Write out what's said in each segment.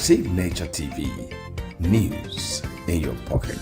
Signature TV, news in your pocket.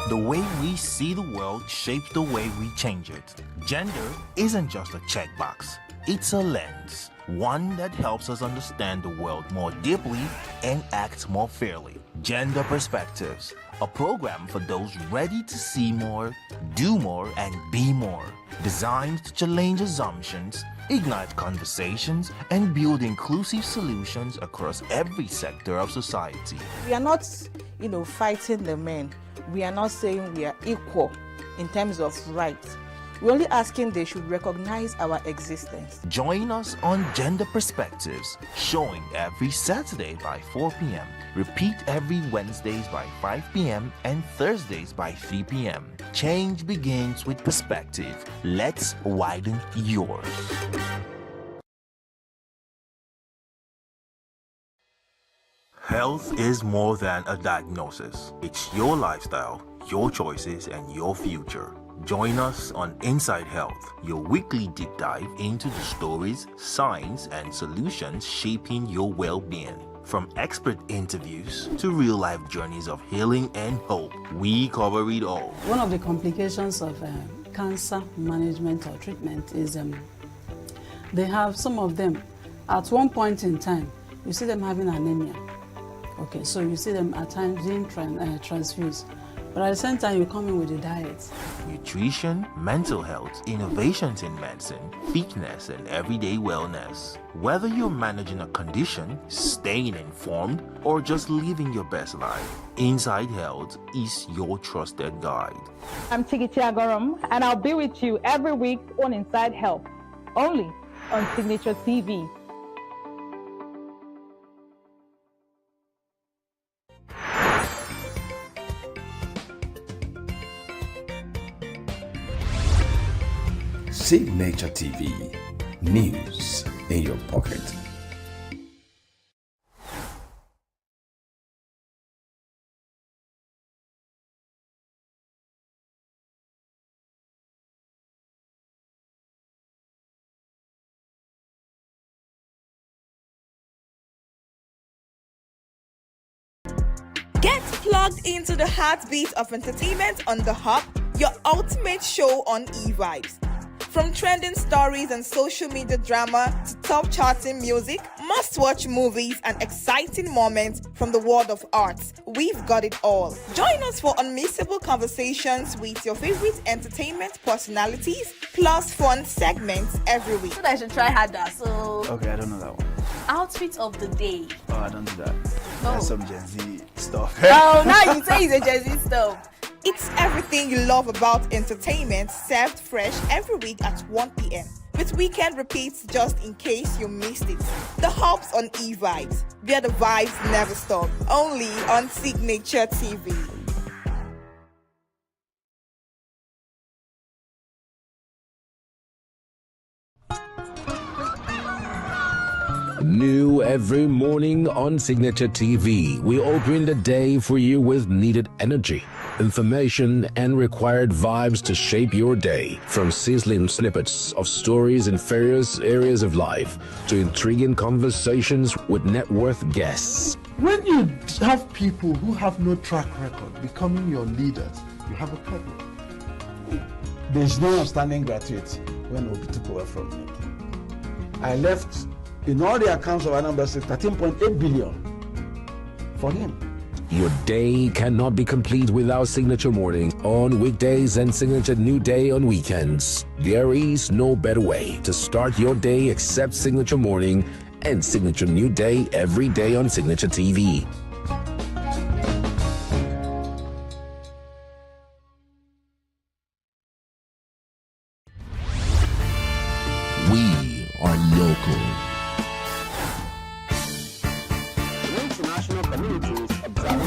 The way we see the world shapes the way we change it. Gender isn't just a checkbox, it's a lens, one that helps us understand the world more deeply and act more fairly. Gender Perspectives, a program for those ready to see more, do more, and be more. Designed to challenge assumptions, ignite conversations, and build inclusive solutions across every sector of society. We are not, fighting the men. We are not saying we are equal in terms of rights. We're only asking they should recognize our existence. Join us on Gender Perspectives, showing every Saturday by 4 p.m. Repeat every Wednesdays by 5 p.m. and Thursdays by 3 p.m. Change begins with perspective. Let's widen yours. Health is more than a diagnosis. It's your lifestyle, your choices, and your future. Join us on Inside Health, your weekly deep dive into the stories, science, and solutions shaping your well-being. From expert interviews to real-life journeys of healing and hope, we cover it all. One of the complications of cancer management or treatment is they have some of them, at one point in time, you see them having anemia. Okay, so you see them at times being transfused. But at the same time, you come in with a diet. Nutrition, mental health, innovations in medicine, fitness, and everyday wellness. Whether you're managing a condition, staying informed, or just living your best life, Inside Health is your trusted guide. I'm Chigichi Agorom, and I'll be with you every week on Inside Health, only on Signature TV. Signature TV, news in your pocket. Get plugged into the heartbeat of entertainment on The Hub, your ultimate show on E-Vibes. From trending stories and social media drama to top charting music, must-watch movies and exciting moments from the world of arts, we've got it all. Join us for unmissable conversations with your favorite entertainment personalities, plus fun segments every week. I should try harder, so... Okay, I don't know that one. Outfit of the day. Oh, I don't do that. That's some Gen Z stuff. Oh, now you say it's a Gen Z stuff. It's everything you love about entertainment, served fresh every week at 1 p.m. with weekend repeats just in case you missed it. The Hub's on E-Vibes, where the vibes never stop. Only on Signature TV. New every morning on Signature TV, we open the day for you with needed energy, information, and required vibes to shape your day. From sizzling snippets of stories in various areas of life to intriguing conversations with net worth guests. When you have people who have no track record becoming your leaders, you have a problem. There's no outstanding gratuity when Obi took over from me. I left in all the accounts of Anambra State 13.8 billion for him. Your day cannot be complete without Signature Morning on weekdays and Signature New Day on weekends. There is no better way to start your day except Signature Morning and Signature New Day every day on Signature TV. We are local. International communities observing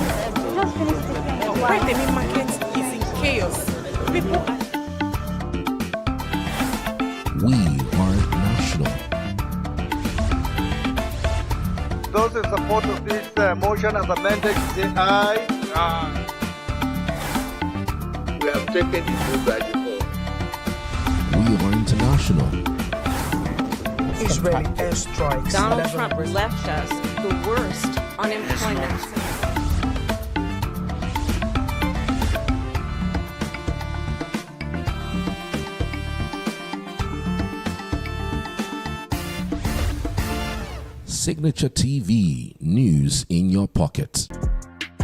When the meat market is in chaos, people We in support of this motion as amended, say aye. Aye. We have taken the vote by default. We are international. Israeli airstrikes. Donald Trump left us the worst unemployment. Signature TV, news in your pocket.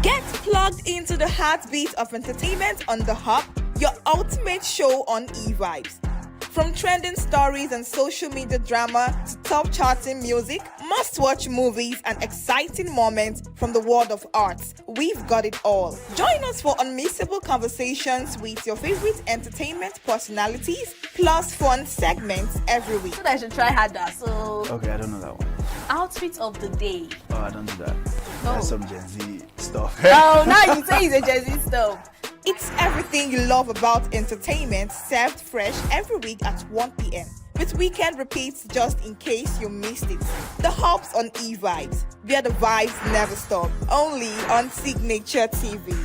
Get plugged into the heartbeat of entertainment on The Hub, your ultimate show on e-vibes. From trending stories and social media drama to top charting music, must-watch movies and exciting moments from the world of arts, we've got it all. Join us for unmissable conversations with your favorite entertainment personalities, plus fun segments every week. So I should try harder. So Okay, I don't know that one. outfit of the day. Oh, I don't do that. No. That's some Gen Z stuff. Oh, now you say it's a Gen Z stuff. It's everything you love about entertainment, served fresh every week at 1 p.m. with weekend repeats just in case you missed it. The Hub's on e-vibes, where the vibes never stop. Only on Signature TV.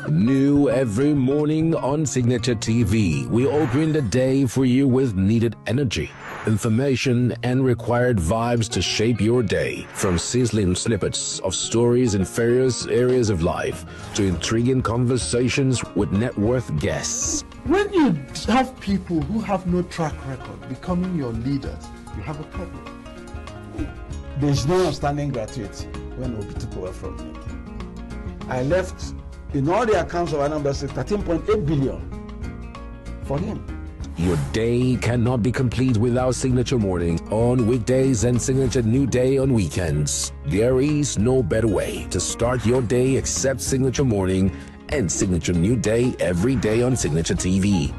New every morning on Signature TV, we open the day for you with needed energy, information, and required vibes to shape your day. From sizzling snippets of stories in various areas of life to intriguing conversations with net worth guests. When you have people who have no track record becoming your leaders, you have a problem. There's no outstanding gratuity when Obi took over from me. I left, in all the accounts of Anambra State, 13.8 billion for him. Your day cannot be complete without Signature Morning on weekdays and Signature New Day on weekends. There is no better way to start your day except Signature Morning and Signature New Day every day on Signature TV.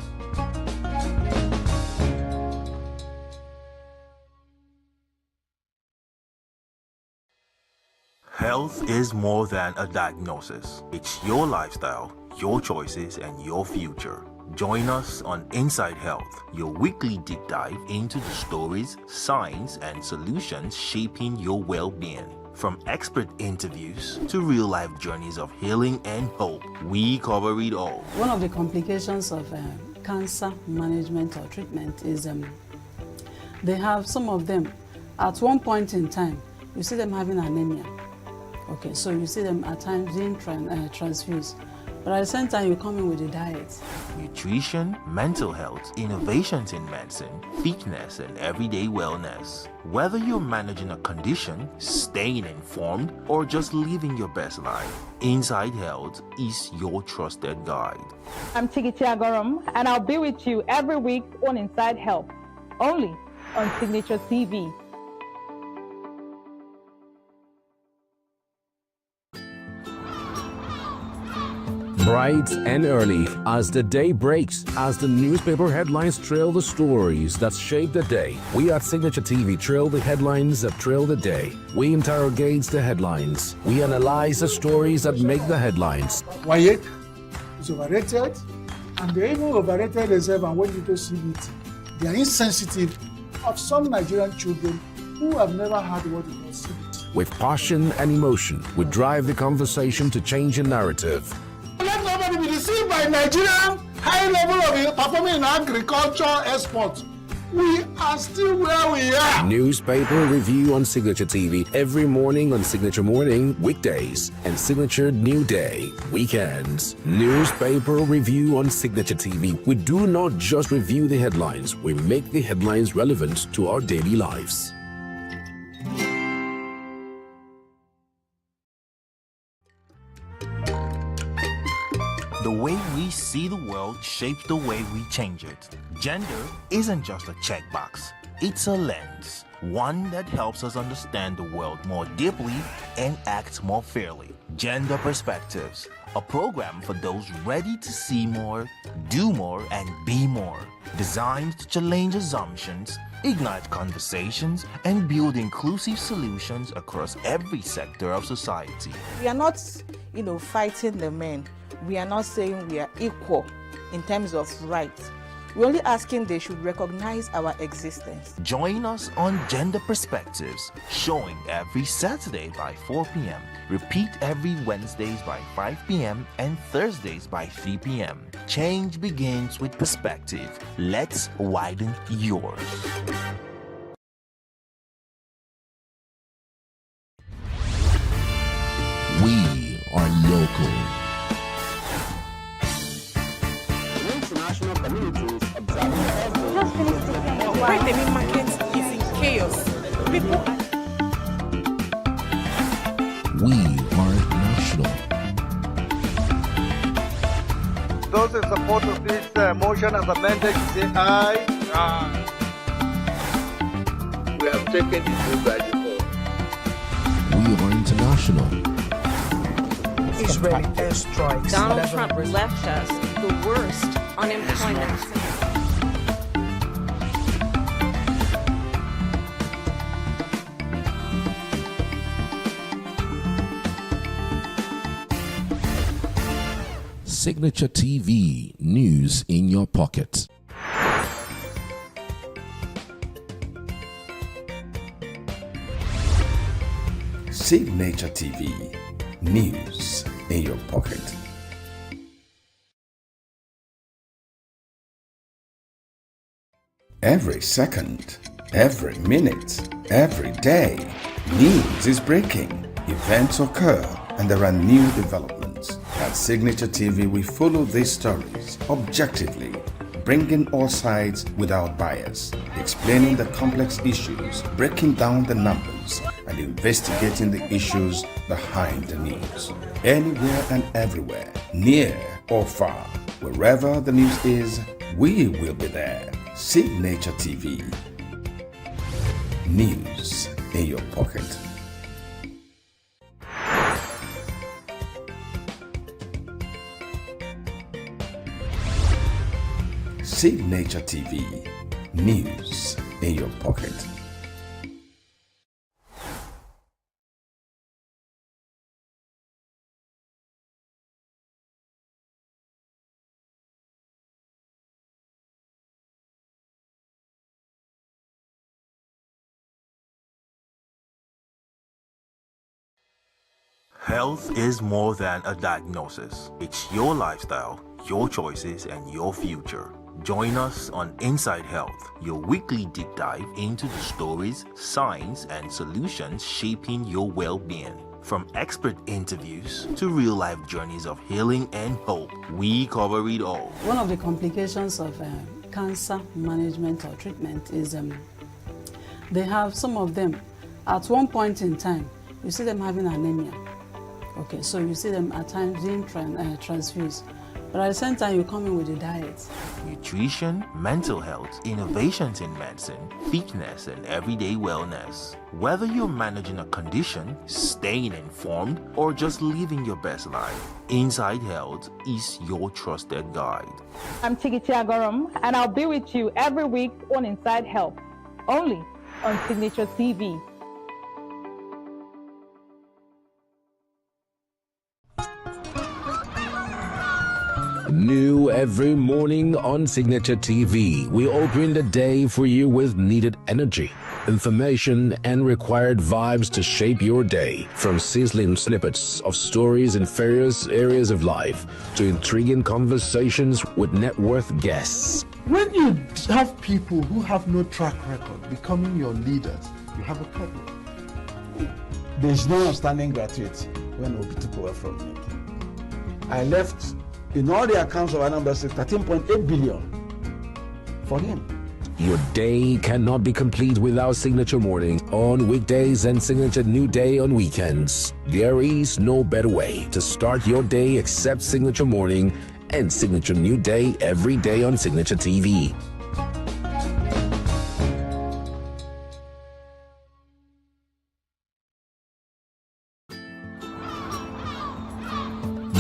Health is more than a diagnosis. It's your lifestyle, your choices, and your future. Join us on Inside Health, your weekly deep dive into the stories, science, and solutions shaping your well-being. From expert interviews to real-life journeys of healing and hope, we cover it all. One of the complications of cancer management or treatment is they have some of them at one point in time, you see them having anemia. Okay, so you see them at times being transfused. But at the same time, you come in with a diet. Nutrition, mental health, innovations in medicine, fitness, and everyday wellness. Whether you're managing a condition, staying informed, or just living your best life, Inside Health is your trusted guide. I'm Tigiti Agorum, and I'll be with you every week on Inside Health, only on Signature TV. Bright and early, as the day breaks, as the newspaper headlines trail the stories that shape the day, we at Signature TV trail the headlines that trail the day. We interrogate the headlines. We analyze the stories that make the headlines. Why it's overrated, and they even overrated themselves, and when you go see it, they are insensitive of some Nigerian children who have never had what they call CBT. With passion and emotion, we drive the conversation to change the narrative. Let nobody be deceived by Nigerian high level of performing in agriculture export. We are still where we are. Newspaper review on Signature TV every morning on Signature Morning, weekdays, and Signature New Day, weekends. Newspaper review on Signature TV. We do not just review the headlines, we make the headlines relevant to our daily lives. The way we see the world shapes the way we change it. Gender isn't just a checkbox, it's a lens, one that helps us understand the world more deeply and act more fairly. Gender Perspectives, a program for those ready to see more, do more, and be more. Designed to challenge assumptions, ignite conversations, and build inclusive solutions across every sector of society. We are not, fighting the men. We are not saying we are equal in terms of rights. We're only asking they should recognize our existence. Join us on Gender Perspectives, showing every Saturday by 4 p.m. Repeat every Wednesdays by 5 p.m. and Thursdays by 3 p.m. Change begins with perspective. Let's widen yours. We are local. International communities observing Just finished the Why the meat market is in chaos. People are We are national. Those in support of this motion as amended, say aye. Aye. we have taken the bill by default. We are international. Israeli airstrikes. Donald Trump left us the worst unemployment. Signature TV, news in your pocket. Signature TV, news in your pocket. Every second, every minute, every day, news is breaking. Events occur and there are new developments. At Signature TV, we follow these stories objectively, bringing all sides without bias, explaining the complex issues, breaking down the numbers, and investigating the issues behind the news. Anywhere and everywhere, near or far, wherever the news is, we will be there. Signature TV. News in your pocket. Signature TV, news in your pocket. Health is more than a diagnosis. It's your lifestyle, your choices, and your future. Join us on Inside Health, your weekly deep dive into the stories, science, and solutions shaping your well-being. From expert interviews to real-life journeys of healing and hope, we cover it all. One of the complications of cancer management or treatment is they have some of them at one point in time, you see them having anemia. Okay, so you see them at times being transfused. But at the same time, you come in with a diet. Nutrition, mental health, innovations in medicine, fitness, and everyday wellness. Whether you're managing a condition, staying informed, or just living your best life, Inside Health is your trusted guide. I'm Tigiti Agorum, and I'll be with you every week on Inside Health, only on Signature TV. New every morning on Signature TV, we open the day for you with needed energy, information, and required vibes to shape your day. From sizzling snippets of stories in various areas of life to intriguing conversations with net worth guests. When you have people who have no track record becoming your leaders, you have a problem. There's no outstanding gratuity when Obi took over from me. I left, in all the accounts of Anambra State, 13.8 billion for him. Your day cannot be complete without Signature Morning on weekdays and Signature New Day on weekends. There is no better way to start your day except Signature Morning and Signature New Day every day on Signature TV.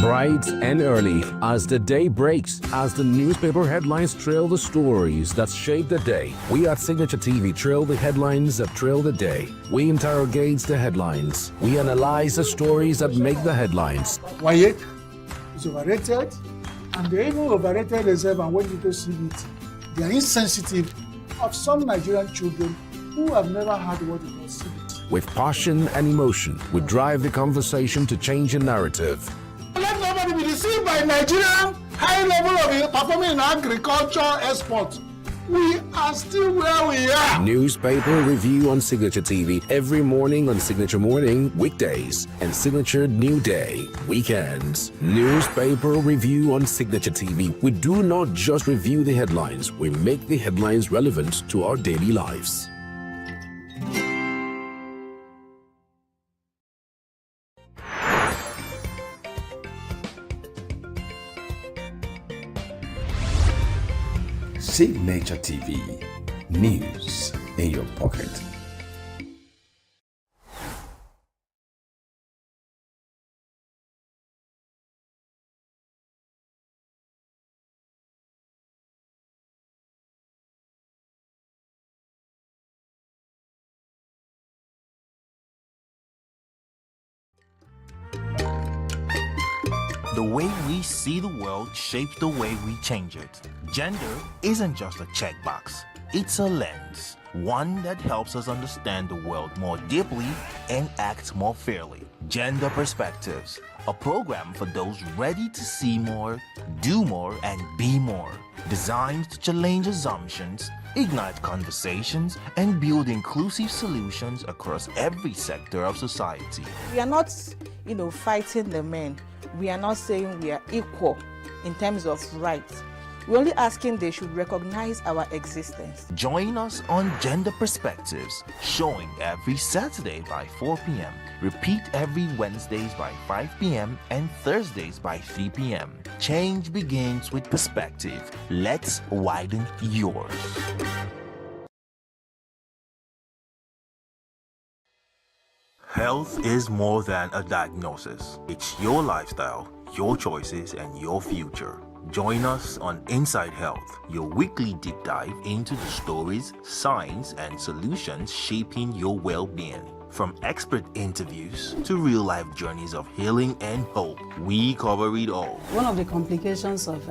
Bright and early as the day breaks, as the newspaper headlines trail the stories that shape the day, we at Signature TV trail the headlines that trail the day. We interrogate the headlines. We analyze the stories that make the headlines. Why is overrated and they even overrated themselves and went into CBT. They are insensitive of some Nigerian children who have never had what it was CBT. With passion and emotion, we drive the conversation to change the narrative. Let nobody be deceived by Nigerian high level of performing in agriculture export. We are still where we are. Newspaper review on Signature TV every morning on Signature Morning, weekdays, and Signature New Day, weekends. Newspaper review on Signature TV. We do not just review the headlines, we make the headlines relevant to our daily lives. Signature TV, news in your pocket. The way we see the world shapes the way we change it. Gender isn't just a checkbox, it's a lens, one that helps us understand the world more deeply and act more fairly. Gender Perspectives, a program for those ready to see more, do more, and be more. Designed to challenge assumptions, ignite conversations, and build inclusive solutions across every sector of society. We are not, fighting the men. We are not saying we are equal in terms of rights. We're only asking they should recognize our existence. Join us on Gender Perspectives, showing every Saturday by 4 p.m. Repeat every Wednesdays by 5 p.m. and Thursdays by 3 p.m. Change begins with perspective. Let's widen yours. Health is more than a diagnosis. It's your lifestyle, your choices, and your future. Join us on Inside Health, your weekly deep dive into the stories, science, and solutions shaping your well-being. From expert interviews to real-life journeys of healing and hope, we cover it all. One of the complications of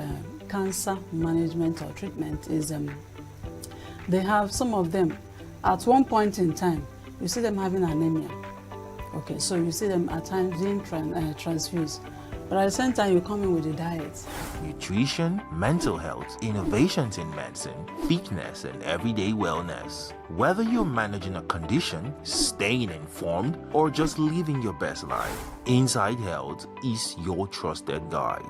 cancer management or treatment is they have some of them, at one point in time, you see them having anemia. Okay, so you see them at times being transfused. But at the same time, you come in with a diet. Nutrition, mental health, innovations in medicine, fitness, and everyday wellness. Whether you're managing a condition, staying informed, or just living your best life, Inside Health is your trusted guide.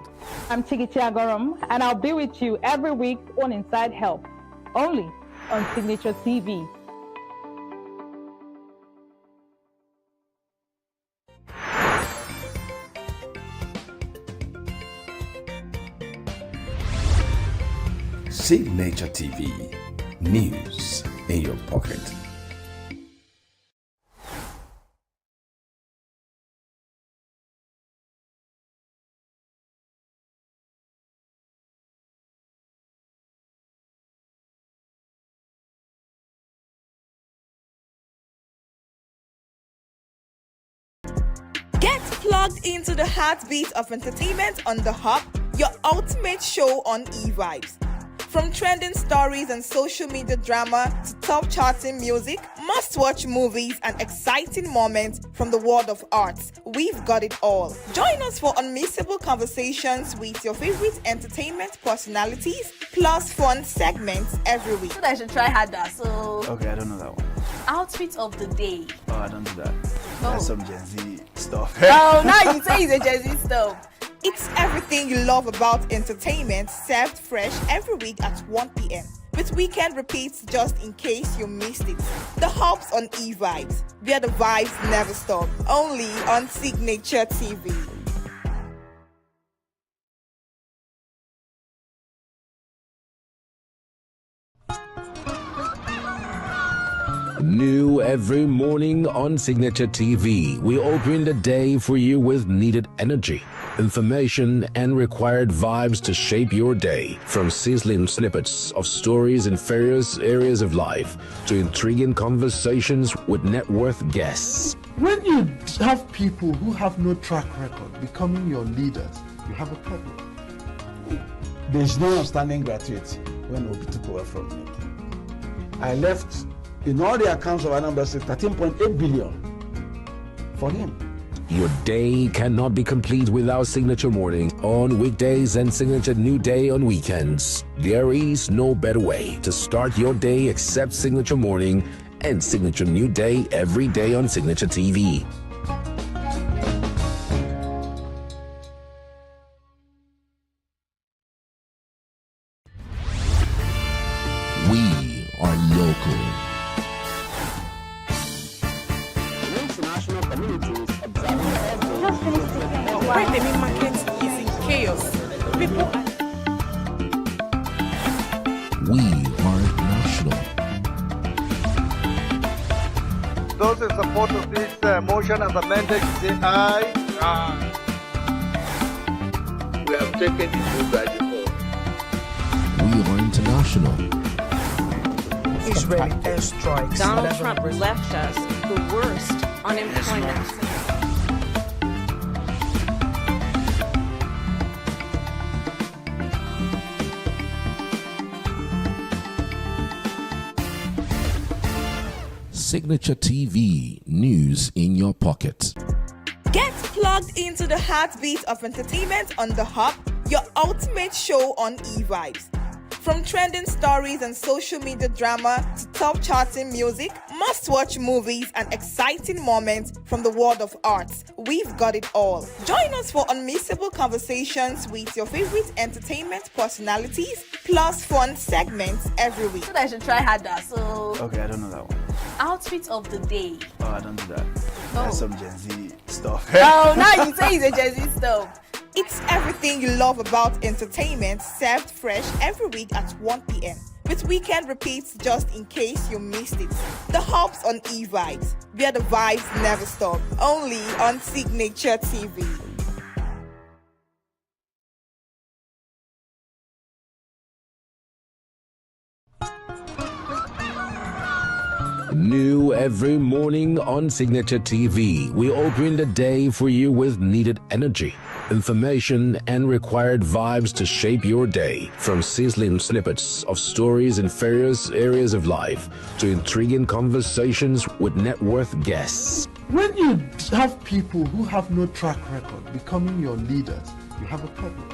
I'm Chigichi Agorom, and I'll be with you every week on Inside Health, only on Signature TV. Signature TV, news in your pocket. Get plugged into the heartbeat of entertainment on The Hub, your ultimate show on e-vibes. From trending stories and social media drama to top charting music, must-watch movies and exciting moments from the world of arts, we've got it all. Join us for unmissable conversations with your favorite entertainment personalities, plus fun segments every week. I should try harder, so... Okay, I don't know that one. Outfit of the day. Oh, I don't do that. That's some Gen Z stuff. Oh, now you say it's a Gen Z stuff. It's everything you love about entertainment, served fresh every week at 1 p.m. with weekend repeats just in case you missed it. The Hubs on e-vibes, where the vibes never stop. Only on Signature TV. New every morning on Signature TV, we open the day for you with needed energy, information, and required vibes to shape your day. From sizzling snippets of stories in various areas of life to intriguing conversations with net worth guests. When you have people who have no track record becoming your leaders, you have a problem. There's no outstanding gratuity when Obi took over from me. I left in all the accounts of Anambra State 13.8 billion for him. Your day cannot be complete without Signature Morning on weekdays and Signature New Day on weekends. There is no better way to start your day except Signature Morning and Signature New Day every day on Signature TV. We are local. International communities observing every Why the meat market is in chaos. People are... We are national. Those in support of this motion as amended, say aye. Aye. We have taken the bill by default. We are international. Israeli airstrikes. Donald Trump left us the worst unemployment. Signature TV, news in your pocket. Get plugged into the heartbeat of entertainment on The Hub, your ultimate show on e-vibes. From trending stories and social media drama to top charting music, must-watch movies and exciting moments from the world of arts, we've got it all. Join us for unmissable conversations with your favorite entertainment personalities, plus fun segments every week. So I should try harder. So Okay, I don't know that one. outfit of the day. Oh, I don't do that. That's some Gen Z stuff. Oh, now you say it's a Gen Z stuff. It's everything you love about entertainment, served fresh every week at 1 p.m. with weekend repeats just in case you missed it. The Hub's on e-vibes, where the vibes never stop. Only on Signature TV. New every morning on Signature TV, we open the day for you with needed energy, information, and required vibes to shape your day. From sizzling snippets of stories in various areas of life to intriguing conversations with net worth guests. When you have people who have no track record becoming your leaders, you have a problem.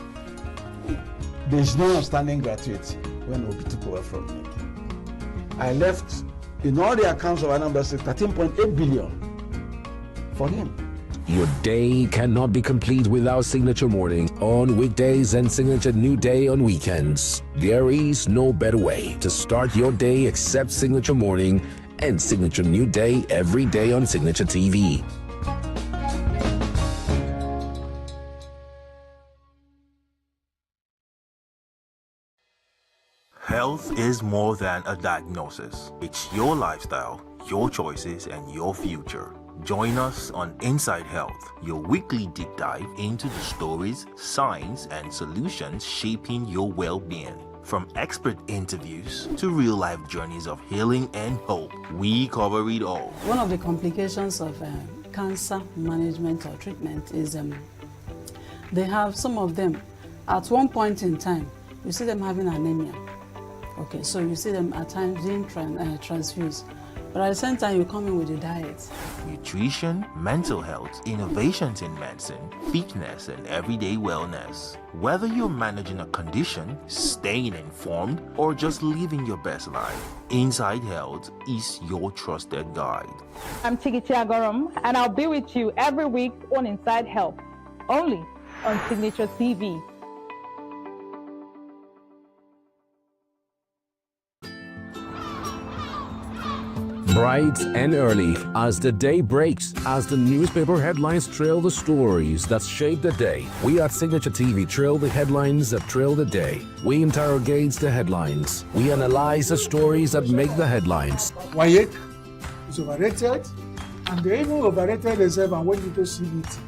There's no outstanding gratuity when Obi took over from me. I left in all the accounts of Anambra State 13.8 billion for him. Your day cannot be complete without Signature Morning on weekdays and Signature New Day on weekends. There is no better way to start your day except Signature Morning and Signature New Day every day on Signature TV. Health is more than a diagnosis. It's your lifestyle, your choices, and your future. Join us on Inside Health, your weekly deep dive into the stories, science, and solutions shaping your well-being. From expert interviews to real-life journeys of healing and hope, we cover it all. One of the complications of cancer management or treatment is they have some of them at one point in time, you see them having anemia. Okay, so you see them at times being transfused. But at the same time, you come in with a diet. Nutrition, mental health, innovations in medicine, fitness, and everyday wellness. Whether you're managing a condition, staying informed, or just living your best life, Inside Health is your trusted guide. I'm Tigiti Agorom, and I'll be with you every week on Inside Health, only on Signature TV. Bright and early as the day breaks, as the newspaper headlines trail the stories that shape the day. We at Signature TV trail the headlines that trail the day. We interrogate the headlines. We analyze the stories that make the headlines. WAEC is overrated, and they even overrated themselves and went into CBT.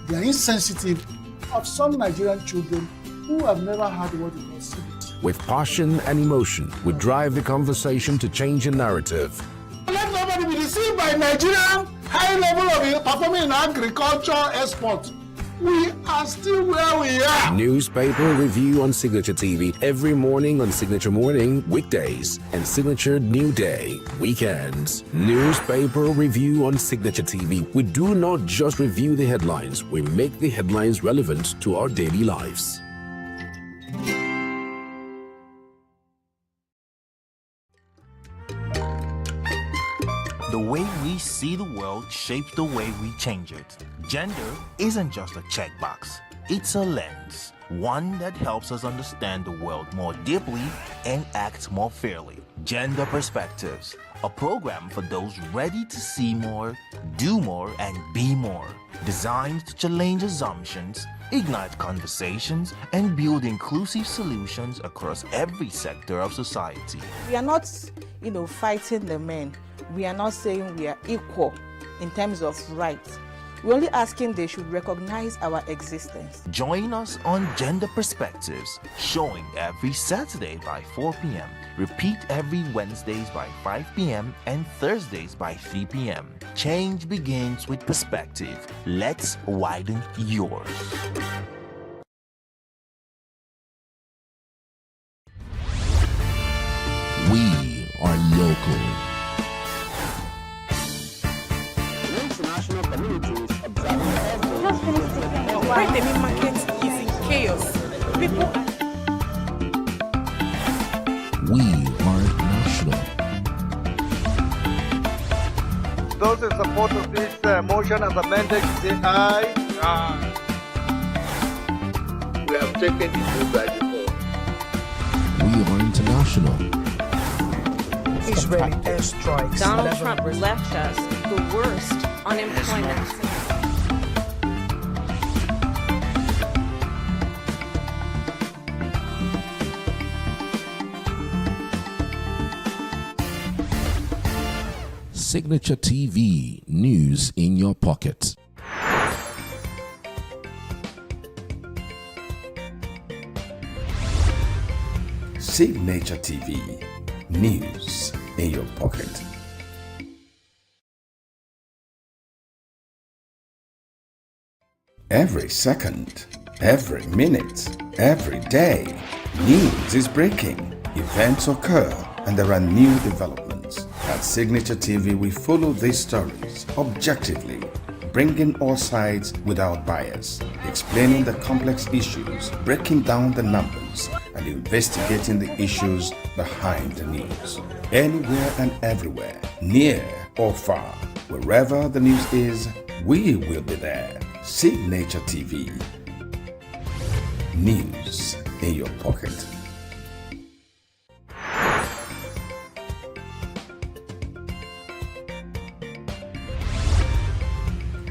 They are insensitive of some Nigerian children who have never had what they call CBT. With passion and emotion, we drive the conversation to change a narrative. Let nobody be deceived by Nigerian high level of performing in agriculture export. we are still where we are. Newspaper review on Signature TV every morning on Signature Morning, weekdays, and Signature New Day, weekends. Newspaper review on Signature TV. We do not just review the headlines, we make the headlines relevant to our daily lives. The way we see the world shapes the way we change it. Gender isn't just a checkbox, it's a lens, one that helps us understand the world more deeply and act more fairly. Gender Perspectives, a program for those ready to see more, do more, and be more. Designed to challenge assumptions, ignite conversations, and build inclusive solutions across every sector of society. We are not, fighting the men. We are not saying we are equal in terms of rights. We're only asking they should recognize our existence. Join us on Gender Perspectives, showing every Saturday by 4 p.m. Repeat every Wednesdays by 5 p.m. and Thursdays by 3 p.m. Change begins with perspective. Let's widen yours. We are local. International communities observing Where the meat market is in chaos. People are... We are national. Those in support of this motion as amended, say aye. Aye. We have taken the blue badge report. We are international. Israeli airstrikes. Donald Trump left us the worst unemployment. Signature TV, news in your pocket. Signature TV, news in your pocket. Every second, every minute, every day, news is breaking. Events occur and there are new developments. At Signature TV, we follow these stories objectively, bringing all sides without bias, explaining the complex issues, breaking down the numbers, and investigating the issues behind the news. Anywhere and everywhere, near or far, wherever the news is, we will be there. Signature TV. News in your pocket.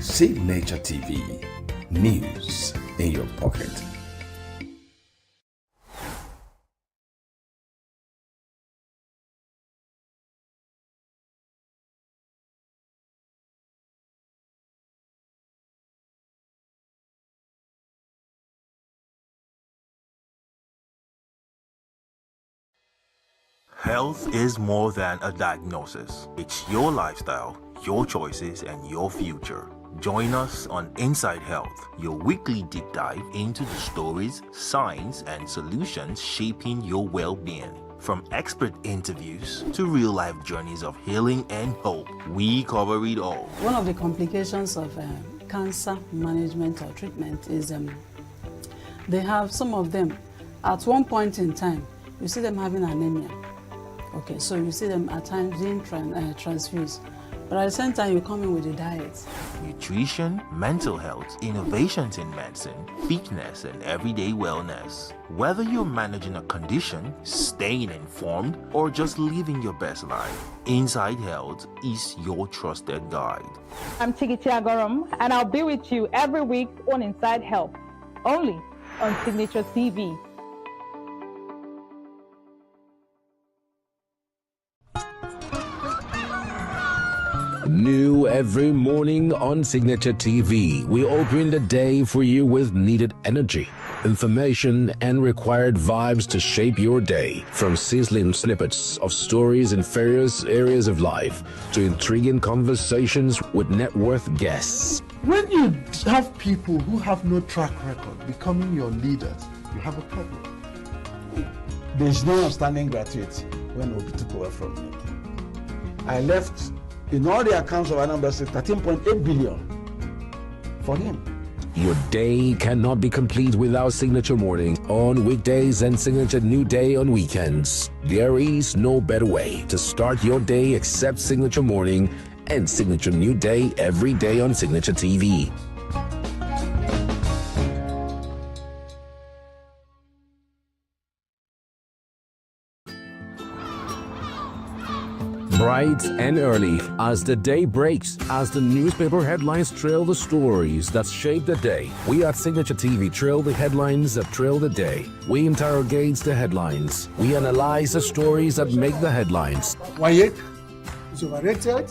Signature TV. News in your pocket. Health is more than a diagnosis. It's your lifestyle, your choices, and your future. Join us on Inside Health, your weekly deep dive into the stories, science, and solutions shaping your well-being. From expert interviews to real-life journeys of healing and hope, we cover it all. One of the complications of cancer management or treatment is they have some of them at one point in time, you see them having anemia. Okay, so you see them at times being transfused. But at the same time, you come in with a diet. Nutrition, mental health, innovations in medicine, fitness, and everyday wellness. Whether you're managing a condition, staying informed, or just living your best life, Inside Health is your trusted guide. I'm Tigiti Agorom, and I'll be with you every week on Inside Health, only on Signature TV. New every morning on Signature TV. We open the day for you with needed energy, information, and required vibes to shape your day. From sizzling snippets of stories in various areas of life to intriguing conversations with net worth guests. When you have people who have no track record becoming your leaders, you have a problem. There is no outstanding gratuity when Obi took over from me. I left in all the accounts of Anambra State 13.8 billion for him. Your day cannot be complete without Signature Morning on weekdays and Signature New Day on weekends. There is no better way to start your day except Signature Morning and Signature New Day every day on Signature TV. Bright and early as the day breaks, as the newspaper headlines trail the stories that shape the day. We at Signature TV trail the headlines that trail the day. We interrogate the headlines. We analyze the stories that make the headlines. Why is overrated,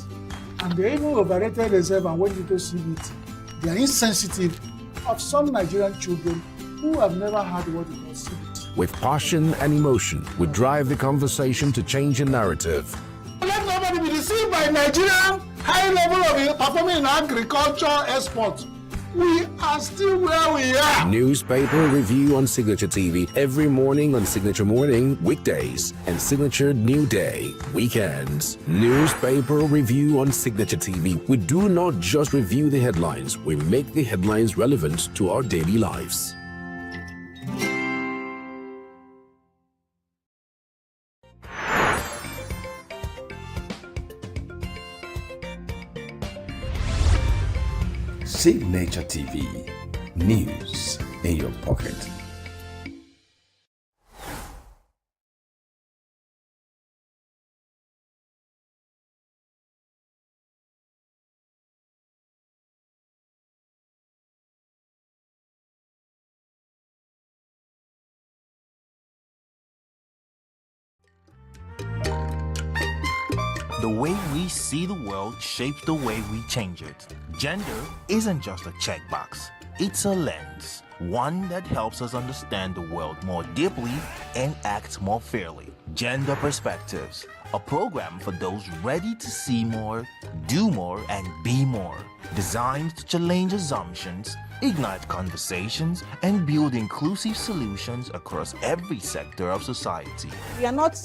and they even overrated themselves and went into CBT. They are insensitive of some Nigerian children who have never had what they call CBT. With passion and emotion, we drive the conversation to change a narrative. Let nobody be deceived by Nigerian high level of performing in agriculture export. We are still where we are. Newspaper review on Signature TV every morning on Signature Morning weekdays and Signature New Day weekends. Newspaper review on Signature TV. We do not just review the headlines, we make the headlines relevant to our daily lives. Signature TV, news in your pocket. The way we see the world shapes the way we change it. Gender isn't just a checkbox, it's a lens, one that helps us understand the world more deeply and act more fairly. Gender Perspectives, a program for those ready to see more, do more, and be more. Designed to challenge assumptions, ignite conversations, and build inclusive solutions across every sector of society. We are not,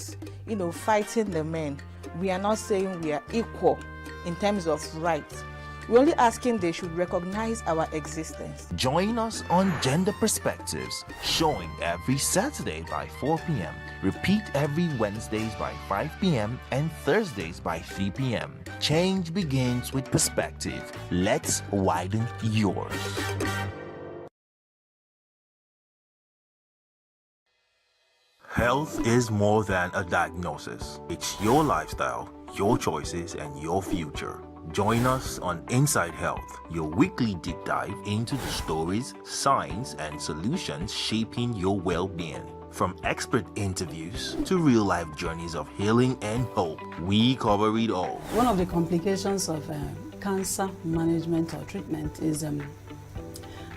fighting the men. We are not saying we are equal in terms of rights. We're only asking they should recognize our existence. Join us on Gender Perspectives, showing every Saturday by 4 p.m. Repeat every Wednesdays by 5 p.m. and Thursdays by 3 p.m. Change begins with perspective. Let's widen yours. Health is more than a diagnosis. It's your lifestyle, your choices, and your future. Join us on Inside Health, your weekly deep dive into the stories, science, and solutions shaping your well-being. From expert interviews to real-life journeys of healing and hope, we cover it all. One of the complications of cancer management or treatment is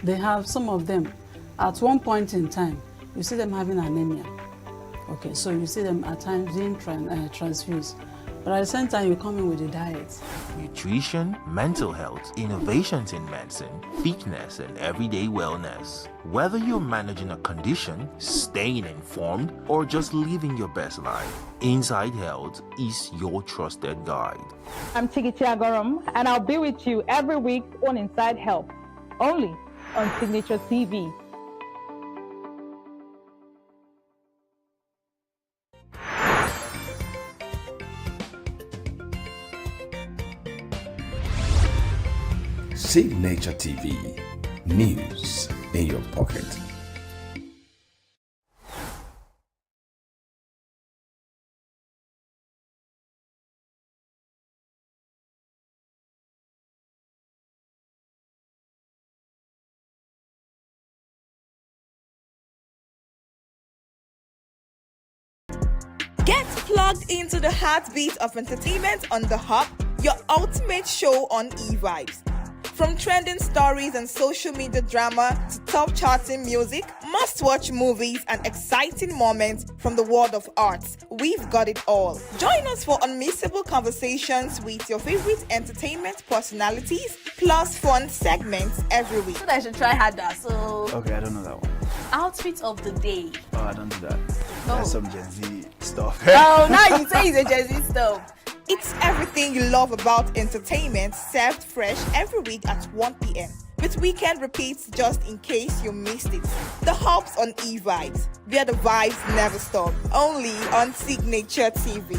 they have some of them at one point in time, you see them having anemia. Okay, so you see them at times being transfused. But at the same time, you come in with a diet. Nutrition, mental health, innovations in medicine, fitness, and everyday wellness. Whether you're managing a condition, staying informed, or just living your best life, Inside Health is your trusted guide. I'm Chigichi Agorom, and I'll be with you every week on Inside Health, only on Signature TV. Signature TV, news in your pocket. Get plugged into the heartbeat of entertainment on The Hub, your ultimate show on e-vibes. From trending stories and social media drama to top charting music, must-watch movies and exciting moments from the world of arts, we've got it all. Join us for unmissable conversations with your favorite entertainment personalities, plus fun segments every week. So I should try harder. So Okay, I don't know that one. outfit of the day. Oh, I don't do that. No. That's some Gen Z stuff. Oh, now you say it's a Gen Z stuff. It's everything you love about entertainment, served fresh every week at 1 p.m. with weekend repeats just in case you missed it. The Hops on E-Vibes, where the vibes never stop. Only on Signature TV.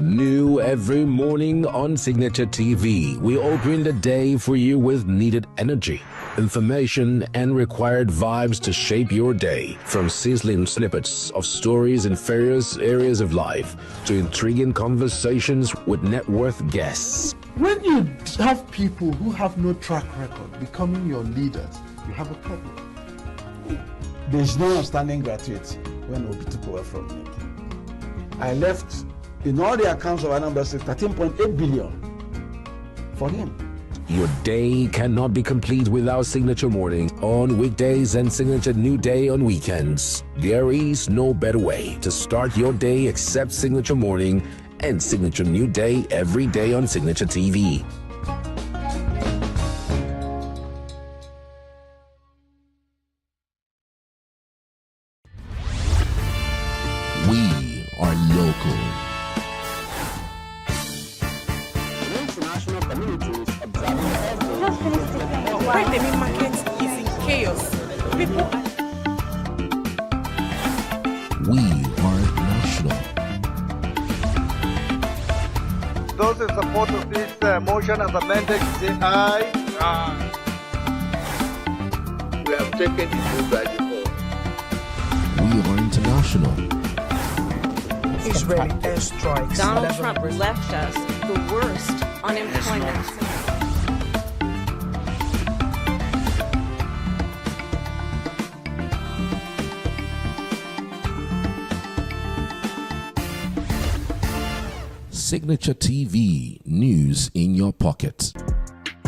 New every morning on Signature TV, we open the day for you with needed energy, information, and required vibes to shape your day. From sizzling snippets of stories in various areas of life to intriguing conversations with net worth guests. When you have people who have no track record becoming your leaders, you have a problem. There's no outstanding gratuity when Obi took over from me. I left in all the accounts of our numbers 13.8 billion for him. Your day cannot be complete without Signature Morning on weekdays and Signature New Day on weekends. There is no better way to start your day except Signature Morning and Signature New Day every day on Signature TV. We are local. International communities observing every Just finished the thing. Where the main market is in chaos. People We are national. Those in support of this motion as amended, say aye. Aye. We have taken the vote by default. We are international. Israeli airstrikes. Donald Trump left us the worst unemployment. Signature TV, news in your pocket.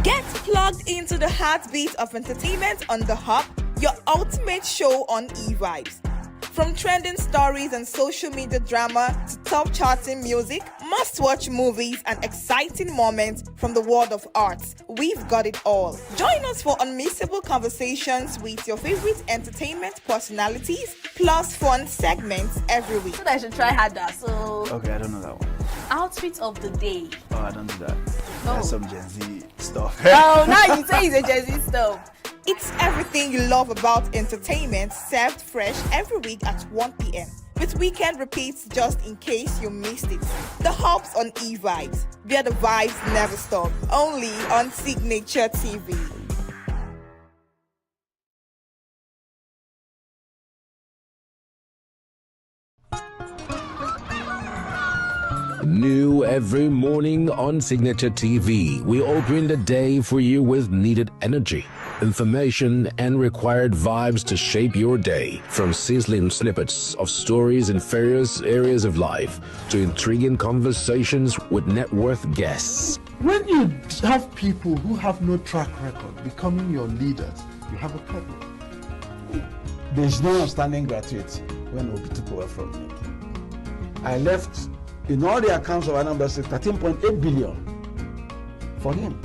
Get plugged into the heartbeat of entertainment on The Hub, your ultimate show on E-Vibes. From trending stories and social media drama to top charting music, must-watch movies and exciting moments from the world of arts, we've got it all. Join us for unmissable conversations with your favorite entertainment personalities, plus fun segments every week. So I should try harder. So Okay, I don't know that one. outfit of the day. Oh, I don't do that. No. That's some Gen Z stuff. Oh, now you say it's a Gen Z stuff. It's everything you love about entertainment, served fresh every week at 1 p.m. with weekend repeats just in case you missed it. The Hops on E-Vibes, where the vibes never stop. Only on Signature TV. New every morning on Signature TV, we open the day for you with needed energy, information, and required vibes to shape your day. From sizzling snippets of stories in various areas of life to intriguing conversations with net worth guests. When you have people who have no track record becoming your leaders, you have a problem. There's no outstanding gratuity when Obi took over from me. I left in all the accounts of our numbers 13.8 billion for him.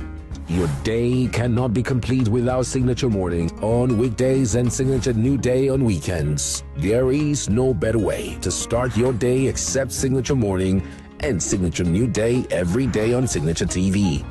Your day cannot be complete without Signature Morning on weekdays and Signature New Day on weekends. There is no better way to start your day except Signature Morning and Signature New Day every day on Signature TV.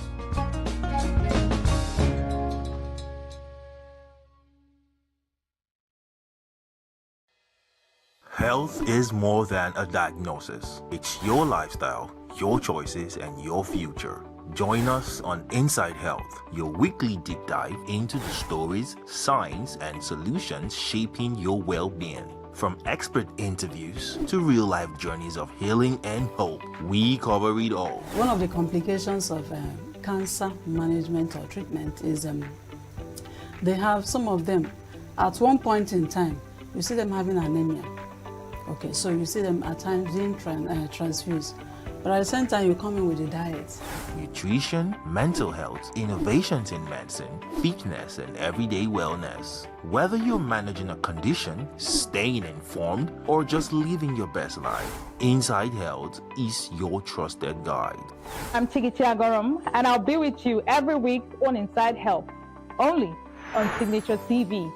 Health is more than a diagnosis. It's your lifestyle, your choices, and your future. Join us on Inside Health, your weekly deep dive into the stories, science, and solutions shaping your well-being. From expert interviews to real-life journeys of healing and hope, we cover it all. One of the complications of cancer management or treatment is they have some of them at one point in time, you see them having anemia. Okay, so you see them at times being transfused. But at the same time, you come in with the diet. Nutrition, mental health, innovations in medicine, fitness, and everyday wellness. Whether you're managing a condition, staying informed, or just living your best life, Inside Health is your trusted guide. I'm Tigiti Agorum, and I'll be with you every week on Inside Health, only on Signature TV.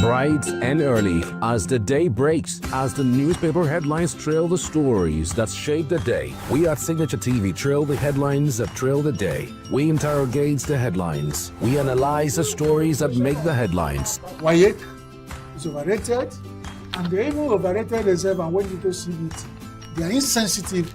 Bright and early as the day breaks, as the newspaper headlines trail the stories that shape the day. We at Signature TV trail the headlines that trail the day. We interrogate the headlines. We analyze the stories that make the headlines. Why is overrated, and they even overrated themselves and went into CBT. They are insensitive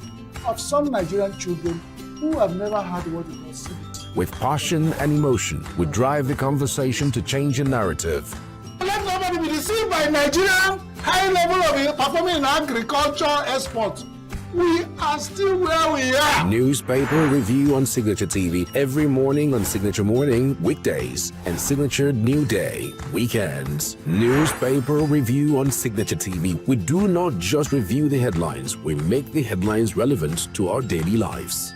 of some Nigerian children who have never had what they call CBT. With passion and emotion, we drive the conversation to change the narrative. Let nobody be deceived by Nigerian high level of performing in agriculture export. We are still where we are. Newspaper review on Signature TV every morning on Signature Morning, weekdays, and Signature New Day, weekends. Newspaper review on Signature TV. We do not just review the headlines, we make the headlines relevant to our daily lives.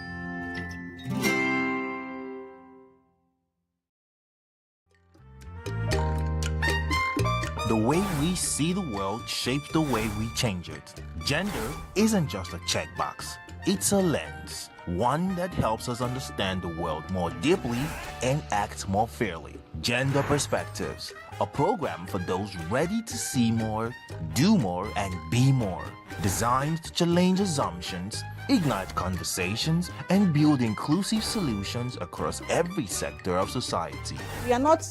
The way we see the world shapes the way we change it. Gender isn't just a checkbox, it's a lens, one that helps us understand the world more deeply and act more fairly. Gender Perspectives, a program for those ready to see more, do more, and be more. Designed to challenge assumptions, ignite conversations, and build inclusive solutions across every sector of society. We are not,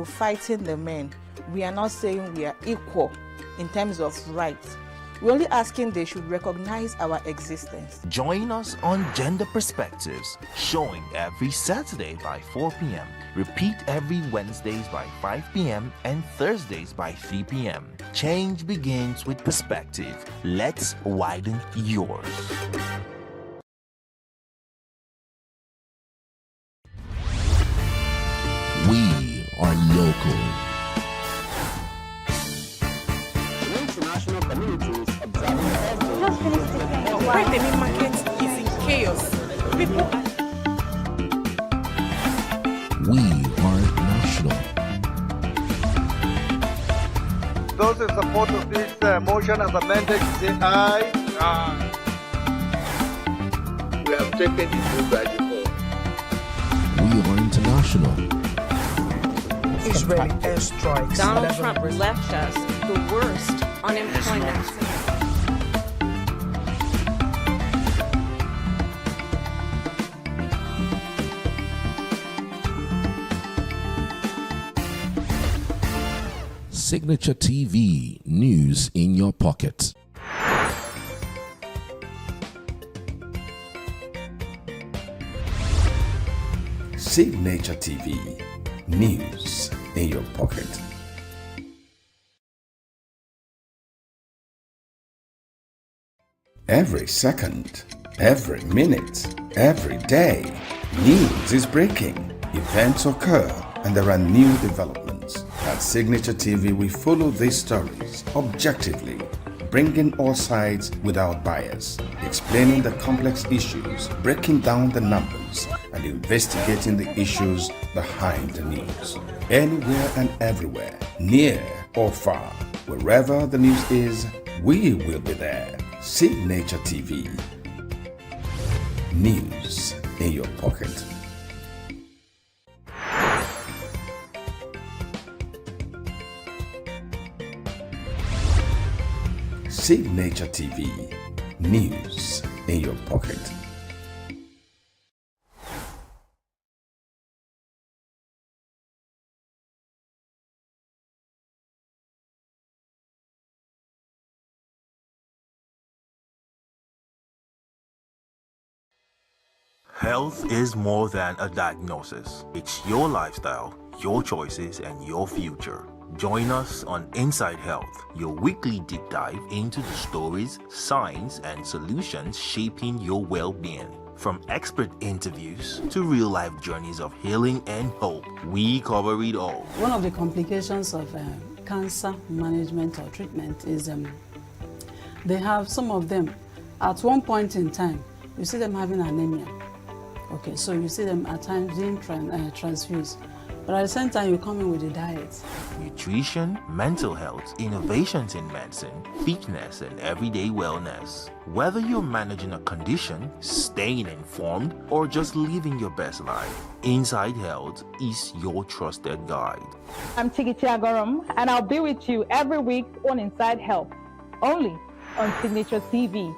fighting the men. We are not saying we are equal in terms of rights. We're only asking they should recognize our existence. Join us on Gender Perspectives, showing every Saturday by 4 p.m. Repeat every Wednesdays by 5 p.m. and Thursdays by 3 p.m. Change begins with perspective. Let's widen yours. We are local. International communities observing every Right, the main market is in chaos. People are We are national. Those in support of this motion as amended, say aye. Aye. We have taken the bill by default. We are international. Israeli airstrikes. Donald Trump left us the worst unemployment. Signature TV, news in your pocket. Signature TV, news in your pocket. Every second, every minute, every day, news is breaking. Events occur and there are new developments. At Signature TV, we follow these stories objectively, bringing all sides without bias, explaining the complex issues, breaking down the numbers, and investigating the issues behind the news. Anywhere and everywhere, near or far, wherever the news is, we will be there. Signature TV. News in your pocket. Signature TV. News in your pocket. Health is more than a diagnosis. It's your lifestyle, your choices, and your future. Join us on Inside Health, your weekly deep dive into the stories, science, and solutions shaping your well-being. From expert interviews to real-life journeys of healing and hope, we cover it all. One of the complications of cancer management or treatment is they have some of them at one point in time, you see them having anemia. Okay, so you see them at times being transfused. But at the same time, you come in with a diet. Nutrition, mental health, innovations in medicine, fitness, and everyday wellness. Whether you're managing a condition, staying informed, or just living your best life, Inside Health is your trusted guide. I'm Tigiti Agorom, and I'll be with you every week on Inside Health, only on Signature TV.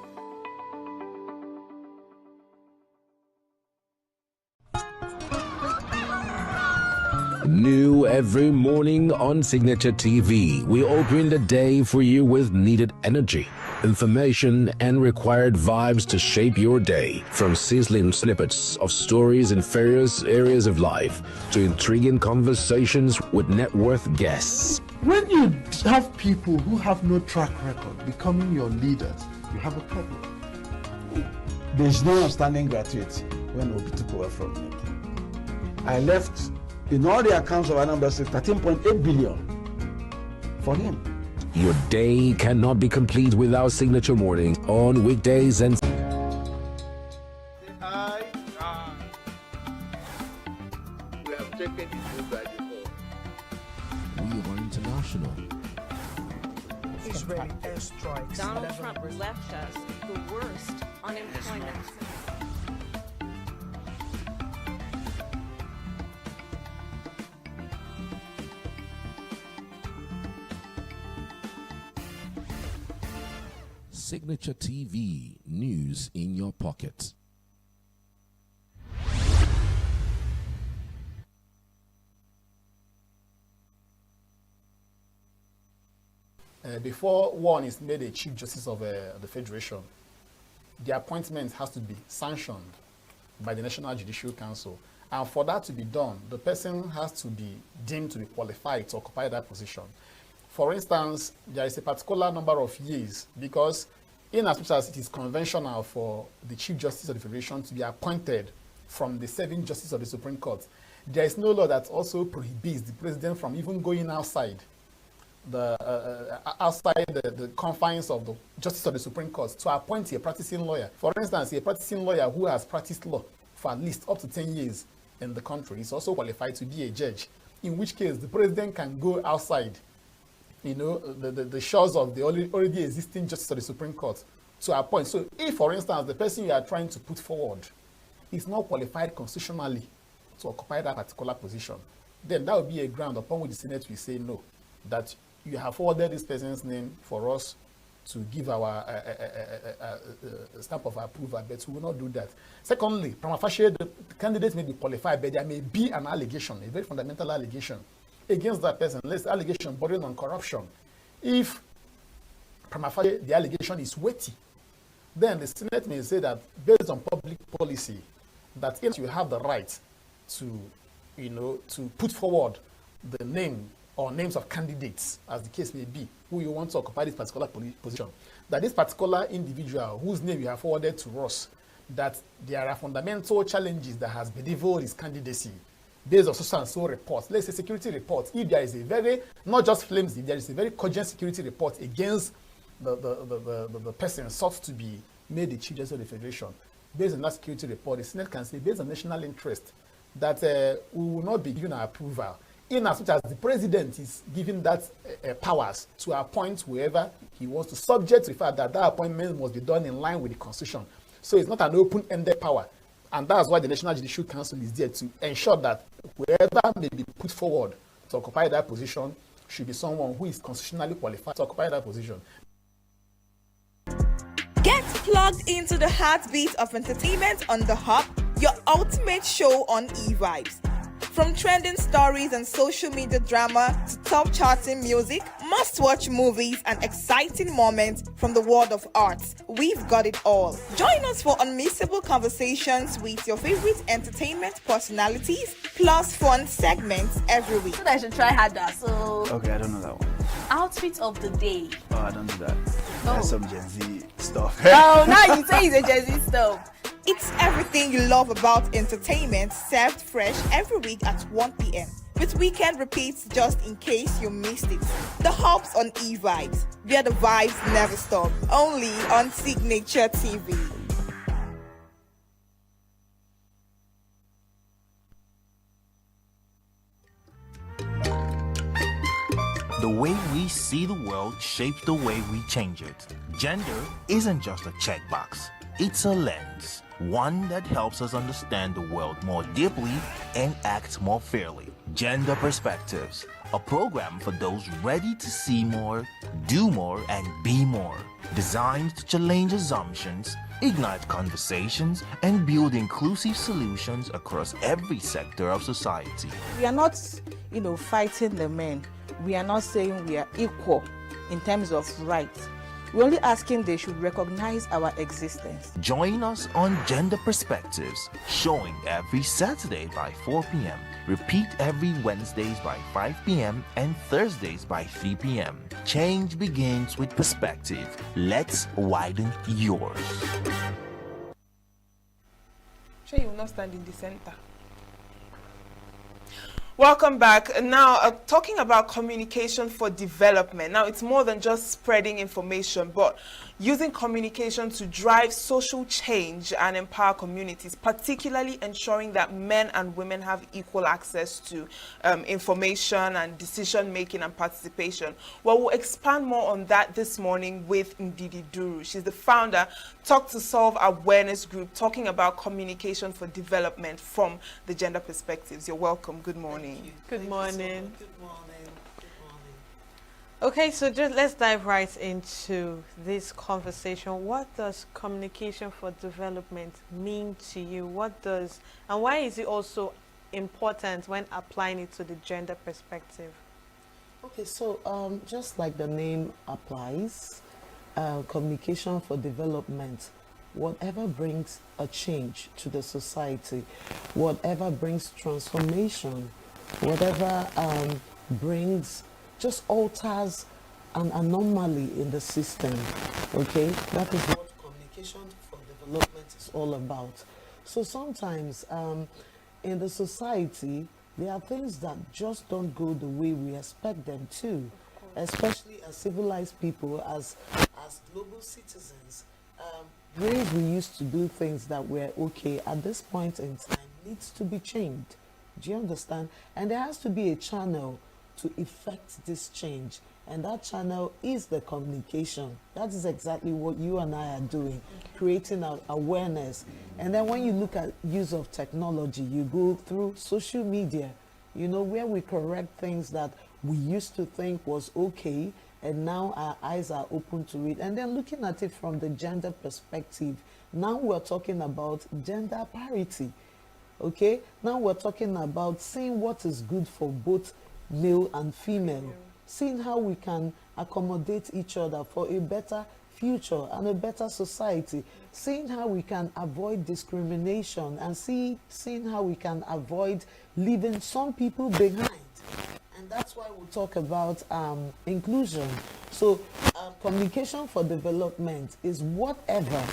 New every morning on Signature TV, we open the day for you with needed energy, information, and required vibes to shape your day. From sizzling snippets of stories in various areas of life to intriguing conversations with net worth guests. When you have people who have no track record becoming your leaders, you have a problem. There's no outstanding gratuity when Obi took over from me. I left in all the accounts of Anambra State 13.8 billion for him. Your day cannot be complete without Signature Morning on weekdays and I. We have taken it by default. We are international. Israeli airstrikes. Donald Trump left us the worst unemployment. Signature TV, news in your pocket. Before one is made a Chief Justice of the Federation, the appointment has to be sanctioned by the National Judicial Council. And for that to be done, the person has to be deemed to be qualified to occupy that position. For instance, there is a particular number of years because in as much as it is conventional for the Chief Justice of the Federation to be appointed from the serving Justice of the Supreme Court, there is no law that also prohibits the president from even going outside the confines of the Justice of the Supreme Court to appoint a practicing lawyer. For instance, a practicing lawyer who has practiced law for at least up to 10 years in the country is also qualified to be a judge, in which case the president can go outside the shores of the already existing Justice of the Supreme Court to appoint. So if, for instance, the person you are trying to put forward is not qualified constitutionally to occupy that particular position, then that would be a ground upon which the Senate will say no, that you have forwarded this person's name for us to give our stamp of approval, but we will not do that. Secondly, prima facie, the candidate may be qualified, but there may be an allegation, a very fundamental allegation against that person. Let's allegation bordering on corruption. If prima facie the allegation is weighty, then the Senate may say that based on public policy, that if you have the right to, to put forward the name or names of candidates, as the case may be, who you want to occupy this particular position, that this particular individual whose name you have forwarded to us, that there are fundamental challenges that has bedeviled his candidacy based on so and so reports, let's say security reports, if there is a very, not just flimsy, there is a very cogent security report against the person sought to be made the Chief Justice of the Federation, based on that security report, the Senate can say, based on national interest, that we will not be given our approval, in as much as the president is given that powers to appoint whoever he wants to, subject to the fact that that appointment must be done in line with the Constitution. So it's not an open-ended power. And that's why the National Judicial Council is there to ensure that whoever may be put forward to occupy that position should be someone who is constitutionally qualified to occupy that position. Get plugged into the heartbeat of entertainment on The Hub, your ultimate show on eVibes. From trending stories and social media drama to top charting music, must-watch movies and exciting moments from the world of arts, we've got it all. Join us for unmissable conversations with your favorite entertainment personalities, plus fun segments every week. So I should try harder. So Okay, I don't know that one. outfit of the day. Oh, I don't do that. That's some Gen Z stuff. Oh, now you say it's a Gen Z stuff. It's everything you love about entertainment, served fresh every week at 1 p.m. with weekend repeats just in case you missed it. The Hubs on E-Vibes, where the vibes never stop. Only on Signature TV. The way we see the world shapes the way we change it. Gender isn't just a checkbox, it's a lens. One that helps us understand the world more deeply and act more fairly. Gender Perspectives, a program for those ready to see more, do more, and be more. Designed to challenge assumptions, ignite conversations, and build inclusive solutions across every sector of society. We are not, fighting the men. We are not saying we are equal in terms of rights. We're only asking they should recognize our existence. Join us on Gender Perspectives, showing every Saturday by 4 p.m. Repeat every Wednesdays by 5 p.m. and Thursdays by 3 p.m. Change begins with perspective. Let's widen yours. Sure, you will not stand in the center. Welcome back. Now, talking about communication for development. Now, it's more than just spreading information, but using communication to drive social change and empower communities, particularly ensuring that men and women have equal access to information and decision-making and participation. Well, we'll expand more on that this morning with Ndidi Duru. She's the founder, Talk to Solve Awareness Group, talking about communication for development from the gender perspectives. You're welcome. Good morning. Good morning. Good morning. Okay, so just let's dive right into this conversation. What does communication for development mean to you? And why is it also important when applying it to the gender perspective? Okay, so just like the name applies, communication for development, whatever brings a change to the society, whatever brings transformation, whatever brings, just alters an anomaly in the system, okay? That is what communication for development is all about. So sometimes in the society, there are things that just don't go the way we expect them to, especially as civilized people, as global citizens. Ways we used to do things that were okay at this point in time needs to be changed. Do you understand? And there has to be a channel to effect this change, and that channel is the communication. That is exactly what you and I are doing, creating awareness. And then when you look at use of technology, you go through social media, where we correct things that we used to think was okay, and now our eyes are open to it. And then looking at it from the gender perspective, now we're talking about gender parity. Okay, now we're talking about seeing what is good for both male and female, seeing how we can accommodate each other for a better future and a better society, seeing how we can avoid discrimination, and seeing how we can avoid leaving some people behind. And that's why we talk about inclusion. So communication for development is whatever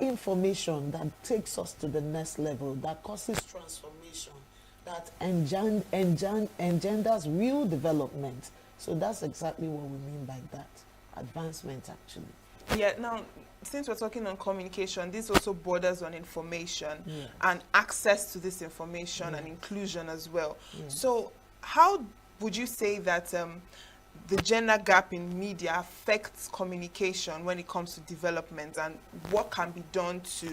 information that takes us to the next level, that causes transformation, that engenders real development. So that's exactly what we mean by that. Advancement, actually. Yeah, now, since we're talking on communication, this also borders on information and access to this information and inclusion as well. So how would you say that the gender gap in media affects communication when it comes to development, and what can be done to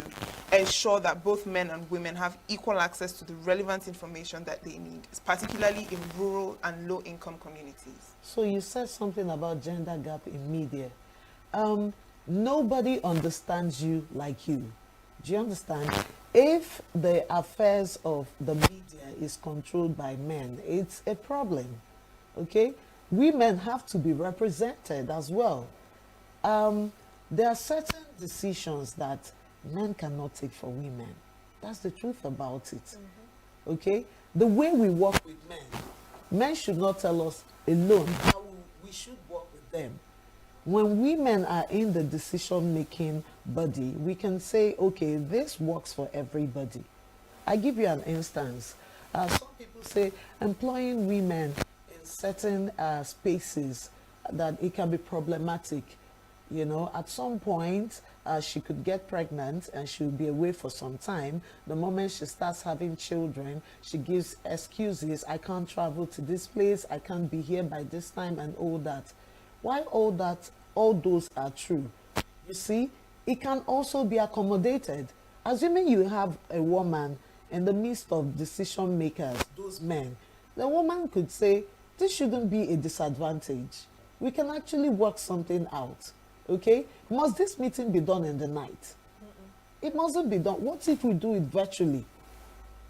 ensure that both men and women have equal access to the relevant information that they need, particularly in rural and low-income communities? So you said something about gender gap in media. Nobody understands you like you. Do you understand? If the affairs of the media is controlled by men, it's a problem, okay? Women have to be represented as well. There are certain decisions that men cannot take for women. That's the truth about it, okay? The way we work with men should not tell us alone how we should work with them. When women are in the decision-making body, we can say, okay, this works for everybody. I give you an instance. Some people say employing women in certain spaces, that it can be problematic. You know, at some point, she could get pregnant and she'll be away for some time. The moment she starts having children, she gives excuses. I can't travel to this place. I can't be here by this time and all that. While all those are true, you see, it can also be accommodated. Assuming you have a woman in the midst of decision makers, those men, the woman could say, this shouldn't be a disadvantage. We can actually work something out. Okay? Must this meeting be done in the night? It mustn't be done. What if we do it virtually?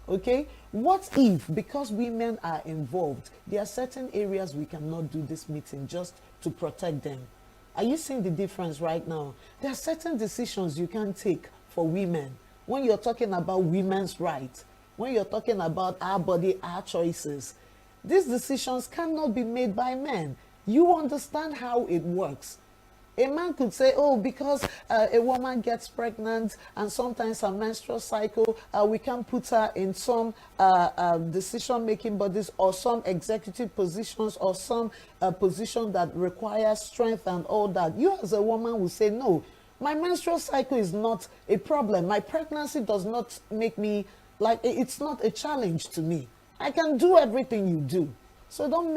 Okay? What if, because women are involved, there are certain areas we cannot do this meeting just to protect them? Are you seeing the difference right now? There are certain decisions you can't take for women. When you're talking about women's rights, when you're talking about our body, our choices, these decisions cannot be made by men. You understand how it works. A man could say, oh, because a woman gets pregnant and sometimes her menstrual cycle, we can put her in some decision-making bodies or some executive positions or some position that requires strength and all that. You as a woman will say, no, my menstrual cycle is not a problem. My pregnancy does not make me, like, it's not a challenge to me. I can do everything you do. So don't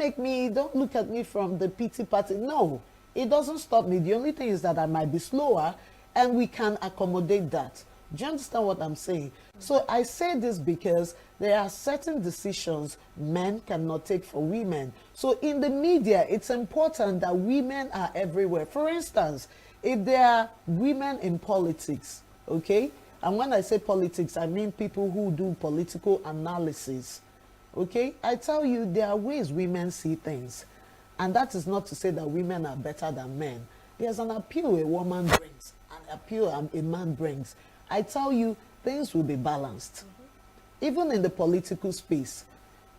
look at me from the pity party. No. It doesn't stop me. The only thing is that I might be slower and we can accommodate that. Do you understand what I'm saying? So I say this because there are certain decisions men cannot take for women. So in the media, it's important that women are everywhere. For instance, if there are women in politics, okay? And when I say politics, I mean people who do political analysis, okay? I tell you, there are ways women see things. And that is not to say that women are better than men. There's an appeal a woman brings, an appeal a man brings. I tell you, things will be balanced. Even in the political space,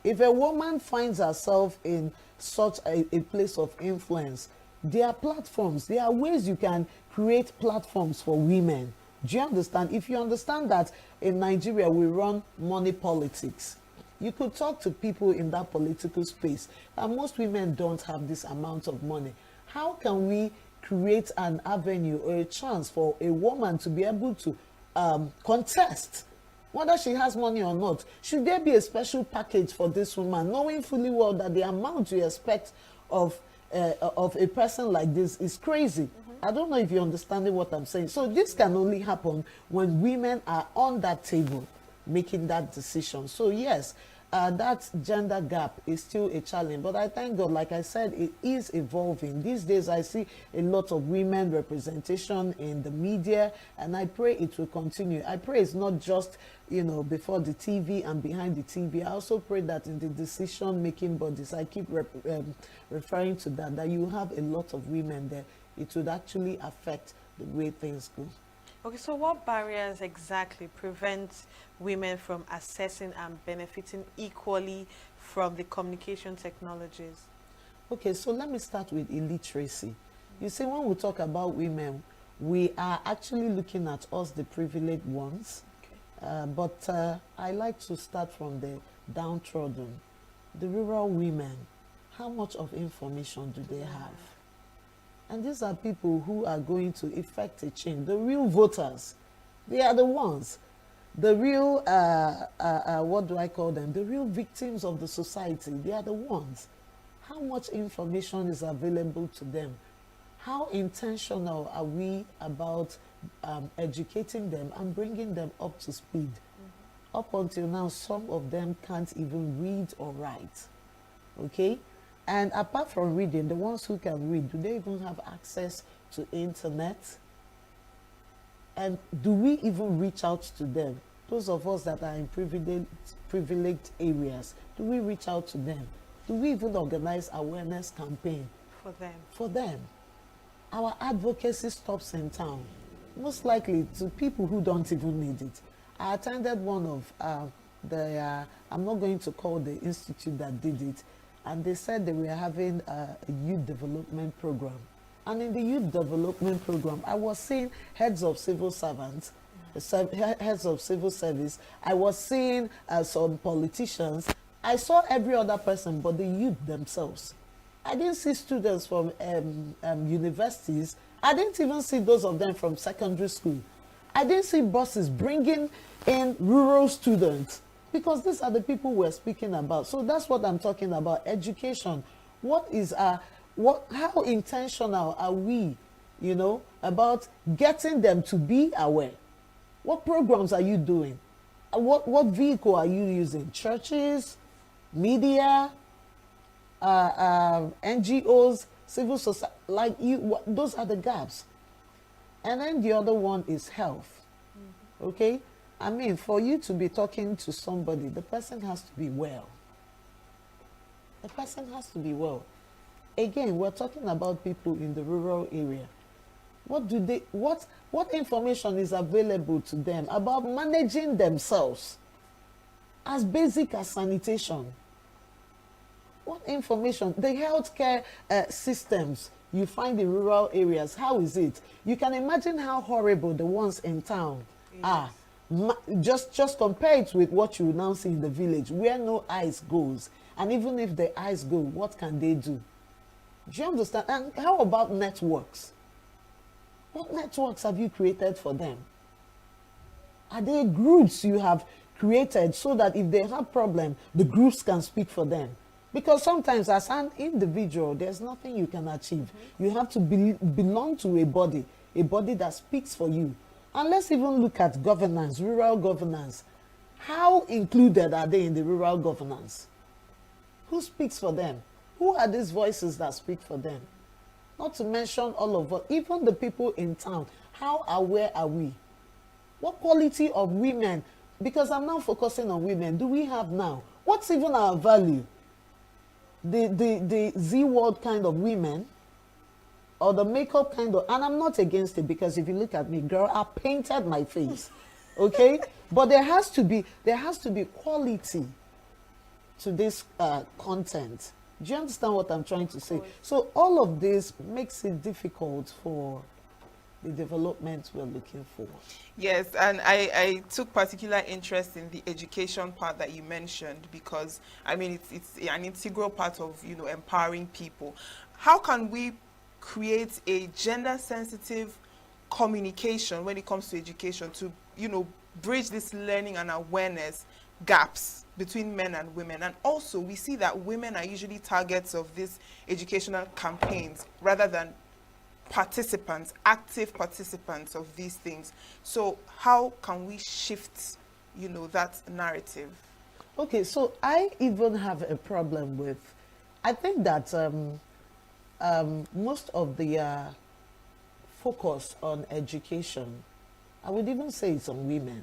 if a woman finds herself in such a place of influence, there are platforms, there are ways you can create platforms for women. Do you understand? If you understand that in Nigeria we run money politics, you could talk to people in that political space, and most women don't have this amount of money. How can we create an avenue or a chance for a woman to be able to contest, whether she has money or not? Should there be a special package for this woman, knowing fully well that the amount you expect of a person like this is crazy? I don't know if you're understanding what I'm saying. So this can only happen when women are on that table making that decision. So yes, that gender gap is still a challenge, but I thank God, like I said, it is evolving. These days I see a lot of women representation in the media, and I pray it will continue. I pray it's not just, you know, before the TV and behind the TV. I also pray that in the decision making bodies, I keep referring to that you have a lot of women there. It would actually affect the way things go. Okay, so what barriers exactly prevent women from accessing and benefiting equally from the communication technologies? Okay, so let me start with illiteracy. You see, when we talk about women, we are actually looking at us, the privileged ones. Okay. But I like to start from the downtrodden, the rural women. How much of information do they have? And these are people who are going to effect a change. The real voters, they are the ones. The real, what do I call them? The real victims of the society, they are the ones. How much information is available to them? How intentional are we about educating them and bringing them up to speed? Up until now, some of them can't even read or write. Okay? And apart from reading, the ones who can read, do they even have access to internet? And do we even reach out to them? Those of us that are in privileged areas, do we reach out to them? Do we even organize awareness campaign for them? For them. Our advocacy stops in town, most likely to people who don't even need it. I attended one of I'm not going to call the institute that did it, and they said they were having a youth development program. And in the youth development program, I was seeing heads of civil servants, heads of civil service. I was seeing some politicians. I saw every other person but the youth themselves. I didn't see students from universities. I didn't even see those of them from secondary school. I didn't see buses bringing in rural students, because these are the people we're speaking about. So that's what I'm talking about, education. What is how intentional are we, about getting them to be aware? What programs are you doing? What vehicle are you using? Churches, media, NGOs, civil society, those are the gaps. And then the other one is health. Okay? I mean, for you to be talking to somebody, the person has to be well. The person has to be well. Again, we're talking about people in the rural area. What information is available to them about managing themselves as basic as sanitation? What information? The healthcare systems you find in rural areas, how is it? You can imagine how horrible the ones in town are. Just compare it with what you now see in the village, where no eyes goes. And even if the eyes go, what can they do? Do you understand? And how about networks? What networks have you created for them? Are there groups you have created so that if they have problem, the groups can speak for them? Because sometimes as an individual, there's nothing you can achieve. You have to belong to a body that speaks for you. And let's even look at governance, rural governance. How included are they in the rural governance? Who speaks for them? Who are these voices that speak for them? Not to mention all of us, even the people in town. How aware are we? What quality of women, because I'm now focusing on women, do we have now? What's even our value? The Z-word kind of women, or the makeup kind of, and I'm not against it, because if you look at me, girl, I painted my face, okay? But there has to be quality to this content. Do you understand what I'm trying to say? So all of this makes it difficult for the development we're looking for. Yes, and I took particular interest in the education part that you mentioned, because I mean it's an integral part of empowering people. How can we create a gender sensitive communication when it comes to education to bridge this learning and awareness gaps between men and women? And also we see that women are usually targets of these educational campaigns rather than participants, active participants of these things. So how can we shift that narrative? Okay, so I even have a problem with, I think that most of the focus on education, I would even say it's on women.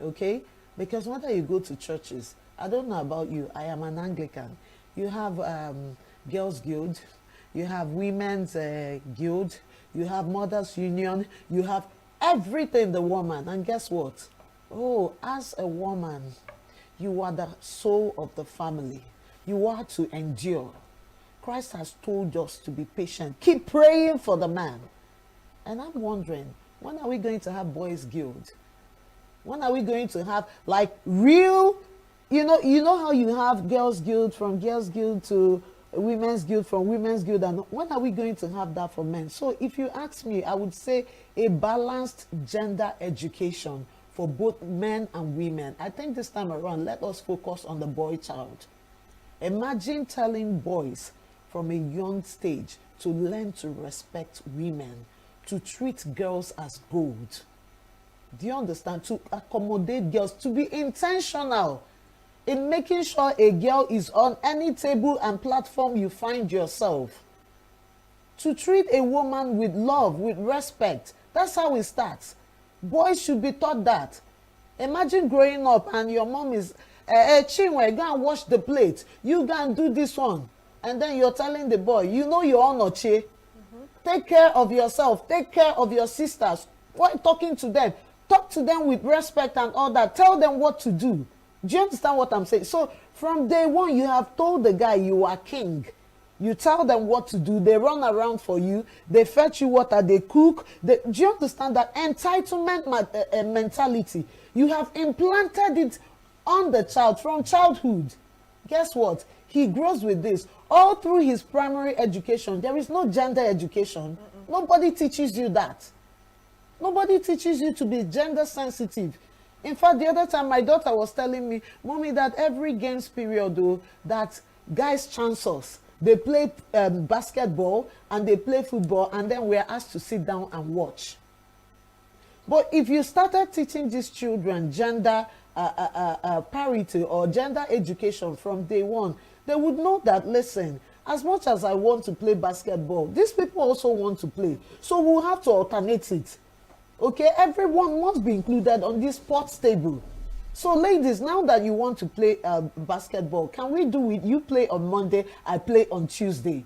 Okay, because whether you go to churches, I don't know about you, I am an Anglican. You have Girls Guild, you have Women's Guild, you have Mothers Union, you have everything the woman. And guess what? Oh, as a woman, you are the soul of the family. You are to endure. Christ has told us to be patient. Keep praying for the man. And I'm wondering, when are we going to have Boys Guild? When are we going to have like real, you know how you have Girls Guild, from Girls Guild to Women's Guild, from Women's Guild, and when are we going to have that for men? So if you ask me, I would say a balanced gender education for both men and women. I think this time around, let us focus on the boy child. Imagine telling boys from a young stage to learn to respect women, to treat girls as gold. Do you understand? To accommodate girls, to be intentional in making sure a girl is on any table and platform you find yourself. To treat a woman with love, with respect. That's how it starts. Boys should be taught that. Imagine growing up and your mom is, Chinwe, go and wash the plate. You go and do this one. And then you're telling the boy, you're on Oche. Take care of yourself. Take care of your sisters. Why talking to them? Talk to them with respect and all that. Tell them what to do. Do you understand what I'm saying? So from day one, you have told the guy you are king. You tell them what to do. They run around for you. They fetch you water. They cook. Do you understand that entitlement mentality? You have implanted it on the child from childhood. Guess what? He grows with this all through his primary education. There is no gender education. Nobody teaches you that. Nobody teaches you to be gender sensitive. In fact, the other time my daughter was telling me, Mommy, that every games period, though, that guys chance us. They play basketball and they play football, and then we're asked to sit down and watch. But if you started teaching these children gender parity or gender education from day one, they would know that, listen, as much as I want to play basketball, these people also want to play. So we'll have to alternate it. Okay, everyone must be included on this sports table. So ladies, now that you want to play basketball, can we do it? You play on Monday, I play on Tuesday.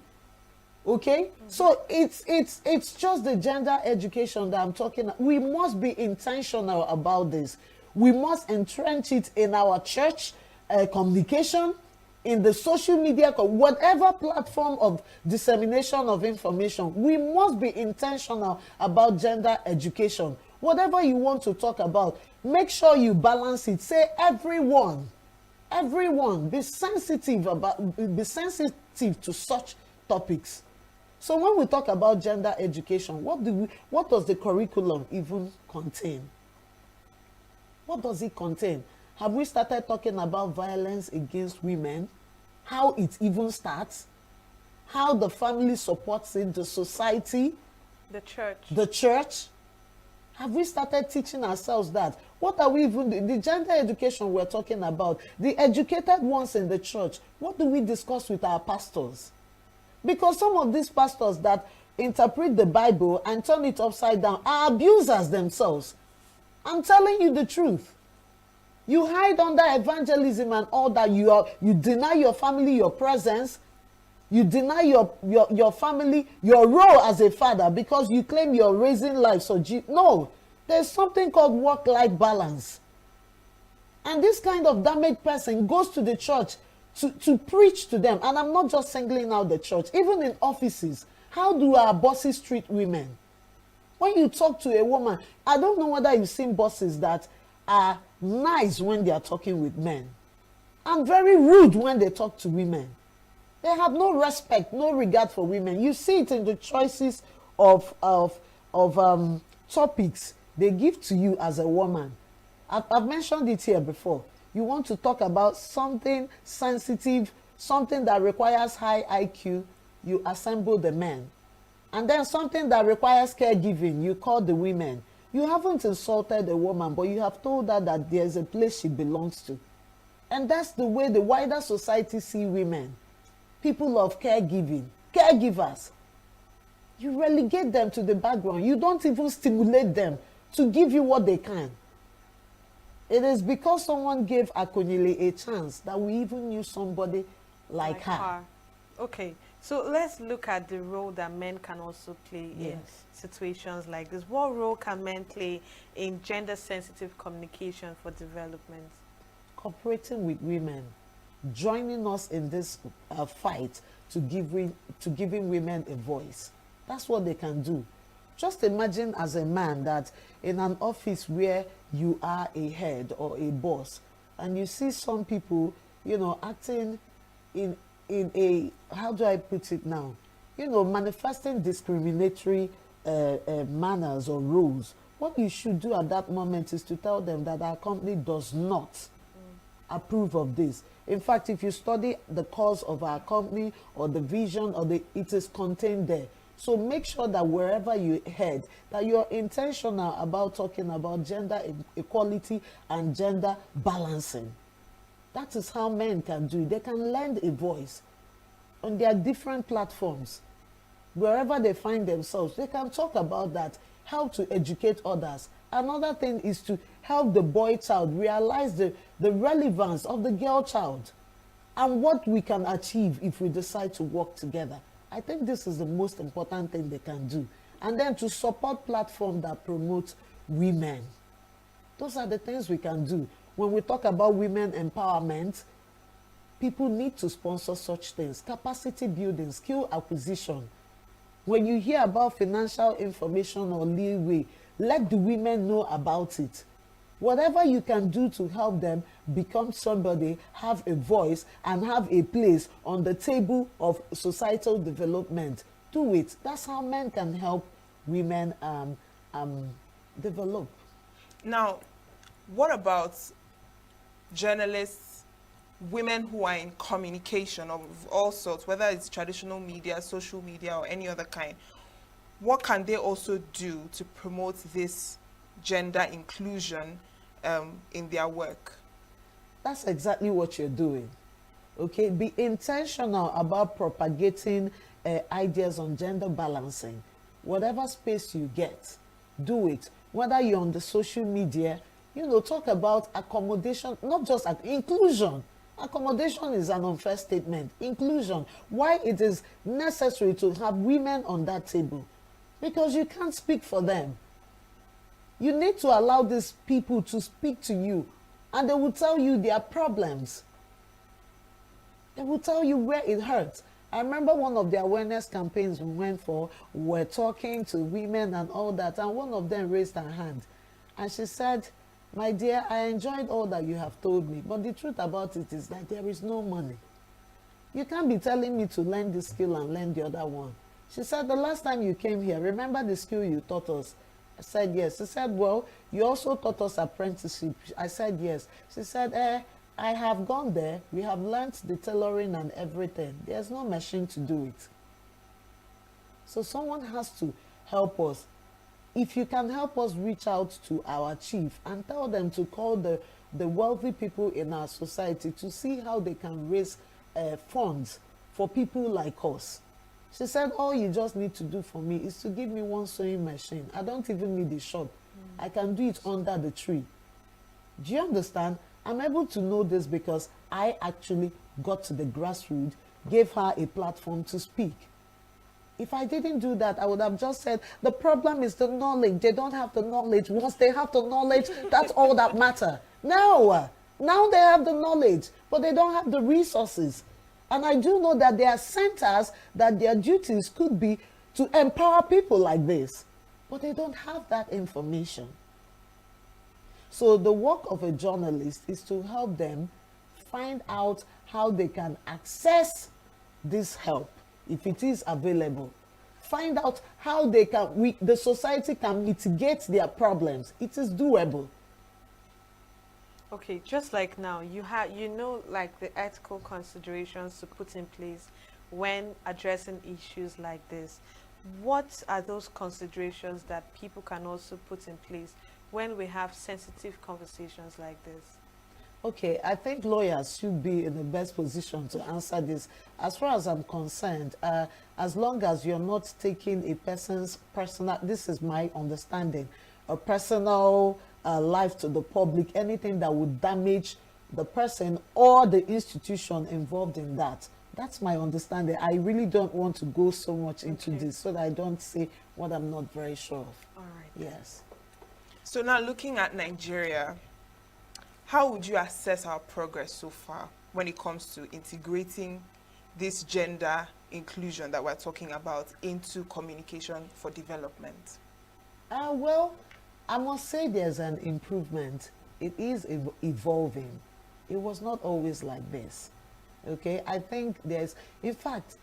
Okay, so it's just the gender education that I'm talking about. We must be intentional about this. We must entrench it in our church communication, in the social media, whatever platform of dissemination of information. We must be intentional about gender education. Whatever you want to talk about, make sure you balance it. Say everyone, be sensitive to such topics. So when we talk about gender education, what does the curriculum even contain? What does it contain? Have we started talking about violence against women? How it even starts? How the family supports it, the society? The church? Have we started teaching ourselves that? What are we even, the gender education we're talking about, the educated ones in the church, what do we discuss with our pastors? Because some of these pastors that interpret the Bible and turn it upside down are abusers themselves. I'm telling you the truth. You hide under evangelism and all that. You deny your family your presence. You deny your family your role as a father because you claim you're raising life. So no, there's something called work-life balance. And this kind of damaged person goes to the church to preach to them. And I'm not just singling out the church. Even in offices, how do our bosses treat women? When you talk to a woman, I don't know whether you've seen bosses that are nice when they are talking with men and very rude when they talk to women. They have no respect, no regard for women. You see it in the choices of topics they give to you as a woman. I've mentioned it here before. You want to talk about something sensitive, something that requires high IQ, you assemble the men. And then something that requires caregiving, you call the women. You haven't insulted a woman, but you have told her that there's a place she belongs to. And that's the way the wider society see women. People of caregiving, caregivers. You relegate them to the background. You don't even stimulate them to give you what they can. It is because someone gave Akonyele a chance that we even knew somebody like her. Okay, so let's look at the role that men can also play in situations like this. What role can men play in gender-sensitive communication for development? Cooperating with women, joining us in this fight to giving women a voice. That's what they can do. Just imagine as a man that in an office where you are a head or a boss, and you see some people, acting in a, how do I put it now? Manifesting discriminatory manners or rules. What you should do at that moment is to tell them that our company does not approve of this. In fact, if you study the cause of our company or the vision it is contained there. So make sure that wherever you head, that you're intentional about talking about gender equality and gender balancing. That is how men can do it. They can lend a voice on their different platforms. Wherever they find themselves, they can talk about that, how to educate others. Another thing is to help the boy child realize the relevance of the girl child and what we can achieve if we decide to work together. I think this is the most important thing they can do. And then to support platforms that promote women. Those are the things we can do. When we talk about women empowerment, people need to sponsor such things. Capacity building, skill acquisition. When you hear about financial information or leeway, let the women know about it. Whatever you can do to help them become somebody, have a voice, and have a place on the table of societal development, do it. That's how men can help women develop. Now, what about journalists, women who are in communication of all sorts, whether it's traditional media, social media, or any other kind? What can they also do to promote this gender inclusion in their work? That's exactly what you're doing. Okay, be intentional about propagating ideas on gender balancing. Whatever space you get, do it. Whether you're on the social media, you know, talk about accommodation, not just inclusion. Accommodation is an unfair statement. Inclusion, why it is necessary to have women on that table. Because you can't speak for them. You need to allow these people to speak to you, and they will tell you their problems. They will tell you where it hurts. I remember one of the awareness campaigns we went for, we were talking to women and all that, and one of them raised her hand. And she said, "My dear, I enjoyed all that you have told me, but the truth about it is that there is no money. You can't be telling me to learn this skill and learn the other one." She said, "The last time you came here, remember the skill you taught us?" I said, "Yes." She said, "Well, you also taught us apprenticeship." I said, "Yes." She said, "I have gone there. We have learnt the tailoring and everything. There's no machine to do it." So someone has to help us. If you can help us reach out to our chief and tell them to call the wealthy people in our society to see how they can raise funds for people like us. She said, "All you just need to do for me is to give me one sewing machine. I don't even need a shop. I can do it under the tree." Do you understand? I'm able to know this because I actually got to the grassroots, gave her a platform to speak. If I didn't do that, I would have just said, the problem is the knowledge. They don't have the knowledge. Once they have the knowledge, that's all that matters. No, now they have the knowledge, but they don't have the resources. And I do know that there are centers that their duties could be to empower people like this, but they don't have that information. So the work of a journalist is to help them find out how they can access this help, if it is available. Find out how they can, the society can mitigate their problems. It is doable. Okay, just like now, you know, like the ethical considerations to put in place when addressing issues like this. What are those considerations that people can also put in place when we have sensitive conversations like this? Okay, I think lawyers should be in the best position to answer this. As far as I'm concerned, as long as you're not taking a person's personal, this is my understanding, a personal life to the public, anything that would damage the person or the institution involved in that. That's my understanding. I really don't want to go so much into this so that I don't say what I'm not very sure of. All right. Yes. So now looking at Nigeria, how would you assess our progress so far when it comes to integrating this gender inclusion that we're talking about into communication for development? Well, I must say there's an improvement. It is evolving. It was not always like this. Okay, I think there's, in fact,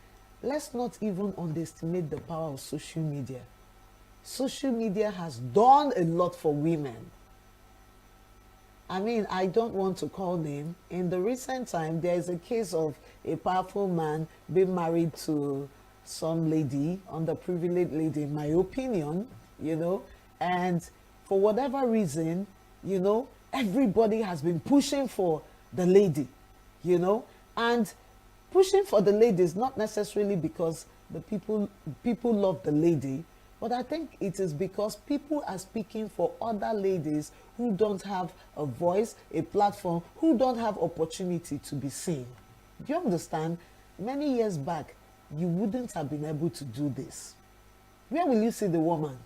let's not even underestimate the power of social media. Social media has done a lot for women. I mean, I don't want to call name. In the recent time, there is a case of a powerful man being married to some lady, underprivileged lady, in my opinion, you know, and for whatever reason, you know, everybody has been pushing for the lady, you know, and pushing for the lady is not necessarily because the people love the lady, but I think it is because people are speaking for other ladies who don't have a voice, a platform, who don't have opportunity to be seen. Do you understand? Many years back, you wouldn't have been able to do this. Where will you see the woman?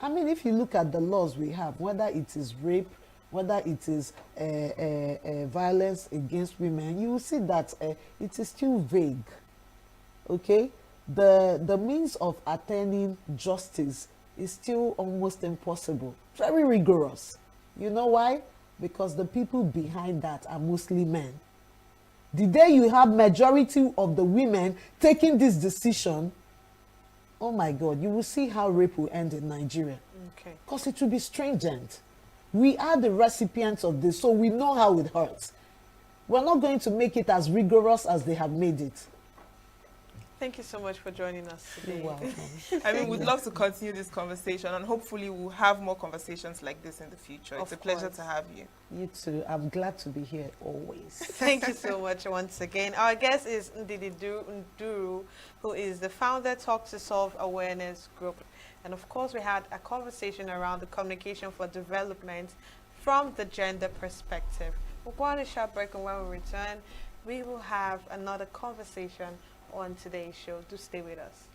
I mean, if you look at the laws we have, whether it is rape, whether it is violence against women, you will see that it is still vague. Okay, the means of attaining justice is still almost impossible. Very rigorous. You know why? Because the people behind that are mostly men. The day you have majority of the women taking this decision, oh my God, you will see how rape will end in Nigeria. Okay. Because it will be stringent. We are the recipients of this, so we know how it hurts. We're not going to make it as rigorous as they have made it. Thank you so much for joining us today. You're welcome. I mean, we'd love to continue this conversation, and hopefully we'll have more conversations like this in the future. It's a pleasure to have you. You too. I'm glad to be here always. Thank you so much once again. Our guest is Ndidi Nduru, who is the founder Talk to Solve Awareness Group. And of course, we had a conversation around the communication for development from the gender perspective. We'll go on a short break, and when we return, we will have another conversation on today's show. Do stay with us.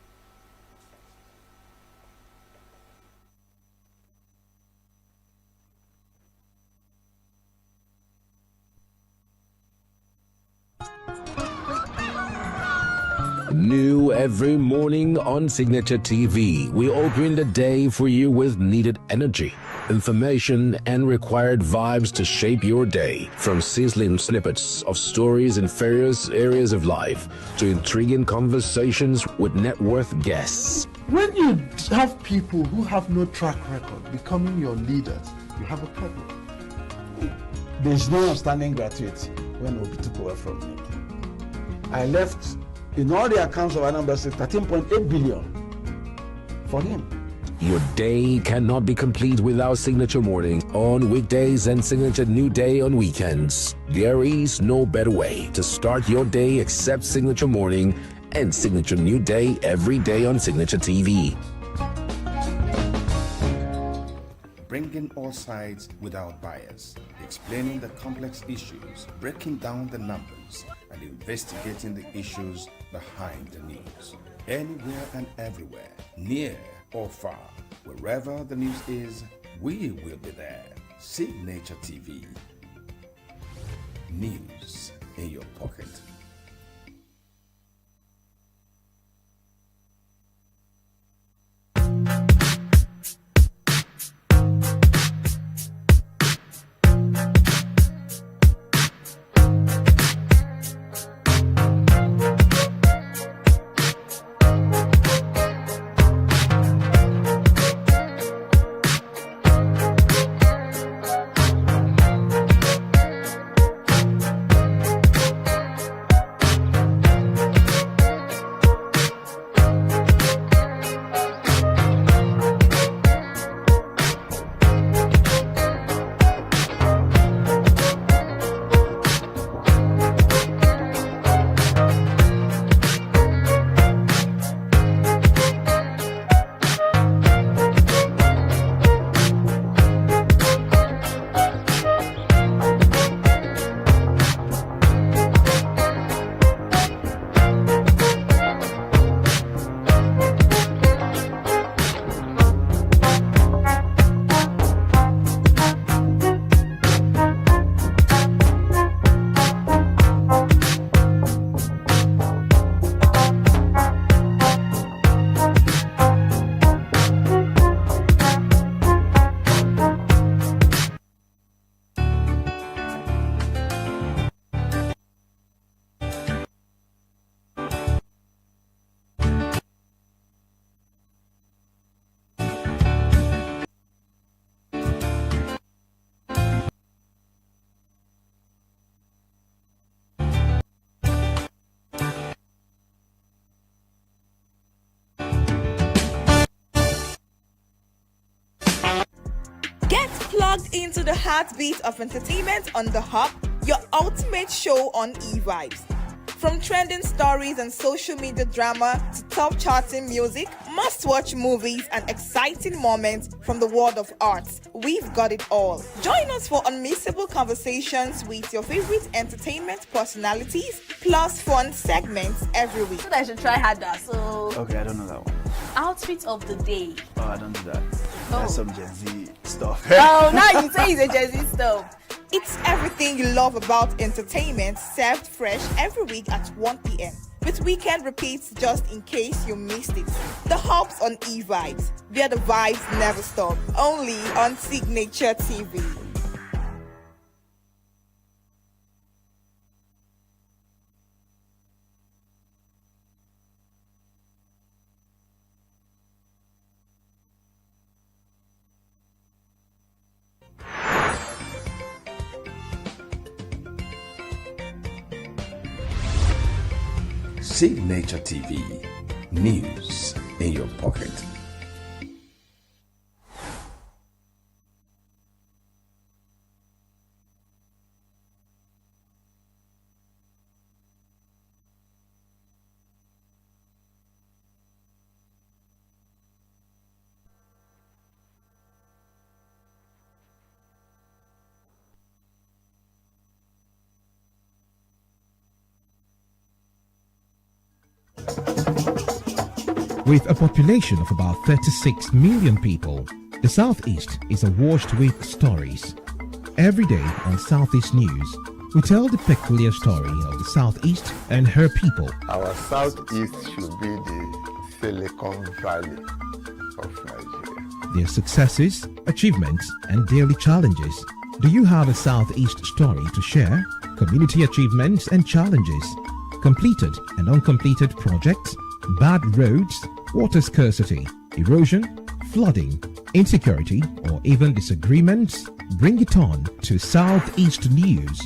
New every morning on Signature TV, we open the day for you with needed energy, information, and required vibes to shape your day. From sizzling snippets of stories in various areas of life to intriguing conversations with net worth guests. When you have people who have no track record becoming your leaders, you have a problem. There's no outstanding gratuity when Obi took over from me. I left in all the accounts of Anambra State 13.8 billion for him. Your day cannot be complete without Signature Morning on weekdays and Signature New Day on weekends. There is no better way to start your day except Signature Morning and Signature New Day every day on Signature TV. Bringing all sides without bias, explaining the complex issues, breaking down the numbers, and investigating the issues behind the news. Anywhere and everywhere, near or far, wherever the news is, we will be there. Signature TV. News in your pocket. Plugged into the heartbeat of entertainment on The Hub, your ultimate show on e-vibes. From trending stories and social media drama to top charting music, must-watch movies and exciting moments from the world of arts, we've got it all. Join us for unmissable conversations with your favorite entertainment personalities, plus fun segments every week. So I should try harder. So Okay, I don't know that one. outfit of the day. Oh, I don't do that. That's some Gen Z stuff. Oh, now you say it's a Gen Z stuff. It's everything you love about entertainment, served fresh every week at 1 p.m. with weekend repeats just in case you missed it. The Hubs on E-Vibes, where the vibes never stop. Only on Signature TV. Signature TV, news in your pocket. With a population of about 36 million people, the Southeast is awash with stories. Every day on Southeast News, we tell the peculiar story of the Southeast and her people. Our Southeast should be the Silicon Valley of Nigeria. Their successes, achievements, and daily challenges. Do you have a Southeast story to share? Community achievements and challenges, completed and uncompleted projects, bad roads, water scarcity, erosion, flooding, insecurity, or even disagreements? Bring it on to Southeast News.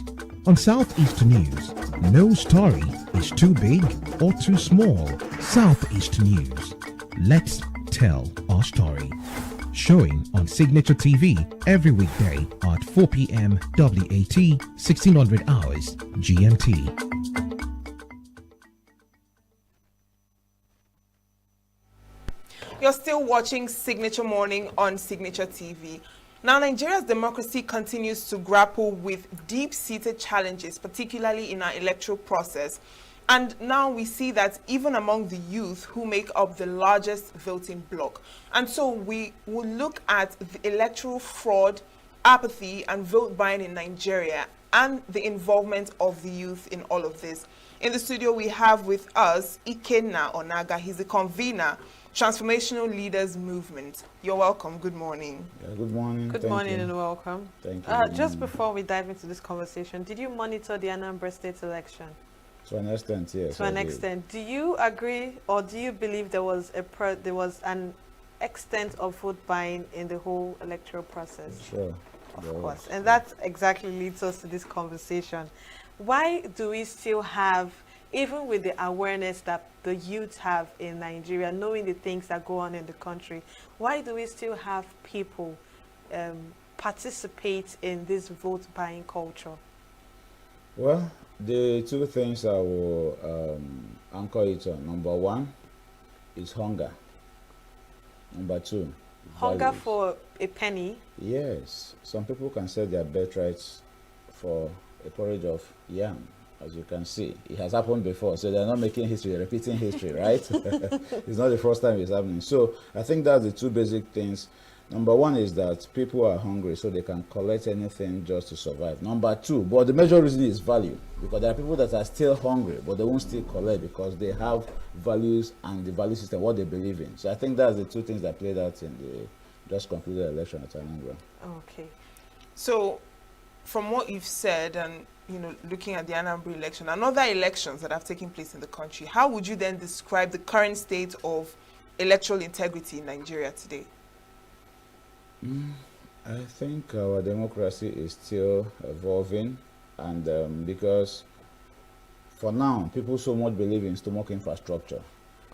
On Southeast News, no story is too big or too small. Southeast News. Let's tell our story. Showing on Signature TV every weekday at 4 p.m. WAT, 1600 hours GMT. You're still watching Signature Morning on Signature TV. Now, Nigeria's democracy continues to grapple with deep-seated challenges, particularly in our electoral process. And now we see that even among the youth who make up the largest voting bloc. And so we will look at the electoral fraud, apathy, and vote buying in Nigeria and the involvement of the youth in all of this. In the studio, we have with us Ikenna Onaga. He's the convener, Transformational Leaders Movement. You're welcome. Good morning. Yeah, good morning. Good morning and welcome. Thank you. Just before we dive into this conversation, did you monitor the Anambra State election? To an extent, yes. To an extent. Do you agree or do you believe there was an extent of vote buying in the whole electoral process? Sure. Of course. And that exactly leads us to this conversation. Why do we still have, even with the awareness that the youth have in Nigeria, knowing the things that go on in the country, why do we still have people participate in this vote buying culture? Well, the two things I will anchor it on. Number one is hunger. Number two, hunger values. for a penny. Yes. Some people can sell their birthrights for a porridge of yam. As you can see, it has happened before, so they're not making history, they're repeating history, right? It's not the first time it's happening. So I think that's the two basic things. Number one is that people are hungry, so they can collect anything just to survive. Number two, but the major reason is value, because there are people that are still hungry, but they won't still collect because they have values and the value system, what they believe in. So I think that's the two things that played out in the just concluded election at Anambra. Okay. So from what you've said and looking at the Anambra election and other elections that have taken place in the country, how would you then describe the current state of electoral integrity in Nigeria today? I think our democracy is still evolving, and because for now, people so much believe in stomach infrastructure,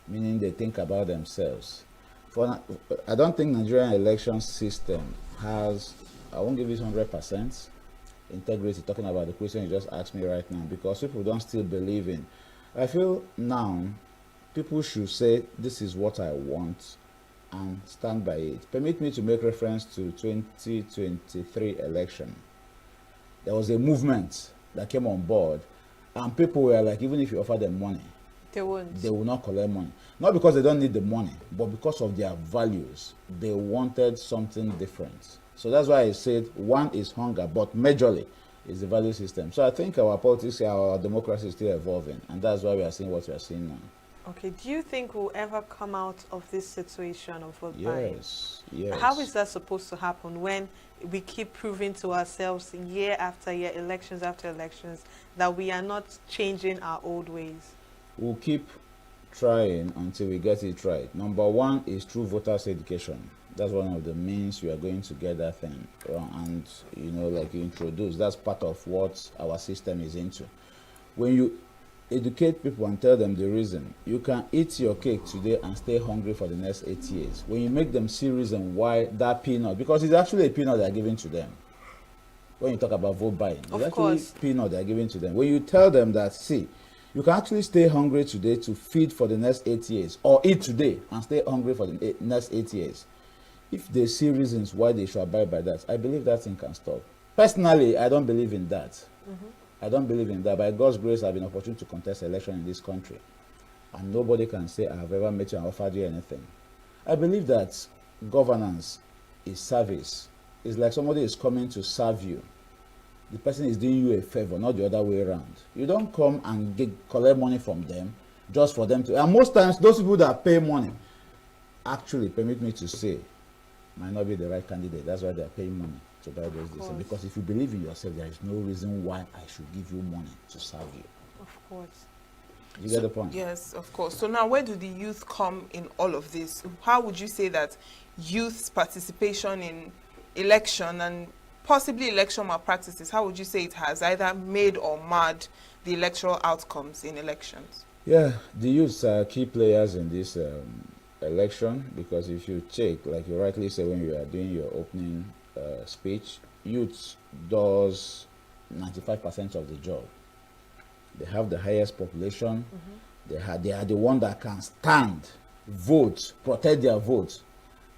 meaning they think about themselves. I don't think Nigerian election system has, I won't give it 100%, integrity, talking about the question you just asked me right now, because people don't still believe in. I feel now people should say, this is what I want, and stand by it. Permit me to make reference to 2023 election. There was a movement that came on board, and people were like, even if you offer them money, they won't. They will not collect money. Not because they don't need the money, but because of their values. They wanted something different. So that's why I said one is hunger, but majorly is the value system. So I think our politics, our democracy is still evolving, and that's why we are seeing what we are seeing now. Okay, do you think we'll ever come out of this situation of vote buying? Yes, yes. How is that supposed to happen when we keep proving to ourselves year after year, elections after elections, that we are not changing our old ways? We'll keep trying until we get it right. Number one is through voters' education. That's one of the means we are going to get that thing. And, you know, like you introduced, that's part of what our system is into. When you educate people and tell them the reason, you can eat your cake today and stay hungry for the next 8 years. When you make them see reason why that peanut, because it's actually a peanut they're giving to them. When you talk about vote buying, it's actually peanut they're giving to them. When you tell them that, see, you can actually stay hungry today to feed for the next 8 years, or eat today and stay hungry for the next 8 years. If they see reasons why they should abide by that, I believe that thing can stop. Personally, I don't believe in that. I don't believe in that. By God's grace, I've been opportunity to contest election in this country. And nobody can say I have ever met you and offered you anything. I believe that governance is service. It's like somebody is coming to serve you. The person is doing you a favor, not the other way around. You don't come and collect money from them just for them to. And most times, those people that pay money, actually, permit me to say, might not be the right candidate. That's why they are paying money to buy those things. Because if you believe in yourself, there is no reason why I should give you money to serve you. Of course. You get the point? Yes, of course. So now, where do the youth come in all of this? How would you say that youth's participation in election and possibly election malpractices, how would you say it has either made or marred the electoral outcomes in elections? Yeah, the youths are key players in this election, because if you check, like you rightly say when you are doing your opening speech, youth does 95% of the job. They have the highest population. They are the one that can stand, vote, protect their vote,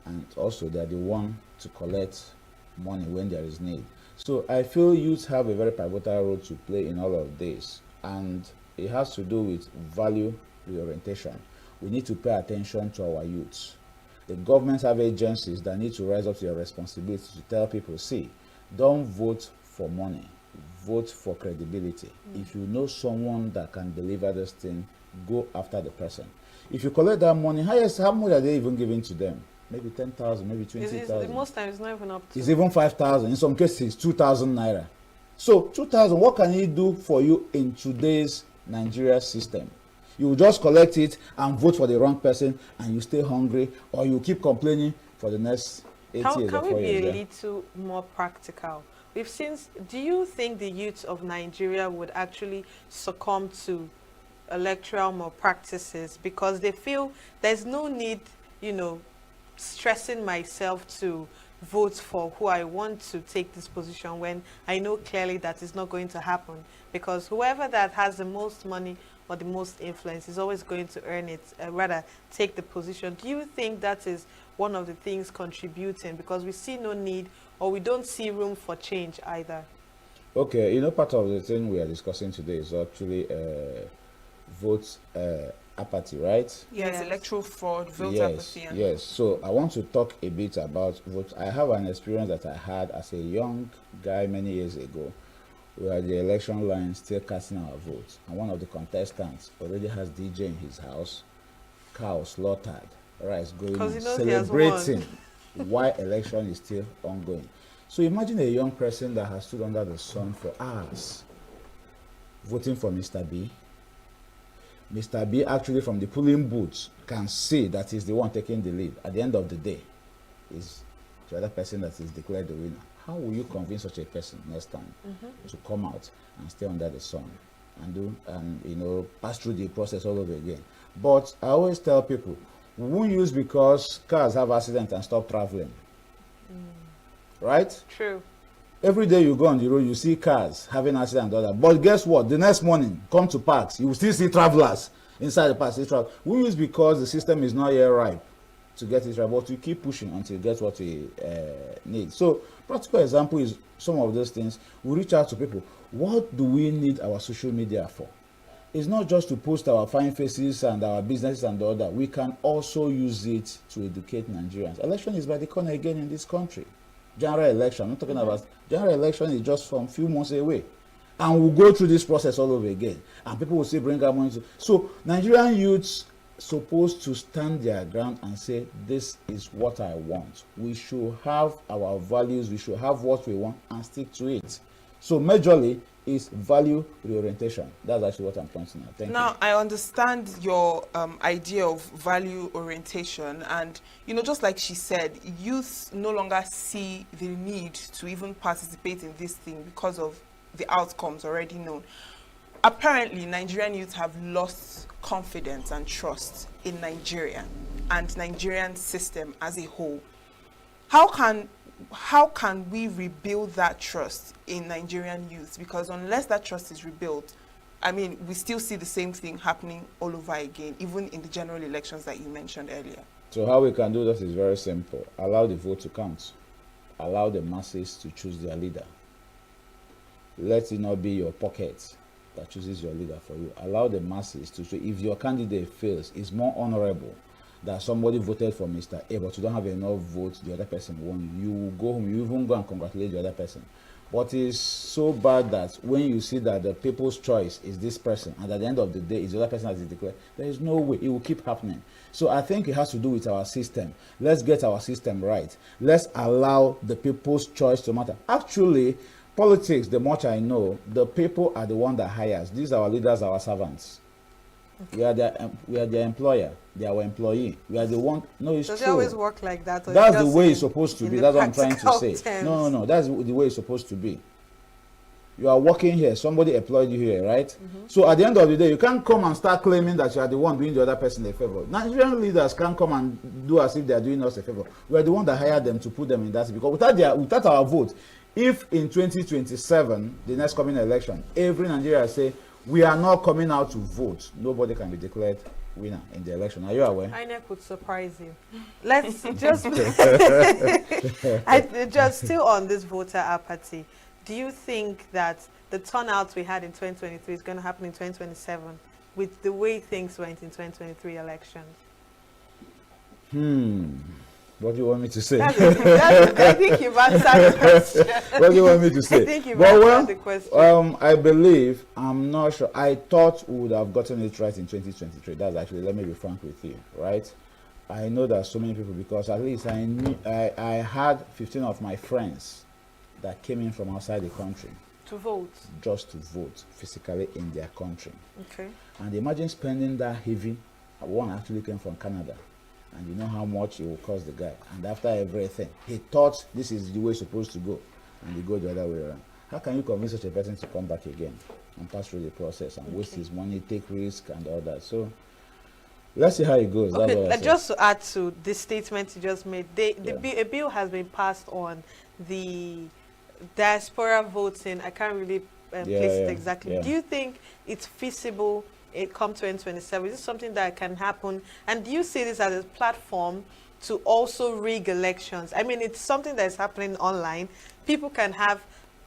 and also they are the one to collect money when there is need. So I feel youth have a very pivotal role to play in all of this, and it has to do with value reorientation. We need to pay attention to our youths. The governments have agencies that need to rise up to their responsibility to tell people, see, don't vote for money, vote for credibility. If you know someone that can deliver this thing, go after the person. If you collect that money, how much are they even giving to them? Maybe 10,000, maybe 20,000. Most times it's not even up to. It's even 5,000. In some cases, 2,000 naira. So 2,000, what can it do for you in today's Nigeria system? You just collect it and vote for the wrong person, and you stay hungry, or you keep complaining for the next 8 years. Can we be a little more practical? We've seen. Do you think the youth of Nigeria would actually succumb to electoral malpractices because they feel there's no need, you know, stressing myself to vote for who I want to take this position when I know clearly that is not going to happen, because whoever that has the most money or the most influence is always going to earn it, rather take the position. Do you think that is one of the things contributing, because we see no need or we don't see room for change either? Okay, you know, part of the thing we are discussing today is actually vote apathy, right? Yes, electoral fraud, vote apathy. Yes, so I want to talk a bit about vote. I have an experience that I had as a young guy many years ago. We had the election line still casting our votes, and one of the contestants already has DJ in his house, cow slaughtered, rice going on, celebrating why election is still ongoing. So imagine a young person that has stood under the sun for hours voting for Mr. B. Mr. B actually from the polling booth can see that he's the one taking the lead. At the end of the day, is the other person that is declared the winner. How will you convince such a person next time to come out and stay under the sun and do you know, pass through the process all over again? But I always tell people, we won't use because cars have accidents and stop traveling. Right? True. Every day you go on the road, you see cars having accidents and all that. But guess what? The next morning, come to parks, you will still see travelers inside the parks. We use because the system is not yet ripe to get it right, but we keep pushing until you get what we need. So, practical example is some of those things. We reach out to people. What do we need our social media for? It's not just to post our fine faces and our businesses and all that. We can also use it to educate Nigerians. Election is by the corner again in this country. General election, I'm not talking about general election is just from few months away. And we'll go through this process all over again. And people will say, bring our money. So Nigerian youths supposed to stand their ground and say, this is what I want. We should have our values, we should have what we want and stick to it. So majorly is value reorientation. That's actually what I'm pointing at. Thank you. Now, I understand your idea of value orientation, and just like she said, youth no longer see the need to even participate in this thing because of the outcomes already known. Apparently, Nigerian youth have lost confidence and trust in Nigeria and Nigerian system as a whole. How can we rebuild that trust in Nigerian youth? Because unless that trust is rebuilt, I mean, we still see the same thing happening all over again, even in the general elections that you mentioned earlier. So how we can do that is very simple. Allow the vote to count. Allow the masses to choose their leader. Let it not be your pocket that chooses your leader for you. Allow the masses to choose. If your candidate fails, it's more honorable that somebody voted for Mr. A, but you don't have enough votes, the other person won. You will go home, you even go and congratulate the other person. But it's so bad that when you see that the people's choice is this person, and at the end of the day, it's the other person that is declared, there is no way. It will keep happening. So I think it has to do with our system. Let's get our system right. Let's allow the people's choice to matter. Actually, politics, the much I know, the people are the one that hires. These are our leaders, our servants. Okay. We are their employer. They are our employee. We are the one. No, it's Does true. it always work like that? Or That's the way it's supposed to be. That's what I'm trying to say. Terms? No. That's the way it's supposed to be. You are working here. Somebody employed you here, right? So at the end of the day, you can't come and start claiming that you are the one doing the other person a favor. Nigerian leaders can't come and do as if they are doing us a favor. We are the one that hired them to put them in that. Because without our vote, if in 2027, the next coming election, every Nigerian say, we are not coming out to vote, nobody can be declared winner in the election. Are you aware? INEC would surprise you. Let's just... just still on this voter apathy, do you think that the turnout we had in 2023 is going to happen in 2027 with the way things went in 2023 elections? What do you want me to say? I think you've answered the question. What do you want me to say? I think you've answered the question. I believe, I'm not sure. I thought we would have gotten it right in 2023. That's actually, let me be frank with you, right? I know that so many people, because at least I had 15 of my friends that came in from outside the country. To vote? Just to vote physically in their country. Okay. And imagine spending that heavy. One actually came from Canada. And you know how much it will cost the guy. And after everything, he thought this is the way it's supposed to go. And you go the other way around. How can you convince such a person to come back again and pass through the process and waste his money, take risk and all that? So let's see how it goes. Okay, that's just to add to the statement you just made, a bill has been passed on the diaspora voting. I can't really place it exactly. Yeah. Do you think it's feasible it come 2027? Is this something that can happen? And do you see this as a platform to also rig elections? I mean, it's something that is happening online. People can have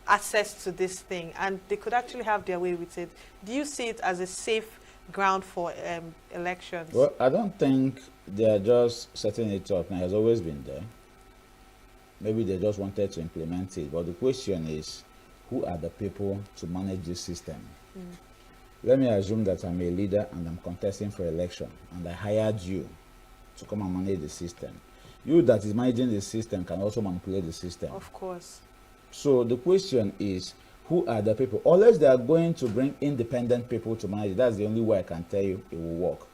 access to this thing and they could actually have their way with it. Do you see it as a safe ground for elections? Well, I don't think they're just setting it up. Now, it has always been there. Maybe they just wanted to implement it. But the question is, who are the people to manage this system? Let me assume that I'm a leader and I'm contesting for election and I hired you to come and manage the system. You that is managing the system can also manipulate the system. Of course. So the question is, who are the people? Unless they are going to bring independent people to manage it, that's the only way I can tell you it will work.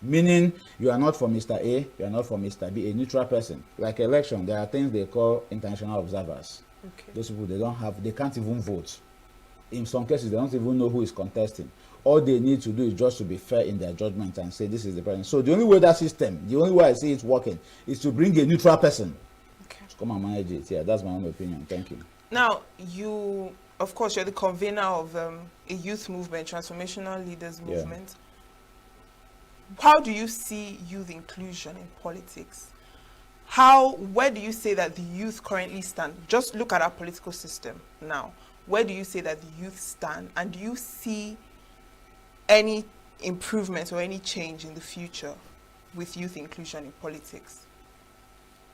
Meaning, you are not from Mr. A, you are not from Mr. B, a neutral person. Like election, there are things they call international observers. Okay. Those people, they can't even vote. In some cases, they don't even know who is contesting. All they need to do is just to be fair in their judgment and say this is the president. So the only way that system, the only way I see it working is to bring a neutral person to come and manage it. Yeah, that's my own opinion. Thank you. Now, of course, you're the convener of a youth movement, Transformational Leaders Movement. How do you see youth inclusion in politics? Where do you say that the youth currently stand? Just look at our political system now. Where do you say that the youth stand? And do you see any improvement or any change in the future with youth inclusion in politics?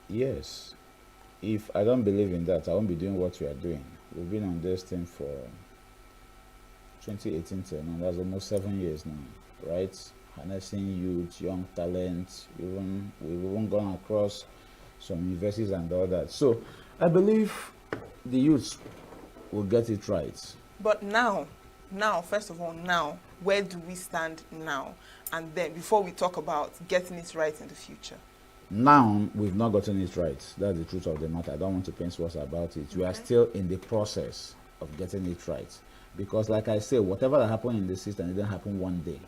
Yes. if I don't believe in that, I won't be doing what we are doing. We've been on this thing for 2018 till now. That's almost 7 years now, right? Harnessing youth, young talent. We've even gone across some universities and all that. So I believe the youth will get it right. But now, first of all, now, where do we stand now? And then, before we talk about getting it right in the future. Now, we've not gotten it right. That's the truth of the matter. I don't want to paint words about it. We are still in the process of getting it right. Because like I say, whatever that happened in the system, it didn't happen one day.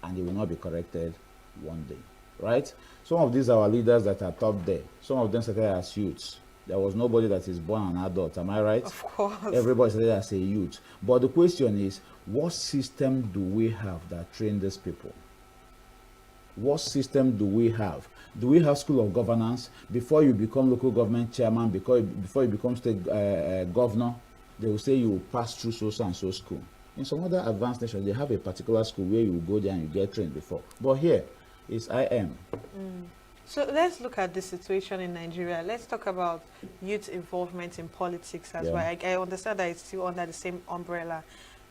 And it will not be corrected one day. Right? Some of these are our leaders that are top there. Some of them started as youths. There was nobody that is born an adult. Am I right? Of course. Everybody started as a youth. But the question is, what system do we have that train these people? What system do we have? Do we have school of governance? Before you become local government chairman, before you become state governor, they will say you will pass through so and so school. In some other advanced nations, they have a particular school where you will go there and you get trained before. But here, it's IM. So let's look at the situation in Nigeria. Let's talk about youth involvement in politics as well. I understand that it's still under the same umbrella.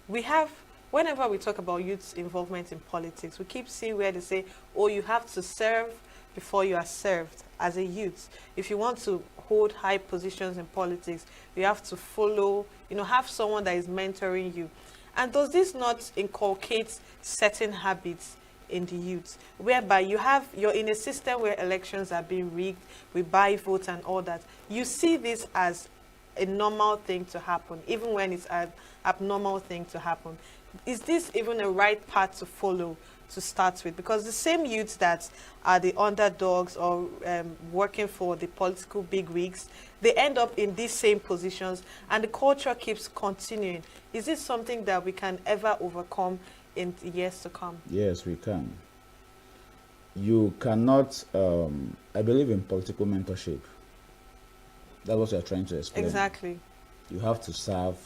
We have, whenever we talk about youth involvement in politics, we keep seeing where they say, oh, you have to serve before you are served as a youth. If you want to hold high positions in politics, you have to follow, have someone that is mentoring you. And does this not inculcate certain habits in the youth, whereby you're in a system where elections are being rigged, we buy votes and all that? You see this as a normal thing to happen, even when it's an abnormal thing to happen. Is this even a right path to follow to start with? Because the same youths that are the underdogs or working for the political bigwigs, they end up in these same positions and the culture keeps continuing. Is this something that we can ever overcome in the years to come? Yes, we can. You cannot, I believe in political mentorship. That's what you're trying to explain. Exactly. You have to serve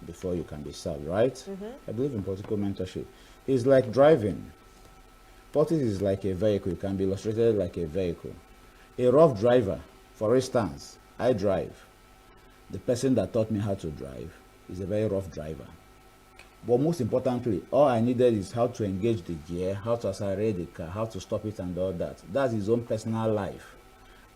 before you can be served, right? I believe in political mentorship. It's like driving. Politics is like a vehicle. It can be illustrated like a vehicle. A rough driver, for instance, I drive. The person that taught me how to drive is a very rough driver. But most importantly, all I needed is how to engage the gear, how to accelerate the car, how to stop it and all that. That's his own personal life.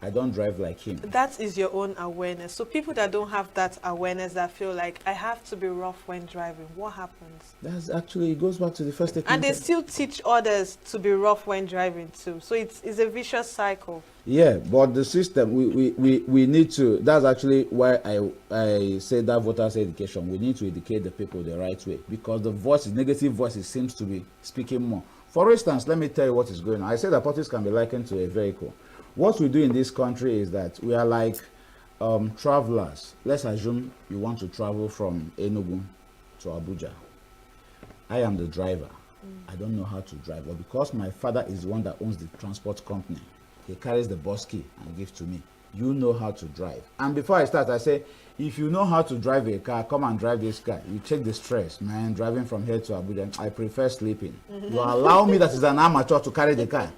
I don't drive like him. That is your own awareness. So people that don't have that awareness, that feel like I have to be rough when driving, what happens? That's actually, it goes back to the first statement. And they still teach others to be rough when driving too. So it's a vicious cycle. Yeah, but the system, we need to, that's actually why I say that voters education. We need to educate the people the right way, because the voices, negative voices, seems to be speaking more. For instance, let me tell you what is going on. I said that politics can be likened to a vehicle. What we do in this country is that we are like travelers. Let's assume you want to travel from ENUGU to Abuja. I am the driver. I don't know how to drive, but because my father is the one that owns the transport company, he carries the bus key and gives to me. You know how to drive. And before I start, I say, if you know how to drive a car, come and drive this car. You check the stress, man, driving from here to Abuja. I prefer sleeping. You allow me, that is an amateur, to carry the car.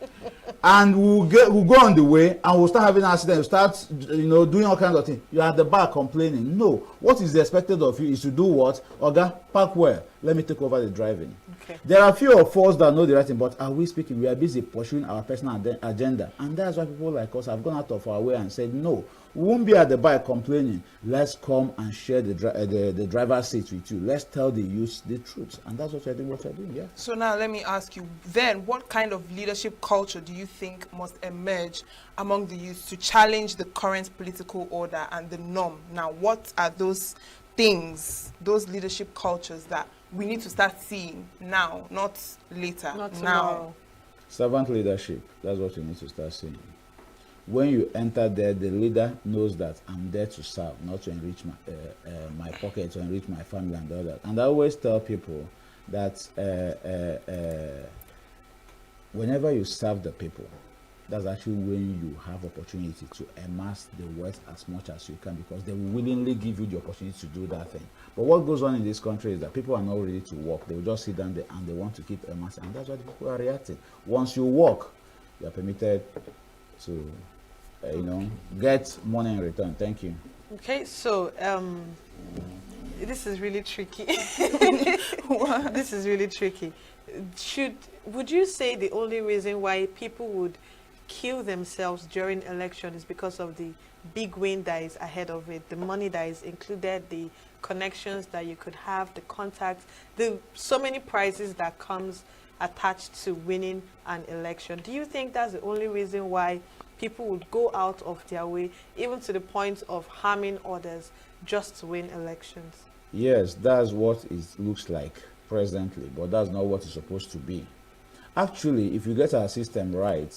And we'll go on the way and we'll start having accidents, start doing all kinds of things. You're at the back complaining. No, what is expected of you is to do what? Oga, park well. Let me take over the driving. Okay. There are few of us that know the right thing, but are we speaking? We are busy pursuing our personal agenda. And that's why people like us have gone out of our way and said, no, we won't be at the back complaining. Let's come and share the driver's seat with you. Let's tell the youth the truth. And that's what we're doing, yeah. So now let me ask you, then, what kind of leadership culture do you think must emerge among the youth to challenge the current political order and the norm? Now, what are those things, those leadership cultures that we need to start seeing now, not later, not tomorrow? Now? Servant leadership, that's what you need to start seeing. When you enter there, the leader knows that I'm there to serve, not to enrich my pocket, to enrich my family and all that. And I always tell people that whenever you serve the people, that's actually when you have opportunity to amass the wealth as much as you can, because they will willingly give you the opportunity to do that thing. But what goes on in this country is that people are not ready to work. They will just sit down there and they want to keep amassing. And that's why the people are reacting. Once you work, you are permitted to get money in return. Thank you. Okay, so this is really tricky. This is really tricky. Would you say the only reason why people would kill themselves during election is because of the big win that is ahead of it, the money that is included, the connections that you could have, the contacts, the so many prizes that comes attached to winning an election? Do you think that's the only reason why people would go out of their way, even to the point of harming others, just to win elections? Yes, that's what it looks like presently, but that's not what it's supposed to be. Actually, if you get our system right,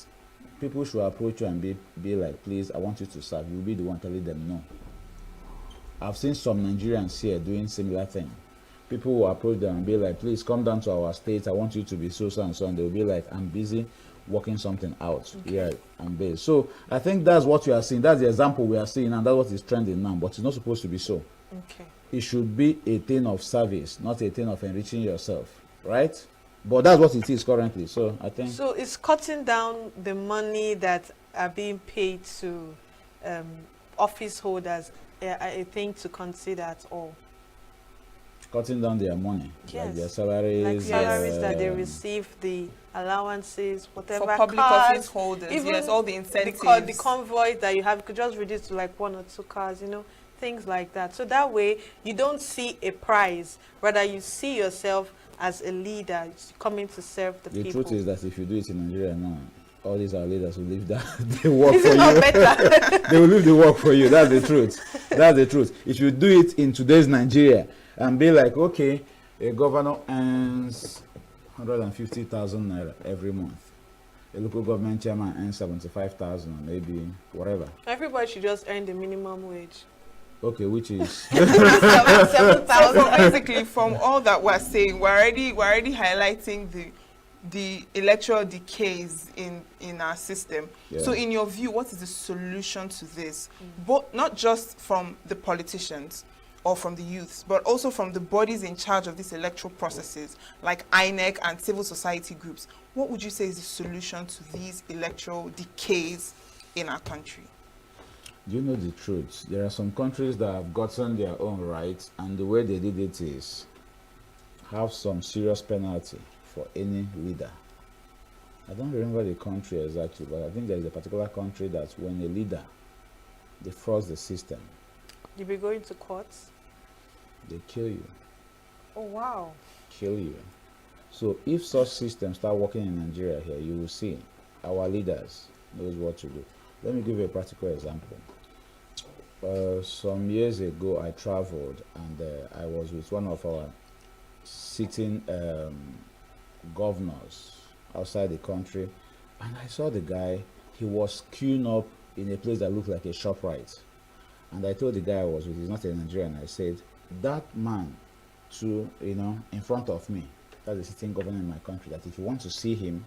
people should approach you and be like, please, I want you to serve. You'll be the one telling them no. I've seen some Nigerians here doing similar thing. People will approach them and be like, please come down to our state. I want you to be so and so. And they'll be like, I'm busy working something out. Okay. Yeah, I'm busy. So I think that's what you are seeing. That's the example we are seeing, and that's what is trending now. But it's not supposed to be so. Okay. It should be a thing of service, not a thing of enriching yourself, right? But that's what it is currently. So I think. So it's cutting down the money that are being paid to office holders. I think to consider at all. Cutting down their money, yes. Like their salaries. Like salaries that they receive, the allowances, whatever. For public cars, office holders, even yes, all the incentives. The convoy that you have could just reduce to like 1 or 2 cars, things like that. So that way, you don't see a prize, rather you see yourself as a leader coming to serve the people. The truth is that if you do it in Nigeria now, all these our leaders will leave that they work Is for it not you. better? They will leave the work for you. That's the truth. That's the truth. If you do it in today's Nigeria and be like, okay, a governor earns 150,000 naira every month. A local government chairman earns 75,000, maybe whatever. Everybody should just earn the minimum wage. Okay, which is 7,000. So basically, from all that we're saying, we're already highlighting the electoral decays in our system. Yeah. So in your view, what is the solution to this? But not just from the politicians or from the youths, but also from the bodies in charge of these electoral processes, like INEC and civil society groups. What would you say is the solution to these electoral decays in our country? Do you know the truth? There are some countries that have gotten their own rights, and the way they did it is have some serious penalty for any leader. I don't remember the country exactly, but I think there is a particular country that when a leader defrauds the system, you'll be going to courts? They kill you. Oh, wow. Kill you. So if such systems start working in Nigeria here, you will see our leaders knows what to do. Let me give you a practical example. Some years ago, I traveled and I was with one of our sitting governors outside the country, and I saw the guy. He was queuing up in a place that looked like a ShopRite, and I told the guy I was with, he's not a Nigerian. I said, that man, in front of me, that's the sitting governor in my country, that if you want to see him,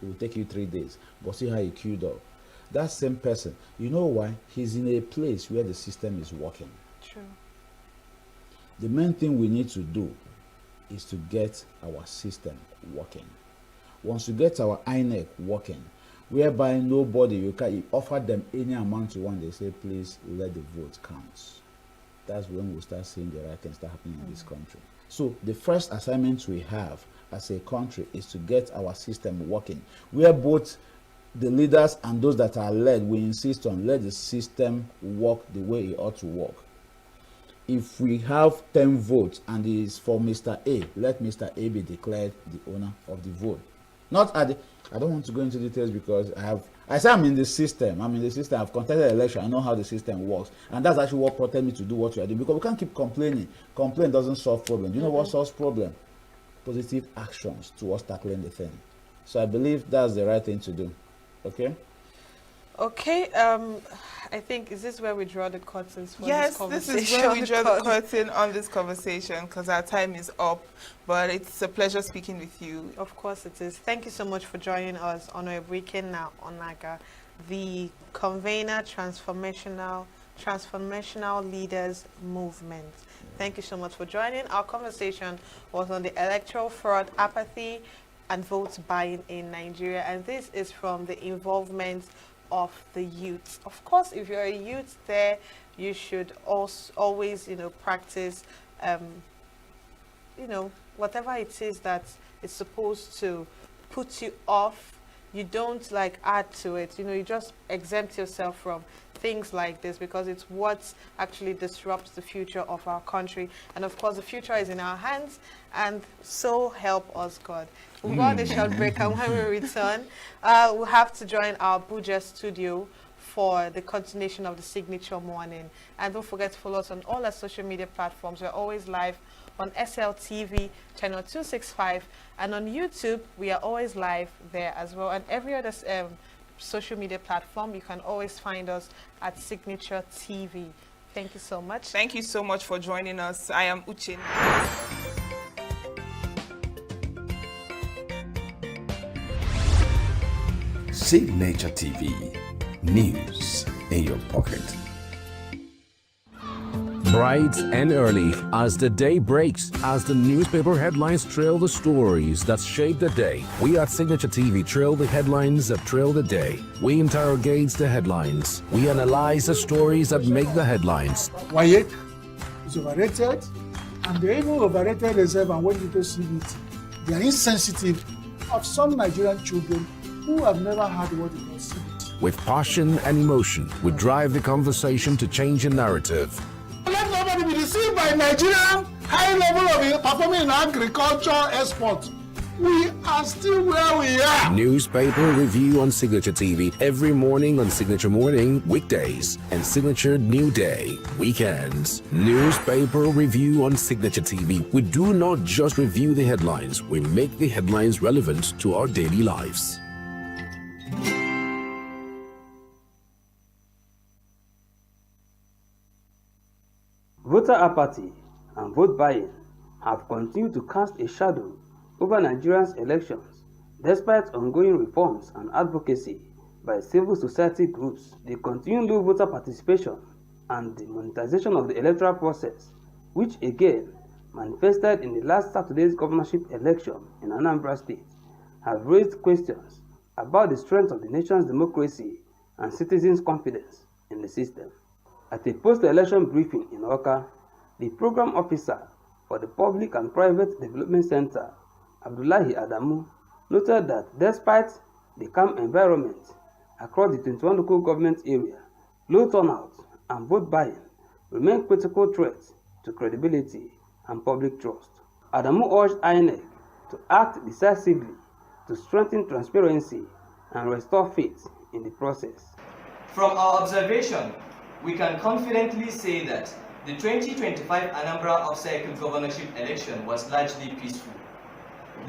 it will take you 3 days. But see how he queued up. That same person, you know why? He's in a place where the system is working. True. The main thing we need to do is to get our system working. Once you get our INEC working, whereby nobody, you offer them any amount you want, they say, please let the vote count. That's when we'll start seeing the right things start happening in this country. So the first assignment we have as a country is to get our system working, where both the leaders and those that are led, we insist on let the system work the way it ought to work. If we have 10 votes and it is for Mr. A, let Mr. A be declared the owner of the vote. Not at the, I don't want to go into details because I say I'm in the system. I've contested the election. I know how the system works. And that's actually what prompted me to do what we are doing, because we can't keep complaining. Complaint doesn't solve problems. Do you know what solves problem? Positive actions towards tackling the thing. So I believe that's the right thing to do. Okay? Okay, I think, is this where we draw the curtains for this conversation? Yes, this is where we draw the curtain on this conversation, because our time is up. But it's a pleasure speaking with you. Of course it is. Thank you so much for joining us, Honorable Ikenna Onaga, the convener transformational leaders movement. Thank you so much for joining. Our conversation was on the electoral fraud, apathy, and vote buying in Nigeria. And this is from the involvement of the youth. Of course, if you're a youth there, you should also always, practice, whatever it is that is supposed to put you off. You don't like add to it. You just exempt yourself from things like this, because it's what actually disrupts the future of our country. And of course, the future is in our hands, and so help us God. We'll go on a short break, and when we return, we'll have to join our Abuja studio for the continuation of the Signature Morning. And don't forget to follow us on all our social media platforms. We're always live on SLTV channel 265, and on YouTube we are always live there as well, and every other social media platform you can always find us at Signature TV. Thank you so much. Thank you so much for joining us. I am Uchin. Signature TV, news in your pocket. Bright and early as the day breaks, as the newspaper headlines trail the stories that shape the day, we at Signature TV trail the headlines that trail the day. We interrogate the headlines. We analyze the stories that make the headlines. WAEC is overrated, and they even overrated themselves, and when people see it, they are insensitive of some Nigerian children who have never had what they call CBT. With passion and emotion, we drive the conversation to change a narrative. Let nobody be deceived by Nigerian high level of performing in agriculture export. We are still where we are. Newspaper review on Signature TV every morning on Signature Morning weekdays and Signature New Day weekends. Newspaper review on Signature TV. We do not just review the headlines, we make the headlines relevant to our daily lives. Voter apathy and vote buying have continued to cast a shadow over Nigeria's elections. Despite ongoing reforms and advocacy by civil society groups, the continued low voter participation and the monetization of the electoral process, which again manifested in the last Saturday's governorship election in Anambra State, have raised questions about the strength of the nation's democracy and citizens' confidence in the system. At a post-election briefing in Oka, the program officer for the Public and Private Development Center, Abdullahi Adamu, noted that despite the calm environment across the 21 local government area, low turnout and vote buying remain critical threats to credibility and public trust. Adamu urged INEC to act decisively to strengthen transparency and restore faith in the process. From our observation, we can confidently say that the 2025 Anambra off-cycle governorship election was largely peaceful.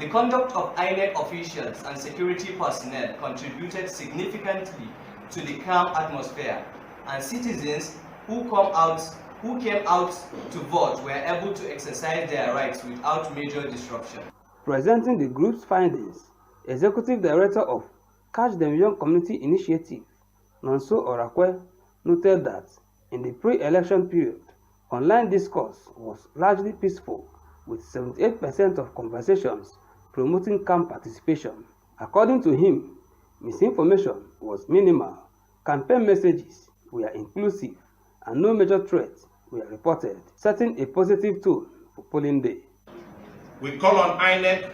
The conduct of INEC officials and security personnel contributed significantly to the calm atmosphere, and citizens who came out to vote were able to exercise their rights without major disruption. Presenting the group's findings, Executive Director of Catch Them Young Community Initiative, Nonso Orakwe, noted that in the pre-election period, online discourse was largely peaceful, with 78% of conversations promoting calm participation. According to him, misinformation was minimal, campaign messages were inclusive, and no major threats were reported, setting a positive tone for polling day. We call on INEC,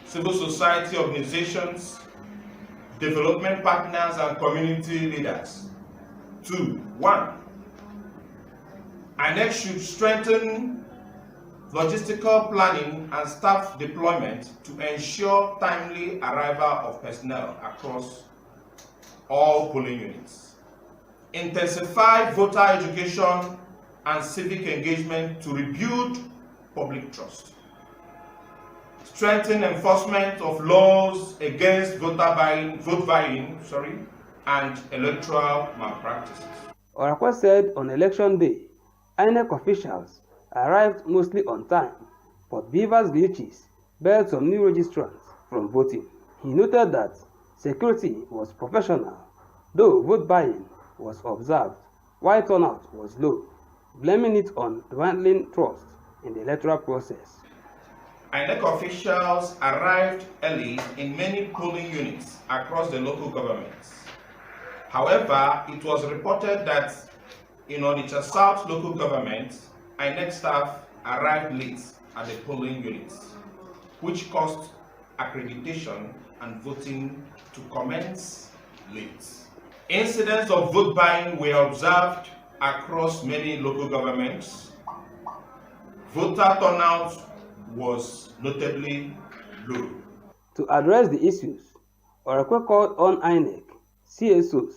civil society organizations, development partners, and community leaders to 1. INEC should strengthen logistical planning and staff deployment to ensure timely arrival of personnel across all polling units. Intensify voter education and civic engagement to rebuild public trust. Strengthen enforcement of laws against vote buying, and electoral malpractices. Orakwe said on election day, INEC officials arrived mostly on time, but beavers glitches barred some new registrants from voting. He noted that security was professional, though vote buying was observed, while turnout was low, blaming it on dwindling trust in the electoral process. INEC officials arrived early in many polling units across the local governments. However, it was reported that in Onitsha South local government, INEC staff arrived late at the polling units, which caused accreditation and voting to commence late. Incidents of vote buying were observed across many local governments. Voter turnout was notably low. To address the issues, Oracle called on INEC, CSOs,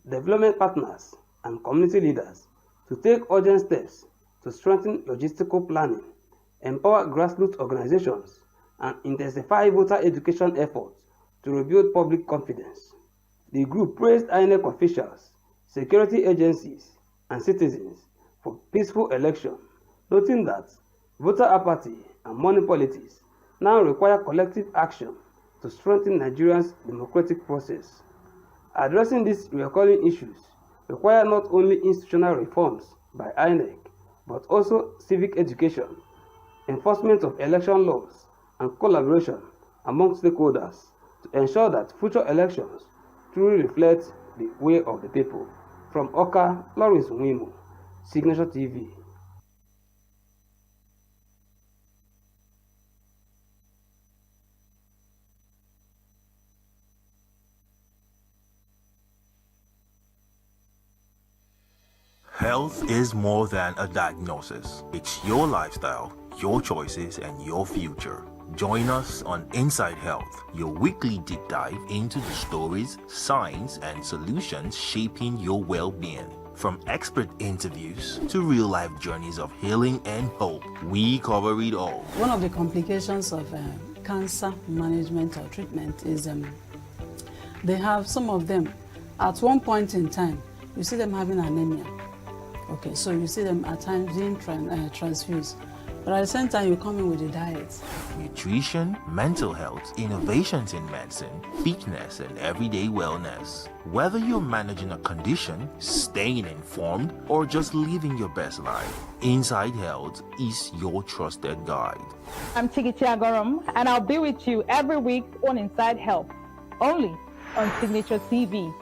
development partners, and community leaders to take urgent steps to strengthen logistical planning, empower grassroots organizations, and intensify voter education efforts to rebuild public confidence. The group praised INEC officials, security agencies, and citizens for peaceful election, noting that voter apathy and money politics now require collective action to strengthen Nigeria's democratic process. Addressing these recurring issues require not only institutional reforms by INEC, but also civic education, enforcement of election laws, and collaboration among stakeholders to ensure that future elections truly reflect the will of the people. From Oka, Lawrence Nwimo, Signature TV. Health is more than a diagnosis. It's your lifestyle, your choices, and your future. Join us on Inside Health, your weekly deep dive into the stories, science, and solutions shaping your well-being. From expert interviews to real-life journeys of healing and hope, we cover it all. One of the complications of cancer management or treatment is they have some of them, at one point in time, you see them having anemia. Okay, so you see them at times being transfused. But at the same time, you come in with a diet. Nutrition, mental health, innovations in medicine, fitness, and everyday wellness. Whether you're managing a condition, staying informed, or just living your best life, Inside Health is your trusted guide. I'm Tigiti Agorum, and I'll be with you every week on Inside Health, only on Signature TV.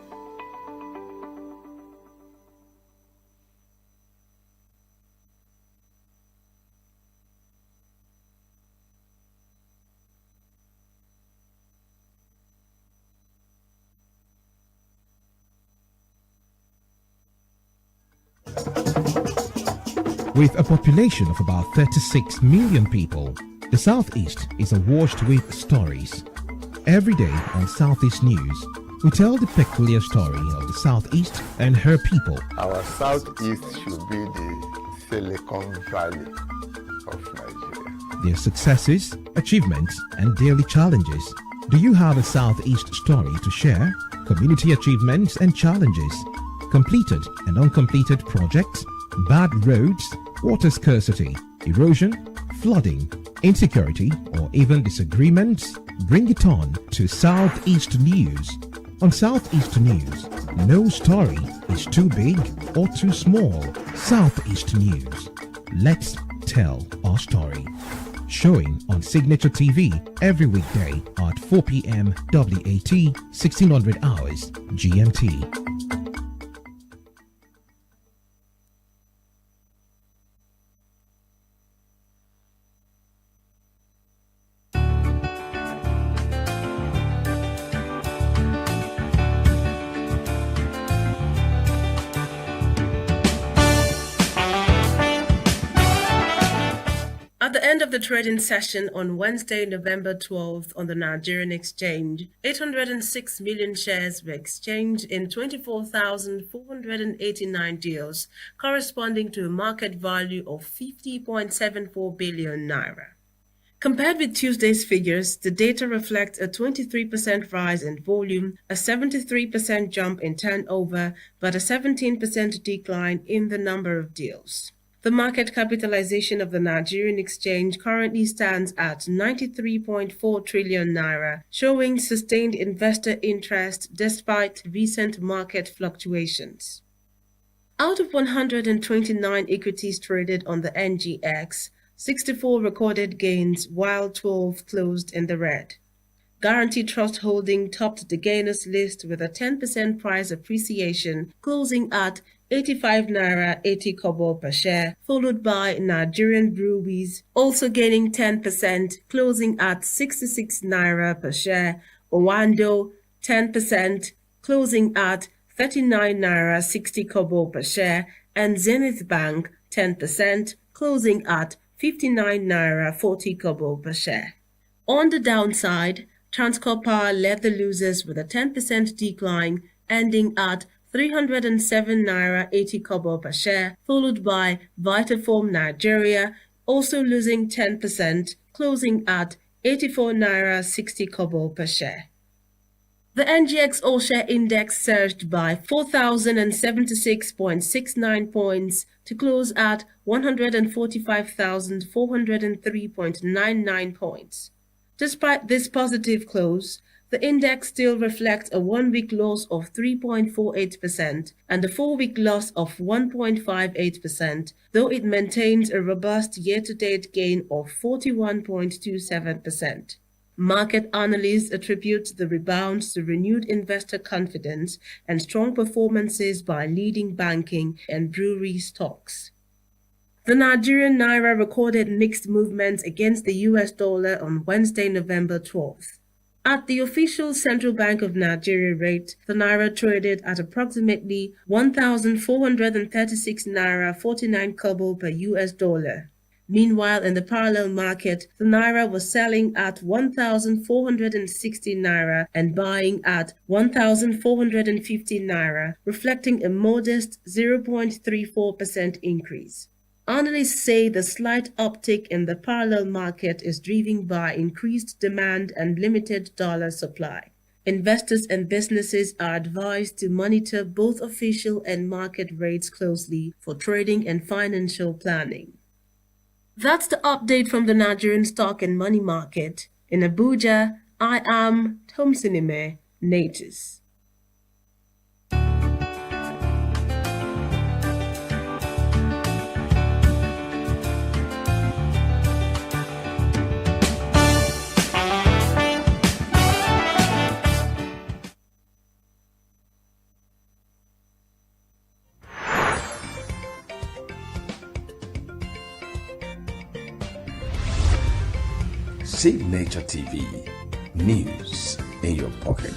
With a population of about 36 million people, the Southeast is awash with stories. Every day on Southeast News, we tell the peculiar story of the Southeast and her people. Our Southeast should be the Silicon Valley of Nigeria. Their successes, achievements, and daily challenges. Do you have a Southeast story to share? Community achievements and challenges, completed and uncompleted projects, bad roads, water scarcity, erosion, flooding, insecurity, or even disagreements? Bring it on to Southeast News. On Southeast News, no story is too big or too small. Southeast News. Let's tell our story. Showing on Signature TV every weekday at 4 p.m. WAT, 1600 hours GMT. At the end of the trading session on Wednesday, November 12th on the Nigerian exchange, 806 million shares were exchanged in 24,489 deals, corresponding to a market value of 50.74 billion naira. Compared with Tuesday's figures, the data reflects a 23% rise in volume, a 73% jump in turnover, but a 17% decline in the number of deals. The market capitalization of the Nigerian exchange currently stands at 93.4 trillion naira, showing sustained investor interest despite recent market fluctuations. Out of 129 equities traded on the NGX, 64 recorded gains while 12 closed in the red. Guarantee Trust Holding topped the gainers list with a 10% price appreciation, closing at 85 naira 80 kobo per share, followed by Nigerian Breweries, also gaining 10%, closing at 66 naira per share, Owando 10%, closing at 39 naira 60 kobo per share, and Zenith Bank 10%, closing at 59 naira 40 kobo per share. On the downside, Transcorp Power led the losers with a 10% decline, ending at 307 naira 80 kobo per share, followed by Vitafoam Nigeria, also losing 10%, closing at 84 naira 60 kobo per share. The NGX All-Share Index surged by 4,076.69 points to close at 145,403.99 points. Despite this positive close, the index still reflects a one-week loss of 3.48% and a four-week loss of 1.58%, though it maintains a robust year-to-date gain of 41.27%. Market analysts attribute the rebound to renewed investor confidence and strong performances by leading banking and brewery stocks. The Nigerian Naira recorded mixed movements against the US dollar on Wednesday, November 12th. At the official Central Bank of Nigeria rate, the Naira traded at approximately 1,436 Naira 49 kobo per US dollar. Meanwhile, in the parallel market, the Naira was selling at 1,460 Naira and buying at 1,450 Naira, reflecting a modest 0.34% increase. Analysts say the slight uptick in the parallel market is driven by increased demand and limited dollar supply. Investors and businesses are advised to monitor both official and market rates closely for trading and financial planning. That's the update from the Nigerian stock and money market. In Abuja, I am Tomsinime Natus. Signature TV, news in your pocket.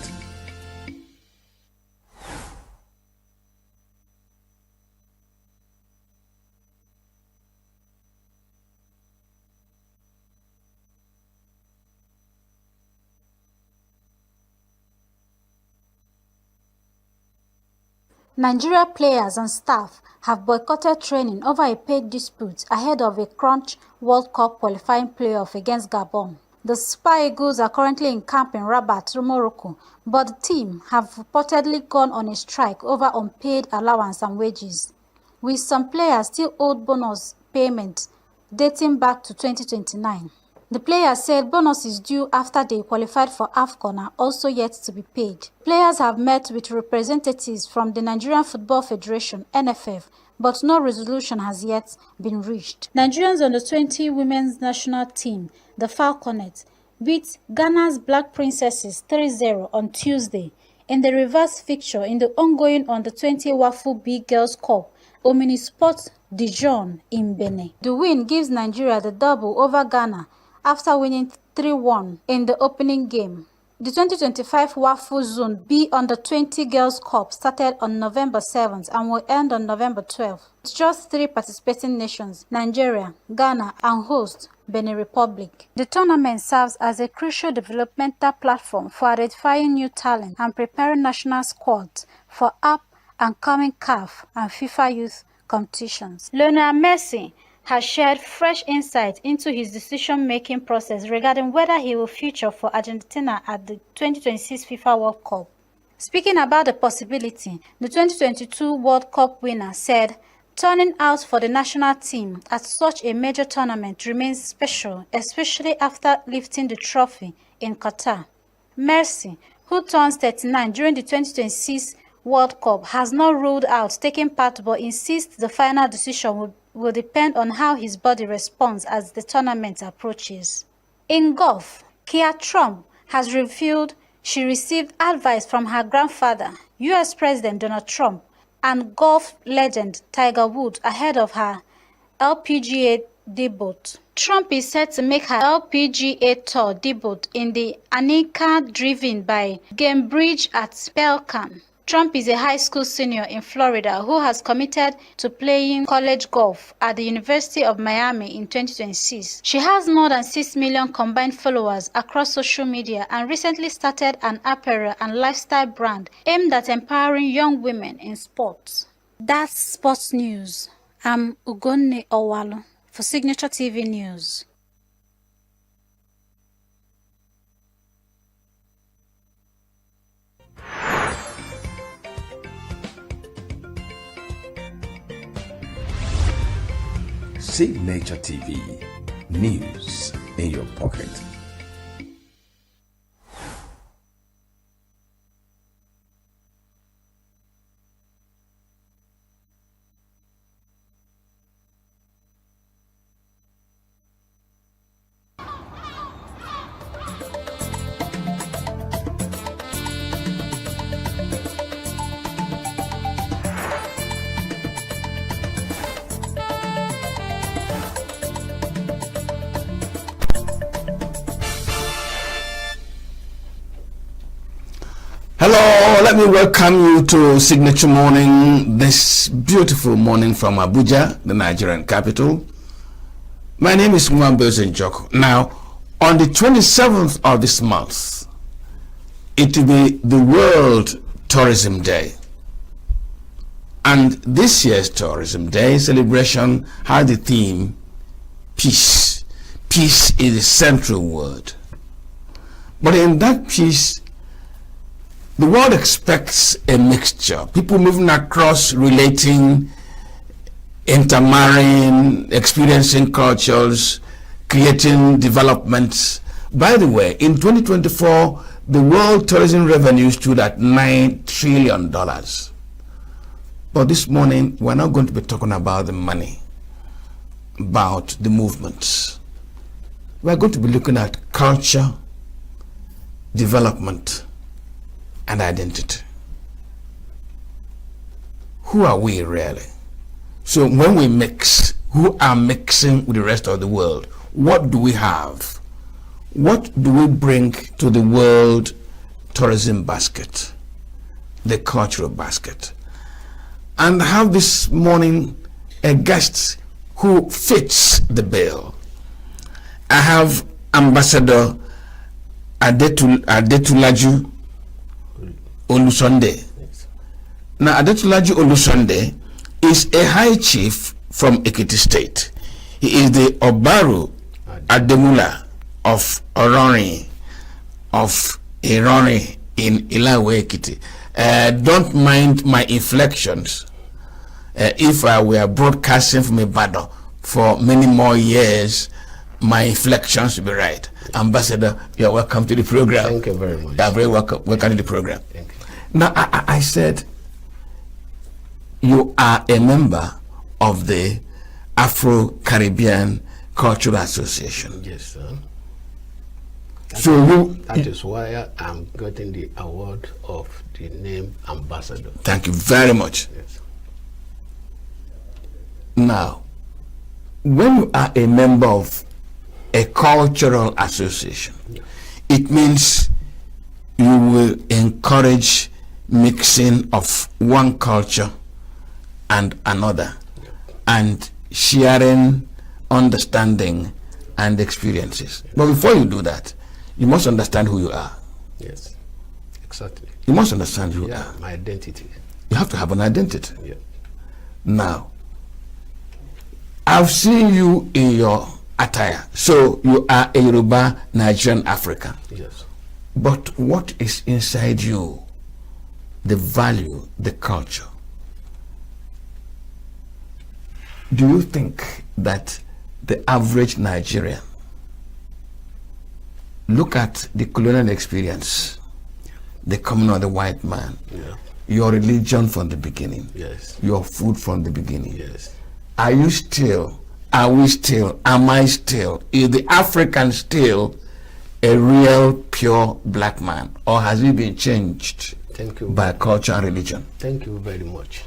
Nigeria players and staff have boycotted training over a paid dispute ahead of a crunch World Cup qualifying playoff against Gabon. The Super Eagles are currently in camp in Rabat, Morocco, but the team have reportedly gone on a strike over unpaid allowance and wages, with some players still owed bonus payments dating back to 2029. The players said bonuses due after they qualified for AFCON are also yet to be paid. Players have met with representatives from the Nigerian Football Federation (NFF), but no resolution has yet been reached. Nigerians under-20 women's national team, the Falconets, beat Ghana's Black Princesses 3-0 on Tuesday in the reverse fixture in the ongoing under-20 Wafu B Girls Cup Omnisport Dijon in Benin. The win gives Nigeria the double over Ghana after winning 3-1 in the opening game. The 2025 WAFU Zone B Under-20 Girls Cup started on November 7th and will end on November 12th. With just 3 participating nations, Nigeria, Ghana, and host Benin Republic. The tournament serves as a crucial developmental platform for identifying new talent and preparing national squads for up and coming CAF and FIFA youth competitions. Lionel Messi has shared fresh insight into his decision-making process regarding whether he will feature for Argentina at the 2026 FIFA World Cup. Speaking about the possibility, the 2022 World Cup winner said, "Turning out for the national team at such a major tournament remains special, especially after lifting the trophy in Qatar." Messi, who turns 39 during the 2026 World Cup, has not ruled out taking part but insists the final decision will depend on how his body responds as the tournament approaches. In golf, Kia Trump has revealed she received advice from her grandfather, US President Donald Trump, and golf legend Tiger Woods ahead of her LPGA debut. Trump is set to make her LPGA Tour debut in the Anika driven by Gamebridge at Spelcam. Trump is a high school senior in Florida who has committed to playing college golf at the University of Miami in 2026. She has more than 6 million combined followers across social media and recently started an apparel and lifestyle brand aimed at empowering young women in sports. That's sports news. I'm Ugonne Owalo for Signature TV News. Signature TV, news in your pocket. Hello, let me welcome you to Signature Morning, this beautiful morning from Abuja, the Nigerian capital. My name is Mwambe Zenjoko. Now, on the 27th of this month, it will be the World Tourism Day. And this year's Tourism Day celebration had the theme, peace. Peace is the central word. But in that peace, the world expects a mixture. People moving across, relating, intermarrying, experiencing cultures, creating developments. By the way, in 2024, the world tourism revenue stood at $9 trillion. But this morning, we're not going to be talking about the money, about the movements. We're going to be looking at culture, development, and identity. Who are we really? So when we mix, who are mixing with the rest of the world? What do we have? What do we bring to the world tourism basket, the cultural basket? And I have this morning a guest who fits the bill. I have Ambassador Adetulaju Olusunde. Now, Adetulaju Olusunde is a high chief from Ekiti State. He is the Obaru Ademula of Orori in Ilawe, Ekiti. Don't mind my inflections. If I were broadcasting from Ibadan for many more years, my inflections will be right. Ambassador, you are welcome to the program. Thank you very much. You are very welcome to the program. Thank you. Now, I said you are a member of the Afro-Caribbean Cultural Association. Yes, sir. That is why I'm getting the award of the name Ambassador. Thank you very much. Yes. Now, when you are a member of a cultural association, it means you will encourage mixing of one culture and another, and sharing, understanding, and experiences. But before you do that, you must understand who you are. Yes, exactly. You must understand who you are. My identity. You have to have an identity. Yeah. Now, I've seen you in your attire. So you are a Yoruba Nigerian African. Yes. But what is inside you? The value, the culture. Do you think that the average Nigerian, look at the colonial experience, the coming of the white man, your religion from the beginning, your food from the beginning. Are you still, are we still, am I still, is the African still a real pure black man, or has he been changed by culture and religion? Thank you very much.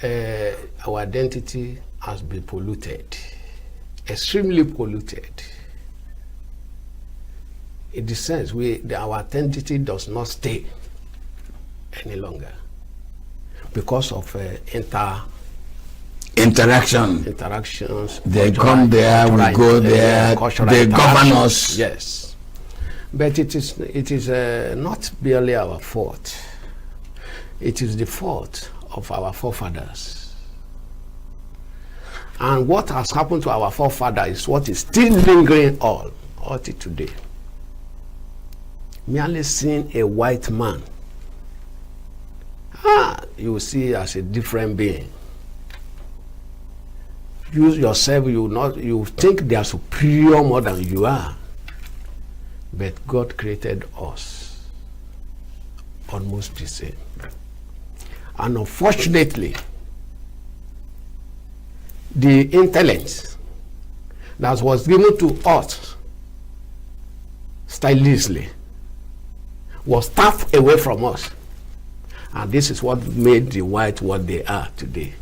Our identity has been polluted, extremely polluted. In the sense, our identity does not stay any longer because of interactions. They come there, we go there, they govern us. Yes, but it is not barely our fault. It is the fault of our forefathers. And what has happened to our forefathers is what is still lingering all till today. Merely seeing a white man, you will see as a different being. You yourself, you think they are superior more than you are. But God created us almost the same. And unfortunately, the intellect that was given to us stylishly was tapped away from us. And this is what made the white what they are today.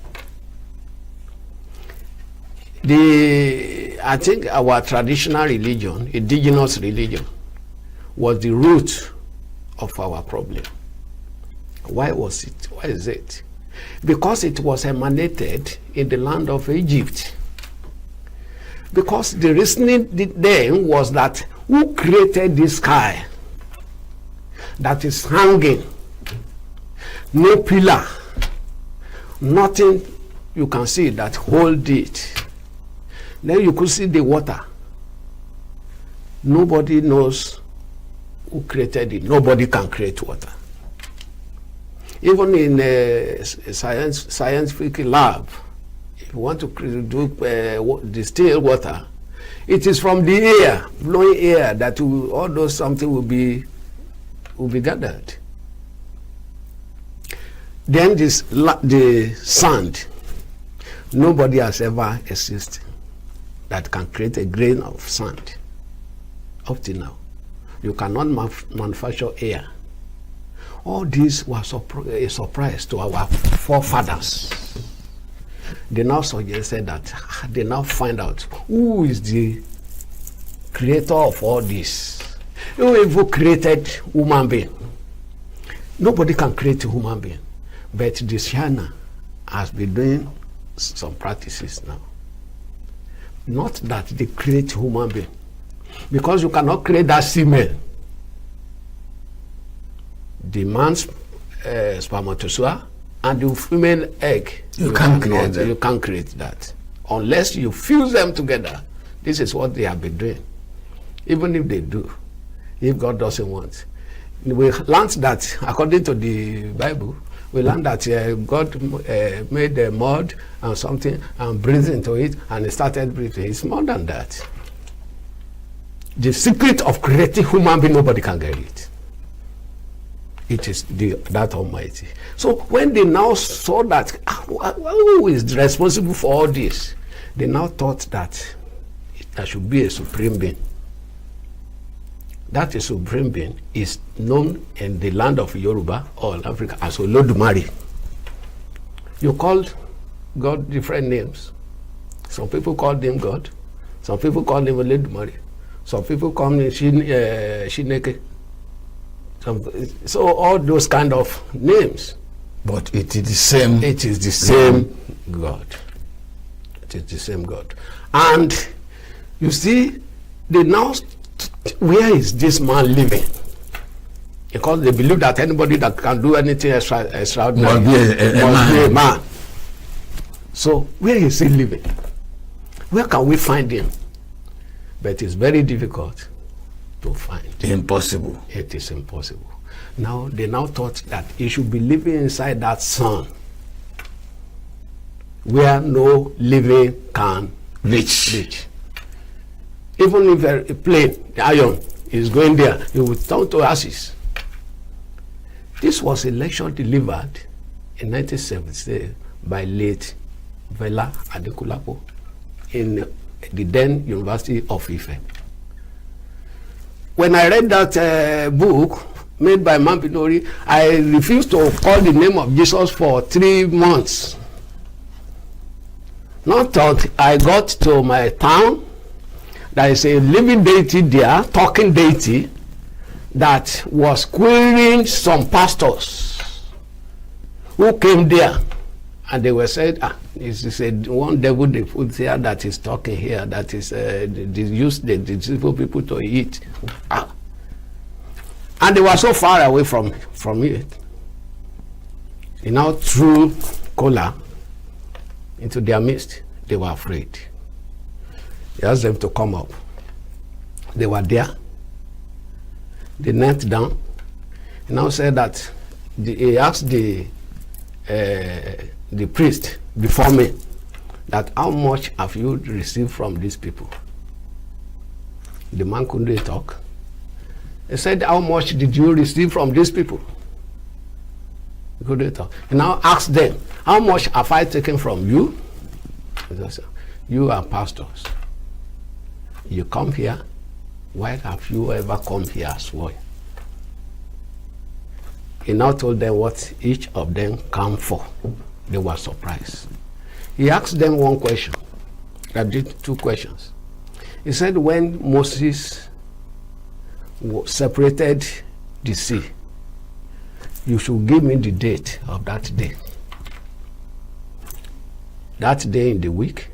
I think our traditional religion, indigenous religion, was the root of our problem. Why was it? Why is it? Because it was emanated in the land of Egypt. Because the reasoning then was that who created this sky that is hanging, no pillar, nothing you can see that hold it. Then you could see the water. Nobody knows who created it. Nobody can create water. Even in a scientific lab, if you want to do distill water, it is from the air, blowing air, that all those something will be gathered. Then the sand, nobody has ever existed that can create a grain of sand up to now. You cannot manufacture air. All this was a surprise to our forefathers. They now suggested that they now find out who is the creator of all this. Who even created human being? Nobody can create a human being. But the China has been doing some practices now. Not that they create human being. Because you cannot create that semen. The man's spermatozoa and the female egg. You can't create that. Unless you fuse them together. This is what they have been doing. Even if they do. If God doesn't want. We learned that, according to the Bible, we learned that God made the mud and something and breathed into it and it started breathing. It's more than that. The secret of creating human being, nobody can get it. It is that Almighty. So when they now saw that, who is responsible for all this? They now thought that there should be a supreme being. That is supreme being is known in the land of Yoruba or Africa as Olodumare. You called God different names. Some people call him God. Some people call him Olodumare. Some people call him Shineke. So all those kind of names. But it is the same. It is the same God. It is the same God. And you see, they now, where is this man living? Because they believe that anybody that can do anything extraordinary must be a man. So where is he living? Where can we find him? But it's very difficult to find. Impossible. It is impossible. Now they now thought that he should be living inside that sun where no living can reach. Even if a plane, the iron, is going there, it will turn to ashes. This was a lecture delivered in 1970 by late Vela Adekulapo in the then University of Ife. when I read that book made by Mampinori, I refused to call the name of Jesus for 3 months. Not thought I got to my town. There is a living deity there, talking deity, that was querying some pastors who came there, and they were said, this is one devil they put there that is talking here, that is they use the deceitful people to eat. And they were so far away from it. He now threw cola into their midst. They were afraid. He asked them to come up. They were there. They knelt down. He now said that he asked the priest before me that how much have you received from these people? The man couldn't talk. He said, how much did you receive from these people? He couldn't talk. He now asked them, how much have I taken from you? You are pastors. You come here. Why have you ever come here as well? He now told them what each of them came for. They were surprised. He asked them one question. I did 2 questions. He said, when Moses separated the sea, you should give me the date of that day. That day in the week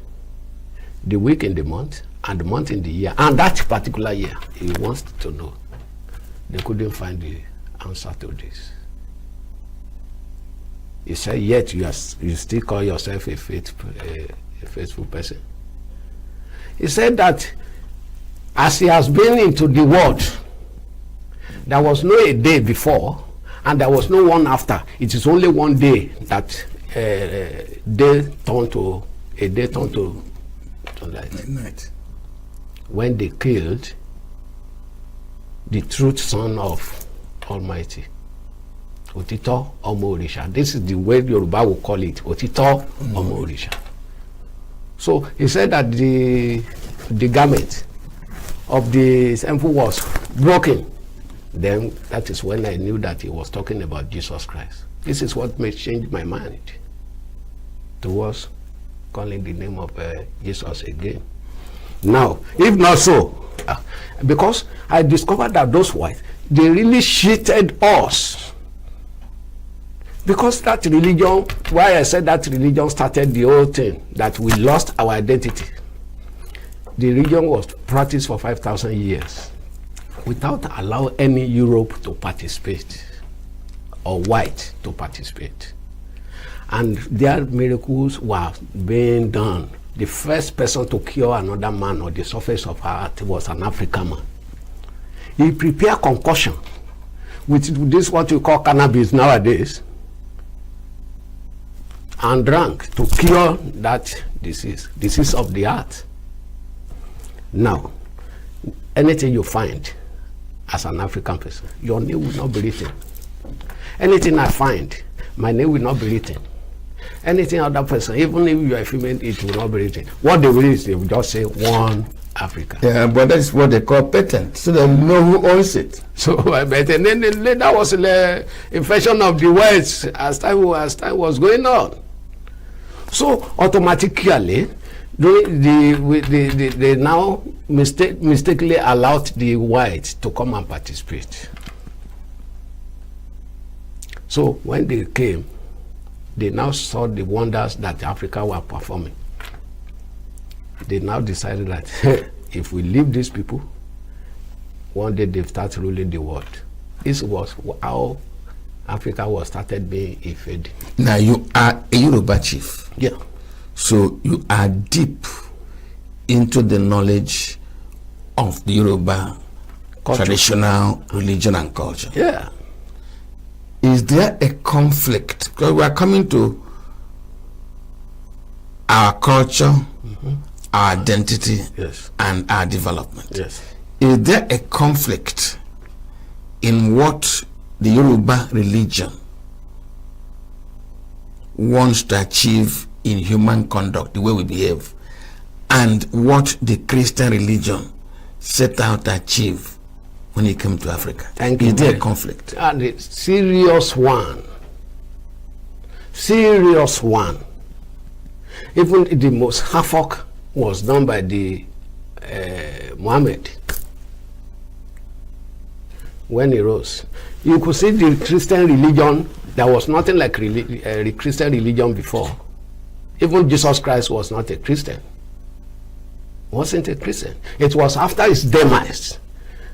in the month, and the month in the year, and that particular year. He wants to know. They couldn't find the answer to this. He said, yet you still call yourself a faithful person. He said that as he has been into the world, there was no a day before, and there was no one after. It is only one day that a day turned to night. When they killed the truth son of Almighty, Otito Omo Orisha. This is the way Yoruba will call it, Otito Omo Orisha. So he said that the garment of the temple was broken. Then that is when I knew that he was talking about Jesus Christ. This is what may change my mind towards calling the name of Jesus again. Now, if not so, because I discovered that those whites, they really cheated us. Because that religion, why I said that religion started the whole thing, that we lost our identity. The religion was practiced for 5,000 years without allowing any Europe to participate or white to participate. And their miracles were being done. The first person to cure another man on the surface of earth was an African man. He prepared concussion with this what we call cannabis nowadays, and drank to cure that disease of the heart. Now, anything you find as an African person, your name will not be written. Anything I find, my name will not be written. Anything other person, even if you are female, it will not be written. What they will is they will just say one Africa. Yeah, but that's what they call patent, so they know who owns it. So, but and then that was the infection of the words as time was going on. So automatically, they now mistakenly allowed the whites to come and participate. So when they came, they now saw the wonders that Africa were performing. They now decided that if we leave these people, one day they start ruling the world. This was how Africa was started being invaded. Now you are a Yoruba chief. Yeah. So you are deep into the knowledge of the Yoruba traditional religion and culture. Yeah. Is there a conflict? Because we are coming to our culture, our identity, and our development. Yes. Is there a conflict in what the Yoruba religion wants to achieve in human conduct, the way we behave, and what the Christian religion set out to achieve when he came to Africa? Thank you. Is there a conflict? And a serious one. Serious one. Even the most havoc was done by the Muhammad when he rose. You could see the Christian religion. There was nothing like Christian religion before. Even Jesus Christ was not a Christian. Wasn't a Christian. It was after his demise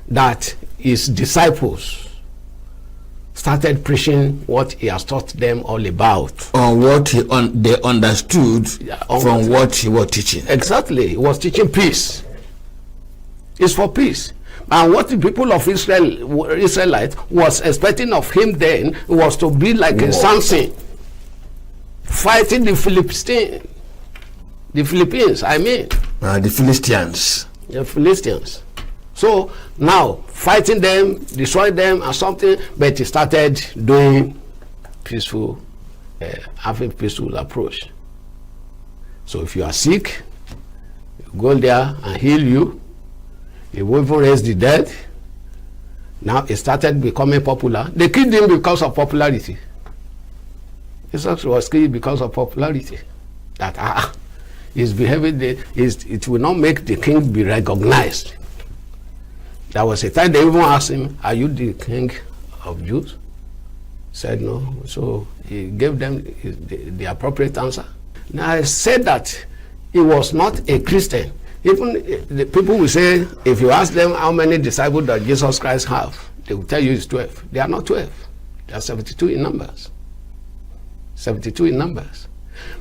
that his disciples started preaching what he has taught them all about. Or what they understood from what he was teaching. Exactly. He was teaching peace. It's for peace. And what the people of Israelite was expecting of him then was to be like a Samson, fighting the Philistines. The Philippines, I mean. The Philistines. The Philistines. So now, fighting them, destroy them and something, but he started doing peaceful, having peaceful approach. So if you are sick, you go there and heal you. He will even raise the dead. Now it started becoming popular. They killed him because of popularity. Jesus was killed because of popularity. That his behavior, it will not make the king be recognized. There was a time they even asked him, "Are you the king of Jews?" He said no. So he gave them the appropriate answer. Now I said that he was not a Christian. Even the people will say, if you ask them how many disciples does Jesus Christ have, they will tell you it's 12. They are not 12. They are 72 in numbers. 72 in numbers.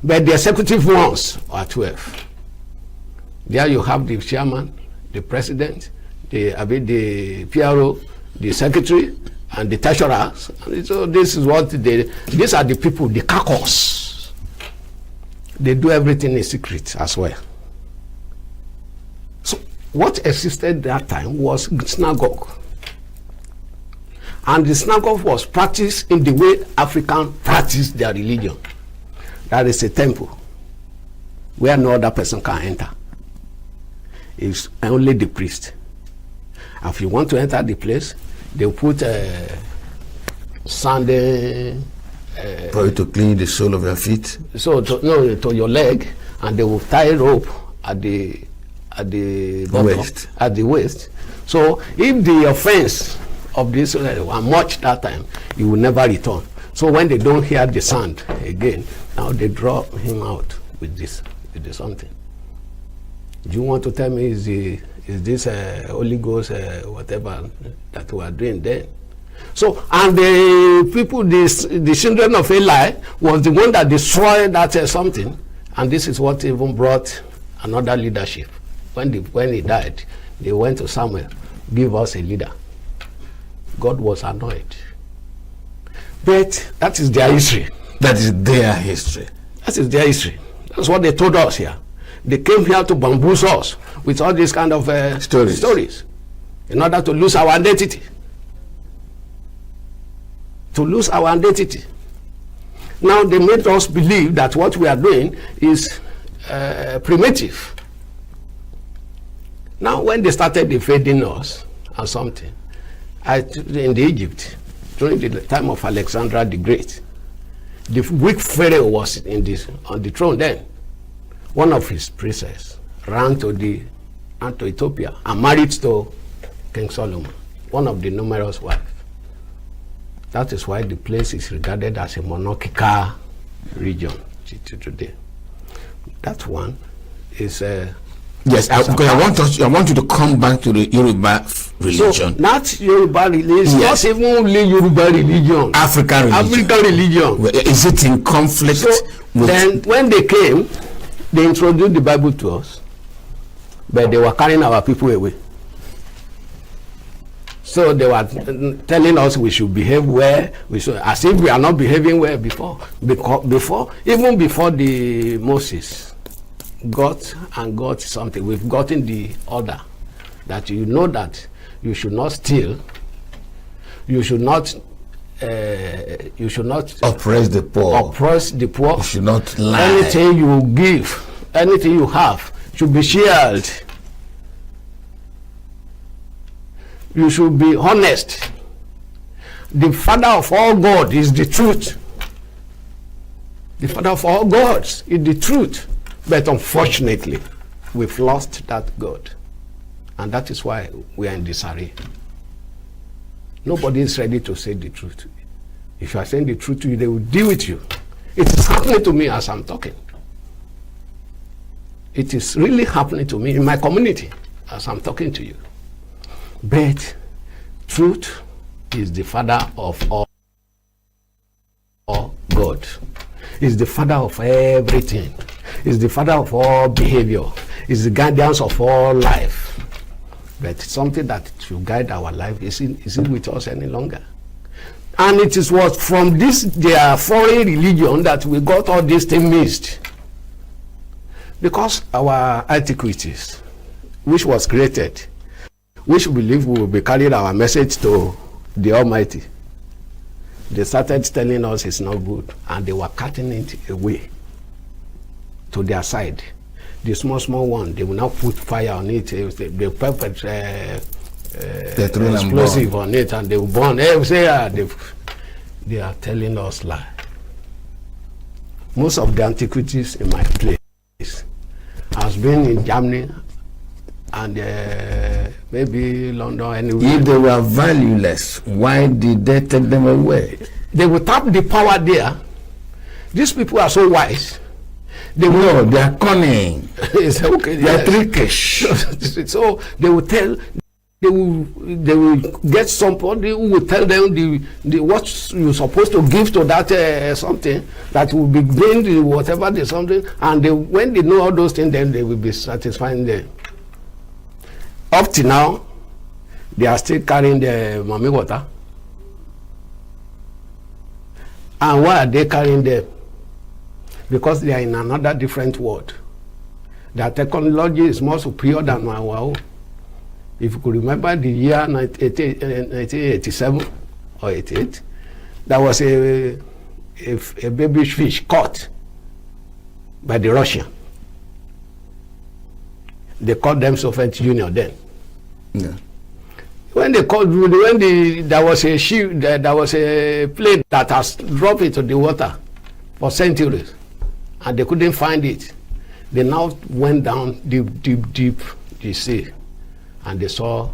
But the executive ones are 12. There you have the chairman, the president, the PRO, the secretary, and the treasurers. And so this is what these are the people, the caucus. They do everything in secret as well. So what existed that time was synagogue. And the synagogue was practiced in the way Africans practice their religion. That is a temple where no other person can enter. It's only the priest. If you want to enter the place, they'll put sand for you to clean the sole of your feet. So to your leg, and they will tie a rope at the bottom, at the waist. So if the offense of this were much that time, you will never return. So when they don't hear the sound again, now they draw him out with this something. Do you want to tell me is this Holy Ghost whatever that we are doing then? So, and the people, the children of Eli was the one that destroyed that something, and this is what even brought another leadership. When he died, they went to Samuel, give us a leader. God was annoyed. But that is their history. That is their history. That is their history. That's what they told us here. They came here to bamboozle us with all these kind of stories in order to lose our identity. To lose our identity. Now they made us believe that what we are doing is primitive. Now when they started invading us or something, in Egypt, during the time of Alexander the Great, the weak Pharaoh was on the throne then. One of his princes ran to Ethiopia and married to King Solomon, one of the numerous wives. That is why the place is regarded as a monarchical region today. That one is yes, because I want you to come back to the Yoruba religion. So not Yoruba religion, yes. Not even only Yoruba religion. African religion. Is it in conflict? So then when they came, they introduced the Bible to us, but they were carrying our people away. So they were telling us we should behave well, as if we are not behaving well before. Even before the Moses got something, we've gotten the order that you know that you should not steal, you should not oppress the poor. You should not lie. Anything you give, anything you have should be shared. You should be honest. The father of all God is the truth. The father of all gods is the truth. But unfortunately, we've lost that God. And that is why we are in disarray. Nobody is ready to say the truth. If you are saying the truth to you, they will deal with you. It is happening to me as I'm talking. It is really happening to me in my community as I'm talking to you. But truth is the father of all God. Is the father of everything. Is the father of all behavior. Is the guidance of all life. But something that should guide our life isn't with us any longer. And it is what from this their foreign religion that we got all these things missed. Because our antiquities, which was created, which we believe we will be carrying our message to the Almighty, they started telling us it's not good, and they were cutting it away to their side. The small one, they will now put fire on it. They pepper explosive on it, and they will burn. They are telling us lie. Most of the antiquities in my place has been in Germany and maybe London, anywhere. If they were valueless, why did they take them away? They will tap the power there. These people are so wise. They are cunning. It's okay. They are trickish. So they will tell. They will get somebody who will tell them the what you're supposed to give to that something that will be bring whatever the something, and when they know all those things, then they will be satisfying them. Up to now, they are still carrying the mommy water. And why are they carrying them? Because they are in another different world. Their technology is more superior than our own. If you could remember the year 1987 or 88, there was a baby fish caught by the Russian. They called them Soviet Union then. Yeah. When there was a ship, there was a plane that has dropped into the water for centuries, and they couldn't find it. They now went down deep the sea, and they saw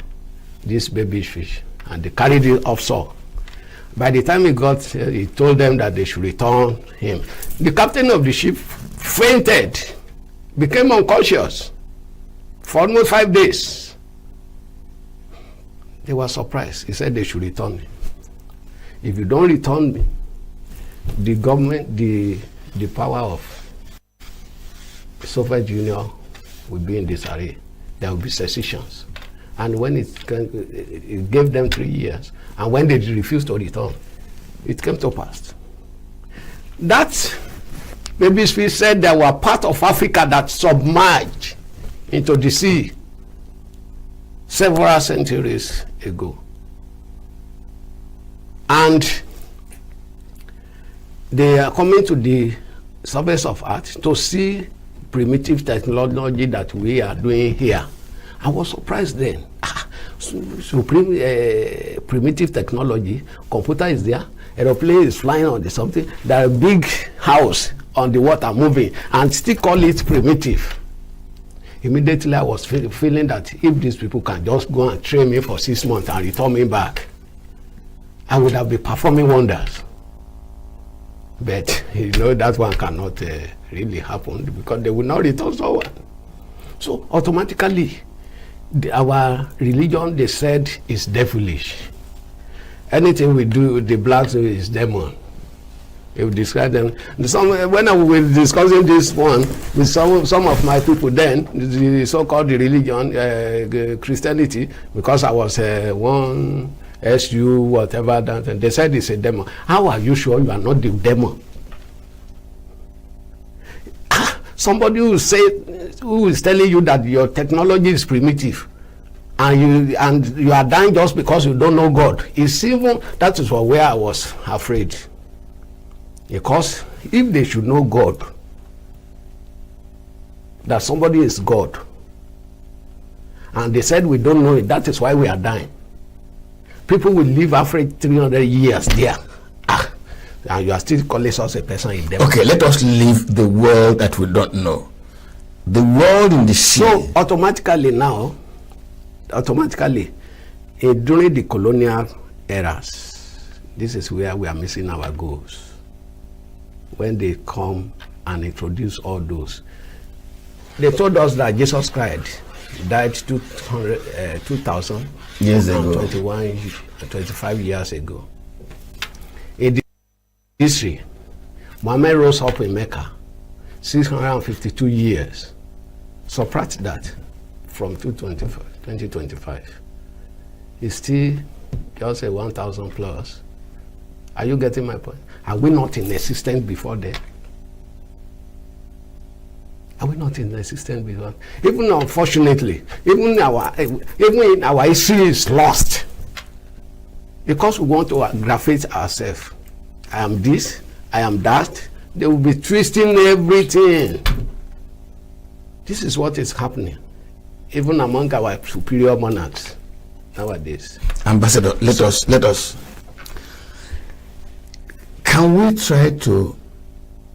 this baby fish, and they carried it offshore. By the time he told them that they should return him. The captain of the ship fainted, became unconscious for almost 5 days. They were surprised. He said they should return me. If you don't return me, the government, the power of the Soviet Union will be in disarray. There will be secessions. And when it gave them 3 years, and when they refused to return, it came to pass. That baby fish said there were parts of Africa that submerged into the sea several centuries ago. And they are coming to the surface of earth to see primitive technology that we are doing here. I was surprised then. Primitive technology, computer is there, aeroplane is flying on the something, there are big house on the water moving, and still call it primitive. Immediately I was feeling that if these people can just go and train me for 6 months and return me back, I would have been performing wonders. But that one cannot really happen, because they will not return someone. So automatically, our religion, they said, is devilish. Anything we do with the blacks is demon. They will describe them. When I was discussing this one with some of my people then, the so-called religion, Christianity, because I was one SU, whatever, that, they said it's a demon. How are you sure you are not the demon? Somebody who is telling you that your technology is primitive, and you are dying just because you don't know God. That is where I was afraid. Because if they should know God, that somebody is God, and they said we don't know it, that is why we are dying. People will live after 300 years there. And you are still calling us a person in them. Okay, let us leave the world that we don't know. The world in the sea. So automatically now, during the colonial eras, this is where we are missing our goals. When they come and introduce all those, they told us that Jesus Christ died 2,000 years ago, 25 years ago. In the history, Muhammad rose up in Mecca 652 years. Subtract that from 2025. It's still just a 1,000 plus. Are you getting my point? Are we not in existence before then? Are we not in existence before? Even unfortunately, even our history is lost because we want to graffiti ourselves. I am this, I am that. They will be twisting everything. This is what is happening, even among our superior monarchs nowadays. Ambassador, let us. Can we try to?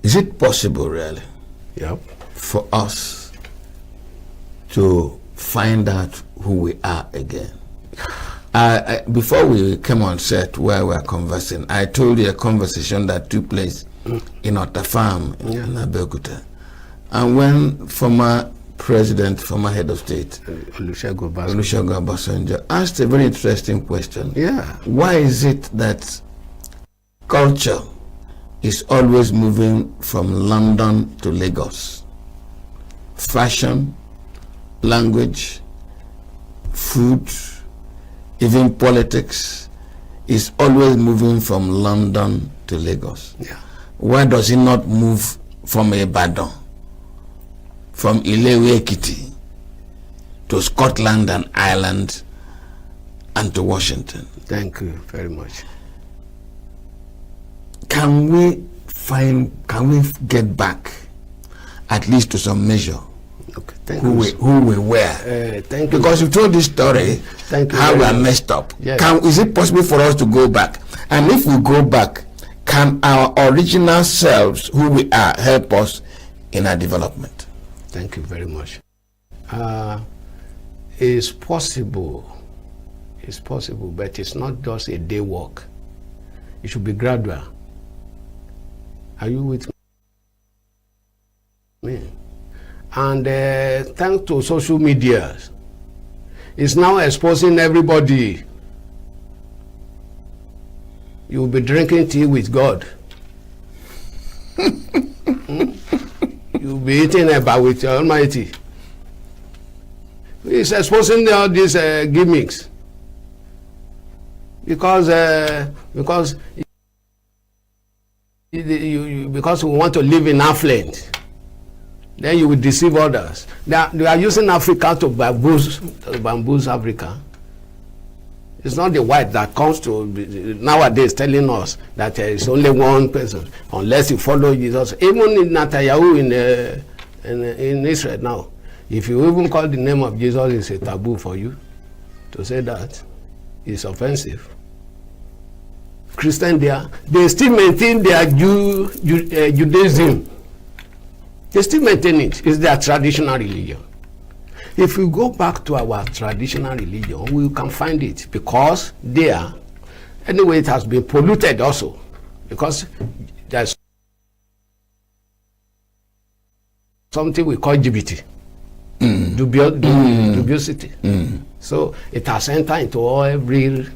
Is it possible, really? Yep. For us to find out who we are again. Before we came on set where we were conversing, I told you a conversation that took place in Otta Farm in Abeokuta. And when former head of state, Olusegun Obasanjo, asked a very interesting question. Yeah. Why is it that culture is always moving from London to Lagos? Fashion, language, food, even politics is always moving from London to Lagos. Yeah. Why does it not move from Ibadan, from Ilewe-Ekiti to Scotland and Ireland and to Washington? Thank you very much. Can we get back at least to some measure who we were? Thank you. Because you told this story how we are messed up. Yes. Is it possible for us to go back? And if we go back, can our original selves, who we are, help us in our development? Thank you very much. It's possible. It's possible, but it's not just a day work. It should be gradual. Are you with me? And thanks to social media, it's now exposing everybody. You'll be drinking tea with God. You'll be eating eba with your Almighty. It's exposing all these gimmicks because we want to live in affluence. Then you will deceive others. They are using Africa to bamboozle Africa. It's not the white that comes to nowadays telling us that there is only one person, unless you follow Jesus. Even in Netanyahu in Israel now, if you even call the name of Jesus, it's a taboo for you to say that. It's offensive. Christian there, they still maintain their Judaism. They still maintain it. It's their traditional religion. If we go back to our traditional religion, we can find it, because there, anyway, it has been polluted also, because there's something we call LGBT, dubiosity. So it has entered into every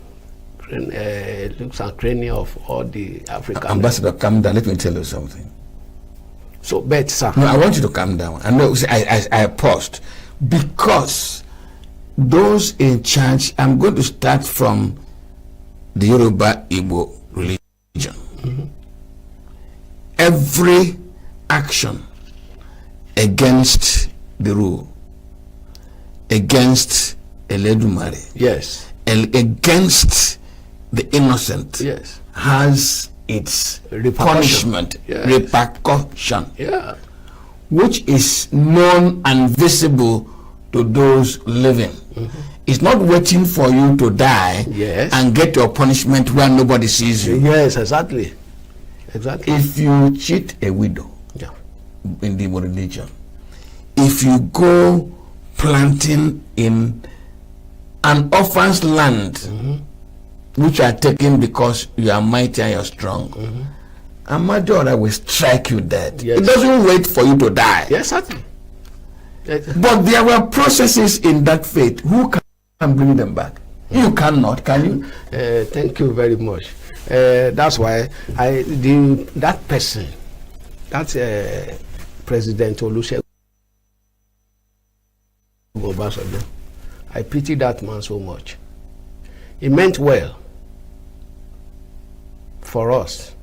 looks and cranny of all the African. Ambassador, calm down. Let me tell you something. So, but sir, no, I want you to calm down. I know. I paused because those in charge. I'm going to start from the Yoruba Igbo religion. Every action against the rule, against Eledumare, yes, against the innocent, yes, has its punishment, yes, repercussion, yeah, which is known and visible to those living. It's not waiting for you to die and get your punishment where nobody sees you. Yes, exactly. Exactly. If you cheat a widow in the religion, if you go planting in an orphan's land, which are taken because you are mighty and you're strong, a majority will strike you dead. Yes. It doesn't wait for you to die. Yes, certainly. But there were processes in that faith. Who can bring them back? You cannot, can you? Thank you very much. That's why that person, that's President Olusegun Obasanjo. I pity that man so much. He meant well for us.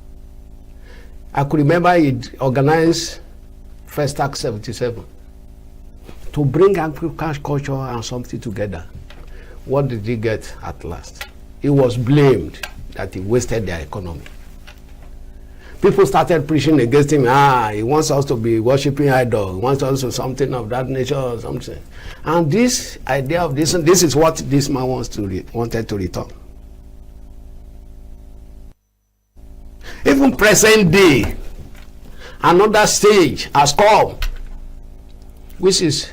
I could remember he organized First Act 77 to bring agriculture culture and something together. What did he get at last? He was blamed that he wasted their economy. People started preaching against him. He wants us to be worshiping idol. He wants us to something of that nature or something. And this idea of this is what this man wanted to return. Even present day, another stage has come, which is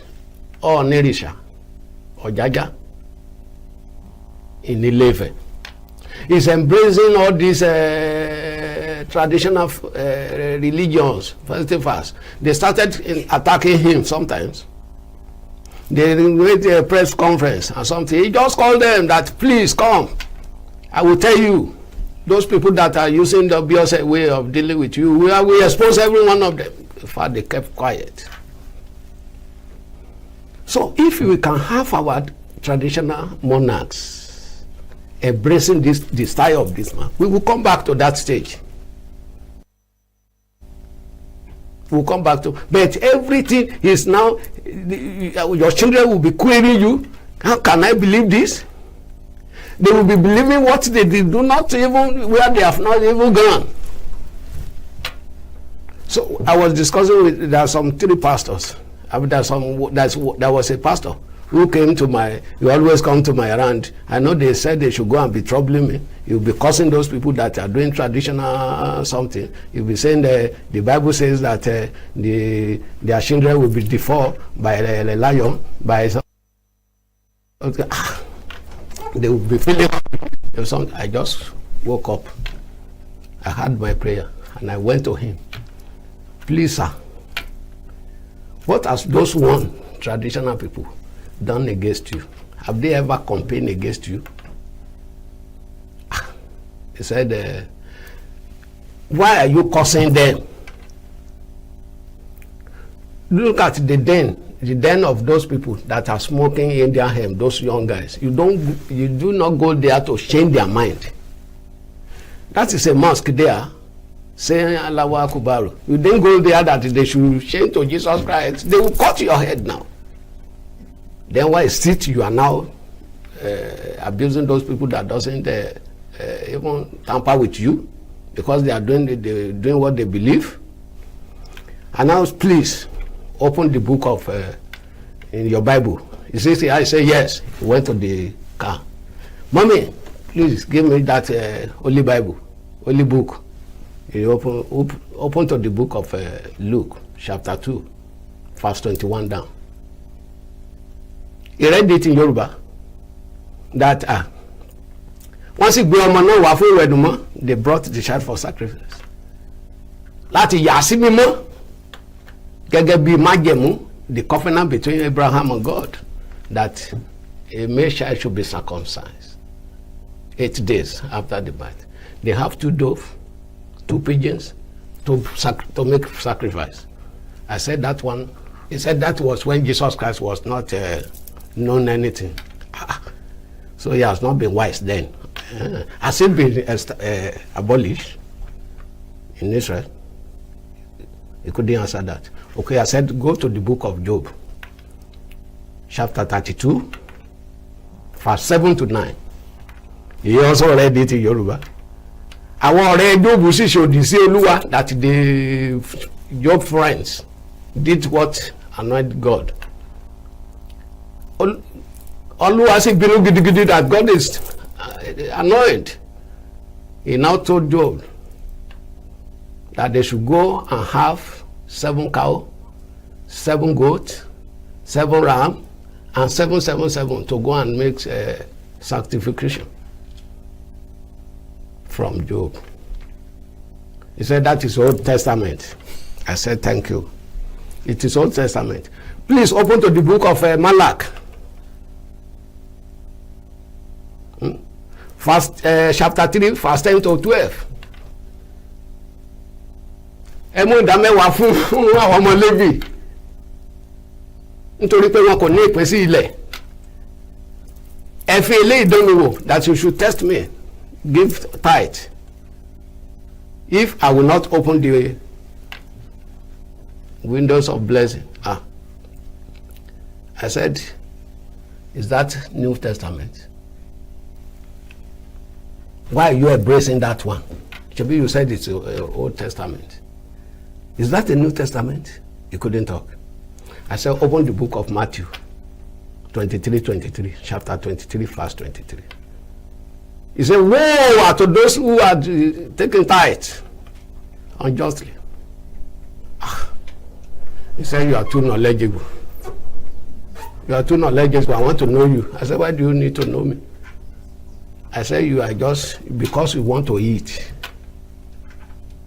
Onirisha or Jaja in Ile-Ife. He's embracing all these traditional religions, festivals. They started attacking him sometimes. They made a press conference or something. He just called them that, please come. I will tell you, those people that are using the obvious way of dealing with you, we expose every one of them. In fact, they kept quiet. So if we can have our traditional monarchs embracing the style of this man, we will come back to that stage. We'll come back to, but everything is now, your children will be querying you. How can I believe this? They will be believing what they do not even, where they have not even gone. So I was discussing with, there are some 3 pastors. There was a pastor who came to you always come to my errand. I know they said they should go and be troubling me. You'll be cursing those people that are doing traditional something. You'll be saying the Bible says that their children will be devoured by a lion, by some. They will be feeling something. I just woke up. I had my prayer and I went to him. Please, sir, what has those one traditional people done against you? Have they ever campaigned against you? He said, why are you cursing them? Look at the den of those people that are smoking Indian hemp, those young guys. You do not go there to change their mind. That is a mosque there saying Allahu Akbar. You didn't go there that they should change to Jesus Christ. They will cut your head now. Then why is it you are now abusing those people that doesn't even tamper with you because they are doing what they believe? And now please open the book of in your Bible. He says, I say yes. He went to the car. Mommy, please give me that Holy Bible, Holy book. He open to the book of Luke, chapter 2, verse 21 down. He read it in Yoruba that once he grew up, they brought the child for sacrifice. Láti yà sí mímọ́ gẹ́gẹ́ bí májẹ̀mú, the covenant between Abraham and God, that a male child should be circumcised 8 days after the birth. They have 2 doves, 2 pigeons to make sacrifice. I said that one. He said that was when Jesus Christ was not known anything. So he has not been wise then. Has it been abolished in Israel? He couldn't answer that. Okay, I said go to the book of Job, chapter 32, verse 7 to 9. He also read it in Yoruba. Àwọn ọ̀rẹ́ Job sì ṣòdì sí Olúwa, that the Job friends did what annoyed God. Oluwasi binu gidigidi that God is annoyed. He now told Job that they should go and have 7 cow, 7 goat, 7 ram, and 777 to go and make sanctification from Job. He said that is Old Testament. I said thank you. It is Old Testament. Please open to the book of Malach. Chapter 3, verse 10 to 12. Ẹ mú ìdámẹ́wàá fún àwọn ọmọ Léfì nítorí pé wọn kò ní ìpín sí ilẹ̀. Ẹ fi eléyìí dán mi wò that you should test me, give tithe. If I will not open the windows of blessing. I said, is that New Testament? Why are you embracing that one? Maybe you said it's Old Testament. Is that the New Testament? He couldn't talk. I said, open the book of Matthew 23, chapter 23, verse 23. He said, woe are to those who are taking tithe unjustly. He said, you are too knowledgeable. You are too knowledgeable. I want to know you. I said, why do you need to know me? I said, you are just because you want to eat.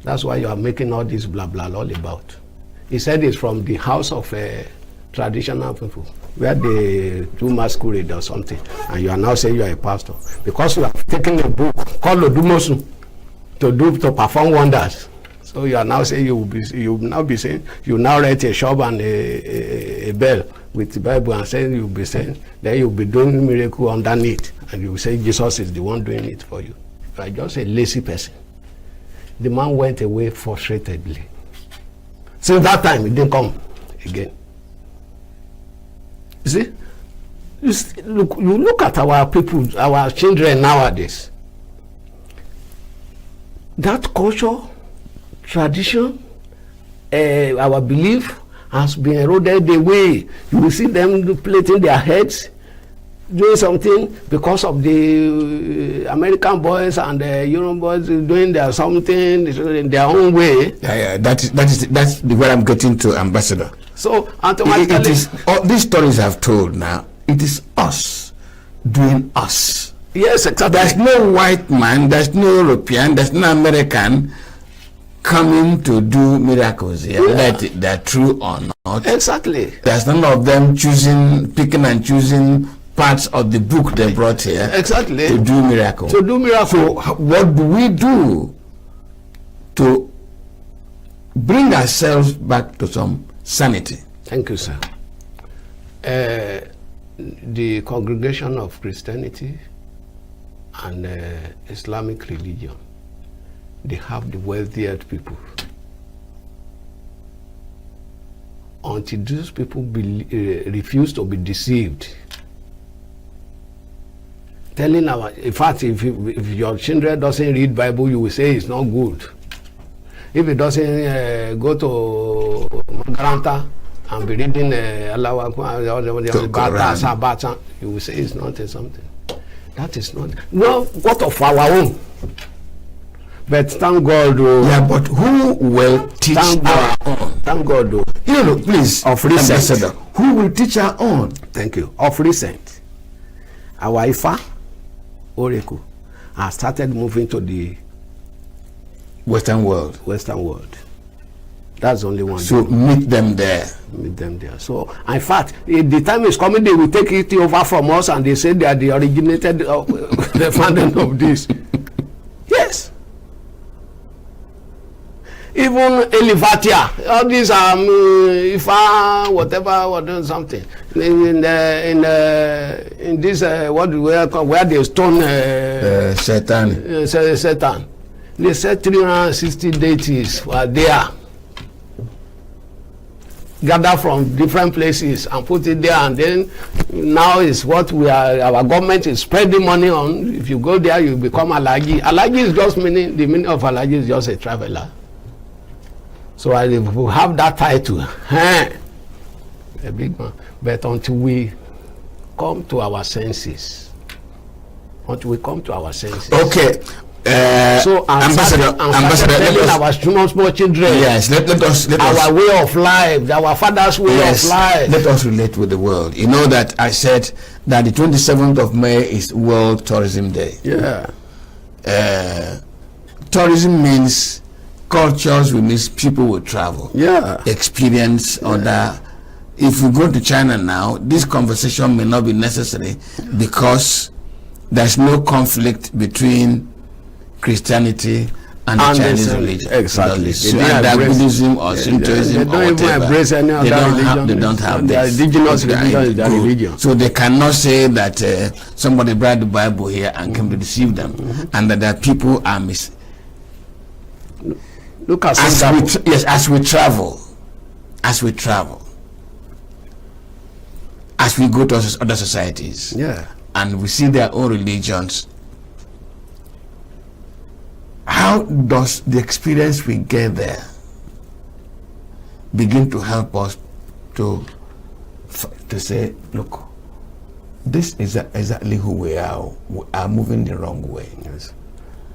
That's why you are making all this blah blah all about. He said it's from the house of traditional people where they do masquerade or something, and you are now saying you are a pastor because you have taken a book called Odumosun to perform wonders. So you are now saying you will now write a shop and a bell with the Bible and saying you will be saying, then you will be doing miracle underneath, and you will say Jesus is the one doing it for you. You are just a lazy person. The man went away frustratedly. Since that time, he didn't come again. You see, you look at our people, our children nowadays. That culture, tradition, our belief has been eroded away. You will see them plating their heads, doing something because of the American boys and the European boys doing their something in their own way. That's where I'm getting to, Ambassador. So automatically, it is all these stories I've told now. It is us doing us. Yes, exactly. There's no white man, there's no European, there's no American coming to do miracles here, whether they're true or not. Exactly. There's none of them picking and choosing parts of the book they brought here. Exactly. To do miracles. To do miracles. So what do we do to bring ourselves back to some sanity? Thank you, sir. The congregation of Christianity and Islamic religion, they have the wealthiest people. Until those people refuse to be deceived, telling in fact, if your children doesn't read Bible, you will say it's not good. If it doesn't go to Magaranta and be reading Bata, you will say it's not something. That is not. No, what of our own? But thank God. Yeah, but who will teach our own? Thank God. Please, of recent, Ambassador, who will teach our own? Thank you. Of recent, our Ifa, Oracle, has started moving to the Western world. That's the only one. So meet them there. So, in fact, the time is coming, they will take it over from us, and they say they are the originated, the founding of this. Yes. Even Elivatia, all these Ifa, whatever, something. In this where they stone Satan. Satan. They said 360 deities were there, gather from different places and put it there, and then now is what our government is spending money on. If you go there, you become Alaji. Alaji is just the meaning of Alaji is just a traveler. So I will have that title, a big man. But until we come to our senses. Until we come to our senses. Okay. So Ambassador, telling our small children. Yes, let us our way of life, our father's way of life. Let us relate with the world. You know that I said that the 27th of May is World Tourism Day. Yeah. Tourism means cultures, we means people will travel. Yeah. Experience other. If we go to China now, this conversation may not be necessary because there's no conflict between Christianity and the Chinese religion. Exactly. So either Buddhism or Shintoism or whatever. They don't embrace any other religion. They don't have their this. indigenous religion is their religion. So they cannot say that somebody brought the Bible here and came to deceive them, and that their people are Look at as we travel, as we go to other societies, and we see their own religions. How does the experience we get there begin to help us to say, look, this is exactly who we are moving the wrong way. Yes.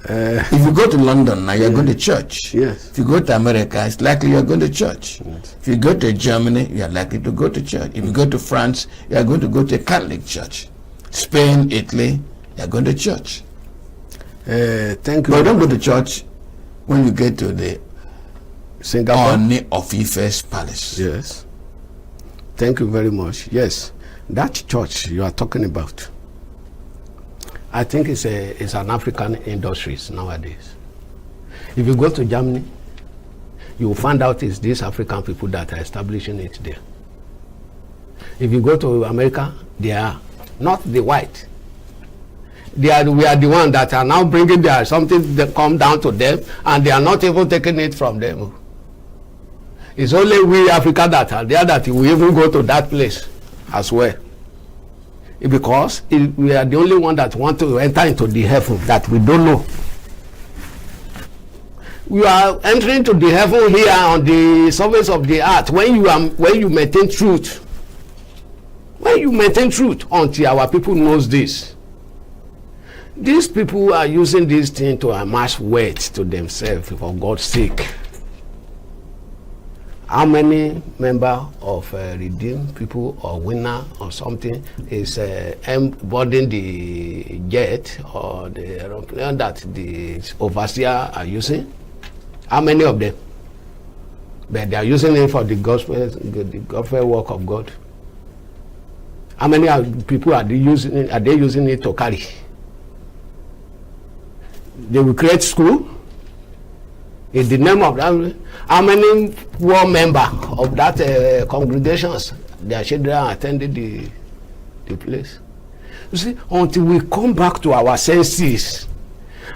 If you go to London now, you're going to church. Yes. If you go to America, it's likely you're going to church. Yes. If you go to Germany, you're likely to go to church. If you go to France, you're going to go to a Catholic church. Spain, Italy, you're going to church. Thank you. But don't go to church when you get to the Singapore of Ife's palace. Yes. Thank you very much. Yes, that church you are talking about, I think it's an African industries nowadays. If you go to Germany, you will find out it's these African people that are establishing it there. If you go to America, they are not the white. We are the one that are now bringing something that come down to them, and they are not even taking it from them. It's only we Africa that are there that we even go to that place as well. Because we are the only one that want to enter into the heaven that we don't know. We are entering to the heaven here on the surface of the earth when you maintain truth. When you maintain truth until our people knows this. These people are using this thing to amass wealth to themselves, for God's sake. How many member of redeemed people or winner or something is boarding the jet or the aeroplane that the overseer are using? How many of them? But they are using it for the gospel work of God. How many people are they using it to carry? They will create school in the name of that. How many war member of that congregations, their children attended the place? You see, until we come back to our senses,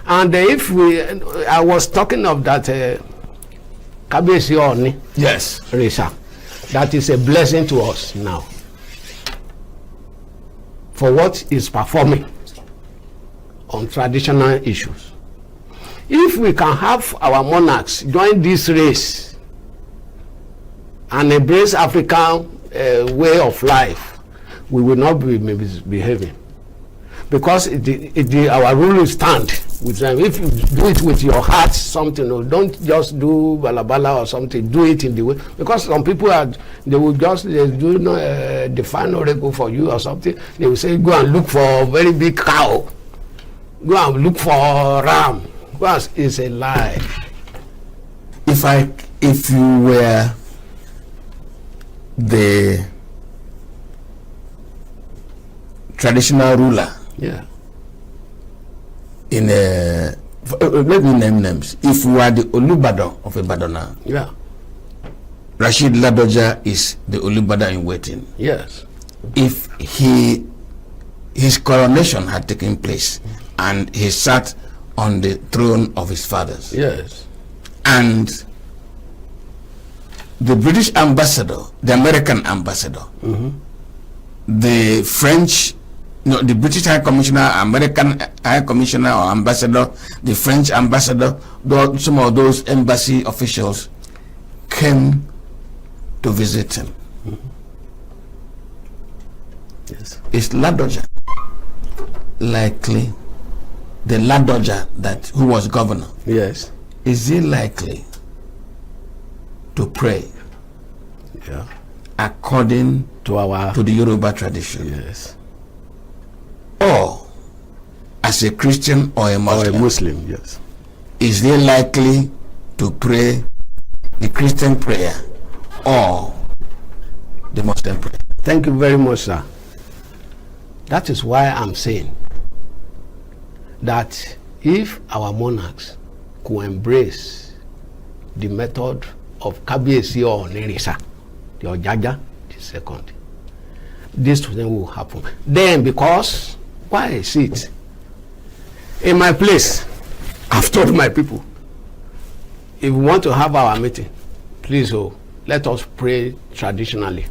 and if I was talking of that Kabesi Oni, yes, Risha, that is a blessing to us now for what is performing on traditional issues. If we can have our monarchs join this race and embrace African way of life, we will not be misbehaving. Because our rule will stand with them. If you do it with your heart, something, don't just do balabala or something. Do it in the way. Because some people they will just do the final oracle for you or something. They will say, go and look for a very big cow. Go and look for a ram. Because it's a lie. If you were the traditional ruler, in let me name names. If you are the Olubadan of Ibadan, Rashid Ladoja is the Olubadan in waiting. Yes. If his coronation had taken place and he sat on the throne of his fathers. Yes. And the British ambassador, the American ambassador, the French, the British High Commissioner, American High Commissioner or ambassador, the French ambassador, some of those embassy officials came to visit him. Yes. Is Ladoja likely, the Ladoja who was governor? Yes. Is he likely to pray? Yeah. According to the Yoruba tradition? Yes. Or as a Christian or a Muslim? Or a Muslim, yes. Is he likely to pray the Christian prayer or the Muslim prayer? Thank you very much, sir. That is why I'm saying that if our monarchs could embrace the method of Kabiyesi or Nerisa, the Ojaja, the second, this thing will happen. Then, because, why is it? In my place, I've told my people, if we want to have our meeting, please, let us pray traditionally.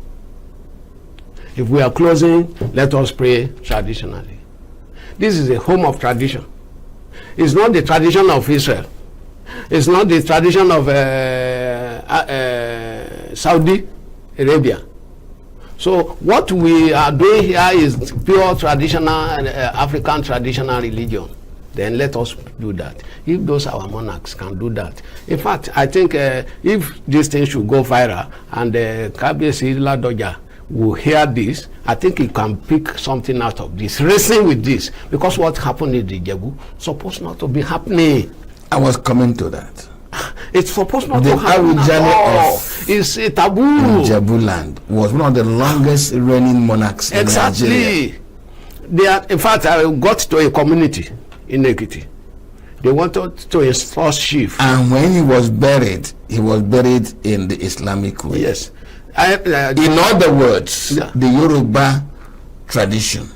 If we are closing, let us pray traditionally. This is a home of tradition. It's not the tradition of Israel. It's not the tradition of Saudi Arabia. So what we are doing here is pure traditional African traditional religion. Then let us do that. If those our monarchs can do that. In fact, I think if this thing should go viral and Kabiyesi Ladoja will hear this, I think he can pick something out of this, wrestling with this, because what happened in the Ijebu supposed not to be happening. I was coming to that. It's supposed not to happen at all. It's a taboo. Ijebu land was one of the longest reigning monarchs in Nigeria. Exactly. In fact, I got to a community in Ekiti. They wanted to install chief. And when he was buried in the Islamic way. Yes. In other words, the Yoruba tradition,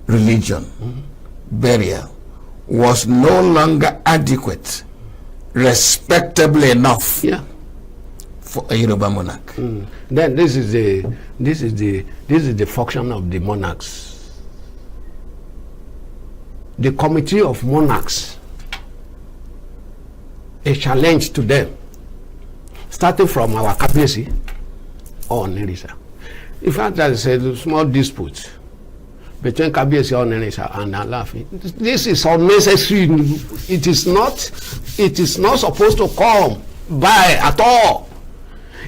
religion, burial was no longer adequate, respectable enough for a Yoruba monarch. Then this is the function of the monarchs. The committee of monarchs, a challenge to them, starting from our Kabiyesi or Nerisa. In fact, there is a small dispute between Kabiyesi or Nerisa and Alaafin. This is unnecessary. It is not supposed to come by at all.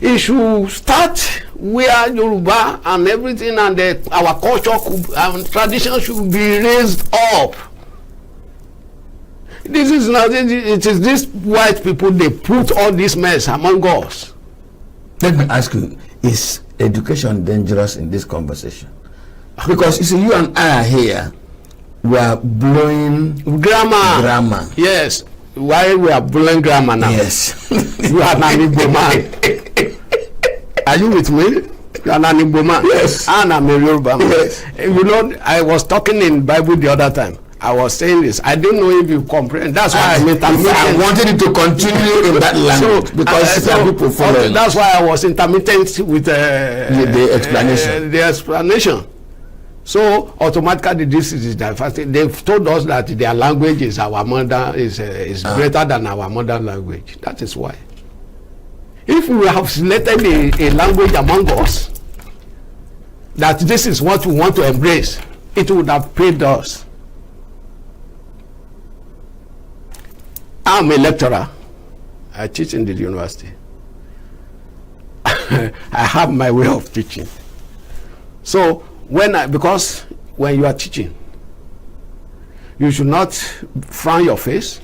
It should start where Yoruba and everything and our culture and tradition should be raised up. This is not, it is these white people, they put all this mess among us. Let me ask you, is education dangerous in this conversation? Because you see, you and I are here, we are blowing grammar. Yes, why we are blowing grammar now? Yes. You are an Igbo man. Are you with me? You are an Igbo man. Yes. And I'm a Yoruba man. Yes. You know, I was talking in Bible the other time. I was saying this. I don't know if you comprehend. That's why I wanted you to continue in that language because people follow. That's why I was intermittent with the explanation. The explanation. So automatically, this is the first thing. They've told us that their language is our mother is greater than our mother language. That is why. If we have selected a language among us that this is what we want to embrace, it would have paid us. I'm a lecturer. I teach in the university. I have my way of teaching. So because when you are teaching, you should not frown your face.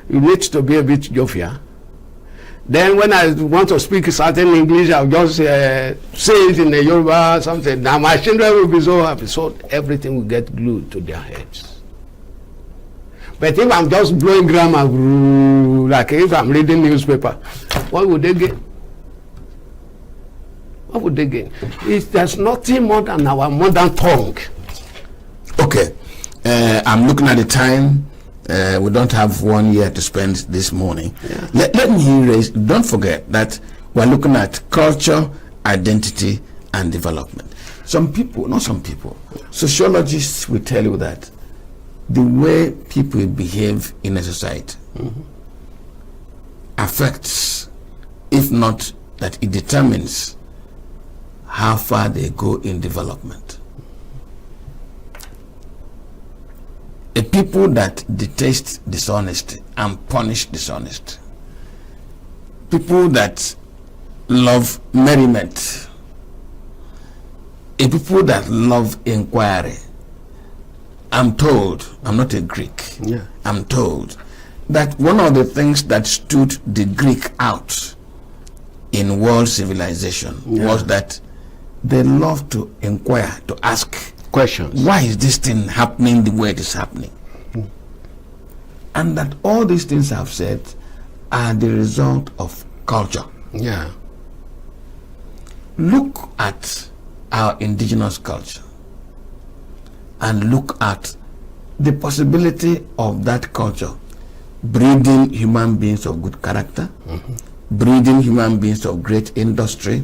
You need to be a bit jovial. Then when I want to speak certain English, I'll just say it in a Yoruba something. Now my children will be so happy. So everything will get glued to their heads. But if I'm just blowing grammar, like if I'm reading newspaper, what would they get? What would they gain? There's nothing more than our modern tongue. Okay. I'm looking at the time. We don't have 1 year to spend this morning. Yeah. Let me raise, don't forget that we're looking at culture, identity, and development. Some people, not some people, sociologists will tell you that the way people behave in a society affects, if not that it determines, how far they go in development. A people that detest dishonesty and punish dishonesty. People that love merriment. A people that love inquiry. I'm told, I'm not a Greek, I'm told that one of the things that stood the Greek out in world civilization was that they love to inquire, to ask questions. Why is this thing happening the way it is happening? And that all these things I've said are the result of culture. Yeah. Look at our indigenous culture and look at the possibility of that culture breeding human beings of good character, breeding human beings of great industry,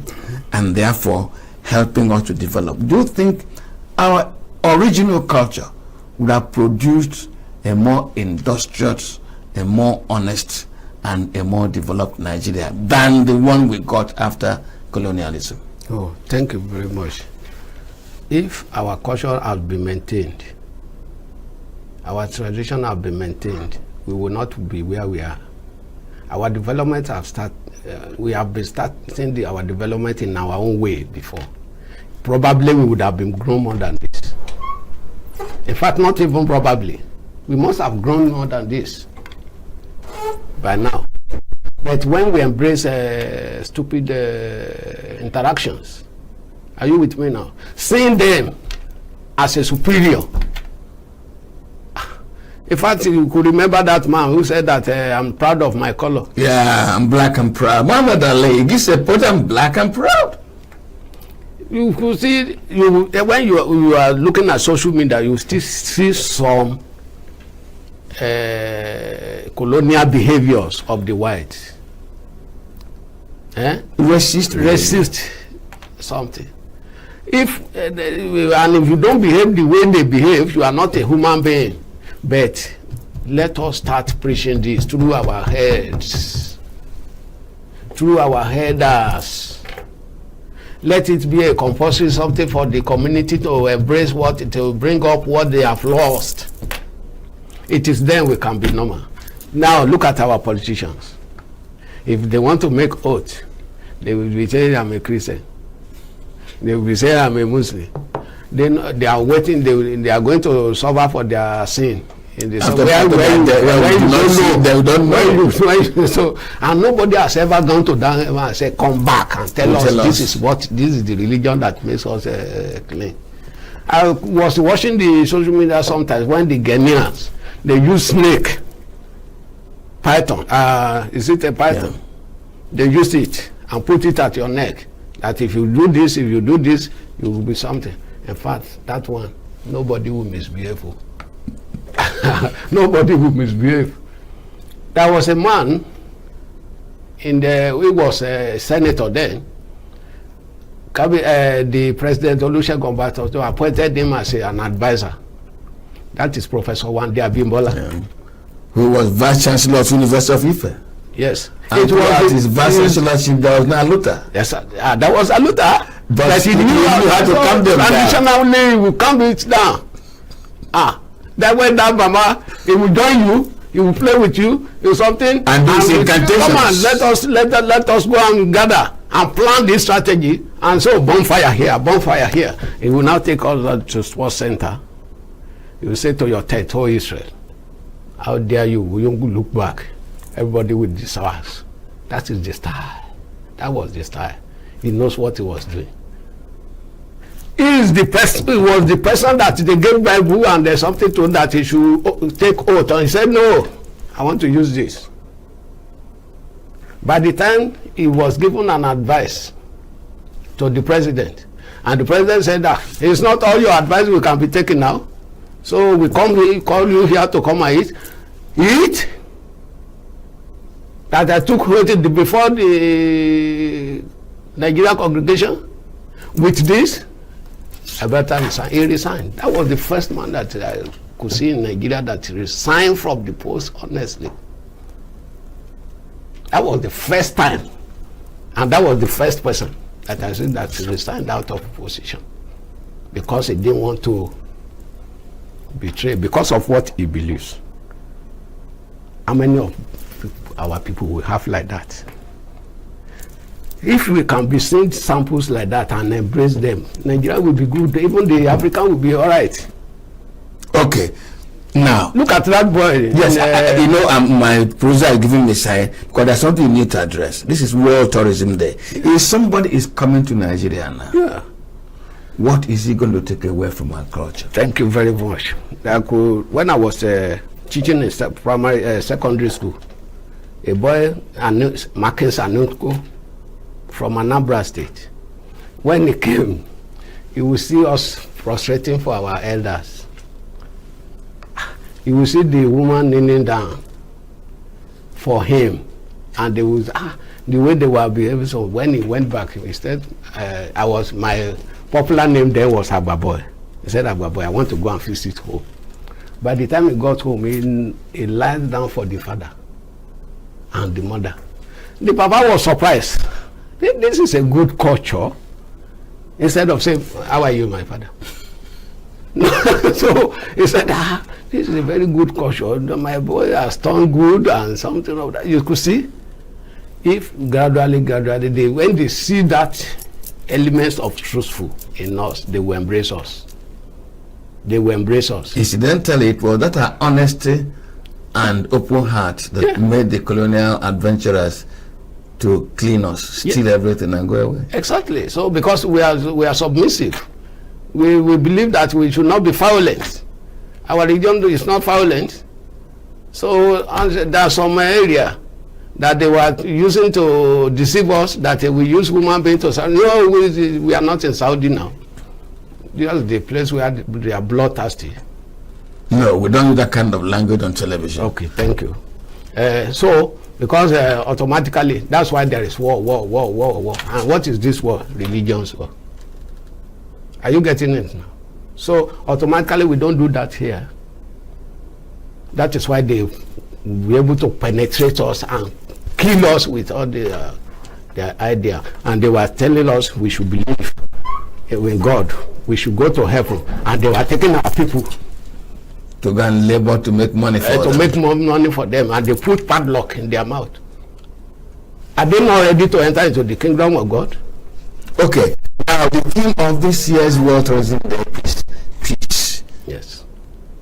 and therefore helping us to develop. Do you think our original culture would have produced a more industrious, a more honest, and a more developed Nigeria than the one we got after colonialism? Oh, thank you very much. If our culture has been maintained, our tradition has been maintained, we will not be where we are. Our development have started. We have been starting our development in our own way before. Probably we would have been grown more than this. In fact, not even probably. We must have grown more than this by now. But when we embrace stupid interactions, are you with me now? Seeing them as a superior. In fact, you could remember that man who said that I'm proud of my color. Yeah, I'm black and proud. Muhammad Ali, he said, "But I'm black and proud." You could see, when you are looking at social media, you still see some colonial behaviors of the whites. Racist something. And if you don't behave the way they behave, you are not a human being. But let us start preaching this through our heads, through our headers. Let it be a compulsory something for the community to embrace to bring up what they have lost. It is then we can be normal. Now look at our politicians. If they want to make oath, they will be saying I'm a Christian. They will be saying I'm a Muslim. Then they are waiting. They are going to suffer for their sin. They don't know. So, and nobody has ever gone to them and said, "Come back and tell us this is the religion that makes us clean." I was watching the social media sometimes when the Ghanaians they use snake, python. Is it a python? Yeah. They use it and put it at your neck. That if you do this, you will be something. In fact, that one, nobody will misbehave. Nobody will misbehave. There was a man he was a senator then. The president Olusegun Obasanjo appointed him as an advisor. That is Professor Wande Abimbola, who was vice chancellor of University of Ife. Yes, and it was his vice chancellorship. That was not Aluta. Yes, that was Aluta. But he knew how to calm them down. Additionally, he will calm it down. That when that mama, he will join you, he will play with you, do something, and these incantations. Come on, let us go and gather and plan this strategy. And so bonfire here. He will now take us to sports center. He will say to your tent, "Oh Israel, how dare you? We don't look back. Everybody with this house." That is the style. That was the style. He knows what he was doing. He was the person that they gave Bible and there's something to him that he should take oath. And he said, "No, I want to use this." By the time he was given an advice to the president, and the president said that it's not all your advice we can be taking now. So we call you here to come and eat. That I took before the Nigerian congregation with this. I better resign. He resigned. That was the first man that I could see in Nigeria that resigned from the post, honestly. That was the first time. And that was the first person. that I said that he resigned out of position because he didn't want to betray, because of what he believes. How many of our people will have like that? If we can be seeing samples like that and embrace them, Nigeria will be good. Even the African will be all right. Okay. Now, look at that boy. Yes, my producer is giving me a sign because there's something you need to address. This is World Tourism Day. If somebody is coming to Nigeria now, yeah, what is he going to take away from our culture? Thank you very much. When I was teaching in primary, secondary school, a boy, Marcus Anunko, from Anambra State, when he came, he would see us prostrating for our elders. You will see the woman kneeling down for him, and they was the way they were behaving. So when he went back, he said, my popular name then was Agbaboy. He said, Agbaboy, I want to go and visit home. By the time he got home, he lied down for the father and the mother. The papa was surprised. This is a good culture. Instead of saying, how are you, my father? So he said, this is a very good culture. My boy has turned good and something of that. You could see, if gradually, when they see that elements of truthful in us, they will embrace us. They will embrace us. Incidentally, it was that honesty and open heart that made the colonial adventurers to clean us, steal everything and go away. Exactly. So because we are submissive, we believe that we should not be violent. Our religion is not violent. So there are some area that they were using to deceive us, that we use human beings to say, no, we are not in Saudi now. This is the place where they are bloodthirsty. No, we don't use that kind of language on television. Okay, thank you. So, because automatically, that's why there is war. And what is this war? Religion's war. Are you getting it now? So automatically we don't do that here. That is why they were able to penetrate us and kill us with all their idea. And they were telling us we should believe in God. We should go to heaven. And they were taking our people to go and labor to make money for them. To make more money for them. And they put padlock in their mouth. Are they not ready to enter into the kingdom of God? Okay. Now the theme of this year's World Tourism Day is peace. Yes.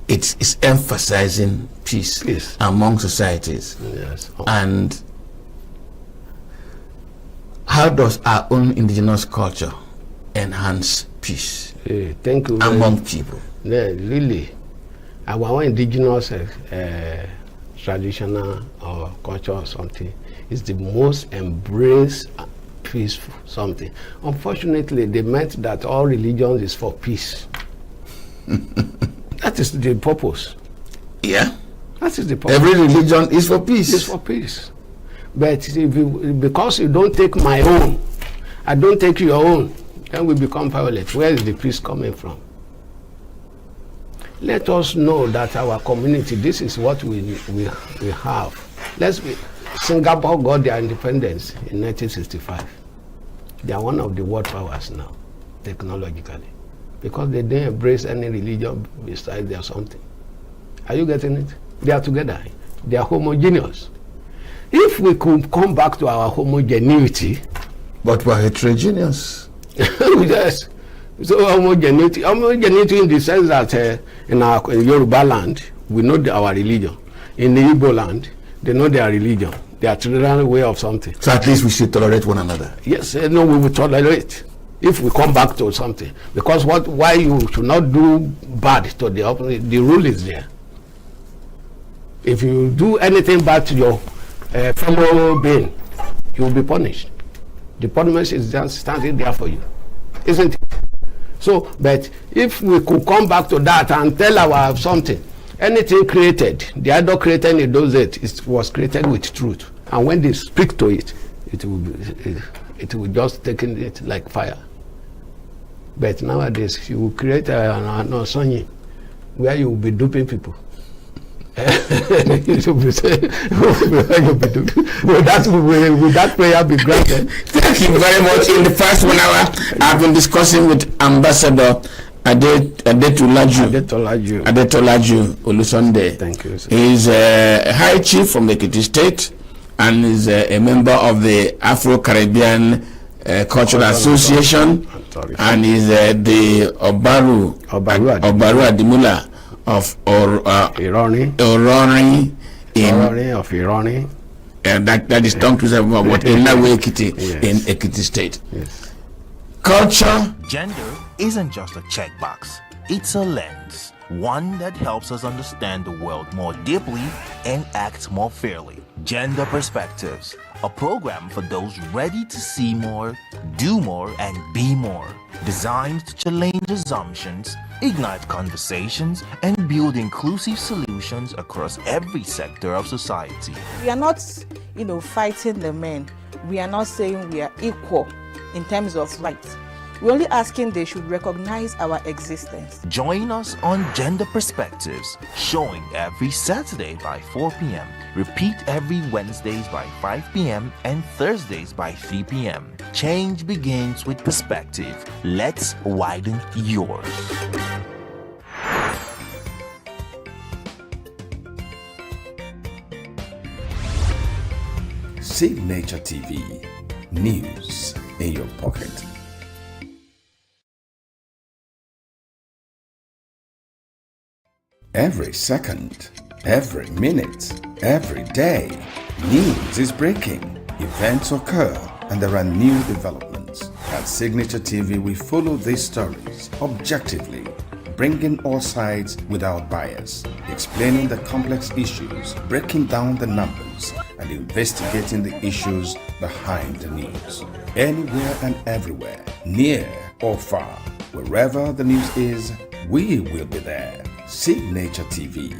It's emphasizing peace among societies. Yes. And how does our own indigenous culture enhance peace thank you among people? Yeah, really. Our own indigenous traditional or culture or something is the most embraced peaceful something. Unfortunately, they meant that all religions is for peace. That is the purpose. Yeah. That is the purpose. Every religion is for peace. It's for peace. But because you don't take my own, I don't take your own, then we become violent. Where is the peace coming from? Let us know that our community, this is what we have. Singapore got their independence in 1965. They are one of the world powers now, technologically, because they didn't embrace any religion besides their something. Are you getting it? They are together. They are homogeneous. If we could come back to our homogeneity, but we're heterogeneous. Yes. So homogeneity in the sense that in Yoruba land we know our religion. In the Igbo land, they know their religion. Their traditional way of something. So at least we should tolerate one another. Yes, no, we will tolerate if we come back to something. Because why you should not do bad to the opposite, the rule is there. If you do anything bad to your fellow being, you will be punished. The punishment is just standing there for you, isn't it? So, but if we could come back to that and tell our something, anything created, the idol created in those days, it was created with truth. And when they speak to it, it will just take it like fire. But nowadays, you will create an Sonyi where you will be duping people. You should be saying, will that prayer be granted? Thank you very much. In the first 1 hour, I've been discussing with Ambassador Adetolaju Olusunde. Thank you, sir. He's a high chief from the Ekiti State and is a member of the Afro-Caribbean Cultural Association, and is the Obaru Adimula of Ironi of Ironi. That is tongue twister about what ENUGU Ekiti in Ekiti State. Yes. Culture. Gender isn't just a checkbox, it's a lens, one that helps us understand the world more deeply and act more fairly. Gender Perspectives, a program for those ready to see more, do more, and be more. Designed to challenge assumptions, ignite conversations, and build inclusive solutions across every sector of society. We are not, fighting the men. We are not saying we are equal in terms of rights. We're only asking they should recognize our existence. Join us on Gender Perspectives, showing every Saturday by 4 p.m. Repeat every Wednesdays by 5 p.m. and Thursdays by 3 p.m. Change begins with perspective. Let's widen yours. Signature TV, news in your pocket. Every second, every minute, every day, news is breaking, events occur, and there are new developments. At Signature TV, we follow these stories objectively, bringing all sides without bias, explaining the complex issues, breaking down the numbers, and investigating the issues behind the news. Anywhere and everywhere, near or far, wherever the news is, we will be there. Signature TV.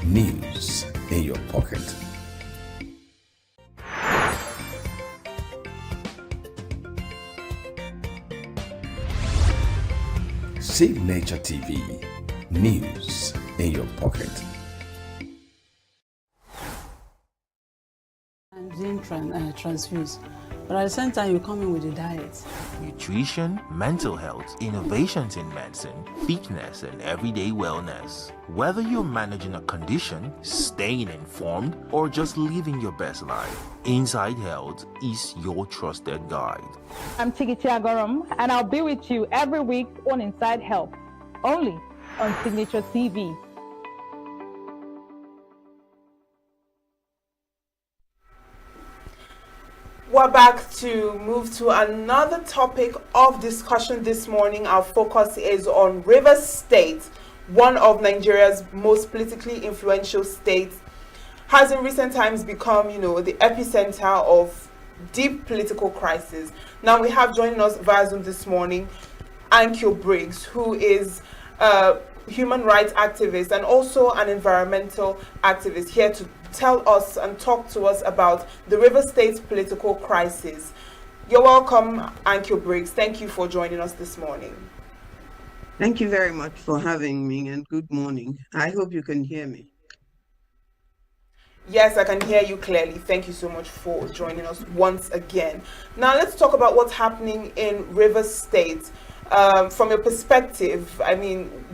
News in your pocket. Signature TV. News in your pocket. And gene transfuse. But at the same time, you come in with a diet. Nutrition, mental health, innovations in medicine, fitness, and everyday wellness. Whether you're managing a condition, staying informed, or just living your best life, Inside Health is your trusted guide. I'm Tigiti Agorom, and I'll be with you every week on Inside Health, only on Signature TV. We're back to move to another topic of discussion this morning. Our focus is on Rivers State, one of Nigeria's most politically influential states, has in recent times become, the epicenter of deep political crisis. Now we have joining us via Zoom this morning, Ankyo Briggs, who is a human rights activist and also an environmental activist, here to tell us and talk to us about the River State political crisis. You're welcome, Ankyo Briggs. Thank you for joining us this morning. Thank you very much for having me, and good morning. I hope you can hear me. Yes, I can hear you clearly. Thank you so much for joining us once again. Now let's talk about what's happening in River State. From your perspective,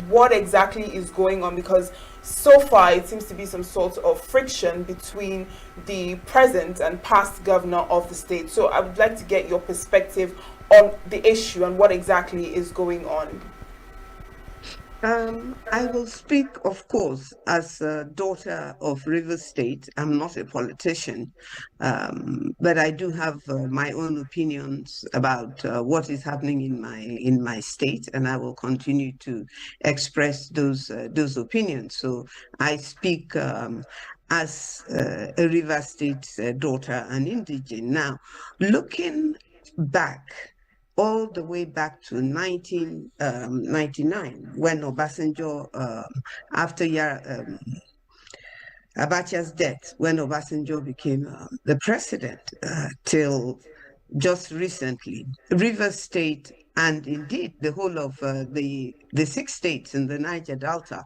what exactly is going on? Because so far it seems to be some sort of friction between the present and past governor of the state. So I would like to get your perspective on the issue and what exactly is going on. I will speak, of course, as a daughter of River State. I'm not a politician, but I do have my own opinions about what is happening in my state, and I will continue to express those opinions. So I speak as a River State daughter and indigene. Now, looking back, all the way back to 1999, when Obasanjo, after Abacha's death, when Obasanjo became the president, till just recently, River State and indeed the whole of the 6 states in the Niger Delta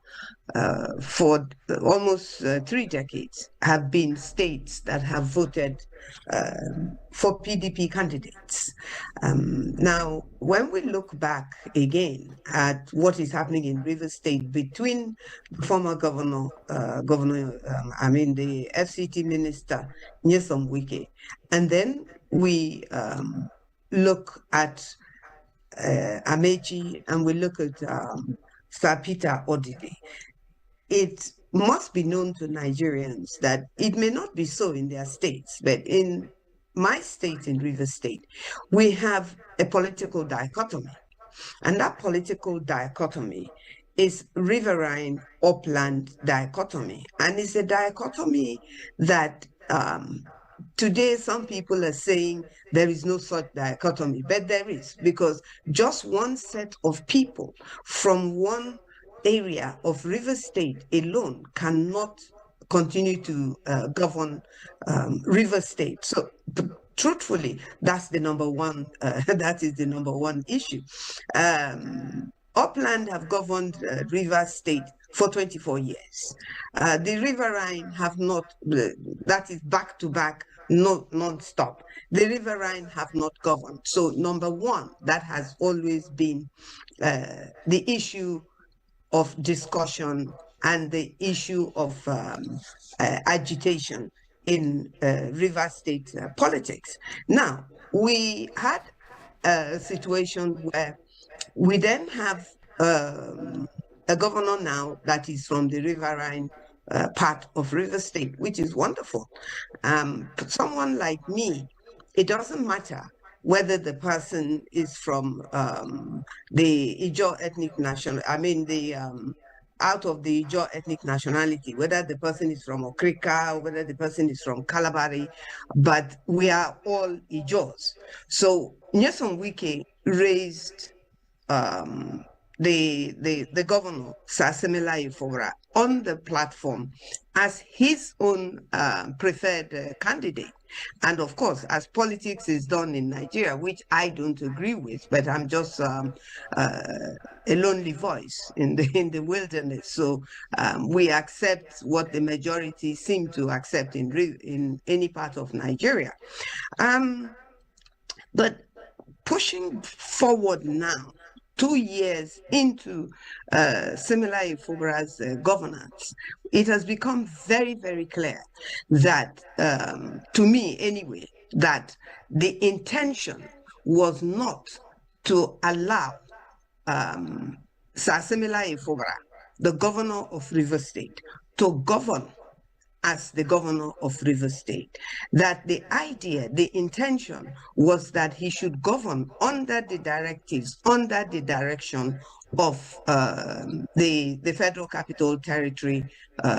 for almost 3 decades have been states that have voted for PDP candidates. Now, when we look back again at what is happening in Rivers State between the former governor, the FCT minister, Nyesom Wike, and then we look at Amechi and we look at Sir Peter Odili, it must be known to Nigerians that it may not be so in their states, but in my state, in Rivers State, we have a political dichotomy. And that political dichotomy is riverine upland dichotomy. And it's a dichotomy that today some people are saying there is no such dichotomy, but there is, because just one set of people from one area of River State alone cannot continue to govern River State. So truthfully, that's the number one, that is the number one issue. Upland have governed River State for 24 years. The Riverine have not, that is back to back, non-stop. The Riverine have not governed. So number one, that has always been the issue of discussion and the issue of agitation in River State politics. Now, we had a situation where we then have a governor now that is from the riverine part of River State, which is wonderful. Someone like me, it doesn't matter whether the person is from the Ijaw ethnic out of the Ijaw ethnic nationality, whether the person is from Okrika, whether the person is from Kalabari, but we are all Ijaws. So Nyesom Wike raised the governor, Sasemela Ifora, on the platform as his own preferred candidate. And of course, as politics is done in Nigeria, which I don't agree with, but I'm just a lonely voice in the wilderness. So we accept what the majority seem to accept in any part of Nigeria. But pushing forward now, 2 years into Simila Ifobra's governance, it has become very, very clear that, to me anyway, that the intention was not to allow Sir Simila Ifobra, the governor of River State, to govern as the governor of River State. That the idea, the intention was that he should govern under the directives, under the direction of the Federal Capital Territory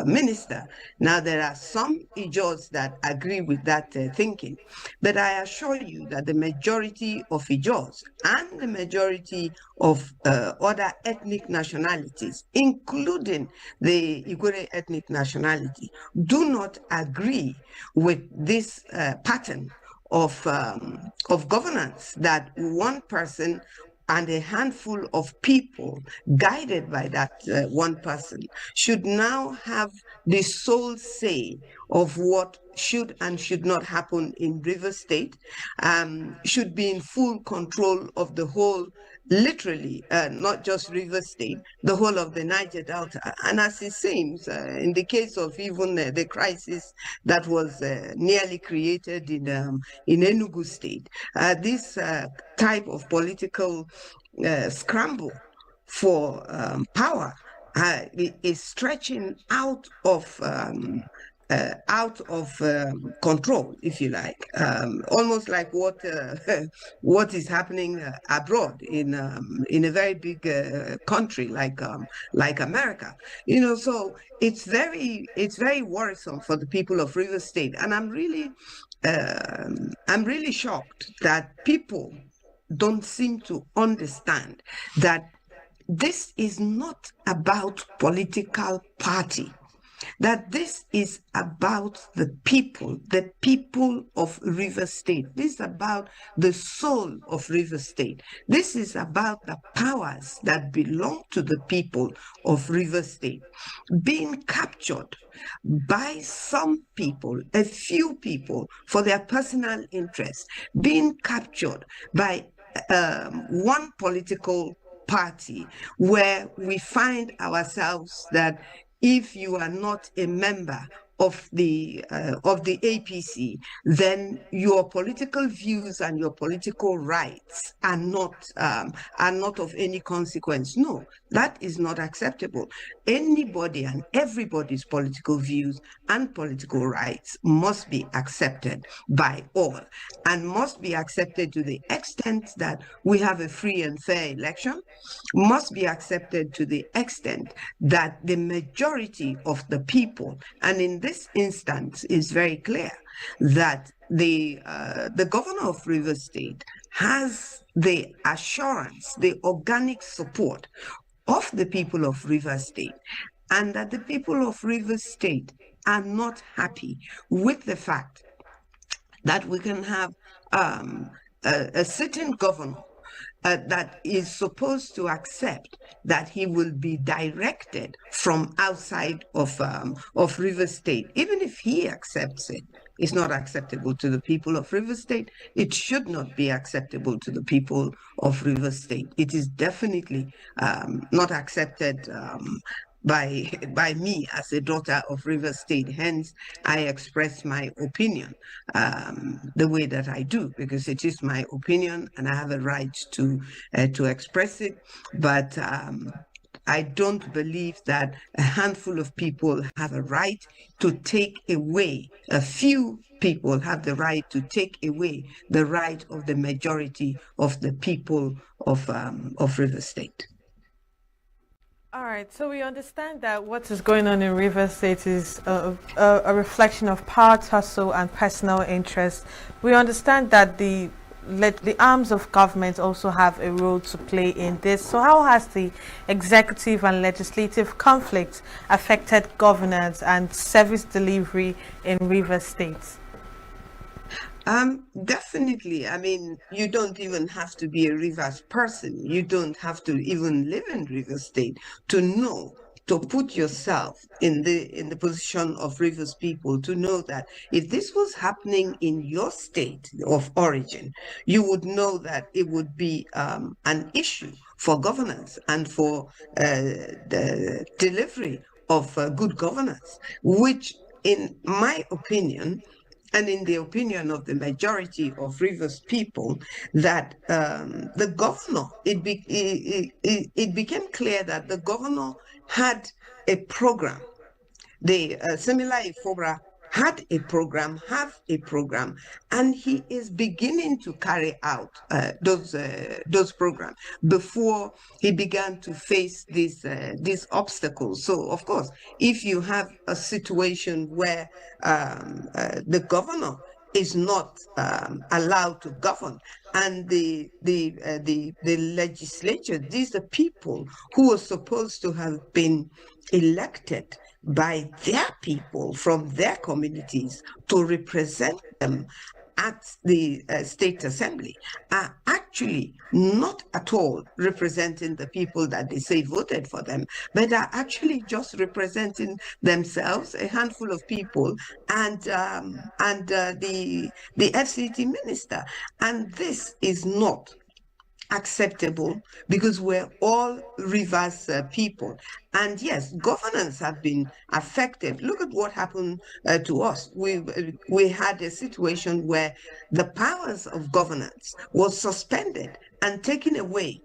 minister. Now, there are some Ijaws that agree with that thinking, but I assure you that the majority of Ijaws and the majority of other ethnic nationalities, including the Igwe ethnic nationality, do not agree with this pattern of governance, that one person and a handful of people guided by that one person should now have the sole say of what should and should not happen in River State, should be in full control of the whole, literally, not just River State, the whole of the Niger Delta. And as it seems, in the case of even the crisis that was nearly created in ENUGU State, this type of political scramble for power is stretching out of control, if you like, almost like what is happening abroad in a very big country like America. You know, so it's very worrisome for the people of River State, and I'm really shocked that people don't seem to understand that this is not about political party. that this is about the people of River State. This is about the soul of River State. This is about the powers that belong to the people of River State being captured by some people, a few people, for their personal interests, being captured by one political party, where we find ourselves that if you are not a member of the APC, then your political views and your political rights are not of any consequence. No, that is not acceptable. Anybody and everybody's political views and political rights must be accepted by all, and must be accepted to the extent that we have a free and fair election, must be accepted to the extent that the majority of the people, and in this instance is very clear that the governor of River State has the assurance, the organic support of the people of River State, and that the people of River State are not happy with the fact that we can have a sitting governor that is supposed to accept that he will be directed from outside of River State. Even if he accepts it, it's not acceptable to the people of River State. It should not be acceptable to the people of River State. It is definitely not accepted by me as a daughter of River State. Hence, I express my opinion the way that I do, because it is my opinion and I have a right to express it. But I don't believe that a handful of people have a right to take away, a few people have the right to take away the right of the majority of the people of River State. All right, so we understand that what is going on in River State is a reflection of power tussle and personal interest. We understand that the arms of government also have a role to play in this. So how has the executive and legislative conflict affected governance and service delivery in River State? Definitely. I mean, you don't even have to be a Rivers person. You don't have to even live in River State to know, to put yourself in the position of Rivers people, to know that if this was happening in your state of origin, you would know that it would be an issue for governance and for the delivery of good governance, which, in my opinion, and in the opinion of the majority of Rivers people, that the governor, it became clear that the governor had a program. The similar Ifobra had a program, and he is beginning to carry out those programs before he began to face these obstacles. So, of course, if you have a situation where the governor is not allowed to govern, and the legislature, these are people who are supposed to have been elected by their people from their communities to represent them at the state assembly, are actually not at all representing the people that they say voted for them, but are actually just representing themselves, a handful of people, and the FCT minister. And this is not acceptable, because we're all Rivers people. And yes, governance have been affected. Look at what happened to us. We had a situation where the powers of governance was suspended and taken away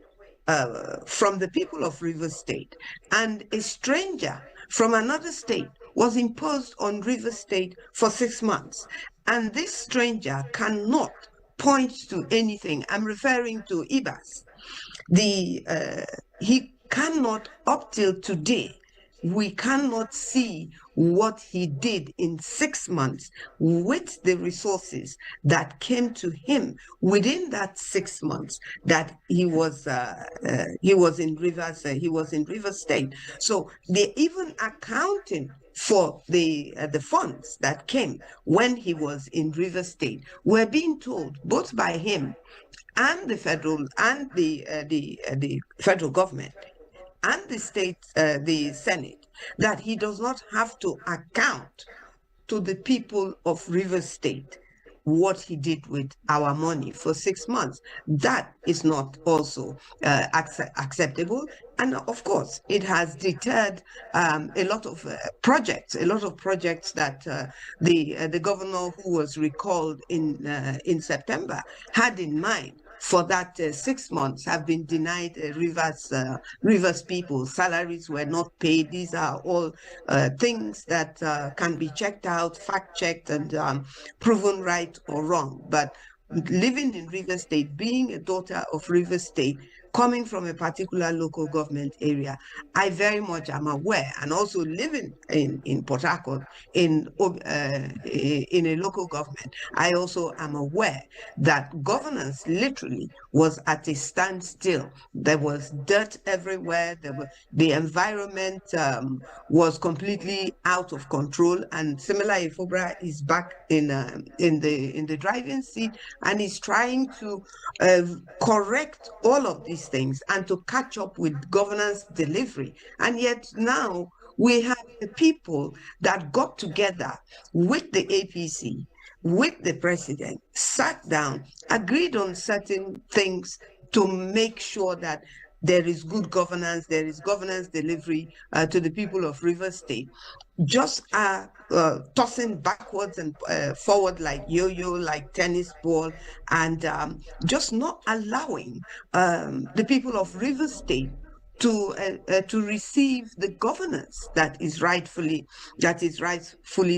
from the people of River State, and a stranger from another state was imposed on River State for 6 months. And this stranger cannot point to anything. I'm referring to Ibas. He cannot, up till today, we cannot see what he did in 6 months with the resources that came to him within that 6 months that he was in Rivers State. So they even accounting for the funds that came when he was in Rivers State. We're being told both by him and the federal government and the Senate, that he does not have to account to the people of Rivers State what he did with our money for 6 months. That is not also acceptable. And of course, it has deterred a lot of projects that the governor who was recalled in September had in mind. For that 6 months have been denied Rivers people. Salaries were not paid. These are all things that can be checked out, fact-checked, and proven right or wrong. But living in Rivers State, being a daughter of Rivers State, coming from a particular local government area, I very much am aware, and also living in Port Harcourt in a local government, I also am aware that governance literally was at a standstill. There was dirt everywhere. The environment was completely out of control. And Similar Ifobra is back in the driving seat and is trying to correct all of these things and to catch up with governance delivery. And yet now we have the people that got together with the APC, with the president, sat down, agreed on certain things to make sure that there is good governance, there is governance delivery to the people of Rivers State, just tossing backwards and forward like yo-yo, like tennis ball, and just not allowing the people of Rivers State to receive the governance that is rightfully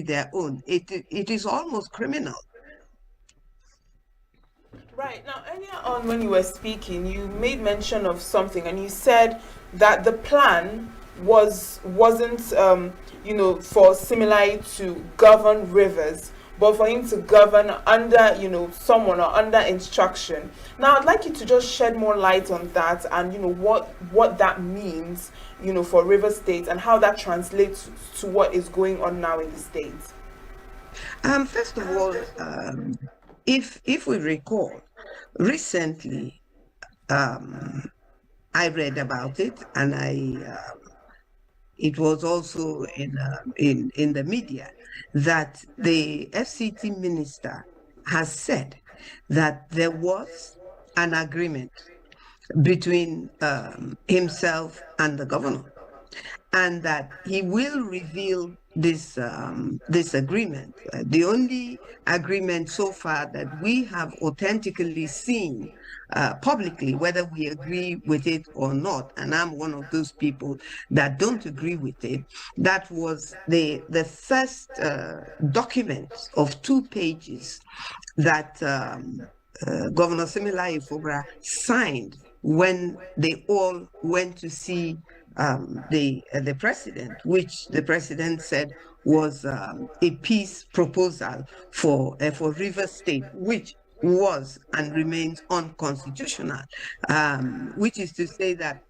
their own. It is almost criminal. Right. Now, earlier on when you were speaking, you made mention of something and you said that the plan wasn't for Similar to govern Rivers, but for him to govern under, someone or under instruction. Now, I'd like you to just shed more light on that and, what that means, for Rivers State and how that translates to what is going on now in the state. First of all, if we recall, recently I read about it, and it was also in the media that the FCT minister has said that there was an agreement between himself and the governor, and that he will reveal this agreement. The only agreement so far that we have authentically seen publicly, whether we agree with it or not, and I'm one of those people that don't agree with it, that was the first document of 2 pages that Governor Similar Ifobra signed when they all went to see the president, which the president said was a peace proposal for Rivers State, which was and remains unconstitutional, which is to say that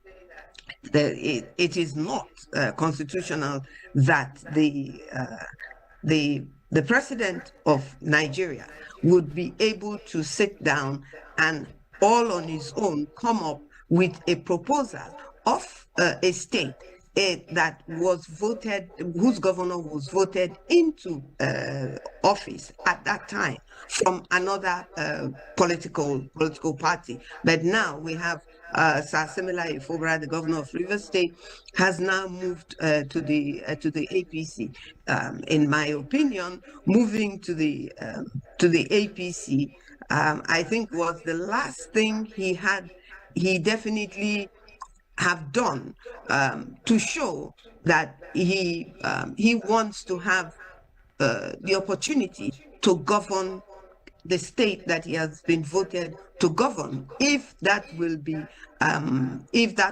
it is not constitutional that the president of Nigeria would be able to sit down and all on his own come up with a proposal of a state that was voted, whose governor was voted into office at that time from another political party. But now we have Sir Similar Ifobra, the governor of Rivers State, has now moved to the APC. In my opinion, moving to the APC, I think was the last thing he definitely have done to show that he wants to have the opportunity to govern the state that he has been voted to govern if that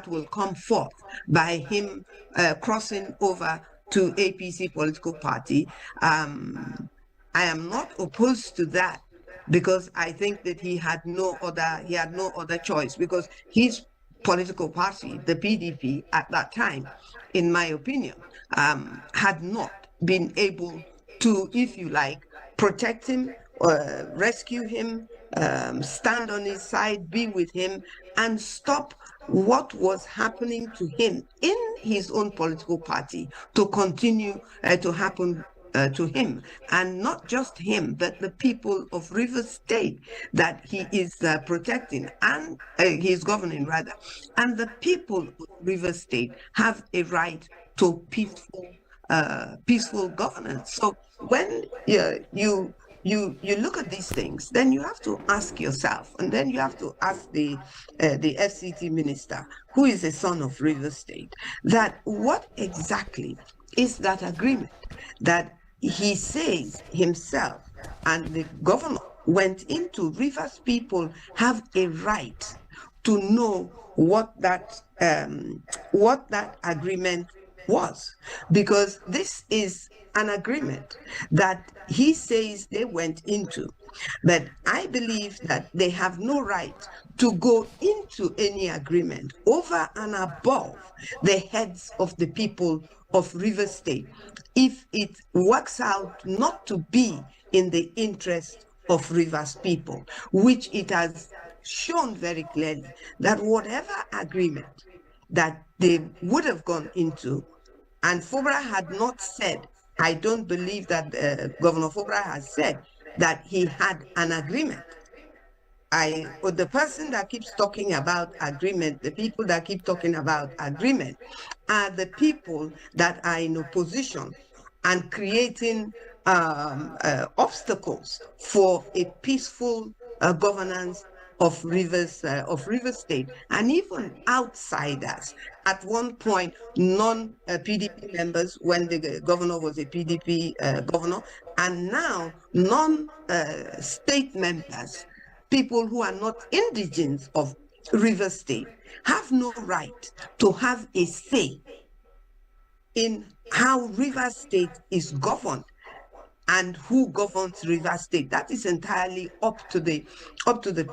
will come forth by him crossing over to APC political party. I am not opposed to that, because I think that he had no other choice, because his political party, the PDP at that time, in my opinion, had not been able to, if you like, protect him, rescue him, stand on his side, be with him, and stop what was happening to him in his own political party to continue to happen to him, and not just him, but the people of Rivers State that he is protecting, and he is governing rather. And the people of Rivers State have a right to peaceful governance. So when you look at these things, then you have to ask yourself, and then you have to ask the FCT minister, who is a son of Rivers State, that what exactly is that agreement that he says himself and the governor went into. Rivers people have a right to know what that agreement was, because this is an agreement that he says they went into. But I believe that they have no right to go into any agreement over and above the heads of the people of Rivers State if it works out not to be in the interest of Rivers people, which it has shown very clearly that whatever agreement that they would have gone into, and Fobra had not said, I don't believe that Governor Fobra has said that he had an agreement. The person that keeps talking about agreement, the people that keep talking about agreement are the people that are in opposition and creating obstacles for a peaceful governance of Rivers State, and even outsiders. At one point, non-PDP members, when the governor was a PDP governor, and now non-state members, people who are not indigents of Rivers State, have no right to have a say in how Rivers State is governed and who governs Rivers State. That is entirely up to the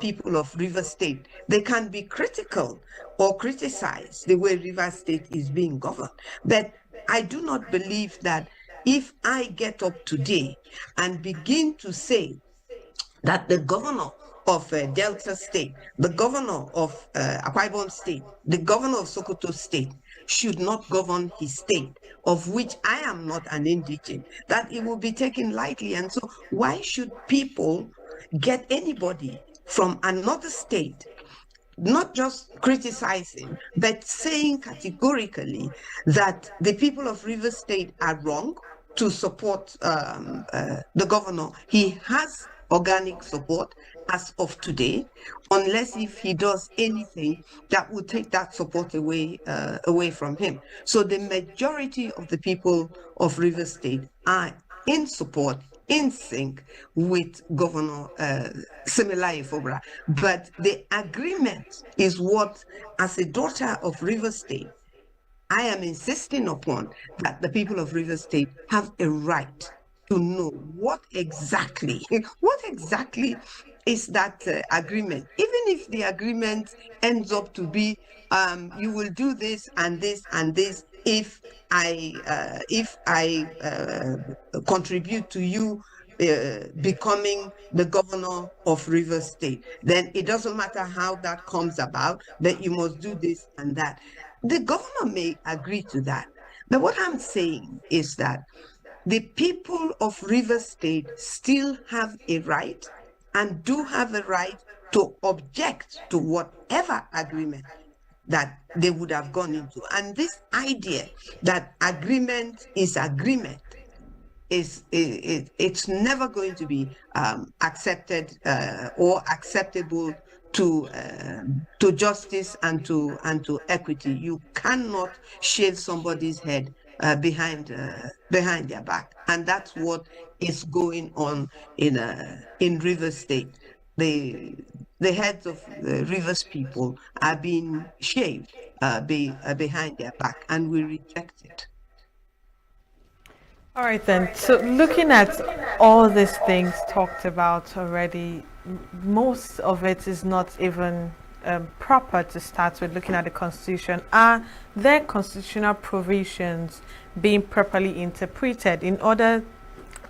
people of Rivers State. They can be critical or criticize the way Rivers State is being governed, but I do not believe that if I get up today and begin to say that the governor of Delta State, the governor of Akwa Ibom State, the governor of Sokoto State should not govern his state, of which I am not an indigent, that it will be taken lightly. And so why should people get anybody from another state, not just criticizing, but saying categorically that the people of Rivers State are wrong to support the governor? He has organic support as of today, unless if he does anything that would take that support away from him. So the majority of the people of Rivers State are in support, in sync with Governor Similaye Fobra. But the agreement is what, as a daughter of Rivers State, I am insisting upon, that the people of Rivers State have a right to know what exactly is that agreement. Even if the agreement ends up to be, you will do this and this and this if I contribute to you becoming the governor of Rivers State, then it doesn't matter how that comes about, that you must do this and that. The governor may agree to that. But what I'm saying is that the people of Rivers State still have a right, and do have a right, to object to whatever agreement that they would have gone into. And this idea that agreement is agreement it's never going to be accepted or acceptable to justice and to equity. You cannot shave somebody's head behind their back, and that's what is going on in Rivers State. the heads of the Rivers people are being shaved behind their back, and we reject it. All right then. So looking at all these things talked about already, most of it is not even proper to start with. Looking at the Constitution, are there constitutional provisions being properly interpreted in order,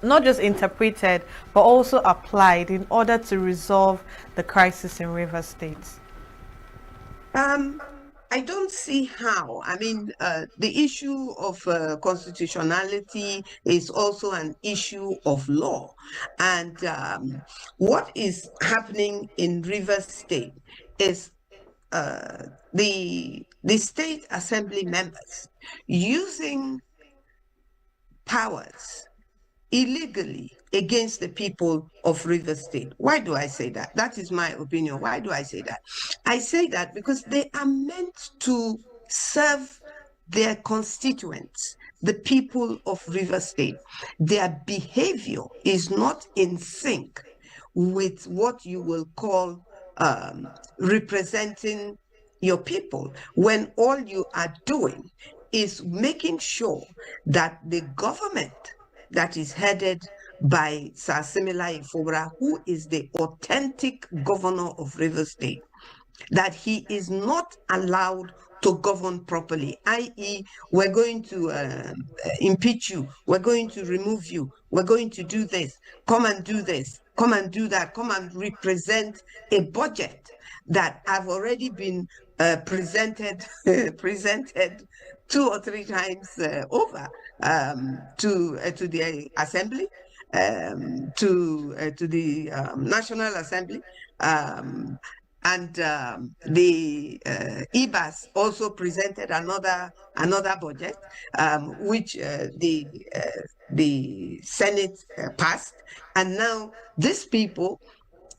not just interpreted, but also applied in order to resolve the crisis in River State? I don't see how. I mean, the issue of constitutionality is also an issue of law. And what is happening in River State is the state assembly members using powers illegally against the people of River State. Why do I say that? That is my opinion. Why do I say that? I say that because they are meant to serve their constituents, the people of River State. Their behavior is not in sync with what you will call representing your people, when all you are doing is making sure that the government that is headed by Sir Simila Ifobra, who is the authentic governor of River State, that he is not allowed to govern properly, i.e., we're going to impeach you, we're going to remove you, we're going to do this, come and do this, come and do that, come and represent a budget that have already been presented 2 or 3 times over to the assembly, to the National Assembly, and the IBAS also presented another budget, which the Senate passed, and now these people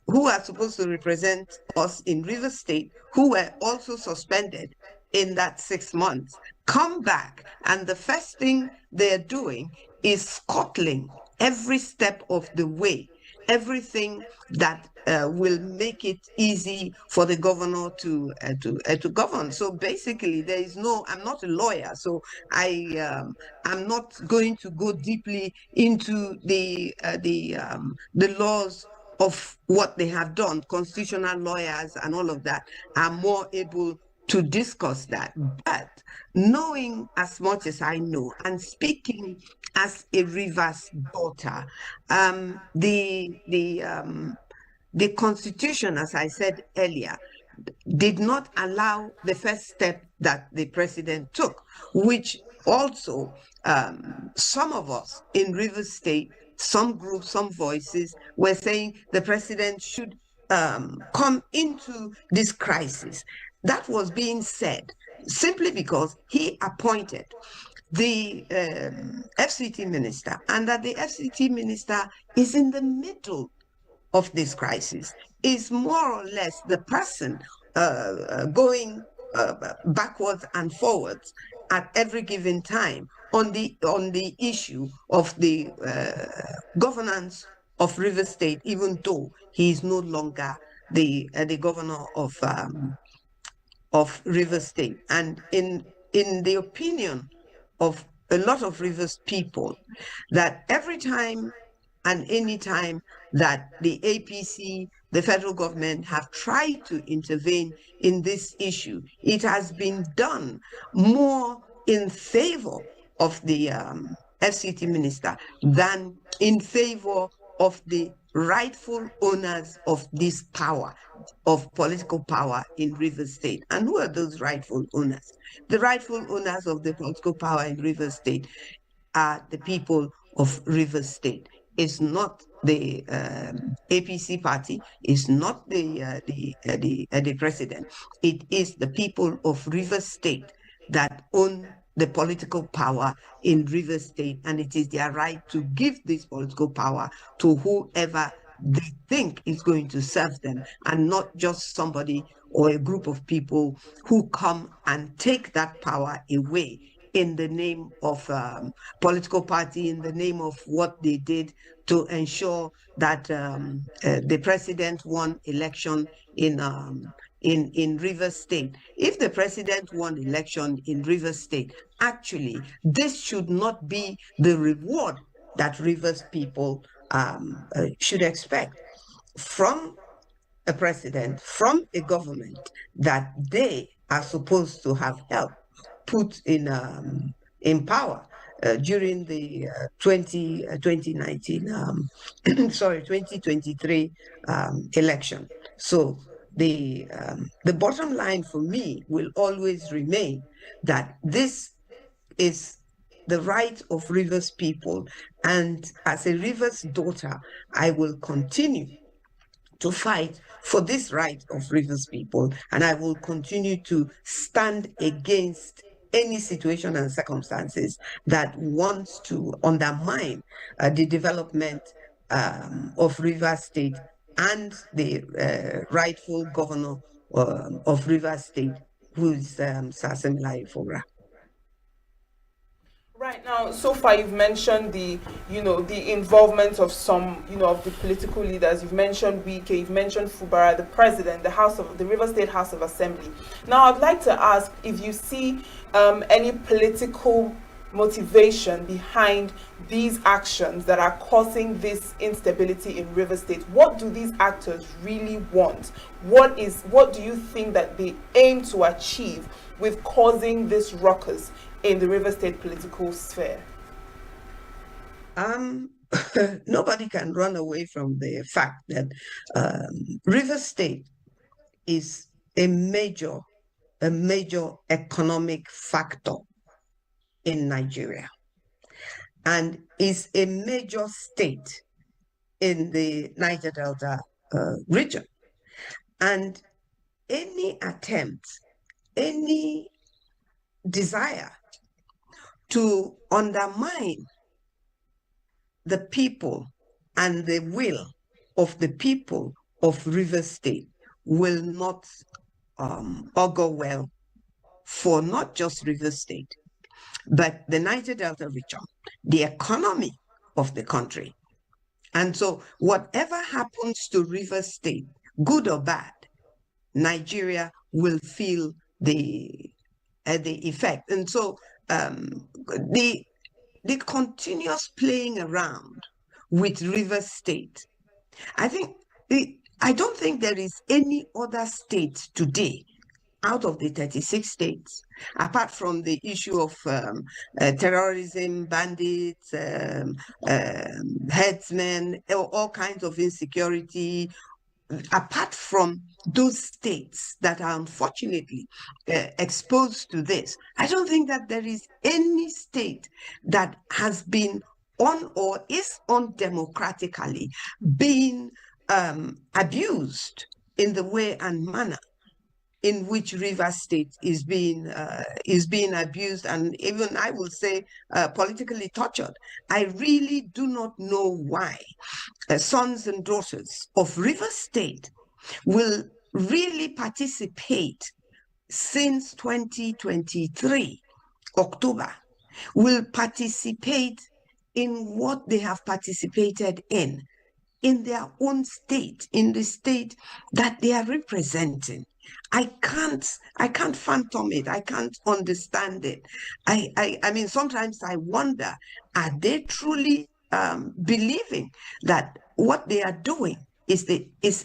who are supposed to represent us in River State, who were also suspended in that 6 months, come back, and the first thing they're doing is scuttling every step of the way, everything that will make it easy for the governor to govern. So basically, there is no. I'm not a lawyer, so I'm not going to go deeply into the laws of what they have done. Constitutional lawyers and all of that are more able to discuss that. But knowing as much as I know and speaking as a Rivers daughter, the Constitution, as I said earlier, did not allow the first step that the president took, which also some of us in Rivers State, some groups, some voices were saying the president should come into this crisis. That was being said simply because he appointed the FCT minister, and that the FCT minister is in the middle of this crisis, is more or less the person going backwards and forwards at every given time on the issue of the governance of River State, even though he is no longer the governor of River State. And in the opinion of a lot of Rivers people, that every time and any time that the APC, the federal government, have tried to intervene in this issue, it has been done more in favor of the FCT minister than in favor of the rightful owners of this power, of political power in River State. And who are those rightful owners? The rightful owners of the political power in River State are the people of River State. It's not the APC party, it's not the president. It is the people of River State that own the political power in River State, and it is their right to give this political power to whoever they think is going to serve them, and not just somebody or a group of people who come and take that power away in the name of political party, in the name of what they did to ensure that the president won election in Rivers State. If the president won election in Rivers State, actually, this should not be the reward that Rivers people should expect from a president, from a government that they are supposed to have helped put in power during the 2019, 2023 election. So the bottom line for me will always remain that this is the right of Rivers people. And as a Rivers daughter, I will continue to fight for this right of Rivers people, and I will continue to stand against any situation and circumstances that wants to undermine the development of Rivers State and the rightful governor of Rivers State, who is Sir Similayo Fora. Right now, so far you've mentioned the involvement of some, of the political leaders. You've mentioned Wike, you've mentioned Fubara, the president, the River State House of Assembly. Now, I'd like to ask if you see any political motivation behind these actions that are causing this instability in River State. What do these actors really want? What do you think that they aim to achieve with causing this ruckus in the River State political sphere? Nobody can run away from the fact that River State is a major economic factor in Nigeria and is a major state in the Niger Delta region. And any attempt, any desire to undermine the people and the will of the people of River State will not augur well for not just River State, but the Niger Delta region, the economy of the country. And so whatever happens to River State, good or bad, Nigeria will feel the effect. And so the continuous playing around with River State, I don't think there is any other state today out of the 36 states, apart from the issue of terrorism, bandits, herdsmen, all kinds of insecurity, apart from those states that are unfortunately exposed to this, I don't think that there is any state that has been on or is undemocratically being abused in the way and manner in which River State is being abused, and even I will say politically tortured. I really do not know why sons and daughters of River State will really participate since 2023 October, will participate in what they have participated in their own state, in the state that they are representing. I can't fathom it. I can't understand it. I mean, sometimes I wonder, are they truly believing that what they are doing is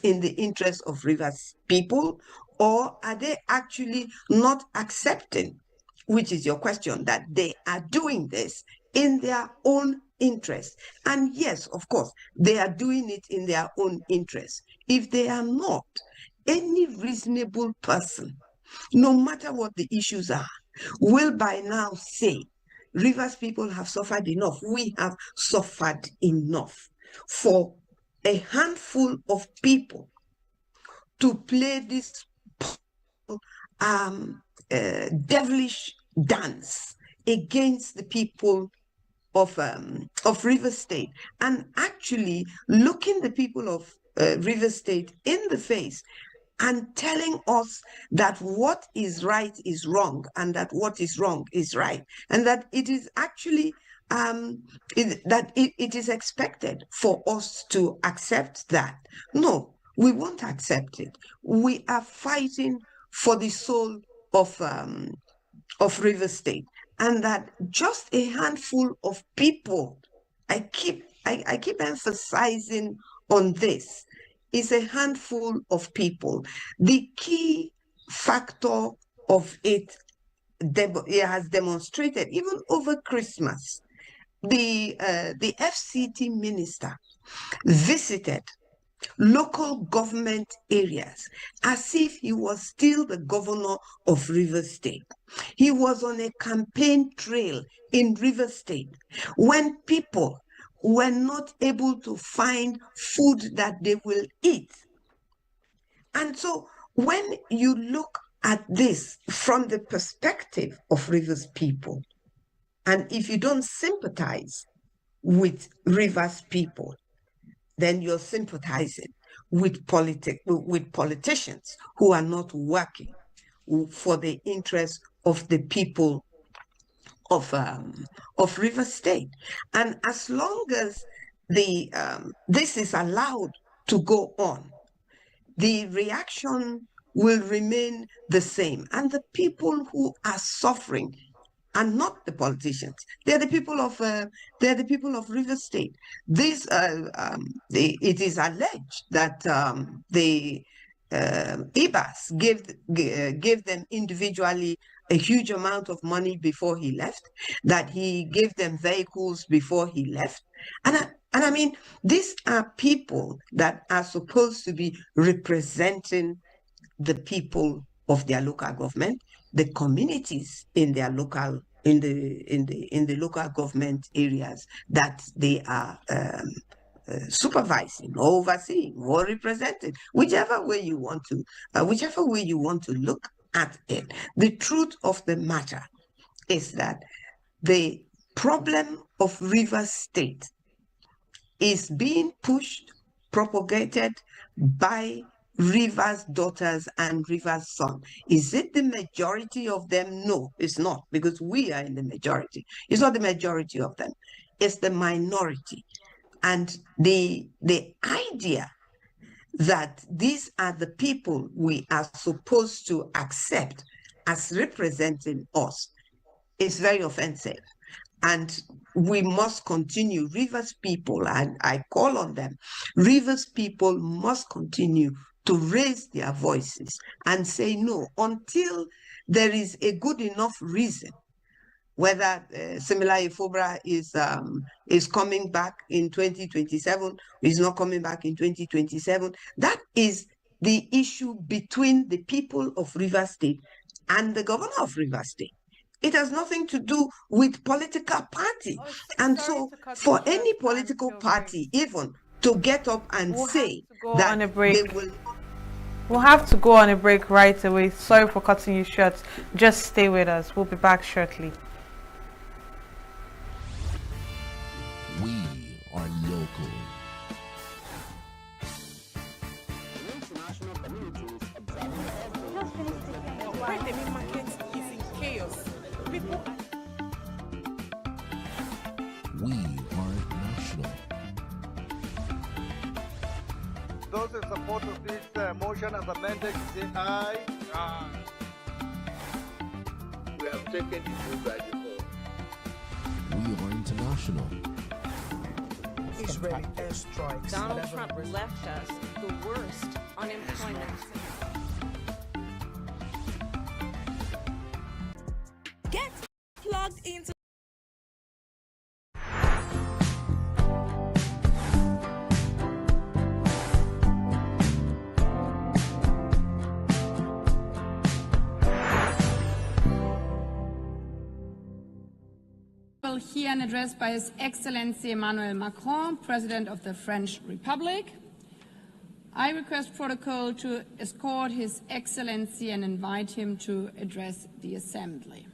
in the interest of Rivers people, or are they actually not accepting, which is your question, that they are doing this in their own interest? And yes, of course, they are doing it in their own interest. If they are not, any reasonable person, no matter what the issues are, will by now say, Rivers people have suffered enough. We have suffered enough for a handful of people to play this devilish dance against the people of River State, and actually looking the people of River State in the face and telling us that what is right is wrong and that what is wrong is right, and that it is actually it is expected for us to accept that. No, we won't accept it. We are fighting for the soul of River State, and that just a handful of people, I keep emphasizing on this, is a handful of people. The key factor of it has demonstrated, even over Christmas, the FCT minister visited local government areas as if he was still the governor of River State. He was on a campaign trail in River State when people were not able to find food that they will eat. And so when you look at this from the perspective of Rivers people, and if you don't sympathize with Rivers people, then you're sympathizing with politicians who are not working for the interests of the people of River State. And as long as this is allowed to go on, the reaction will remain the same. And the people who are suffering are not the politicians. They're the people of River State. This it is alleged that the IBAS gave them individually a huge amount of money before he left, that he gave them vehicles before he left. And I mean, these are people that are supposed to be representing the people of their local government, the communities in their local in the local government areas that they are supervising or overseeing or representing, whichever way you want to look at it. The truth of the matter is that the problem of River State is being pushed, propagated by Rivers daughters and Rivers son. Is it the majority of them? No, it's not, because we are in the majority. It's not the majority of them. It's the minority. And the idea that these are the people we are supposed to accept as representing us is very offensive. And we must continue, Rivers people, and I call on them, Rivers people must continue to raise their voices and say no until there is a good enough reason, whether Similar Ifobra is coming back in 2027, is not coming back in 2027. That is the issue between the people of River State and the governor of River State. It has nothing to do with political party. And so for any political party even to get up and say that they will... We'll have to go on a break right away. Sorry for cutting you short. Just stay with us. We'll be back shortly. We are local. Why the main market is in chaos. People. We are national. Those in support of this motion as amended, say aye. Aye. We have taken the vote by default. We are international. Israeli airstrikes. Donald Trump left us the worst unemployment. Get plugged into will hear an address by His Excellency Emmanuel Macron, President of the French Republic. I request protocol to escort His Excellency and invite him to address the Assembly.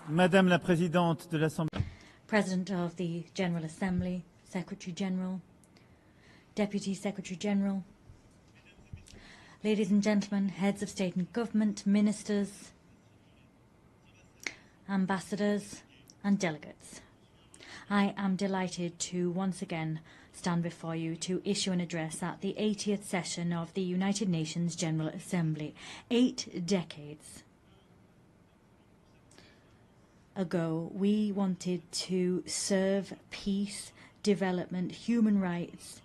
Madame la Présidente de l'Assemblée. President of the General Assembly, Secretary General, Deputy Secretary General, ladies and gentlemen, heads of state and government, ministers, ambassadors and delegates. I am delighted to once again stand before you to issue an address at the 80th session of the United Nations General Assembly. 8 decades ago, we wanted to serve peace, development, human rights,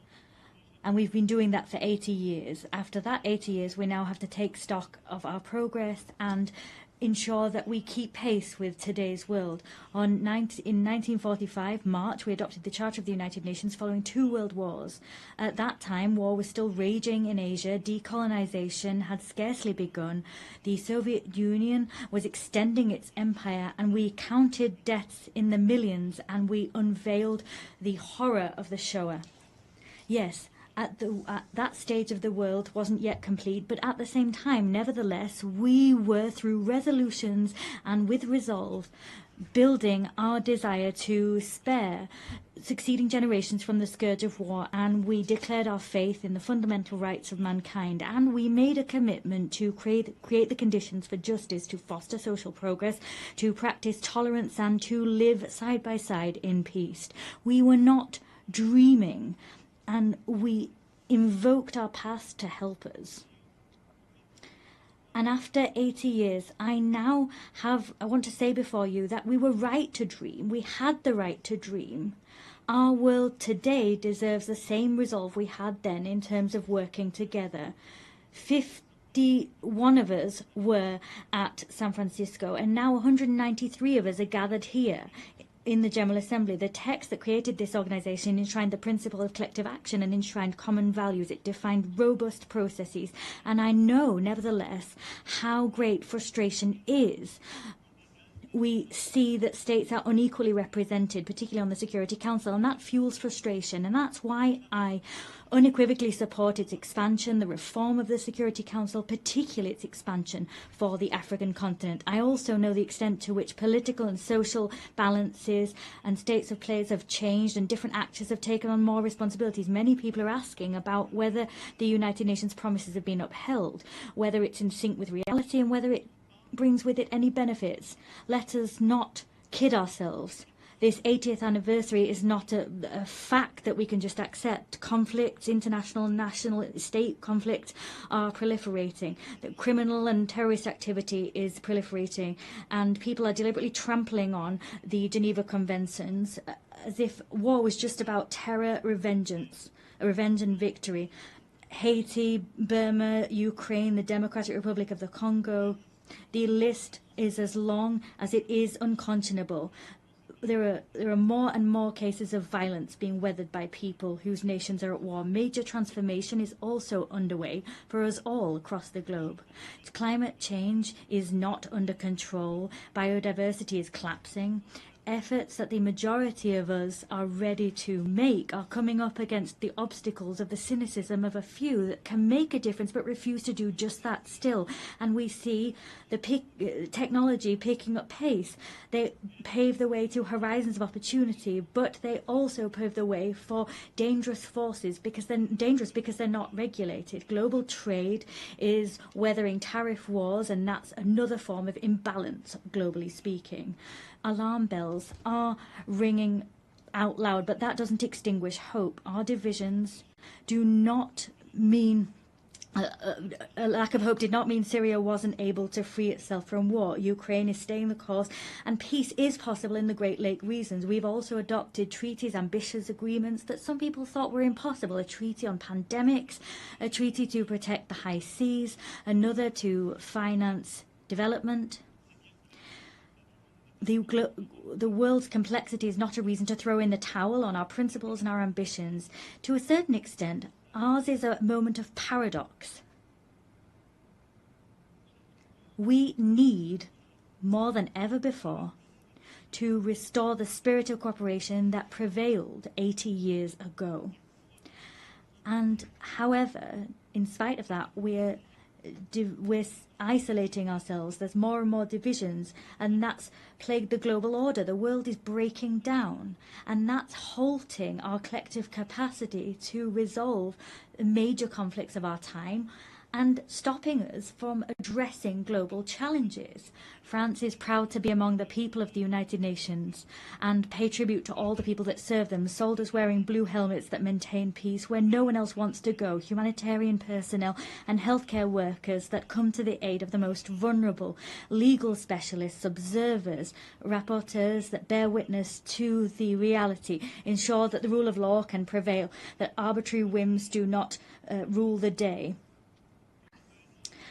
and we've been doing that for 80 years. After that 80 years, we now have to take stock of our progress and ensure that we keep pace with today's world. In 1945, March, we adopted the Charter of the United Nations following 2 world wars. At that time, war was still raging in Asia. Decolonization had scarcely begun. The Soviet Union was extending its empire, and we counted deaths in the millions, and we unveiled the horror of the Shoah. Yes, at that stage of the world wasn't yet complete, but at the same time, nevertheless, we were, through resolutions and with resolve, building our desire to spare succeeding generations from the scourge of war, and we declared our faith in the fundamental rights of mankind, and we made a commitment to create the conditions for justice, to foster social progress, to practice tolerance, and to live side by side in peace. We were not dreaming, and we invoked our past to help us. And after 80 years, I want to say before you that we were right to dream. We had the right to dream. Our world today deserves the same resolve we had then in terms of working together. 51 of us were at San Francisco, and now 193 of us are gathered here in the General Assembly. The text that created this organization enshrined the principle of collective action and enshrined common values. It defined robust processes. And I know, nevertheless, how great frustration is. We see that states are unequally represented, particularly on the Security Council, and that fuels frustration. And that's why I unequivocally support its expansion, the reform of the Security Council, particularly its expansion for the African continent. I also know the extent to which political and social balances and states of place have changed, and different actors have taken on more responsibilities. Many people are asking about whether the United Nations promises have been upheld, whether it's in sync with reality, and whether it brings with it any benefits. Let us not kid ourselves. This 80th anniversary is not a fact that we can just accept. Conflicts, international, national, state conflicts are proliferating. The criminal and terrorist activity is proliferating, and people are deliberately trampling on the Geneva Conventions as if war was just about terror, revenge and victory. Haiti, Burma, Ukraine, the Democratic Republic of the Congo. The list is as long as it is unconscionable. There are more and more cases of violence being weathered by people whose nations are at war. Major transformation is also underway for us all across the globe. Climate change is not under control. Biodiversity is collapsing. Efforts that the majority of us are ready to make are coming up against the obstacles of the cynicism of a few that can make a difference but refuse to do just that still. And we see the technology picking up pace. They pave the way to horizons of opportunity, but they also pave the way for dangerous forces because they're not regulated. Global trade is weathering tariff wars, and that's another form of imbalance, globally speaking. Alarm bells are ringing out loud, but that doesn't extinguish hope. Our divisions do not mean a lack of hope. Did not mean Syria wasn't able to free itself from war. Ukraine is staying the course, and peace is possible in the Great Lake regions. We've also adopted treaties, ambitious agreements that some people thought were impossible. A treaty on pandemics, a treaty to protect the high seas, another to finance development. The world's complexity is not a reason to throw in the towel on our principles and our ambitions. To a certain extent, ours is a moment of paradox. We need, more than ever before, to restore the spirit of cooperation that prevailed 80 years ago. And however, in spite of that, we're we're isolating ourselves. There's more and more divisions, and that's plagued the global order. The world is breaking down, and that's halting our collective capacity to resolve major conflicts of our time and stopping us from addressing global challenges. France is proud to be among the people of the United Nations and pay tribute to all the people that serve them, soldiers wearing blue helmets that maintain peace where no one else wants to go, humanitarian personnel and healthcare workers that come to the aid of the most vulnerable, legal specialists, observers, rapporteurs that bear witness to the reality, ensure that the rule of law can prevail, that arbitrary whims do not rule the day.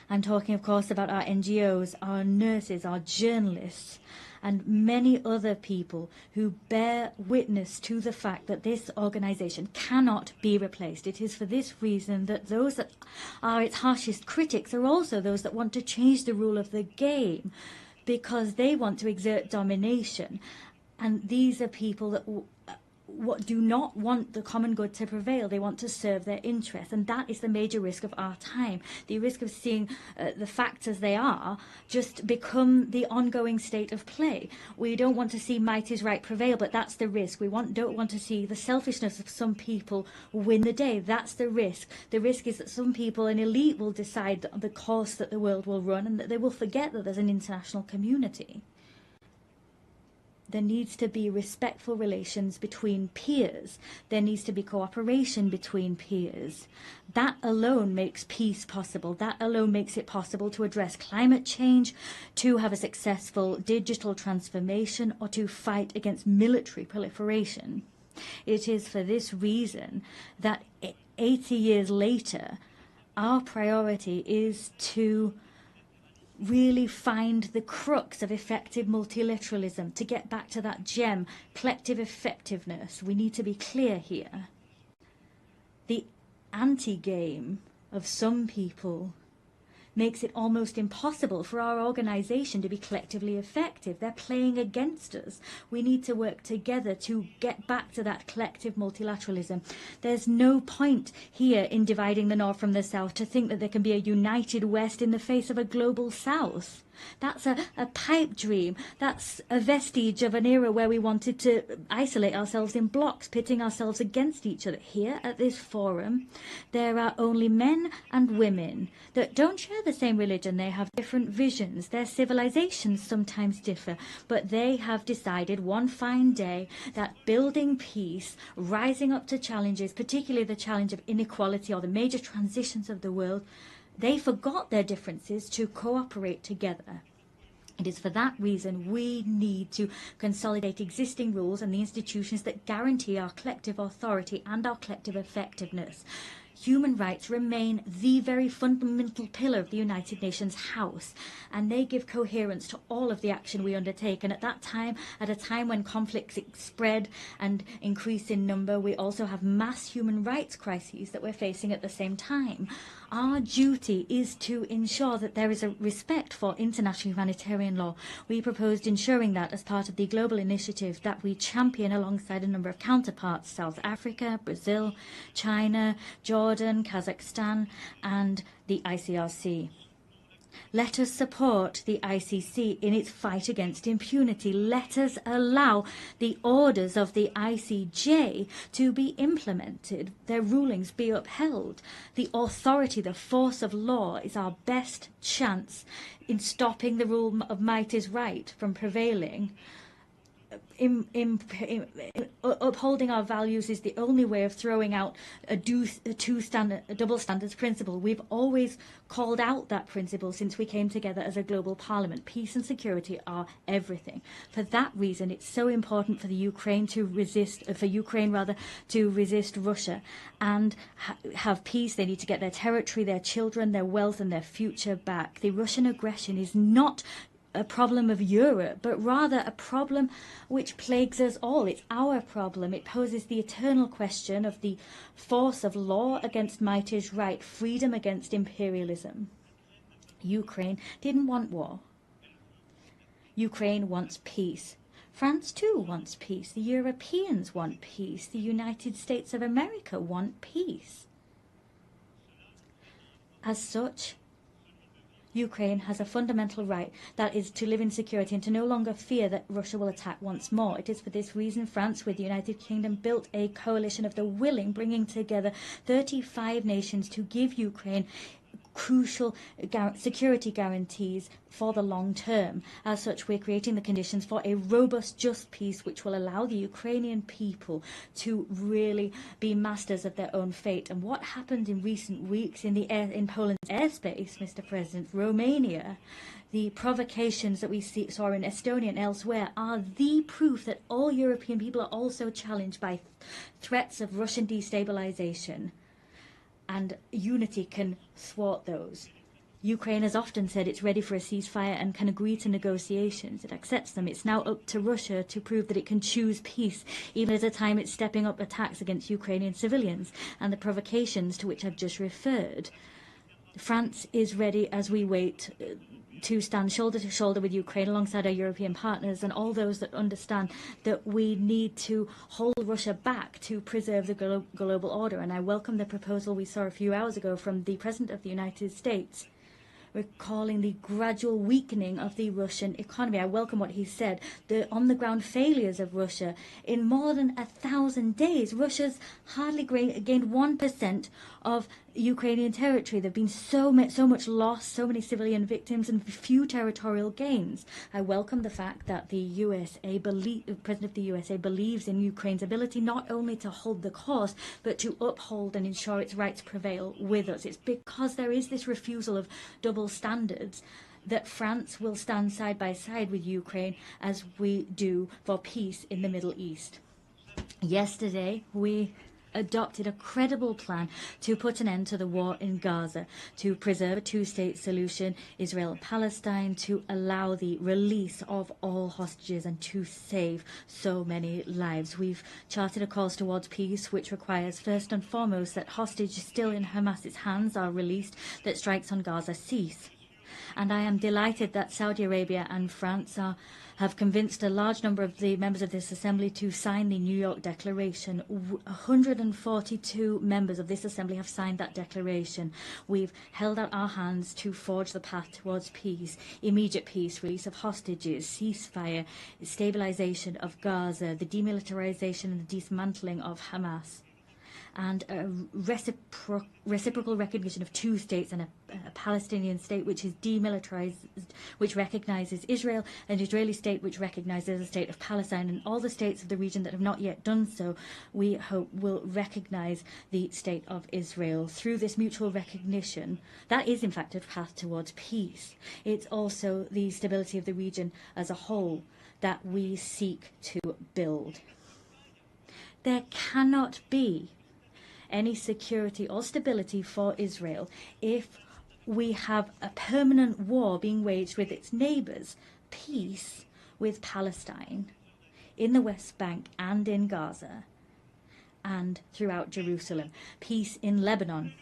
I'm talking, of course, about our NGOs, our nurses, our journalists, and many other people who bear witness to the fact that this organisation cannot be replaced. It is for this reason that those that are its harshest critics are also those that want to change the rule of the game, because they want to exert domination. And these are people that do not want the common good to prevail. They want to serve their interests, and that is the major risk of our time. The risk of seeing the facts as they are just become the ongoing state of play. We don't want to see might is right prevail, but that's the risk. We don't want to see the selfishness of some people win the day. That's the risk. The risk is that some people, an elite, will decide the course that the world will run, and that they will forget that there's an international community. There needs to be respectful relations between peers. There needs to be cooperation between peers. That alone makes peace possible. That alone makes it possible to address climate change, to have a successful digital transformation, or to fight against military proliferation. It is for this reason that 80 years later, our priority is to really find the crux of effective multilateralism, to get back to that gem, collective effectiveness. We need to be clear here. The anti-game of some people makes it almost impossible for our organisation to be collectively effective. They're playing against us. We need to work together to get back to that collective multilateralism. There's no point here in dividing the North from the South to think that there can be a united West in the face of a global South. That's a pipe dream. That's a vestige of an era where we wanted to isolate ourselves in blocks, pitting ourselves against each other. Here at this forum, there are only men and women that don't share the same religion. They have different visions. Their civilizations sometimes differ, but they have decided one fine day that building peace, rising up to challenges, particularly the challenge of inequality or the major transitions of the world, they forgot their differences to cooperate together. It is for that reason we need to consolidate existing rules and the institutions that guarantee our collective authority and our collective effectiveness. Human rights remain the very fundamental pillar of the United Nations House, and they give coherence to all of the action we undertake. And at that time, at a time when conflicts spread and increase in number, we also have mass human rights crises that we're facing at the same time. Our duty is to ensure that there is a respect for international humanitarian law. We proposed ensuring that as part of the global initiative that we champion alongside a number of counterparts: South Africa, Brazil, China, Jordan, Kazakhstan, and the ICRC. Let us support the ICC in its fight against impunity. Let us allow the orders of the ICJ to be implemented, their rulings be upheld. The authority, the force of law is our best chance in stopping the rule of might is right from prevailing. Upholding our values is the only way of throwing out a double standards principle. We've always called out that principle since we came together as a global parliament. Peace and security are everything. For that reason, it's so important for Ukraine to resist Russia and have peace. They need to get their territory, their children, their wealth, and their future back. The Russian aggression is not a problem of Europe, but rather a problem which plagues us all. It's our problem. It poses the eternal question of the force of law against might is right, freedom against imperialism. Ukraine didn't want war. Ukraine wants peace. France too wants peace. The Europeans want peace. The United States of America want peace. As such, Ukraine has a fundamental right, that is to live in security and to no longer fear that Russia will attack once more. It is for this reason France, with the United Kingdom, built a coalition of the willing, bringing together 35 nations to give Ukraine crucial security guarantees for the long term. As such, we're creating the conditions for a robust, just peace which will allow the Ukrainian people to really be masters of their own fate. And what happened in recent weeks in Poland's airspace, Mr. President, Romania, the provocations that we saw in Estonia and elsewhere are the proof that all European people are also challenged by threats of Russian destabilization. And unity can thwart those. Ukraine has often said it's ready for a ceasefire and can agree to negotiations. It accepts them. It's now up to Russia to prove that it can choose peace, even at a time it's stepping up attacks against Ukrainian civilians and the provocations to which I've just referred. France is ready as we wait to stand shoulder to shoulder with Ukraine alongside our European partners and all those that understand that we need to hold Russia back to preserve the global order. And I welcome the proposal we saw a few hours ago from the President of the United States, recalling the gradual weakening of the Russian economy. I welcome what he said, the on-the-ground failures of Russia. In more than 1,000 days, Russia's hardly gained 1% of Ukrainian territory. There have been so much loss, so many civilian victims, and few territorial gains. I welcome the fact that the President of the USA believes in Ukraine's ability not only to hold the course, but to uphold and ensure its rights prevail with us. It's because there is this refusal of double standards that France will stand side by side with Ukraine as we do for peace in the Middle East. Yesterday, we adopted a credible plan to put an end to the war in Gaza, to preserve a two-state solution, Israel and Palestine, to allow the release of all hostages and to save so many lives. We've charted a course towards peace, which requires first and foremost that hostages still in Hamas's hands are released, that strikes on Gaza cease. And I am delighted that Saudi Arabia and France have convinced a large number of the members of this assembly to sign the New York Declaration. 142 members of this assembly have signed that declaration. We've held out our hands to forge the path towards peace, immediate peace, release of hostages, ceasefire, stabilization of Gaza, the demilitarization and the dismantling of Hamas, and a reciprocal recognition of two states and a Palestinian state which is demilitarized, which recognizes Israel, an Israeli state which recognizes the state of Palestine, and all the states of the region that have not yet done so, we hope, will recognize the state of Israel. Through this mutual recognition, that is in fact a path towards peace. It's also the stability of the region as a whole that we seek to build. There cannot be any security or stability for Israel if we have a permanent war being waged with its neighbors, peace with Palestine, in the West Bank and in Gaza, and throughout Jerusalem, peace in Lebanon.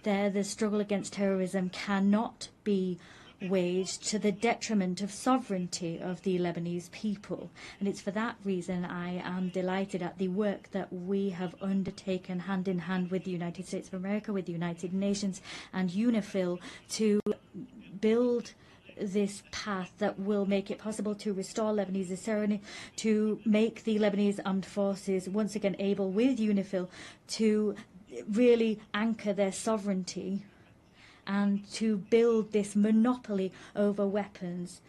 There, the struggle against terrorism cannot be waged to the detriment of sovereignty of the Lebanese people. And it's for that reason I am delighted at the work that we have undertaken hand in hand with the United States of America, with the United Nations and UNIFIL to build this path that will make it possible to restore Lebanese sovereignty, to make the Lebanese armed forces once again able, with UNIFIL, to really anchor their sovereignty and to build this monopoly over weapons,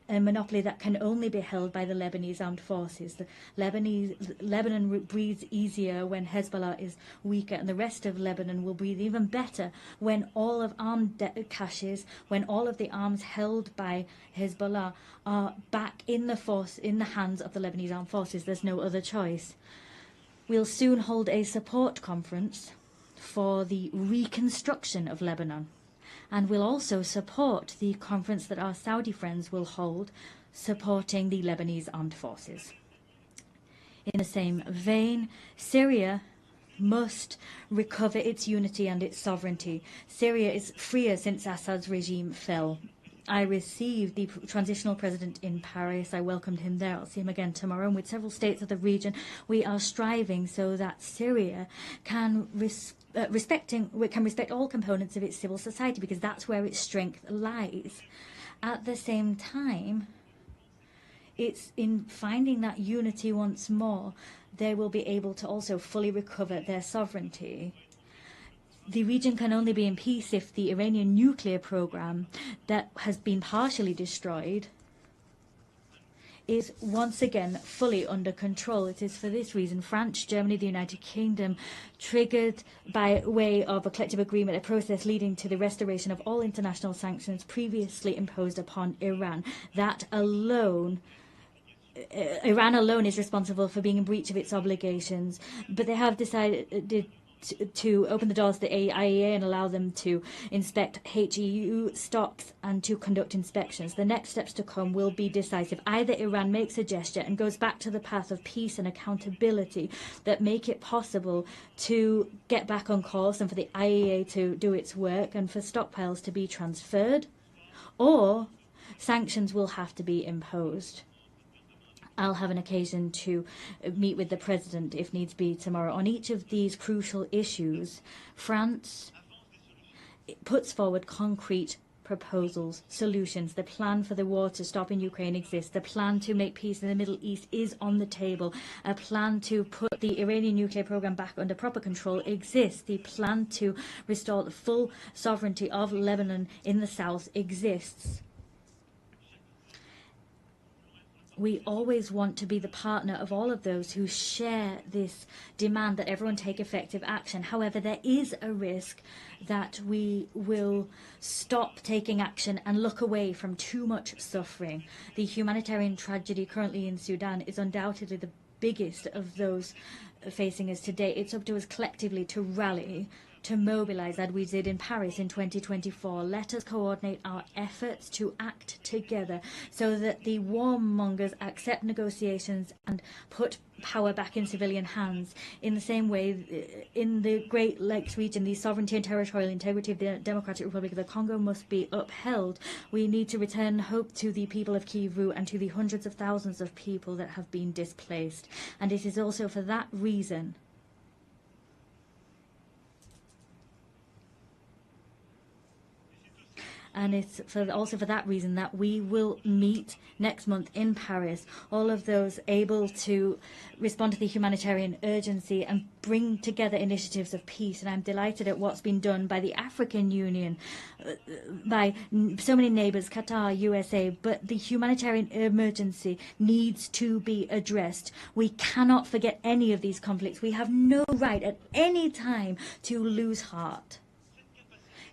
a monopoly that can only be held by the Lebanese armed forces. Lebanon breathes easier when Hezbollah is weaker, and the rest of Lebanon will breathe even better when all of armed caches, when all of the arms held by Hezbollah are back in the hands of the Lebanese armed forces. There's no other choice. We'll soon hold a support conference for the reconstruction of Lebanon. And we'll also support the conference that our Saudi friends will hold, supporting the Lebanese armed forces. In the same vein, Syria must recover its unity and its sovereignty. Syria is freer since Assad's regime fell. I received the transitional president in Paris. I welcomed him there. I'll see him again tomorrow. And with several states of the region, we are striving so that Syria can we can respect all components of its civil society, because that's where its strength lies. At the same time, it's in finding that unity once more, they will be able to also fully recover their sovereignty. The region can only be in peace if the Iranian nuclear program that has been partially destroyed is once again fully under control. It is for this reason France, Germany, the United Kingdom triggered by way of a collective agreement a process leading to the restoration of all international sanctions previously imposed upon Iran. That alone Iran alone is responsible for being in breach of its obligations, but they have decided to open the doors to the IAEA and allow them to inspect HEU stocks and to conduct inspections. The next steps to come will be decisive. Either Iran makes a gesture and goes back to the path of peace and accountability that make it possible to get back on course and for the IAEA to do its work and for stockpiles to be transferred, or sanctions will have to be imposed. I'll have an occasion to meet with the President, if needs be, tomorrow. On each of these crucial issues, France puts forward concrete proposals, solutions. The plan for the war to stop in Ukraine exists. The plan to make peace in the Middle East is on the table. A plan to put the Iranian nuclear program back under proper control exists. The plan to restore the full sovereignty of Lebanon in the south exists. We always want to be the partner of all of those who share this demand that everyone take effective action. However, there is a risk that we will stop taking action and look away from too much suffering. The humanitarian tragedy currently in Sudan is undoubtedly the biggest of those facing us today. It's up to us collectively to rally, to mobilize, as we did in Paris in 2024. Let us coordinate our efforts to act together so that the warmongers accept negotiations and put power back in civilian hands. In the same way, in the Great Lakes region, the sovereignty and territorial integrity of the Democratic Republic of the Congo must be upheld. We need to return hope to the people of Kivu and to the hundreds of thousands of people that have been displaced. And it is also for that reason and it's also for that reason that we will meet next month in Paris, all of those able to respond to the humanitarian urgency and bring together initiatives of peace. And I'm delighted at what's been done by the African Union, by so many neighbors, Qatar, USA, but the humanitarian emergency needs to be addressed. We cannot forget any of these conflicts. We have no right at any time to lose heart.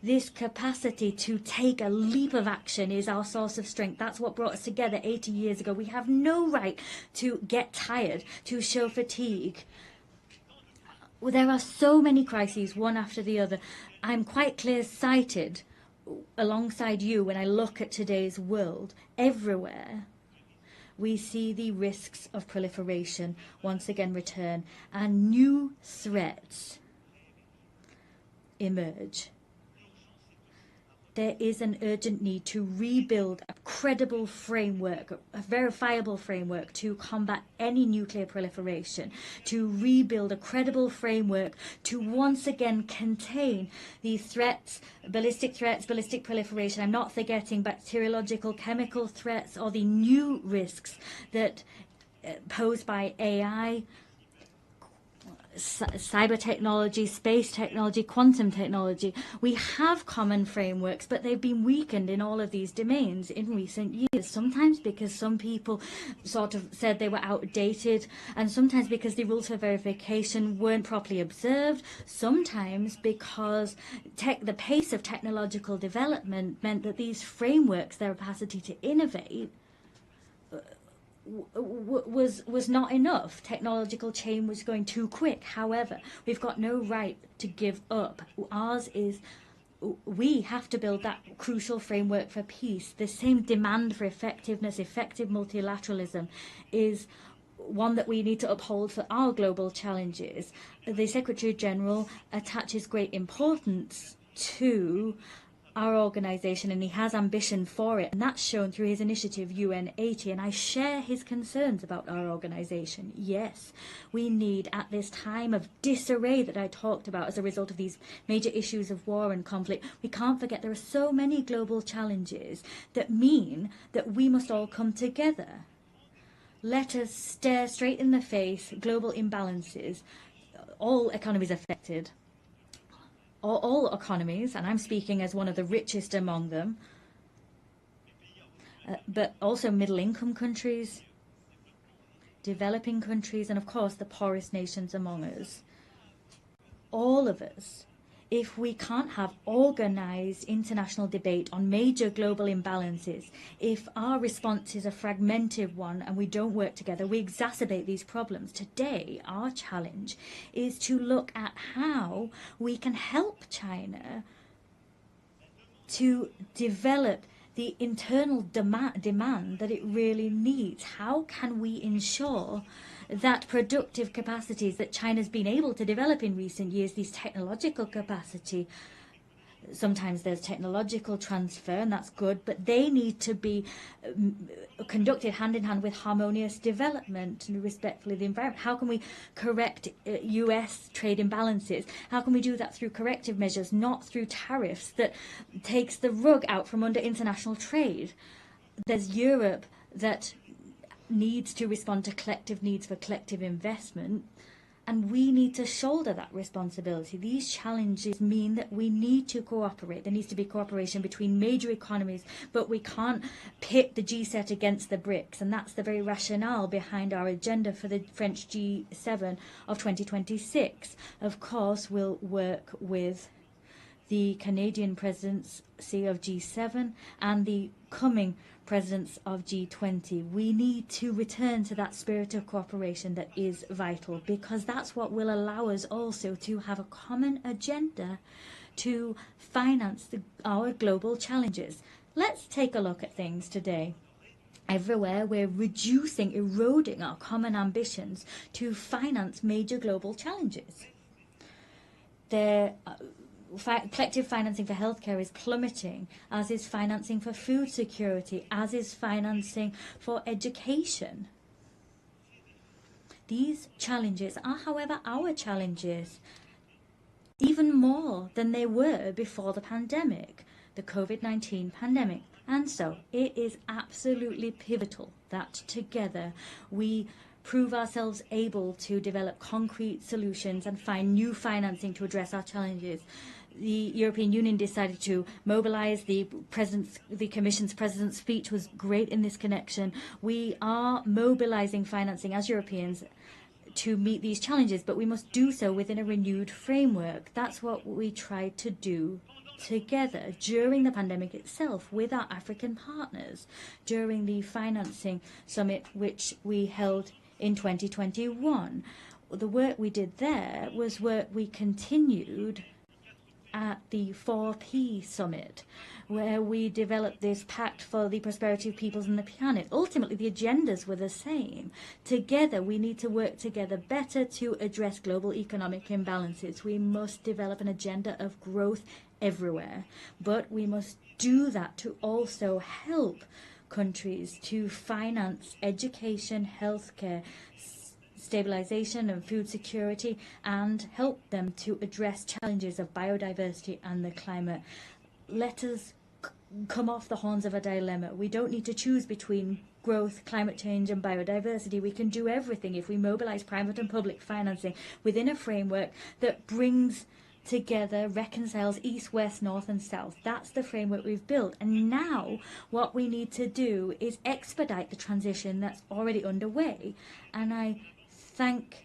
This capacity to take a leap of action is our source of strength. That's what brought us together 80 years ago. We have no right to get tired, to show fatigue. Well, there are so many crises, one after the other. I'm quite clear-sighted alongside you when I look at today's world. Everywhere we see the risks of proliferation once again return and new threats emerge. There is an urgent need to rebuild a credible framework, a verifiable framework to combat any nuclear proliferation, to rebuild a credible framework to once again contain these threats, ballistic proliferation. I'm not forgetting bacteriological, chemical threats or the new risks that posed by AI, cyber technology, space technology, quantum technology. We have common frameworks, but they've been weakened in all of these domains in recent years, sometimes because some people sort of said they were outdated, and sometimes because the rules for verification weren't properly observed, sometimes because the pace of technological development meant that these frameworks, their capacity to innovate, was not enough. Technological change was going too quick. However, we've got no right to give up. Ours is, we have to build that crucial framework for peace. The same demand for effectiveness, effective multilateralism is one that we need to uphold for our global challenges. The Secretary General attaches great importance to our organisation, and he has ambition for it, and that's shown through his initiative UN80, and I share his concerns about our organisation. Yes, we need, at this time of disarray that I talked about as a result of these major issues of war and conflict, we can't forget there are so many global challenges that mean that we must all come together. Let us stare straight in the face global imbalances, all economies affected, all economies, and I'm speaking as one of the richest among them, but also middle-income countries, developing countries, and of course the poorest nations among us. All of us, if we can't have organised international debate on major global imbalances, if our response is a fragmented one and we don't work together, we exacerbate these problems. Today, our challenge is to look at how we can help China to develop the internal demand that it really needs. How can we ensure that productive capacities that China's been able to develop in recent years, these technological capacity, sometimes there's technological transfer, and that's good, but they need to be conducted hand in hand with harmonious development and respectfully the environment. How can we correct US trade imbalances? How can we do that through corrective measures, not through tariffs that takes the rug out from under international trade? There's Europe that needs to respond to collective needs for collective investment, and we need to shoulder that responsibility. These challenges mean that we need to cooperate. There needs to be cooperation between major economies, but we can't pit the G7 against the BRICS, and that's the very rationale behind our agenda for the French G7 of 2026. Of course, we'll work with the Canadian presidency of G7 and the coming presidents of G20. We need to return to that spirit of cooperation that is vital, because that's what will allow us also to have a common agenda to finance our global challenges. Let's take a look at things today. Everywhere we're reducing, eroding our common ambitions to finance major global challenges. Collective financing for healthcare is plummeting, as is financing for food security, as is financing for education. These challenges are, however, our challenges, even more than they were before the pandemic, the COVID-19 pandemic. And so it is absolutely pivotal that together we prove ourselves able to develop concrete solutions and find new financing to address our challenges. The European Union decided to mobilise. The Commission's President's speech was great in this connection. We are mobilising financing as Europeans to meet these challenges, but we must do so within a renewed framework. That's what we tried to do together during the pandemic itself with our African partners, during the financing summit which we held in 2021. The work we did there was work we continued at the 4P summit, where we developed this pact for the prosperity of peoples and the planet. Ultimately, the agendas were the same. Together, we need to work together better to address global economic imbalances. We must develop an agenda of growth everywhere, but we must do that to also help countries to finance education, healthcare, stabilization and food security, and help them to address challenges of biodiversity and the climate. Let us come off the horns of a dilemma. We don't need to choose between growth, climate change and biodiversity. We can do everything if we mobilize private and public financing within a framework that brings together, reconciles east, west, north and south. That's the framework we've built. And now what we need to do is expedite the transition that's already underway. And I thank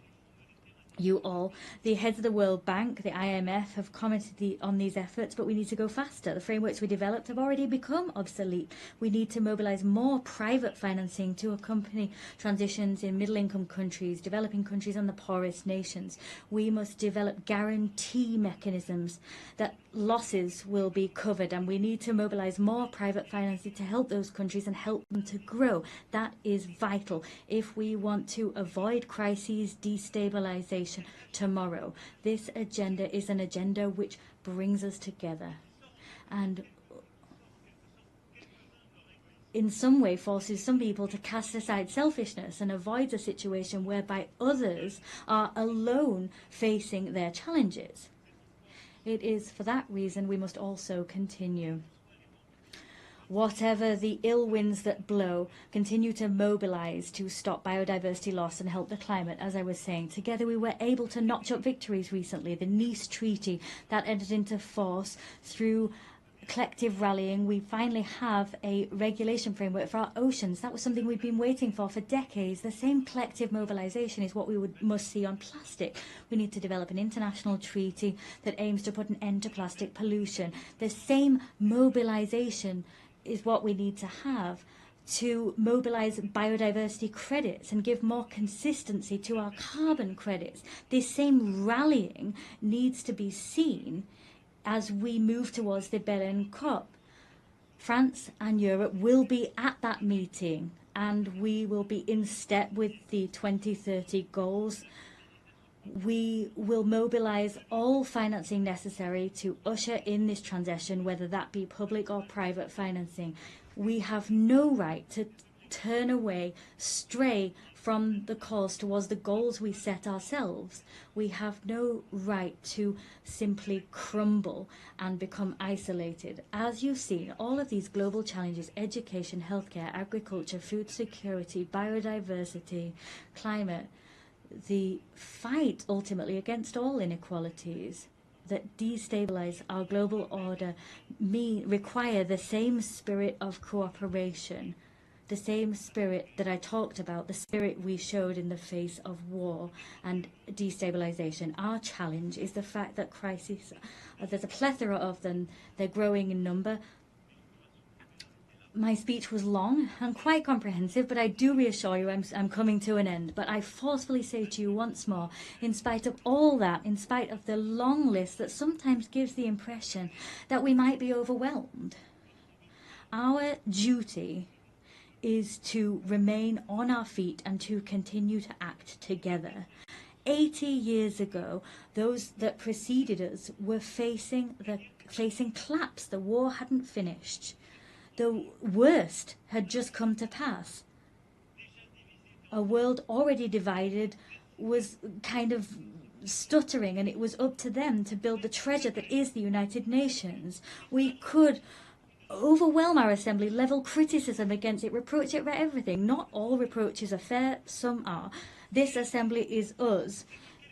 you all. The heads of the World Bank, the IMF, have commented on these efforts, but we need to go faster. The frameworks we developed have already become obsolete. We need to mobilize more private financing to accompany transitions in middle-income countries, developing countries and the poorest nations. We must develop guarantee mechanisms that losses will be covered, and we need to mobilize more private financing to help those countries and help them to grow. That is vital if we want to avoid crises, destabilization tomorrow. This agenda is an agenda which brings us together, and in some way forces some people to cast aside selfishness and avoid a situation whereby others are alone facing their challenges. It is for that reason we must also continue. Whatever the ill winds that blow, continue to mobilise to stop biodiversity loss and help the climate, as I was saying. Together we were able to notch up victories recently. The Nice Treaty that entered into force through collective rallying. We finally have a regulation framework for our oceans. That was something we've been waiting for decades. The same collective mobilisation is what we must see on plastic. We need to develop an international treaty that aims to put an end to plastic pollution. The same mobilisation is what we need to have to mobilise biodiversity credits and give more consistency to our carbon credits. This same rallying needs to be seen as we move towards the Berlin COP. France and Europe will be at that meeting, and we will be in step with the 2030 goals. We will mobilise all financing necessary to usher in this transition, whether that be public or private financing. We have no right to turn away, stray from the course towards the goals we set ourselves. We have no right to simply crumble and become isolated. As you've seen, all of these global challenges, education, healthcare, agriculture, food security, biodiversity, climate, the fight ultimately against all inequalities that destabilize our global order require the same spirit of cooperation, the same spirit that I talked about, the spirit we showed in the face of war and destabilization. Our challenge is the fact that crises, there's a plethora of them, they're growing in number. My speech was long and quite comprehensive, but I do reassure you I'm coming to an end. But I forcefully say to you once more, in spite of all that, in spite of the long list that sometimes gives the impression that we might be overwhelmed, our duty is to remain on our feet and to continue to act together. 80 years ago, those that preceded us were facing collapse. The war hadn't finished. The worst had just come to pass. A world already divided was kind of stuttering, and it was up to them to build the treasure that is the United Nations. We could overwhelm our assembly, level criticism against it, reproach it for everything. Not all reproaches are fair, some are. This assembly is us.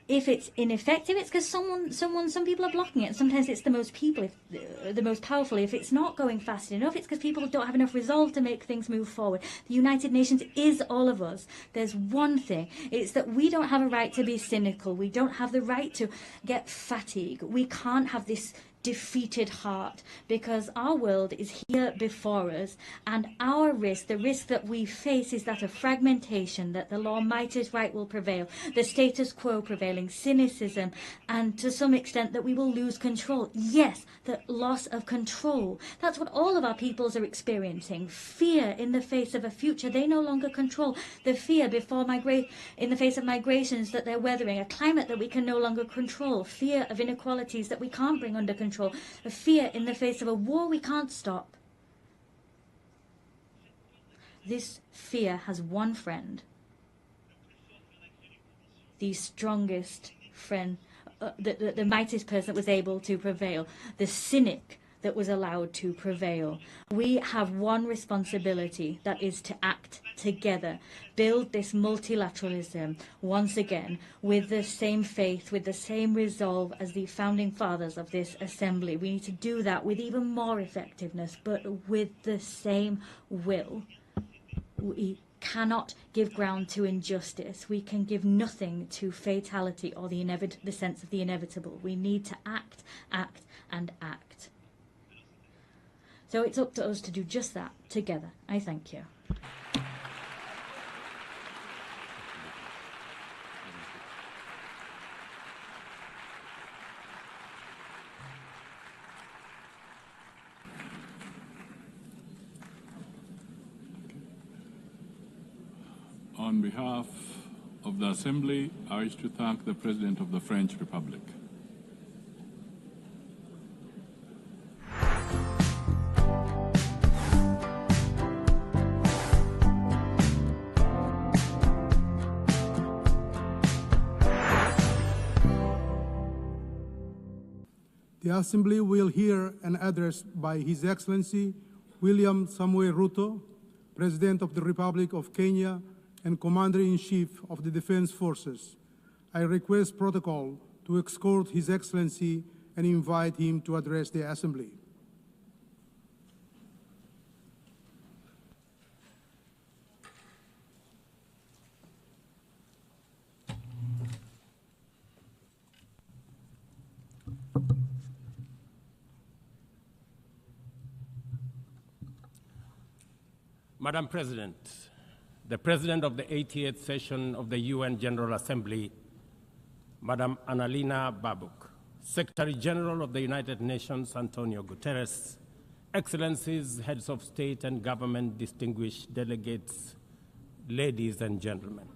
If it's ineffective, it's because some people are blocking it. Sometimes it's the most powerful. If it's not going fast enough, it's because people don't have enough resolve to make things move forward. The United Nations is all of us. There's one thing. It's that we don't have a right to be cynical. We don't have the right to get fatigued. We can't have this defeated heart, because our world is here before us, and our risk, the risk that we face, is that of fragmentation, that the law might is right will prevail, the status quo prevailing, cynicism, and to some extent that we will lose control. Yes, the loss of control. That's what all of our peoples are experiencing. Fear in the face of a future they no longer control. The fear in the face of migrations that they're weathering, a climate that we can no longer control, fear of inequalities that we can't bring under control, a fear in the face of a war we can't stop. This fear has one friend, the strongest friend, the mightiest person that was able to prevail, the cynic that was allowed to prevail. We have one responsibility, that is to act together, build this multilateralism once again with the same faith, with the same resolve as the founding fathers of this assembly. We need to do that with even more effectiveness, but with the same will. We cannot give ground to injustice. We can give nothing to fatality or the sense of the inevitable. We need to act, and act. So it's up to us to do just that together. I thank you. On behalf of the Assembly, I wish to thank the President of the French Republic. The Assembly will hear an address by His Excellency William Samoei Ruto, President of the Republic of Kenya and Commander-in-Chief of the Defense Forces. I request protocol to escort His Excellency and invite him to address the Assembly. Madam President, the President of the 88th session of the UN General Assembly, Madam Annalena Baerbock, Secretary General of the United Nations, Antonio Guterres, Excellencies, Heads of State and Government, distinguished delegates, ladies and gentlemen.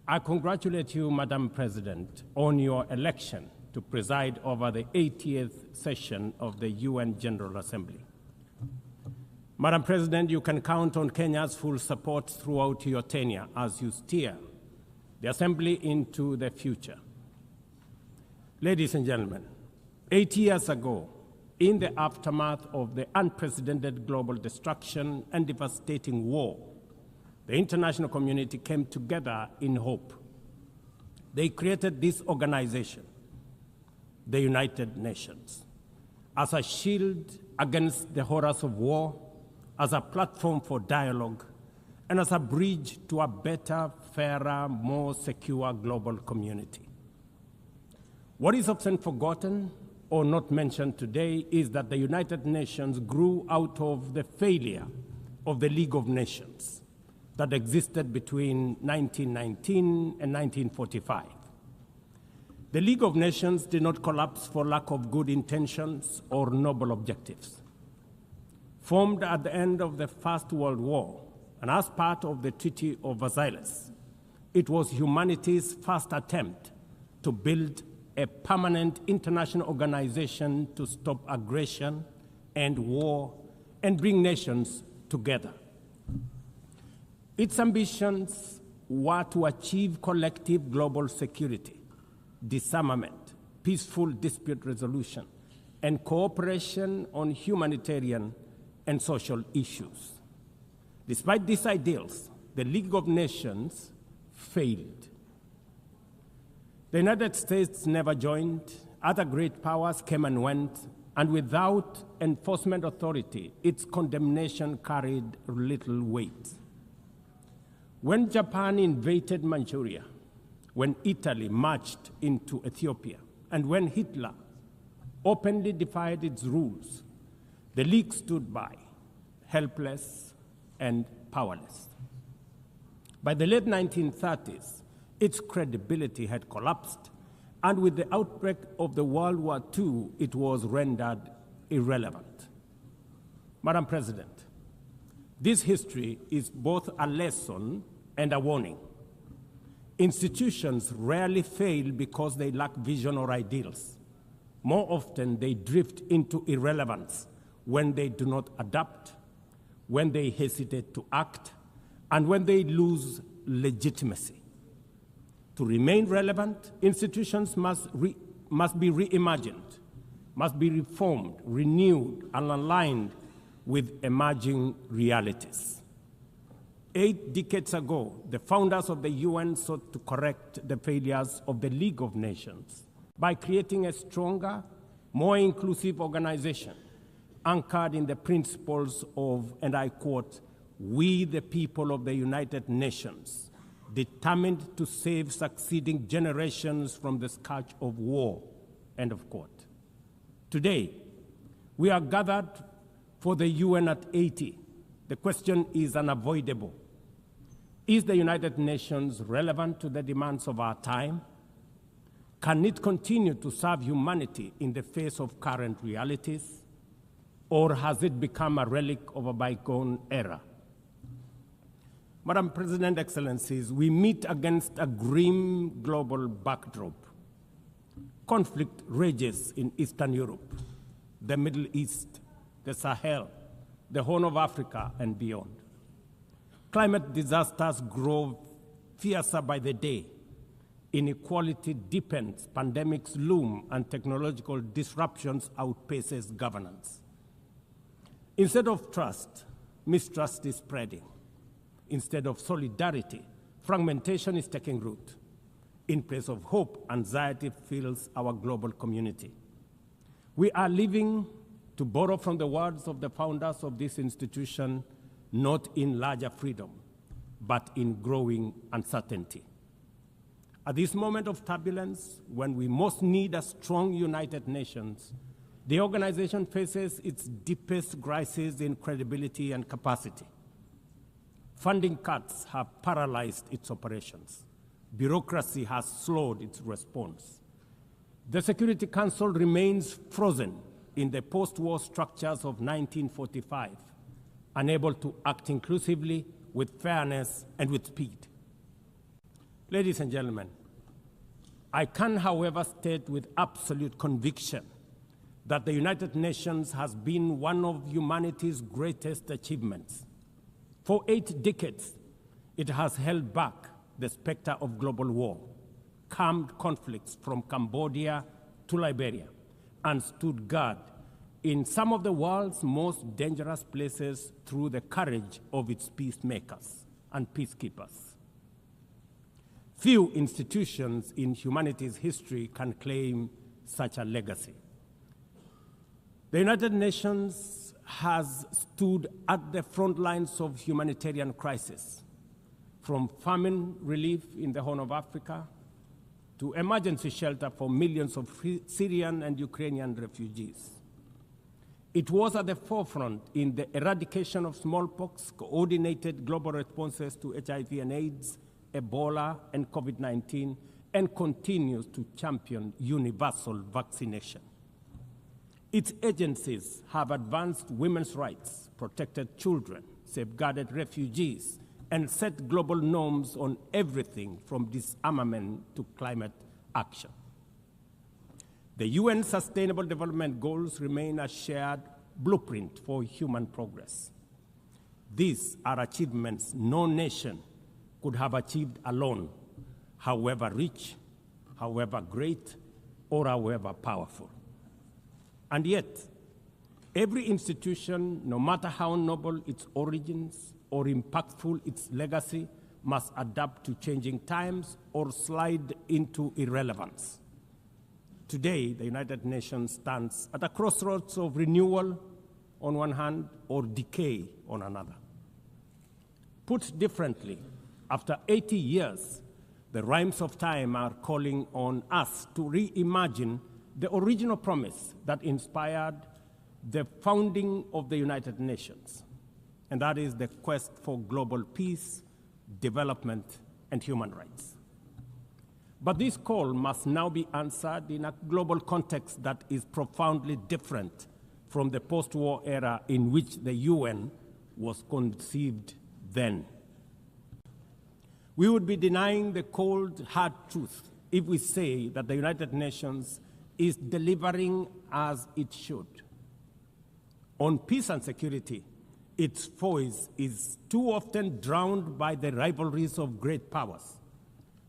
I congratulate you, Madam President, on your election to preside over the 80th session of the UN General Assembly. Madam President, you can count on Kenya's full support throughout your tenure as you steer the Assembly into the future. Ladies and gentlemen, 8 years ago, in the aftermath of the unprecedented global destruction and devastating war, the international community came together in hope. They created this organization, the United Nations, as a shield against the horrors of war, as a platform for dialogue, and as a bridge to a better, fairer, more secure global community. What is often forgotten or not mentioned today is that the United Nations grew out of the failure of the League of Nations that existed between 1919 and 1945. The League of Nations did not collapse for lack of good intentions or noble objectives. Formed at the end of the First World War and as part of the Treaty of Versailles, it was humanity's first attempt to build a permanent international organization to stop aggression and war and bring nations together. Its ambitions were to achieve collective global security, disarmament, peaceful dispute resolution, and cooperation on humanitarian and social issues. Despite these ideals, the League of Nations failed. The United States never joined, other great powers came and went, and without enforcement authority, its condemnation carried little weight. When Japan invaded Manchuria, when Italy marched into Ethiopia, and when Hitler openly defied its rules, the League stood by, helpless and powerless. By the late 1930s, its credibility had collapsed, and with the outbreak of the World War II, it was rendered irrelevant. Madam President, this history is both a lesson and a warning. Institutions rarely fail because they lack vision or ideals. More often, they drift into irrelevance when they do not adapt, when they hesitate to act, and when they lose legitimacy. To remain relevant, institutions must be reimagined, must be reformed, renewed, and aligned with emerging realities. 8 decades ago, the founders of the UN sought to correct the failures of the League of Nations by creating a stronger, more inclusive organization anchored in the principles of, and I quote, "We the people of the United Nations, determined to save succeeding generations from the scourge of war," end of quote. Today, we are gathered for the UN at 80. The question is unavoidable. Is the United Nations relevant to the demands of our time? Can it continue to serve humanity in the face of current realities? Or has it become a relic of a bygone era? Madam President, Excellencies, we meet against a grim global backdrop. Conflict rages in Eastern Europe, the Middle East, the Sahel, the Horn of Africa, and beyond. Climate disasters grow fiercer by the day. Inequality deepens, pandemics loom, and technological disruptions outpaces governance. Instead of trust, mistrust is spreading. Instead of solidarity, fragmentation is taking root. In place of hope, anxiety fills our global community. We are living, to borrow from the words of the founders of this institution, not in larger freedom, but in growing uncertainty. At this moment of turbulence, when we most need a strong United Nations, the organization faces its deepest crisis in credibility and capacity. Funding cuts have paralyzed its operations. Bureaucracy has slowed its response. The Security Council remains frozen in the post-war structures of 1945, unable to act inclusively, with fairness, and with speed. Ladies and gentlemen, I can, however, state with absolute conviction that the United Nations has been one of humanity's greatest achievements. For 8 decades, it has held back the specter of global war, calmed conflicts from Cambodia to Liberia, and stood guard in some of the world's most dangerous places through the courage of its peacemakers and peacekeepers. Few institutions in humanity's history can claim such a legacy. The United Nations has stood at the front lines of humanitarian crisis, from famine relief in the Horn of Africa to emergency shelter for millions of Syrian and Ukrainian refugees. It was at the forefront in the eradication of smallpox, coordinated global responses to HIV and AIDS, Ebola, and COVID-19, and continues to champion universal vaccination. Its agencies have advanced women's rights, protected children, safeguarded refugees, and set global norms on everything from disarmament to climate action. The UN Sustainable Development Goals remain a shared blueprint for human progress. These are achievements no nation could have achieved alone, however rich, however great, or however powerful. And yet, every institution, no matter how noble its origins or impactful its legacy, must adapt to changing times or slide into irrelevance. Today, the United Nations stands at a crossroads of renewal on one hand or decay on another. Put differently, after 80 years, the rhymes of time are calling on us to reimagine the original promise that inspired the founding of the United Nations, and that is the quest for global peace, development, and human rights. But this call must now be answered in a global context that is profoundly different from the post-war era in which the UN was conceived then. We would be denying the cold, hard truth if we say that the United Nations is delivering as it should. On peace and security, its voice is too often drowned by the rivalries of great powers,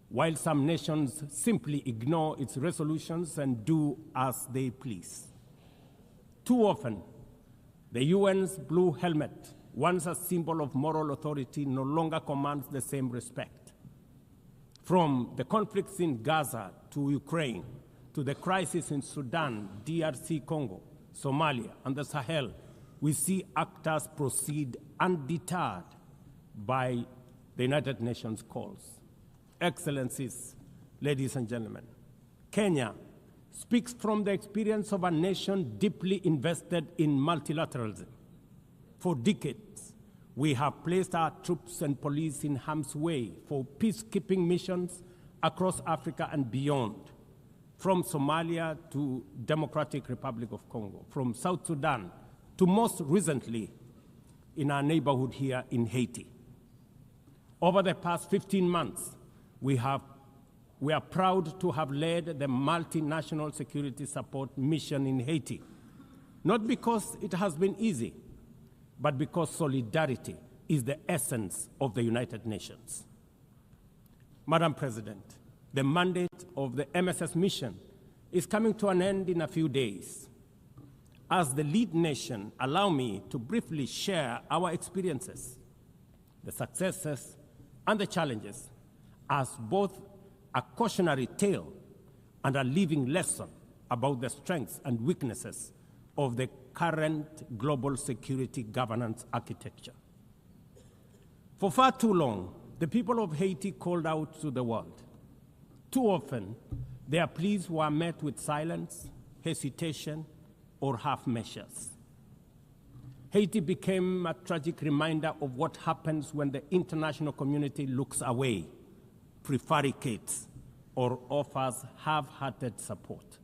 while some nations simply ignore its resolutions and do as they please. Too often, the UN's blue helmet, once a symbol of moral authority, no longer commands the same respect. From the conflicts in Gaza to Ukraine, to the crisis in Sudan, DRC Congo, Somalia, and the Sahel, we see actors proceed undeterred by the United Nations calls. Excellencies, ladies and gentlemen, Kenya speaks from the experience of a nation deeply invested in multilateralism. For decades, we have placed our troops and police in harm's way for peacekeeping missions across Africa and beyond, from Somalia to Democratic Republic of Congo, from South Sudan to most recently in our neighborhood here in Haiti. Over the past 15 months, we are proud to have led the multinational security support mission in Haiti, not because it has been easy, but because solidarity is the essence of the United Nations. Madam President, The mandate of the MSS mission is coming to an end in a few days. As the lead nation, allow me to briefly share our experiences, the successes and the challenges, as both a cautionary tale and a living lesson about the strengths and weaknesses of the current global security governance architecture. For far too long, the people of Haiti called out to the world. Too often, their pleas were met with silence, hesitation, or half measures. Haiti became a tragic reminder of what happens when the international community looks away, prevaricates, or offers half-hearted support.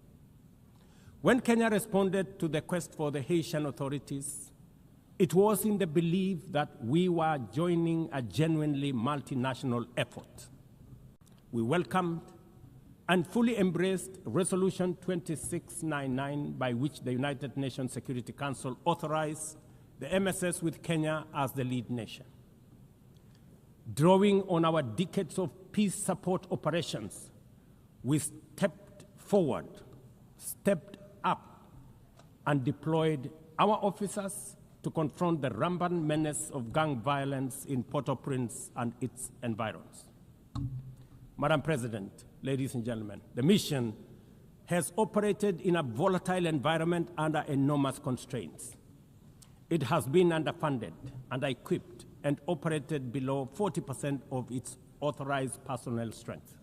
When Kenya responded to the quest for the Haitian authorities, it was in the belief that we were joining a genuinely multinational effort. We welcomed and fully embraced Resolution 2699, by which the United Nations Security Council authorized the MSS with Kenya as the lead nation. Drawing on our decades of peace support operations, we stepped forward, stepped up, and deployed our officers to confront the rampant menace of gang violence in Port-au-Prince and its environs. Madam President, ladies and gentlemen, the mission has operated in a volatile environment under enormous constraints. It has been underfunded, under-equipped, and operated below 40% of its authorized personnel strength.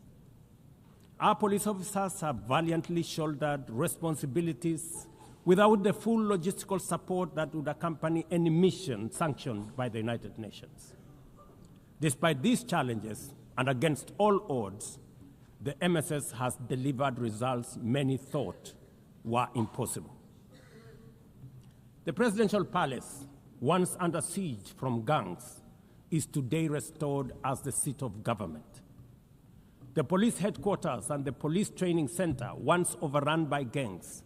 Our police officers have valiantly shouldered responsibilities without the full logistical support that would accompany any mission sanctioned by the United Nations. Despite these challenges, and against all odds, the MSS has delivered results many thought were impossible. The presidential palace, once under siege from gangs, is today restored as the seat of government. The police headquarters and the police training center, once overrun by gangs,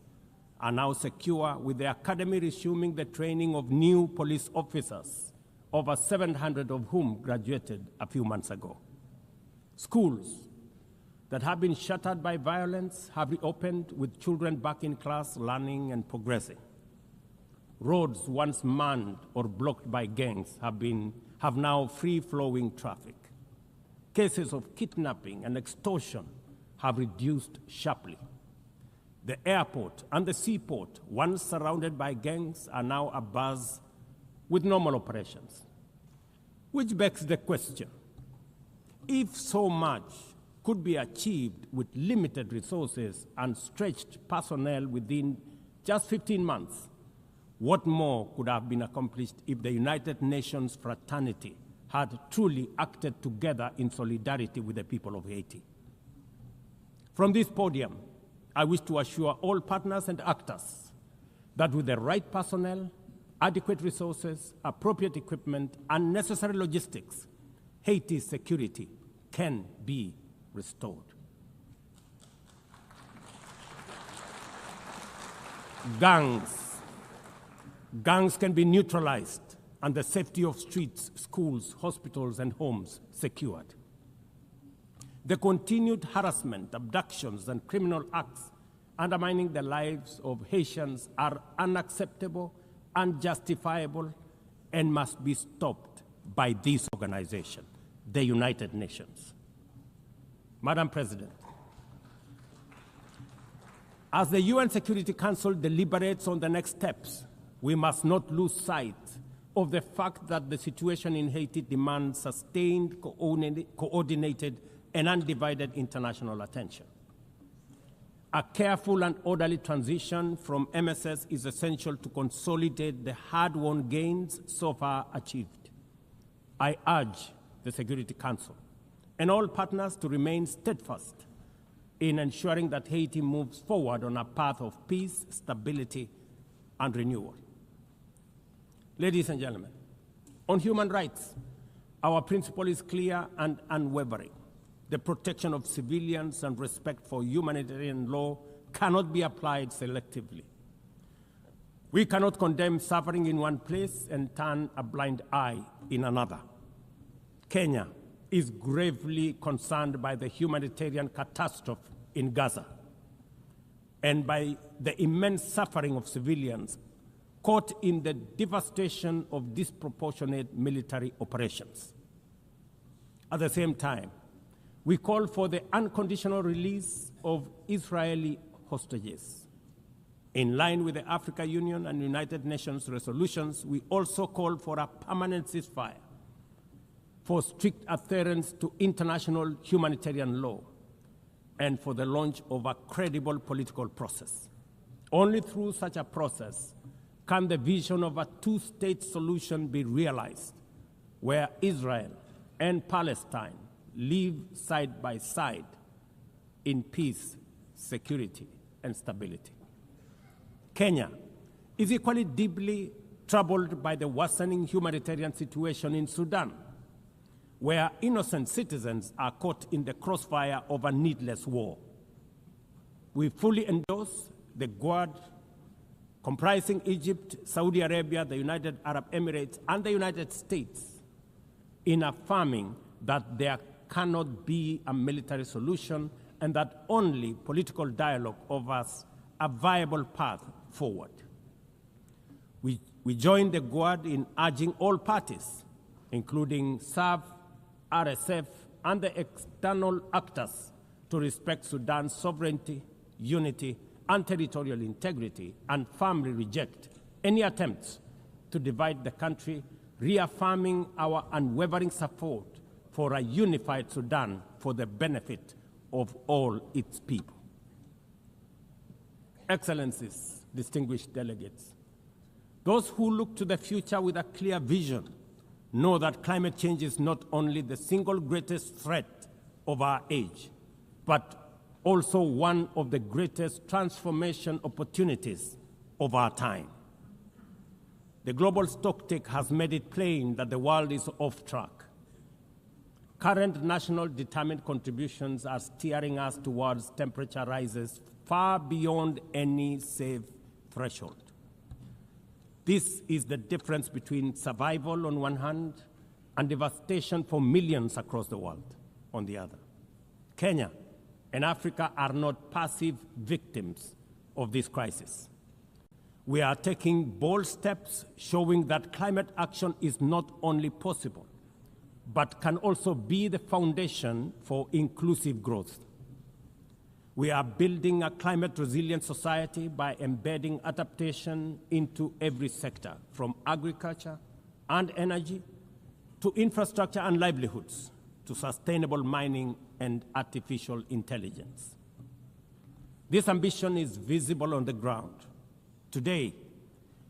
are now secure, with the academy resuming the training of new police officers, over 700 of whom graduated a few months ago. Schools that have been shattered by violence have reopened, with children back in class, learning and progressing. Roads once manned or blocked by gangs have now free-flowing traffic. Cases of kidnapping and extortion have reduced sharply. The airport and the seaport, once surrounded by gangs, are now abuzz with normal operations. Which begs the question, if so much could be achieved with limited resources and stretched personnel within just 15 months, what more could have been accomplished if the United Nations fraternity had truly acted together in solidarity with the people of Haiti? From this podium, I wish to assure all partners and actors that with the right personnel, adequate resources, appropriate equipment, and necessary logistics, Haiti's security can be restored. Gangs can be neutralized and the safety of streets, schools, hospitals, and homes secured. The continued harassment, abductions, and criminal acts undermining the lives of Haitians are unacceptable, unjustifiable, and must be stopped by this organization, the United Nations. Madam President, as the UN Security Council deliberates on the next steps, we must not lose sight of the fact that the situation in Haiti demands sustained, coordinated, and undivided international attention. A careful and orderly transition from MSS is essential to consolidate the hard-won gains so far achieved. I urge the Security Council and all partners to remain steadfast in ensuring that Haiti moves forward on a path of peace, stability, and renewal. Ladies and gentlemen, on human rights, our principle is clear and unwavering. The protection of civilians and respect for humanitarian law cannot be applied selectively. We cannot condemn suffering in one place and turn a blind eye in another. Kenya is gravely concerned by the humanitarian catastrophe in Gaza and by the immense suffering of civilians caught in the devastation of disproportionate military operations. At the same time, we call for the unconditional release of Israeli hostages. In line with the African Union and United Nations resolutions, we also call for a permanent ceasefire, for strict adherence to international humanitarian law, and for the launch of a credible political process. Only through such a process can the vision of a two-state solution be realized, where Israel and Palestine live side by side in peace, security, and stability. Kenya is equally deeply troubled by the worsening humanitarian situation in Sudan, where innocent citizens are caught in the crossfire of a needless war. We fully endorse the Quad, comprising Egypt, Saudi Arabia, the United Arab Emirates, and the United States, in affirming that there cannot be a military solution and that only political dialogue offers a viable path forward. We join the Quad in urging all parties, including SAF, RSF, and the external actors, to respect Sudan's sovereignty, unity, and territorial integrity, and firmly reject any attempts to divide the country, reaffirming our unwavering support for a unified Sudan for the benefit of all its people. Excellencies, distinguished delegates, those who look to the future with a clear vision know that climate change is not only the single greatest threat of our age, but also one of the greatest transformation opportunities of our time. The global stocktake has made it plain that the world is off track. Current national determined contributions are steering us towards temperature rises far beyond any safe threshold. This is the difference between survival on one hand and devastation for millions across the world on the other. Kenya and Africa are not passive victims of this crisis. We are taking bold steps showing that climate action is not only possible, but can also be the foundation for inclusive growth. We are building a climate-resilient society by embedding adaptation into every sector, from agriculture and energy to infrastructure and livelihoods, to sustainable mining and artificial intelligence. This ambition is visible on the ground. Today,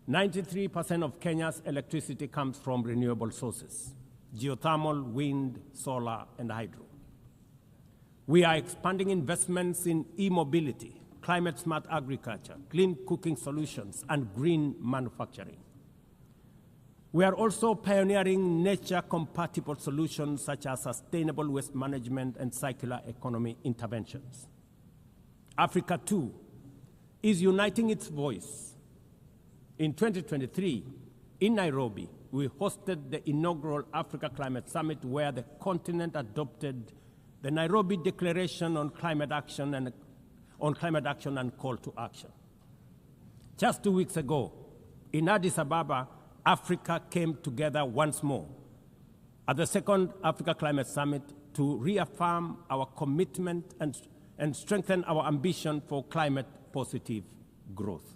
93% of Kenya's electricity comes from renewable sources: geothermal, wind, solar, and hydro. We are expanding investments in e-mobility, climate-smart agriculture, clean cooking solutions, and green manufacturing. We are also pioneering nature-compatible solutions such as sustainable waste management and circular economy interventions. Africa, too, is uniting its voice. In 2023, in Nairobi, we hosted the inaugural Africa Climate Summit, where the continent adopted the Nairobi Declaration on Climate Action and Call to Action. Just 2 weeks ago, in Addis Ababa, Africa came together once more at the second Africa Climate Summit to reaffirm our commitment and strengthen our ambition for climate-positive growth.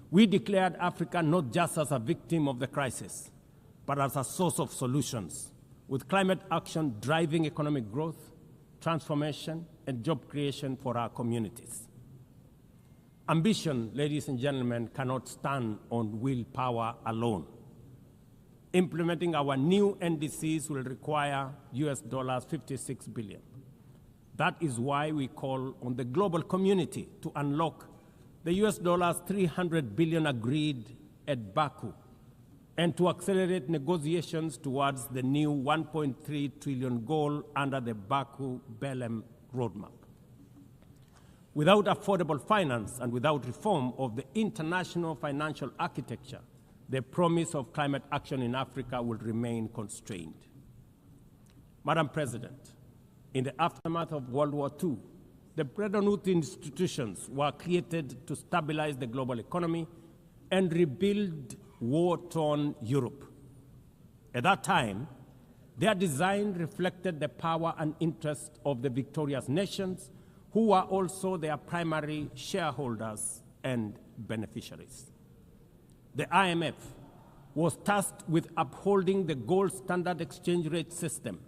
We declared Africa not just as a victim of the crisis, but as a source of solutions, with climate action driving economic growth, transformation, and job creation for our communities. Ambition, ladies and gentlemen, cannot stand on willpower alone. Implementing our new NDCs will require $56 billion. That is why we call on the global community to unlock the $300 billion agreed at Baku, and to accelerate negotiations towards the new $1.3 trillion goal under the Baku-Belém roadmap. Without affordable finance and without reform of the international financial architecture, the promise of climate action in Africa will remain constrained. Madam President, in the aftermath of World War II, the Bretton Woods institutions were created to stabilize the global economy and rebuild war-torn Europe. At that time, their design reflected the power and interest of the victorious nations, who were also their primary shareholders and beneficiaries. The IMF was tasked with upholding the gold standard exchange rate system,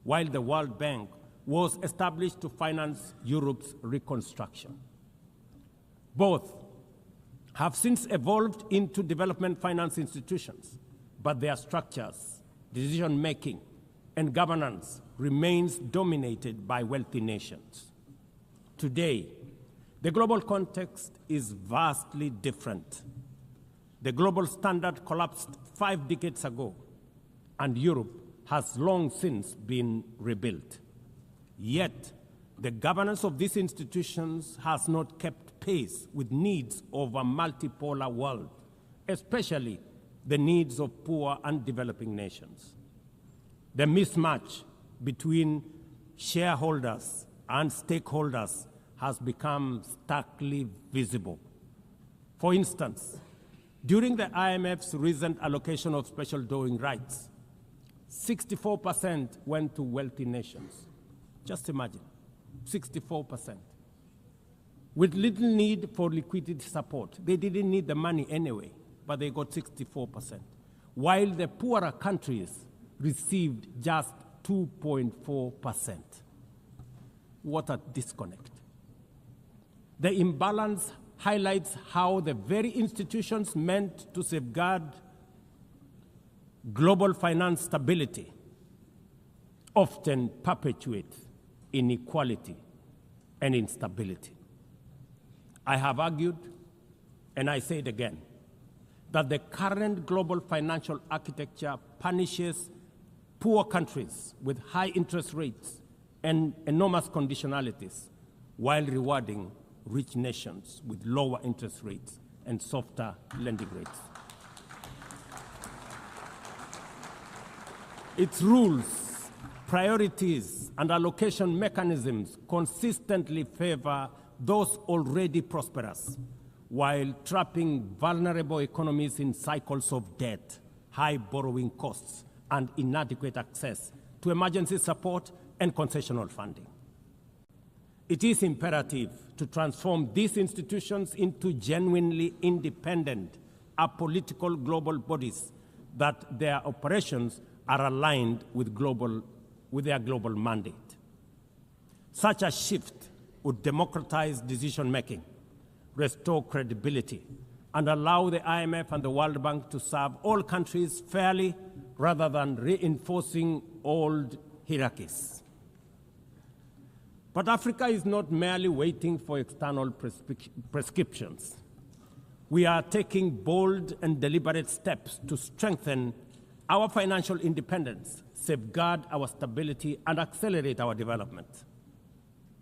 while the World Bank was established to finance Europe's reconstruction. Both have since evolved into development finance institutions, but their structures, decision-making, and governance remains dominated by wealthy nations. Today, the global context is vastly different. The global standard collapsed 5 decades ago, and Europe has long since been rebuilt. Yet, the governance of these institutions has not kept pace with needs of a multipolar world, especially the needs of poor and developing nations. The mismatch between shareholders and stakeholders has become starkly visible. For instance, during the IMF's recent allocation of special drawing rights, 64% went to wealthy nations. Just imagine, 64%. With little need for liquidity support. They didn't need the money anyway, but they got 64%. While the poorer countries received just 2.4%. What a disconnect. The imbalance highlights how the very institutions meant to safeguard global finance stability often perpetuate inequality and instability. I have argued, and I say it again, that the current global financial architecture punishes poor countries with high interest rates and enormous conditionalities, while rewarding rich nations with lower interest rates and softer lending rates. Its rules, priorities, and allocation mechanisms consistently favor those already prosperous, while trapping vulnerable economies in cycles of debt, high borrowing costs, and inadequate access to emergency support and concessional funding. It is imperative to transform these institutions into genuinely independent, apolitical global bodies that their operations are aligned with their global mandate. Such a shift would democratize decision-making, restore credibility, and allow the IMF and the World Bank to serve all countries fairly rather than reinforcing old hierarchies. But Africa is not merely waiting for external prescriptions. We are taking bold and deliberate steps to strengthen our financial independence, safeguard our stability, and accelerate our development.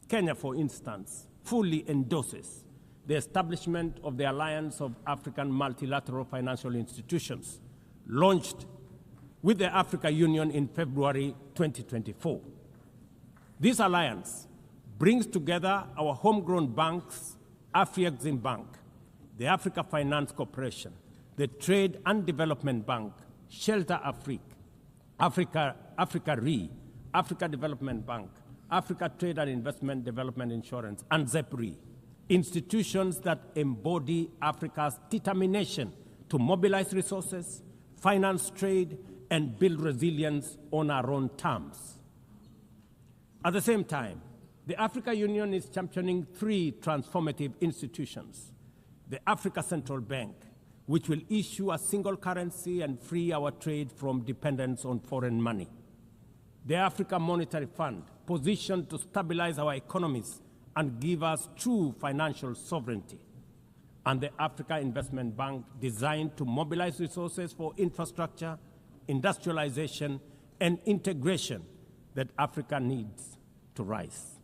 Kenya, for instance, fully endorses the establishment of the Alliance of African Multilateral Financial Institutions, launched with the Africa Union in February 2024. This alliance brings together our homegrown banks, Afrexim Bank, the Africa Finance Corporation, the Trade and Development Bank, Shelter Africa Re, Africa Development Bank, Africa Trade and Investment Development Insurance, and ZEPRI, institutions that embody Africa's determination to mobilize resources, finance trade, and build resilience on our own terms. At the same time, the Africa Union is championing 3 transformative institutions: the Africa Central Bank, which will issue a single currency and free our trade from dependence on foreign money; the Africa Monetary Fund, positioned to stabilize our economies and give us true financial sovereignty; and the Africa Investment Bank, designed to mobilize resources for infrastructure, industrialization, and integration that Africa needs to rise.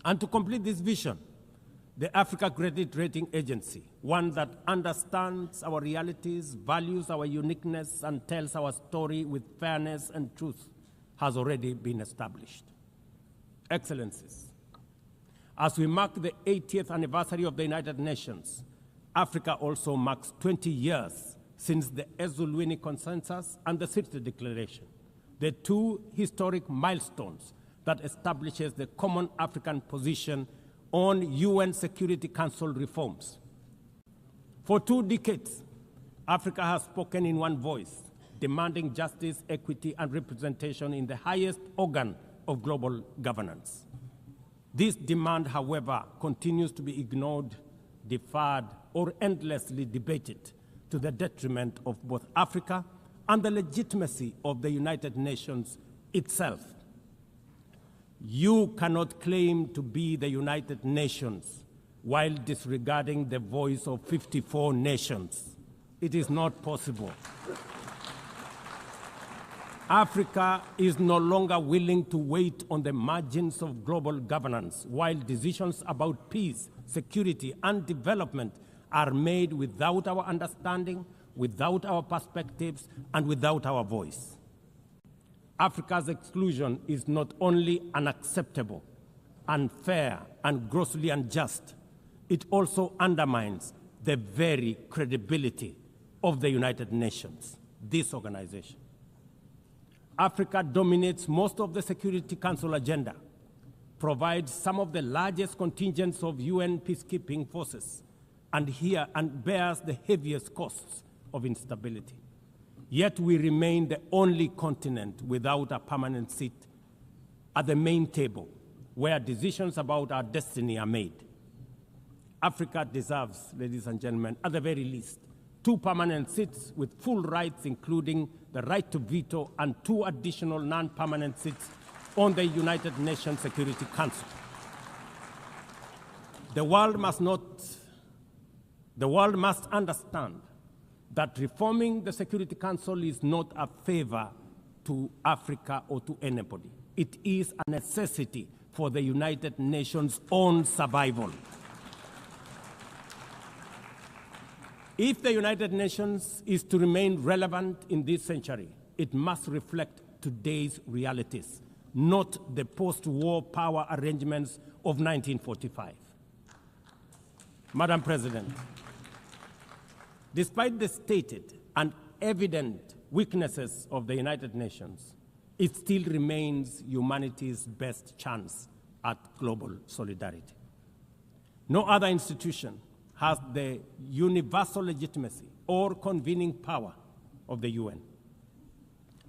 And to complete this vision, the Africa Credit Rating Agency, one that understands our realities, values our uniqueness, and tells our story with fairness and truth, has already been established. Excellencies, as we mark the 80th anniversary of the United Nations, Africa also marks 20 years since the Ezulwini Consensus and the City Declaration, the two historic milestones that establishes the common African position on UN Security Council reforms. For 2 decades, Africa has spoken in one voice, demanding justice, equity, and representation in the highest organ of global governance. This demand, however, continues to be ignored, deferred, or endlessly debated to the detriment of both Africa and the legitimacy of the United Nations itself. You cannot claim to be the United Nations while disregarding the voice of 54 nations. It is not possible. Africa is no longer willing to wait on the margins of global governance while decisions about peace, security, and development are made without our understanding, without our perspectives, and without our voice. Africa's exclusion is not only unacceptable, unfair, and grossly unjust, it also undermines the very credibility of the United Nations, this organization. Africa dominates most of the Security Council agenda, provides some of the largest contingents of UN peacekeeping forces, and bears the heaviest costs of instability. Yet we remain the only continent without a permanent seat at the main table where decisions about our destiny are made. Africa deserves, ladies and gentlemen, at the very least, 2 permanent seats with full rights, including the right to veto, and 2 additional non-permanent seats on the United Nations Security Council. The world must understand that reforming the Security Council is not a favor to Africa or to anybody. It is a necessity for the United Nations' own survival. If the United Nations is to remain relevant in this century, it must reflect today's realities, not the post-war power arrangements of 1945. Madam President, despite the stated and evident weaknesses of the United Nations, it still remains humanity's best chance at global solidarity. No other institution has the universal legitimacy or convening power of the UN.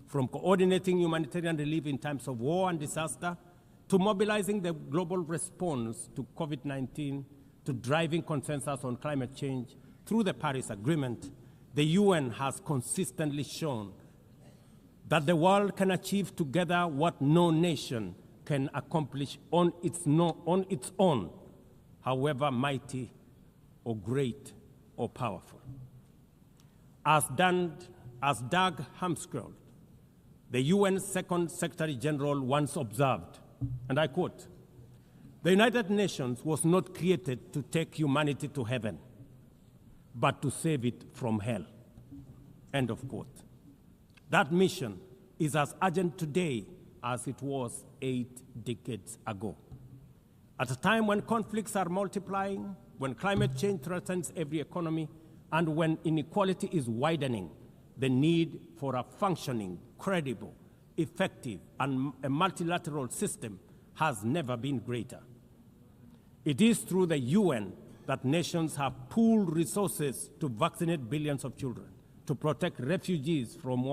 From coordinating humanitarian relief in times of war and disaster, to mobilizing the global response to COVID-19, to driving consensus on climate change through the Paris Agreement, the UN has consistently shown that the world can achieve together what no nation can accomplish on its own, however mighty or great or powerful. As Doug Hammarskjöld, the UN's Second Secretary General, once observed, and I quote, "The United Nations was not created to take humanity to heaven, but to save it from hell." End of quote. That mission is as urgent today as it was 8 decades ago. At a time when conflicts are multiplying, when climate change threatens every economy, and when inequality is widening, the need for a functioning, credible, effective, and a multilateral system has never been greater. It is through the UN that nations have pooled resources to vaccinate billions of children, to protect refugees from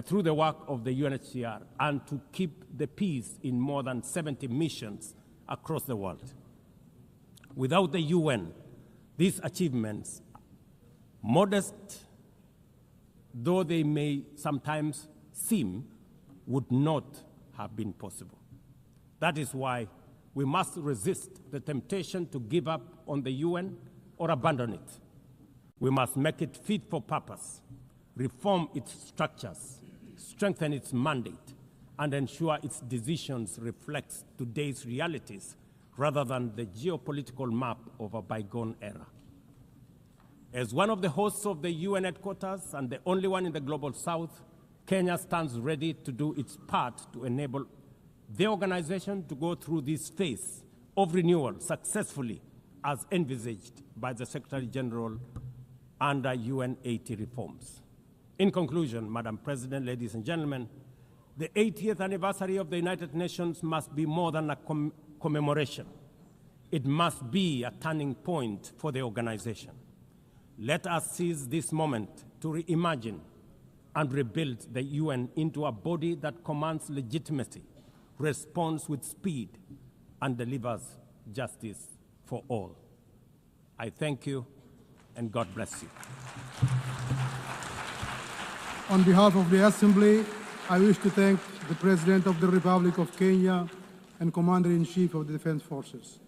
through the work of the UNHCR, and to keep the peace in more than 70 missions across the world. Without the UN, these achievements, modest though they may sometimes seem, would not have been possible. That is why we must resist the temptation to give up on the UN or abandon it. We must make it fit for purpose, reform its structures, strengthen its mandate, and ensure its decisions reflect today's realities rather than the geopolitical map of a bygone era. As one of the hosts of the UN headquarters and the only one in the Global South, Kenya stands ready to do its part to enable the organization to go through this phase of renewal successfully as envisaged by the Secretary General under UN 80 reforms. In conclusion, Madam President, ladies and gentlemen, the 80th anniversary of the United Nations must be more than a commemoration. It must be a turning point for the organization. Let us seize this moment to reimagine and rebuild the UN into a body that commands legitimacy, responds with speed, and delivers justice for all. I thank you, and God bless you. On behalf of the Assembly, I wish to thank the President of the Republic of Kenya and Commander-in-Chief of the Defense Forces.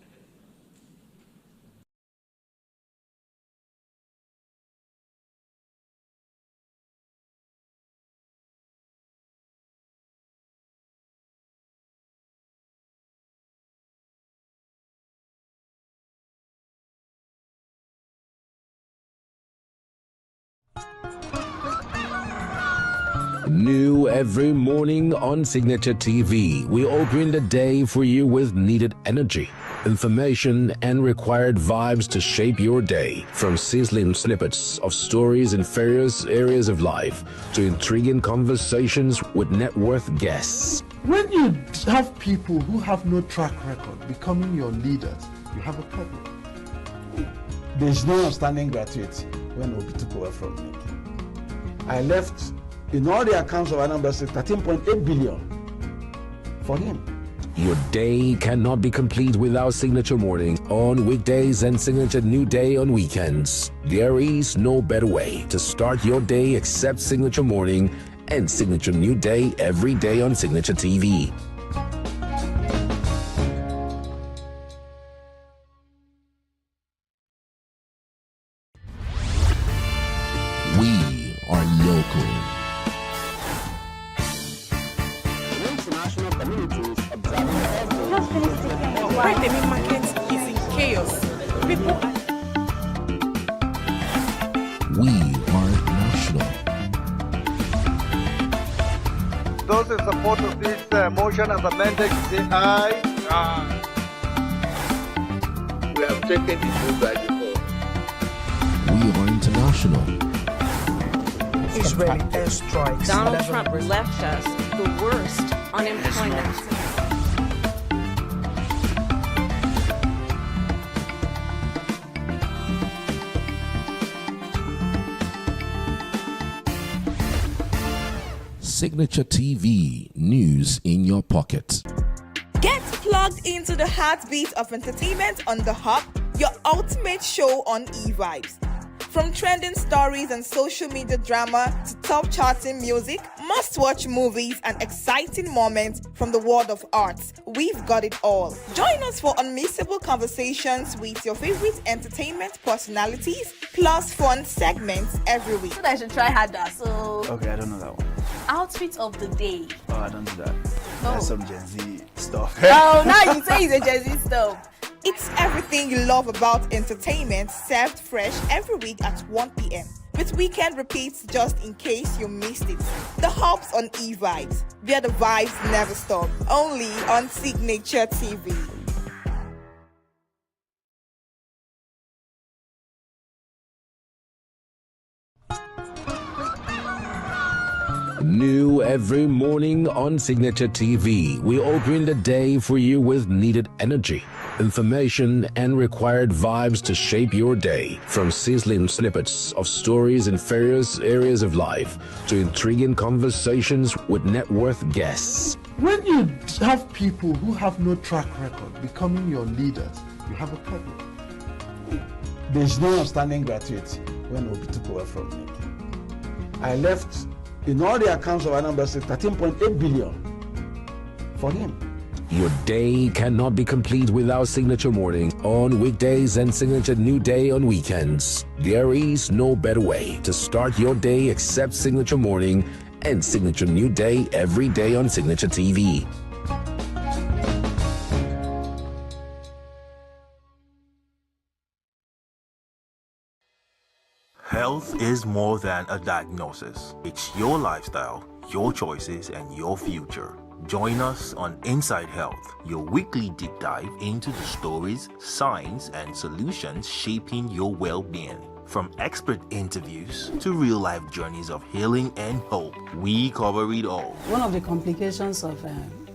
New every morning on Signature TV, we open the day for you with needed energy, information, and required vibes to shape your day. From sizzling snippets of stories in various areas of life to intriguing conversations with net worth guests. When you have people who have no track record becoming your leaders, you have a problem. There's no outstanding gratuity when Obi took over from me. I left, in all the accounts of our numbers, 13.8 billion for him. Your day cannot be complete without Signature Morning on weekdays and Signature New Day on weekends. There is no better way to start your day except Signature Morning and Signature New Day every day on Signature TV. We are local. International communities observing When the meat market is in chaos, people are... We are national. Those in support of this motion as amended, say aye. Aye. We have taken the vote by default. We are international. Israeli airstrikes. Donald Trump left us the worst unemployment. Signature TV, news in your pocket. Get plugged into the heartbeat of entertainment on The Hub, your ultimate show on eVibes. From trending stories and social media drama to top charting music, must-watch movies and exciting moments from the world of arts, we've got it all. Join us for unmissable conversations with your favorite entertainment personalities, plus fun segments every week. I should try harder, so... Okay, I don't know that one. Outfit of the day. Oh, I don't do that. No. That's some Gen Z stuff. Oh, now you say it's a Gen Z stuff. It's everything you love about entertainment, served fresh every week at 1 p.m. with weekend repeats just in case you missed it. The Hub's on eVibes, where the vibes never stop. Only on Signature TV. New every morning on Signature TV, we open the day for you with needed energy, information, and required vibes to shape your day. From sizzling snippets of stories in various areas of life to intriguing conversations with net worth guests. When you have people who have no track record becoming your leaders, you have a problem. There's no outstanding gratuity when Obi took over from me. I left, in all the accounts of our numbers, 13.8 billion for him. Your day cannot be complete without Signature Morning on weekdays and Signature New Day on weekends. There is no better way to start your day except Signature Morning and Signature New Day every day on Signature TV. Health is more than a diagnosis. It's your lifestyle, your choices, and your future. Join us on Inside Health, your weekly deep dive into the stories, science, and solutions shaping your well-being. From expert interviews to real-life journeys of healing and hope, we cover it all. One of the complications of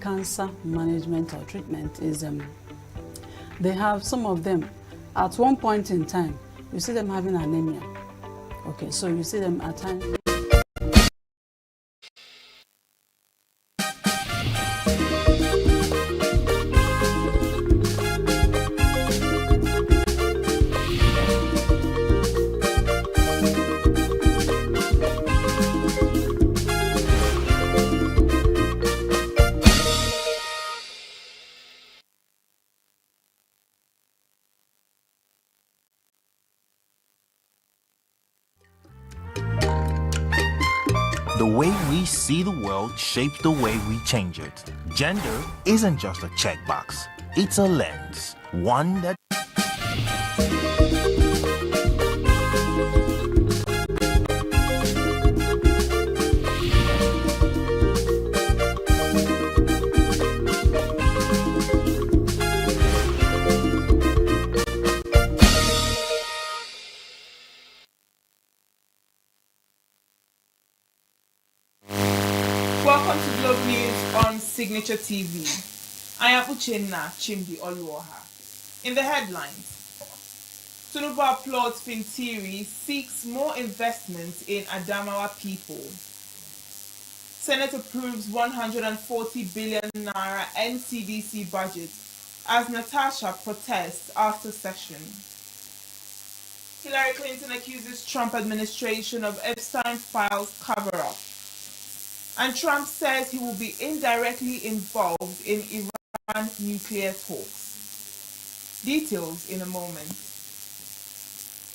cancer management or treatment is they have some of them, at one point in time, you see them having anemia. Okay, so you see them at times. The way we see the world shapes the way we change it. Gender isn't just a checkbox, it's a lens, one that Welcome to Globe News on Signature TV. I am Uchenna Chimdi Oluoha. In the headlines, Tinubu applauds Fintiri, seeks more investment in Adamawa people. Senate approves 140 billion naira NCDC budget as Natasha protests after session. Hillary Clinton accuses Trump administration of Epstein files cover-up. And Trump says he will be indirectly involved in Iran nuclear talks. Details in a moment.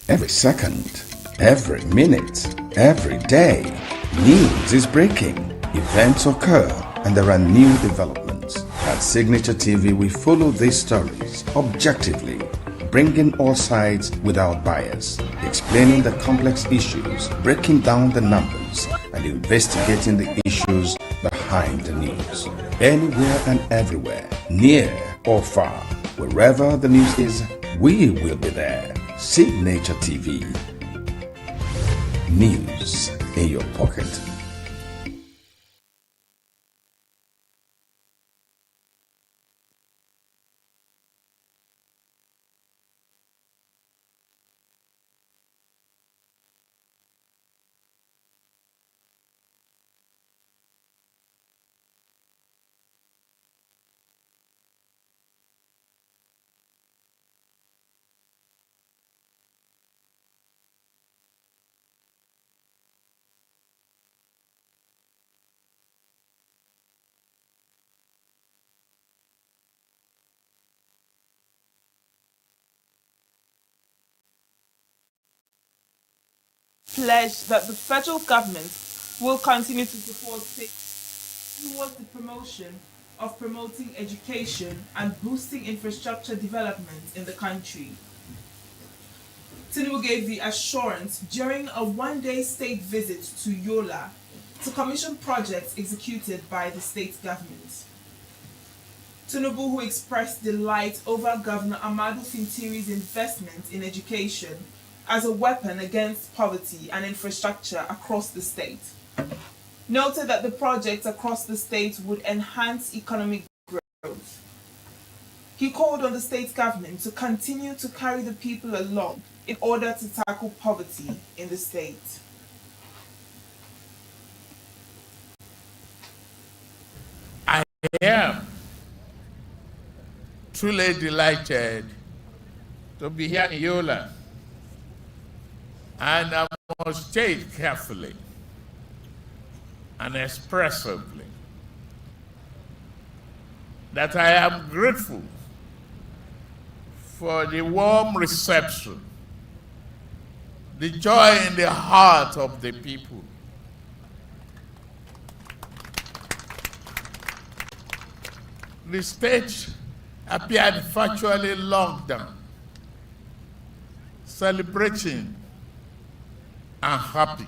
Every second, every minute, every day, news is breaking. Events occur and there are new developments. At Signature TV, we follow these stories objectively, bringing all sides without bias, explaining the complex issues, breaking down the numbers, and investigating the issues behind the news. Anywhere and everywhere, near or far, wherever the news is, we will be there. Signature TV. News in your pocket. Pledged that the federal government will continue to support states towards the promotion of promoting education and boosting infrastructure development in the country. Tinubu gave the assurance during a one-day state visit to Yola to commission projects executed by the state government. Tinubu, who expressed delight over Governor Amadu Fintiri's investment in education as a weapon against poverty and infrastructure across the state, noted that the projects across the state would enhance economic growth. He called on the state government to continue to carry the people along in order to tackle poverty in the state. I am truly delighted to be here in Yola, and I must state carefully and expressively that I am grateful for the warm reception, the joy in the heart of the people. The state appeared virtually locked down, celebrating and happy.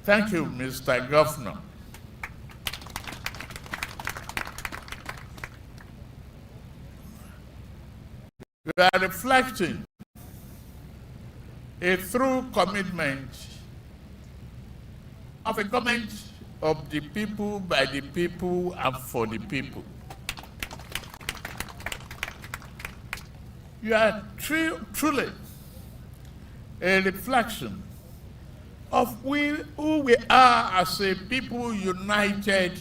Thank you, Mr. Governor. We are reflecting a true commitment of a government of the people, by the people, and for the people. You are truly a reflection of who we are as a people united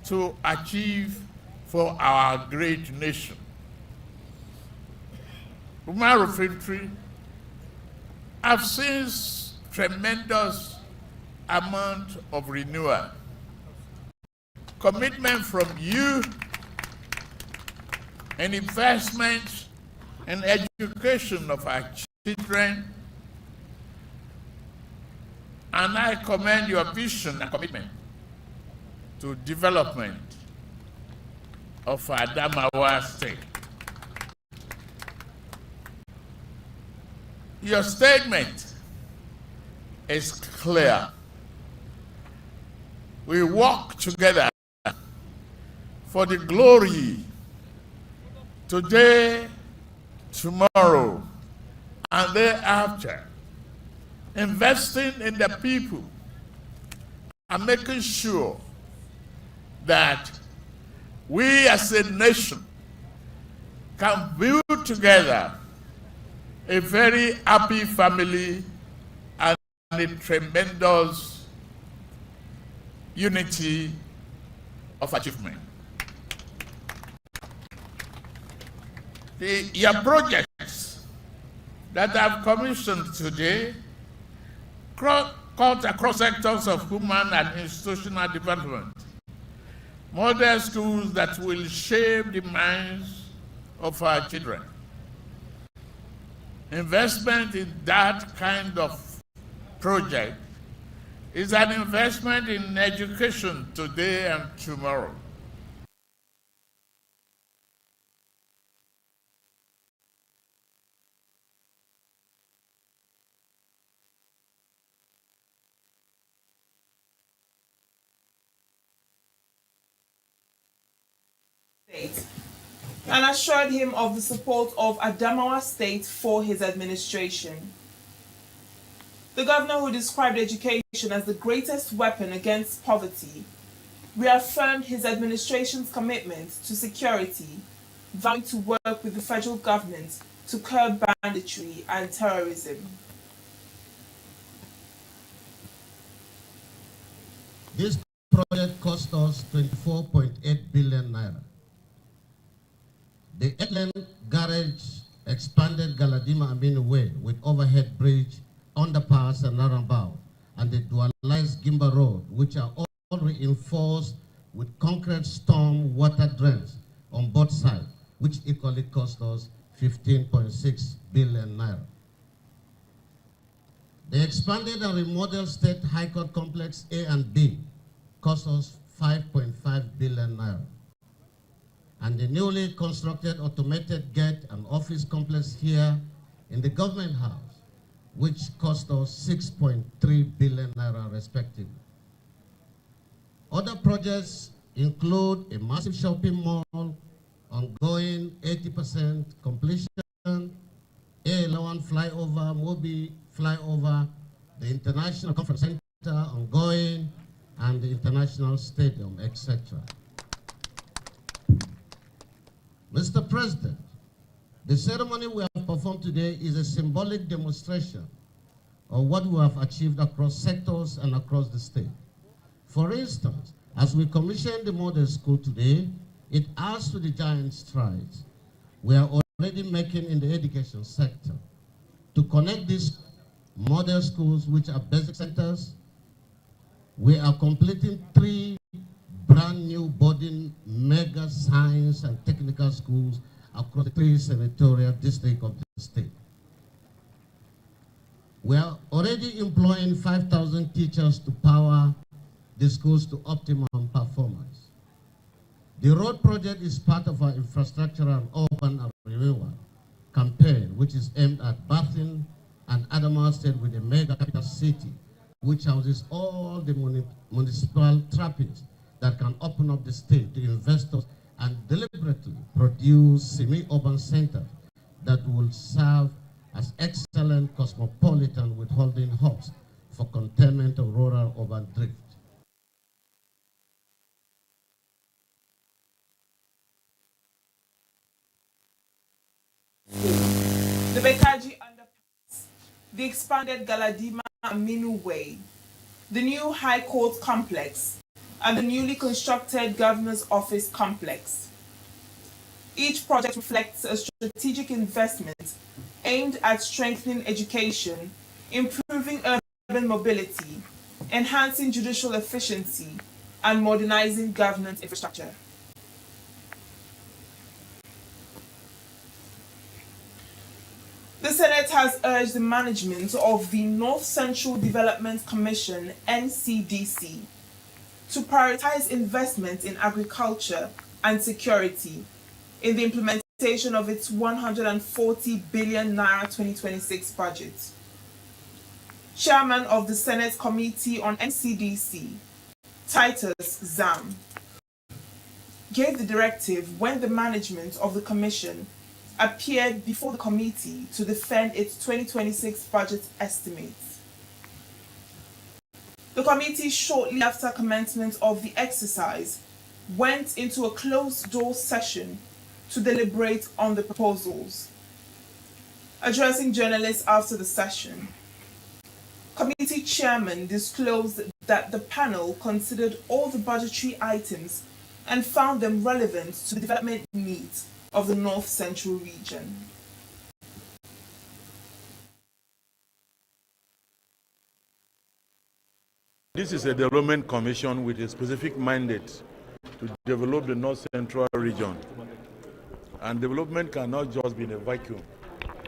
to achieve for our great nation. Human Refectory have seen tremendous amount of renewal, commitment from you, and investment in education of our children. And I commend your vision and commitment to development of Adamawa State. Your statement is clear. We work together for the glory today, tomorrow, and thereafter, investing in the people and making sure that we as a nation can build together a very happy family and a tremendous unity of achievement. Your projects that I've commissioned today cut across sectors of human and institutional development, model schools that will shape the minds of our children. Investment in that kind of project is an investment in education today and tomorrow. And assured him of the support of Adamawa State for his administration. The governor, who described education as the greatest weapon against poverty, reaffirmed his administration's commitment to security, vowing to work with the federal government to curb banditry and terrorism. This project cost us 24.8 billion naira. The Edland Garage expanded Galadima Aminu Way with overhead bridge, underpass and roundabout, and the dualized Gimba Road, which are all reinforced with concrete storm water drains on both sides, which equally cost us 15.6 billion naira. The expanded and remodeled State High Court Complex A and B cost us 5.5 billion naira. And the newly constructed automated gate and office complex here in the government house, which cost us 6.3 billion naira respectively. Other projects include a massive shopping mall, ongoing 80% completion, A11 flyover, Mobi flyover, the International Conference Center ongoing, and the International Stadium, etc. Mr. President, the ceremony we have performed today is a symbolic demonstration of what we have achieved across sectors and across the state. For instance, as we commission the model school today, it adds to the giant strides we are already making in the education sector to connect these model schools, which are basic centers. We are completing 3 brand new boarding mega science and technical schools across the 3 senatorial districts of the state. We are already employing 5,000 teachers to power the schools to optimum performance. The road project is part of our infrastructural and urban renewal campaign, which is aimed at birthing an Adamawa State with a mega capital city which houses all the municipal trappings that can open up the state to investors and deliberately produce semi-urban centers that will serve as excellent cosmopolitan withholding hubs for containment of rural urban drift. The Bekaji Underpass, the expanded Galadima Aminu Way, the new High Court Complex, and the newly constructed Governor's Office Complex. Each project reflects a strategic investment aimed at strengthening education, improving urban mobility, enhancing judicial efficiency, and modernizing governance infrastructure. The Senate has urged the management of the North Central Development Commission, NCDC, to prioritize investment in agriculture and security in the implementation of its 140 billion naira 2026 budget. Chairman of the Senate Committee on NCDC, Titus Zam, gave the directive when the management of the commission appeared before the committee to defend its 2026 budget estimates. The committee, shortly after commencement of the exercise, went into a closed-door session to deliberate on the proposals. Addressing journalists after the session, committee chairman disclosed that the panel considered all the budgetary items and found them relevant to the development needs of the North Central region. This is a development commission with a specific mandate to develop the North Central region. And development cannot just be in a vacuum.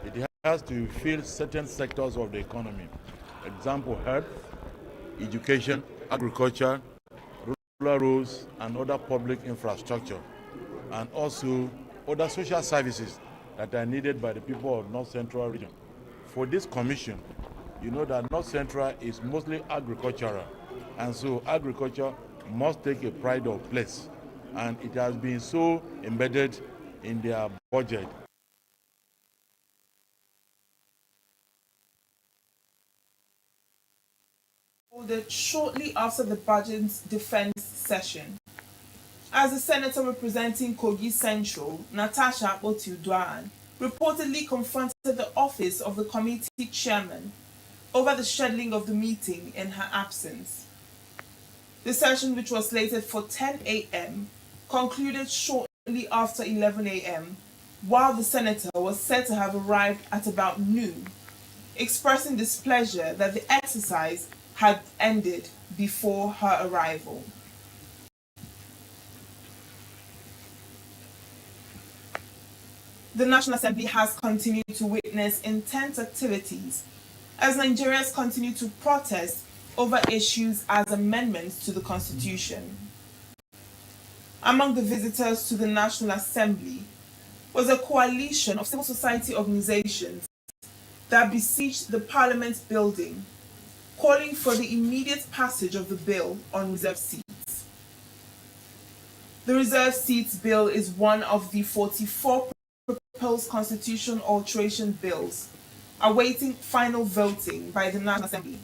It has to fill certain sectors of the economy. Example, health, education, agriculture, rural roads, and other public infrastructure. And also other social services that are needed by the people of North Central region. For this commission, you know that North Central is mostly agricultural, and so agriculture must take a pride of place, and it has been so embedded in their budget. Shortly after the budget's defense session, as the senator representing Kogi Central, Natasha Otiuduan, reportedly confronted the office of the committee chairman over the scheduling of the meeting in her absence. The session, which was slated for 10 a.m., concluded shortly after 11 a.m., while the senator was said to have arrived at about noon, expressing displeasure that the exercise had ended before her arrival. The National Assembly has continued to witness intense activities as Nigerians continue to protest over issues as amendments to the Constitution. Among the visitors to the National Assembly was a coalition of civil society organizations that besieged the Parliament building, calling for the immediate passage of the bill on reserved seats. The reserved seats bill is one of the 44 proposed constitution alteration bills awaiting final voting by the National Assembly,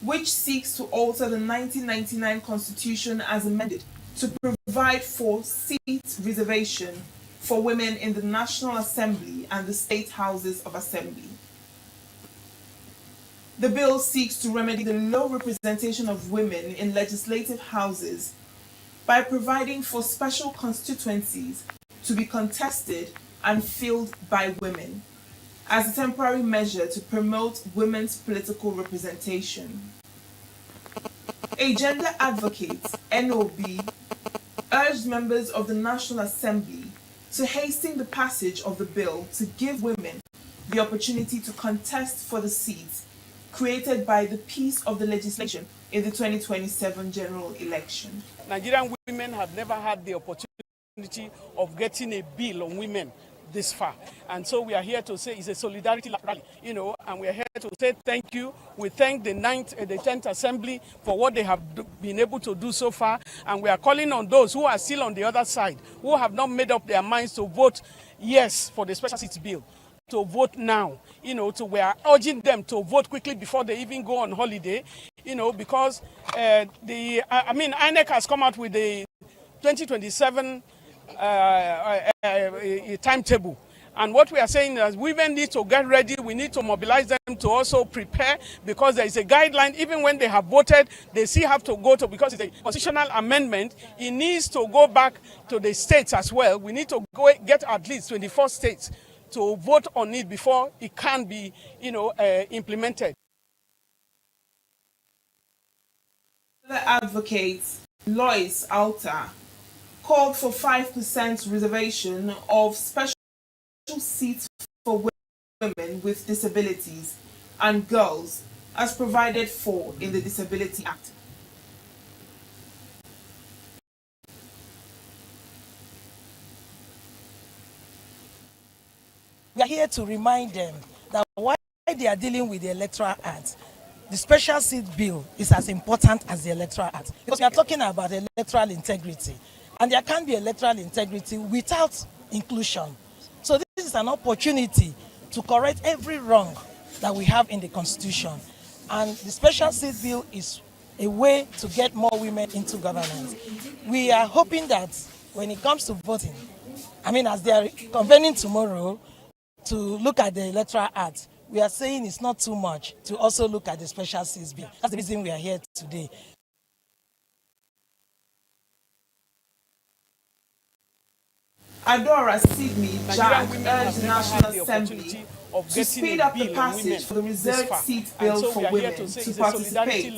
which seeks to alter the 1999 Constitution as amended to provide for seat reservation for women in the National Assembly and the State Houses of Assembly. The bill seeks to remedy the low representation of women in legislative houses by providing for special constituencies to be contested and filled by women as a temporary measure to promote women's political representation. A gender advocate, NOB, urged members of the National Assembly to hasten the passage of the bill to give women the opportunity to contest for the seats created by the piece of the legislation in the 2027 general election. Nigerian women have never had the opportunity of getting a bill on women this far. And so we are here to say it's a solidarity rally, and we are here to say thank you. We thank the 10th Assembly for what they have been able to do so far. And we are calling on those who are still on the other side, who have not made up their minds to vote yes for the special seats bill, to vote now. We are urging them to vote quickly before they even go on holiday, because INEC has come out with the 2027 timetable. And what we are saying is women need to get ready. We need to mobilize them to also prepare, because there is a guideline. Even when they have voted, they still have to go to, because it's a constitutional amendment, it needs to go back to the states as well. We need to get at least 24 states to vote on it before it can be, implemented. The advocate, Lois Alta, called for 5% reservation of special seats for women with disabilities and girls, as provided for in the Disability Act. We are here to remind them that while they are dealing with the Electoral Act, the special seat bill is as important as the Electoral Act, because we are talking about electoral integrity, and there can't be electoral integrity without inclusion. So this is an opportunity to correct every wrong that we have in the Constitution, and the special seat bill is a way to get more women into governance. We are hoping that when it comes to voting, as they are convening tomorrow to look at the Electoral Act, we are saying it's not too much to also look at the special seats bill. That's the reason we are here today. Adora Sydney Jack urged the National Assembly to speed up the passage for the reserved seat bill for women to participate in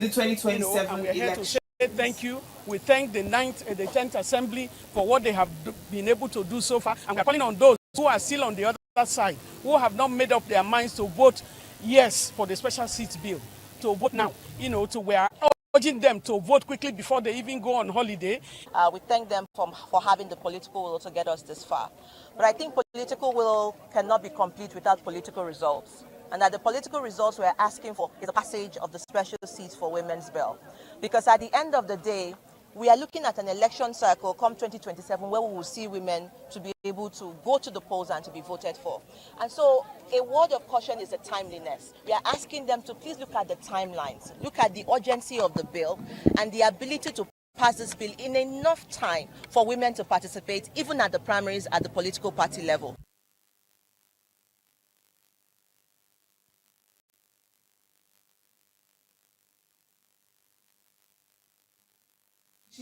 the 2027 election. Thank you. We thank the 10th Assembly for what they have been able to do so far. And we are calling on those who are still on the other side, who have not made up their minds to vote yes for the special seats bill, to vote now. We are urging them to vote quickly before they even go on holiday. We thank them for having the political will to get us this far. But I think political will cannot be complete without political results. And that the political results we're asking for is the passage of the special seats for women's bill. Because at the end of the day, we are looking at an election cycle come 2027 where we will see women to be able to go to the polls and to be voted for. And so a word of caution is the timeliness. We are asking them to please look at the timelines, look at the urgency of the bill and the ability to pass this bill in enough time for women to participate, even at the primaries at the political party level.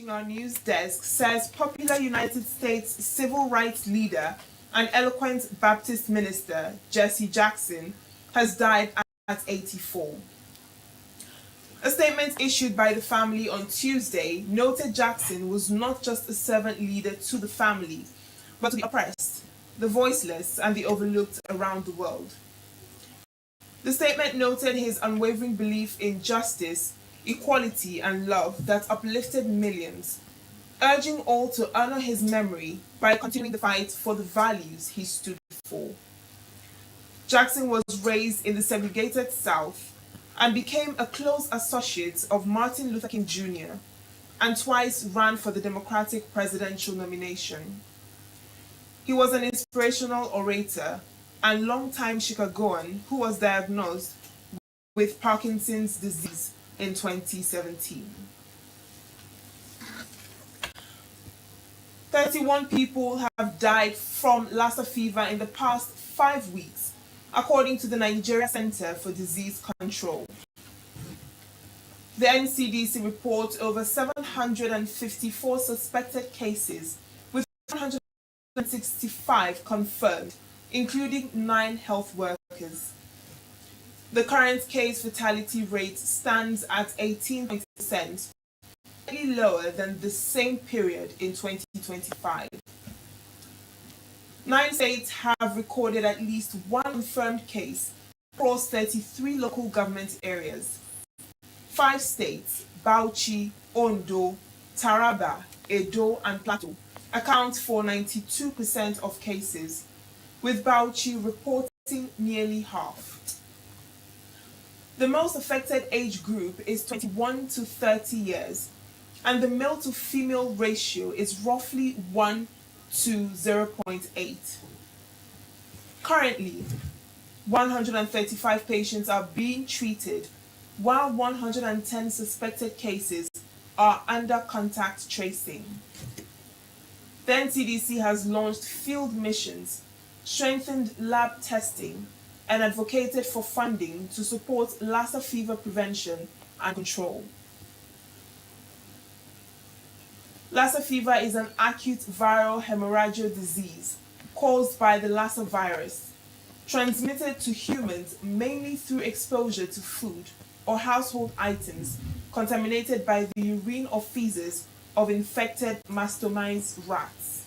Our news desk says popular United States civil rights leader and eloquent Baptist minister Jesse Jackson has died at 84. A statement issued by the family on Tuesday noted Jackson was not just a servant leader to the family, but to the oppressed, the voiceless, and the overlooked around the world. The statement noted his unwavering belief in justice, equality, and love that uplifted millions, urging all to honor his memory by continuing the fight for the values he stood for. Jackson was raised in the segregated South and became a close associate of Martin Luther King Jr. and twice ran for the Democratic presidential nomination. He was an inspirational orator and longtime Chicagoan who was diagnosed with Parkinson's disease in 2017. 31 people have died from Lassa fever in the past 5 weeks, according to the Nigeria Center for Disease Control. The NCDC reports over 754 suspected cases, with 165 confirmed, including 9 health workers. The current case fatality rate stands at 18%, slightly lower than the same period in 2025. 9 states have recorded at least 1 confirmed case across 33 local government areas. 5 states, Bauchi, Ondo, Taraba, Edo, and Plateau, account for 92% of cases, with Bauchi reporting nearly half. The most affected age group is 21 to 30 years, and the male to female ratio is roughly 1 to 0.8. Currently, 135 patients are being treated, while 110 suspected cases are under contact tracing. The NCDC has launched field missions, strengthened lab testing, and advocated for funding to support Lassa fever prevention and control. Lassa fever is an acute viral hemorrhagic disease caused by the Lassa virus, transmitted to humans mainly through exposure to food or household items contaminated by the urine or feces of infected mastomized rats.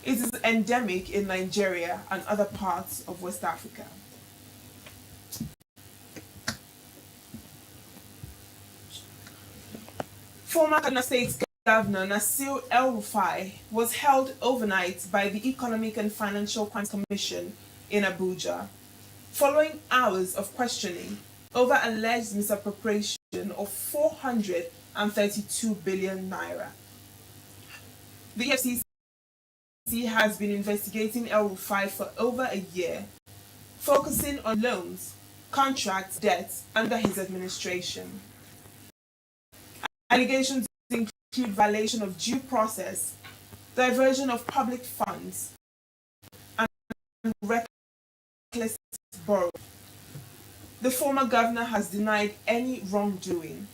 It is endemic in Nigeria and other parts of West Africa. Former Kaduna State Governor Nasir El-Rufai was held overnight by the Economic and Financial Crimes Commission in Abuja, following hours of questioning over alleged misappropriation of 432 billion naira. The EFCC has been investigating El-Rufai for over a year, focusing on loans, contracts, debts under his administration. Allegations include violation of due process, diversion of public funds, and reckless borrowing. The former governor has denied any wrongdoing.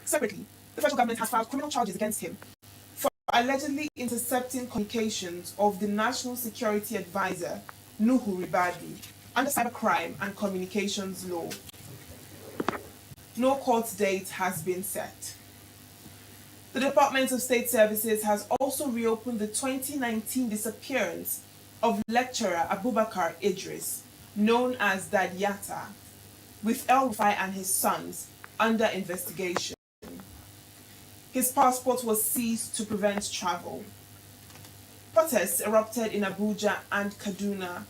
Separately, the federal government has filed criminal charges against him for allegedly intercepting communications of the National Security Advisor, ENUGU, under cybercrime and communications law. No court date has been set. The Department of State Services has also reopened the 2019 disappearance of lecturer Abubakar Idris, known as Dadyata, with El-Rufai and his sons under investigation. His passport was seized to prevent travel. Protests erupted in Abuja and Kaduna,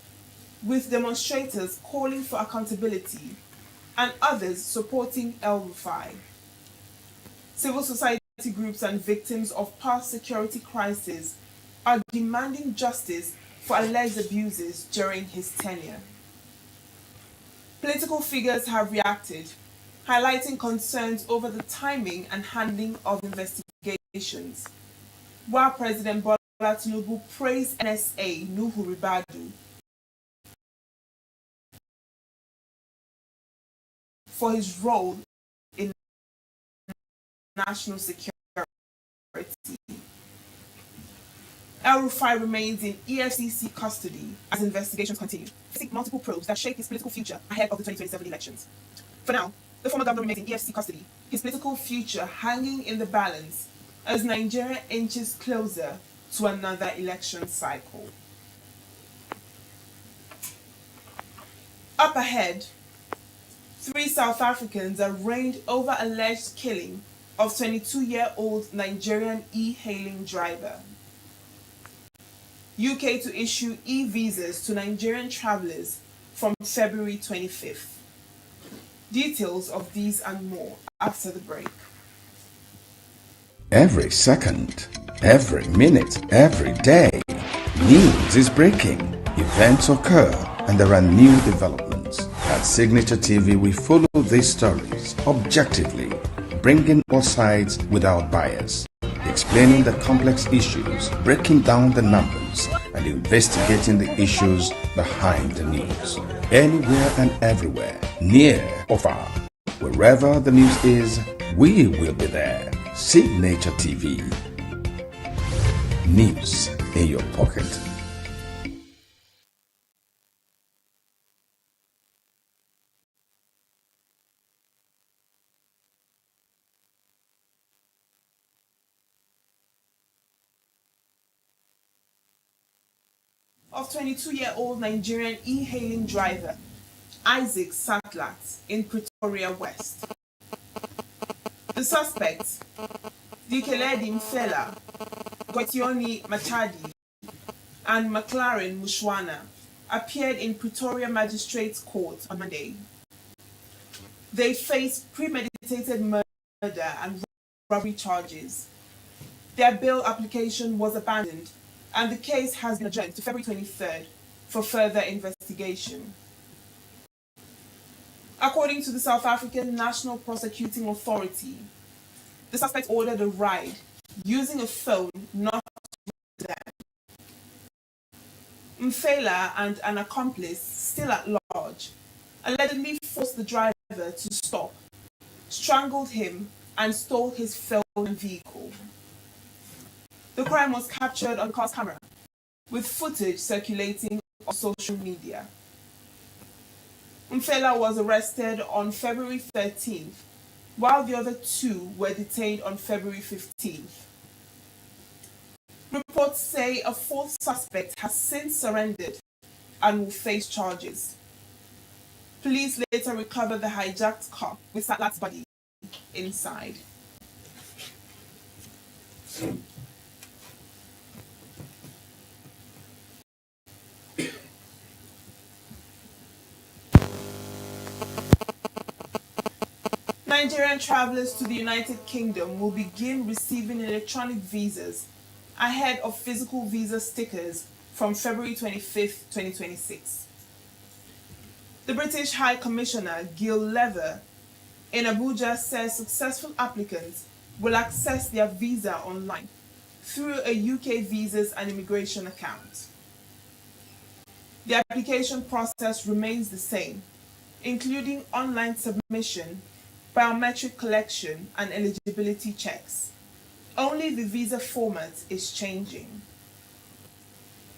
with demonstrators calling for accountability and others supporting El-Rufai. Civil society groups and victims of past security crises are demanding justice for alleged abuses during his tenure. Political figures have reacted, highlighting concerns over the timing and handling of investigations, while President Bola Tinubu praised NSA Nuhu Ribadu for his role in national security. El-Rufai remains in EFCC custody as investigations continue, facing multiple probes that shape his political future ahead of the 2027 elections. For now, the former governor remains in EFCC custody, his political future hanging in the balance as Nigeria inches closer to another election cycle. Up ahead, 3 South Africans are arraigned over alleged killing of 22-year-old Nigerian e-hailing driver. UK to issue e-visas to Nigerian travelers from February 25th. Details of these and more after the break. Every second, every minute, every day, news is breaking. Events occur and there are new developments. At Signature TV, we follow these stories objectively, bringing all sides without bias, explaining the complex issues, breaking down the numbers, and investigating the issues behind the news. Anywhere and everywhere, near or far, wherever the news is, we will be there. Signature TV. News in your pocket. Of 22-year-old Nigerian e-hailing driver Isaac Satlat in Pretoria West. The suspect, Dikeledi Mfela, Kwetioni Machadi and McLaren Mushwana appeared in Pretoria Magistrates Court on Monday. They faced premeditated murder and robbery charges. Their bail application was abandoned, and the case has been adjourned to February 23rd for further investigation. According to the South African National Prosecuting Authority, the suspect ordered a ride using a phone not registered. Mfela and an accomplice, still at large, allegedly forced the driver to stop, strangled him, and stole his phone and vehicle. The crime was captured on car's camera, with footage circulating on social media. Mfela was arrested on February 13th, while the other two were detained on February 15th. Reports say a fourth suspect has since surrendered and will face charges. Police later recovered the hijacked car with Satlat's body inside. Nigerian travelers to the United Kingdom will begin receiving electronic visas ahead of physical visa stickers from February 25th, 2026. The British High Commissioner, Gil Lever, in Abuja says successful applicants will access their visa online through a UK Visas and Immigration account. The application process remains the same, including online submission, biometric collection, and eligibility checks. Only the visa format is changing.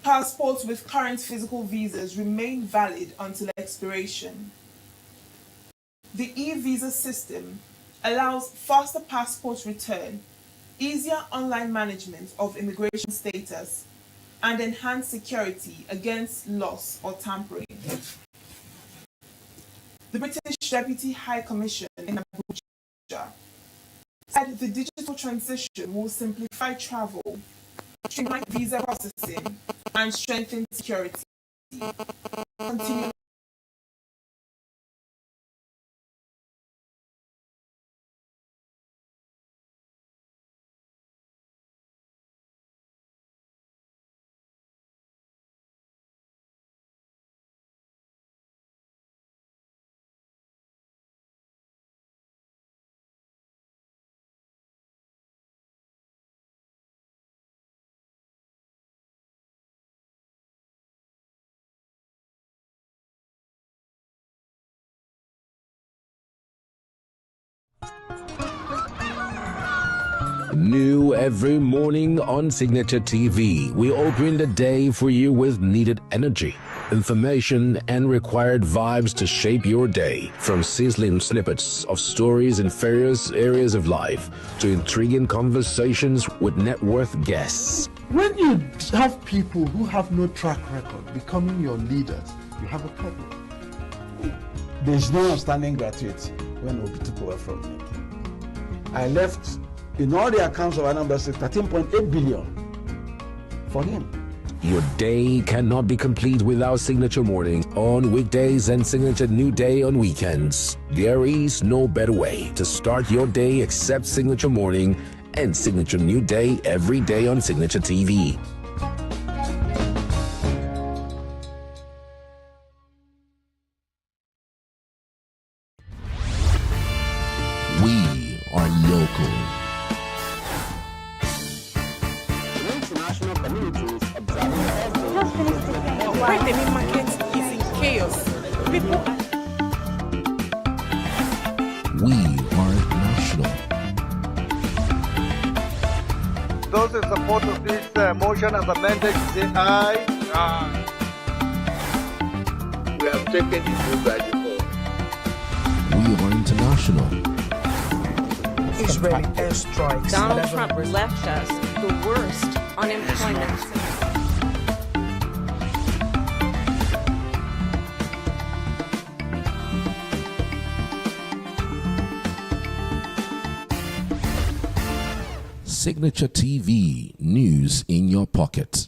Passports with current physical visas remain valid until expiration. The e-visa system allows faster passport return, easier online management of immigration status, and enhanced security against loss or tampering. The British Deputy High Commission in Abuja said the digital transition will simplify travel, streamline visa processing, and strengthen security. Continue. New every morning on Signature TV, we open the day for you with needed energy, information, and required vibes to shape your day. From sizzling snippets of stories in various areas of life to intriguing conversations with net worth guests. When you have people who have no track record becoming your leaders, you have a problem. There's no outstanding gratuity when Obi took over from me. I left, in all the accounts of Anambra State, 13.8 billion for him. Your day cannot be complete without Signature Morning on weekdays and Signature New Day on weekends. There is no better way to start your day except Signature Morning and Signature New Day every day on Signature TV. We are local. International communities observing Why the meat market is in chaos. People We are national. Those in support of this motion as amended, say aye. Aye. We have taken the view by default. We are international. Israeli airstrikes. Donald Trump left us the worst unemployment. Signature TV, news in your pocket.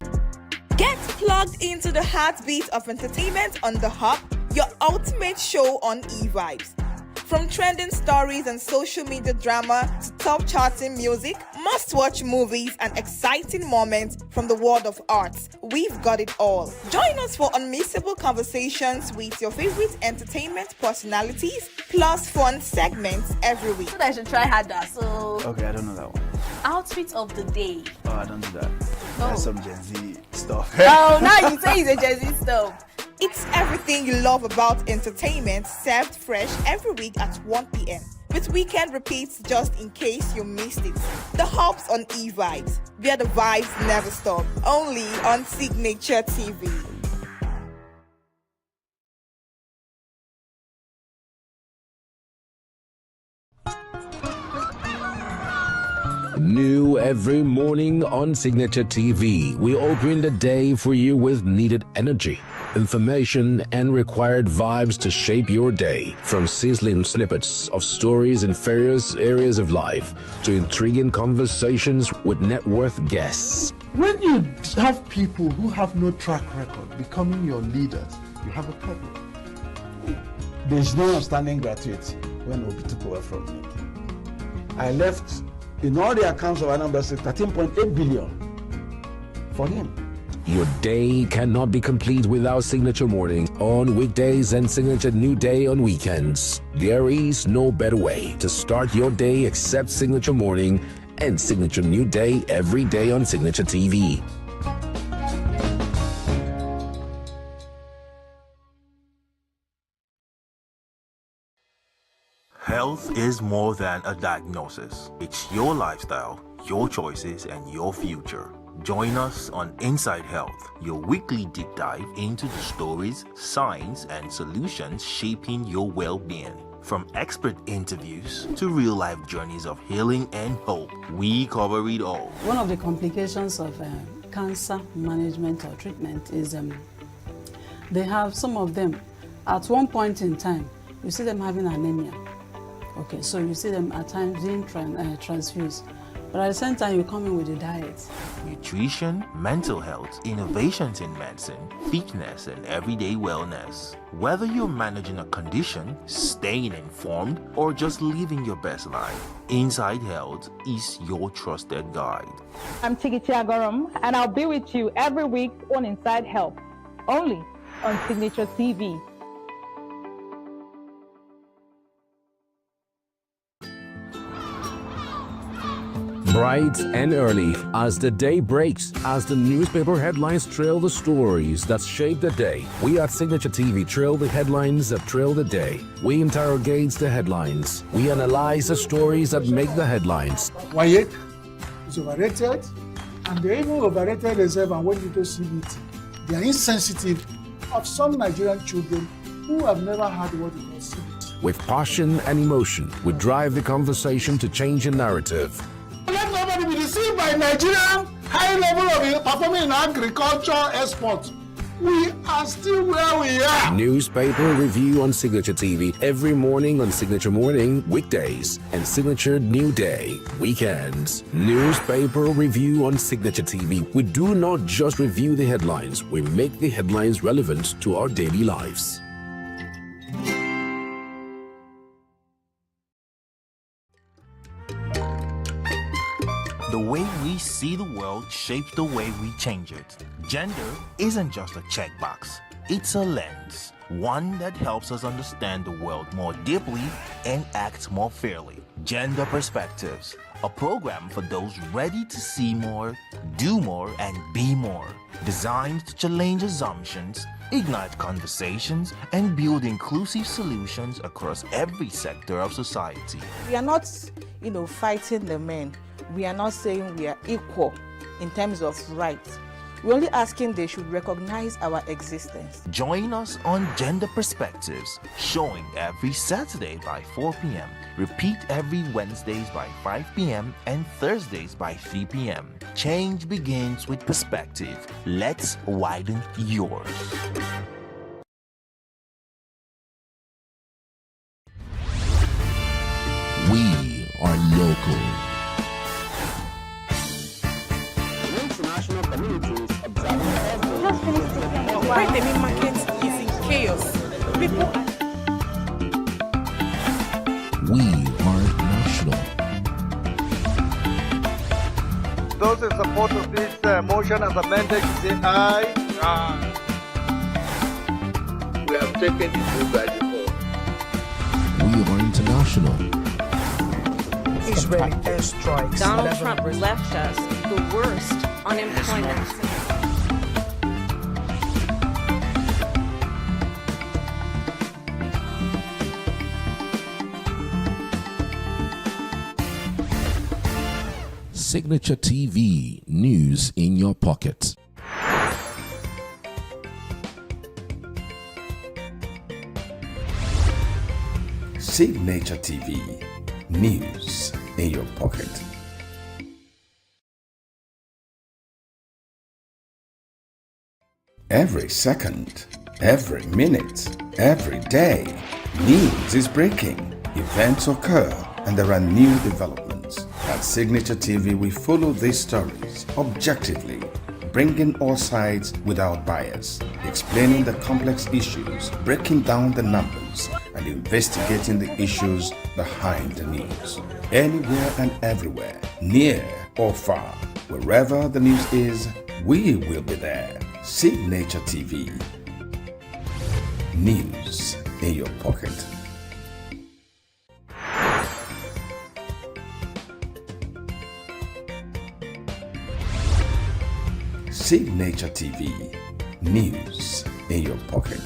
Get plugged into the heartbeat of entertainment on The Hub, your ultimate show on e-vibes. From trending stories and social media drama to top charting music, must-watch movies and exciting moments from the world of arts, we've got it all. Join us for unmissable conversations with your favorite entertainment personalities, plus fun segments every week. I should try harder, so... Okay, I don't know that one. Outfit of the day. Oh, I don't do that. That's some Gen Z stuff. Oh, now you say it's a Gen Z stuff. It's everything you love about entertainment, served fresh every week at 1 p.m. with weekend repeats just in case you missed it. The Hubs on e-vibes, where the vibes never stop. Only on Signature TV. New every morning on Signature TV, we open the day for you with needed energy, information, and required vibes to shape your day. From sizzling snippets of stories in various areas of life to intriguing conversations with net worth guests. When you have people who have no track record becoming your leaders, you have a problem. There's no outstanding gratuity when Obi took over from me. I left, in all the accounts of Anambra State, 13.8 billion for him. Your day cannot be complete without Signature Morning on weekdays and Signature New Day on weekends. There is no better way to start your day except Signature Morning and Signature New Day every day on Signature TV. Health is more than a diagnosis. It's your lifestyle, your choices, and your future. Join us on Inside Health, your weekly deep dive into the stories, science, and solutions shaping your well-being. From expert interviews to real-life journeys of healing and hope, we cover it all. One of the complications of cancer management or treatment is they have some of them, at one point in time, you see them having anemia. Okay, so you see them at times being transfused. But at the same time, you come in with a diet. Nutrition, mental health, innovations in medicine, fitness, and everyday wellness. Whether you're managing a condition, staying informed, or just living your best life, Inside Health is your trusted guide. I'm Chigichi Agorom, and I'll be with you every week on Inside Health, only on Signature TV. Bright and early as the day breaks, as the newspaper headlines trail the stories that shape the day. We at Signature TV trail the headlines that trail the day. We interrogate the headlines. We analyze the stories that make the headlines. Why is overrated, and they even overrated themselves and went into CBT. They are insensitive of some Nigerian children who have never heard what it was CBT. With passion and emotion, we drive the conversation to change a narrative. Let nobody be deceived by Nigerian high level of performing in agriculture export. We are still where we are. Newspaper review on Signature TV every morning on Signature Morning, weekdays, and Signature New Day, weekends. Newspaper review on Signature TV. We do not just review the headlines, we make the headlines relevant to our daily lives. The way we see the world shapes the way we change it. Gender isn't just a checkbox, it's a lens. One that helps us understand the world more deeply and act more fairly. Gender Perspectives, a program for those ready to see more, do more, and be more. Designed to challenge assumptions, ignite conversations, and build inclusive solutions across every sector of society. We are not, fighting the men. We are not saying we are equal in terms of rights. We're only asking they should recognize our existence. Join us on Gender Perspectives, showing every Saturday by 4 p.m. Repeat every Wednesdays by 5 p.m. and Thursdays by 3 p.m. Change begins with perspective. Let's widen yours. We are local. Main market is in chaos. People. We are national. Those in support of this motion as amended, say aye. Aye. We have taken the vote by default. We are international. Israeli airstrikes. Donald Trump left us the worst unemployment. Signature TV, news in your pocket. Signature TV, news in your pocket. Every second, every minute, every day, news is breaking. Events occur and there are new developments. At Signature TV, we follow these stories objectively, bringing all sides without bias, explaining the complex issues, breaking down the numbers, and investigating the issues behind the news. Anywhere and everywhere, near or far, wherever the news is, we will be there. Signature TV. News in your pocket. Signature TV, news in your pocket.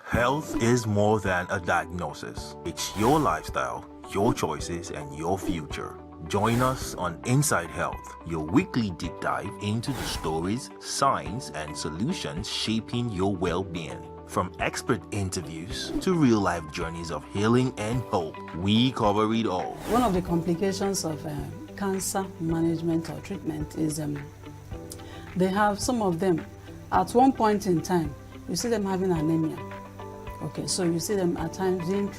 Health is more than a diagnosis. It's your lifestyle, your choices, and your future. Join us on Inside Health, your weekly deep dive into the stories, science, and solutions shaping your well-being. From expert interviews to real-life journeys of healing and hope, we cover it all. One of the complications of cancer management or treatment is they have some of them at one point in time, you see them having anemia. Okay, so you see them at times being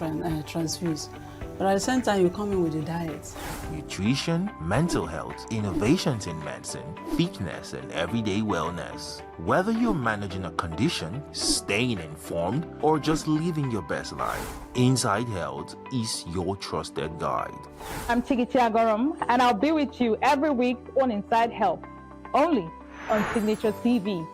transfused. But at the same time, you come in with a diet. Nutrition, mental health, innovations in medicine, fitness, and everyday wellness. Whether you're managing a condition, staying informed, or just living your best life, Inside Health is your trusted guide. I'm Tigiti Agorum, and I'll be with you every week on Inside Health, only on Signature TV.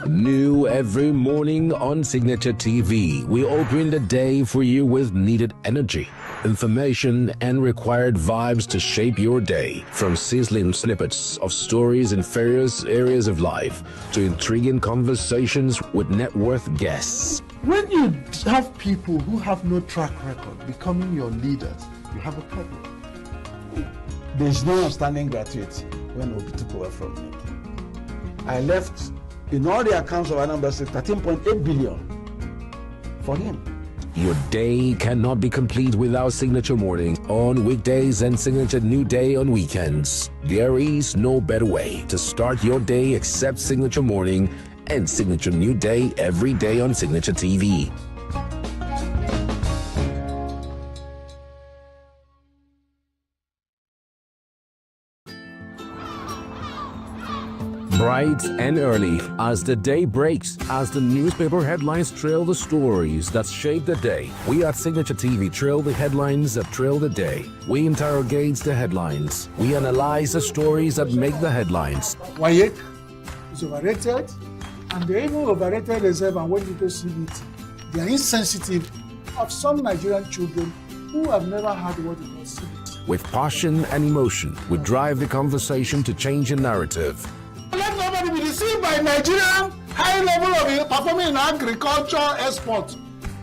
New every morning on Signature TV, we open the day for you with needed energy, information, and required vibes to shape your day. From sizzling snippets of stories in various areas of life to intriguing conversations with net worth guests. When you have people who have no track record becoming your leaders, you have a problem. There's no outstanding gratuity when Obi took over from me. I left, in all the accounts of Anambra State, 13.8 billion for him. Your day cannot be complete without Signature Morning on weekdays and Signature New Day on weekends. There is no better way to start your day except Signature Morning and Signature New Day every day on Signature TV. Bright and early as the day breaks, as the newspaper headlines trail the stories that shape the day, we at Signature TV trail the headlines that trail the day. We interrogate the headlines. We analyze the stories that make the headlines. WAEC is overrated, and they even overrated themselves and went into CBT. They are insensitive of some Nigerian children who have never had what they call CBT. With passion and emotion, we drive the conversation to change the narrative. Let nobody be deceived by Nigerian high level of performing in agriculture export.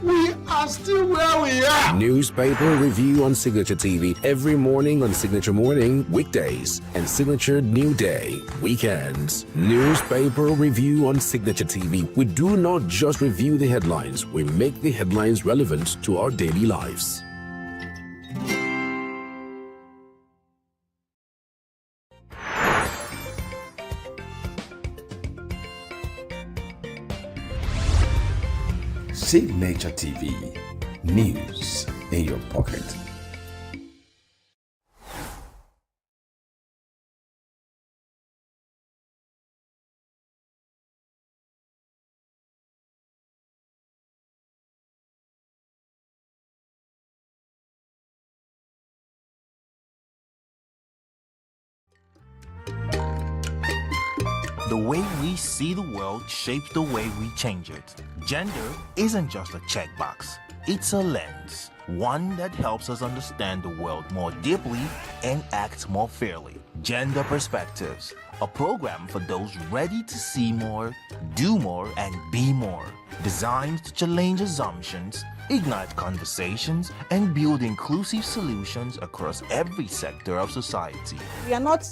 we are still where we are. Newspaper review on Signature TV every morning on Signature Morning, weekdays, and Signature New Day, weekends. Newspaper review on Signature TV. We do not just review the headlines, we make the headlines relevant to our daily lives. Signature TV, news in your pocket. The way we see the world shapes the way we change it. Gender isn't just a checkbox, it's a lens. One that helps us understand the world more deeply and act more fairly. Gender Perspectives, a program for those ready to see more, do more, and be more. Designed to challenge assumptions, ignite conversations, and build inclusive solutions across every sector of society. We are not,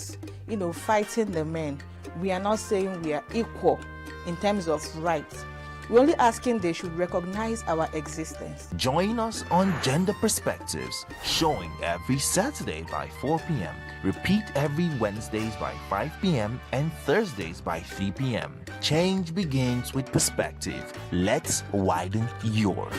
fighting the men. We are not saying we are equal in terms of rights. We're only asking they should recognize our existence. Join us on Gender Perspectives, showing every Saturday by 4 p.m. Repeat every Wednesdays by 5 p.m. and Thursdays by 3 p.m. Change begins with perspective. Let's widen yours.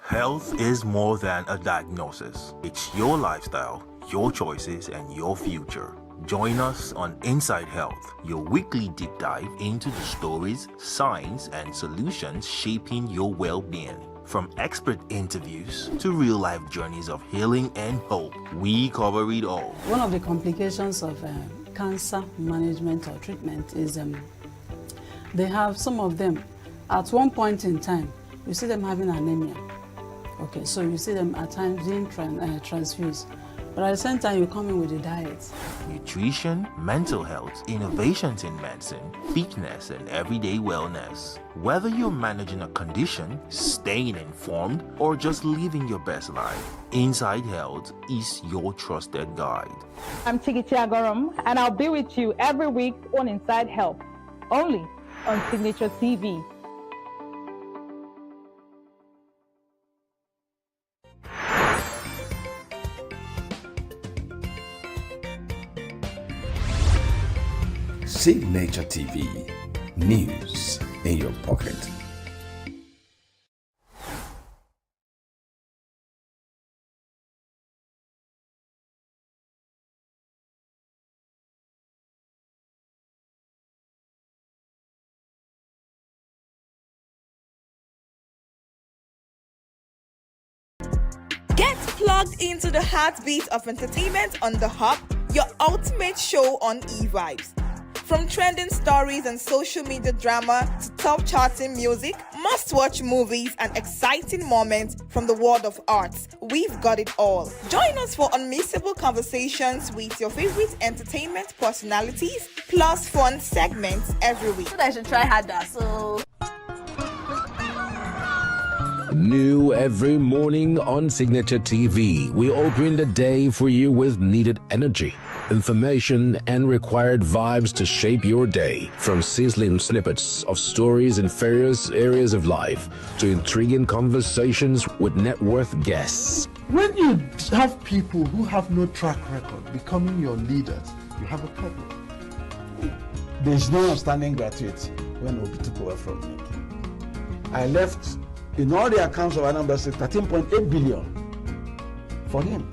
Health is more than a diagnosis. It's your lifestyle, your choices, and your future. Join us on Inside Health, your weekly deep dive into the stories, science, and solutions shaping your well-being. From expert interviews to real-life journeys of healing and hope, we cover it all. One of the complications of cancer management or treatment is they have some of them at one point in time, you see them having anemia. Okay, so you see them at times being transfused. But at the same time, you come in with the diet. Nutrition, mental health, innovations in medicine, fitness, and everyday wellness. Whether you're managing a condition, staying informed, or just living your best life, Inside Health is your trusted guide. I'm Tigiti Agorum, and I'll be with you every week on Inside Health, only on Signature TV. Signature TV, news in your pocket. Get plugged into the heartbeat of entertainment on The Hub, your ultimate show on e-vibes. From trending stories and social media drama to top charting music, must-watch movies and exciting moments from the world of arts, we've got it all. Join us for unmissable conversations with your favorite entertainment personalities, plus fun segments every week. I should try harder, so... New every morning on Signature TV, we open the day for you with needed energy, information, and required vibes to shape your day. From sizzling snippets of stories in various areas of life to intriguing conversations with net worth guests. When you have people who have no track record becoming your leaders, you have a problem. There's no outstanding gratuity when Obi took over from me. I left, in all the accounts of Anambra State, 13.8 billion for him.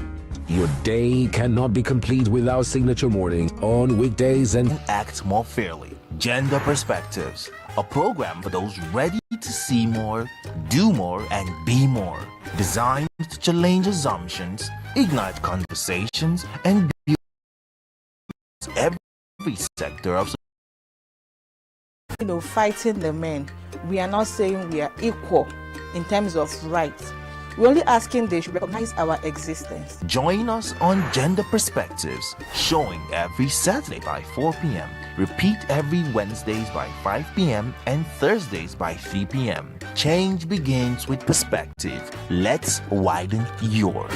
Your day cannot be complete without Signature Mornings on weekdays and act more fairly. Gender Perspectives, a program for those ready to see more, do more, and be more. Designed to challenge assumptions, ignite conversations, and build every sector of society. Fighting the men. We are not saying we are equal in terms of rights. We're only asking they should recognize our existence. Join us on Gender Perspectives, showing every Saturday by 4 p.m. Repeat every Wednesdays by 5 p.m. and Thursdays by 3 p.m. Change begins with perspective. Let's widen yours.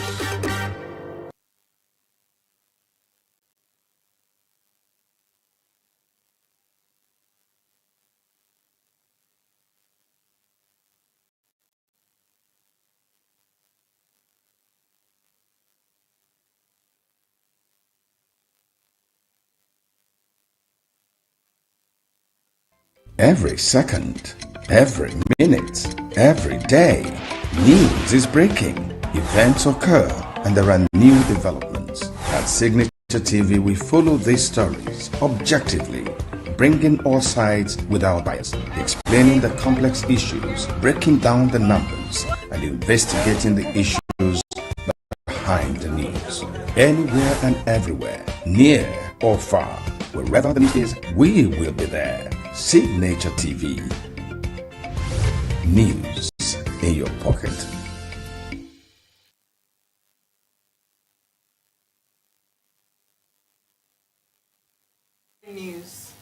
Every second, every minute, every day, news is breaking, events occur, and there are new developments. At Signature TV, we follow these stories objectively, bringing all sides without bias, explaining the complex issues, breaking down the numbers, and investigating the issues behind the news. Anywhere and everywhere, near or far, wherever the news is, we will be there. Signature TV. News in your pocket. News.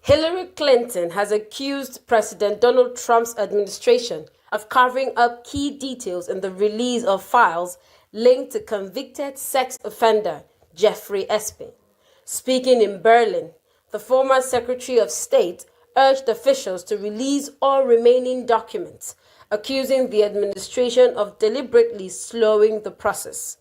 Hillary Clinton has accused President Donald Trump's administration of covering up key details in the release of files linked to convicted sex offender Jeffrey Epstein. Speaking in Berlin, the former Secretary of State urged officials to release all remaining documents, accusing the administration of deliberately slowing the process.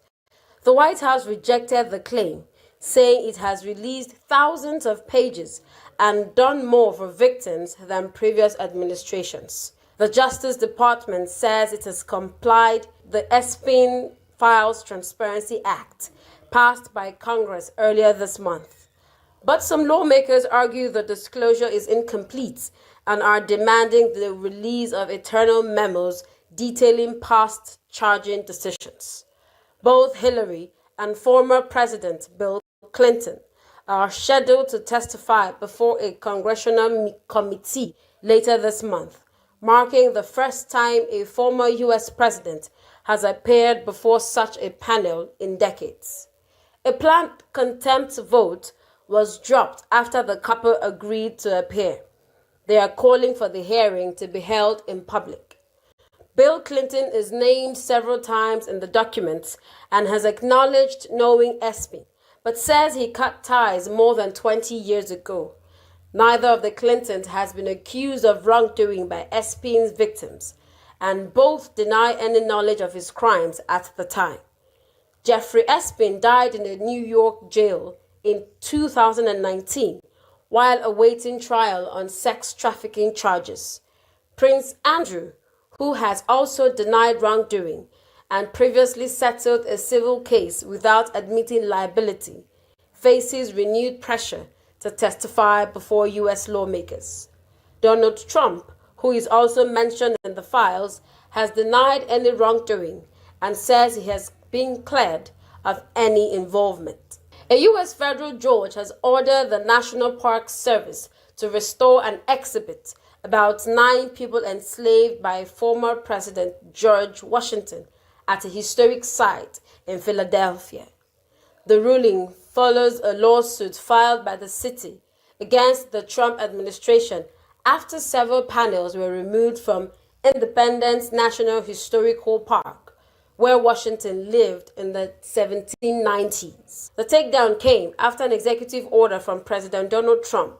The White House rejected the claim, saying it has released thousands of pages and done more for victims than previous administrations. The Justice Department says it has complied with the Epstein Files Transparency Act, passed by Congress earlier this month. But some lawmakers argue the disclosure is incomplete and are demanding the release of internal memos detailing past charging decisions. Both Hillary and former President Bill Clinton are scheduled to testify before a congressional committee later this month, marking the first time a former U.S. president has appeared before such a panel in decades. A planned contempt vote was dropped after the couple agreed to appear. They are calling for the hearing to be held in public. Bill Clinton is named several times in the documents and has acknowledged knowing Epstein, but says he cut ties more than 20 years ago. Neither of the Clintons has been accused of wrongdoing by Epstein's victims, and both deny any knowledge of his crimes at the time. Jeffrey Epstein died in a New York jail in 2019 while awaiting trial on sex trafficking charges. Prince Andrew, who has also denied wrongdoing and previously settled a civil case without admitting liability, faces renewed pressure to testify before U.S. lawmakers. Donald Trump, who is also mentioned in the files, has denied any wrongdoing and says he has been cleared of any involvement. A U.S. federal judge has ordered the National Park Service to restore an exhibit about 9 people enslaved by former President George Washington at a historic site in Philadelphia. The ruling follows a lawsuit filed by the city against the Trump administration after several panels were removed from Independence National Historical Park, where Washington lived in the 1790s. The takedown came after an executive order from President Donald Trump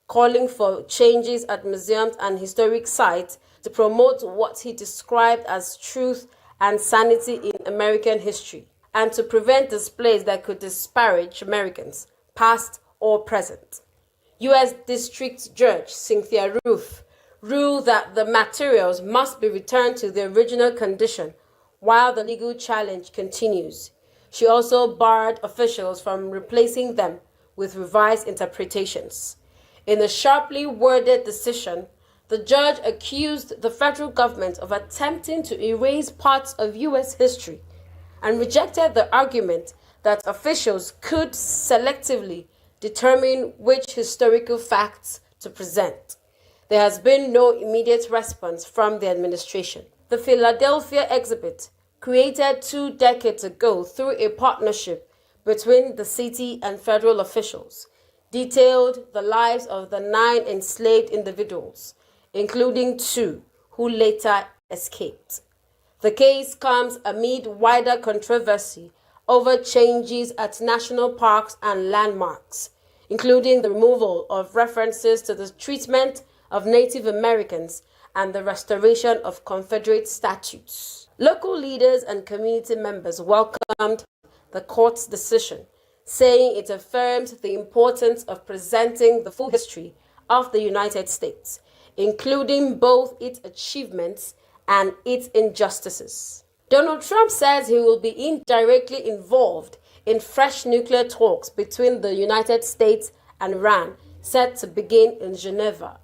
calling for changes at museums and historic sites to promote what he described as truth and sanity in American history, and to prevent displays that could disparage Americans, past or present. U.S. District Judge Cynthia Ruth ruled that the materials must be returned to their original condition while the legal challenge continues. She also barred officials from replacing them with revised interpretations. In a sharply worded decision, the judge accused the federal government of attempting to erase parts of U.S. history and rejected the argument that officials could selectively determine which historical facts to present. There has been no immediate response from the administration. The Philadelphia exhibit, created 2 decades ago through a partnership between the city and federal officials detailed the lives of the 9 enslaved individuals, including 2 who later escaped. The case comes amid wider controversy over changes at national parks and landmarks, including the removal of references to the treatment of Native Americans and the restoration of Confederate statues. Local leaders and community members welcomed the court's decision, saying it affirms the importance of presenting the full history of the United States, including both its achievements and its injustices. Donald Trump says he will be indirectly involved in fresh nuclear talks between the United States and Iran set to begin in Geneva.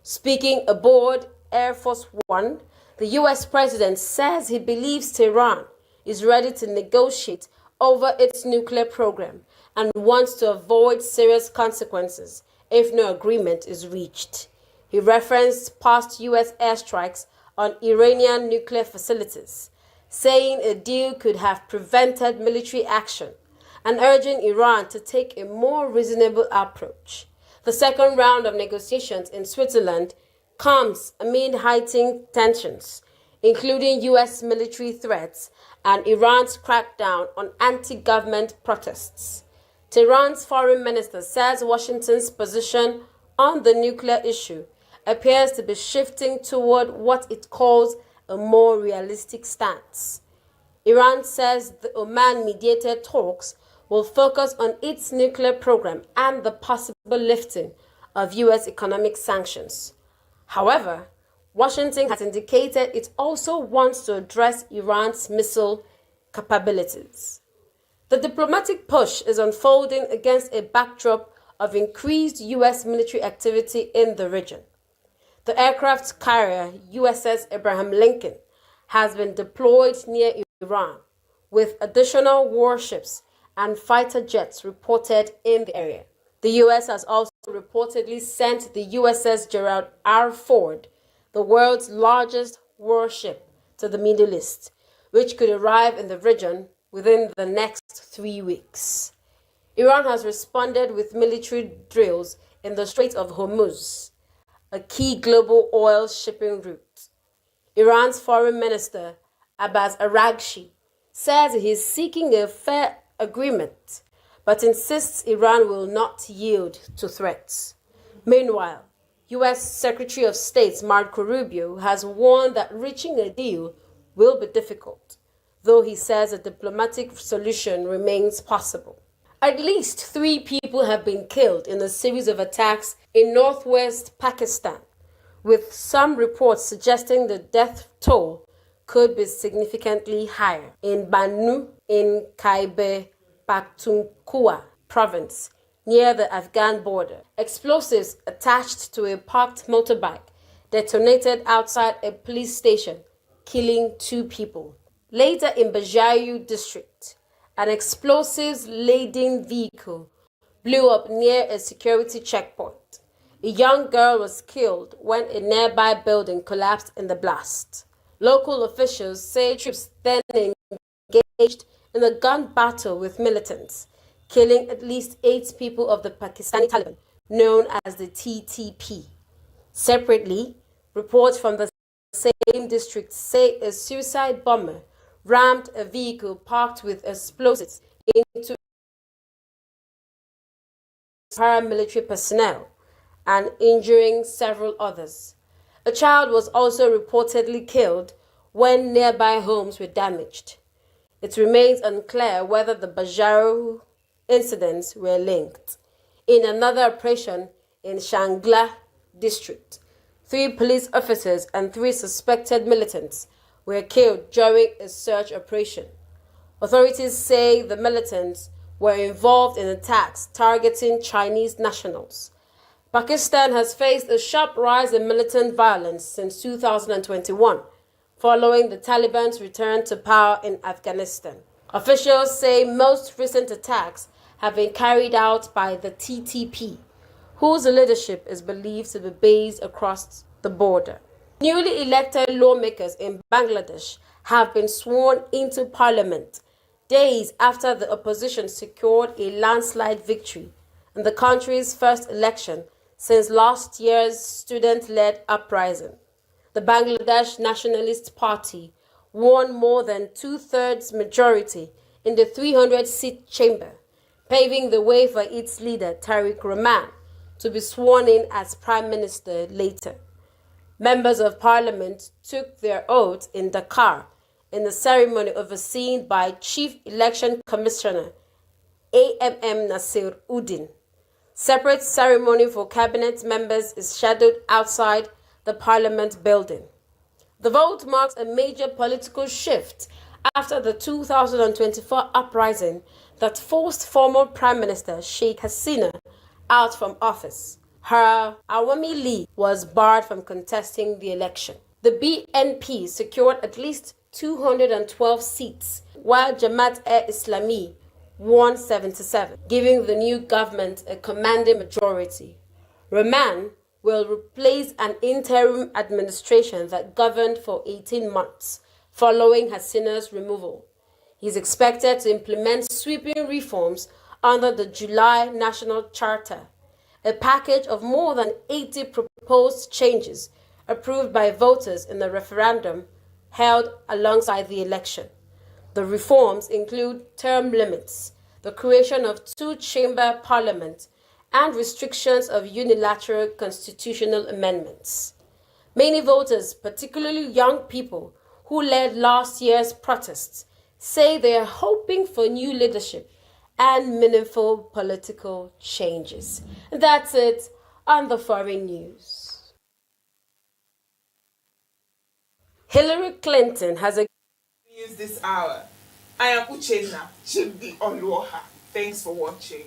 Speaking aboard Air Force One, the U.S. president says he believes Tehran is ready to negotiate over its nuclear program and wants to avoid serious consequences if no agreement is reached. He referenced past U.S. airstrikes on Iranian nuclear facilities, saying a deal could have prevented military action and urging Iran to take a more reasonable approach. The second round of negotiations in Switzerland comes amid heightened tensions, including U.S. military threats and Iran's crackdown on anti-government protests. Tehran's foreign minister says Washington's position on the nuclear issue appears to be shifting toward what it calls a more realistic stance. Iran says the Oman-mediated talks will focus on its nuclear program and the possible lifting of U.S. economic sanctions. However, Washington has indicated it also wants to address Iran's missile capabilities. The diplomatic push is unfolding against a backdrop of increased U.S. military activity in the region. The aircraft carrier USS Abraham Lincoln has been deployed near Iran, with additional warships and fighter jets reported in the area. The U.S. has also reportedly sent the USS Gerald R. Ford, the world's largest warship, to the Middle East, which could arrive in the region within the next 3 weeks. Iran has responded with military drills in the Strait of Hormuz, a key global oil shipping route. Iran's foreign minister, Abbas Araghchi, says he is seeking a fair agreement, but insists Iran will not yield to threats. Meanwhile, U.S. Secretary of State Marco Rubio has warned that reaching a deal will be difficult, though he says a diplomatic solution remains possible. At least 3 people have been killed in a series of attacks in northwest Pakistan, with some reports suggesting the death toll could be significantly higher. In Bannu, in Khyber Pakhtunkhwa province, near the Afghan border, explosives attached to a parked motorbike detonated outside a police station, killing 2 people. Later in Bajayu district, an explosives-laden vehicle blew up near a security checkpoint. A young girl was killed when a nearby building collapsed in the blast. Local officials say troops then engaged in a gun battle with militants, killing at least 8 people of the Pakistani Taliban, known as the TTP. Separately, reports from the same district say a suicide bomber rammed a vehicle parked with explosives into paramilitary personnel and injuring several others. A child was also reportedly killed when nearby homes were damaged. It remains unclear whether the Bajaru incidents were linked. In another operation in Shangla district, 3 police officers and 3 suspected militants were killed during a search operation. Authorities say the militants were involved in attacks targeting Chinese nationals. Pakistan has faced a sharp rise in militant violence since 2021, following the Taliban's return to power in Afghanistan. Officials say most recent attacks have been carried out by the TTP, whose leadership is believed to be based across the border. Newly elected lawmakers in Bangladesh have been sworn into parliament, days after the opposition secured a landslide victory in the country's first election since last year's student-led uprising. The Bangladesh Nationalist Party won more than two-thirds majority in the 300-seat chamber, paving the way for its leader, Tariq Rahman, to be sworn in as Prime Minister later. Members of Parliament took their oath in Dakar in a ceremony overseen by Chief Election Commissioner AMM Nasir Uddin. Separate ceremony for cabinet members is scheduled outside the Parliament building. The vote marks a major political shift after the 2024 uprising that forced former Prime Minister Sheikh Hasina out from office. Her Awami League was barred from contesting the election. The BNP secured at least 212 seats, while Jamaat-e-Islami won 77, giving the new government a commanding majority. Rahman will replace an interim administration that governed for 18 months following Hasina's removal. He is expected to implement sweeping reforms under the July National Charter, a package of more than 80 proposed changes approved by voters in the referendum held alongside the election. The reforms include term limits, the creation of two-chamber parliament, and restrictions of unilateral constitutional amendments. Many voters, particularly young people who led last year's protests, say they are hoping for new leadership and meaningful political changes. And that's it on the foreign news. Hillary Clinton has a News this hour. I am Uchenna Chimbi Oluoha. Thanks for watching.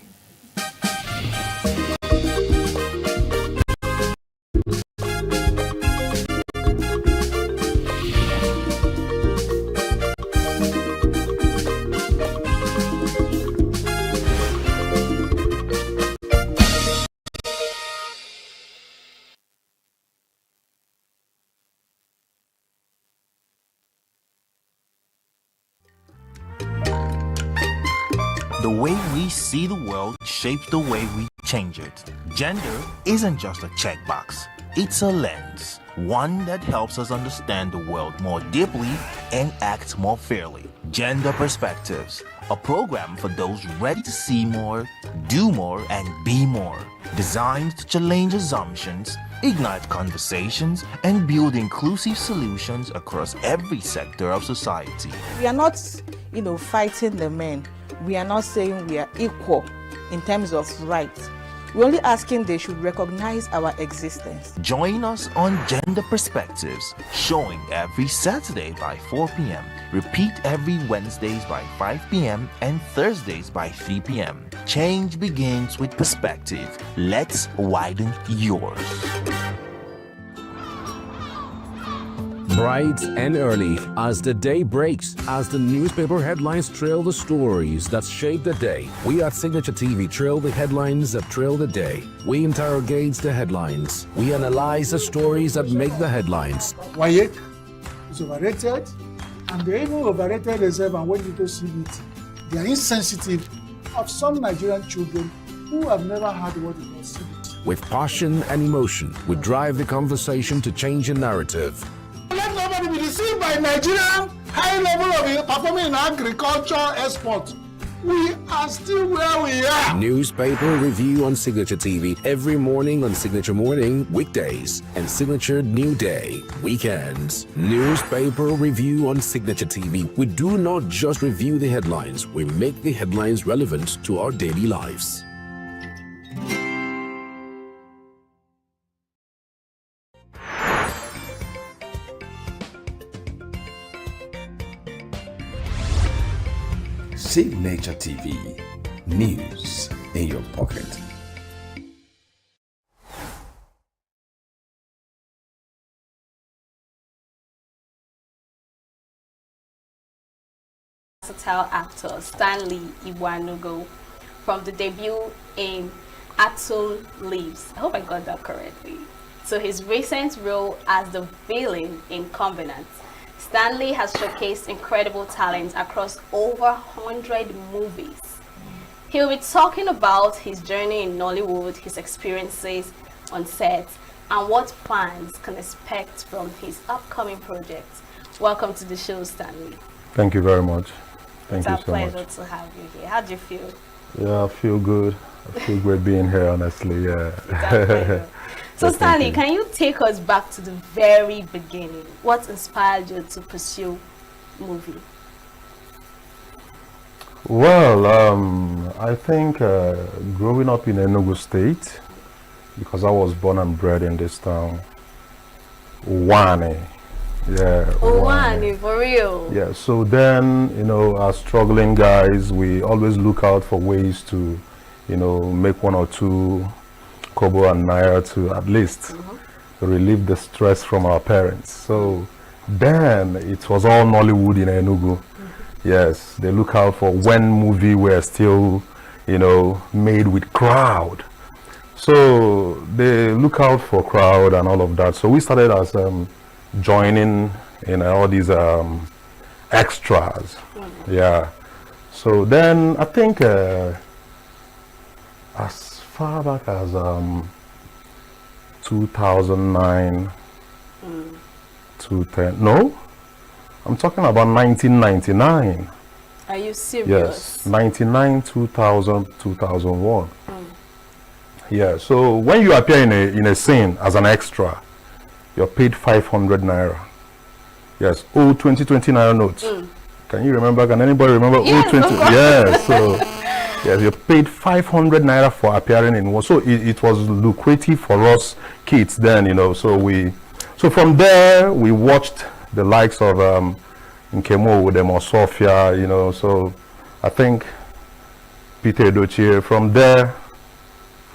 The way we see the world shapes the way we change it. Gender isn't just a checkbox, it's a lens, one that helps us understand the world more deeply and act more fairly. Gender Perspectives, a program for those ready to see more, do more, and be more. Designed to challenge assumptions, ignite conversations, and build inclusive solutions across every sector of society. We are not, fighting the men. We are not saying we are equal in terms of rights. We're only asking they should recognize our existence. Join us on Gender Perspectives, showing every Saturday by 4 p.m. Repeat every Wednesdays by 5 p.m. and Thursdays by 3 p.m. Change begins with perspective. Let's widen yours. Bright and early as the day breaks, as the newspaper headlines trail the stories that shape the day, we at Signature TV trail the headlines that trail the day. We interrogate the headlines. We analyze the stories that make the headlines. WAEC is overrated, and they even overrated themselves and went into CBT. They are insensitive of some Nigerian children who have never had what is called CBT. With passion and emotion, we drive the conversation to change the narrative. Let nobody be deceived by Nigerian high level of performing in agriculture export. We are still where we are. Newspaper review on Signature TV every morning on Signature Morning, weekdays, and Signature New Day, weekends. Newspaper review on Signature TV. We do not just review the headlines, we make the headlines relevant to our daily lives. Signature TV, news in your pocket. Versatile actor Stanley ENUGU from the debut in Atol Leaves. I hope I got that correctly. So his recent role as the villain in Covenant Stanley has showcased incredible talent across over 100 movies. He'll be talking about his journey in Nollywood, his experiences on set, and what fans can expect from his upcoming projects. Welcome to the show, Stanley. Thank you very much. Thank you so much. It's a pleasure to have you here. How do you feel? Yeah, I feel good. I feel great being here, honestly. Yeah. So Stanley, can you take us back to the very beginning? What inspired you to pursue movie? Well, I think growing up in ENUGU State, because I was born and bred in this town, Wani. Yeah. Wani, for real. Yeah, so then, you know, as struggling guys, we always look out for ways to, you know, make 1 or 2 kobo and naira to at least relieve the stress from our parents. So then it was all Nollywood in Enugu. Yes, they look out for when movie were still, you know, made with crowd. So they look out for crowd and all of that. So we started as joining in all these extras. Yeah. So then I think as far back as 2009 to 10. No, I'm talking about 1999. Are you serious? Yes, 99, 2000, 2001. Yeah, so when you appear in a scene as an extra, you're paid 500 naira. Yes, old 2020 naira notes. Can you remember? Can anybody remember old 20? Yes, so yes, you're paid 500 naira for appearing in one. So it was lucrative for us kids then, you know. So from there we watched the likes of Nkemo with them or Sophia, you know. So I think Peter Edochie. From there,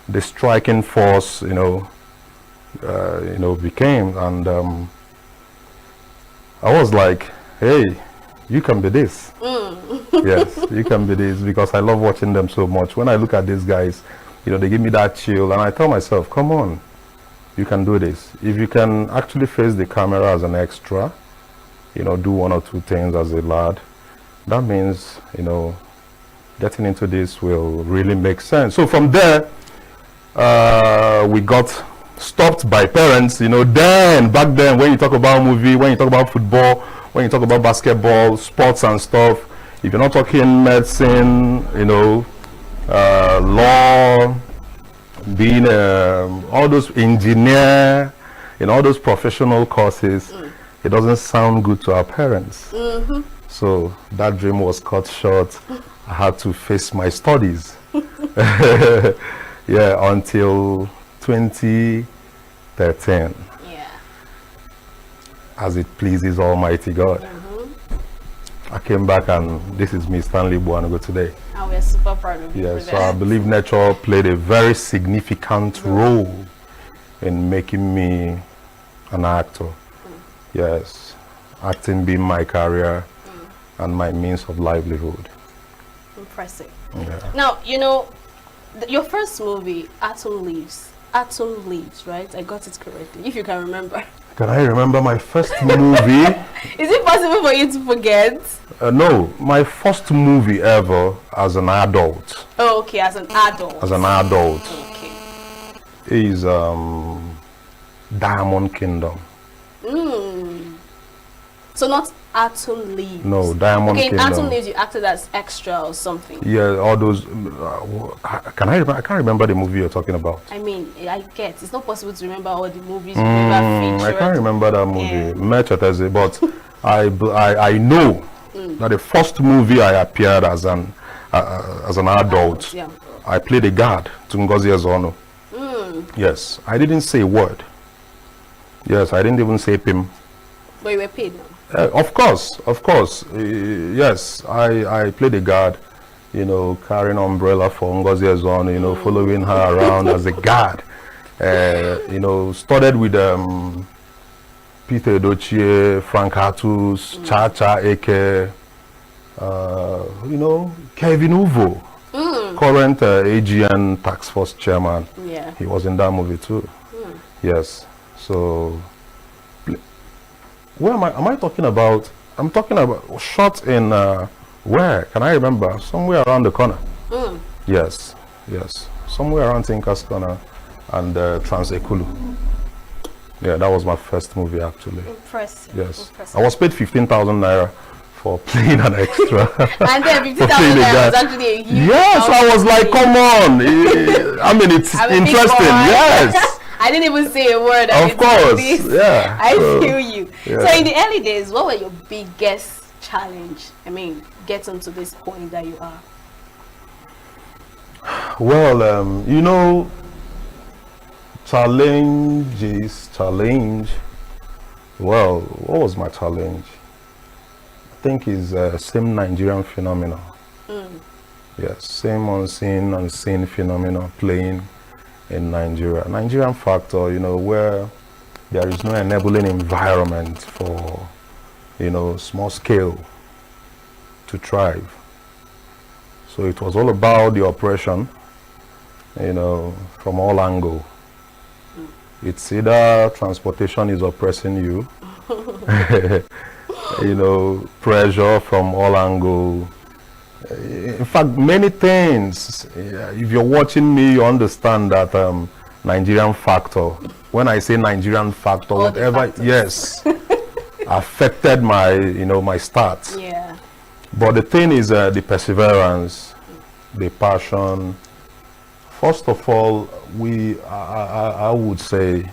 the striking force, you know, became, and I was like, hey, you can be this. Yes, you can be this, because I love watching them so much. When I look at these guys, you know, they give me that chill, and I tell myself, come on, you can do this. If you can actually face the camera as an extra, you know, do 1 or 2 things as a lad, that means, you know, getting into this will really make sense. So from there, we got stopped by parents, you know. Then back then, when you talk about movie, when you talk about football, when you talk about basketball, sports and stuff, if you're not talking medicine, you know, law, being all those engineer, you know, all those professional courses, it doesn't sound good to our parents. So that dream was cut short. I had to face my studies. Yeah, until 2013. Yeah. As it pleases Almighty God. I came back, and this is me, Stanley Ibuanugo, today. And we're super proud of you. Yeah, so I believe nature played a very significant role in making me an actor. Yes, acting being my career and my means of livelihood. Impressive. Yeah. Now, you know, your first movie, Atom Leaves, right? I got it correctly, if you can remember. Can I remember my first movie? Is it possible for you to forget? No, my first movie ever as an adult. Oh, okay, as an adult. As an adult. Okay. Is Diamond Kingdom. So not Atom Leaves. No, Diamond Kingdom. Okay, in Atom Leaves you acted as extra or something. Yeah, all those. I can't remember the movie you're talking about. I mean, I get it's not possible to remember all the movies you ever featured. I can't remember that movie, but I know that the first movie I appeared as an adult, I played a guard to Ngozi Ezeonu. Yes, I didn't say a word. Yes, I didn't even say Pim. But you were paid now. Of course. Yes, I played a guard, you know, carrying umbrella for Ngozi Ezeonu, you know, following her around as a guard. You know, started with Peter Edochie, Frank Hatus, Cha Eke, you know, Kevin Uvo, current AGN Tax Force chairman. Yeah. He was in that movie too. Yes. So Where am I talking about? I'm talking about shot in where? Can I remember? Somewhere around the corner. Yes, yes. Somewhere around Tinker's Corner and Trans-Ekulu. Yeah, that was my first movie actually. Impressive. Yes. Impressive. I was paid 15,000 naira for playing an extra. And then 15,000 naira was actually a huge. Yes, I was like, come on. I mean, it's interesting. Yes. I didn't even say a word. Of course. Yeah. I feel you. Yeah. So in the early days, what were your biggest challenge? I mean, getting to this point that you are. Well, you know, challenge. Well, what was my challenge? I think is same Nigerian phenomenon. Yes, same unseen phenomenon playing in Nigeria. Nigerian factor, you know, where there is no enabling environment for, you know, small scale to thrive. So it was all about the oppression, you know, from all angles. It's either transportation is oppressing you, you know, pressure from all angles. In fact, many things. If you're watching me, you understand that Nigerian factor. When I say Nigerian factor, all whatever, yes, affected my, you know, my start. Yeah. But the thing is, the perseverance, the passion. First of all, I would say,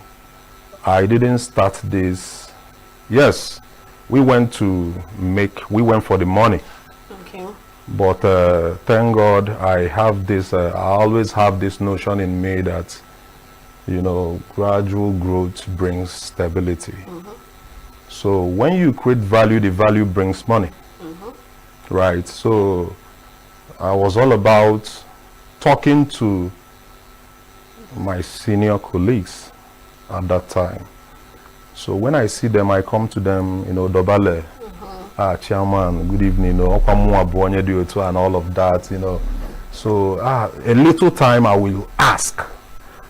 I didn't start this. Yes, we went for the money. Okay. But thank God I have this, I always have this notion in me that, you know, gradual growth brings stability. So when you create value, the value brings money. Right? So I was all about talking to my senior colleagues at that time. So when I see them, I come to them, you know, Dobale, chairman, good evening, you know, and all of that, you know. So a little time I will ask,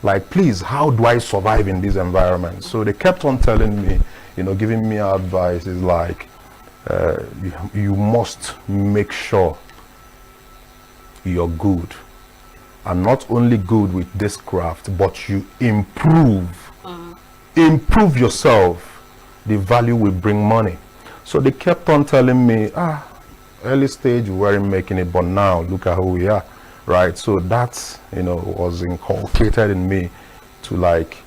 like, please, how do I survive in this environment? So they kept on telling me, you know, giving me advice is like, you must make sure you're good, and not only good with this craft, but you improve yourself. The value will bring money. So they kept on telling me, early stage we weren't making it, but now look at who we are, right? So that, you know, was inculcated in me to like,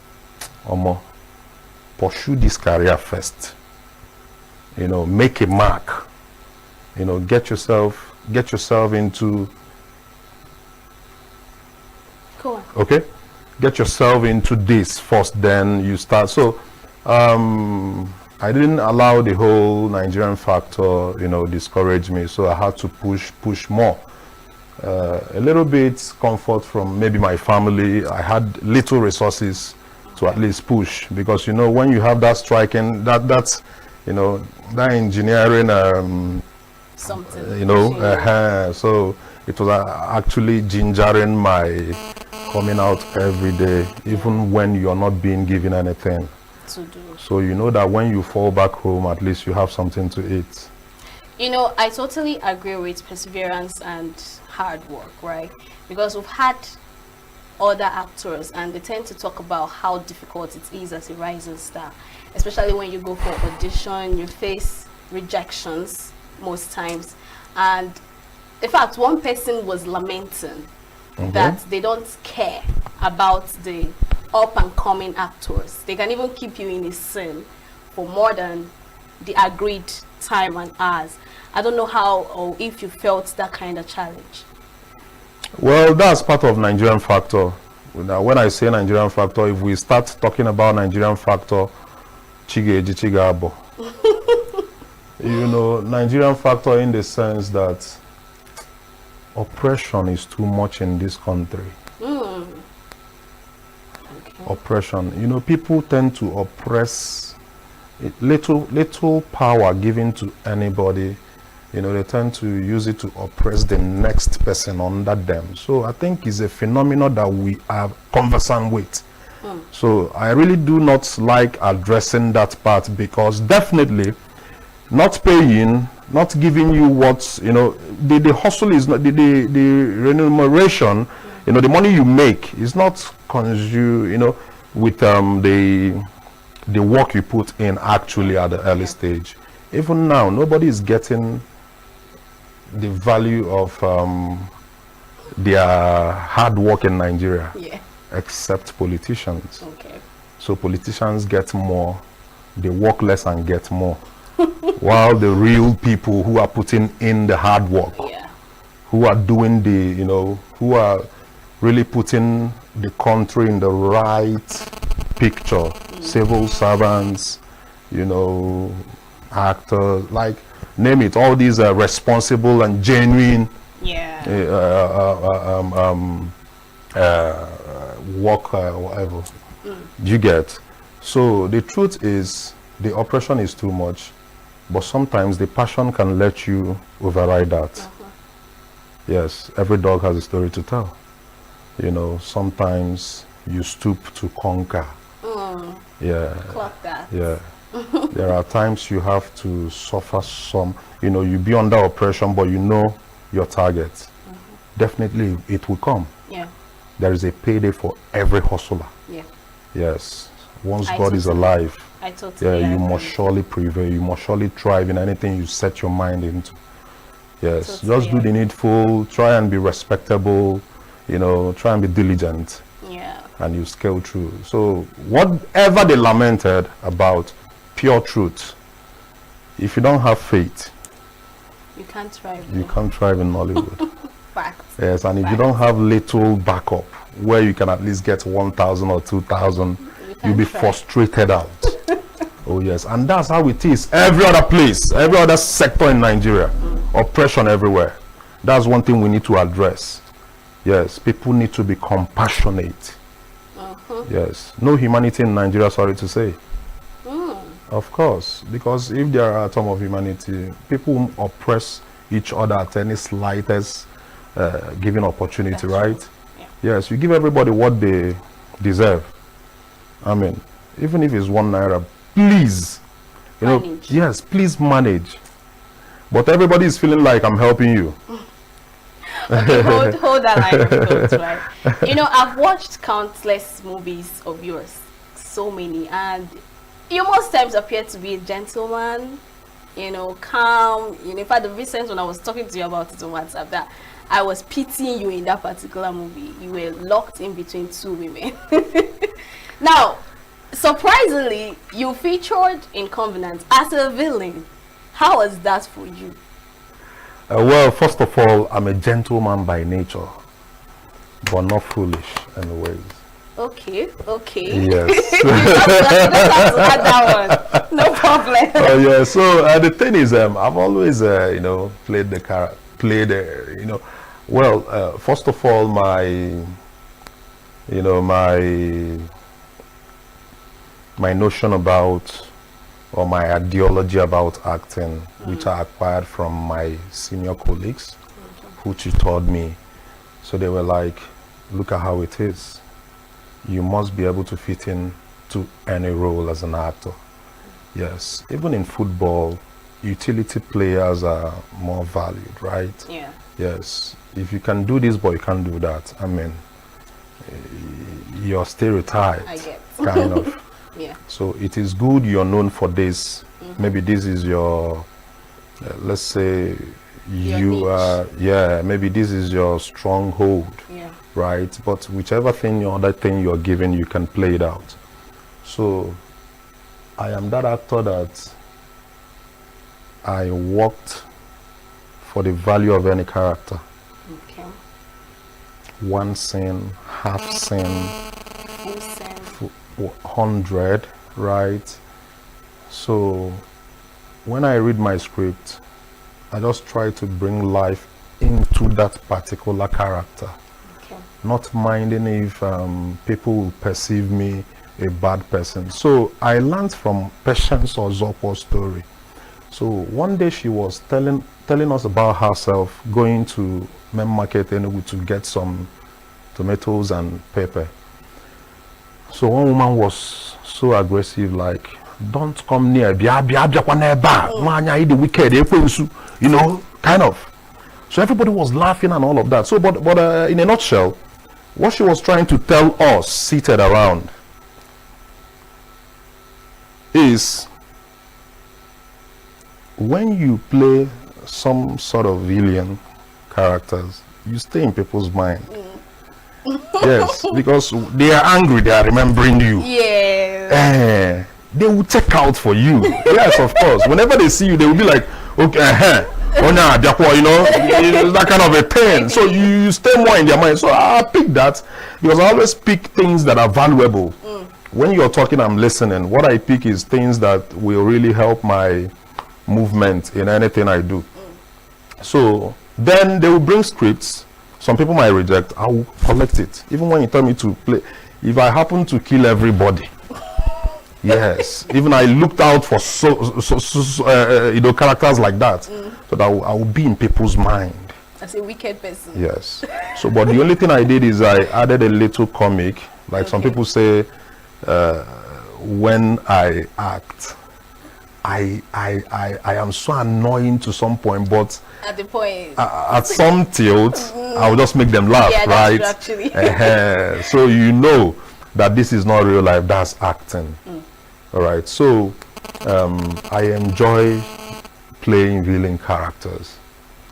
pursue this career first. You know, make a mark. You know, get yourself into. Cool. Okay, get yourself into this first, then you start. So, I didn't allow the whole Nigerian factor, you know, discourage me. So I had to push more. A little bit comfort from maybe my family. I had little resources to at least push, because you know when you have that striking, that's you know that engineering, something. You know, so it was actually gingering my coming out every day, even when you're not being given anything to do. So you know that when you fall back home, at least you have something to eat. You know, I totally agree with perseverance and hard work, right? Because we've had other actors and they tend to talk about how difficult it is as a rising star, especially when you go for audition, you face rejections most times. And in fact, one person was lamenting that they don't care about the up and coming actors. They can even keep you in a scene for more than the agreed time and hours. I don't know how or if you felt that kind of challenge. Well, that's part of Nigerian factor. Now, when I say Nigerian factor, if we start talking about Nigerian factor, Chigeji Chigabo. You know, Nigerian factor in the sense that oppression is too much in this country. Oppression. You know, people tend to oppress. Little power given to anybody, you know, they tend to use it to oppress the next person under them. So I think it's a phenomenon that we are conversant with. So I really do not like addressing that part, because definitely not paying, not giving you what, you know, the hustle is not, the remuneration, you know, the money you make is not consumed, you know, with the work you put in actually at the early stage. Even now, nobody is getting the value of their hard work in Nigeria, except politicians. So politicians get more, they work less and get more. While the real people who are putting in the hard work, who are doing the, you know, who are really putting the country in the right picture, civil servants, you know, actors, like, name it, all these are responsible and genuine work, whatever you get. So the truth is, the oppression is too much, but sometimes the passion can let you override that. Yes, every dog has a story to tell. You know, sometimes you stoop to conquer. Clock that. There are times you have to suffer some, you know, you be under oppression, but you know your target. Definitely it will come. There is a payday for every hustler. Yes, once God is alive, you must surely prevail, you must surely thrive in anything you set your mind into. Yes, just do the needful, try and be respectable, you know, try and be diligent, and you scale through. So whatever they lamented about pure truth, if you don't have faith, you can't thrive. You can't thrive in Nollywood. Fact. Yes, and if you don't have little backup where you can at least get 1,000 or 2,000, you'll be frustrated out. Oh yes, and that's how it is every other place, every other sector in Nigeria. Oppression everywhere. That's one thing we need to address. Yes, people need to be compassionate. Yes, no humanity in Nigeria, sorry to say. Of course, because if there are atom of humanity, people oppress each other at any slightest given opportunity, right? Yes, you give everybody what they deserve. I mean, even if it's 1 naira, please, you know, yes, please manage. But everybody is feeling like I'm helping you. Okay, hold that line of thoughts, right? You know, I've watched countless movies of yours, so many, and you most times appear to be a gentleman, you know, calm. You know, in fact, the recent when I was talking to you about it on WhatsApp, that I was pitying you in that particular movie. You were locked in between two women. Now, surprisingly, you featured in Covenant as a villain. How was that for you? Well, first of all, I'm a gentleman by nature, but not foolish in ways. Okay. Yes. Add that one. No problem. Oh yeah. So the thing is, I've always, you know, played you know, well, first of all, my, you know, my notion about, or my ideology about acting, which I acquired from my senior colleagues, who tutored me. So they were like, look at how it is. You must be able to fit in to any role as an actor. Yes, even in football, utility players are more valued, right? Yeah. Yes, if you can do this but you can't do that, I mean, you're stereotyped, I get. Kind of. Yeah. So it is good you're known for this. Maybe this is your, let's say, maybe this is your stronghold, right? But whichever other thing you're given, you can play it out. So I am that actor that I worked for the value of any character. Okay. One scene, half scene, full scene, 100, right? So when I read my script, I just try to bring life into that particular character. Okay. Not minding if people will perceive me a bad person. So I learned from Patience Ozopo's story. So one day she was telling us about herself going to main market ENUGU to get some tomatoes and pepper. So one woman was so aggressive, like, don't come near, the wicked, you know, kind of. So everybody was laughing and all of that. So, but in a nutshell, what she was trying to tell us seated around is, when you play some sort of villain characters, you stay in people's mind. Yes, because they are angry, they are remembering you. Yeah. They will check out for you. Yes, of course. Whenever they see you, they will be like, okay, oh nah, you know, that kind of a thing. So you stay more in their mind. So I pick that because I always pick things that are valuable. When you're talking, I'm listening. What I pick is things that will really help my movement in anything I do. So then they will bring scripts. Some people might reject. I will collect it. Even when you tell me to play, if I happen to kill everybody, yes, even I looked out for you know, characters like that, so that I will be in people's mind. As a wicked person. Yes. So, but the only thing I did is I added a little comic. Like some people say, when I act, I am so annoying to some point, but at the point, at some tilt, I'll just make them laugh, yeah, right? that's true, actually. So you know that this is not real life, that's acting. All right. So I enjoy playing villain characters.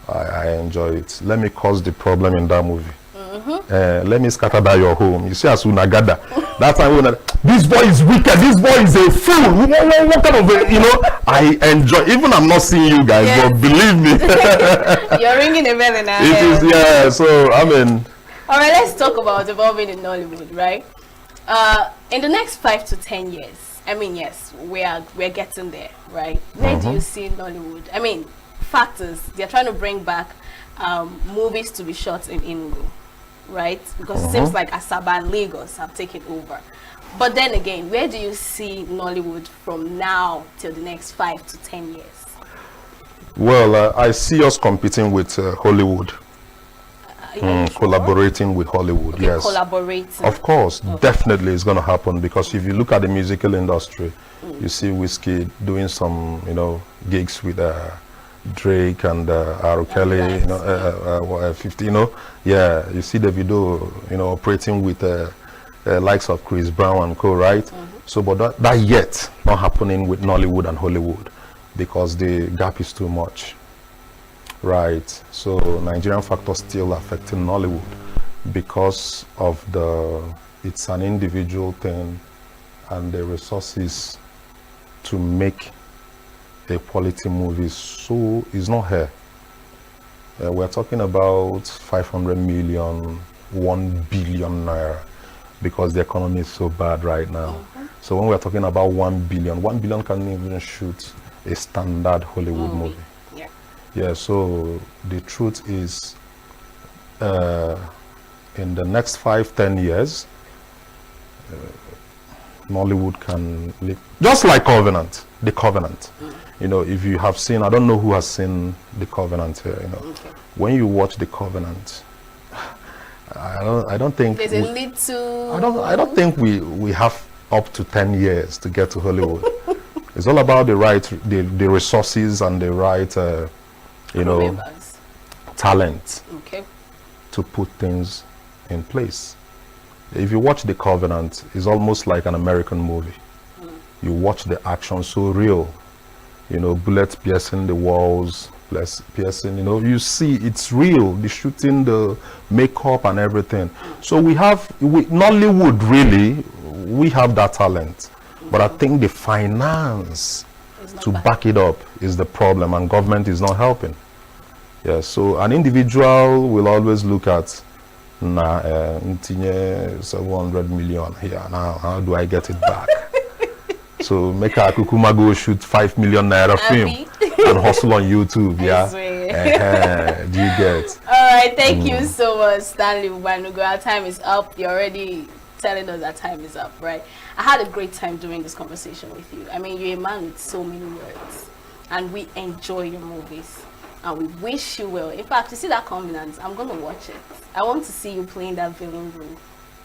I enjoy it. Let me cause the problem in that movie. Let me scatter that your home. You see, as Unagada, that time when this boy is wicked, this boy is a fool. What kind of a, you know? I enjoy. Even I'm not seeing you guys, but believe me, you're ringing a bell in our it head. is, yeah. So I mean, all right. Let's talk about evolving in Nollywood, right? In the next 5 to 10 years, I mean, yes, we're getting there, right? Where do you see Nollywood? I mean, factors. They're trying to bring back movies to be shot in ENUGU, right? Because it seems like Asaba and Lagos have taken over. But then again, where do you see Nollywood from now till the next 5 to 10 years? Well, I see us competing with Hollywood. Collaborating with Hollywood, okay, yes. Collaborating. Of course, definitely it's going to happen, because if you look at the musical industry, you see Whiskey doing some, you know, gigs with Drake and R. Kelly, you know, 50, you know, yeah. You see the video, you know, operating with likes of Chris Brown and co, right? So, but that yet not happening with Nollywood and Hollywood, because the gap is too much. Right, so Nigerian factor still affecting Nollywood because of it's an individual thing, and the resources to make a quality movie so is not here. We're talking about 500 million, 1 billion naira, because the economy is so bad right now. So when we're talking about 1 billion can't even shoot a standard Hollywood movie. Yeah, so the truth is, in the next 5-10 years, Nollywood can live just like The Covenant. You know, if you have seen, I don't know who has seen The Covenant here. You know, when you watch The Covenant, I don't think there's a little. I don't think we have up to 10 years to get to Hollywood. It's all about the resources and the right. You know, talent to put things in place. If you watch The Covenant, it's almost like an American movie. You watch the action so real, you know, bullets piercing the walls, piercing, you know, you see it's real, the shooting, the makeup and everything. So Nollywood, really, we have that talent, but I think the finance to back it up is the problem, and government is not helping. Yeah, so an individual will always look at 700 million here. Now, how do I get it back? So make a Kukuma go shoot 5 million naira film and hustle on YouTube. Yeah, do you get? All right, thank you so much, Stanley Ubanugo. Our time is up. You're already telling us that time is up, right? I had a great time doing this conversation with you. I mean, you're a man with so many words, and we enjoy your movies, and we wish you well. In fact, you see that Covenant, I'm gonna watch it. I want to see you playing that villain role.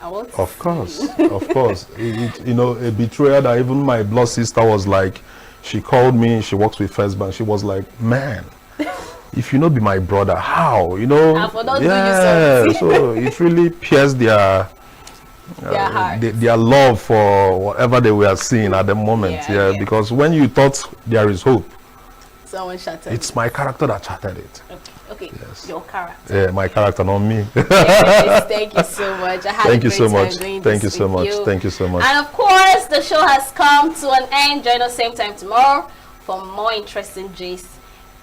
I want to Of course, of course. You know, a betrayal that even my blood sister was like, she called me, she works with First Bank, she was like, man, if you not be my brother, how? You know? Yeah, so it really pierced their love for whatever they were seeing at the moment. Yeah, because when you thought there is hope, someone shattered. It's my character that shattered it. Okay. Yes. Your character. Yeah, my character, not me. Yes, thank you so much. I had thank a you great so time much. doing Thank you this so with much. you. Thank you so much. And of course, the show has come to an end. Join us same time tomorrow for more interesting gist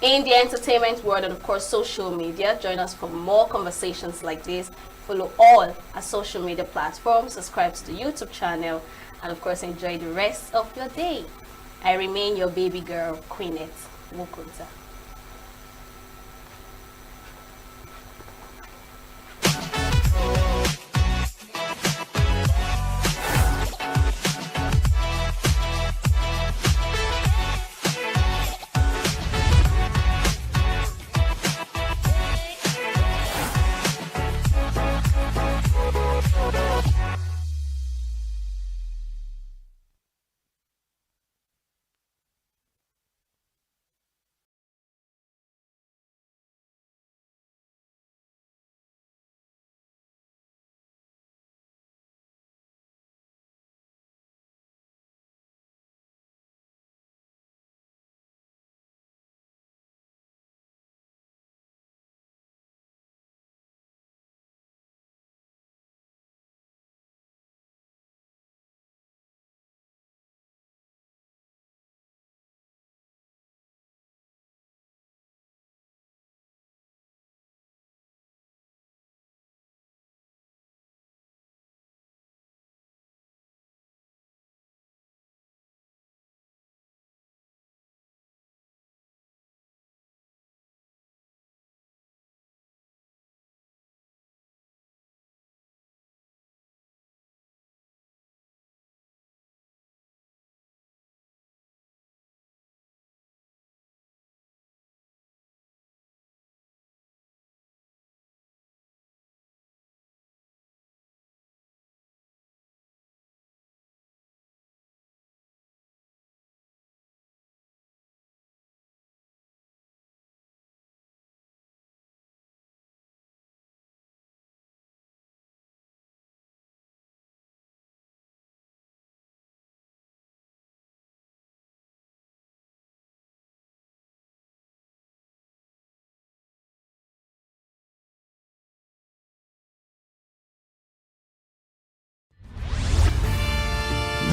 in the entertainment world and of course social media. Join us for more conversations like this. Follow all our social media platforms. Subscribe to the YouTube channel, and of course enjoy the rest of your day. I remain your baby girl, Queenette Wukunta.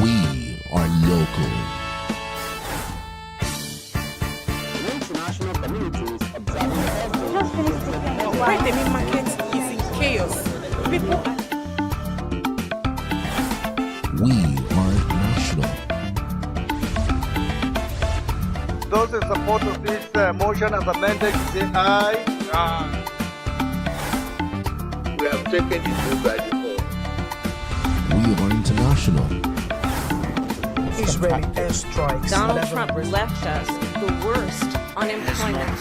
We are local. International communities observing why the main market is in chaos. People We are national. Those in support of this motion as amended, say aye. We have taken this move by default. We are international. Israeli airstrikes. Donald Trump left us the worst unemployment.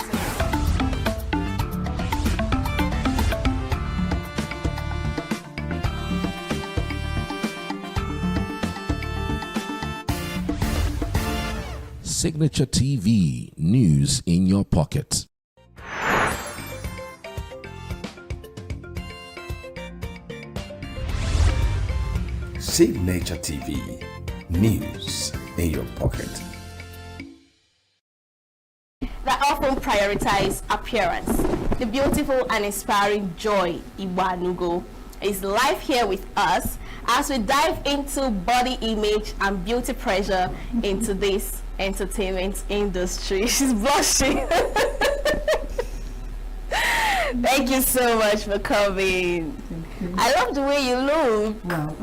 Signature TV, news in your pocket. Signature TV, news in your pocket. That often prioritize appearance. The beautiful and inspiring Joy ENUGU is live here with us as we dive into body image and beauty pressure into this entertainment industry. She's blushing. Thank you so much for coming. I love the way you look. Wow.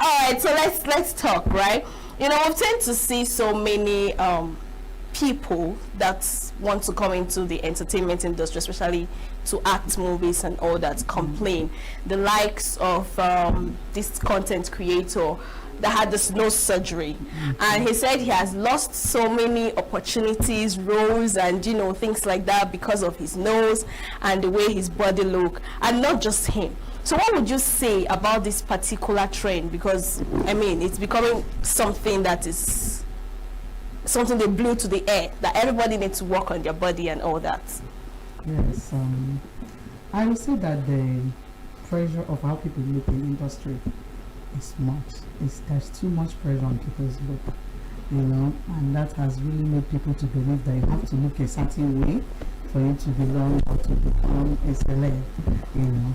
All right, so let's talk, right? You know, we tend to see so many people that want to come into the entertainment industry, especially to act movies and all that, complain. The likes of this content creator that had this nose surgery, and he said he has lost so many opportunities, roles, and you know, things like that because of his nose and the way his body look. And not just him, So what would you say about this particular trend? Because, I mean, it's becoming something that is something they blew to the air, that everybody needs to work on their body and all that. Yes, I would say that the pressure of how people look in industry is much. There's too much pressure on people's look, you know, and that has really made people to believe that you have to look a certain way for you to belong or to become a celeb, you know.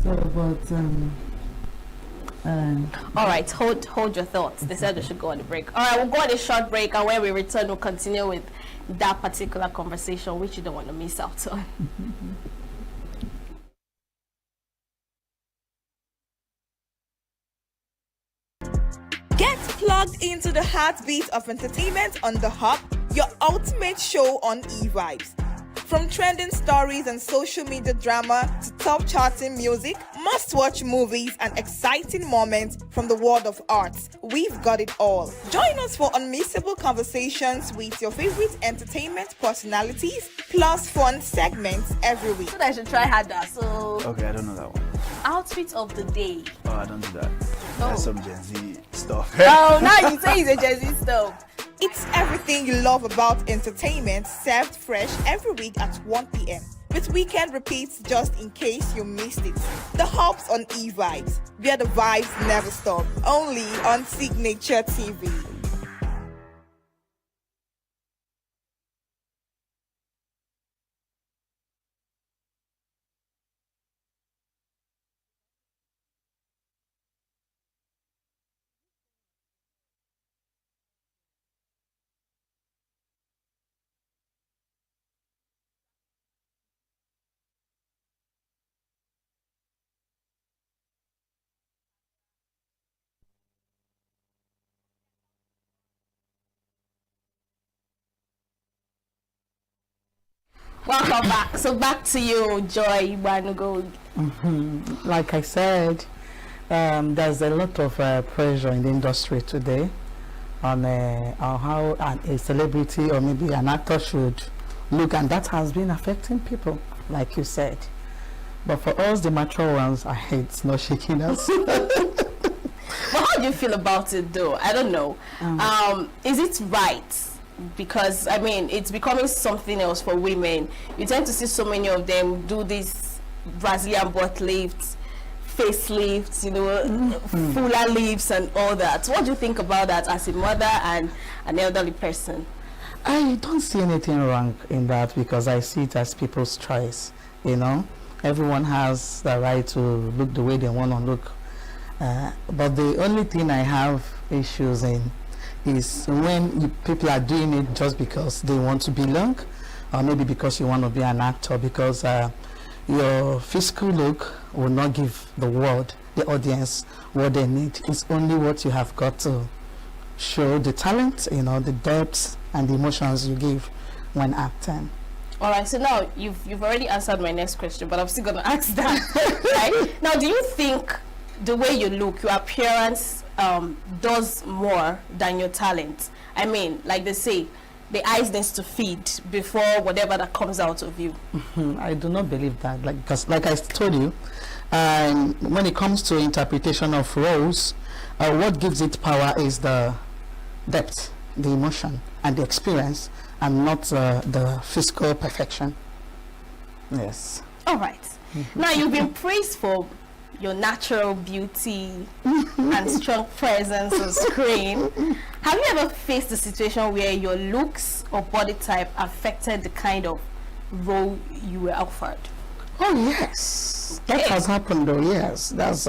So, but all right, hold your thoughts. They said we should go on a break. All right, we'll go on a short break, and when we return, we'll continue with that particular conversation, which you don't want to miss out on. Get plugged into the heartbeat of entertainment on The Hub, your ultimate show on eVibes. From trending stories and social media drama to top charting music, must-watch movies and exciting moments from the world of arts, we've got it all. Join us for unmissable conversations with your favorite entertainment personalities, plus fun segments every week. So I should try harder. So Okay, I don't know that one. outfit of the day. Oh, I don't do that. Oh. That's some Gen Z stuff. Oh, now you say it's a Gen Z stuff. It's everything you love about entertainment, served fresh every week at 1 p.m. with weekend repeats just in case you missed it. The Hub's on eVibes, where the vibes never stop. Only on Signature TV. Welcome back. So back to you, Joy ENUGU. Like I said, there's a lot of pressure in the industry today on how a celebrity or maybe an actor should look, and that has been affecting people, like you said. But for us, the mature ones, it's not shaking us. But how do you feel about it, though? I don't know. Is it right? Because I mean, it's becoming something else for women. You tend to see so many of them do these Brazilian butt lifts, facelifts, you know, fuller lips and all that. What do you think about that as a mother and an elderly person? I don't see anything wrong in that, because I see it as people's choice, you know. Everyone has the right to look the way they want to look. But the only thing I have issues in is when people are doing it just because they want to belong, or maybe because you want to be an actor, because your physical look will not give the world, the audience, what they need. It's only what you have got to show, the talent, you know, the depth and the emotions you give when acting. All right, so now you've already answered my next question, but I'm still going to ask that. Right? Now, do you think the way you look, your appearance, does more than your talent? I mean, like they say, the eyes needs to feed before whatever that comes out of you. I do not believe that, because like I told you, when it comes to interpretation of roles, what gives it power is the depth, the emotion, and the experience, and not the physical perfection. Yes. All right. Now, you've been praised for your natural beauty and strong presence on screen. Have you ever faced a situation where your looks or body type affected the kind of role you were offered? Oh yes, that has happened though. Yes, there's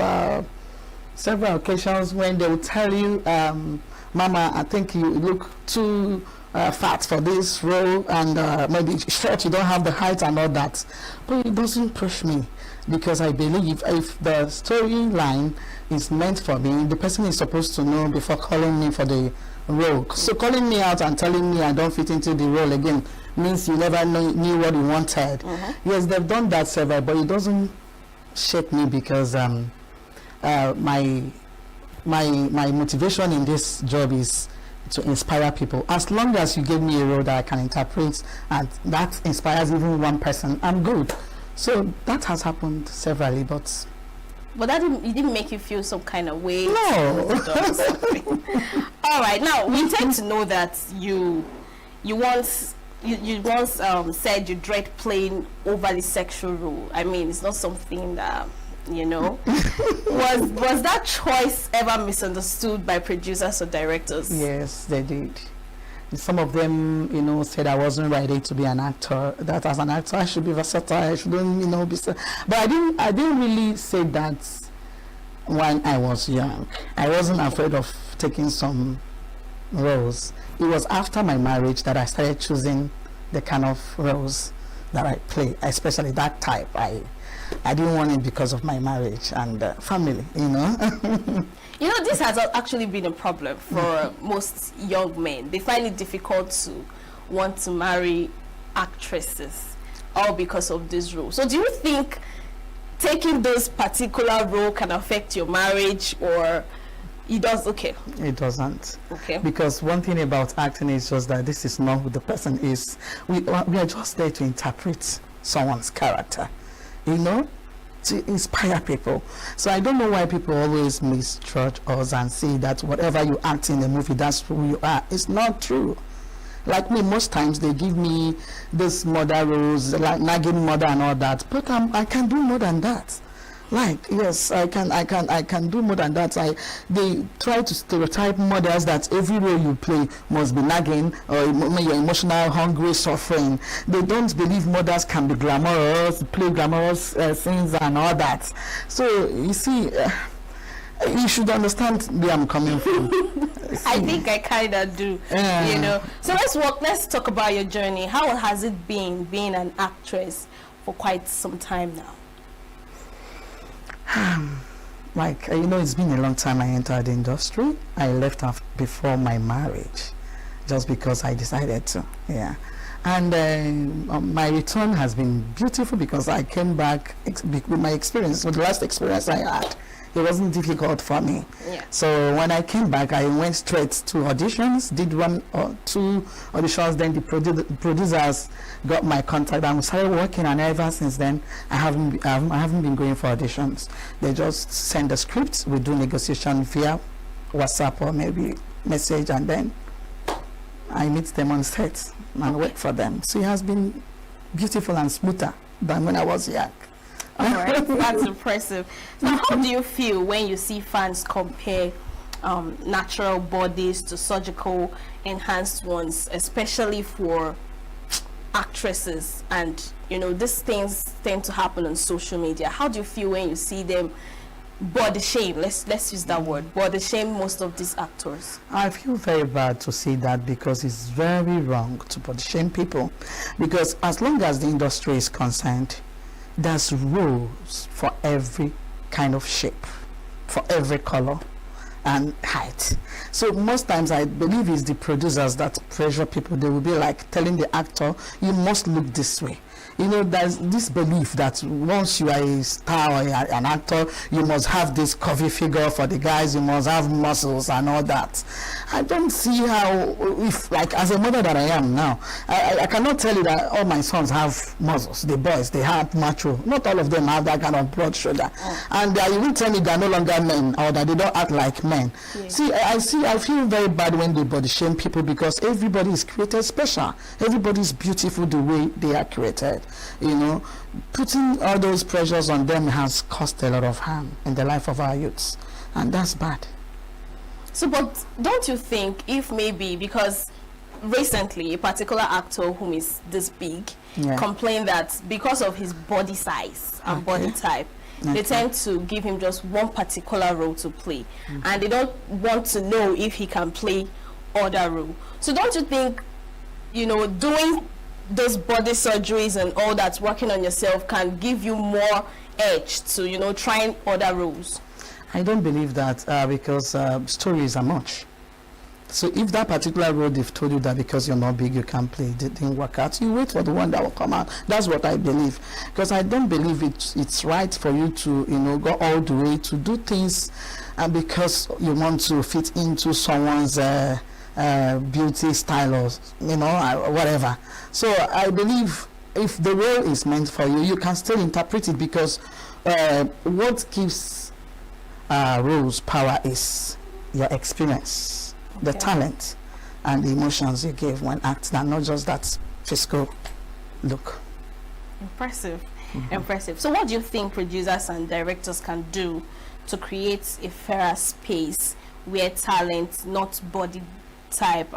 several occasions when they will tell you, Mama, I think you look too fat for this role, and maybe short, you don't have the height and all that. But it doesn't push me, because I believe if the storyline is meant for me, the person is supposed to know before calling me for the role. So calling me out and telling me I don't fit into the role again means you never knew what you wanted. Yes, they've done that several, but it doesn't shake me, because my motivation in this job is to inspire people. As long as you give me a role that I can interpret and that inspires even one person, I'm good. So that has happened severally, but But it didn't make you feel some kind of way. No. All right. Now we tend to know that you once said you dread playing overly sexual role. I mean, it's not something that was that choice ever misunderstood by producers or directors? Yes, they did. Some of them, said I wasn't ready to be an actor. That as an actor, I should be versatile. I shouldn't, be. But I didn't really say that when I was young. I wasn't afraid of taking some roles. It was after my marriage that I started choosing the kind of roles that I play, especially that type. I didn't want it because of my marriage and family. This has actually been a problem for most young men. They find it difficult to want to marry actresses, all because of this role. So do you think taking this particular role can affect your marriage, or it does? Okay. It doesn't. Okay. Because one thing about acting is just that this is not who the person is. We are just there to interpret someone's character, to inspire people. So I don't know why people always misjudge us and say that whatever you act in the movie, that's who you are. It's not true. Like me, most times they give me this mother roles, like nagging mother and all that, but I can do more than that. Like, yes, I can do more than that. They try to stereotype mothers that every role you play must be nagging or you're emotional, hungry, suffering. They don't believe mothers can be glamorous, play glamorous scenes and all that. So you see, you should understand where I'm coming from. I think I kind of do. So let's talk about your journey. How has it been being an actress for quite some time now? It's been a long time I entered the industry. I left before my marriage just because I decided to. Yeah. And my return has been beautiful because I came back with my experience, with the last experience I had. It wasn't difficult for me. Yeah. So when I came back, I went straight to auditions, did 1 or 2 auditions, then the producers got my contact and we started working, and ever since then I haven't been going for auditions. They just send the script, we do negotiation via WhatsApp or maybe message, and then I meet them on set and work for them. So it has been beautiful and smoother than when I was young. All right, that's impressive. So how do you feel when you see fans compare natural bodies to surgical enhanced ones, especially for actresses? And these things tend to happen on social media. How do you feel when you see them body shame? Let's use that word, body shame most of these actors. I feel very bad to see that because it's very wrong to body shame people, because as long as the industry is concerned, there's rules for every kind of shape, for every color and height. So most times I believe it's the producers that pressure people. They will be like telling the actor, you must look this way. There's this belief that once you are a star or an actor, you must have this curvy figure. For the guys, you must have muscles and all that. I don't see how, if like as a mother that I am now, I cannot tell you that all my sons have muscles. The boys, they have macho. Not all of them have that kind of broad shoulder. And you will tell me they're no longer men or that they don't act like men. Yeah. See, I feel very bad when they body shame people, because everybody is created special. Everybody is beautiful the way they are created. Putting all those pressures on them has caused a lot of harm in the life of our youths, and that's bad. So, but don't you think if maybe because recently a particular actor whom is this big complained that because of his body size and body type, they tend to give him just one particular role to play, and they don't want to know if he can play other role. So don't you think, doing those body surgeries and all that, working on yourself, can give you more edge to, trying other roles? I don't believe that because stories are much. So if that particular role they've told you that because you're not big you can't play, it didn't work out, you wait for the one that will come out. That's what I believe, because I don't believe it's right for you to go all the way to do things because you want to fit into someone's beauty style or whatever. So I believe if the role is meant for you, you can still interpret it, because what gives roles power is your experience, the talent, and the emotions you give when acting, and not just that physical look. Impressive. Impressive. So what do you think producers and directors can do to create a fairer space where talent, not body type,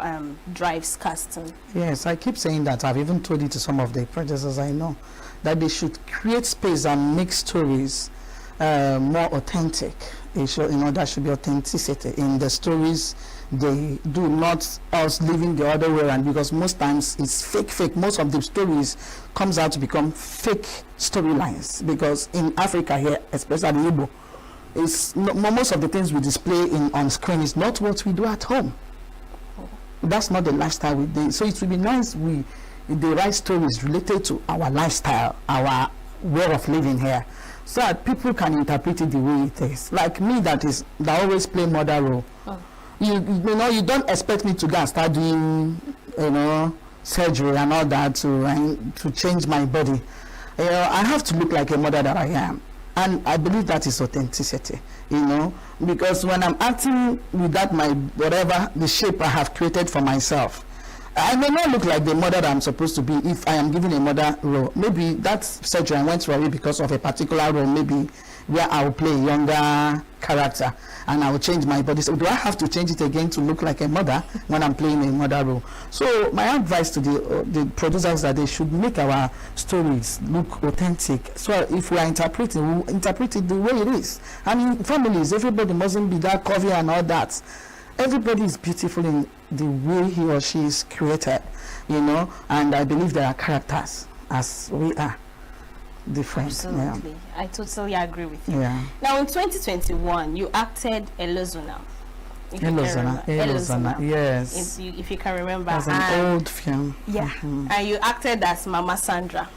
drives casting? Yes, I keep saying that. I've even told it to some of the producers I know, that they should create space and make stories more authentic. There should be authenticity in the stories they do, not us living the other way around, because most times it's fake. Most of the stories comes out to become fake storylines, because in Africa here, especially Igbo, most of the things we display on screen is not what we do at home. That's not the lifestyle we do. So it would be nice they write stories related to our lifestyle, our way of living here, so that people can interpret it the way it is. Like me, that always play mother role. You don't expect me to go and start doing surgery and all that to change my body. I have to look like a mother that I am, and I believe that is authenticity. Because when I'm acting with that the shape I have created for myself, I may not look like the mother that I'm supposed to be if I am given a mother role. Maybe that surgery I went through because of a particular role, maybe where I will play a younger character and I will change my body. So do I have to change it again to look like a mother when I'm playing a mother role? So my advice to the producers is that they should make our stories look authentic. So if we are interpreting, we'll interpret it the way it is. And in families, everybody mustn't be that curvy and all that. Everybody is beautiful in the way he or she is created, and I believe there are characters as we are different. Absolutely. Yeah. I totally agree with you. Yeah. Now in 2021, you acted Elozuna. Elozuna, yes. If you can remember. That's an old film. Yeah. And you acted as Mama Sandra.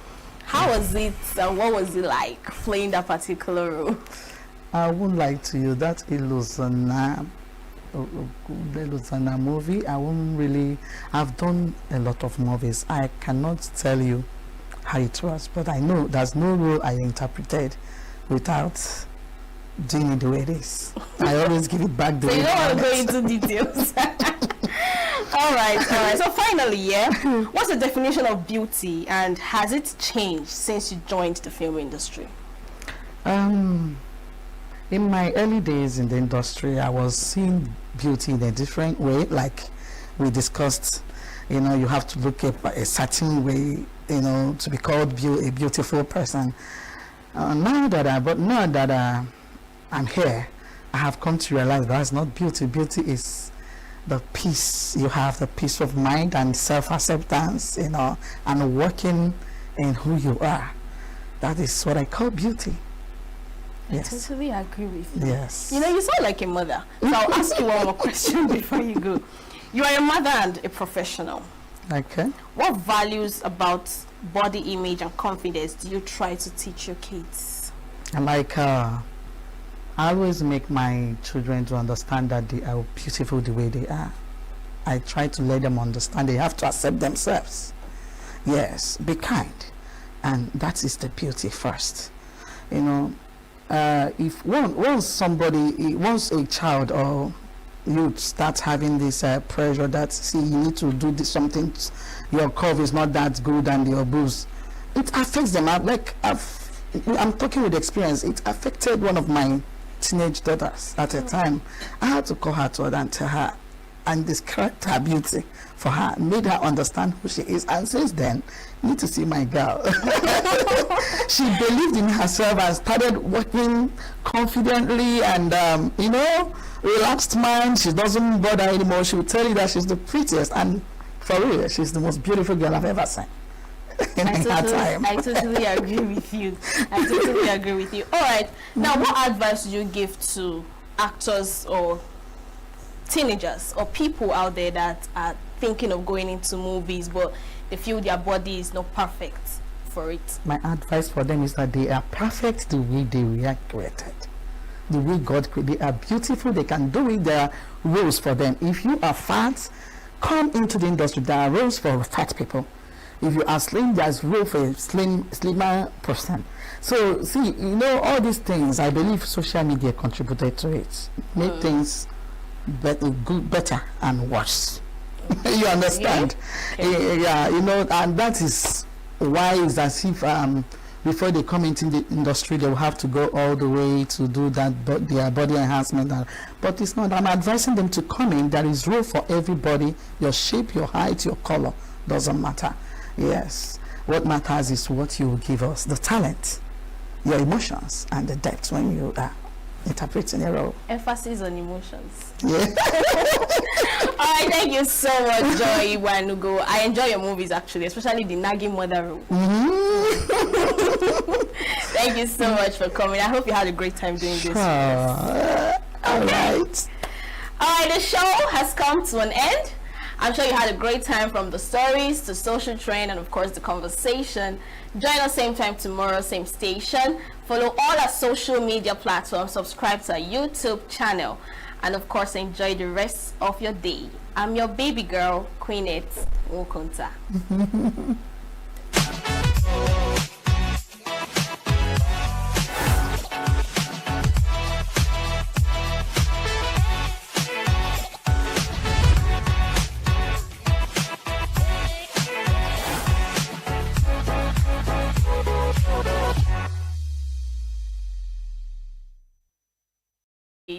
How was it, and what was it like playing that particular role? I won't lie to you, that Elozuna movie, I've done a lot of movies. I cannot tell you how it was, but I know there's no role I interpreted without doing it the way it is. I always give it back the way it is. So you don't want to go into details. All right. So finally, what's the definition of beauty, and has it changed since you joined the film industry? In my early days in the industry, I was seeing beauty in a different way. Like we discussed, you have to look a certain way, to be called a beautiful person. Now that I'm here, I have come to realize that's not beauty. Beauty is the peace you have, the peace of mind and self-acceptance, and working in who you are. That is what I call beauty. Yes. I totally agree with you. Yes. You sound like a mother. So I'll ask you one more question before you go. You are a mother and a professional. Okay. What values about body image and confidence do you try to teach your kids? I always make my children to understand that they are beautiful the way they are. I try to let them understand they have to accept themselves. Yes, be kind. And that is the beauty first. If once a child or youth starts having this pressure that you need to do something, your curve is not that good and your boobs, it affects them. I'm talking with experience. It affected one of my teenage daughters at a time. I had to call her to her and tell her and describe her beauty for her, made her understand who she is. And since then, you need to see my girl. She believed in herself and started working confidently and relaxed mind. She doesn't bother anymore. She will tell you that she's the prettiest, and for real, she's the most beautiful girl I've ever seen. I totally agree with you. All right, now what advice do you give to actors or teenagers or people out there that are thinking of going into movies but they feel their body is not perfect for it? My advice for them is that they are perfect the way they were created, the way God created. They are beautiful. They can do it. There are roles for them. If you are fat, come into the industry. There are roles for fat people. If you are slim, there's room for a slimmer person. So see, you know, all these things, I believe social media contributed to it. Made things better and worse. You understand? Yeah, you know, and that is why it's as if before they come into the industry, they will have to go all the way to do that, their body enhancement. But it's not. I'm advising them to come in. There is room for everybody. Your shape, your height, your color doesn't matter. Yes. What matters is what you will give us, the talent, your emotions, and the depth when you are interpreting a role. Emphasis on emotions. Yeah. All right, thank you so much, Joy ENUGU. I enjoy your movies actually, especially the nagging mother role. Thank you so much for coming. I hope you had a great time doing this. All right. All right, the show has come to an end. I'm sure you had a great time from the stories to social trend and of course the conversation. Join us same time tomorrow, same station. Follow all our social media platforms, subscribe to our YouTube channel, and of course enjoy the rest of your day. I'm your baby girl, Queen Wokonta.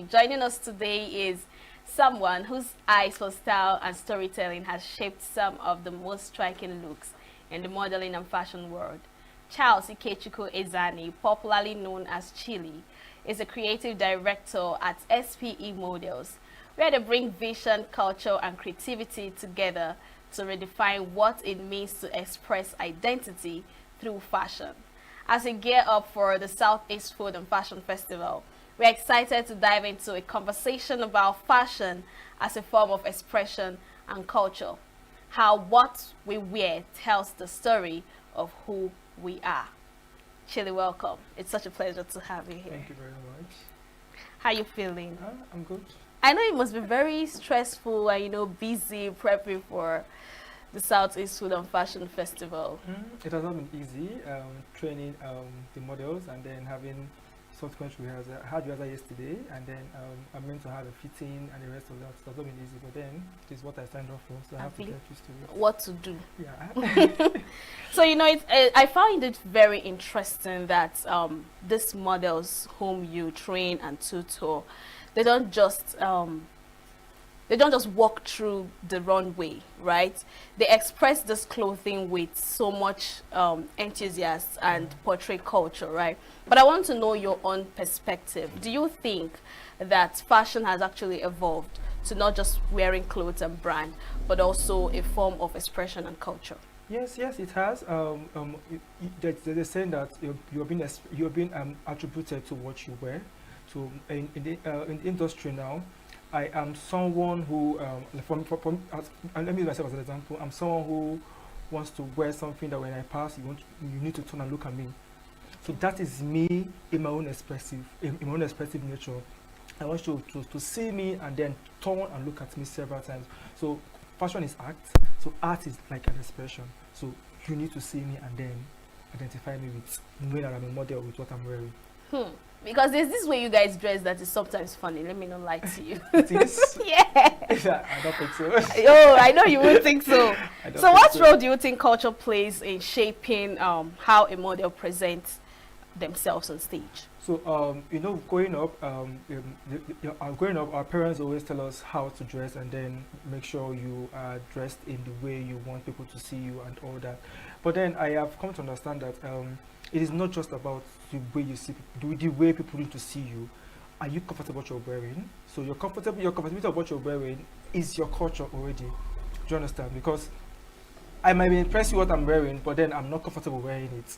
Joining us today is someone whose eyes for style and storytelling has shaped some of the most striking looks in the modeling and fashion world. Charles Ikechukwu Ezani, popularly known as Chili, is a creative director at SPE Models, where they bring vision, culture, and creativity together to redefine what it means to express identity through fashion. As we gear up for the Southeast Food and Fashion Festival, we're excited to dive into a conversation about fashion as a form of expression and culture. How what we wear tells the story of who we are. Chili, welcome. It's such a pleasure to have you here. Thank you very much. How are you feeling? I'm good. I know it must be very stressful and, you know, busy prepping for the Southeast Food and Fashion Festival. It has not been easy, training the models and then having subsequent rehearsal. I had rehearsal yesterday, and then I'm meant to have a fitting and the rest of that. So it's not been easy, but then it is what I signed up for, so I have to get used to it. What to do? Yeah. So, you know, I found it very interesting that these models whom you train and tutor, they don't just walk through the runway, right? They express this clothing with so much enthusiasm and portray culture, right? But I want to know your own perspective. Do you think that fashion has actually evolved to not just wearing clothes and brand, but also a form of expression and culture? Yes, it has. They're saying that you're being attributed to what you wear. So in the industry now, I am someone who, let me use myself as an example. I'm someone who wants to wear something that when I pass, you need to turn and look at me. So that is me in my own expressive nature. I want you to see me and then turn and look at me several times. So fashion is art. So art is like an expression. So you need to see me and then identify me with knowing that I'm a model with what I'm wearing. Because there's this way you guys dress that is sometimes funny. Let me not lie to you. It is? Yeah. I don't think so. Oh, I know you would think so. So what role do you think culture plays in shaping how a model presents themselves on stage? So, you know, growing up, our parents always tell us how to dress and then make sure you are dressed in the way you want people to see you and all that. But then I have come to understand that it is not just about the way you see people, the way people need to see you. Are you comfortable with what you're wearing? So your comfortability of what you're wearing is your culture already. Do you understand? Because I might be impressed with what I'm wearing, but then I'm not comfortable wearing it.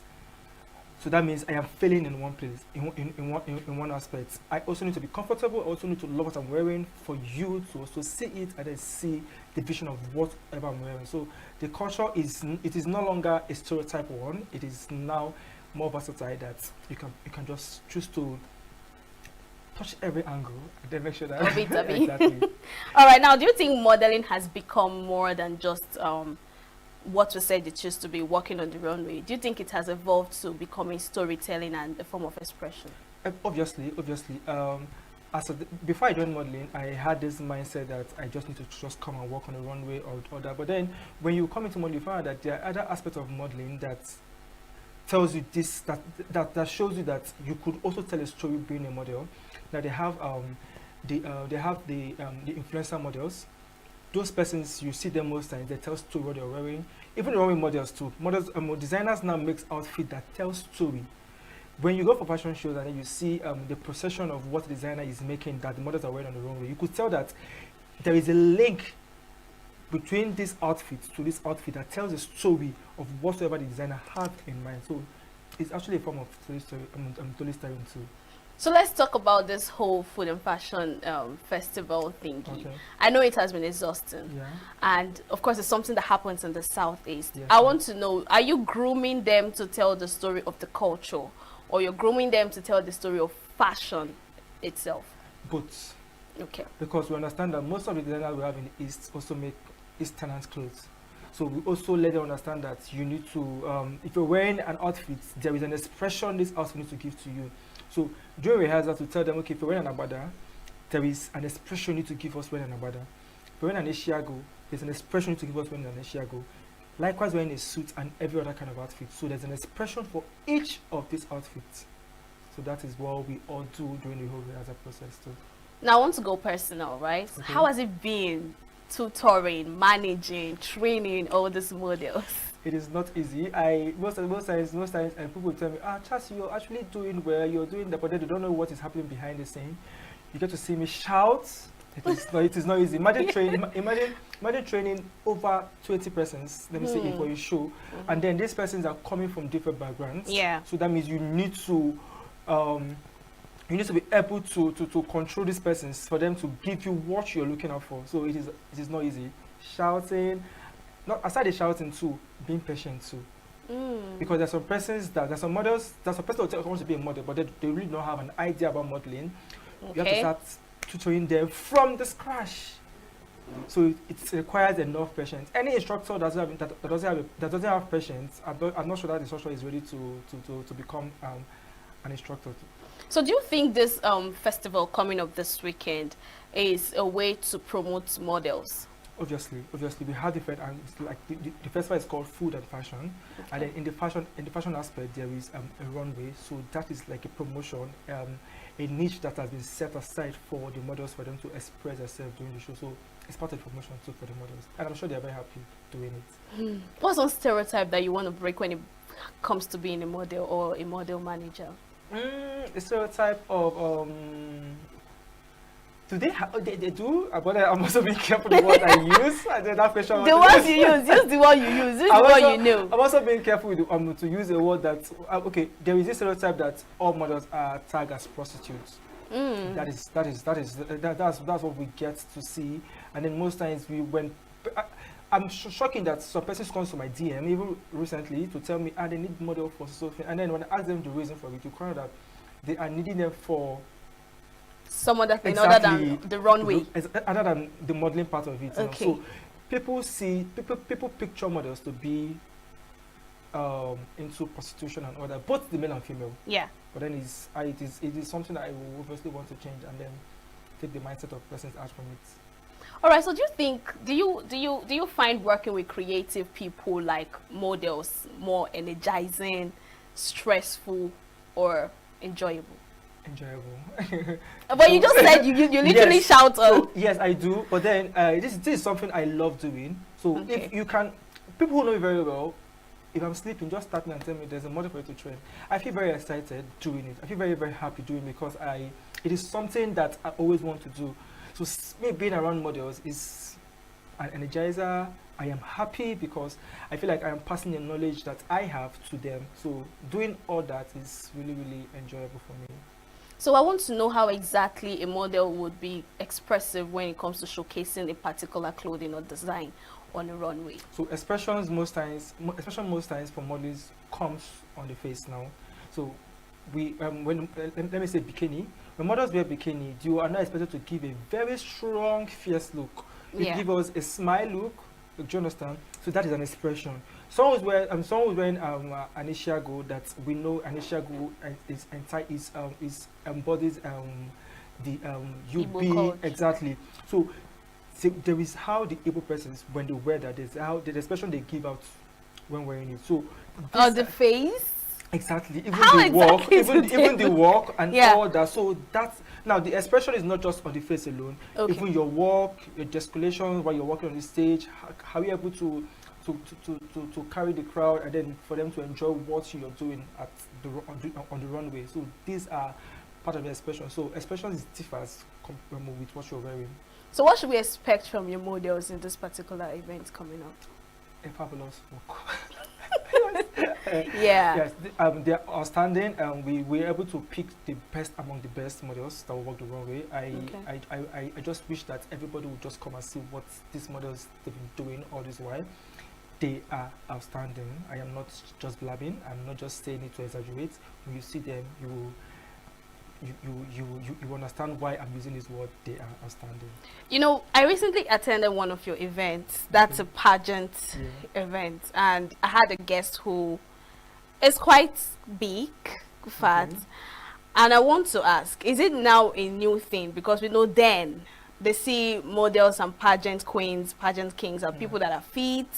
So that means I am failing in one place, in one aspect. I also need to be comfortable. I also need to love what I'm wearing for you to also see it and then see the vision of whatever I'm wearing. So the culture is no longer a stereotype one. It is now more versatile that you can just choose to touch every angle and then make sure that exactly. Exactly. All right, now do you think modeling has become more than just what we said it used to be, walking on the runway, do you think it has evolved to becoming storytelling and a form of expression? Obviously. Before I joined modeling, I had this mindset that I just need to just come and walk on the runway or that. But then when you come into modeling, you find out that there are other aspects of modeling that tells you this, that shows you that you could also tell a story being a model. Now they have the influencer models. Those persons, you see them most times, they tell story what they're wearing. Even the runway models too. Designers now makes outfit that tells story. When you go for fashion shows and then you see the procession of what the designer is making that the models are wearing on the runway, you could tell that there is a link between this outfit to this outfit that tells a story of whatsoever the designer had in mind. So it's actually a form of storytelling too. So let's talk about this whole food and fashion festival thingy. Okay. I know it has been exhausting. Yeah. And of course, it's something that happens in the Southeast. Yes, I want to know, are you grooming them to tell the story of the culture? Or you're grooming them to tell the story of fashion itself? Both. Okay. Because we understand that most of the designers we have in the East also make Eastern clothes. So we also let them understand that you need to, if you're wearing an outfit, there is an expression this outfit needs to give to you. So during rehearsal, to tell them, okay, if you're wearing an abada, there is an expression you need to give us wearing an abada. If you're wearing an Asiago, there's an expression you need to give us wearing an Asiago. Likewise, wearing a suit and every other kind of outfit. So there's an expression for each of these outfits. So that is what we all do during the whole rehearsal process too. Now I want to go personal, right? Okay. How has it been tutoring, managing, training all these models? It is not easy. Most times, people tell me, Chas, you're actually doing well, you're doing that, but then they don't know what is happening behind the scene. You get to see me shout. It is not easy. Imagine training over 20 persons, let me say, for your show, and then these persons are coming from different backgrounds. Yeah. So that means you need to be able to control these persons for them to give you what you're looking out for. So it is not easy. Shouting, not aside the shouting too, being patient too. Because there's some persons there's some person who wants to be a model, but they really don't have an idea about modeling. Okay. You have to start tutoring them from the scratch. So it requires enough patience. Any instructor that doesn't have patience, I'm not sure that the instructor is ready to become an instructor. So do you think this festival coming up this weekend is a way to promote models? Obviously, we have different, and like the festival is called Food and Fashion, okay. And then in the fashion aspect there is a runway. So that is like a promotion, a niche that has been set aside for the models for them to express themselves during the show. So it's part of the promotion too for the models, and I'm sure they're very happy doing it. What's one stereotype that you want to break when it comes to being a model or a model manager? The stereotype of do they do? But I'm also being careful with what I use. I did that question. The ones you use the one you use. Use the one you know. I'm also being careful with to use a word that okay. There is this stereotype that all models are tagged as prostitutes. That's what we get to see, and then most times I'm shocking that some persons come to my DM even recently to tell me they need model for something, and then when I ask them the reason for it, you find that they are needing them for some other thing other than the runway, other than the modeling part of it. Okay. So people picture models to be into prostitution and all that, both the male and female. Yeah. But then it is something that I will obviously want to change and then take the mindset of persons out from it. All right. So do you find working with creative people like models more energizing, stressful, or enjoyable? Enjoyable. But you just said you literally yes. shout. So, yes, I do. But then this is something I love doing. So if you can, people who know me very well, if I'm sleeping, just start me and tell me there's a model for you to train. I feel very excited doing it. I feel very, very happy doing it because it is something that I always want to do. So me being around models is an energizer. I am happy because I feel like I am passing the knowledge that I have to them. So doing all that is really, really enjoyable for me. So I want to know how exactly a model would be expressive when it comes to showcasing a particular clothing or design on a runway. So expression most times for models comes on the face now. So we let me say bikini. When models wear bikini, you are not expected to give a very strong, fierce look. You give us a smile look, Do you understand? So that is an expression. Someone who's wearing an Ishiago that we know an Ishiago is embodies the Igbo UB culture. exactly. So there is how the Igbo persons when they wear that, there's how the expression they give out when wearing it. So The face. exactly, even How the walk, exactly even the walk and Yeah. all that. So that's now the expression is not just on the face alone. Okay. Even your walk, your gesticulation while you're walking on the stage, how you're able to carry the crowd and then for them to enjoy what you're doing at on the runway. So these are part of the expression. So expressions differs with what you're wearing. So what should we expect from your models in this particular event coming up? A fabulous work. Yeah. Yes, they're outstanding. We were able to pick the best among the best models that will walk the runway. I just wish that everybody would just come and see what these models they've been doing all this while. They are outstanding. I am not just blabbing. I'm not just saying it to exaggerate. When you see them, you understand why I'm using this word. They are outstanding. You know, I recently attended one of your events. That's a pageant event, and I had a guest who is quite big, fat, and I want to ask: is it now a new thing? Because we know then they see models and pageant queens, pageant kings are people that are fit,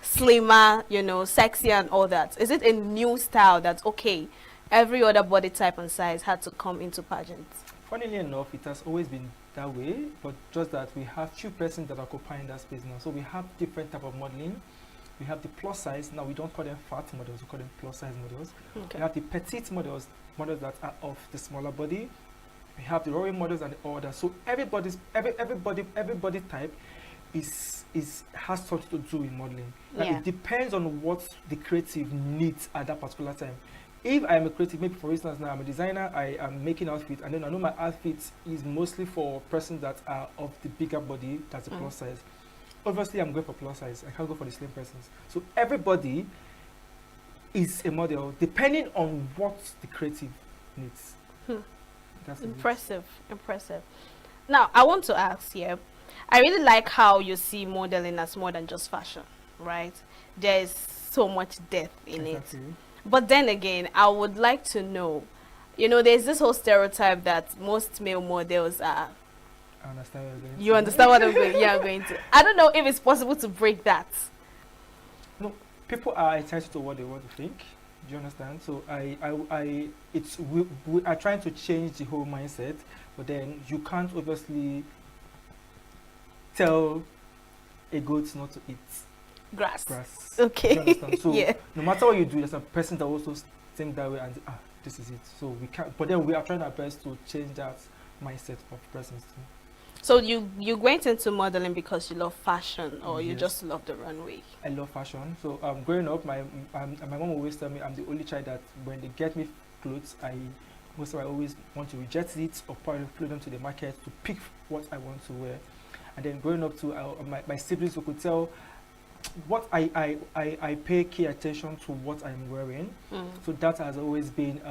slimmer, you know, sexy and all that. Is it a new style that's okay? Every other body type and size had to come into pageants. Funnily enough, it has always been that way, but just that we have few persons that are occupying that space now. So we have different type of modeling. We have the plus size. Now we don't call them fat models, we call them plus size models. Okay. We have the petite models that are of the smaller body. We have the roaring models and the order. So everybody type has something to do in modeling. Now Yeah. it depends on what the creative needs at that particular time. If I am a creative, maybe for instance now I'm a designer, I am making outfits, and then I know my outfit is mostly for persons that are of the bigger body, that's a plus size. Obviously I'm going for plus size, I can't go for the slim persons. So everybody is a model depending on what the creative needs. That's Impressive. Now I want to ask here, I really like how you see modeling as more than just fashion, right? There's so much depth in it. But then again, I would like to know, you know, there's this whole stereotype that most male models are. I understand what you're going to. You understand what I'm going to. I don't know if it's possible to break that. No, people are entitled to what they want to think. Do you understand? So we are trying to change the whole mindset, but then you can't obviously tell a goat not to eat grass. Okay. Do you understand? So Yeah. no matter what you do, there's a person that also think that way and this is it. So we can't. But then we are trying our best to change that mindset of persons too. So you went into modeling because you love fashion, or you Yes. just love the runway? I love fashion. So growing up, my mom always tell me I'm the only child that when they get me clothes, I always want to reject it or probably put them to the market to pick what I want to wear. And then growing up too, my siblings could tell what I pay key attention to what I'm wearing. So that has always been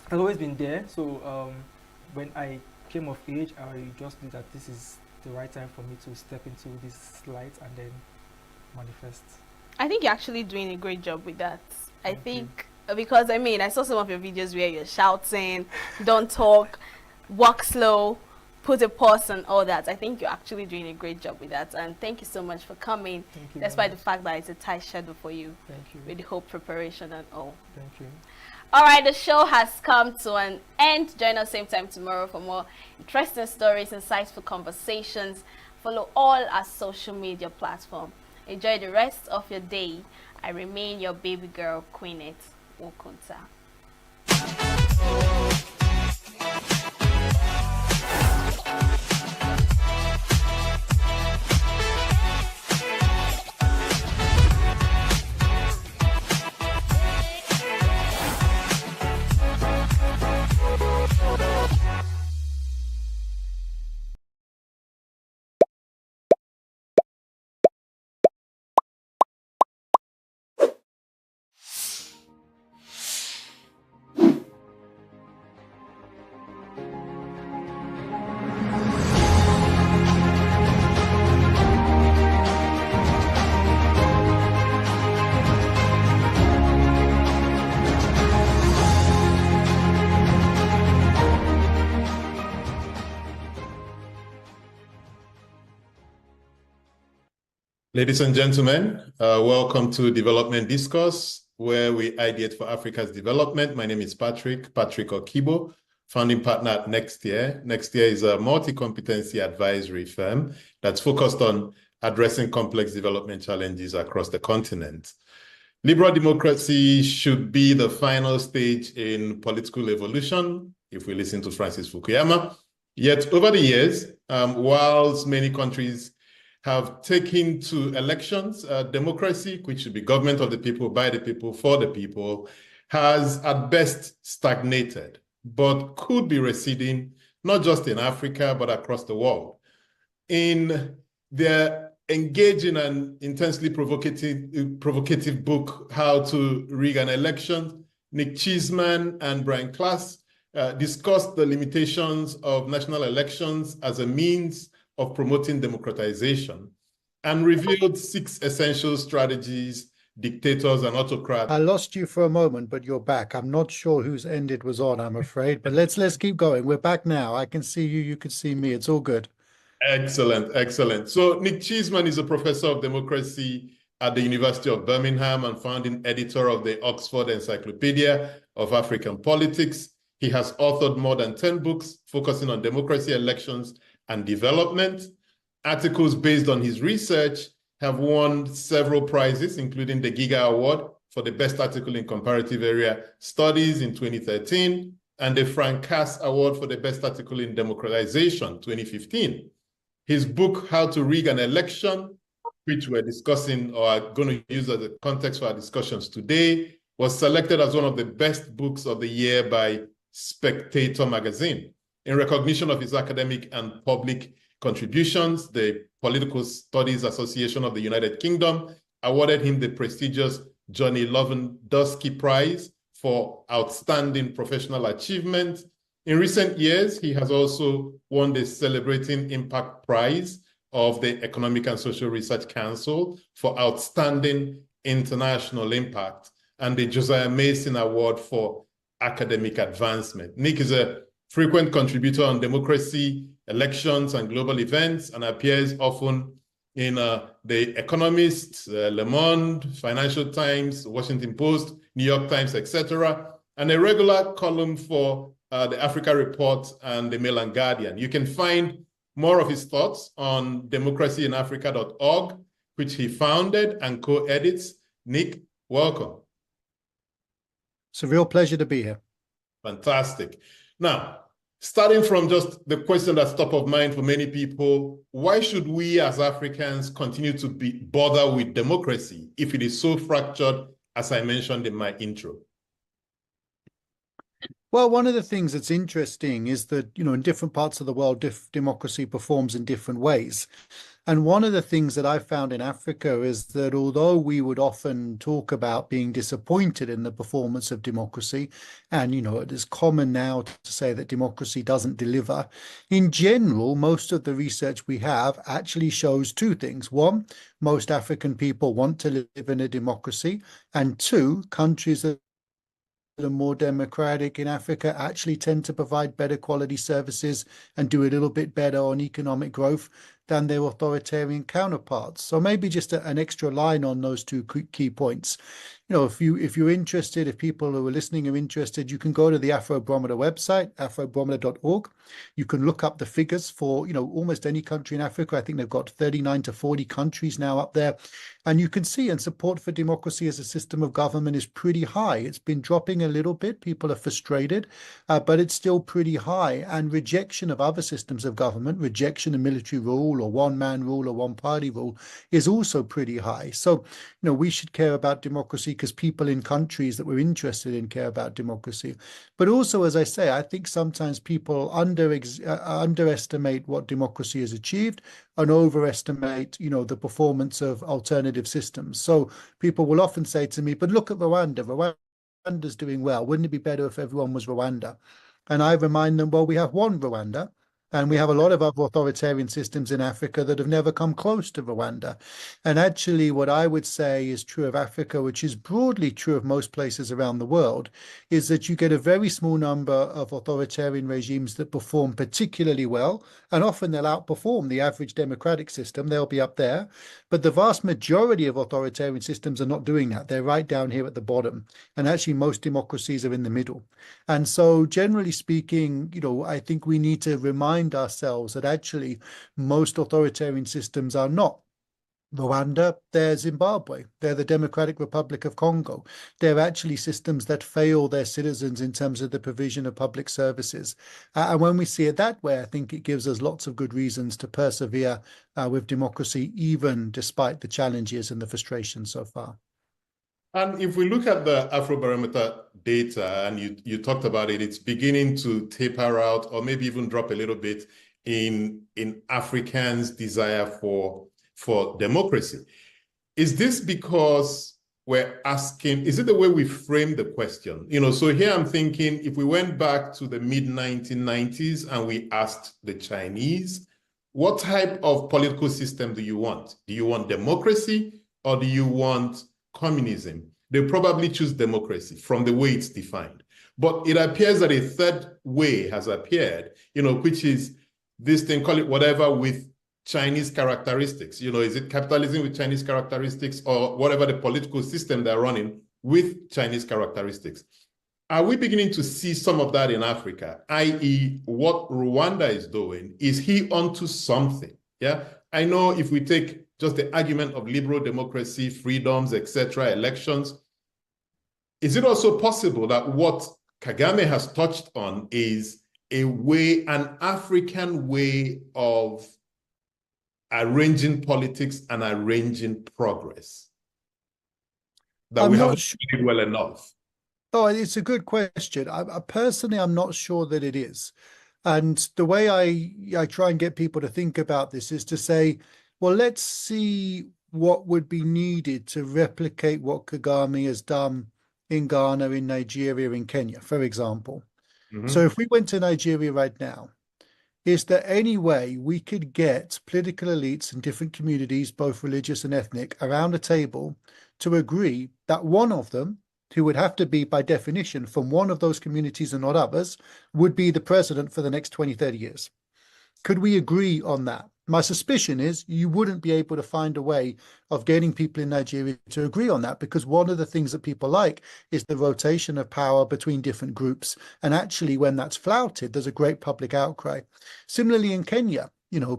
there. So when I came of age, I just knew that this is the right time for me to step into this light and then manifest. I think you're actually doing a great job with that. I think because I mean I saw some of your videos where you're shouting, don't talk, walk slow, put a pause and all that. I think you're actually doing a great job with that, and thank you so much for coming. Thank you. Despite the fact that it's a tight schedule for you. Thank you. With the whole preparation and all. Thank you. All right, the show has come to an end. Join us same time tomorrow for more interesting stories, insightful conversations. Follow all our social media platforms. Enjoy the rest of your day. I remain your baby girl, Queenette Wokunta. Ladies and gentlemen, welcome to Development Discourse, where we ideate for Africa's development. My name is Patrick Okibo, founding partner at Next Year. Next Year is a multi-competency advisory firm that's focused on addressing complex development challenges across the continent. Liberal democracy should be the final stage in political evolution, if we listen to Francis Fukuyama. Yet over the years, whilst many countries have taken to elections, democracy, which should be government of the people, by the people, for the people, has at best stagnated, but could be receding, not just in Africa, but across the world. In their engaging and intensely provocative book, How to Rig an Election, Nick Cheesman and Brian Klass discussed the limitations of national elections as a means of promoting democratization and revealed 6 essential strategies dictators and autocrats. I lost you for a moment, but you're back. I'm not sure whose end it was on, I'm afraid, but let's keep going. We're back now. I can see you, you can see me. It's all good. Excellent, excellent. So Nick Cheesman is a professor of democracy at the University of Birmingham and founding editor of the Oxford Encyclopedia of African Politics. He has authored more than 10 books focusing on democracy, elections, and development. Articles based on his research have won several prizes, including the Giga Award for the best article in comparative area studies in 2013, and the Frank Cass Award for the best article in democratization 2015. His book, How to Rig an Election, which we're discussing or are going to use as a context for our discussions today, was selected as one of the best books of the year by Spectator magazine. In recognition of his academic and public contributions, the Political Studies Association of the United Kingdom awarded him the prestigious Johnny Lewandowski Prize for outstanding professional achievement. In recent years, he has also won the Celebrating Impact Prize of the Economic and Social Research Council for outstanding international impact and the Josiah Mason Award for academic advancement. Nick is a frequent contributor on democracy, elections, and global events, and appears often in The Economist, Le Monde, Financial Times, Washington Post, New York Times, etc., and a regular column for the Africa Report and the Mail and Guardian. You can find more of his thoughts on democracyinafrica.org, which he founded and co-edits. Nick, welcome. It's a real pleasure to be here. Fantastic. Now, starting from just the question that's top of mind for many people, why should we as Africans continue to be bothered with democracy if it is so fractured, as I mentioned in my intro? Well, one of the things that's interesting is that, you know, in different parts of the world, democracy performs in different ways. And one of the things that I found in Africa is that although we would often talk about being disappointed in the performance of democracy, and, you know, it is common now to say that democracy doesn't deliver, in general, most of the research we have actually shows 2 things. 1, most African people want to live in a democracy, and 2, countries that are more democratic in Africa actually tend to provide better quality services and do a little bit better on economic growth than their authoritarian counterparts. So maybe just an extra line on those 2 key points. You know, if you're interested, if people who are listening are interested, you can go to the Afrobarometer website, afrobarometer.org. You can look up the figures for, you know, almost any country in Africa. I think they've got 39 to 40 countries now up there. And you can see, and support for democracy as a system of government is pretty high. It's been dropping a little bit. People are frustrated, but it's still pretty high. And rejection of other systems of government, rejection of military rule or one-man rule or one-party rule is also pretty high. So, you know, we should care about democracy because people in countries that we're interested in care about democracy. But also, as I say, I think sometimes people underestimate what democracy has achieved and overestimate, you know, the performance of alternative systems. So people will often say to me, but look at Rwanda. Rwanda's doing well. Wouldn't it be better if everyone was Rwanda? And I remind them, well, we have one Rwanda. And we have a lot of other authoritarian systems in Africa that have never come close to Rwanda. And actually, what I would say is true of Africa, which is broadly true of most places around the world, is that you get a very small number of authoritarian regimes that perform particularly well, and often they'll outperform the average democratic system. They'll be up there. But the vast majority of authoritarian systems are not doing that. They're right down here at the bottom. And actually, most democracies are in the middle. And so, generally speaking, I think we need to remind ourselves that actually most authoritarian systems are not Rwanda, they're Zimbabwe, they're the Democratic Republic of Congo. They're actually systems that fail their citizens in terms of the provision of public services. And when we see it that way, I think it gives us lots of good reasons to persevere with democracy, even despite the challenges and the frustrations so far. And if we look at the Afrobarometer data, and you talked about it, it's beginning to taper out or maybe even drop a little bit in Africans' desire for democracy. Is this because we're asking, is it the way we frame the question? So here I'm thinking, if we went back to the mid-1990s and we asked the Chinese, what type of political system do you want? Do you want democracy or do you want communism? They probably choose democracy from the way it's defined. But it appears that a third way has appeared, which is this thing, call it whatever, with Chinese characteristics. Is it capitalism with Chinese characteristics or whatever the political system they're running with Chinese characteristics? Are we beginning to see some of that in Africa, i.e. what Rwanda is doing? Is he onto something? Yeah, I know if we take just the argument of liberal democracy, freedoms, etc., elections, is it also possible that what Kagame has touched on is an African way of arranging politics and arranging progress that we haven't studied well enough? Oh, it's a good question. Personally, I'm not sure that it is. And the way I try and get people to think about this is to say, well, let's see what would be needed to replicate what Kagame has done in Ghana, in Nigeria, in Kenya, for example. So if we went to Nigeria right now, is there any way we could get political elites in different communities, both religious and ethnic, around a table to agree that one of them, who would have to be by definition from one of those communities and not others, would be the president for the next 20, 30 years? Could we agree on that? My suspicion is you wouldn't be able to find a way of getting people in Nigeria to agree on that, because one of the things that people like is the rotation of power between different groups. And actually, when that's flouted, there's a great public outcry. Similarly, in Kenya,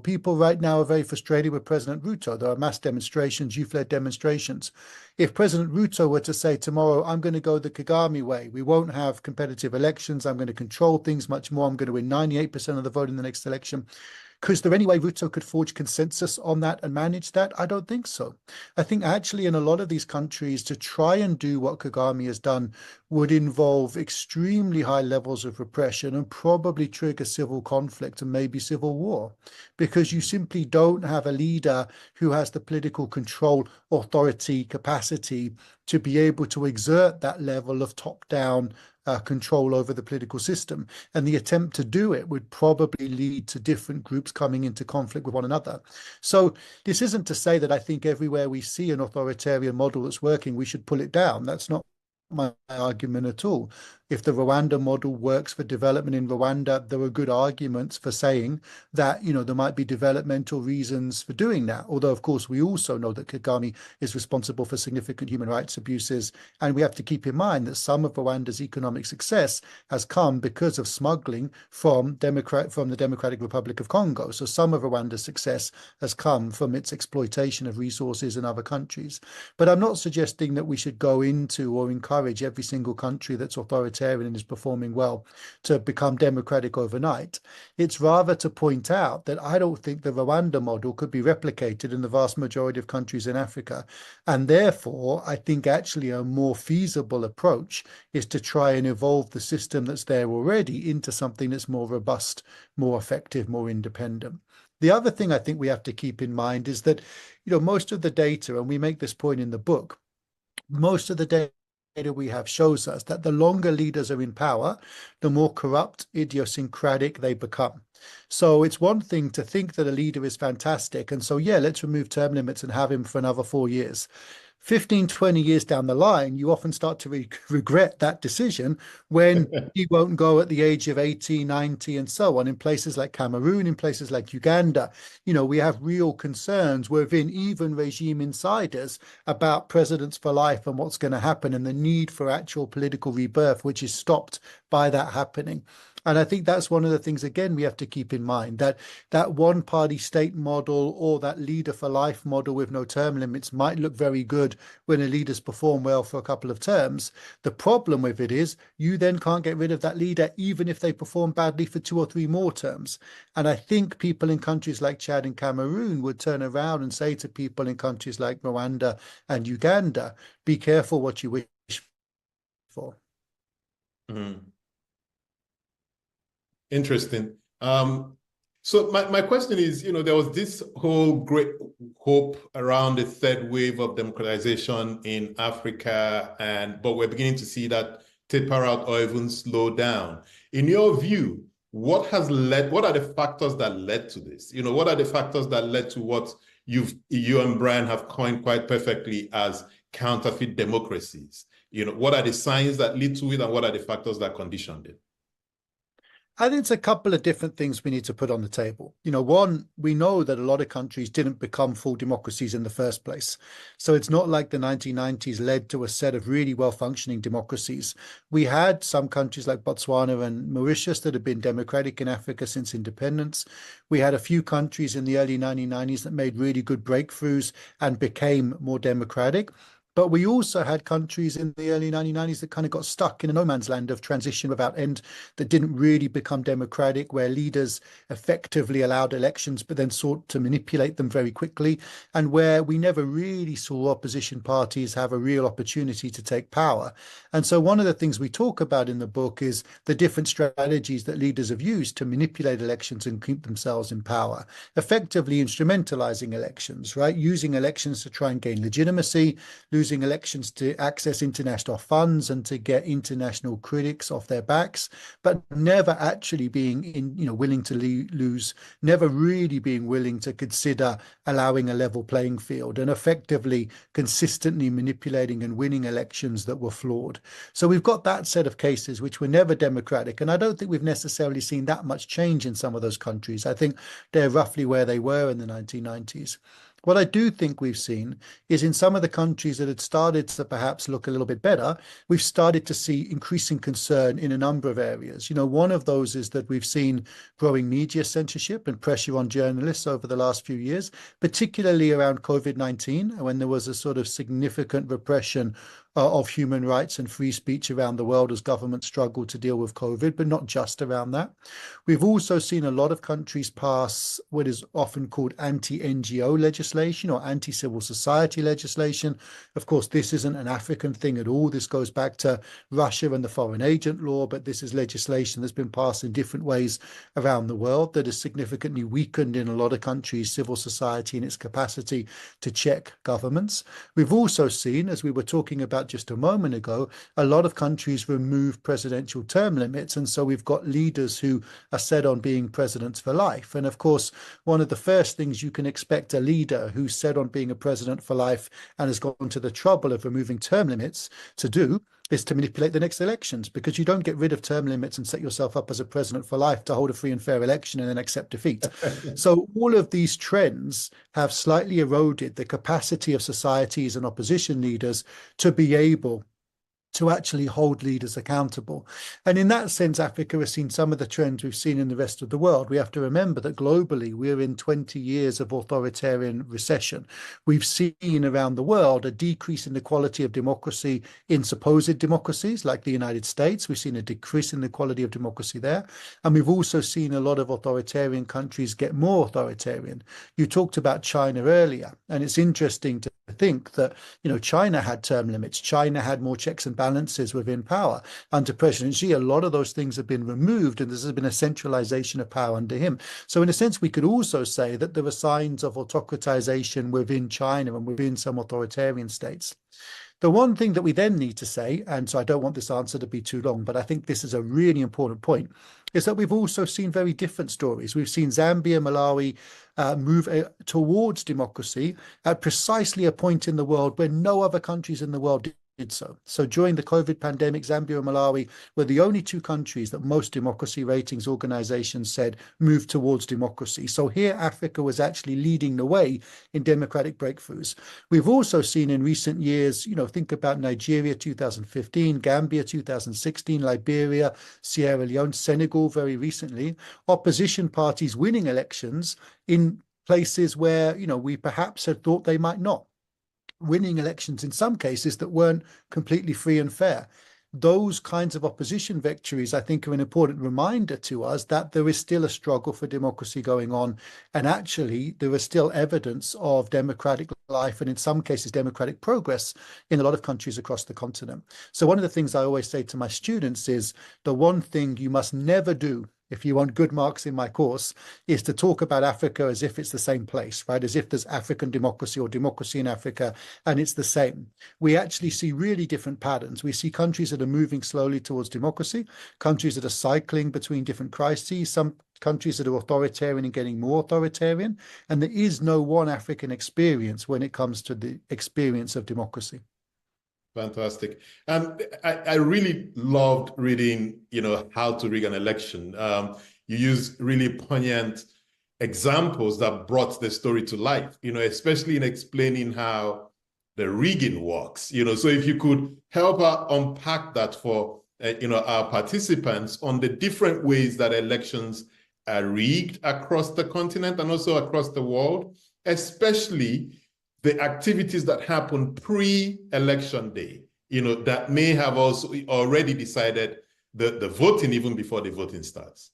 people right now are very frustrated with President Ruto. There are mass demonstrations, youth-led demonstrations. If President Ruto were to say tomorrow, I'm going to go the Kagame way, we won't have competitive elections, I'm going to control things much more, I'm going to win 98% of the vote in the next election, is there any way Ruto could forge consensus on that and manage that? I don't think so. I think actually in a lot of these countries, to try and do what Kagame has done would involve extremely high levels of repression and probably trigger civil conflict and maybe civil war, because you simply don't have a leader who has the political control, authority, capacity to be able to exert that level of top-down control over the political system. And the attempt to do it would probably lead to different groups coming into conflict with one another. So this isn't to say that I think everywhere we see an authoritarian model that's working, we should pull it down. That's not my argument at all. If the Rwanda model works for development in Rwanda, there are good arguments for saying that, there might be developmental reasons for doing that. Although, of course, we also know that Kagame is responsible for significant human rights abuses. And we have to keep in mind that some of Rwanda's economic success has come because of smuggling from the Democratic Republic of Congo. So some of Rwanda's success has come from its exploitation of resources in other countries. But I'm not suggesting that we should go into or encourage every single country that's authoritarian and is performing well to become democratic overnight. It's rather to point out that I don't think the Rwanda model could be replicated in the vast majority of countries in Africa. And therefore, I think actually a more feasible approach is to try and evolve the system that's there already into something that's more robust, more effective, more independent. The other thing I think we have to keep in mind is that, most of the data, and we make this point in the book, most of the data we have shows us that the longer leaders are in power, the more corrupt, idiosyncratic they become. So it's one thing to think that a leader is fantastic. And so, yeah, let's remove term limits and have him for another 4 years. 15, 20 years down the line, you often start to regret that decision when he won't go at the age of 80, 90, and so on. In places like Cameroon, in places like Uganda, we have real concerns within even regime insiders about presidents for life and what's going to happen and the need for actual political rebirth, which is stopped by that happening. And I think that's one of the things, again, we have to keep in mind, that one-party state model or that leader for life model with no term limits might look very good when a leader's performed well for a couple of terms. The problem with it is you then can't get rid of that leader even if they perform badly for 2 or 3 more terms. And I think people in countries like Chad and Cameroon would turn around and say to people in countries like Rwanda and Uganda, be careful what you wish for. Interesting. So my question is, there was this whole great hope around the third wave of democratization in Africa, but we're beginning to see that taper out or even slow down. In your view, what are the factors that led to this? What are the factors that led to what you and Brian have coined quite perfectly as counterfeit democracies? What are the signs that lead to it and what are the factors that conditioned it? I think it's a couple of different things we need to put on the table. One, we know that a lot of countries didn't become full democracies in the first place. So it's not like the 1990s led to a set of really well-functioning democracies. We had some countries like Botswana and Mauritius that have been democratic in Africa since independence. We had a few countries in the early 1990s that made really good breakthroughs and became more democratic. But we also had countries in the early 1990s that kind of got stuck in a no man's land of transition without end, that didn't really become democratic, where leaders effectively allowed elections, but then sought to manipulate them very quickly, and where we never really saw opposition parties have a real opportunity to take power. And so one of the things we talk about in the book is the different strategies that leaders have used to manipulate elections and keep themselves in power, effectively instrumentalizing elections, right? Using elections to try and gain legitimacy, using elections to access international funds and to get international critics off their backs, but never actually being willing to lose, never really being willing to consider allowing a level playing field, and effectively consistently manipulating and winning elections that were flawed. So we've got that set of cases which were never democratic, and I don't think we've necessarily seen that much change in some of those countries. I think they're roughly where they were in the 1990s. What I do think we've seen is in some of the countries that had started to perhaps look a little bit better, we've started to see increasing concern in a number of areas. One of those is that we've seen growing media censorship and pressure on journalists over the last few years, particularly around COVID-19, when there was a sort of significant repression of human rights and free speech around the world as governments struggle to deal with COVID, but not just around that. We've also seen a lot of countries pass what is often called anti-NGO legislation or anti-civil society legislation. Of course, this isn't an African thing at all. This goes back to Russia and the foreign agent law, but this is legislation that's been passed in different ways around the world that has significantly weakened in a lot of countries civil society and its capacity to check governments. We've also seen, as we were talking about just a moment ago, a lot of countries remove presidential term limits, and so we've got leaders who are set on being presidents for life. And of course, one of the first things you can expect a leader who's set on being a president for life and has gone to the trouble of removing term limits to do is to manipulate the next elections, because you don't get rid of term limits and set yourself up as a president for life to hold a free and fair election and then accept defeat. So all of these trends have slightly eroded the capacity of societies and opposition leaders to be able to actually hold leaders accountable. And in that sense, Africa has seen some of the trends we've seen in the rest of the world. We have to remember that globally, we're in 20 years of authoritarian recession. We've seen around the world a decrease in the quality of democracy in supposed democracies like the United States. We've seen a decrease in the quality of democracy there. And we've also seen a lot of authoritarian countries get more authoritarian. You talked about China earlier, and it's interesting to think that, China had term limits. China had more checks and balances within power. Under President Xi, a lot of those things have been removed, and this has been a centralization of power under him. So in a sense, we could also say that there were signs of autocratization within China and within some authoritarian states. The one thing that we then need to say, and so I don't want this answer to be too long, but I think this is a really important point, is that we've also seen very different stories. We've seen Zambia, Malawi move towards democracy at precisely a point in the world where no other countries in the world did so. So during the COVID pandemic, Zambia and Malawi were the only two countries that most democracy ratings organizations said moved towards democracy. So here Africa was actually leading the way in democratic breakthroughs. We've also seen in recent years, think about Nigeria 2015, Gambia 2016, Liberia, Sierra Leone, Senegal very recently, opposition parties winning elections in places where, we perhaps had thought they might not, winning elections in some cases that weren't completely free and fair. Those kinds of opposition victories, I think, are an important reminder to us that there is still a struggle for democracy going on. And actually, there is still evidence of democratic life and in some cases, democratic progress in a lot of countries across the continent. So one of the things I always say to my students is the one thing you must never do if you want good marks in my course, is to talk about Africa as if it's the same place, right? As if there's African democracy or democracy in Africa, and it's the same. We actually see really different patterns. We see countries that are moving slowly towards democracy, countries that are cycling between different crises, some countries that are authoritarian and getting more authoritarian, and there is no one African experience when it comes to the experience of democracy. Fantastic. I really loved reading, how to rig an election. You use really poignant examples that brought the story to life, especially in explaining how the rigging works, so if you could help unpack that for, our participants on the different ways that elections are rigged across the continent and also across the world, especially the activities that happen pre-election day, that may have also already decided the voting even before the voting starts.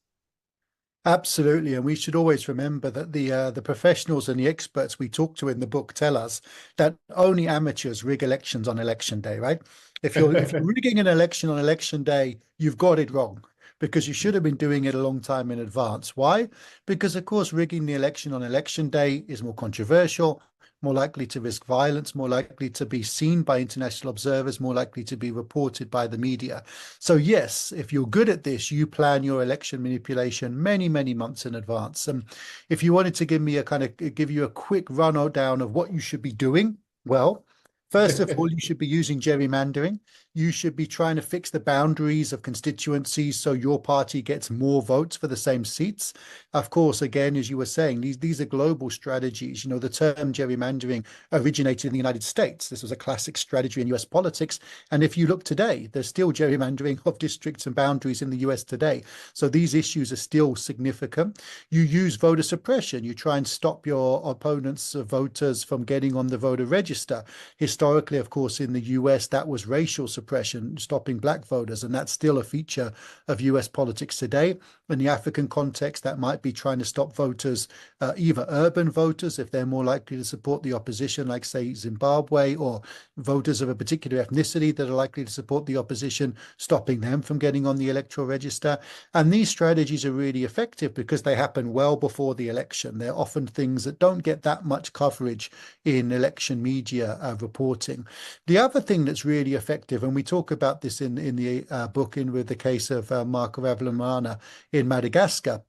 Absolutely, and we should always remember that the professionals and the experts we talk to in the book tell us that only amateurs rig elections on election day, right? If you're rigging an election on election day, you've got it wrong, because you should have been doing it a long time in advance. Why? Because, of course, rigging the election on election day is more controversial, more likely to risk violence, more likely to be seen by international observers, more likely to be reported by the media. So yes, if you're good at this, you plan your election manipulation many, many months in advance. And if you wanted to give you a quick rundown of what you should be doing, well, first of all, you should be using gerrymandering. You should be trying to fix the boundaries of constituencies so your party gets more votes for the same seats. Of course, again, as you were saying, these are global strategies. The term gerrymandering originated in the United States. This was a classic strategy in US politics. And if you look today, there's still gerrymandering of districts and boundaries in the US today. So these issues are still significant. You use voter suppression. You try and stop your opponents' voters from getting on the voter register. Historically, of course, in the US, that was racial suppression, stopping black voters, and that's still a feature of US politics today. In the African context, that might be trying to stop voters, either urban voters, if they're more likely to support the opposition, like, say, Zimbabwe, or voters of a particular ethnicity that are likely to support the opposition, stopping them from getting on the electoral register. And these strategies are really effective because they happen well before the election. They're often things that don't get that much coverage in election media reporting. The other thing that's really effective, and we talk about this in the book with the case of Marco Ravalomanana in Madagascar,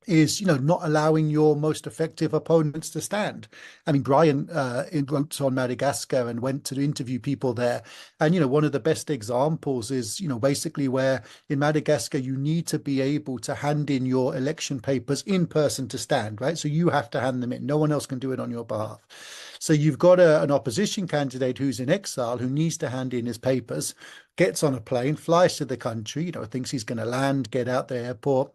is not allowing your most effective opponents to stand. I mean, Brian wrote on Madagascar and went to interview people there, and one of the best examples is basically where in Madagascar you need to be able to hand in your election papers in person to stand, right? So you have to hand them in. No one else can do it on your behalf. So you've got an opposition candidate who's in exile who needs to hand in his papers, gets on a plane, flies to the country, thinks he's going to land, get out the airport,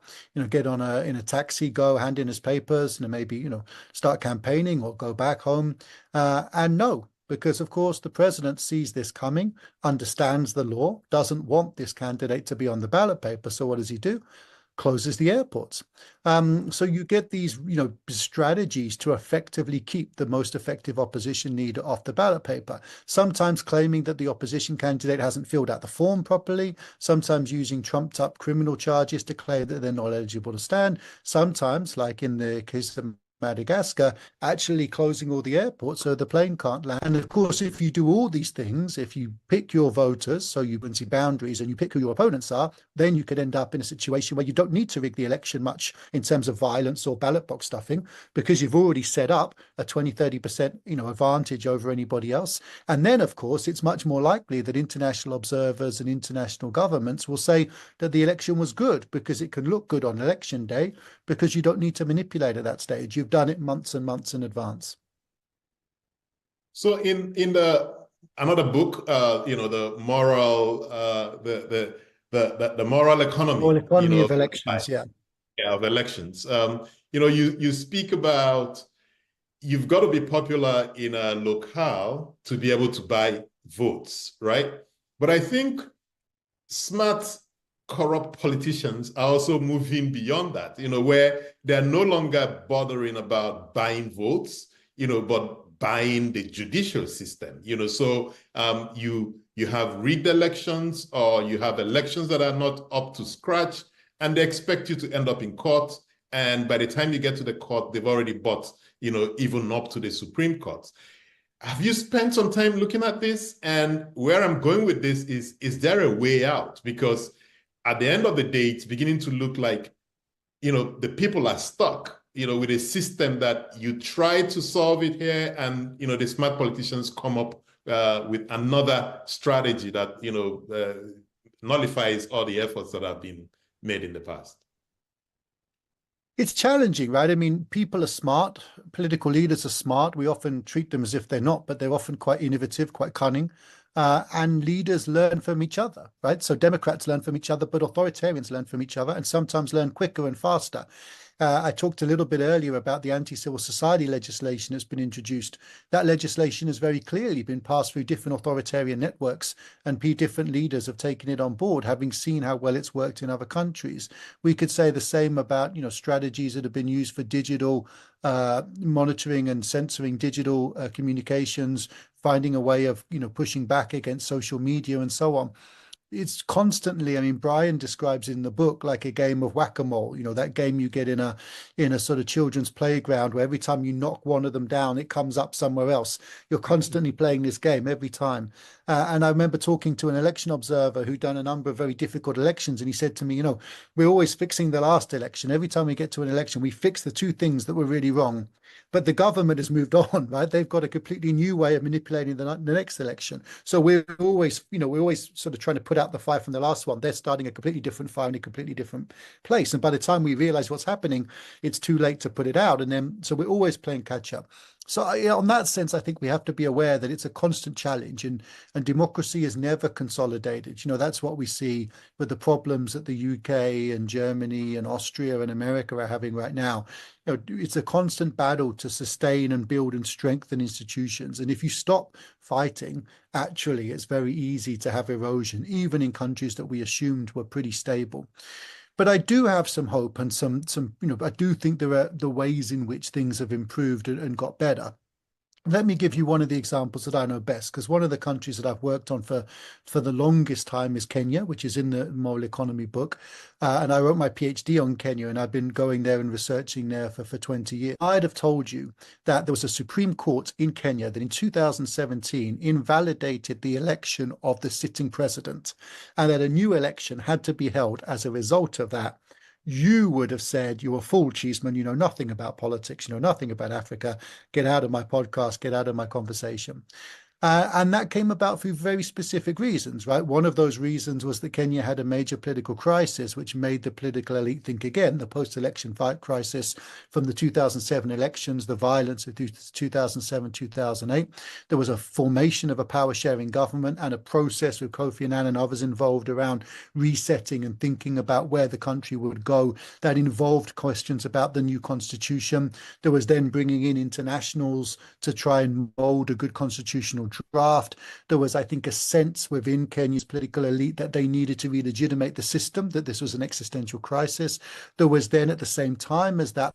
get in a taxi, go hand in his papers, and maybe, start campaigning or go back home. And no, because of course the president sees this coming, understands the law, doesn't want this candidate to be on the ballot paper. So what does he do? Closes the airports. So you get these, strategies to effectively keep the most effective opposition leader off the ballot paper, sometimes claiming that the opposition candidate hasn't filled out the form properly, sometimes using trumped up criminal charges to claim that they're not eligible to stand, sometimes, like in the case of Madagascar, actually closing all the airports so the plane can't land. And of course, if you do all these things, if you pick your voters, so you can see boundaries and you pick who your opponents are, then you could end up in a situation where you don't need to rig the election much in terms of violence or ballot box stuffing, because you've already set up a 20-30% advantage over anybody else. And then, of course, it's much more likely that international observers and international governments will say that the election was good, because it can look good on election day, because you don't need to manipulate at that stage. You've done it months and months in advance. So in another book, the moral the moral economy, Of elections, of elections. You speak about you've got to be popular in a locale to be able to buy votes, right? But I think smart, corrupt politicians are also moving beyond that, where they're no longer bothering about buying votes, but buying the judicial system, so you have rigged elections, or you have elections that are not up to scratch, and they expect you to end up in court. And by the time you get to the court, they've already bought, even up to the Supreme Court. Have you spent some time looking at this? And where I'm going with this is there a way out? Because at the end of the day, it's beginning to look like, the people are stuck, with a system that you try to solve it here, and, the smart politicians come up with another strategy that, nullifies all the efforts that have been made in the past. It's challenging, right? I mean, people are smart. Political leaders are smart. We often treat them as if they're not, but they're often quite innovative, quite cunning. And leaders learn from each other, right? So Democrats learn from each other, but authoritarians learn from each other, and sometimes learn quicker and faster. I talked a little bit earlier about the anti-civil society legislation that's been introduced. That legislation has very clearly been passed through different authoritarian networks, and different leaders have taken it on board, having seen how well it's worked in other countries. We could say the same about, strategies that have been used for digital monitoring and censoring digital communications, finding a way of, pushing back against social media and so on. It's constantly, I mean, Brian describes in the book like a game of whack-a-mole, that game you get in a sort of children's playground, where every time you knock one of them down, it comes up somewhere else. You're constantly playing this game every time. And I remember talking to an election observer who'd done a number of very difficult elections, and he said to me, we're always fixing the last election. Every time we get to an election, we fix the two things that were really wrong. But the government has moved on, right? They've got a completely new way of manipulating the next election. So we're always sort of trying to put out the fire from the last one. They're starting a completely different fire in a completely different place. And by the time we realize what's happening, it's too late to put it out. And then, so we're always playing catch up. So on that sense, I think we have to be aware that it's a constant challenge, and democracy is never consolidated. That's what we see with the problems that the UK and Germany and Austria and America are having right now. It's a constant battle to sustain and build and strengthen institutions. And if you stop fighting, actually, it's very easy to have erosion, even in countries that we assumed were pretty stable. But I do have some hope, and some I do think there are the ways in which things have improved and got better. Let me give you one of the examples that I know best, because one of the countries that I've worked on for the longest time is Kenya, which is in the Moral Economy book. And I wrote my PhD on Kenya, and I've been going there and researching there for 20 years. I'd have told you that there was a Supreme Court in Kenya that in 2017 invalidated the election of the sitting president, and that a new election had to be held as a result of that. You would have said, "You're a fool, Cheeseman. You know nothing about politics. You know nothing about Africa. Get out of my podcast. Get out of my conversation." And that came about through very specific reasons, right? One of those reasons was that Kenya had a major political crisis, which made the political elite think again. The post-election fight crisis from the 2007 elections, the violence of 2007, 2008. There was a formation of a power-sharing government and a process with Kofi Annan and others involved around resetting and thinking about where the country would go. That involved questions about the new constitution. There was then bringing in internationals to try and mold a good constitutional draft. There was, I think, a sense within Kenya's political elite that they needed to re-legitimate the system, that this was an existential crisis. There was then, at the same time as that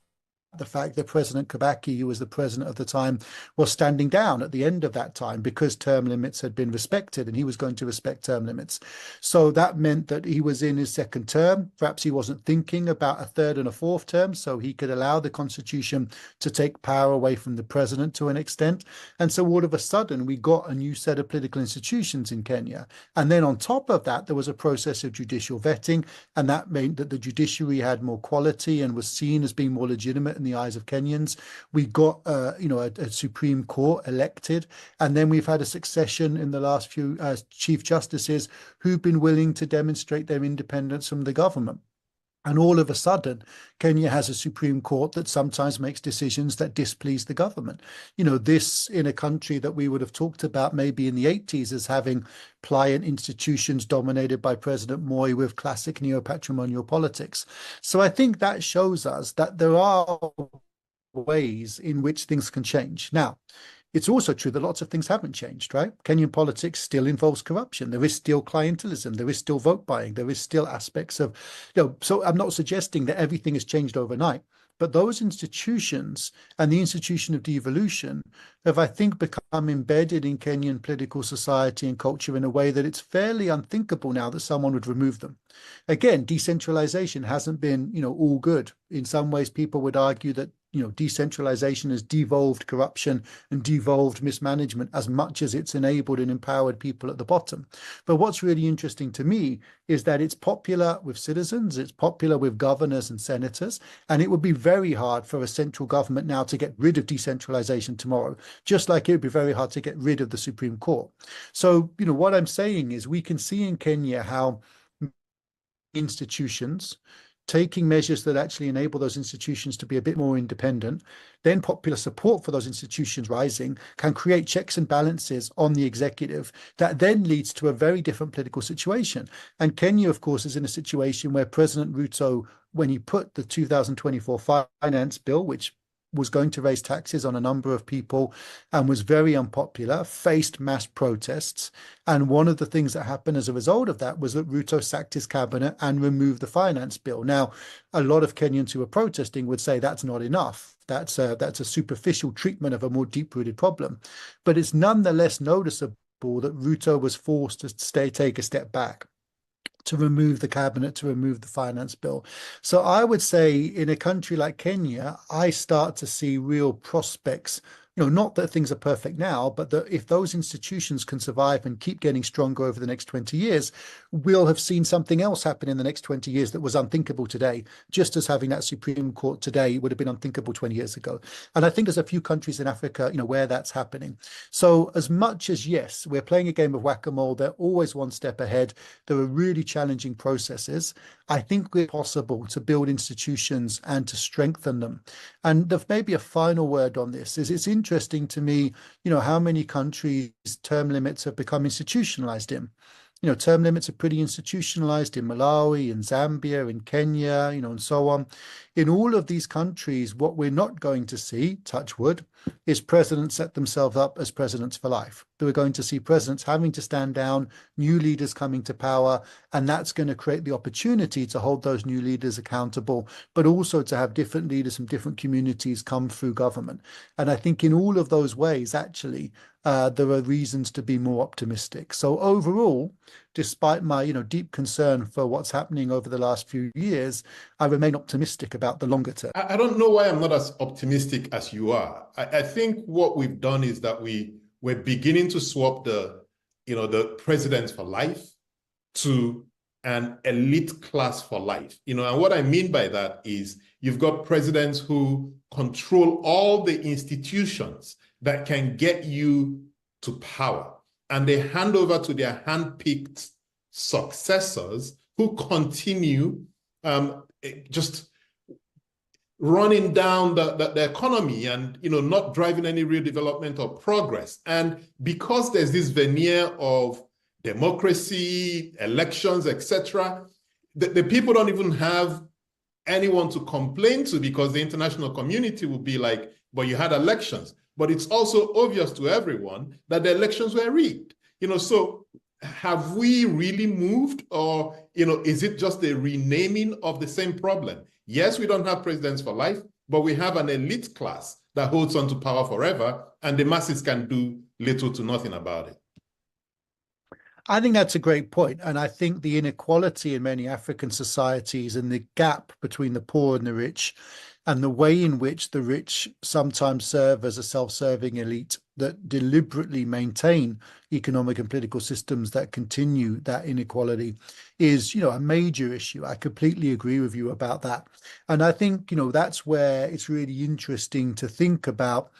the fact that President Kibaki, who was the president at the time, was standing down at the end of that time because term limits had been respected and he was going to respect term limits. So that meant that he was in his second term. Perhaps he wasn't thinking about a third and a fourth term, so he could allow the constitution to take power away from the president to an extent. And so all of a sudden, we got a new set of political institutions in Kenya. And then on top of that, there was a process of judicial vetting, and that meant that the judiciary had more quality and was seen as being more legitimate in the eyes of Kenyans. We got, a Supreme Court elected, and then we've had a succession in the last few Chief Justices who've been willing to demonstrate their independence from the government. And all of a sudden, Kenya has a Supreme Court that sometimes makes decisions that displease the government. This in a country that we would have talked about maybe in the 80s as having pliant institutions dominated by President Moi with classic neo-patrimonial politics. So I think that shows us that there are ways in which things can change. Now, it's also true that lots of things haven't changed, right? Kenyan politics still involves corruption. There is still clientelism. There is still vote buying. There is still aspects of, so I'm not suggesting that everything has changed overnight, but those institutions and the institution of devolution have, I think, become embedded in Kenyan political society and culture in a way that it's fairly unthinkable now that someone would remove them. Again, decentralization hasn't been, all good. In some ways, people would argue that decentralization has devolved corruption and devolved mismanagement as much as it's enabled and empowered people at the bottom. But what's really interesting to me is that it's popular with citizens, it's popular with governors and senators, and it would be very hard for a central government now to get rid of decentralization tomorrow, just like it would be very hard to get rid of the Supreme Court. So, what I'm saying is we can see in Kenya how institutions taking measures that actually enable those institutions to be a bit more independent, then popular support for those institutions rising can create checks and balances on the executive that then leads to a very different political situation. And Kenya, of course, is in a situation where President Ruto, when he put the 2024 finance bill, which was going to raise taxes on a number of people and was very unpopular, faced mass protests. And one of the things that happened as a result of that was that Ruto sacked his cabinet and removed the finance bill. Now, a lot of Kenyans who are protesting would say that's not enough. That's a superficial treatment of a more deep-rooted problem. But it's nonetheless noticeable that Ruto was forced to take a step back, to remove the cabinet, to remove the finance bill. So I would say in a country like Kenya, I start to see real prospects, not that things are perfect now, but that if those institutions can survive and keep getting stronger over the next 20 years, we'll have seen something else happen in the next 20 years that was unthinkable today, just as having that Supreme Court today would have been unthinkable 20 years ago. And I think there's a few countries in Africa, where that's happening. So as much as, yes, we're playing a game of whack-a-mole, they're always one step ahead. There are really challenging processes. I think it's possible to build institutions and to strengthen them. And maybe a final word on this is it's interesting to me, how many countries term limits have become institutionalized in. Term limits are pretty institutionalized in Malawi, in Zambia, in Kenya, and so on. In all of these countries, what we're not going to see, touch wood, is presidents set themselves up as presidents for life. We're going to see presidents having to stand down, new leaders coming to power, and that's going to create the opportunity to hold those new leaders accountable, but also to have different leaders from different communities come through government. And I think in all of those ways, actually, there are reasons to be more optimistic. So overall, despite my deep concern for what's happening over the last few years, I remain optimistic about the longer term. I don't know why I'm not as optimistic as you are. I think what we've done is that we're beginning to swap the presidents for life to an elite class for life. And what I mean by that is you've got presidents who control all the institutions that can get you to power, and they hand over to their hand-picked successors who continue just running down the economy and not driving any real development or progress. And because there's this veneer of democracy, elections, etc., the people don't even have anyone to complain to, because the international community will be like, but you had elections. But it's also obvious to everyone that the elections were rigged. So have we really moved, or is it just a renaming of the same problem? Yes, we don't have presidents for life, but we have an elite class that holds on to power forever, and the masses can do little to nothing about it. I think that's a great point. And I think the inequality in many African societies and the gap between the poor and the rich, and the way in which the rich sometimes serve as a self-serving elite that deliberately maintain economic and political systems that continue that inequality is, a major issue. I completely agree with you about that. And I think, that's where it's really interesting to think about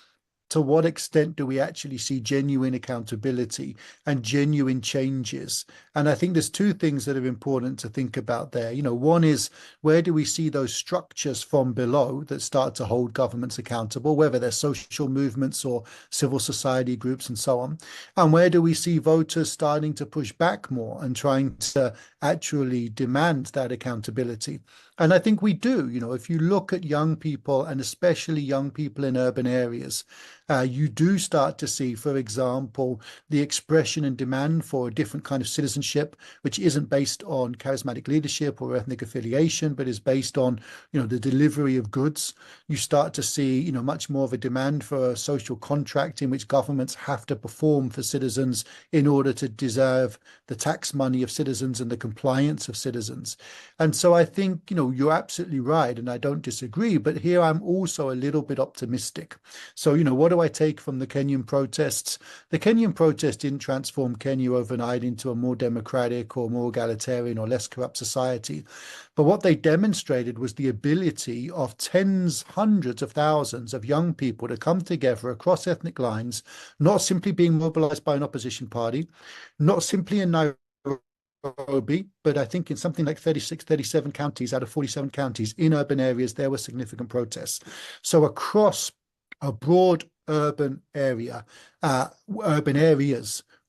to what extent do we actually see genuine accountability and genuine changes? And I think there's two things that are important to think about there. One is, where do we see those structures from below that start to hold governments accountable, whether they're social movements or civil society groups and so on? And where do we see voters starting to push back more and trying to actually demand that accountability? And I think we do. If you look at young people, and especially young people in urban areas, you do start to see, for example, the expression and demand for a different kind of citizenship, which isn't based on charismatic leadership or ethnic affiliation, but is based on, the delivery of goods. You start to see, much more of a demand for a social contract in which governments have to perform for citizens in order to deserve the tax money of citizens and the compliance of citizens. And so I think, you're absolutely right, and I don't disagree, but here I'm also a little bit optimistic. So, what do I take from the Kenyan protests? The Kenyan protest didn't transform Kenya overnight into a more democratic or more egalitarian or less corrupt society. But what they demonstrated was the ability of tens, hundreds of thousands of young people to come together across ethnic lines, not simply being mobilized by an opposition party, not simply in Nairobi, but I think in something like 36, 37 counties out of 47 counties in urban areas, there were significant protests. So across a broad urban areas,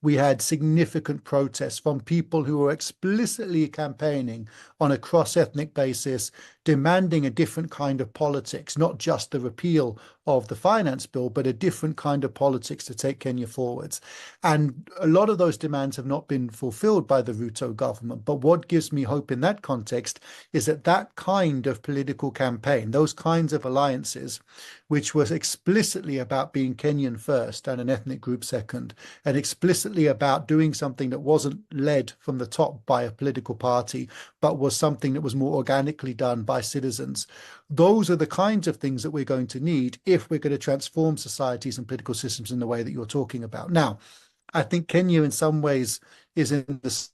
we had significant protests from people who were explicitly campaigning on a cross-ethnic basis, demanding a different kind of politics, not just the repeal of the finance bill, but a different kind of politics to take Kenya forwards. And a lot of those demands have not been fulfilled by the Ruto government. But what gives me hope in that context is that that kind of political campaign, those kinds of alliances, which was explicitly about being Kenyan first and an ethnic group second, and explicitly about doing something that wasn't led from the top by a political party, but was something that was more organically done by citizens. Those are the kinds of things that we're going to need if we're going to transform societies and political systems in the way that you're talking about. Now, I think Kenya in some ways is in the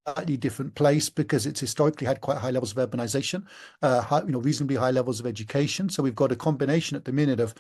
slightly different place because it's historically had quite high levels of urbanization, reasonably high levels of education. So we've got a combination at the minute of,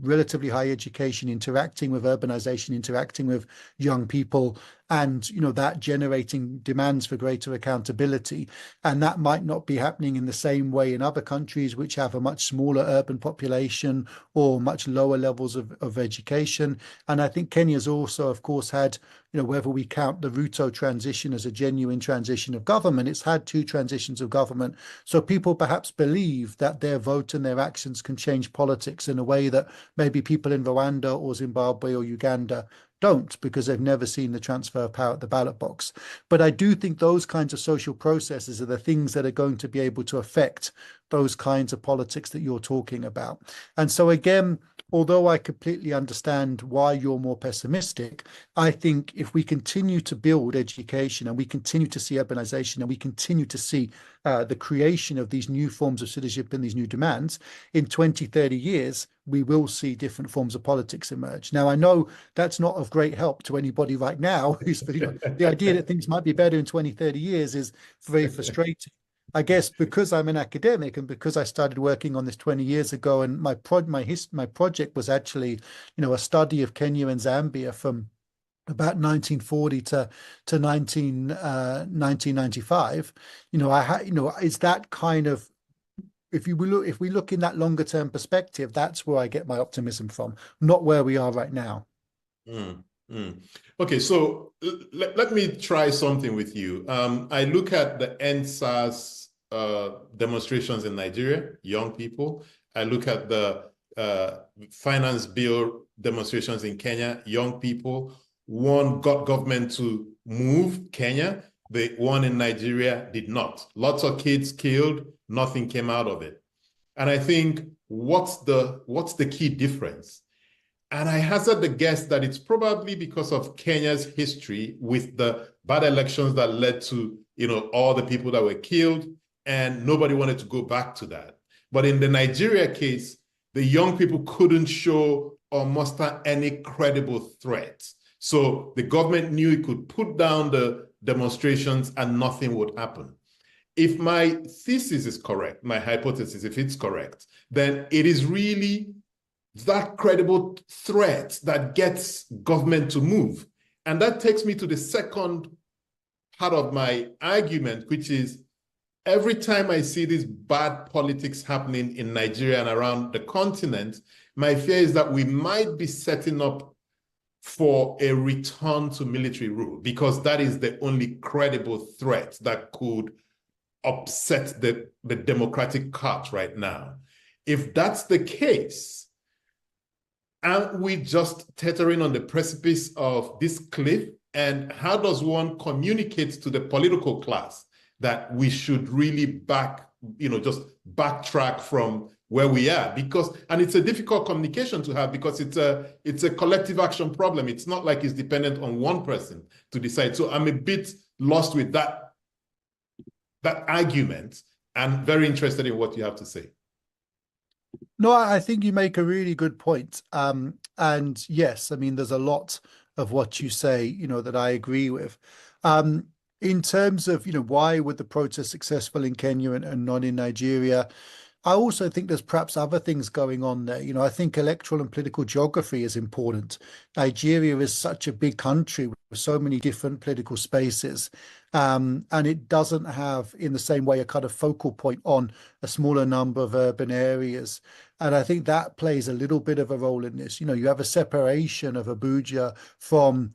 relatively high education interacting with urbanization, interacting with young people, and, that generating demands for greater accountability. And that might not be happening in the same way in other countries which have a much smaller urban population or much lower levels of education. And I think Kenya's also, of course, had, whether we count the Ruto transition as a genuine transition of government, it's had two transitions of government. So people perhaps believe that their vote and their actions can change politics in a way that maybe people in Rwanda or Zimbabwe or Uganda don't, because they've never seen the transfer of power at the ballot box. But I do think those kinds of social processes are the things that are going to be able to affect those kinds of politics that you're talking about. And so again, although I completely understand why you're more pessimistic, I think if we continue to build education and we continue to see urbanization and we continue to see the creation of these new forms of citizenship and these new demands, in 20, 30 years, we will see different forms of politics emerge. Now, I know that's not of great help to anybody right now. The idea that things might be better in 20, 30 years is very frustrating. I guess because I'm an academic and because I started working on this 20 years ago, and my project was actually, a study of Kenya and Zambia from about 1940 to 1995. It's that kind of, if we look in that longer term perspective, that's where I get my optimism from, not where we are right now. Okay, so let me try something with you. I look at the EndSARS demonstrations in Nigeria, young people. I look at the finance bill demonstrations in Kenya, young people. One got government to move Kenya. The one in Nigeria did not. Lots of kids killed. Nothing came out of it. And I think, what's the key difference? And I hazard the guess that it's probably because of Kenya's history with the bad elections that led to, all the people that were killed, and nobody wanted to go back to that. But in the Nigeria case, the young people couldn't show or muster any credible threat. So the government knew it could put down the demonstrations and nothing would happen. If my thesis is correct, my hypothesis, if it's correct, then it is really that credible threat that gets government to move. And that takes me to the second part of my argument, which is every time I see this bad politics happening in Nigeria and around the continent, my fear is that we might be setting up for a return to military rule, because that is the only credible threat that could upset the democratic cart right now. If that's the case, aren't we just teetering on the precipice of this cliff? And how does one communicate to the political class that we should really just backtrack from where we are? And it's a difficult communication to have, because it's a collective action problem. It's not like it's dependent on one person to decide. So I'm a bit lost with that argument, and very interested in what you have to say. No, I think you make a really good point. And yes, I mean, there's a lot of what you say, that I agree with. In terms of, why were the protests successful in Kenya and not in Nigeria? I also think there's perhaps other things going on there. I think electoral and political geography is important. Nigeria is such a big country with so many different political spaces. And it doesn't have, in the same way, a kind of focal point on a smaller number of urban areas. And I think that plays a little bit of a role in this. You have a separation of Abuja from,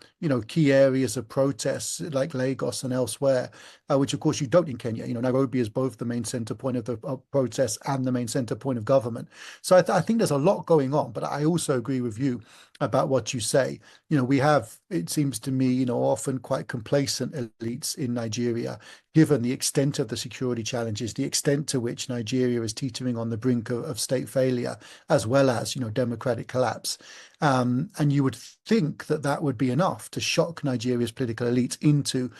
key areas of protests like Lagos and elsewhere, which of course you don't in Kenya. Nairobi is both the main center point of the protests and the main center point of government. So I think there's a lot going on, but I also agree with you about what you say. We have, it seems to me, often quite complacent elites in Nigeria, given the extent of the security challenges, the extent to which Nigeria is teetering on the brink of state failure, as well as, democratic collapse. And you would think that that would be enough to shock Nigeria's political elites into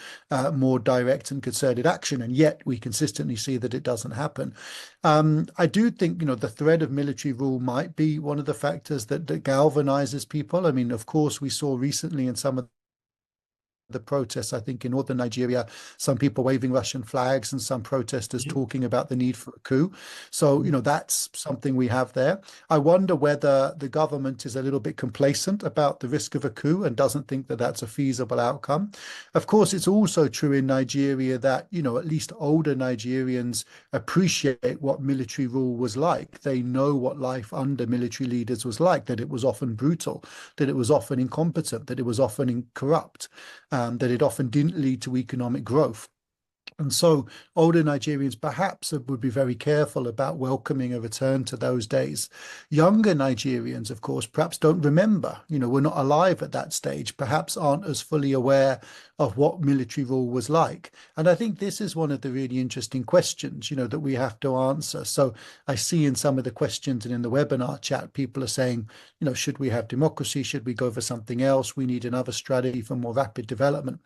more direct and concerted action. And yet we consistently see that it doesn't happen. I do think, the threat of military rule might be one of the factors that galvanizes people. I mean, of course, we saw recently in some of the protests, I think in northern Nigeria, some people waving Russian flags and some protesters talking about the need for a coup. So, that's something we have there. I wonder whether the government is a little bit complacent about the risk of a coup and doesn't think that that's a feasible outcome. Of course, it's also true in Nigeria that, at least older Nigerians appreciate what military rule was like. They know what life under military leaders was like, that it was often brutal, that it was often incompetent, that it was often corrupt. That it often didn't lead to economic growth. And so older Nigerians perhaps would be very careful about welcoming a return to those days. Younger Nigerians, of course, perhaps don't remember, were not alive at that stage, perhaps aren't as fully aware of what military rule was like. And I think this is one of the really interesting questions, that we have to answer. So I see in some of the questions and in the webinar chat, people are saying, should we have democracy? Should we go for something else? We need another strategy for more rapid development.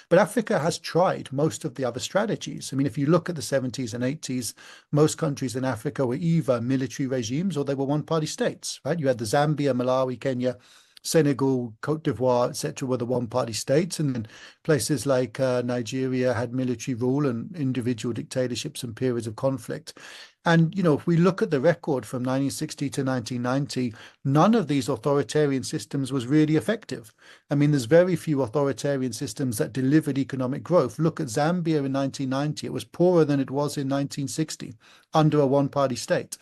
But Africa has tried most of the other strategies. I mean, if you look at the 70s and 80s, most countries in Africa were either military regimes or they were one-party states, right? You had the Zambia, Malawi, Kenya, Senegal, Cote d'Ivoire, etc., were the one-party states, and then places like Nigeria had military rule and individual dictatorships and periods of conflict. And, if we look at the record from 1960 to 1990, none of these authoritarian systems was really effective. I mean, there's very few authoritarian systems that delivered economic growth. Look at Zambia in 1990. It was poorer than it was in 1960 under a one-party state.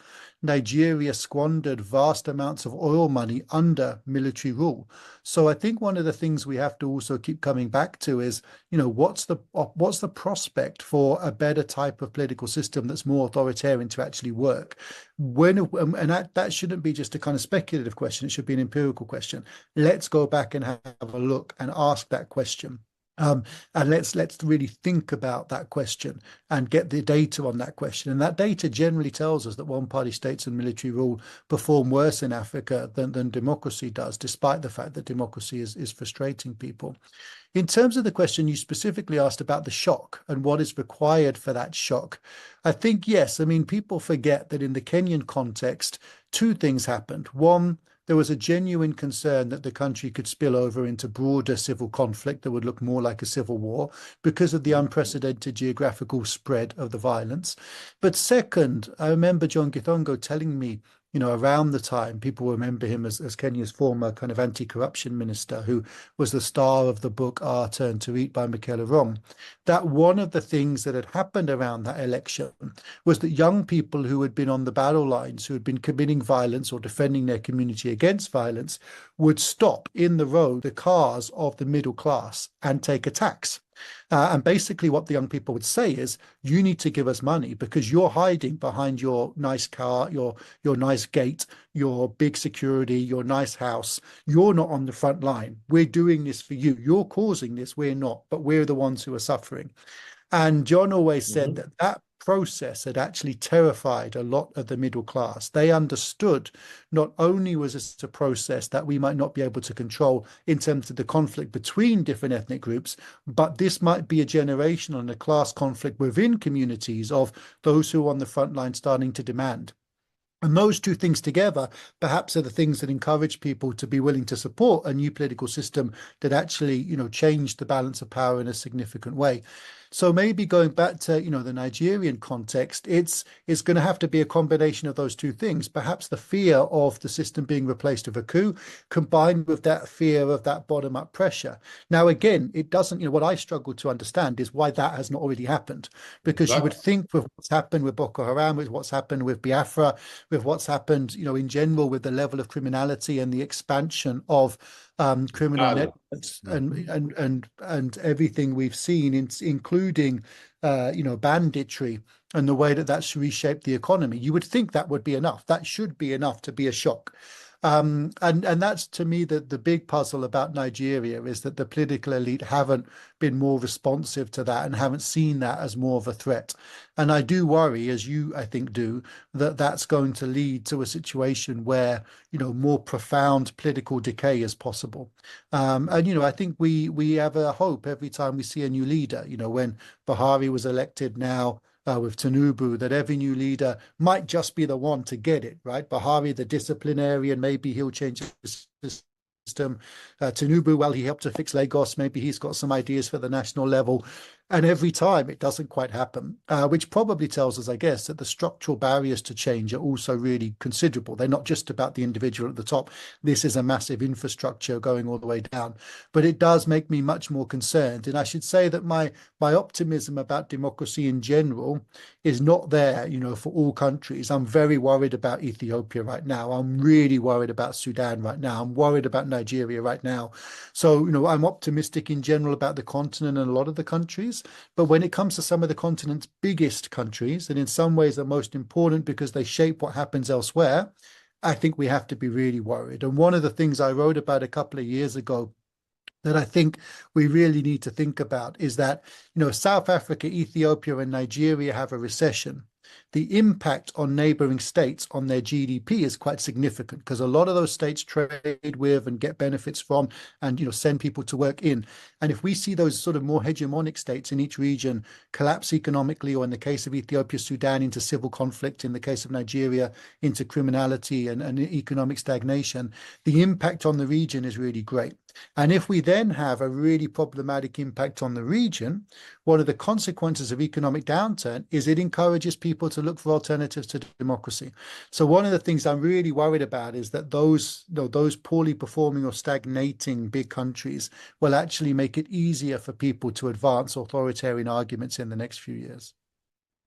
Nigeria squandered vast amounts of oil money under military rule. So I think one of the things we have to also keep coming back to is, what's the prospect for a better type of political system that's more authoritarian to actually work? And that shouldn't be just a kind of speculative question. It should be an empirical question. Let's go back and have a look and ask that question. And let's really think about that question and get the data on that question. And that data generally tells us that one-party states and military rule perform worse in Africa than democracy does, despite the fact that democracy is frustrating people. In terms of the question you specifically asked about the shock and what is required for that shock, I think, yes, I mean, people forget that in the Kenyan context, two things happened. One, there was a genuine concern that the country could spill over into broader civil conflict that would look more like a civil war because of the unprecedented geographical spread of the violence. But second, I remember John Githongo telling me, you know, around the time, people remember him as Kenya's former kind of anti-corruption minister, who was the star of the book Our Turn to Eat by Michaela Wrong, that one of the things that had happened around that election was that young people who had been on the battle lines, who had been committing violence or defending their community against violence, would stop in the road the cars of the middle class and take a tax. And basically what the young people would say is, you need to give us money because you're hiding behind your nice car, your nice gate, your big security, your nice house. You're not on the front line. We're doing this for you. You're causing this. We're not, but we're the ones who are suffering. And John always said that that process had actually terrified a lot of the middle class. They understood not only was this a process that we might not be able to control in terms of the conflict between different ethnic groups, but this might be a generational and a class conflict within communities of those who are on the front line starting to demand. And those two things together perhaps are the things that encourage people to be willing to support a new political system that actually, you know, changed the balance of power in a significant way. So maybe going back to, you know, the Nigerian context, it's going to have to be a combination of those two things. Perhaps the fear of the system being replaced with a coup, combined with that fear of that bottom-up pressure. Now, again, it doesn't, you know, what I struggle to understand is why that has not already happened. Because you would think with what's happened with Boko Haram, with what's happened with Biafra, with what's happened, you know, in general with the level of criminality and the expansion of criminal networks and everything we've seen, including you know, banditry and the way that that's reshaped the economy. You would think that would be enough. That should be enough to be a shock. And that's, to me, the big puzzle about Nigeria is that the political elite haven't been more responsive to that and haven't seen that as more of a threat. And I do worry, as you, I think, do, that that's going to lead to a situation where, you know, more profound political decay is possible. And, you know, I think we have a hope every time we see a new leader. You know, when Buhari was elected now, with Tinubu, that every new leader might just be the one to get it, right? Buhari, the disciplinarian, maybe he'll change the system. Tinubu, well, he helped to fix Lagos. Maybe he's got some ideas for the national level. And every time it doesn't quite happen, which probably tells us, I guess, that the structural barriers to change are also really considerable. They're not just about the individual at the top. This is a massive infrastructure going all the way down. But it does make me much more concerned. And I should say that my optimism about democracy in general is not there, you know, for all countries. I'm very worried about Ethiopia right now. I'm really worried about Sudan right now. I'm worried about Nigeria right now. So, you know, I'm optimistic in general about the continent and a lot of the countries. But when it comes to some of the continent's biggest countries, and in some ways are most important because they shape what happens elsewhere, I think we have to be really worried. And one of the things I wrote about a couple of years ago that I think we really need to think about is that, you know, South Africa, Ethiopia, and Nigeria have a recession. The impact on neighboring states on their GDP is quite significant because a lot of those states trade with and get benefits from and, you know, send people to work in. And if we see those sort of more hegemonic states in each region collapse economically, or in the case of Ethiopia, Sudan, into civil conflict, in the case of Nigeria, into criminality and economic stagnation, the impact on the region is really great. And if we then have a really problematic impact on the region, one of the consequences of economic downturn is it encourages people to look for alternatives to democracy. So one of the things I'm really worried about is that those poorly performing or stagnating big countries will actually make it easier for people to advance authoritarian arguments in the next few years.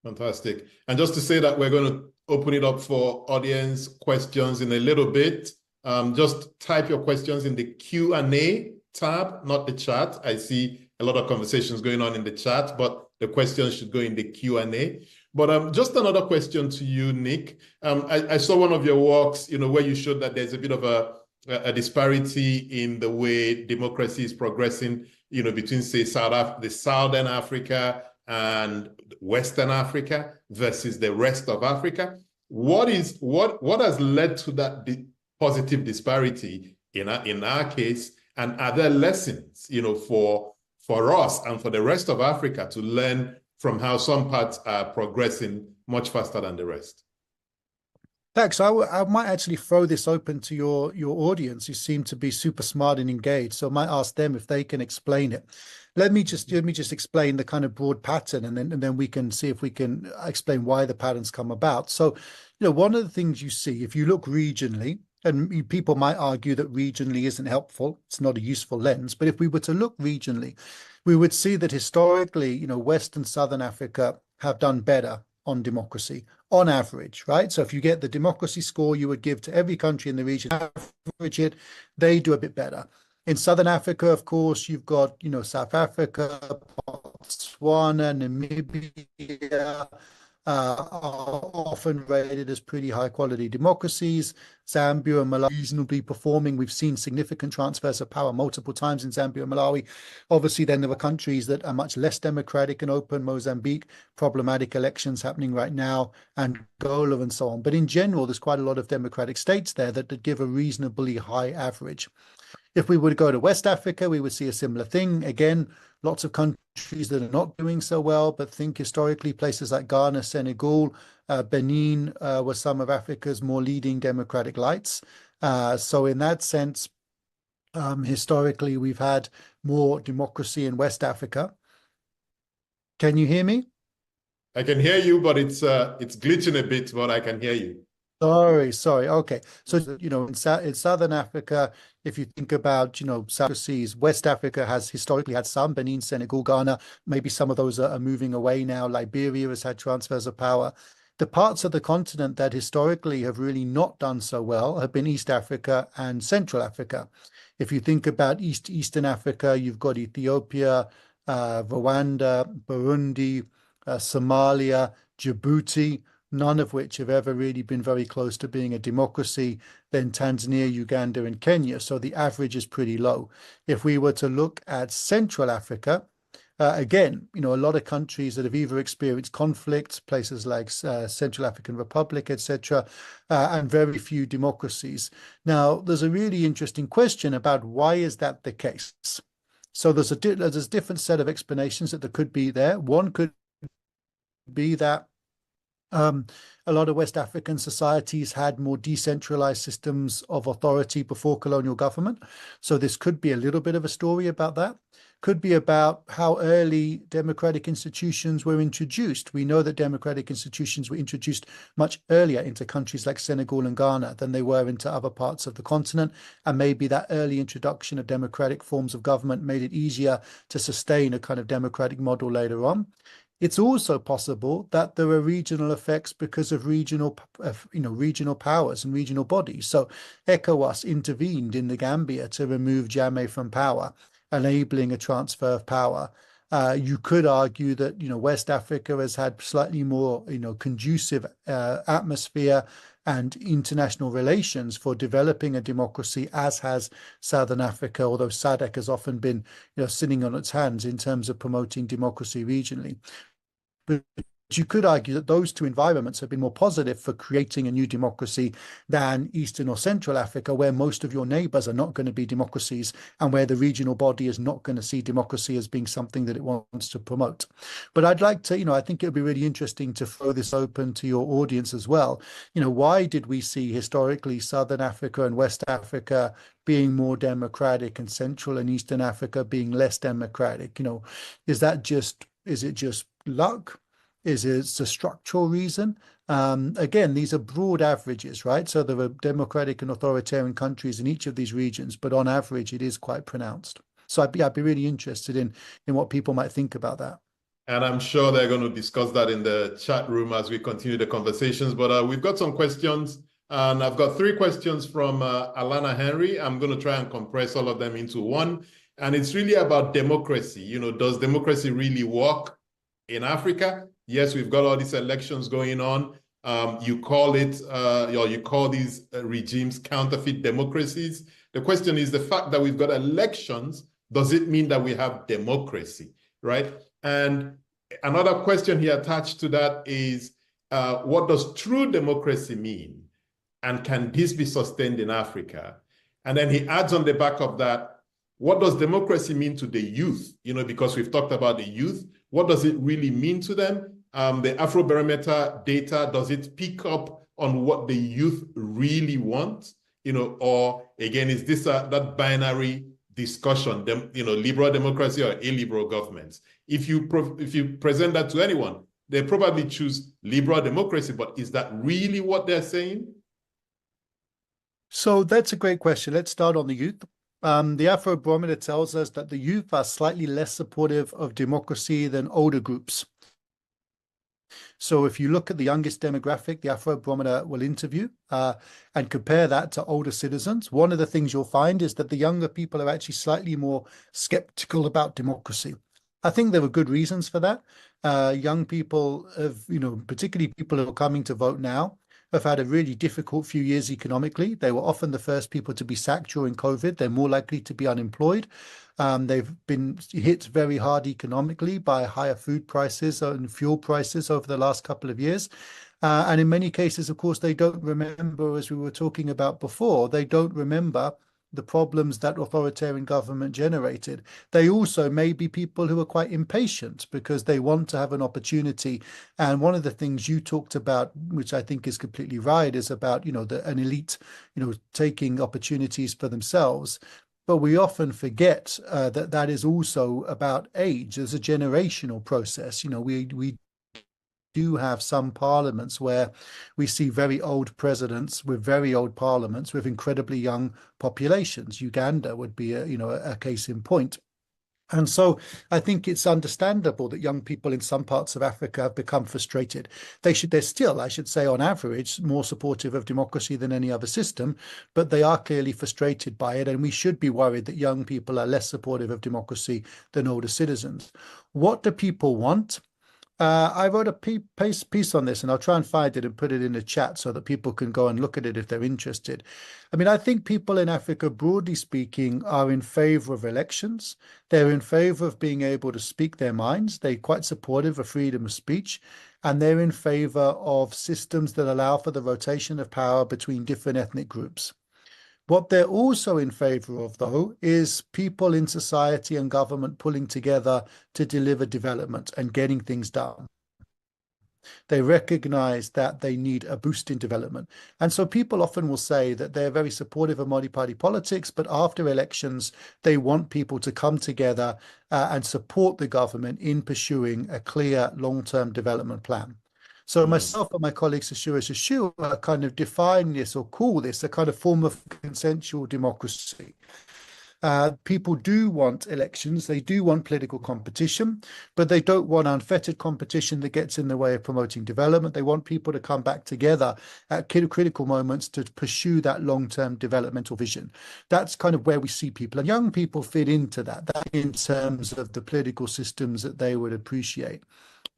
Fantastic. And just to say that we're going to open it up for audience questions in a little bit. Just type your questions in the Q&A tab, not the chat. I see a lot of conversations going on in the chat, but the questions should go in the Q&A. But just another question to you, Nick. I saw one of your works, you know, where you showed that there's a bit of a a disparity in the way democracy is progressing, between, say, the Southern Africa and Western Africa versus the rest of Africa. What has led to that positive disparity in our case, and are there lessons, for us and for the rest of Africa to learn from how some parts are progressing much faster than the rest? Thanks. I might actually throw this open to your audience, who seem to be super smart and engaged. So I might ask them if they can explain it. Let me just explain the kind of broad pattern, and then we can see if we can explain why the patterns come about. So, one of the things you see if you look regionally, and people might argue that regionally isn't helpful, it's not a useful lens, but if we were to look regionally, we would see that historically, West and Southern Africa have done better on democracy on average, right? So if you get the democracy score you would give to every country in the region, average it, they do a bit better. In Southern Africa, of course, you've got, South Africa, Botswana, Namibia, are often rated as pretty high quality democracies. Zambia and Malawi reasonably performing. We've seen significant transfers of power multiple times in Zambia and Malawi. Obviously, then there are countries that are much less democratic and open. Mozambique, problematic elections happening right now, Angola and so on. But in general, there's quite a lot of democratic states there that give a reasonably high average. If we were to go to West Africa, we would see a similar thing. Again, lots of countries that are not doing so well, but think historically places like Ghana, Senegal, Benin were some of Africa's more leading democratic lights. So in that sense, historically, we've had more democracy in West Africa. Can you hear me? I can hear you, but it's glitching a bit, but I can hear you. Sorry. Okay. So, in Southern Africa, if you think about, South Seas, West Africa has historically had some, Benin, Senegal, Ghana, maybe some of those are moving away now. Liberia has had transfers of power. The parts of the continent that historically have really not done so well have been East Africa and Central Africa. If you think about Eastern Africa, you've got Ethiopia, Rwanda, Burundi, Somalia, Djibouti, none of which have ever really been very close to being a democracy, then Tanzania, Uganda, and Kenya. So the average is pretty low. If we were to look at Central Africa, again, a lot of countries that have either experienced conflicts, places like Central African Republic, etc., and very few democracies. Now, there's a really interesting question about why is that the case? So there's a different set of explanations that there could be there. One could be that a lot of West African societies had more decentralized systems of authority before colonial government. So this could be a little bit of a story about that. Could be about how early democratic institutions were introduced. We know that democratic institutions were introduced much earlier into countries like Senegal and Ghana than they were into other parts of the continent. And maybe that early introduction of democratic forms of government made it easier to sustain a kind of democratic model later on. It's also possible that there are regional effects because of regional powers and regional bodies. So ECOWAS intervened in the Gambia to remove Jammeh from power, enabling a transfer of power. You could argue that West Africa has had slightly more conducive atmosphere and international relations for developing a democracy, as has Southern Africa, although SADC has often been sitting on its hands in terms of promoting democracy regionally. But you could argue that those two environments have been more positive for creating a new democracy than Eastern or Central Africa, where most of your neighbors are not going to be democracies and where the regional body is not going to see democracy as being something that it wants to promote. But I'd like to, I think it would be really interesting to throw this open to your audience as well. Why did we see historically Southern Africa and West Africa being more democratic and Central and Eastern Africa being less democratic? Is it just luck? Is it a structural reason? Again, these are broad averages, right? So there are democratic and authoritarian countries in each of these regions, but on average, it is quite pronounced. So I'd be really interested in what people might think about that. And I'm sure they're going to discuss that in the chat room as we continue the conversations. But we've got some questions, and I've got 3 questions from Alana Henry. I'm going to try and compress all of them into one. And it's really about democracy. Does democracy really work in Africa? Yes, we've got all these elections going on. You call it, or you call these regimes counterfeit democracies. The question is the fact that we've got elections, does it mean that we have democracy, right? And another question he attached to that is, what does true democracy mean? And can this be sustained in Africa? And then he adds on the back of that, what does democracy mean to the youth? You know, because we've talked about the youth. What does it really mean to them? The Afrobarometer data, does it pick up on what the youth really want? You know, or again, is this that binary discussion, liberal democracy or illiberal governments? If you present that to anyone, they probably choose liberal democracy, but is that really what they're saying? So that's a great question. Let's start on the youth. The Afrobarometer tells us that the youth are slightly less supportive of democracy than older groups. So if you look at the youngest demographic, the Afrobarometer will interview and compare that to older citizens, one of the things you'll find is that the younger people are actually slightly more skeptical about democracy. I think there were good reasons for that. Young people have, particularly people who are coming to vote now, have had a really difficult few years economically. They were often the first people to be sacked during COVID. They're more likely to be unemployed. They've been hit very hard economically by higher food prices and fuel prices over the last couple of years. And in many cases, of course, they don't remember, as we were talking about before, they don't remember the problems that authoritarian government generated. They also may be people who are quite impatient because they want to have an opportunity. And one of the things you talked about, which I think is completely right, is about, an elite, taking opportunities for themselves. But we often forget that is also about age. There's a generational process. We do have some parliaments where we see very old presidents with very old parliaments with incredibly young populations. Uganda would be a case in point. And so I think it's understandable that young people in some parts of Africa have become frustrated. They're still, I should say, on average, more supportive of democracy than any other system, but they are clearly frustrated by it. And we should be worried that young people are less supportive of democracy than older citizens. What do people want? I wrote a piece on this, and I'll try and find it and put it in the chat so that people can go and look at it if they're interested. I mean, I think people in Africa, broadly speaking, are in favor of elections. They're in favor of being able to speak their minds. They're quite supportive of freedom of speech, and they're in favor of systems that allow for the rotation of power between different ethnic groups. What they're also in favor of, though, is people in society and government pulling together to deliver development and getting things done. They recognize that they need a boost in development. And so people often will say that they're very supportive of multi-party politics, but after elections, they want people to come together and support the government in pursuing a clear long-term development plan. So myself and my colleague Sashua Shashua kind of define this or call this a kind of form of consensual democracy. People do want elections, they do want political competition, but they don't want unfettered competition that gets in the way of promoting development. They want people to come back together at critical moments to pursue that long-term developmental vision. That's kind of where we see people, and young people fit into that in terms of the political systems that they would appreciate.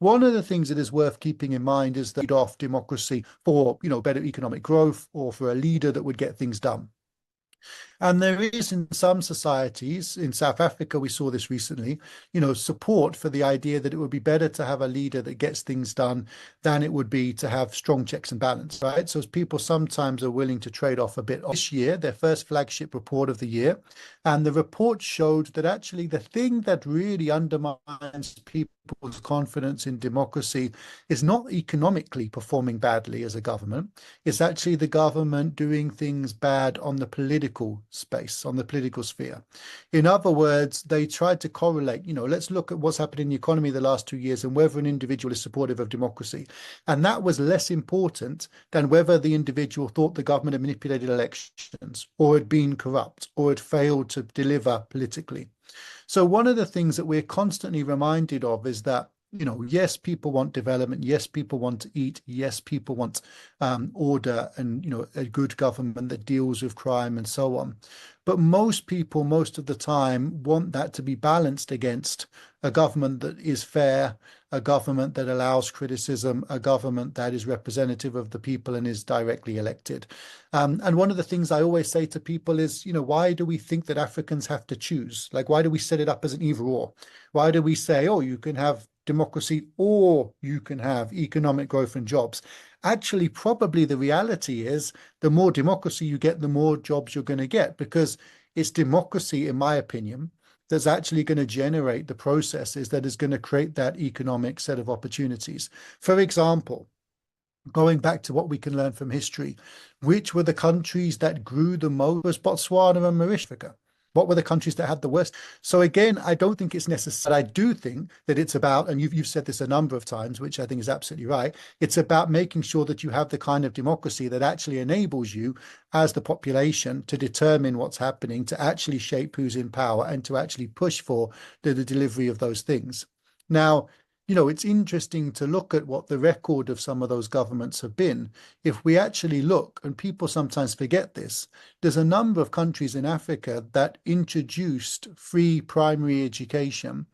One of the things that is worth keeping in mind is that off democracy for, better economic growth or for a leader that would get things done. And there is in some societies, in South Africa, we saw this recently, support for the idea that it would be better to have a leader that gets things done than it would be to have strong checks and balance, right? So people sometimes are willing to trade off a bit. This year, their first flagship report of the year, and the report showed that actually the thing that really undermines people's confidence in democracy is not economically performing badly as a government. It's actually the government doing things bad on the political space, on the political sphere. In other words, they tried to correlate, let's look at what's happened in the economy the last 2 years and whether an individual is supportive of democracy. And that was less important than whether the individual thought the government had manipulated elections or had been corrupt or had failed to deliver politically. So one of the things that we're constantly reminded of is that yes, people want development. Yes, people want to eat. Yes, people want order and, a good government that deals with crime and so on. But most people, most of the time, want that to be balanced against a government that is fair, a government that allows criticism, a government that is representative of the people and is directly elected. And one of the things I always say to people is, why do we think that Africans have to choose? Like, why do we set it up as an either or? Why do we say, oh, you can have democracy or you can have economic growth and jobs? Actually, probably the reality is the more democracy you get, the more jobs you're going to get, because it's democracy, in my opinion, that's actually going to generate the processes that is going to create that economic set of opportunities. For example, going back to what we can learn from history, which were the countries that grew the most? Was Botswana and Mauritius. What were the countries that had the worst? So again, I don't think it's necessary. I do think that it's about, and you've said this a number of times, which I think is absolutely right. It's about making sure that you have the kind of democracy that actually enables you as the population to determine what's happening, to actually shape who's in power, and to actually push for the delivery of those things. Now, it's interesting to look at what the record of some of those governments have been. If we actually look, and people sometimes forget this, there's a number of countries in Africa that introduced free primary education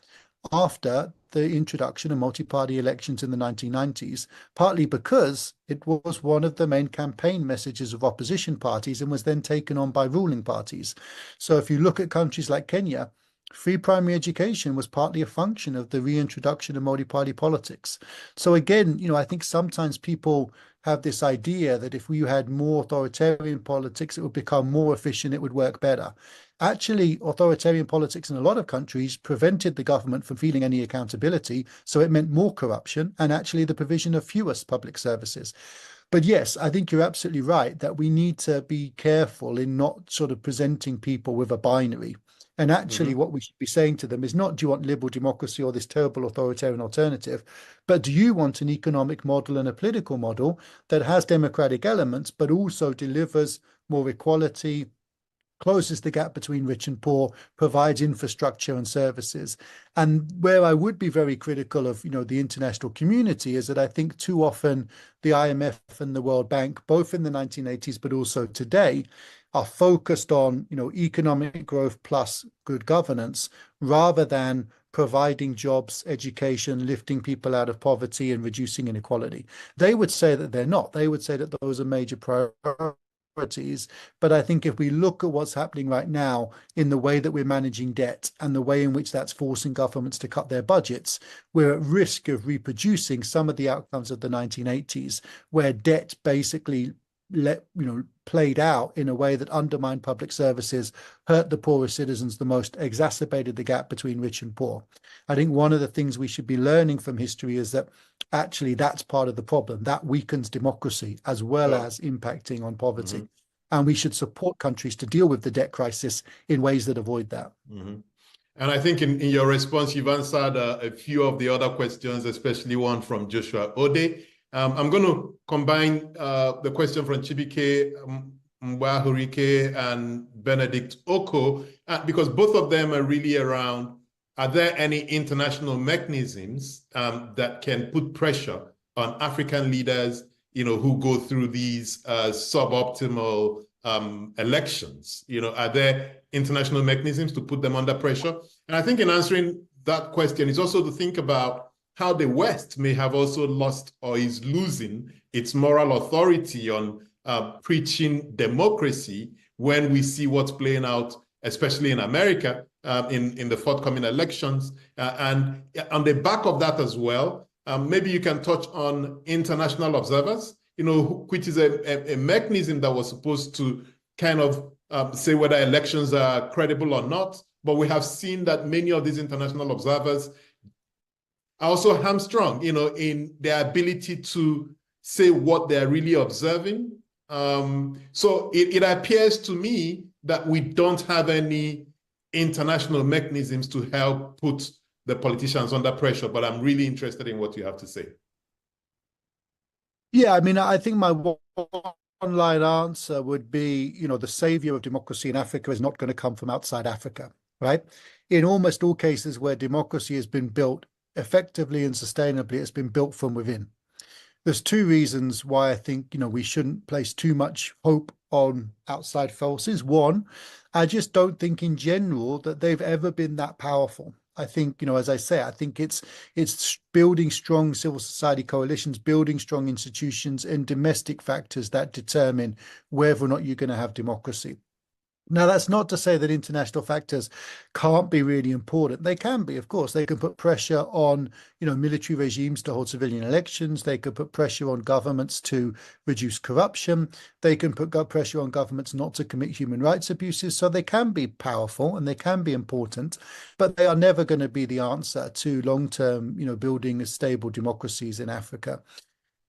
after the introduction of multi-party elections in the 1990s, partly because it was one of the main campaign messages of opposition parties and was then taken on by ruling parties. So if you look at countries like Kenya, free primary education was partly a function of the reintroduction of multi-party politics. So again, I think sometimes people have this idea that if we had more authoritarian politics, it would become more efficient, it would work better. Actually, authoritarian politics in a lot of countries prevented the government from feeling any accountability, so it meant more corruption and actually the provision of fewer public services. But yes, I think you're absolutely right that we need to be careful in not sort of presenting people with a binary. And actually, what we should be saying to them is not, do you want liberal democracy or this terrible authoritarian alternative, but do you want an economic model and a political model that has democratic elements, but also delivers more equality, closes the gap between rich and poor, provides infrastructure and services. And where I would be very critical of, the international community is that I think too often the IMF and the World Bank, both in the 1980s, but also today, are focused on, economic growth plus good governance, rather than providing jobs, education, lifting people out of poverty and reducing inequality. They would say that they're not. They would say that those are major priorities. But I think if we look at what's happening right now in the way that we're managing debt and the way in which that's forcing governments to cut their budgets, we're at risk of reproducing some of the outcomes of the 1980s, where debt basically played out in a way that undermined public services, hurt the poorest citizens the most, exacerbated the gap between rich and poor. I think one of the things we should be learning from history is that actually that's part of the problem. That weakens democracy as well as impacting on poverty. And we should support countries to deal with the debt crisis in ways that avoid that. And I think in your response, you've answered a few of the other questions, especially one from Joshua Ode. I'm going to combine the question from Chibike Mbahurike and Benedict Oko, because both of them are really around, are there any international mechanisms that can put pressure on African leaders, who go through these suboptimal elections? Are there international mechanisms to put them under pressure? And I think in answering that question is also to think about how the West may have also lost or is losing its moral authority on preaching democracy when we see what's playing out, especially in America, in the forthcoming elections. And on the back of that as well, maybe you can touch on international observers, which is a mechanism that was supposed to kind of say whether elections are credible or not. But we have seen that many of these international observers are also hamstrung, in their ability to say what they're really observing. So it appears to me that we don't have any international mechanisms to help put the politicians under pressure, but I'm really interested in what you have to say. Yeah, I mean, I think my one-line answer would be, the savior of democracy in Africa is not going to come from outside Africa, right? In almost all cases where democracy has been built effectively and sustainably, it's been built from within. There's two reasons why I think, we shouldn't place too much hope on outside forces. One, I just don't think in general that they've ever been that powerful. I think, as I say, I think it's building strong civil society coalitions, building strong institutions, and domestic factors that determine whether or not you're going to have democracy. Now, that's not to say that international factors can't be really important. They can be, of course. They can put pressure on, military regimes to hold civilian elections. They could put pressure on governments to reduce corruption. They can put pressure on governments not to commit human rights abuses. So they can be powerful and they can be important, but they are never going to be the answer to long-term, building stable democracies in Africa.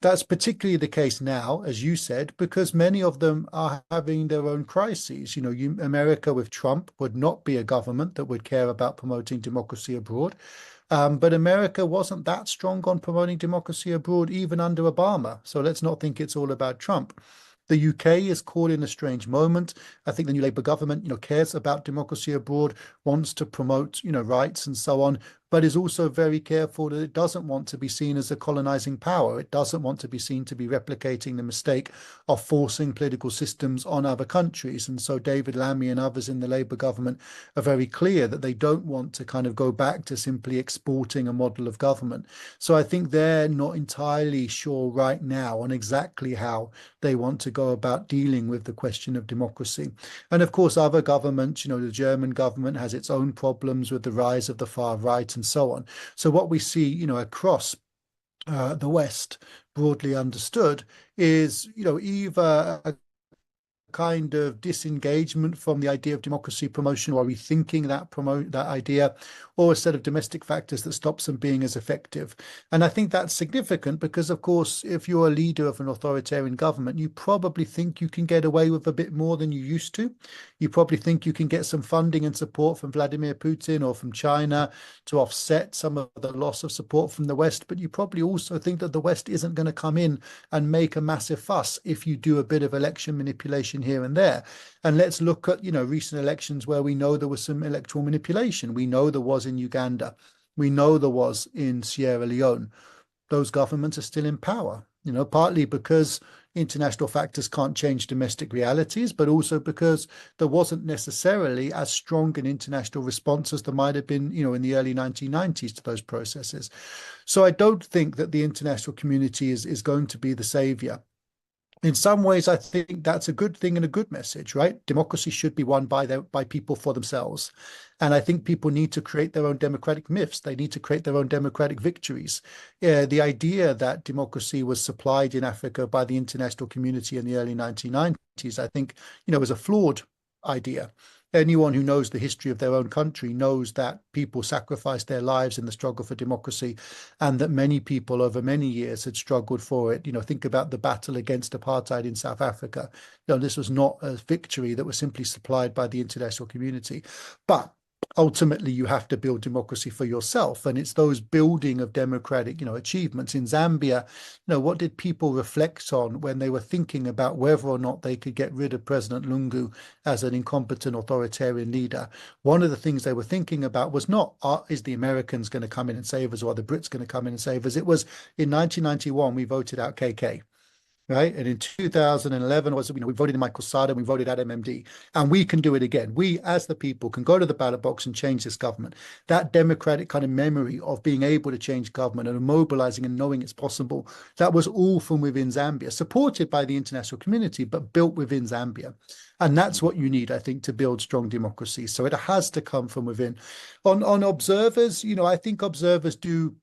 That's particularly the case now, as you said, because many of them are having their own crises. America with Trump would not be a government that would care about promoting democracy abroad. But America wasn't that strong on promoting democracy abroad, even under Obama. So let's not think it's all about Trump. The UK is caught in a strange moment. I think the new Labour government, cares about democracy abroad, wants to promote, rights and so on, but is also very careful that it doesn't want to be seen as a colonizing power. It doesn't want to be seen to be replicating the mistake of forcing political systems on other countries. And so David Lammy and others in the Labour government are very clear that they don't want to kind of go back to simply exporting a model of government. So I think they're not entirely sure right now on exactly how they want to go about dealing with the question of democracy. And of course, other governments, the German government has its own problems with the rise of the far right and so on. So what we see, across the West, broadly understood, is, either a kind of disengagement from the idea of democracy promotion or rethinking that idea, or a set of domestic factors that stops them being as effective. And I think that's significant because, of course, if you're a leader of an authoritarian government, you probably think you can get away with a bit more than you used to. You probably think you can get some funding and support from Vladimir Putin or from China to offset some of the loss of support from the West. But you probably also think that the West isn't going to come in and make a massive fuss if you do a bit of election manipulation here and there. And let's look at, recent elections where we know there was some electoral manipulation. We know there was in Uganda. We know there was in Sierra Leone. Those governments are still in power, partly because international factors can't change domestic realities, but also because there wasn't necessarily as strong an international response as there might have been, in the early 1990s to those processes. So I don't think that the international community is going to be the savior. In some ways, I think that's a good thing and a good message, right? Democracy should be won by people for themselves. And I think people need to create their own democratic myths. They need to create their own democratic victories. The idea that democracy was supplied in Africa by the international community in the early 1990s, I think, was a flawed idea. Anyone who knows the history of their own country knows that people sacrificed their lives in the struggle for democracy, and that many people over many years had struggled for it. Think about the battle against apartheid in South Africa. This was not a victory that was simply supplied by the international community. But ultimately, you have to build democracy for yourself. And it's those building of democratic, achievements. In Zambia, what did people reflect on when they were thinking about whether or not they could get rid of President Lungu as an incompetent authoritarian leader? One of the things they were thinking about was not, is the Americans going to come in and save us, or are the Brits going to come in and save us? It was, in 1991, we voted out KK. Right. And in 2011, we voted in Michael Sada, we voted out MMD, and we can do it again. We, as the people, can go to the ballot box and change this government. That democratic kind of memory of being able to change government and mobilizing and knowing it's possible, that was all from within Zambia, supported by the international community, but built within Zambia. And that's what you need, I think, to build strong democracy. So it has to come from within. On observers, I think observers do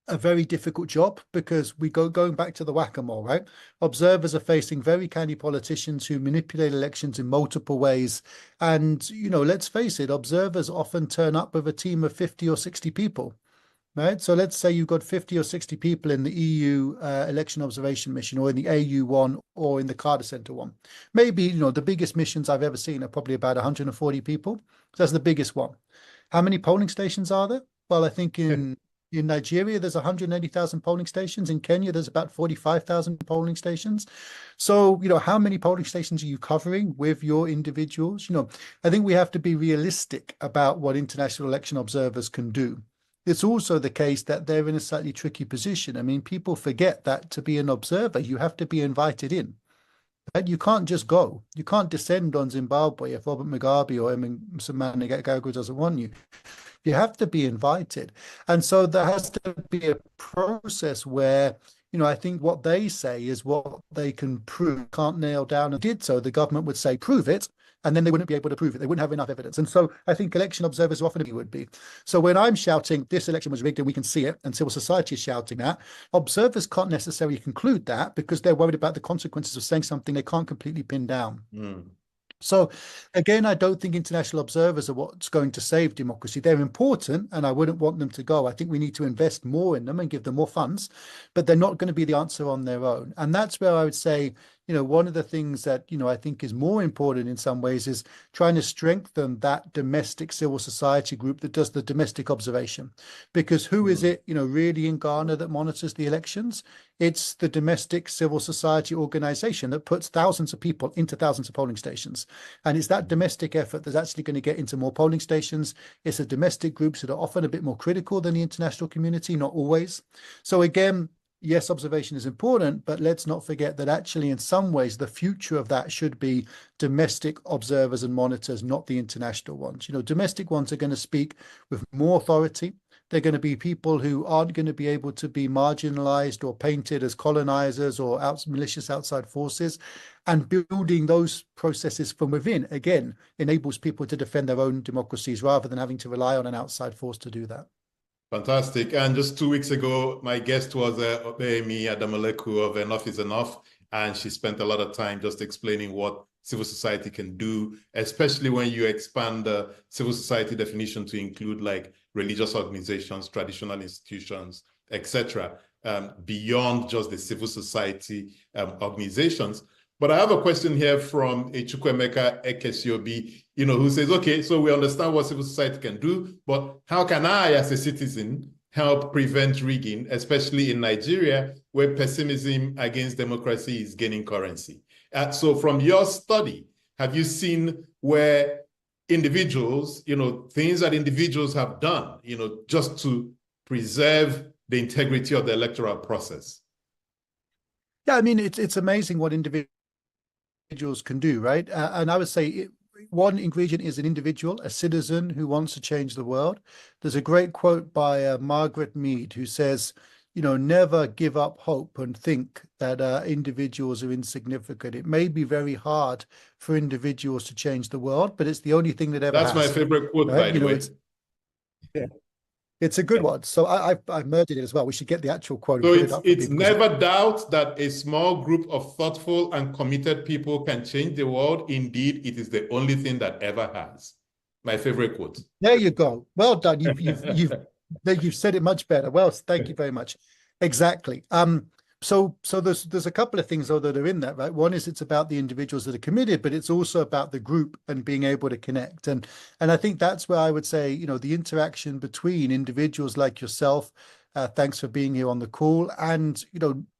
a very difficult job, because we going back to the whack-a-mole, right? Observers are facing very canny politicians who manipulate elections in multiple ways. And, let's face it, observers often turn up with a team of 50 or 60 people, right? So let's say you've got 50 or 60 people in the EU election observation mission, or in the AU one, or in the Carter Center one. Maybe, the biggest missions I've ever seen are probably about 140 people. That's the biggest one. How many polling stations are there? Well, I think in Nigeria, there's 180,000 polling stations. In Kenya, there's about 45,000 polling stations. So, how many polling stations are you covering with your individuals? I think we have to be realistic about what international election observers can do. it's also the case that they're in a slightly tricky position. I mean, people forget that to be an observer, you have to be invited in. Right? You can't just go. You can't descend on Zimbabwe if Robert Mugabe or Mnangagwa doesn't want you. You have to be invited. And so there has to be a process where, I think what they say is what they can prove, can't nail down. And did so, the government would say, prove it, and then they wouldn't be able to prove it. They wouldn't have enough evidence. And so I think election observers often would be. So when I'm shouting, this election was rigged and we can see it, and civil society is shouting that, observers can't necessarily conclude that because they're worried about the consequences of saying something they can't completely pin down. So again, I don't think international observers are what's going to save democracy. They're important, and I wouldn't want them to go. I think we need to invest more in them and give them more funds, but they're not going to be the answer on their own. And that's where I would say, one of the things that, I think is more important in some ways is trying to strengthen that domestic civil society group that does the domestic observation. Because who is it, really in Ghana that monitors the elections? It's the domestic civil society organization that puts thousands of people into thousands of polling stations. And it's that domestic effort that's actually going to get into more polling stations. It's the domestic groups that are often a bit more critical than the international community, not always. So again, yes, observation is important, but let's not forget that actually in some ways the future of that should be domestic observers and monitors, not the international ones. Domestic ones are going to speak with more authority. They're going to be people who aren't going to be able to be marginalized or painted as colonizers or malicious outside forces. And building those processes from within, again, enables people to defend their own democracies rather than having to rely on an outside force to do that. Fantastic. And just 2 weeks ago, my guest was Obeyemi Adamaleku of Enough is Enough, and she spent a lot of time just explaining what civil society can do, especially when you expand the civil society definition to include like religious organizations, traditional institutions, etc., beyond just the civil society organizations. But I have a question here from Chukwemeka Ekesiobi, who says, okay, so we understand what civil society can do, but how can I, as a citizen, help prevent rigging, especially in Nigeria, where pessimism against democracy is gaining currency? So from your study, have you seen where individuals, things that individuals have done, just to preserve the integrity of the electoral process? Yeah, I mean, it's amazing what individuals can do, right? And I would say one ingredient is an individual, a citizen who wants to change the world. There's a great quote by Margaret Mead who says, never give up hope and think that individuals are insignificant. It may be very hard for individuals to change the world, but it's the only thing that ever has. That's my favorite quote, right? By the way. It's a good one. So I've murdered it as well. We should get the actual quote. So it's never doubt that a small group of thoughtful and committed people can change the world. Indeed, it is the only thing that ever has. My favorite quote. There you go. Well done. You've said it much better. Well, thank you very much. Exactly. So there's a couple of things though that are in that, right? One is it's about the individuals that are committed, but it's also about the group and being able to connect. And I think that's where I would say, the interaction between individuals like yourself, thanks for being here on the call, and,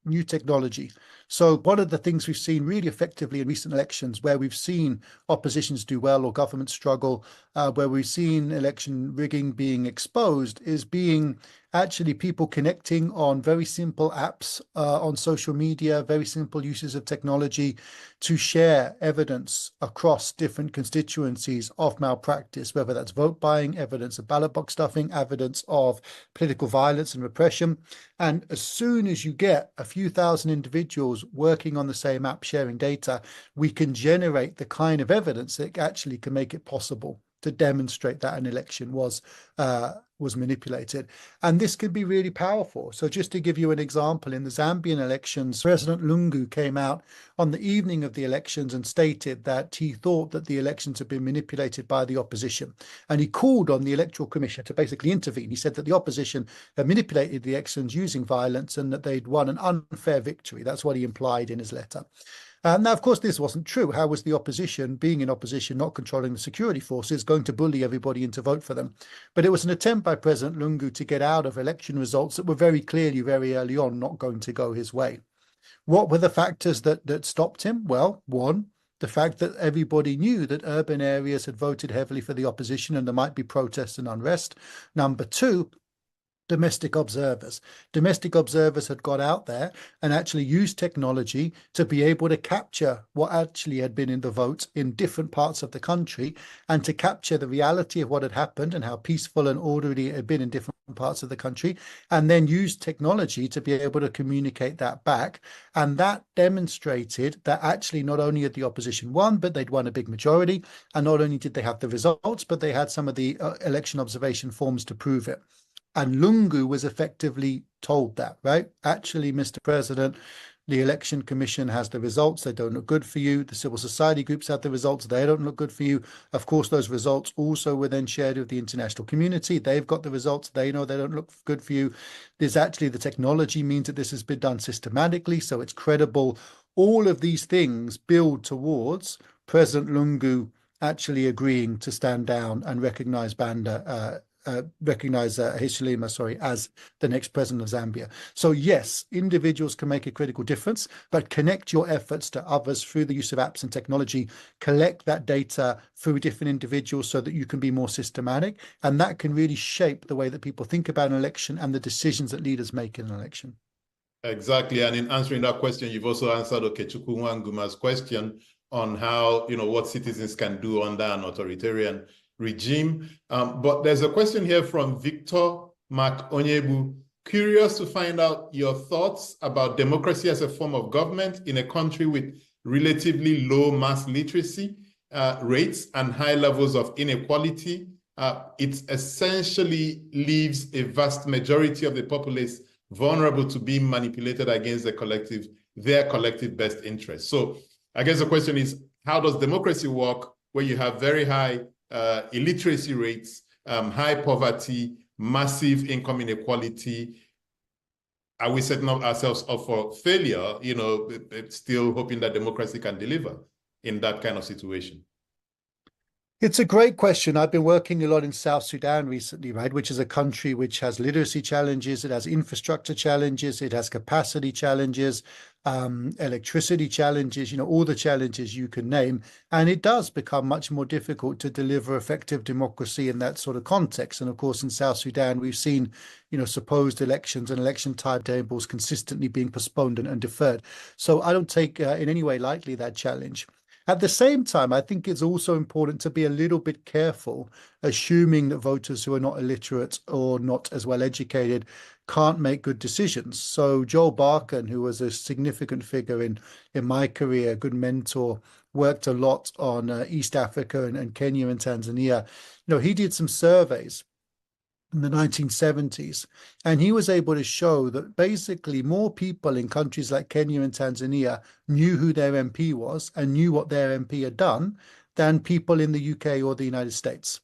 new technology. So one of the things we've seen really effectively in recent elections where we've seen oppositions do well or governments struggle, where we've seen election rigging being exposed is being actually people connecting on very simple apps on social media, very simple uses of technology to share evidence across different constituencies of malpractice, whether that's vote buying, evidence of ballot box stuffing, evidence of political violence and repression. And as soon as you get a few thousand individuals working on the same app, sharing data, we can generate the kind of evidence that actually can make it possible to demonstrate that an election was manipulated. And this could be really powerful. So just to give you an example, in the Zambian elections, President Lungu came out on the evening of the elections and stated that he thought that the elections had been manipulated by the opposition. And he called on the Electoral Commission to basically intervene. He said that the opposition had manipulated the elections using violence and that they'd won an unfair victory. That's what he implied in his letter. Now, of course, this wasn't true. How was the opposition, being in opposition, not controlling the security forces, going to bully everybody into vote for them? But it was an attempt by President Lungu to get out of election results that were very clearly, very early on, not going to go his way. What were the factors that stopped him? Well, one, the fact that everybody knew that urban areas had voted heavily for the opposition and there might be protests and unrest. Number two, domestic observers. Domestic observers had got out there and actually used technology to be able to capture what actually had been in the vote in different parts of the country, and to capture the reality of what had happened and how peaceful and orderly it had been in different parts of the country, and then use technology to be able to communicate that back. And that demonstrated that actually not only had the opposition won, but they'd won a big majority. And not only did they have the results, but they had some of the election observation forms to prove it. And Lungu was effectively told that, right? Actually, Mr. President, the election commission has the results. They don't look good for you. The civil society groups have the results. They don't look good for you. Of course, those results also were then shared with the international community. They've got the results. They know they don't look good for you. There's actually the technology means that this has been done systematically, so it's credible. All of these things build towards President Lungu actually agreeing to stand down and recognize Hichilema, as the next president of Zambia. So yes, individuals can make a critical difference, but connect your efforts to others through the use of apps and technology. Collect that data through different individuals so that you can be more systematic, and that can really shape the way that people think about an election and the decisions that leaders make in an election. Exactly, and in answering that question, you've also answered Okechukwu Nwanguma's question on how, what citizens can do under an authoritarian regime. But there's a question here from Victor Mark Onyebu, curious to find out your thoughts about democracy as a form of government in a country with relatively low mass literacy rates and high levels of inequality. It essentially leaves a vast majority of the populace vulnerable to being manipulated against their collective best interests. So I guess the question is, how does democracy work where you have very high illiteracy rates, high poverty, massive income inequality? Are we setting up ourselves up for failure, still hoping that democracy can deliver in that kind of situation? It's a great question. I've been working a lot in South Sudan recently, right, which is a country which has literacy challenges, it has infrastructure challenges, it has capacity challenges, electricity challenges, all the challenges you can name. And it does become much more difficult to deliver effective democracy in that sort of context. And of course, in South Sudan, we've seen, supposed elections and election timetables consistently being postponed and deferred. So I don't take in any way lightly that challenge. At the same time, I think it's also important to be a little bit careful, assuming that voters who are not illiterate or not as well educated can't make good decisions. So Joel Barkan, who was a significant figure in my career, a good mentor, worked a lot on East Africa and Kenya and Tanzania. He did some surveys in the 1970s, and he was able to show that basically more people in countries like Kenya and Tanzania knew who their MP was and knew what their MP had done than people in the UK or the United States.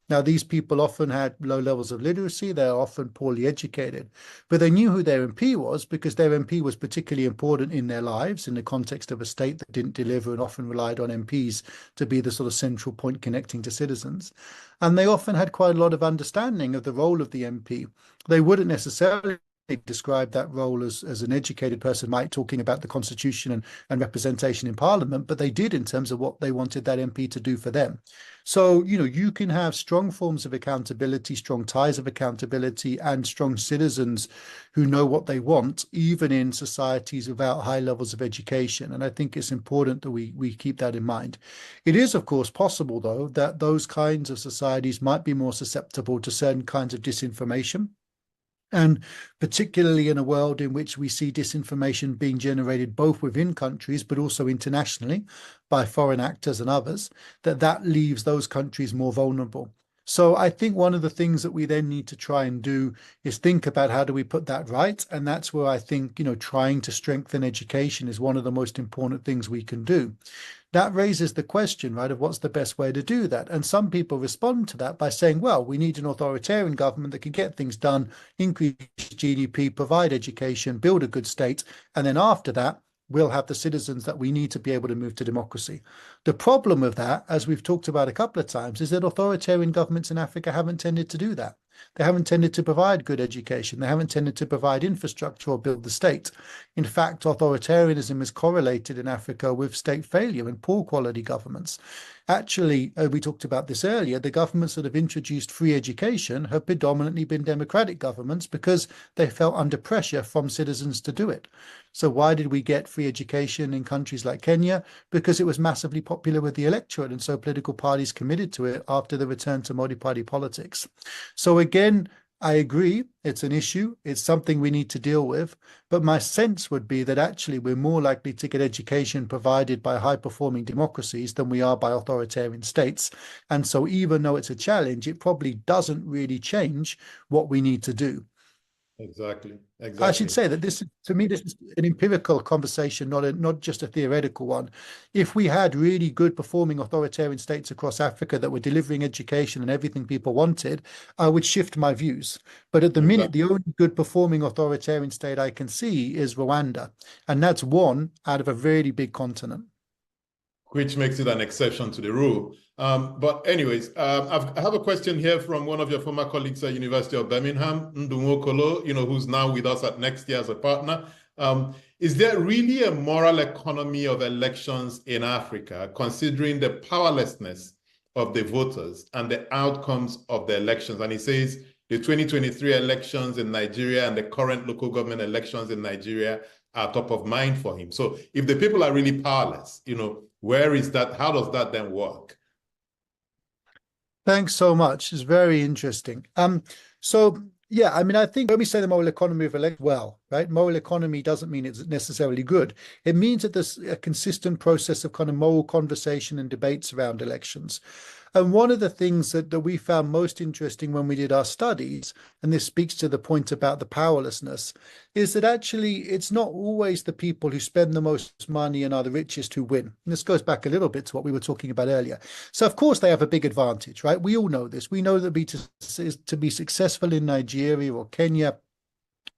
Now, these people often had low levels of literacy, they're often poorly educated, but they knew who their MP was because their MP was particularly important in their lives in the context of a state that didn't deliver and often relied on MPs to be the sort of central point connecting to citizens. And they often had quite a lot of understanding of the role of the MP. They wouldn't necessarily describe that role as an educated person might, talking about the constitution and representation in parliament, but they did in terms of what they wanted that MP to do for them. So, you can have strong forms of accountability, strong ties of accountability, and strong citizens who know what they want, even in societies without high levels of education. And I think it's important that we keep that in mind. It is, of course, possible, though, that those kinds of societies might be more susceptible to certain kinds of disinformation. And particularly in a world in which we see disinformation being generated both within countries, but also internationally by foreign actors and others, that leaves those countries more vulnerable. So I think one of the things that we then need to try and do is think about how do we put that right? And that's where I think, trying to strengthen education is one of the most important things we can do. That raises the question, right, of what's the best way to do that? And some people respond to that by saying, well, we need an authoritarian government that can get things done, increase GDP, provide education, build a good state. And then after that, we'll have the citizens that we need to be able to move to democracy. The problem with that, as we've talked about a couple of times, is that authoritarian governments in Africa haven't tended to do that. They haven't tended to provide good education. They haven't tended to provide infrastructure or build the state. In fact, authoritarianism is correlated in Africa with state failure and poor quality governments. Actually, we talked about this earlier, the governments that have introduced free education have predominantly been democratic governments because they felt under pressure from citizens to do it. So why did we get free education in countries like Kenya? Because it was massively popular with the electorate, and so political parties committed to it after the return to multi-party politics. So again, I agree, it's an issue, it's something we need to deal with, but my sense would be that actually we're more likely to get education provided by high-performing democracies than we are by authoritarian states. And so even though it's a challenge, it probably doesn't really change what we need to do. Exactly. I should say that this, to me, this is an empirical conversation, not just a theoretical one. If we had really good performing authoritarian states across Africa that were delivering education and everything people wanted, I would shift my views. But at the minute, the only good performing authoritarian state I can see is Rwanda. And that's one out of a very big continent. Which makes it an exception to the rule. But anyways, I have a question here from one of your former colleagues at University of Birmingham, Ndumokolo, who's now with us at Next Year as a partner. Is there really a moral economy of elections in Africa, considering the powerlessness of the voters and the outcomes of the elections? And he says the 2023 elections in Nigeria and the current local government elections in Nigeria are top of mind for him. So if the people are really powerless, where is that? How does that then work? Thanks so much. It's very interesting. So yeah, I mean, I think when we say the moral economy of elect, well, right? Moral economy doesn't mean it's necessarily good. It means that there's a consistent process of kind of moral conversation and debates around elections. And one of the things that we found most interesting when we did our studies, and this speaks to the point about the powerlessness, is that actually it's not always the people who spend the most money and are the richest who win. And this goes back a little bit to what we were talking about earlier. So of course they have a big advantage, right? We all know this. We know that to be successful in Nigeria or Kenya,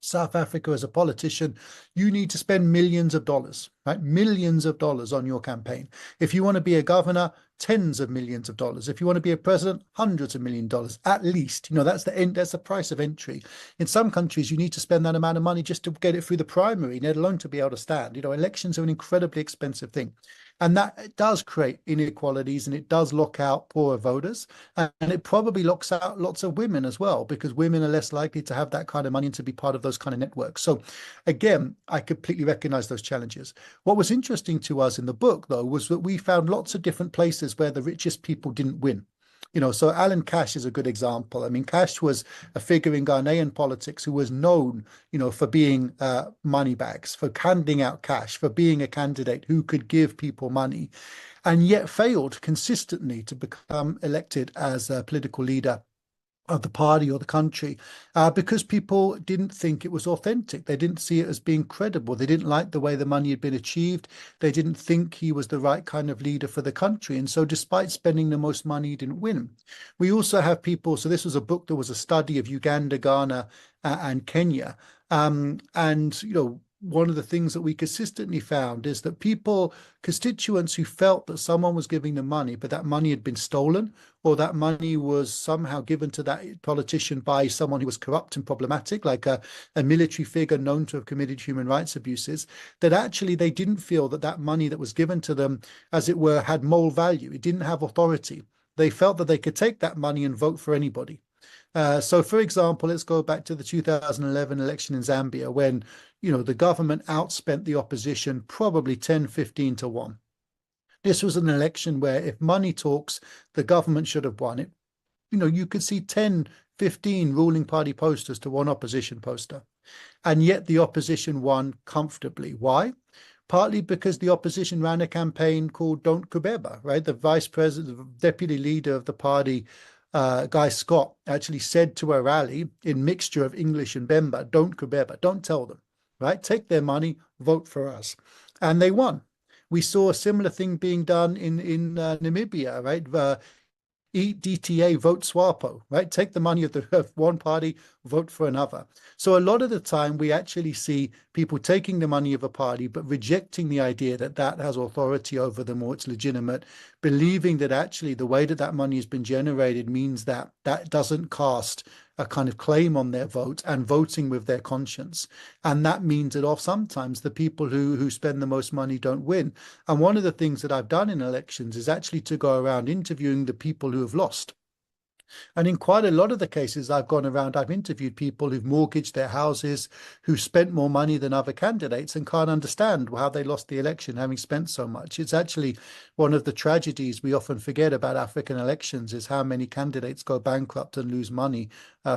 South Africa, as a politician, you need to spend millions of dollars, right? Millions of dollars on your campaign. If you want to be a governor, tens of millions of dollars. If you want to be a president, hundreds of million dollars, at least. That's the price of entry. In some countries, you need to spend that amount of money just to get it through the primary, let alone to be able to stand. Elections are an incredibly expensive thing. And that does create inequalities, and it does lock out poorer voters. And it probably locks out lots of women as well, because women are less likely to have that kind of money and to be part of those kind of networks. So again, I completely recognize those challenges. What was interesting to us in the book, though, was that we found lots of different places where the richest people didn't win. So Alan Cash is a good example. I mean, Cash was a figure in Ghanaian politics who was known, for being money bags, for handing out cash, for being a candidate who could give people money, and yet failed consistently to become elected as a political leader of the party or the country, because people didn't think it was authentic. They didn't see it as being credible. They didn't like the way the money had been achieved. They didn't think he was the right kind of leader for the country. And so despite spending the most money, he didn't win. We also have people, so this was a book that was a study of Uganda, Ghana, and Kenya. One of the things that we consistently found is that constituents who felt that someone was giving them money, but that money had been stolen, or that money was somehow given to that politician by someone who was corrupt and problematic, like a military figure known to have committed human rights abuses, that actually they didn't feel that money that was given to them, as it were, had moral value. It didn't have authority. They felt that they could take that money and vote for anybody. So, for example, let's go back to the 2011 election in Zambia when, the government outspent the opposition probably 10, 15 to 1. This was an election where if money talks, the government should have won it. You could see 10, 15 ruling party posters to one opposition poster. And yet the opposition won comfortably. Why? Partly because the opposition ran a campaign called Don't Kubeba, right? The vice president, the deputy leader of the party, Guy Scott, actually said to a rally in mixture of English and Bemba, don't Kubeba, don't tell them, right? Take their money, vote for us. And they won. We saw a similar thing being done in Namibia, right? Eat DTA, vote SWAPO, right? Take the money of one party, vote for another. So a lot of the time we actually see people taking the money of a party, but rejecting the idea that has authority over them or it's legitimate, believing that actually the way that money has been generated means that doesn't cast a kind of claim on their vote and voting with their conscience. And that means that sometimes the people who spend the most money don't win. And one of the things that I've done in elections is actually to go around interviewing the people who have lost. And in quite a lot of the cases I've gone around, I've interviewed people who've mortgaged their houses, who spent more money than other candidates and can't understand how they lost the election having spent so much. It's actually one of the tragedies we often forget about African elections is how many candidates go bankrupt and lose money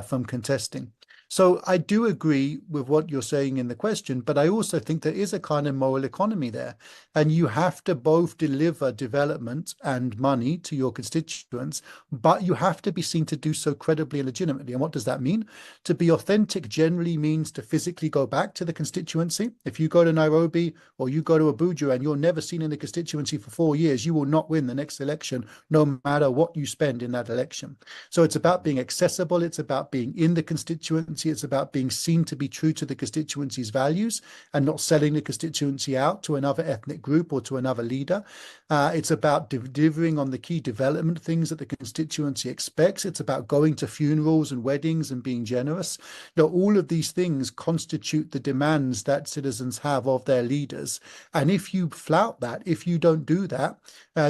from contesting. So I do agree with what you're saying in the question, but I also think there is a kind of moral economy there. And you have to both deliver development and money to your constituents, but you have to be seen to do so credibly and legitimately. And what does that mean? To be authentic generally means to physically go back to the constituency. If you go to Nairobi or you go to Abuja and you're never seen in the constituency for 4 years, you will not win the next election, no matter what you spend in that election. So it's about being accessible. It's about being in the constituency. It's about being seen to be true to the constituency's values and not selling the constituency out to another ethnic group or to another leader. It's about delivering on the key development things that the constituency expects. It's about going to funerals and weddings and being generous. All of these things constitute the demands that citizens have of their leaders. And if you flout that, if you don't do that,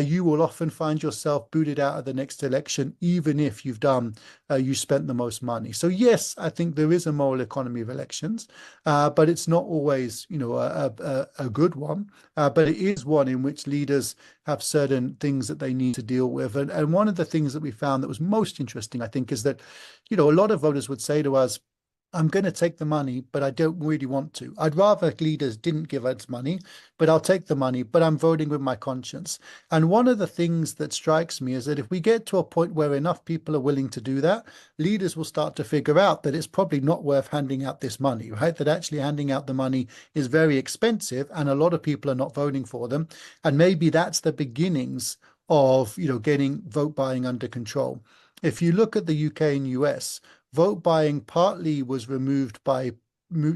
you will often find yourself booted out of the next election, even if you spent the most money. So yes, I think there is a moral economy of elections, but it's not always, a good one. But it is one in which leaders have certain things that they need to deal with. And one of the things that we found that was most interesting, I think, is that, a lot of voters would say to us, I'm going to take the money, but I don't really want to. I'd rather leaders didn't give us money, but I'll take the money, but I'm voting with my conscience. And one of the things that strikes me is that if we get to a point where enough people are willing to do that, leaders will start to figure out that it's probably not worth handing out this money, right? That actually handing out the money is very expensive and a lot of people are not voting for them. And maybe that's the beginnings of, getting vote buying under control. If you look at the UK and US, vote buying partly was removed by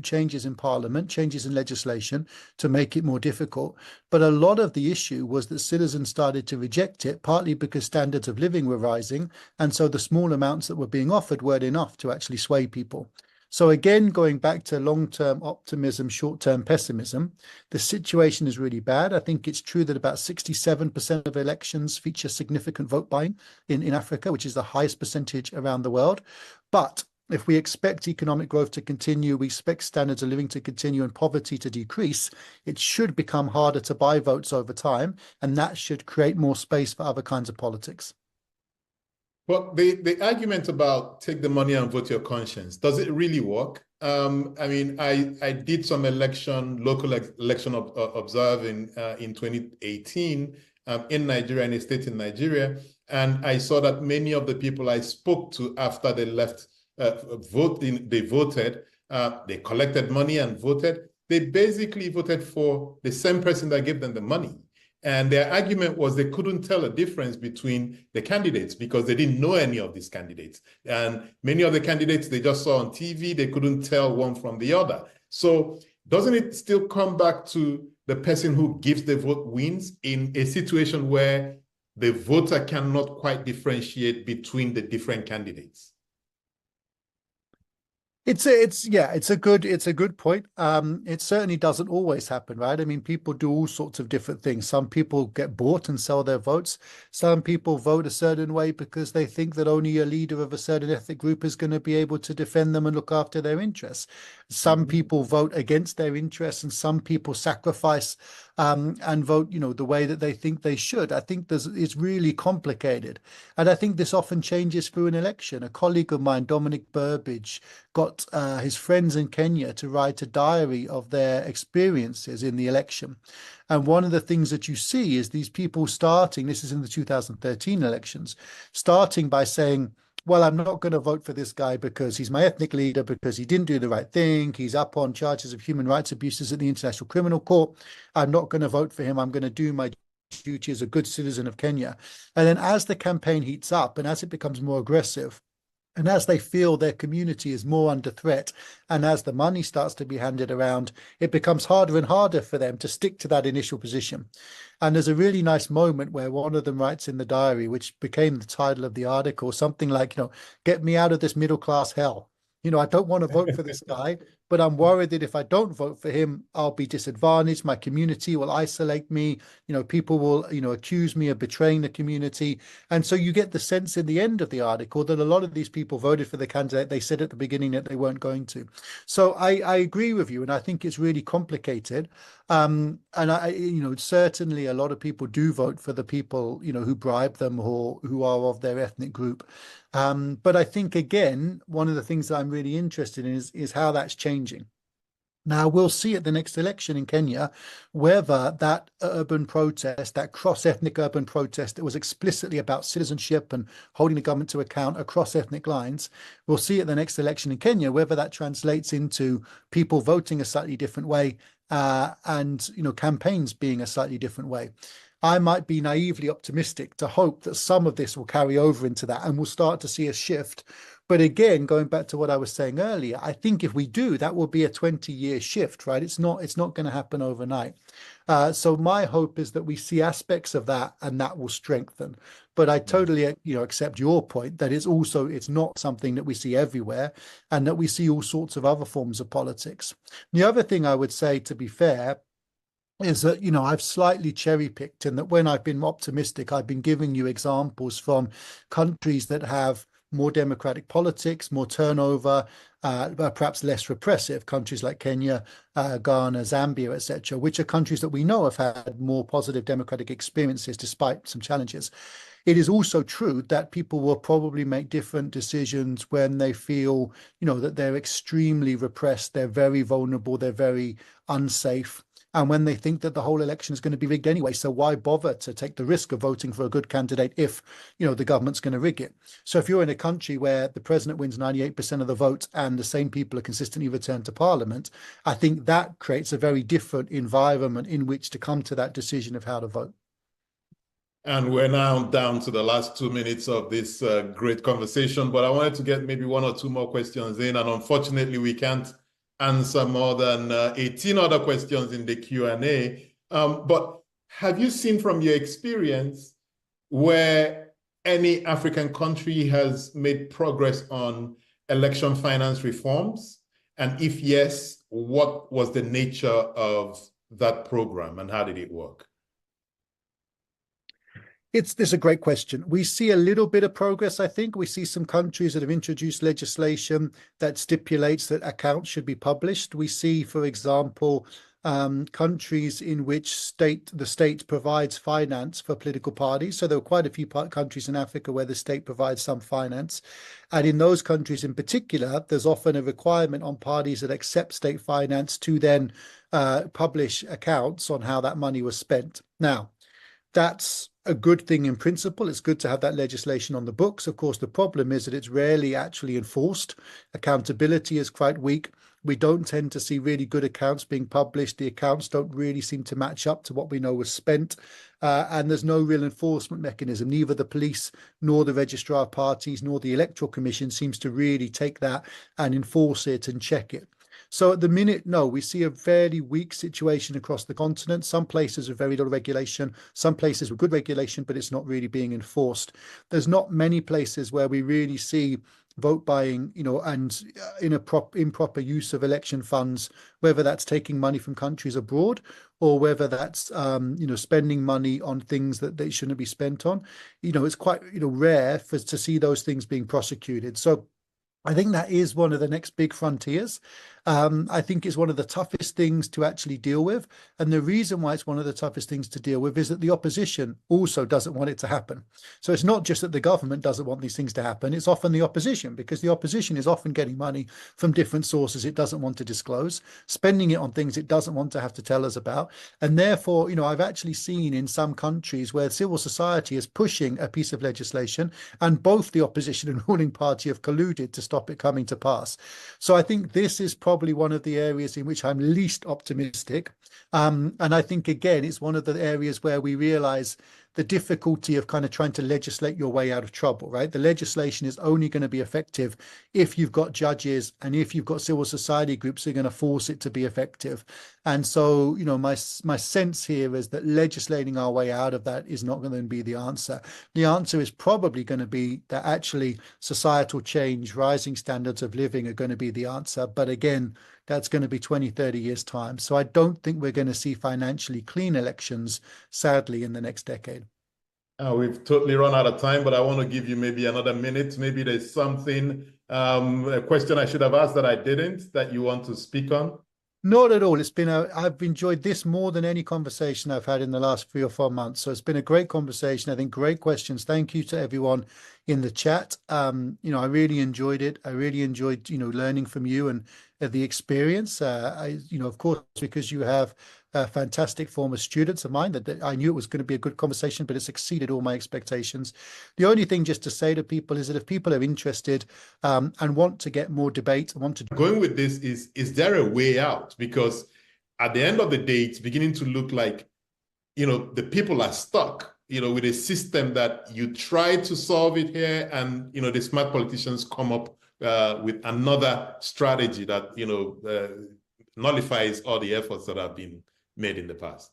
changes in parliament, changes in legislation to make it more difficult. But a lot of the issue was that citizens started to reject it, partly because standards of living were rising. And so the small amounts that were being offered weren't enough to actually sway people. So again, going back to long-term optimism, short-term pessimism, the situation is really bad. I think it's true that about 67% of elections feature significant vote buying in Africa, which is the highest percentage around the world. But if we expect economic growth to continue, we expect standards of living to continue and poverty to decrease, it should become harder to buy votes over time, and that should create more space for other kinds of politics. Well, the argument about take the money and vote your conscience, does it really work? I did some local election observing in 2018 in Nigeria, in a state in Nigeria, and I saw that many of the people I spoke to after they left voting, they voted, they collected money and voted. They basically voted for the same person that gave them the money. And their argument was they couldn't tell a difference between the candidates because they didn't know any of these candidates. And many of the candidates they just saw on TV, they couldn't tell one from the other. So doesn't it still come back to the person who gives the vote wins in a situation where the voter cannot quite differentiate between the different candidates? It's a good point. It certainly doesn't always happen, right? I mean, people do all sorts of different things. Some people get bought and sell their votes. Some people vote a certain way because they think that only a leader of a certain ethnic group is going to be able to defend them and look after their interests. Some people vote against their interests, and some people sacrifice and vote, the way that they think they should. I think it's really complicated. And I think this often changes through an election. A colleague of mine, Dominic Burbidge, got his friends in Kenya to write a diary of their experiences in the election. And one of the things that you see is these people starting, this is in the 2013 elections, starting by saying, well, I'm not going to vote for this guy because he's my ethnic leader, because he didn't do the right thing. He's up on charges of human rights abuses at the International Criminal Court. I'm not going to vote for him. I'm going to do my duty as a good citizen of Kenya. And then as the campaign heats up and as it becomes more aggressive, And as they feel their community is more under threat, and as the money starts to be handed around, it becomes harder and harder for them to stick to that initial position. And there's a really nice moment where one of them writes in the diary, which became the title of the article, something like, get me out of this middle class hell. I don't want to vote for this guy, but I'm worried that if I don't vote for him, I'll be disadvantaged. My community will isolate me. People will, accuse me of betraying the community. And so you get the sense in the end of the article that a lot of these people voted for the candidate they said at the beginning that they weren't going to. So I agree with you, and I think it's really complicated. And certainly a lot of people do vote for the people, who bribe them or who are of their ethnic group. But I think, again, one of the things that I'm really interested in is how that's changing. Now, we'll see at the next election in Kenya whether that urban protest, that cross-ethnic urban protest that was explicitly about citizenship and holding the government to account across ethnic lines, we'll see at the next election in Kenya whether that translates into people voting a slightly different way and campaigns being a slightly different way. I might be naively optimistic to hope that some of this will carry over into that and we'll start to see a shift. But again, going back to what I was saying earlier, I think if we do, that will be a 20-year shift, right? It's not going to happen overnight. So my hope is that we see aspects of that and that will strengthen. But I totally, accept your point that it's not something that we see everywhere and that we see all sorts of other forms of politics. The other thing I would say, to be fair, is that, I've slightly cherry picked in that when I've been optimistic, I've been giving you examples from countries that have more democratic politics, more turnover, perhaps less repressive, countries like Kenya, Ghana, Zambia, etc., which are countries that we know have had more positive democratic experiences despite some challenges. It is also true that people will probably make different decisions when they feel, that they're extremely repressed, they're very vulnerable, they're very unsafe. And when they think that the whole election is going to be rigged anyway, so why bother to take the risk of voting for a good candidate if, the government's going to rig it? So if you're in a country where the president wins 98% of the vote and the same people are consistently returned to parliament, I think that creates a very different environment in which to come to that decision of how to vote. And we're now down to the last 2 minutes of this great conversation, but I wanted to get maybe one or two more questions in, and unfortunately we can't answer more than 18 other questions in the Q&A. But have you seen from your experience where any African country has made progress on election finance reforms? And if yes, what was the nature of that program and how did it work? This is a great question. We see a little bit of progress, I think. We see some countries that have introduced legislation that stipulates that accounts should be published. We see, for example, countries in which the state provides finance for political parties. So there are quite a few countries in Africa where the state provides some finance. And in those countries in particular, there's often a requirement on parties that accept state finance to then publish accounts on how that money was spent. Now, that's a good thing in principle. It's good to have that legislation on the books. Of course, the problem is that it's rarely actually enforced. Accountability is quite weak. We don't tend to see really good accounts being published. The accounts don't really seem to match up to what we know was spent. And there's no real enforcement mechanism. Neither the police nor the registrar of parties nor the Electoral Commission seems to really take that and enforce it and check it. So at the minute, no, we see a fairly weak situation across the continent. Some places with very little regulation, some places with good regulation, but it's not really being enforced. There's not many places where we really see vote buying, and improper use of election funds, whether that's taking money from countries abroad or whether that's, spending money on things that they shouldn't be spent on. It's quite, rare to see those things being prosecuted. So I think that is one of the next big frontiers. I think it's one of the toughest things to actually deal with. And the reason why it's one of the toughest things to deal with is that the opposition also doesn't want it to happen. So it's not just that the government doesn't want these things to happen. It's often the opposition, because the opposition is often getting money from different sources it doesn't want to disclose, spending it on things it doesn't want to have to tell us about. And therefore, I've actually seen in some countries where civil society is pushing a piece of legislation and both the opposition and ruling party have colluded to stop it coming to pass. So I think this is probably one of the areas in which I'm least optimistic. And I think, again, it's one of the areas where we realize the difficulty of kind of trying to legislate your way out of trouble, right? The legislation is only going to be effective if you've got judges and if you've got civil society groups who are going to force it to be effective. And so, you know, my sense here is that legislating our way out of that is not going to be the answer. The answer is probably going to be that actually societal change, rising standards of living are going to be the answer. But again, that's going to be 20, 30 years' time. So I don't think we're going to see financially clean elections, sadly, in the next decade. We've totally run out of time, but I want to give you maybe another minute. Maybe there's something, a question I should have asked that I didn't, that you want to speak on? Not at all. I've enjoyed this more than any conversation I've had in the last 3 or 4 months. So it's been a great conversation. I think great questions. Thank you to everyone in the chat. You know, I really enjoyed it. I really enjoyed, you know, learning from you and the experience. You know, of course, because you have fantastic former students of mine, that I knew it was going to be a good conversation, but it's exceeded all my expectations. The only thing just to say to people is that if people are interested and want to get more debate, Going with this is there a way out? Because at the end of the day, it's beginning to look like, you know, the people are stuck, you know, with a system that you try to solve it here, and, you know, the smart politicians come up with another strategy that, you know, nullifies all the efforts that have been made in the past.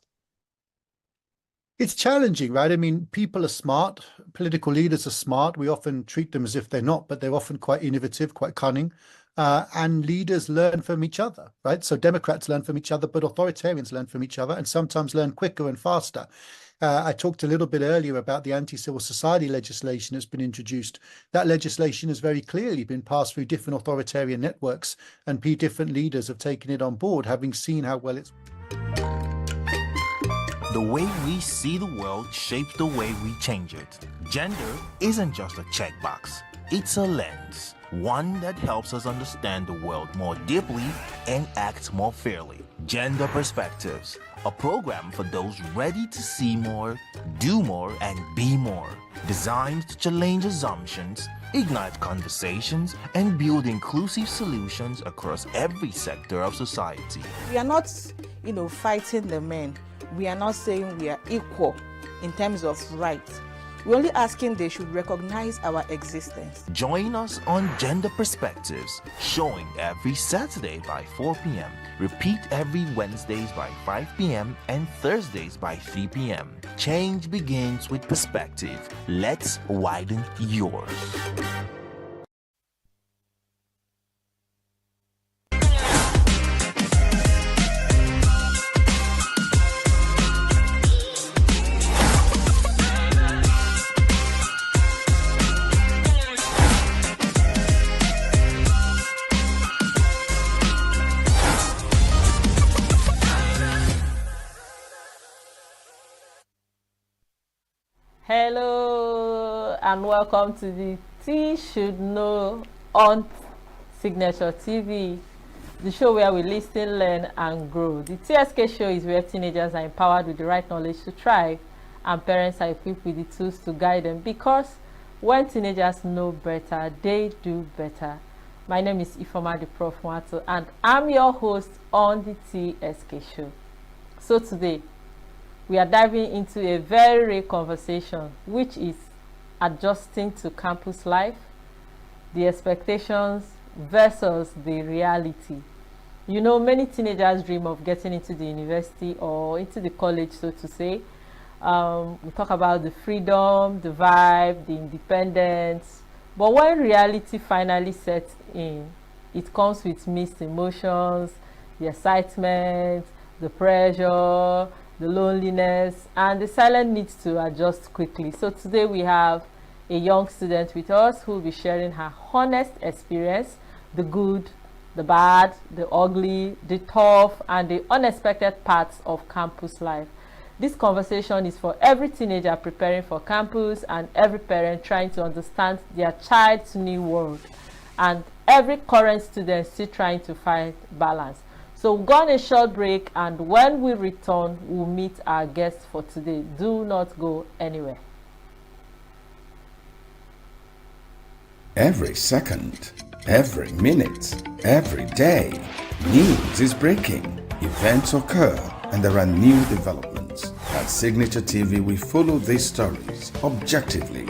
It's challenging, right? I mean, people are smart. Political leaders are smart. We often treat them as if they're not, but they're often quite innovative, quite cunning. And leaders learn from each other, right? So Democrats learn from each other, but authoritarians learn from each other and sometimes learn quicker and faster. I talked a little bit earlier about the anti-civil society legislation that's been introduced. That legislation has very clearly been passed through different authoritarian networks, and different leaders have taken it on board, having seen how well it's... The way we see the world shapes the way we change it. Gender isn't just a checkbox, it's a lens. One that helps us understand the world more deeply and act more fairly. Gender Perspectives, a program for those ready to see more, do more, and be more. Designed to challenge assumptions, ignite conversations, and build inclusive solutions across every sector of society. We are not, you know, fighting the men. We are not saying we are equal in terms of rights. We're only asking they should recognize our existence. Join us on Gender Perspectives, showing every Saturday by 4 p.m. Repeat every Wednesdays by 5 p.m. and Thursdays by 3 p.m. Change begins with perspective. Let's widen yours. Hello and welcome to the T Should Know on Signature TV, the show where we listen, learn and grow. The TSK show is where teenagers are empowered with the right knowledge to thrive and parents are equipped with the tools to guide them, because when teenagers know better, they do better. My name is Ifoma the Prof Mwato and I'm your host on the TSK show. So today, we are diving into a very rare conversation, which is adjusting to campus life, the expectations versus the reality. You know, many teenagers dream of getting into the university or into the college, so to say. We talk about the freedom, the vibe, the independence. But when reality finally sets in, it comes with mixed emotions, the excitement, the pressure, the loneliness, and the silent need to adjust quickly. So today we have a young student with us who will be sharing her honest experience, the good, the bad, the ugly, the tough, and the unexpected parts of campus life. This conversation is for every teenager preparing for campus and every parent trying to understand their child's new world, and every current student still trying to find balance. So we've gone a short break, and when we return, we'll meet our guest for today. Do not go anywhere. Every second, every minute, every day, news is breaking, events occur, and there are new developments. At At Signature TV, we follow these stories objectively,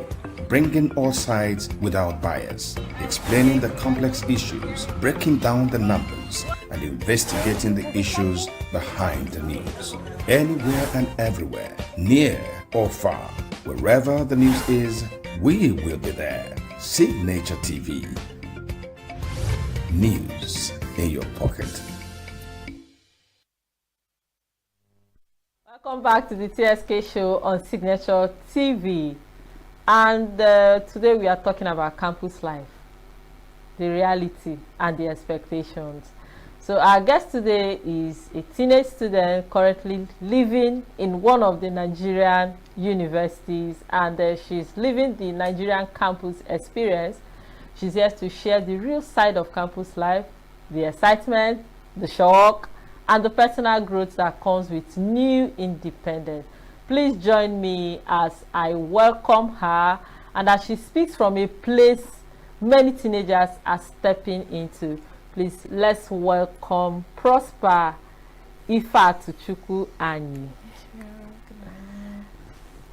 bringing all sides without bias, explaining the complex issues, breaking down the numbers, and investigating the issues behind the news. Anywhere and everywhere, near or far, wherever the news is, we will be there. Signature TV. News in your pocket. Welcome back to the TSK show on Signature TV. And today we are talking about campus life, the reality and the expectations. So our guest today is a teenage student currently living in one of the Nigerian universities, and she's living the Nigerian campus experience. She's here to share the real side of campus life, the excitement, the shock, and the personal growth that comes with new independence. Please join me as I welcome her, and as she speaks from a place many teenagers are stepping into. Please, let's welcome Prosper Ifatuchukwu Anyi.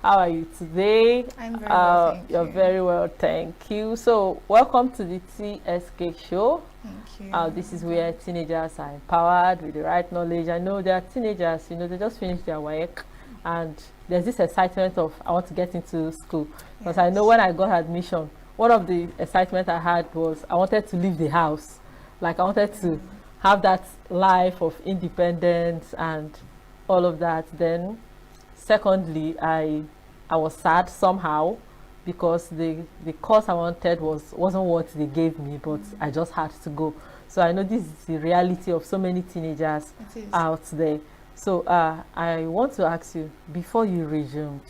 How are you today? I'm very well, thank You're you. very well, thank you. So, welcome to the TSK show. Thank you. This is where teenagers are empowered with the right knowledge. I know there are teenagers, they just finished their work, and there's this excitement of, I want to get into school. Because I know when I got admission, one of the excitement I had was I wanted to leave the house. Like I wanted to have that life of independence and all of that. Then, secondly, I was sad somehow because the course I wanted wasn't what they gave me, but I just had to go. So I know this is the reality of so many teenagers out there. So I want to ask you, before you resumed,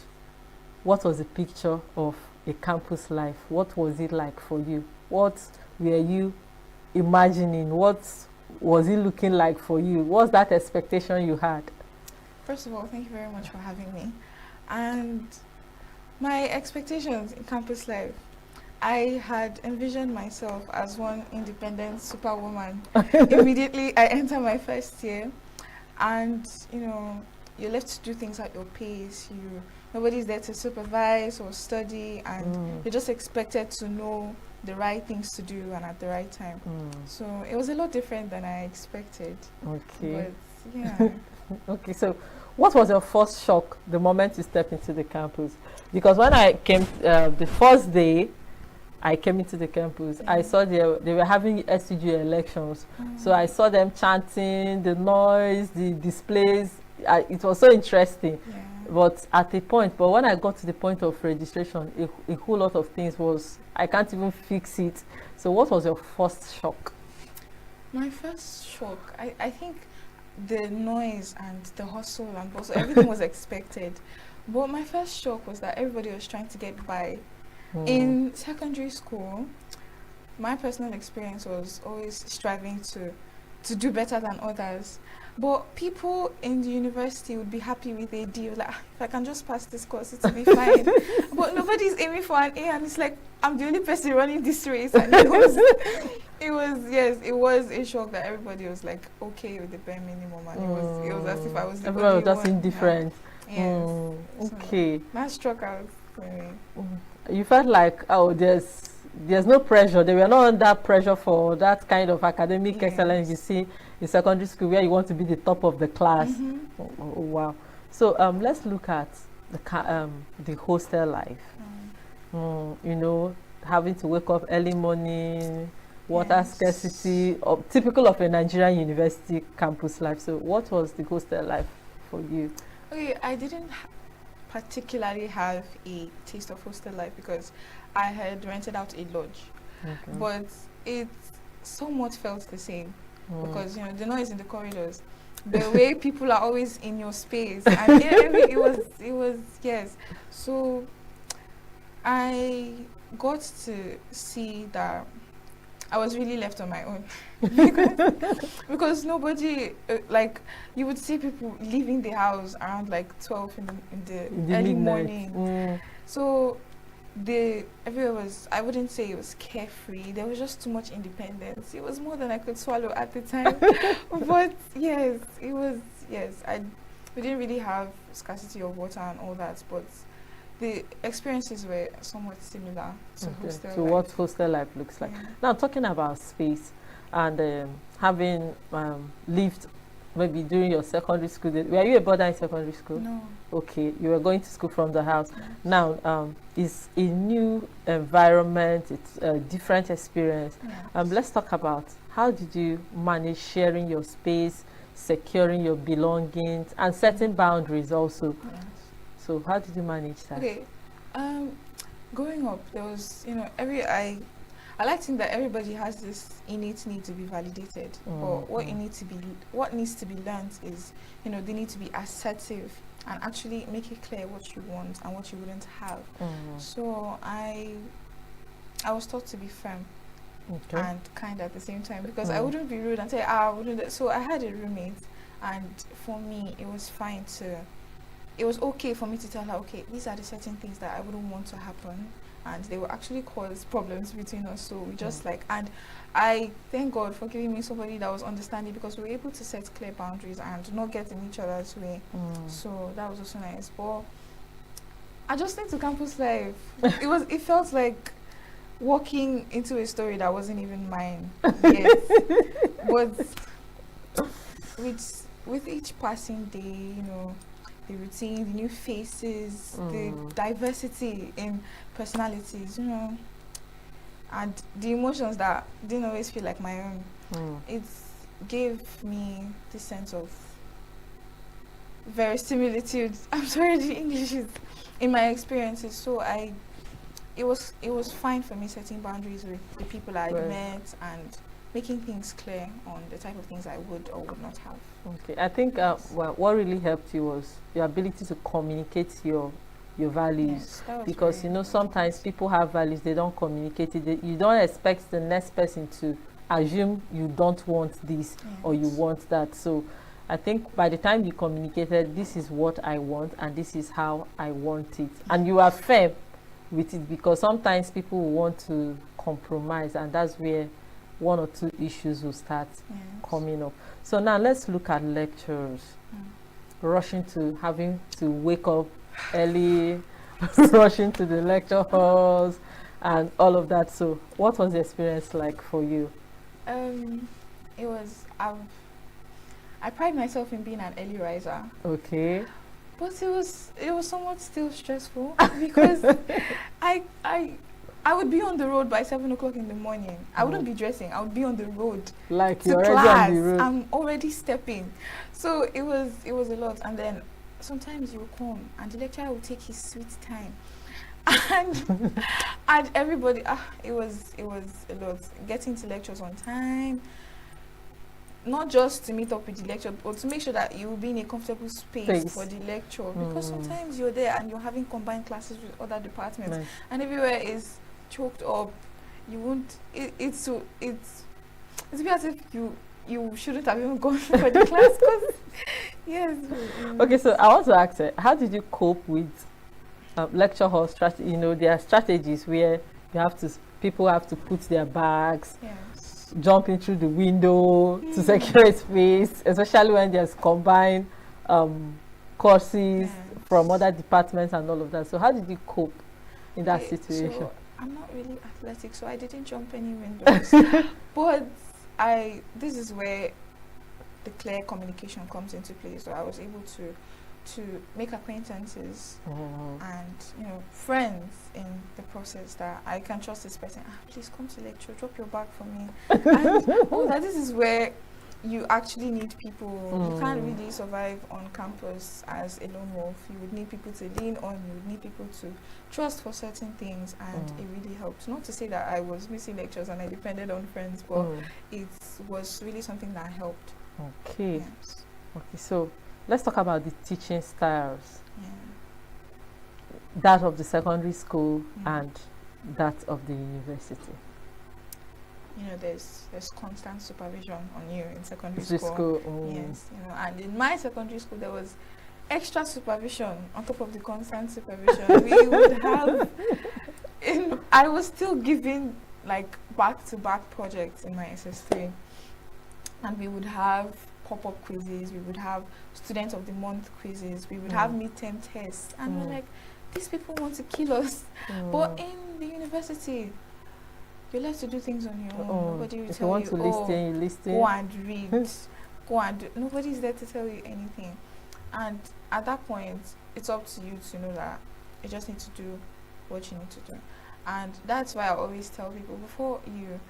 what was the picture of a campus life? What was it like for you? What were you imagining? What was it looking like for you? What's that expectation you had? First of all, thank you very much for having me. And my expectations in campus life, I had envisioned myself as one independent superwoman. Immediately I enter my first year, and you're left to do things at your pace. Nobody's there to supervise or study, and you're just expected to know the right things to do and at the right time. So it was a lot different than I expected. Okay. But yeah. Okay, so what was your first shock the moment you stepped into the campus? Because when I came, the first day I came into the campus, I saw they were having SUG elections. So I saw them chanting, the noise, the displays. It was so interesting. Yeah. But when I got to the point of registration, a whole lot of things I can't even fix it. So what was your first shock? My first shock, I think the noise and the hustle and also everything was expected. But my first shock was that everybody was trying to get by. In secondary school, my personal experience was always striving to do better than others. But people in the university would be happy with a D. Like, if I can just pass this course, it'll be fine. But nobody's aiming for an A, and it's like, I'm the only person running this race. And it was a shock that everybody was like okay with the bare minimum, and it was as if I was the everyone only was just one. indifferent. Yes. Okay. So that struck out for me. You felt like, there's no pressure. They were not under pressure for that kind of academic excellence you see in secondary school, where you want to be the top of the class. Oh, wow. So let's look at the hostel life. Having to wake up early morning, water scarcity, typical of a Nigerian university campus life. So what was the hostel life for you? Okay, I didn't particularly have a taste of hostel life because I had rented out a lodge. But it somewhat felt the same because the noise in the corridors, the way people are always in your space, and it was yes. So I got to see that I was really left on my own because nobody like you would see people leaving the house around like 12 in the early midnight. morning. So everywhere was, I wouldn't say it was carefree. There was just too much independence. It was more than I could swallow at the time. But yes, it was, yes. we didn't really have scarcity of water and all that, but the experiences were somewhat similar to hostel life. What hostel life looks like. Now, talking about space and having lived maybe during your secondary school days, were you a boarder in secondary school? No. Okay, you were going to school from the house. Yes. Now, it's a new environment, it's a different experience. Yes. Let's talk about how did you manage sharing your space, securing your belongings, and setting boundaries also. Yes. So how did you manage that? Okay, growing up, there was, you know, I like to think that everybody has this innate need to be validated. But what needs to be learned is, you know, they need to be assertive and actually make it clear what you want and what you wouldn't have. So I was taught to be firm. Okay. And kind at the same time, because I wouldn't be rude and say, I wouldn't. So I had a roommate, and for me, it was fine to, it was okay for me to tell her, okay, these are the certain things that I wouldn't want to happen, and they will actually cause problems between us. So we just and I thank God for giving me somebody that was understanding, because we were able to set clear boundaries and not get in each other's way. So that was also nice. But adjusting to campus life, it felt like walking into a story that wasn't even mine yet. But with each passing day, you know, the routine, the new faces, the diversity in personalities, you know, and the emotions that didn't always feel like my own, it gave me this sense of verisimilitude. I'm sorry, the English is in my experiences. So it was fine for me setting boundaries with the people I met and making things clear on the type of things I would or would not have. Okay, I think what really helped you was your ability to communicate your values. Yes, because you know, sometimes people have values, they don't communicate it. You don't expect the next person to assume you don't want this or you want that. So I think by the time you communicated, this is what I want and this is how I want it, and you are firm with it, because sometimes people want to compromise, and that's where one or two issues will start coming up. So now let's look at lecturers rushing to having to wake up early, rushing to the lecture halls and all of that. So what was the experience like for you? It was I pride myself in being an early riser. Okay. But it was somewhat still stressful because I would be on the road by 7 o'clock in the morning. I wouldn't be dressing. I would be on the road. Like to you're class. already on the road. I'm already stepping. So it was a lot. And then sometimes you will come and the lecturer will take his sweet time. And everybody, it was a lot. Getting to lectures on time. Not just to meet up with the lecture, but to make sure that you will be in a comfortable space for the lecture. Because sometimes you're there and you're having combined classes with other departments, and everywhere is choked up. You won't. It's be as if you shouldn't have even gone for the class. Cause yes. Okay, so I want to ask you, how did you cope with lecture hall strategy? You know, there are strategies where people have to put their bags. Jumping through the window to secure space, especially when there's combined courses from other departments and all of that. So how did you cope in that situation? So I'm not really athletic, so I didn't jump any windows. But this is where the clear communication comes into play. So I was able to make acquaintances and, you know, friends in the process, that I can trust this person. Please come to lecture, drop your bag for me. And this is where you actually need people. You can't really survive on campus as a lone wolf. You would need people to lean on. You would need people to trust for certain things, and it really helped. Not to say that I was missing lectures and I depended on friends, but it was really something that helped. Okay. Yes. Okay, so let's talk about the teaching styles. That of the secondary school and that of the university. You know, there's constant supervision on you in secondary school. Yes, you know, and in my secondary school there was extra supervision on top of the constant supervision. We would have, I was still giving like back-to-back projects in my SS3. and we would have pop-up quizzes, we would have student of the month quizzes, we would have midterm tests, and we're like, these people want to kill us. But in the university, you're left to do things on your own. Nobody will if tell you want you, to listen, you listen. go and read, go and do. Nobody's there to tell you anything. And at that point, it's up to you to know that you just need to do what you need to do. And that's why I always tell people, before you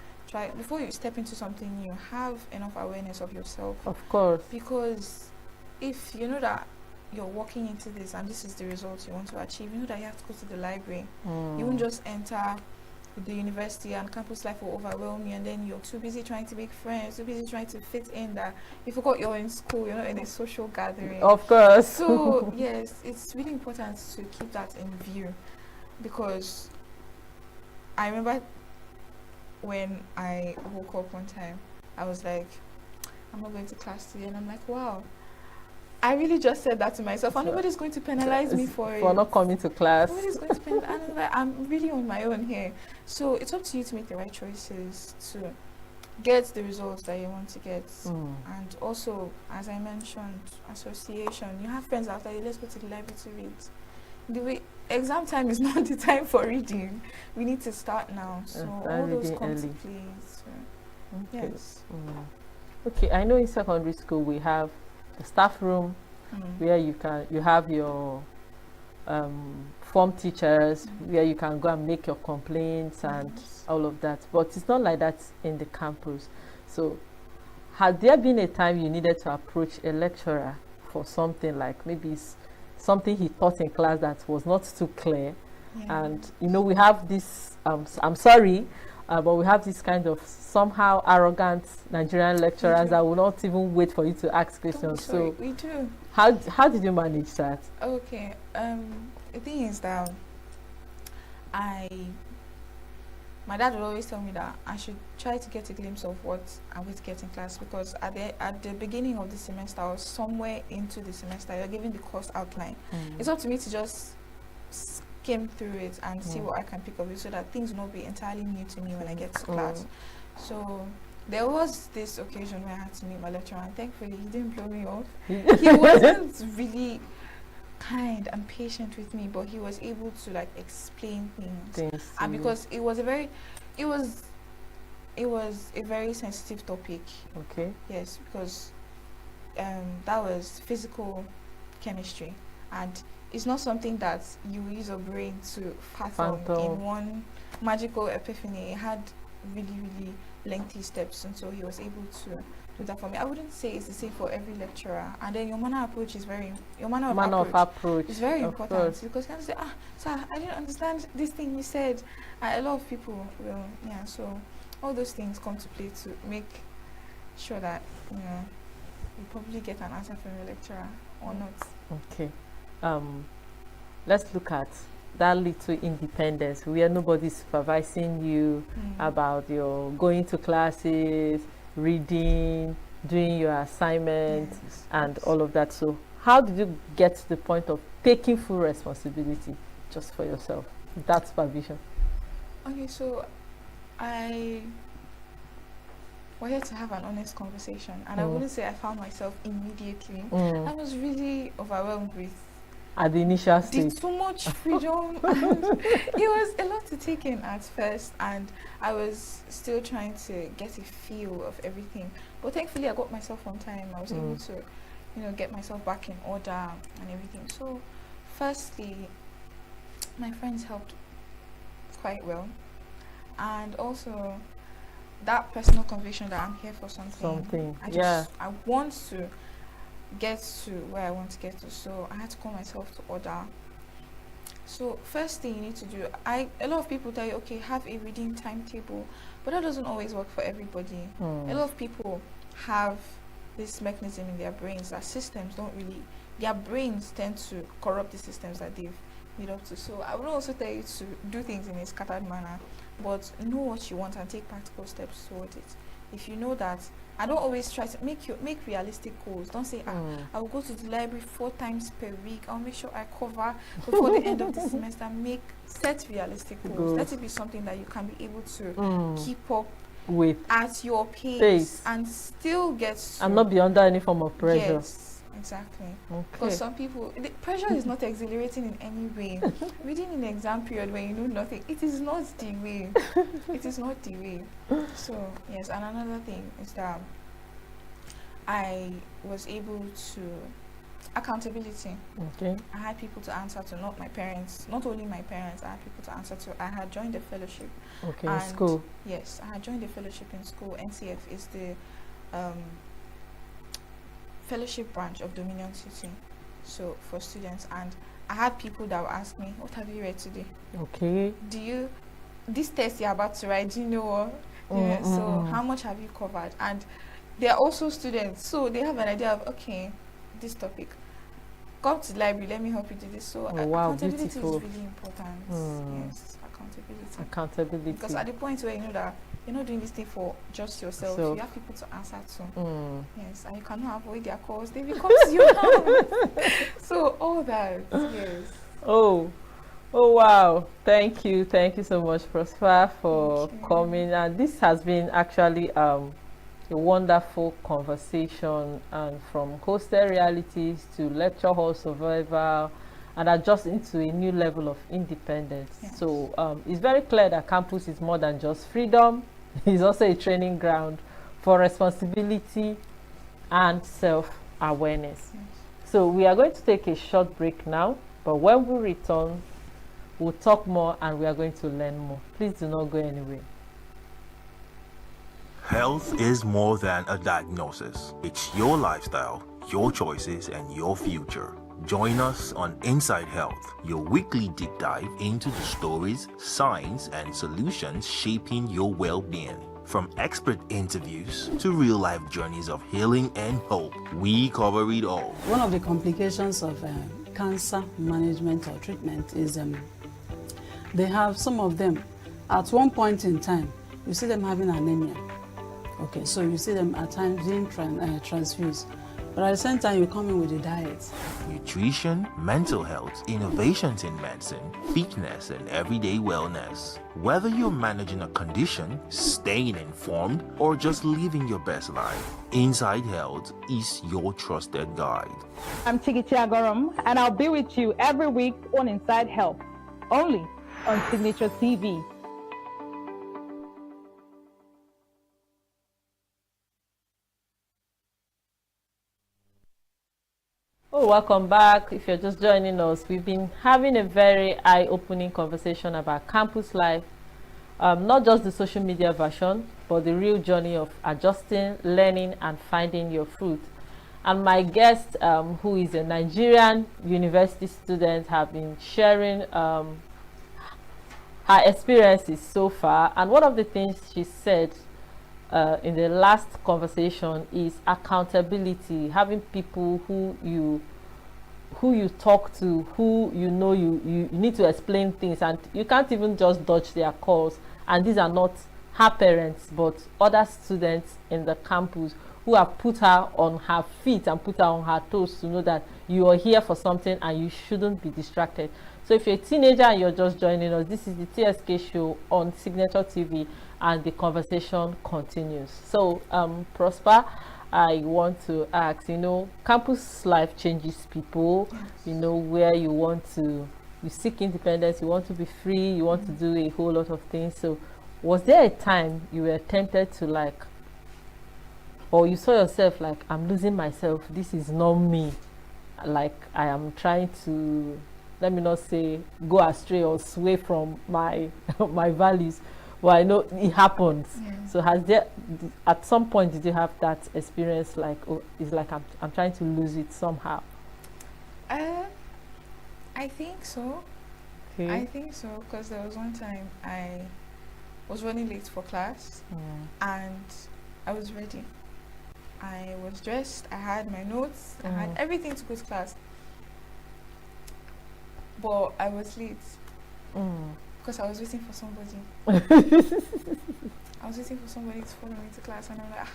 step into something new, have enough awareness of yourself. Of course. Because if you know that you're walking into this and this is the results you want to achieve, you know that you have to go to the library. You won't just enter the university and campus life will overwhelm you, and then you're too busy trying to make friends, too busy trying to fit in, that you forgot you're in school, you're not in a social gathering. Of course. So yes, it's really important to keep that in view, because I remember when I woke up one time, I was like, I'm not going to class today, and I'm like, wow, I really just said that to myself, and nobody's going to penalize me for it. For not coming to class. Nobody's going to penalize, and I'm like, I'm really on my own here. So it's up to you to make the right choices to get the results that you want to get. And also, as I mentioned, association. You have friends out there, let's go to the library to read. The way exam time is not the time for reading. We need to start now. So all those come to play. So, okay. Yes. Okay, I know in secondary school we have the staff room where you have your form teachers where you can go and make your complaints and all of that, but it's not like that in the campus. So had there been a time you needed to approach a lecturer for something, like maybe something he taught in class that was not too clear, and you know we have this I'm sorry, but we have this kind of somehow arrogant Nigerian lecturers that will not even wait for you to ask questions. So we do. How did you manage that? Okay, the thing is that my dad would always tell me that I should try to get a glimpse of what I'm going to get in class, because at the beginning of the semester or somewhere into the semester, you're giving the course outline. It's up to me to just skim through it and see what I can pick up, so that things will not be entirely new to me when I get to class. So there was this occasion where I had to meet my lecturer, and thankfully he didn't blow me off. He wasn't really kind and patient with me, but he was able to like explain things. And because it was a very sensitive topic. Okay. Yes, because that was physical chemistry, and it's not something that you use your brain to fathom in one magical epiphany. It had really lengthy steps, and so he was able to do that for me. I wouldn't say it's the same for every lecturer. And then your manner of approach is very important, because you can say, sir, I didn't understand this thing you said. A lot of people will, so all those things come to play to make sure that you probably get an answer from your lecturer or not. Okay. Let's look at that little independence where nobody's supervising you about your going to classes, reading, doing your assignments, and all of that. So how did you get to the point of taking full responsibility just for yourself, that supervision? Okay, so I wanted to have an honest conversation, and I wouldn't say I found myself immediately. I was really overwhelmed with at the initial stage. Too much freedom. And it was a lot to take in at first, and I was still trying to get a feel of everything. But thankfully, I got myself on time. I was able to, get myself back in order and everything. So, firstly, my friends helped quite well, and also that personal conviction that I'm here for something. I want to get to where I want to get to, so I had to call myself to order. So first thing you need to do, a lot of people tell you, okay, have a reading timetable, but that doesn't always work for everybody. A lot of people have this mechanism in their brains that their brains tend to corrupt the systems that they've made up to. So I would also tell you to do things in a scattered manner, but know what you want and take practical steps towards it. If you know that, I don't always try to make realistic goals. Don't say, I will go to the library 4 times per week. I'll make sure I cover before the end of the semester. Set realistic goals. Let it be something that you can be able to keep up with at your pace, pace. and still get and not be under any form of pressure. Yes, exactly. Okay. Because some people, the pressure is not exhilarating in any way. Reading in exam period when you know nothing, it is not the way. It is not the way. So yes, and another thing is that I was able to accountability. Okay. I had people to answer to, not my parents, not only my parents. I had people to answer to. I had joined a fellowship. Okay, in school. Yes, I had joined a fellowship in school. NCF is the fellowship branch of Dominion City, so for students. And I had people that would ask me, "What have you read today? Okay. Do you, this test you're about to write, do you know what? Yeah, so how much have you covered?" And they are also students, so they have an idea of, okay, this topic, come to the library, let me help you do this. So wow, accountability beautiful. is really important. Yes, accountability. Accountability. Because at the point where you know that you're not doing this thing for just yourself, you have people to answer to. Yes, and you cannot avoid their calls. They become your hands. So all that, yes. Oh wow, thank you so much, Prosper, for coming. And this has been actually a wonderful conversation, and from hostel realities to lecture hall survival and adjusting to a new level of independence. Yes. So it's very clear that campus is more than just freedom. It's also a training ground for responsibility and self-awareness. Yes. So we are going to take a short break now, but when we return, we'll talk more and we are going to learn more. Please do not go anywhere. Health is more than a diagnosis. It's your lifestyle, your choices, and your future. Join us on Inside Health, your weekly deep dive into the stories, science, and solutions shaping your well-being. From expert interviews to real-life journeys of healing and hope, we cover it all. One of the complications of cancer management or treatment is they have, some of them, at one point in time, you see them having anemia. Okay, so you see them at times being transfused. But at the same time, you come in with a diet. Nutrition, mental health, innovations in medicine, fitness, and everyday wellness. Whether you're managing a condition, staying informed, or just living your best life, Inside Health is your trusted guide. I'm Tigiti Agorum, and I'll be with you every week on Inside Health, only on Signature TV. Oh, welcome back. If you're just joining us, we've been having a very eye-opening conversation about campus life, not just the social media version, but the real journey of adjusting, learning, and finding your fruit. And my guest, who is a Nigerian university student, have been sharing her experiences so far. And one of the things she said in the last conversation is accountability, having people who you talk to, who you know you need to explain things, and you can't even just dodge their calls. And these are not her parents, but other students in the campus who have put her on her feet and put her on her toes to know that you are here for something and you shouldn't be distracted. So if you're a teenager and you're just joining us, this is the TSK show on Signature TV, and the conversation continues. So Prosper, I want to ask, campus life changes people. Where you want to, you seek independence, you want to be free, you want to do a whole lot of things. So was there a time you were tempted to or you saw yourself like, I'm losing myself, this is not me, like I am trying to, let me not say go astray or sway from my my values? Well, I know it happens. Yeah. So has there, at some point, did you have that experience like, oh, it's like I'm trying to lose it somehow? I think so. Okay. I think so, because there was one time I was running late for class, and I was ready. I was dressed, I had my notes, I had everything to go to class. But I was late. Because I was waiting for somebody. I was waiting for somebody to follow me to class, and I'm like,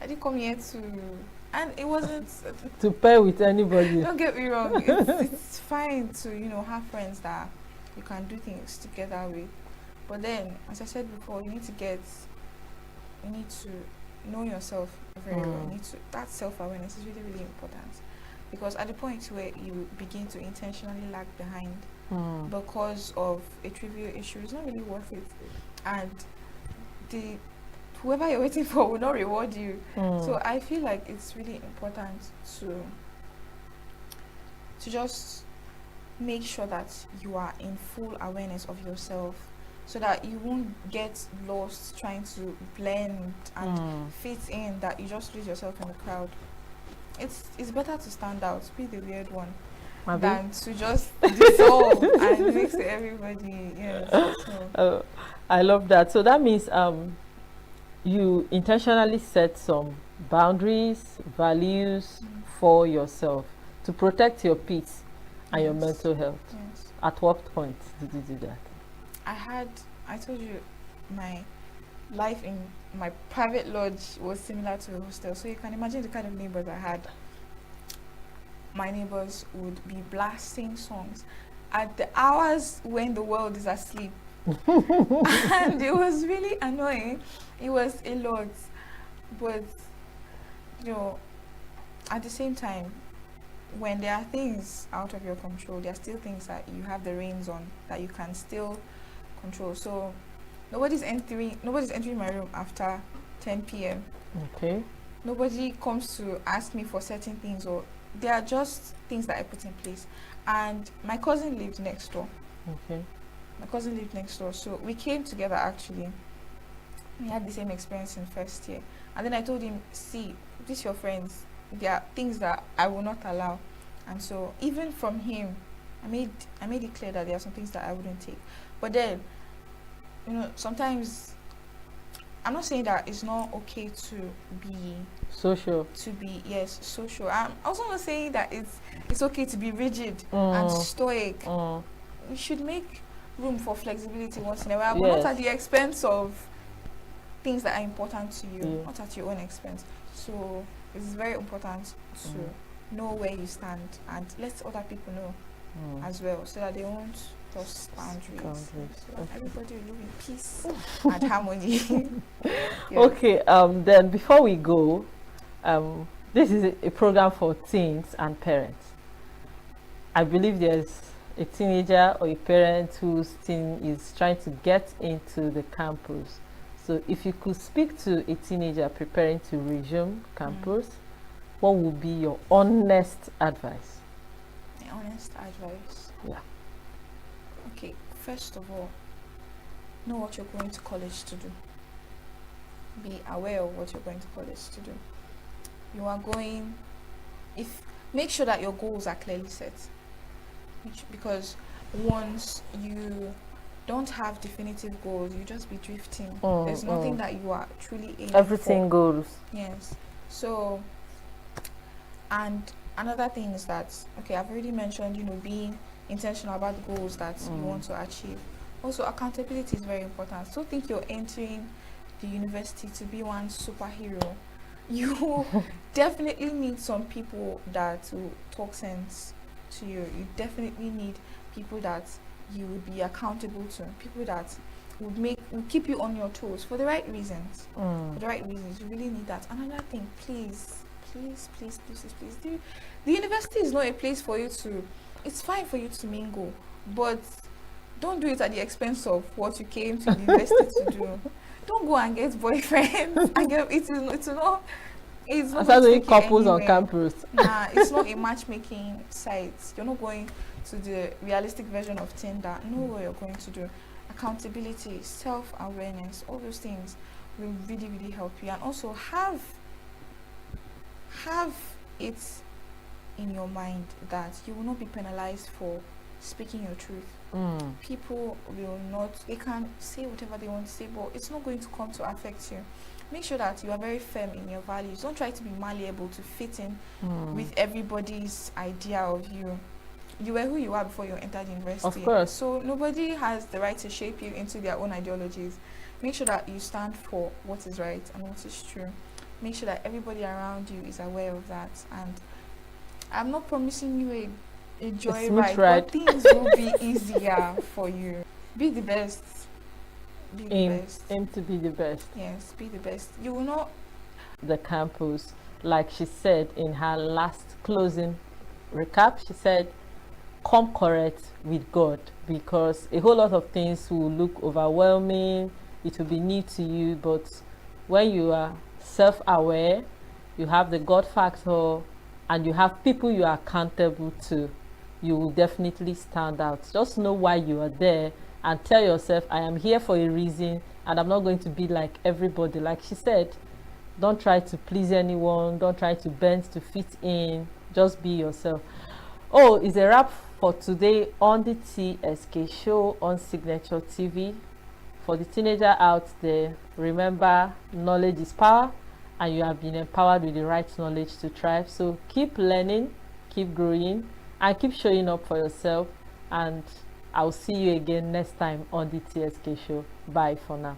I didn't come here to, and it wasn't to pair with anybody. Don't get me wrong, it's fine to have friends that you can do things together with, but then, as I said before, you need to get you need to know yourself very well. You need to, that self-awareness is really, really important, because at the point where you begin to intentionally lag behind because of a trivial issue, it's not really worth it, and whoever you're waiting for will not reward you. So I feel like it's really important to just make sure that you are in full awareness of yourself, so that you won't get lost trying to blend and fit in, that you just lose yourself in the crowd. It's better to stand out, be the weird one, than to just dissolve and mix with everybody. Yes. So. I love that. So that means you intentionally set some boundaries, values for yourself to protect your peace and your mental health. Yes. At what point did you do that? I told you my life in my private lodge was similar to a hostel, so you can imagine the kind of neighbors I had. My neighbors would be blasting songs at the hours when the world is asleep. And it was really annoying. It was a lot, but you know, at the same time, when there are things out of your control, there are still things that you have the reins on that you can still control. So nobody's entering my room after 10 p.m. Okay. Nobody comes to ask me for certain things, or they are just things that I put in place. And my cousin lived next door. Okay. My cousin lived next door, so we came together actually. We had the same experience in first year. And then I told him, see, these your friends, there are things that I will not allow. And so even from him, I made it clear that there are some things that I wouldn't take. But then, you know, sometimes I'm not saying that it's not okay to be social. Social. I'm also not saying that it's okay to be rigid and stoic. You should make room for flexibility once in a while, but not at the expense of things that are important to you, not at your own expense. So it's very important to know where you stand and let other people know as well, so that they won't cross boundaries. So everybody will live in peace and harmony. Okay, then before we go, this is a program for teens and parents. I believe there's a teenager or a parent whose teen is trying to get into the campus. So if you could speak to a teenager preparing to resume campus, what would be your honest advice? My honest advice? Yeah. Okay, first of all, know what you're going to college to do. Be aware of what you're going to college to do. You are going, make sure that your goals are clearly set. Because once you don't have definitive goals, you just be drifting. There's nothing that you are truly aiming Everything for. goes. Yes. So, and another thing is that, okay, I've already mentioned, you know, being intentional about the goals that you want to achieve. Also, accountability is very important. So think you're entering the university to be one superhero. You definitely need some people that will talk sense to you. You definitely need people that you would be accountable to, people that would keep you on your toes for the right reasons. For the right reasons, you really need that. Another thing, please. The university is not a place for you to. It's fine for you to mingle, but don't do it at the expense of what you came to the university to do. Don't go and get boyfriends. It's not doing couples on campus. Nah, it's not a matchmaking site. You're not going to the realistic version of Tinder. Know what you're going to do. Accountability, self-awareness, all those things will really, really help you. And also have it in your mind that you will not be penalized for speaking your truth. People will not, they can say whatever they want to say, but it's not going to come to affect you. Make sure that you are very firm in your values. Don't try to be malleable to fit in with everybody's idea of you. You were who you are before you entered university. Of course. So nobody has the right to shape you into their own ideologies. Make sure that you stand for what is right and what is true. Make sure that everybody around you is aware of that. And I'm not promising you a joy ride, but things will be easier for you. Be the best. be the best. Aim to be the best. Yes, be the best. You will not. The campus, like she said in her last closing recap, she said, come correct with God, because a whole lot of things will look overwhelming, it will be new to you, but when you are self-aware, you have the God factor, and you have people you are accountable to, you will definitely stand out. Just know why you are there and tell yourself, I am here for a reason, and I'm not going to be like everybody. Like she said, don't try to please anyone, don't try to bend to fit in, just be yourself. Oh, it's a wrap for today on the TSK show on Signature TV. For the teenager out there, remember, knowledge is power, and you have been empowered with the right knowledge to thrive. So keep learning, keep growing, and keep showing up for yourself. And I'll see you again next time on the TSK show. Bye for now.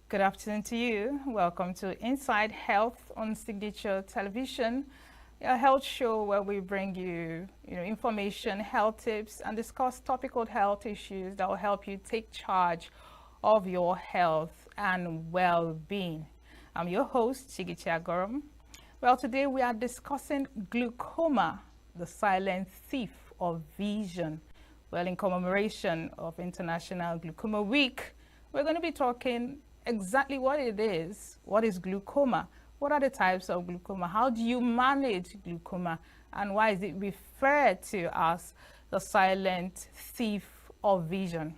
Good afternoon to you. Welcome to Inside Health on Signature Television, a health show where we bring you, information, health tips, and discuss topical health issues that will help you take charge of your health and well-being. I'm your host, Chigichi Agorum. Well, today we are discussing glaucoma, the silent thief of vision. Well, in commemoration of International Glaucoma Week, we're going to be talking exactly what it is. What is glaucoma? What are the types of glaucoma? How do you manage glaucoma? And why is it referred to as the silent thief of vision?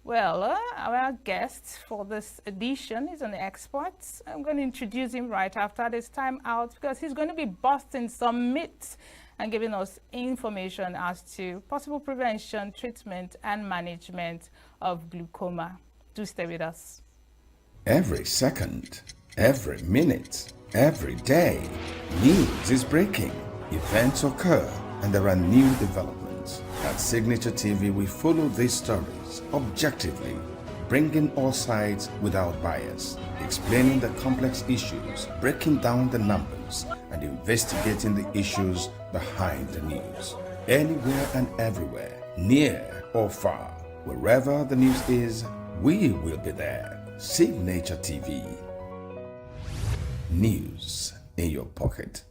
Well, our guest for this edition is an expert. I'm going to introduce him right after this time out, because he's going to be busting some myths and giving us information as to possible prevention, treatment, and management of glaucoma. Do stay with us. Every second, every minute, every day, news is breaking, events occur, and there are new developments. At Signature TV, we follow these stories objectively, bringing all sides without bias, explaining the complex issues, breaking down the numbers, and investigating the issues behind the news. Anywhere and everywhere, near or far, wherever the news is, we will be there. Signature TV. News in your pocket.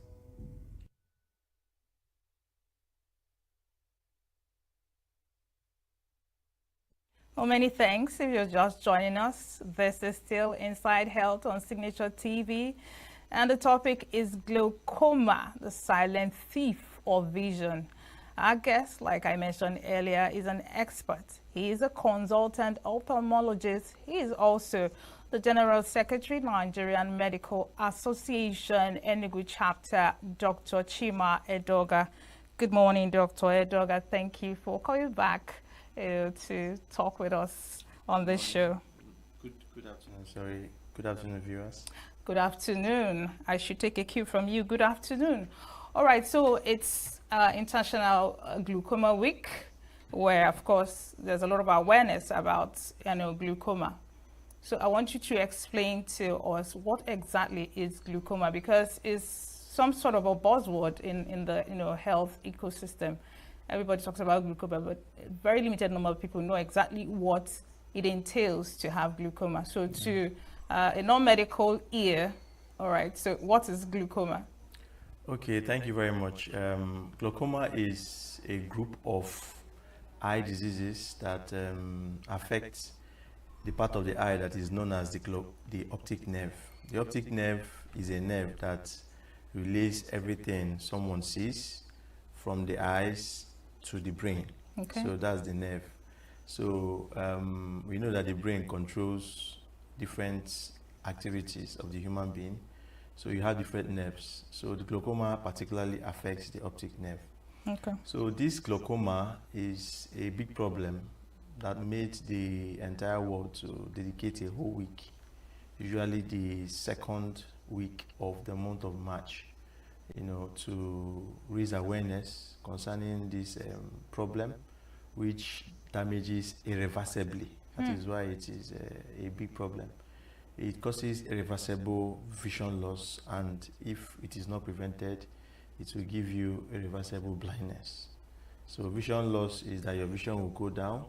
Well, many thanks if you're just joining us. This is still Inside Health on Signature TV, and the topic is glaucoma, the silent thief of vision. Our guest, like I mentioned earlier, is an expert. He is a consultant ophthalmologist. He is also the General Secretary, Nigerian Medical Association, ENUGU chapter, Dr. Chima Edoga. Good morning, Dr. Edoga. Thank you for coming back to talk with us on this show. Good afternoon, sorry. Good afternoon, viewers. Good afternoon. I should take a cue from you. Good afternoon. All right, so it's International Glaucoma Week, where, of course, there's a lot of awareness about glaucoma. So I want you to explain to us what exactly is glaucoma, because it's some sort of a buzzword in the health ecosystem. Everybody talks about glaucoma, but a very limited number of people know exactly what it entails to have glaucoma. So to a non-medical ear, all right, so what is glaucoma? Okay, thank you very much. Glaucoma is a group of eye diseases that affect the part of the eye that is known as the optic nerve. The optic nerve is a nerve that relays everything someone sees from the eyes to the brain. Okay. So that's the nerve. So we know that the brain controls different activities of the human being. So you have different nerves. So the glaucoma particularly affects the optic nerve. Okay. So this glaucoma is a big problem that made the entire world to dedicate a whole week, usually the second week of the month of March, to raise awareness concerning this problem, which damages irreversibly. That is why it is a big problem. It causes irreversible vision loss, and if it is not prevented, it will give you irreversible blindness. So vision loss is that your vision will go down,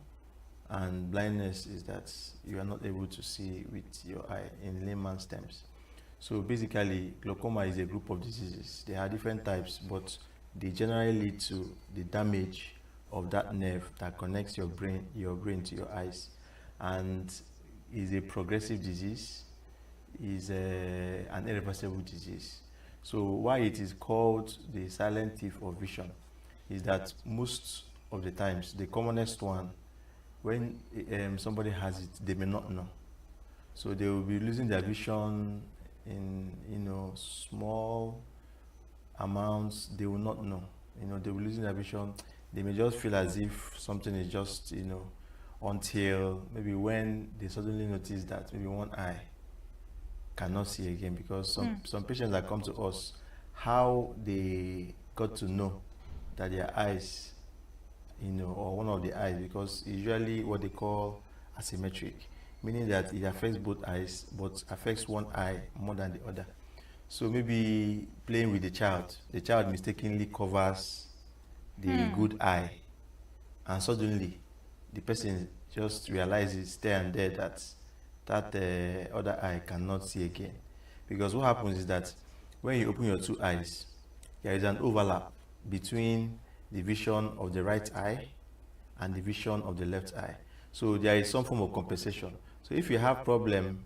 and blindness is that you are not able to see with your eye, in layman's terms. So basically, glaucoma is a group of diseases. There are different types, but they generally lead to the damage of that nerve that connects your brain to your eyes, and is a progressive disease, is an irreversible disease. So why it is called the silent thief of vision is that most of the times, the commonest one, when somebody has it, they may not know. So they will be losing their vision in small amounts. They will not know. They will losing their vision. They may just feel as if something is just until maybe when they suddenly notice that maybe one eye cannot see again, because some patients that come to us, how they got to know that their eyes, or one of the eyes, because usually what they call asymmetric, meaning that it affects both eyes but affects one eye more than the other. So maybe playing with the child mistakenly covers the good eye, and suddenly the person just realizes there and there that other eye cannot see again. Because what happens is that when you open your two eyes, there is an overlap between the vision of the right eye and the vision of the left eye. So there is some form of compensation. So if you have problem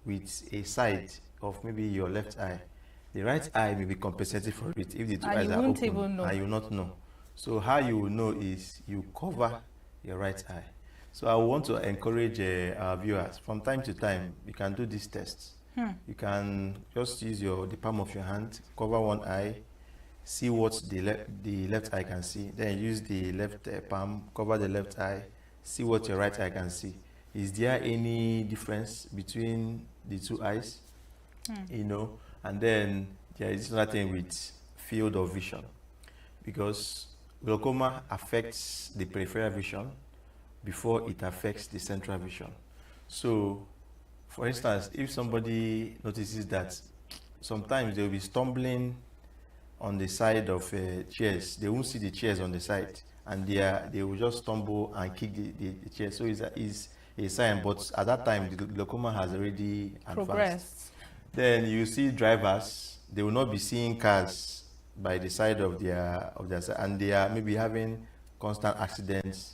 with a side of maybe your left eye, the right eye may be compensated for it if the two eyes are open, and you will not know. So how you will know is you cover your right eye. So I want to encourage our viewers, from time to time, you can do these tests. You can just use the palm of your hand, cover one eye, see what the left eye can see. Then use the left palm, cover the left eye, see what your right eye can see. Is there any difference between the two eyes? And then there is another thing with field of vision, because glaucoma affects the peripheral vision before it affects the central vision. So, for instance, if somebody notices that sometimes they will be stumbling on the side of chairs, they won't see the chairs on the side, and they will just stumble and kick the chair. So it's a sign, but at that time the glaucoma has already advanced. Then you see drivers, they will not be seeing cars by the side of their side, and they are maybe having constant accidents.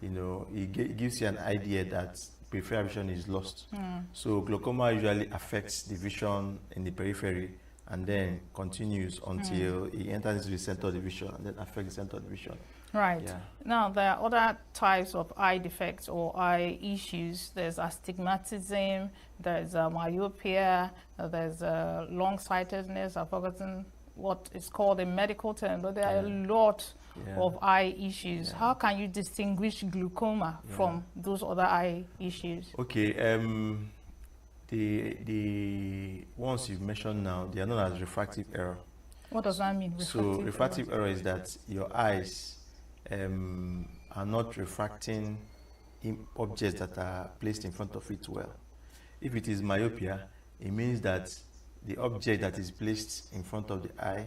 It gives you an idea that peripheral vision is lost. So glaucoma usually affects the vision in the periphery and then continues until it enters into the center of the vision and then affects the center of the vision. Right. Yeah. Now, there are other types of eye defects or eye issues. There's astigmatism, there's myopia, there's long-sightedness. I've forgotten what is called a medical term, but there are a lot of eye issues. How can you distinguish glaucoma from those other eye issues? Okay, the ones you've mentioned now, they are known as refractive error. What does that mean? Refractive error is that your eyes are not refracting objects that are placed in front of it well. If it is myopia, it means that the object that is placed in front of the eye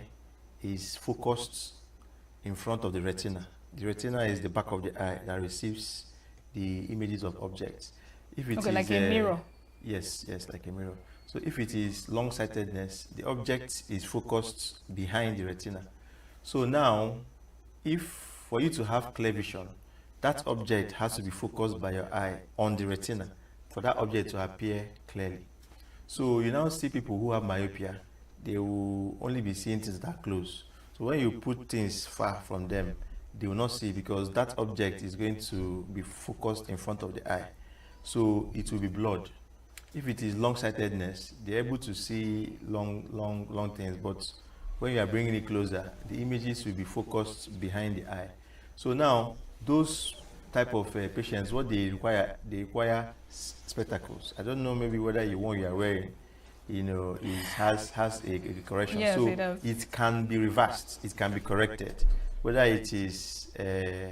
is focused in front of the retina. The retina is the back of the eye that receives the images of objects. If it is like a mirror. Yes, like a mirror. So if it is long-sightedness, the object is focused behind the retina. So now, if for you to have clear vision, that object has to be focused by your eye on the retina for that object to appear clearly. So you now see people who have myopia, they will only be seeing things that are close. So when you put things far from them, they will not see, because that object is going to be focused in front of the eye. So it will be blurred. If it is long-sightedness, they're able to see long things, but when you are bringing it closer, the images will be focused behind the eye. So now, those type of patients, what they require spectacles. I don't know maybe whether the one you are wearing, you know, has a correction. Yes, so it does. it can be reversed, it can be corrected, whether it is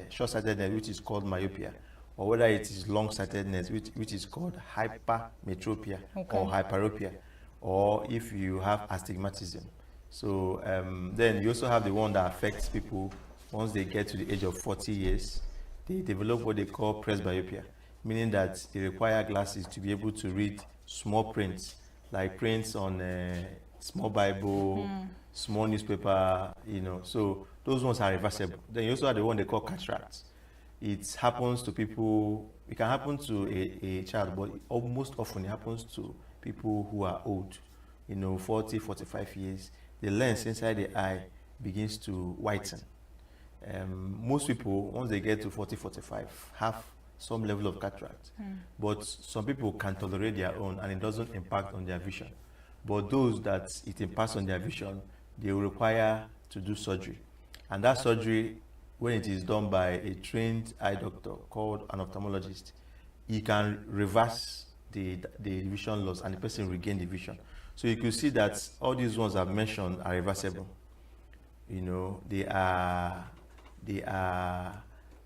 short-sightedness, which is called myopia, or whether it is long-sightedness, which is called hypermetropia or hyperopia, or if you have astigmatism. So then you also have the one that affects people once they get to the age of 40 years. They develop what they call presbyopia, meaning that they require glasses to be able to read small prints, like prints on a small Bible, small newspaper, you know. So those ones are reversible. Then you also have the one they call cataracts. It happens to people, it can happen to a child, but most often it happens to people who are old, you know, 40, 45 years. The lens inside the eye begins to whiten. Most people, once they get to 40, 45, have some level of cataract. But some people can tolerate their own and it doesn't impact on their vision. But those that it impacts on their vision, they will require to do surgery. And that surgery, when it is done by a trained eye doctor called an ophthalmologist, he can reverse the vision loss and the person regain the vision. So you could see that all these ones I've mentioned are reversible. You know, they are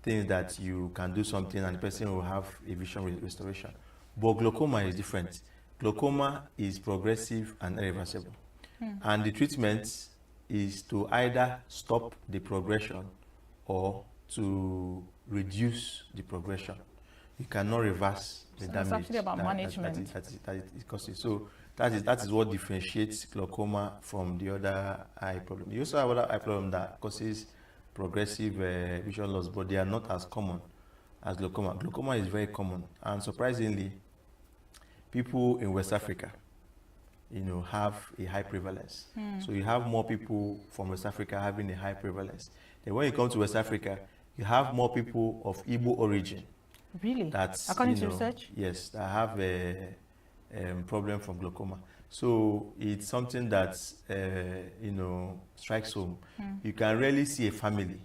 things that you can do something and the person will have a vision restoration. But glaucoma is different. Glaucoma is progressive and irreversible. And the treatment is to either stop the progression or to reduce the progression. You cannot reverse the damage. It's actually about management. That it causes. So that is what differentiates glaucoma from the other eye problem. You also have other eye problem that causes progressive vision loss, but they are not as common as glaucoma. Glaucoma is very common, and surprisingly, people in West Africa, you know, have a high prevalence. So you have more people from West Africa having a high prevalence. Then when you come to West Africa, you have more people of Igbo origin. Really? That's, according you to know, research? Yes, that have a problem from glaucoma. So it's something that, you know, strikes home. You can rarely see a family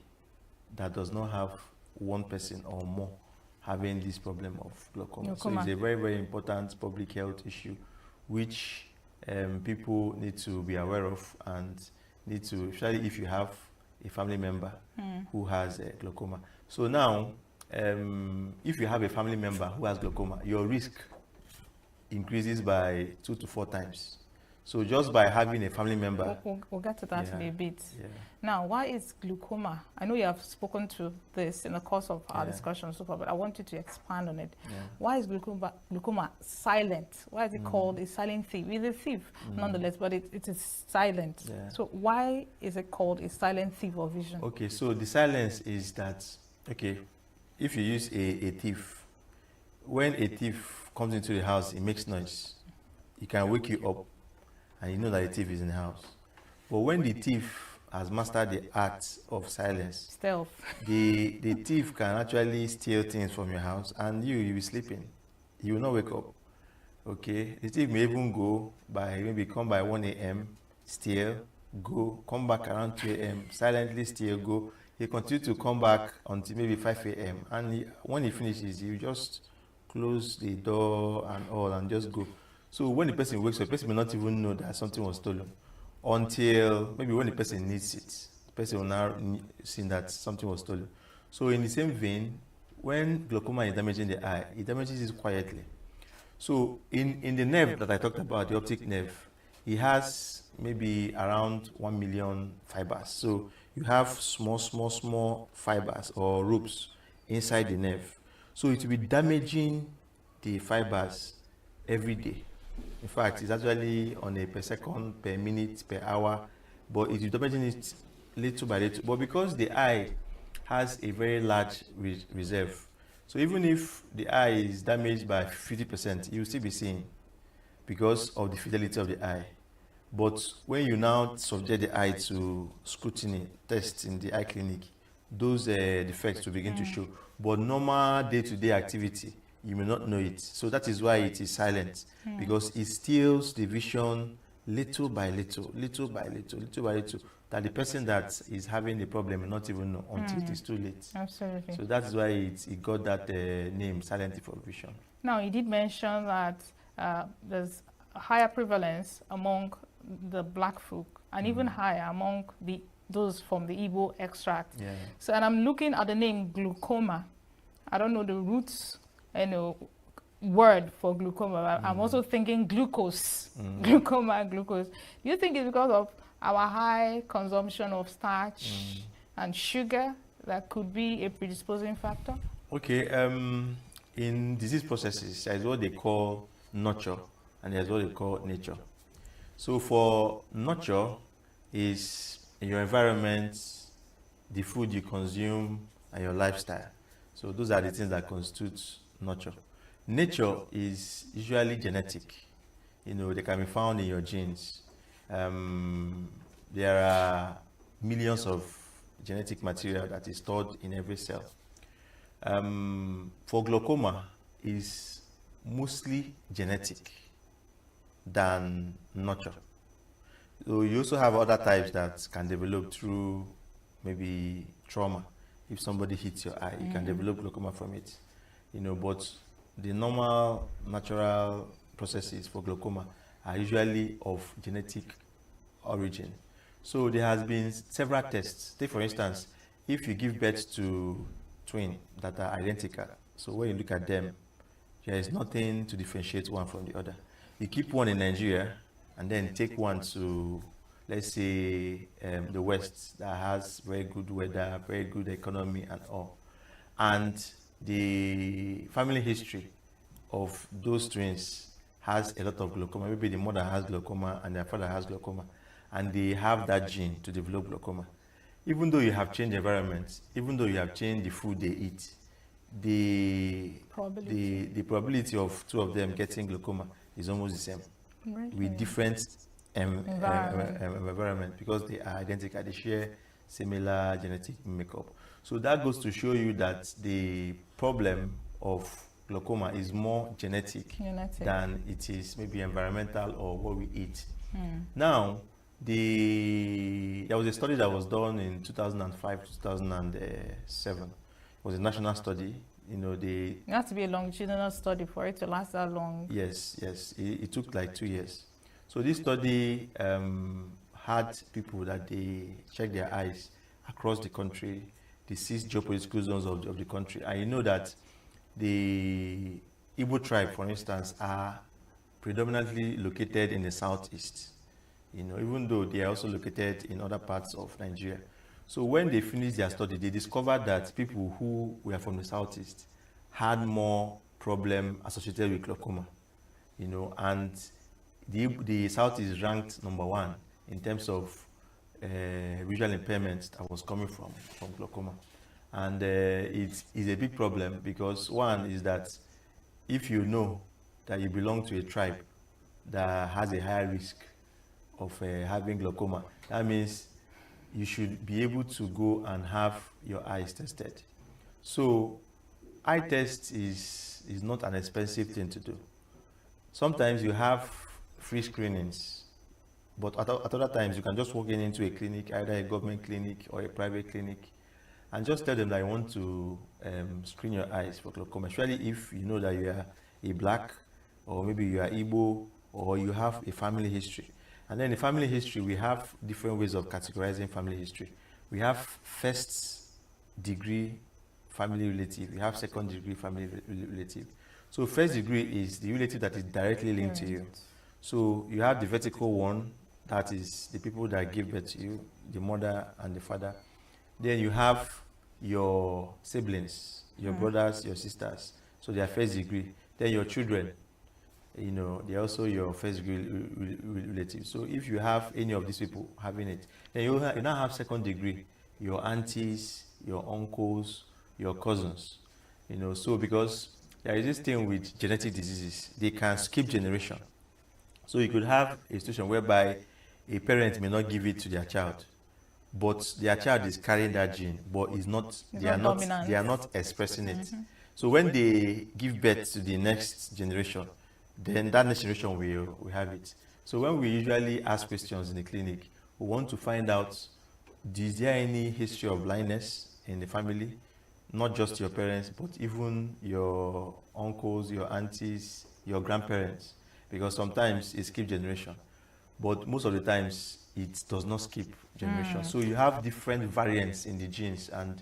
that does not have one person or more having this problem of glaucoma. So it's a very, very important public health issue, which people need to be aware of and need to, especially if you have a family member who has glaucoma. So now, if you have a family member who has glaucoma, your risk increases by 2 to 4 times. So just by having a family member. We'll get to that in a bit. Yeah. Now, why is glaucoma? I know you have spoken to this in the course of our discussion so far, but I want you to expand on it. Why is glaucoma silent? Why is it called a silent thief? It's a thief, nonetheless, but it is silent. So why is it called a silent thief of vision? Okay, so the silence is that, okay, if you use a thief, when a thief comes into the house, it makes noise. It can wake you up and you know that the thief is in the house. But when the thief has mastered the art of silence, stealth, the thief can actually steal things from your house and you'll be sleeping. You will not wake up. Okay? The thief may even go by, maybe come by 1 a.m., steal, go, come back around 2 a.m., silently steal, go. He continue to come back until maybe 5 a.m. And when he finishes, he just close the door and all and just go. So when the person wakes up, the person may not even know that something was stolen until maybe when the person needs it. The person will now see that something was stolen. So in the same vein, when glaucoma is damaging the eye, it damages it quietly. So in the nerve that I talked about, the optic nerve, it has maybe around 1 million fibers. So you have small fibers or ropes inside the nerve. So it will be damaging the fibers every day. In fact, it's actually on a per second, per minute, per hour, but it is damaging it little by little. But because the eye has a very large reserve, so even if the eye is damaged by 50%, you'll still be seeing. because of the fidelity of the eye. But when you now subject the eye to scrutiny, tests in the eye clinic, those defects will begin to show. But normal day-to-day activity, you may not know it. So that is why it is silent, because it steals the vision little by little, little by little, little by little, that the person that is having the problem may not even know until it is too late. Absolutely. So that's why it got that name, silent default vision. Now, you did mention that there's a higher prevalence among the black folk and even higher among those from the Igbo extract. Yeah. So, and I'm looking at the name glaucoma. I don't know the roots, word for glaucoma. I'm also thinking glucose, glaucoma, glucose. Do you think it's because of our high consumption of starch and sugar that could be a predisposing factor? Okay, in disease processes, there's what they call nurture and there's what they call nature. So for nurture is your environment, the food you consume, and your lifestyle. So those are the things that constitute nurture. Nature is usually genetic. They can be found in your genes. There are millions of genetic material that is stored in every cell. For glaucoma, is mostly genetic than nurture. So you also have other types that can develop through maybe trauma. If somebody hits your eye, you can develop glaucoma from it. But the normal natural processes for glaucoma are usually of genetic origin. So there has been several tests. Take for instance, if you give birth to twins that are identical, so when you look at them, there is nothing to differentiate one from the other. You keep one in Nigeria and then take one to, let's say, the West that has very good weather, very good economy and all. And the family history of those twins has a lot of glaucoma. Maybe the mother has glaucoma and their father has glaucoma, and they have that gene to develop glaucoma. Even though you have changed environments, even though you have changed the food they eat, the probability of two of them getting glaucoma is almost the same, with different environment, because they are identical. They share similar genetic makeup. So that goes to show you that the problem of glaucoma is more genetic than it is maybe environmental or what we eat. Now, there was a study that was done in 2005, 2007. It was a national study. It has to be a longitudinal study for it to last that long. Yes. It took like 2 years. So this study had people that they checked their eyes across the country, the 6 geopolitical zones of the country. And you know that the Igbo tribe, for instance, are predominantly located in the southeast. Even though they are also located in other parts of Nigeria. So when they finished their study, they discovered that people who were from the southeast had more problem associated with glaucoma. And the southeast ranked #1 in terms of visual impairment that was coming from glaucoma. And it is a big problem because one is that if you know that you belong to a tribe that has a higher risk of having glaucoma, that means you should be able to go and have your eyes tested. So eye test is not an expensive thing to do. Sometimes you have free screenings, but at other times you can just walk into a clinic, either a government clinic or a private clinic, and just tell them that you want to screen your eyes for glaucoma, especially if you know that you are a black, or maybe you are Igbo, or you have a family history. And then in family history, we have different ways of categorizing family history. We have first degree family relative, we have second degree family relative. So first degree is the relative that is directly linked to you. So you have the vertical one, that is the people that give birth to you, the mother and the father. Then you have your siblings, your brothers, your sisters, so they are first degree. Then your children, they're also your first degree relatives. So if you have any of these people having it, then you now have second degree, your aunties, your uncles, your cousins. So because there is this thing with genetic diseases, they can skip generation. So you could have a situation whereby a parent may not give it to their child, but their child is carrying that gene, but is not, they are not expressing it. So when they give birth to the next generation, then that next generation will have it. So when we usually ask questions in the clinic, we want to find out, is there any history of blindness in the family? Not just your parents, but even your uncles, your aunties, your grandparents, because sometimes it skips generation, but most of the times it does not skip generation. So you have different variants in the genes, and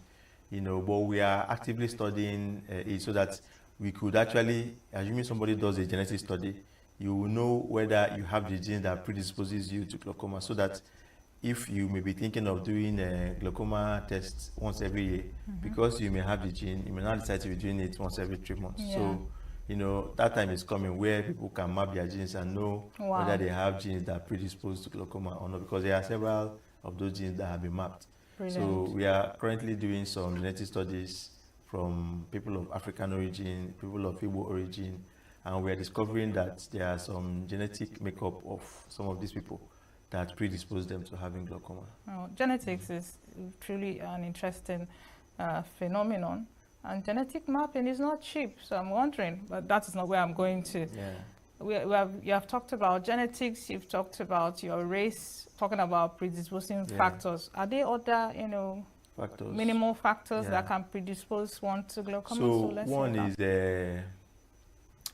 but we are actively studying it so that we could actually, assuming somebody does a genetic study, you will know whether you have the gene that predisposes you to glaucoma, so that if you may be thinking of doing a glaucoma test once every year, because you may have the gene, you may not decide to be doing it once every 3 months. Yeah. So, that time is coming where people can map their genes and know whether they have genes that predispose to glaucoma or not, because there are several of those genes that have been mapped. Brilliant. So we are currently doing some genetic studies from people of African origin, people of Igbo origin, and we are discovering that there are some genetic makeup of some of these people that predispose them to having glaucoma. Oh, genetics is truly an interesting phenomenon, and genetic mapping is not cheap. So I'm wondering, but that is not where I'm going to. Yeah. You have talked about genetics. You've talked about your race. Talking about predisposing factors. Are there other, factors, minimal factors that can predispose one to glaucoma? So one is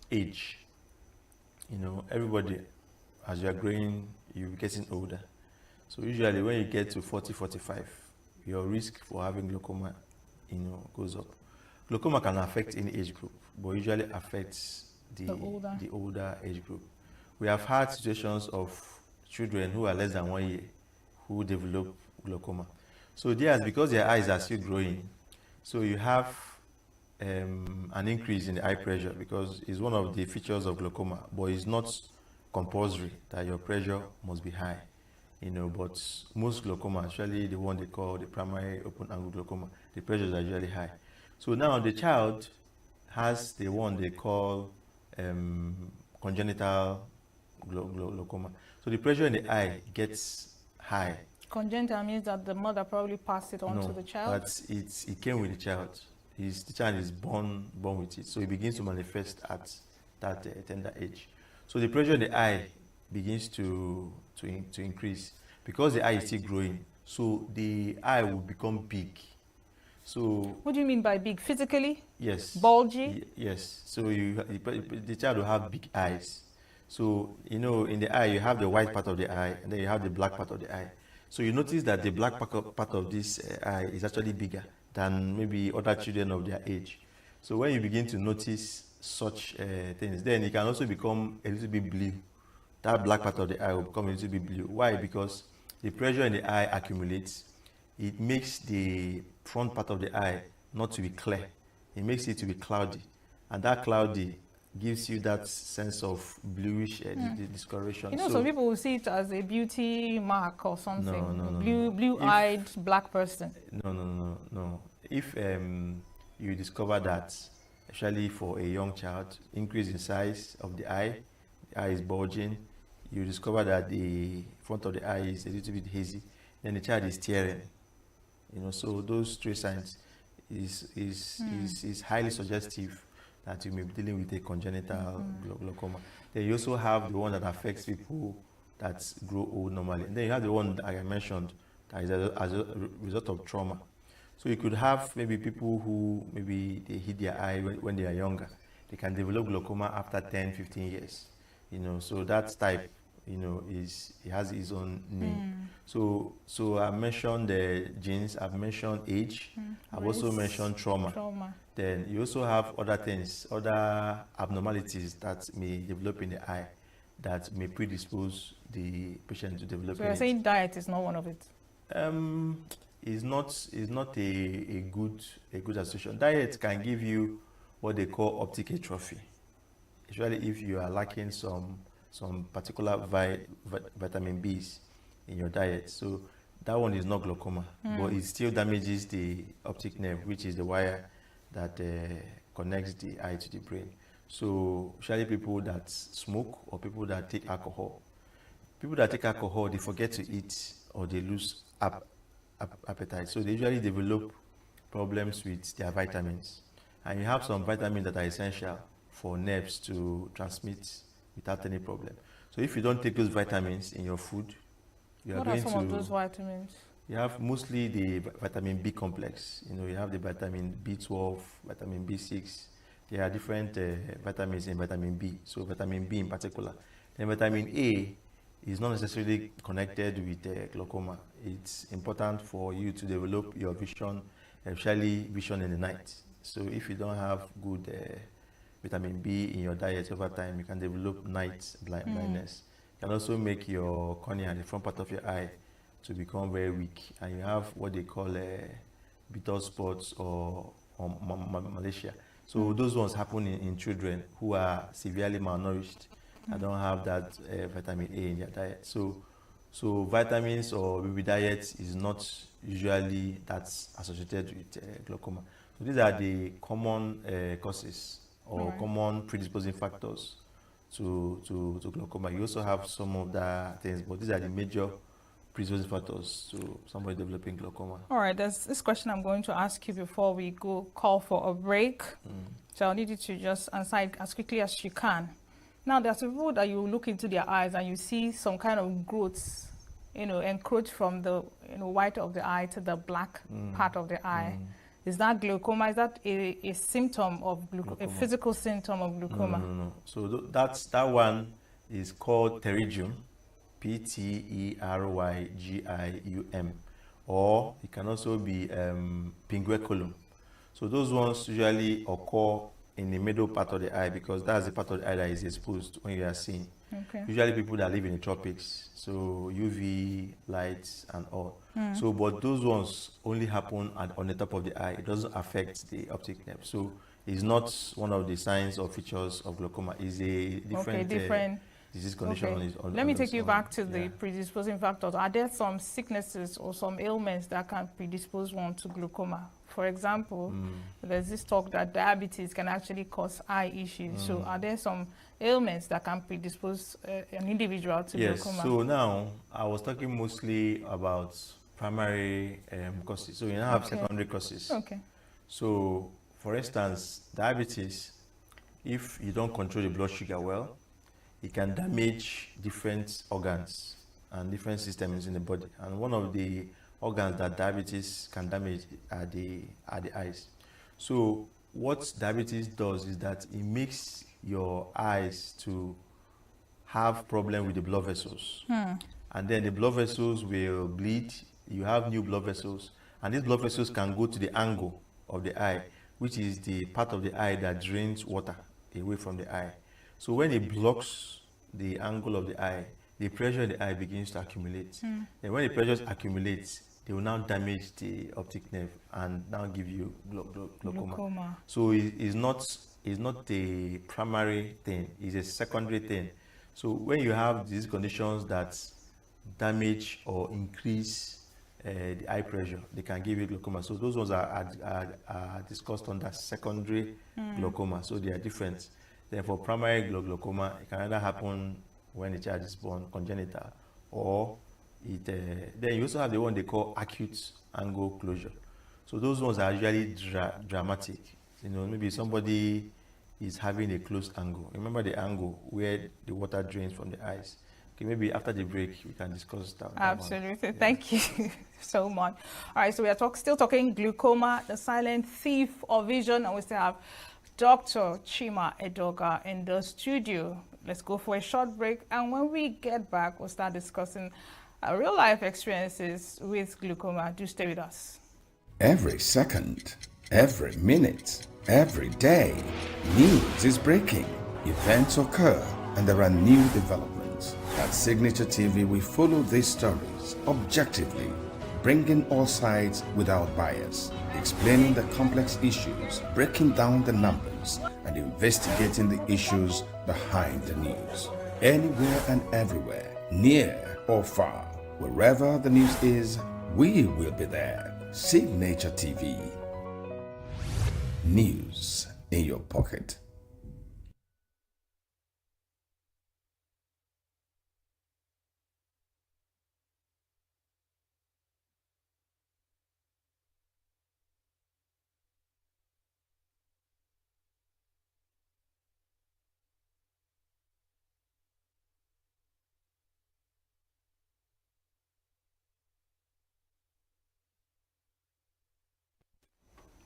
age. Everybody, as you are growing, you're getting older. So usually when you get to 40, 45, your risk for having glaucoma, goes up. Glaucoma can affect any age group, but usually affects the older age group. We have had situations of children who are less than 1 year who develop glaucoma. So because their eyes are still growing, so you have an increase in the eye pressure, because it's one of the features of glaucoma, but it's not compulsory that your pressure must be high, but most glaucoma, actually the one they call the primary open angle glaucoma, the pressures are usually high. So now the child has the one they call congenital glaucoma. So the pressure in the eye gets high. Congenital means that the mother probably passed it on to the child? But it came with the child. The child is born with it, so it begins to manifest at that tender age. So the pressure in the eye begins to increase because the eye is still growing. So the eye will become big. So what do you mean by big? Physically? Yes. Bulgy? Yes. So the child will have big eyes. So in the eye you have the white part of the eye, and then you have the black part of the eye. So you notice that the black part of this eye is actually bigger than maybe other children of their age. So when you begin to notice such things, then it can also become a little bit blue. That black part of the eye will become a little bit blue. Why? Because the pressure in the eye accumulates. It makes the front part of the eye not to be clear. It makes it to be cloudy. And that cloudy gives you that sense of bluish discoloration. Some people will see it as a beauty mark or something. Blue-eyed black person. No. If you discover that, especially for a young child, increase in size of the eye is bulging, you discover that the front of the eye is a little bit hazy, then the child is tearing. So those three signs is highly suggestive that you may be dealing with a congenital glaucoma. Then you also have the one that affects people that grow old normally. And then you have the one that I mentioned that is as a result of trauma. So you could have maybe people who maybe they hit their eye when they are younger. They can develop glaucoma after 10, 15 years. So that type, it has its own name. So I've mentioned the genes, I've mentioned age, I've also mentioned trauma. Then you also have other things, other abnormalities that may develop in the eye that may predispose the patient to develop. So you're saying diet is not one of it? Is not a good association. Diet can give you what they call optic atrophy, especially if you are lacking some particular vitamin B's in your diet. So that one is not glaucoma, but it still damages the optic nerve, which is the wire that connects the eye to the brain. So usually people that smoke or people that take alcohol. People that take alcohol, they forget to eat or they lose appetite. So they usually develop problems with their vitamins. And you have some vitamins that are essential for nerves to transmit without any problem. So if you don't take those vitamins in your food, you are What going are some of those vitamins? You have mostly the vitamin B complex. You have the vitamin B12, vitamin B6. There are different vitamins in vitamin B. So vitamin B in particular. Then vitamin A is not necessarily connected with glaucoma. It's important for you to develop your vision, especially vision in the night. So if you don't have good vitamin B in your diet over time, you can develop night blindness. It can also make your cornea, the front part of your eye, to become very weak, and you have what they call bitter spots or malacia. So those ones happen in children who are severely malnourished and don't have that vitamin A in their diet. So vitamins or baby diet is not usually that's associated with glaucoma. So these are the common causes or common predisposing factors to glaucoma. You also have some of the things, but these are the major predisposing factors to somebody developing glaucoma. All right, there's this question I'm going to ask you before we go call for a break. So I'll need you to just answer it as quickly as you can. Now, there's people that you look into their eyes and you see some kind of growths, encroach from the white of the eye to the black part of the eye. Is that glaucoma? Is that a symptom of glaucoma, a physical symptom of glaucoma? No. So that one is called pterygium. PterygIum, or it can also be pinguiculum. So those ones usually occur in the middle part of the eye because that's the part of the eye that is exposed when you are seeing. Okay. Usually people that live in the tropics, so UV lights and all. So, but those ones only happen on the top of the eye. It doesn't affect the optic nerve. So it's not one of the signs or features of glaucoma. It's a different disease condition. Let me take you back to the predisposing factors. Are there some sicknesses or some ailments that can predispose one to glaucoma? For example, there's this talk that diabetes can actually cause eye issues. So are there some ailments that can predispose an individual to glaucoma? So now I was talking mostly about primary causes. So you now have secondary causes. Okay. So for instance, diabetes, if you don't control the blood sugar well, it can damage different organs and different systems in the body. And one of the organs that diabetes can damage are the eyes. So what diabetes does is that it makes your eyes to have problem with the blood vessels. And then the blood vessels will bleed. You have new blood vessels. And these blood vessels can go to the angle of the eye, which is the part of the eye that drains water away from the eye. So when it blocks the angle of the eye, the pressure in the eye begins to accumulate. And when the pressure accumulates, they will now damage the optic nerve and now give you glaucoma. So it's not a primary thing, it's a secondary thing. So when you have these conditions that damage or increase the eye pressure, they can give you glaucoma. So those ones are discussed under secondary glaucoma. So they are different. Then for primary glaucoma, it can either happen when the child is born congenital, or then you also have the one they call acute angle closure. So those ones are usually dramatic. Maybe somebody is having a closed angle. Remember the angle where the water drains from the eyes. Okay, maybe after the break we can discuss that. Absolutely. Thank you so much. All right, so we are still talking glaucoma, the silent thief of vision, and we still have Dr. Chima Edoga in the studio. Let's go for a short break, and when we get back, we'll start discussing real-life experiences with glaucoma. Do stay with us. Every second, every minute, every day, news is breaking. Events occur, and there are new developments. At Signature TV, we follow these stories objectively, bringing all sides without bias, explaining the complex issues, breaking down the numbers, and investigating the issues behind the news. Anywhere and everywhere, near or far, wherever the news is, we will be there. Signature TV. News in your pocket.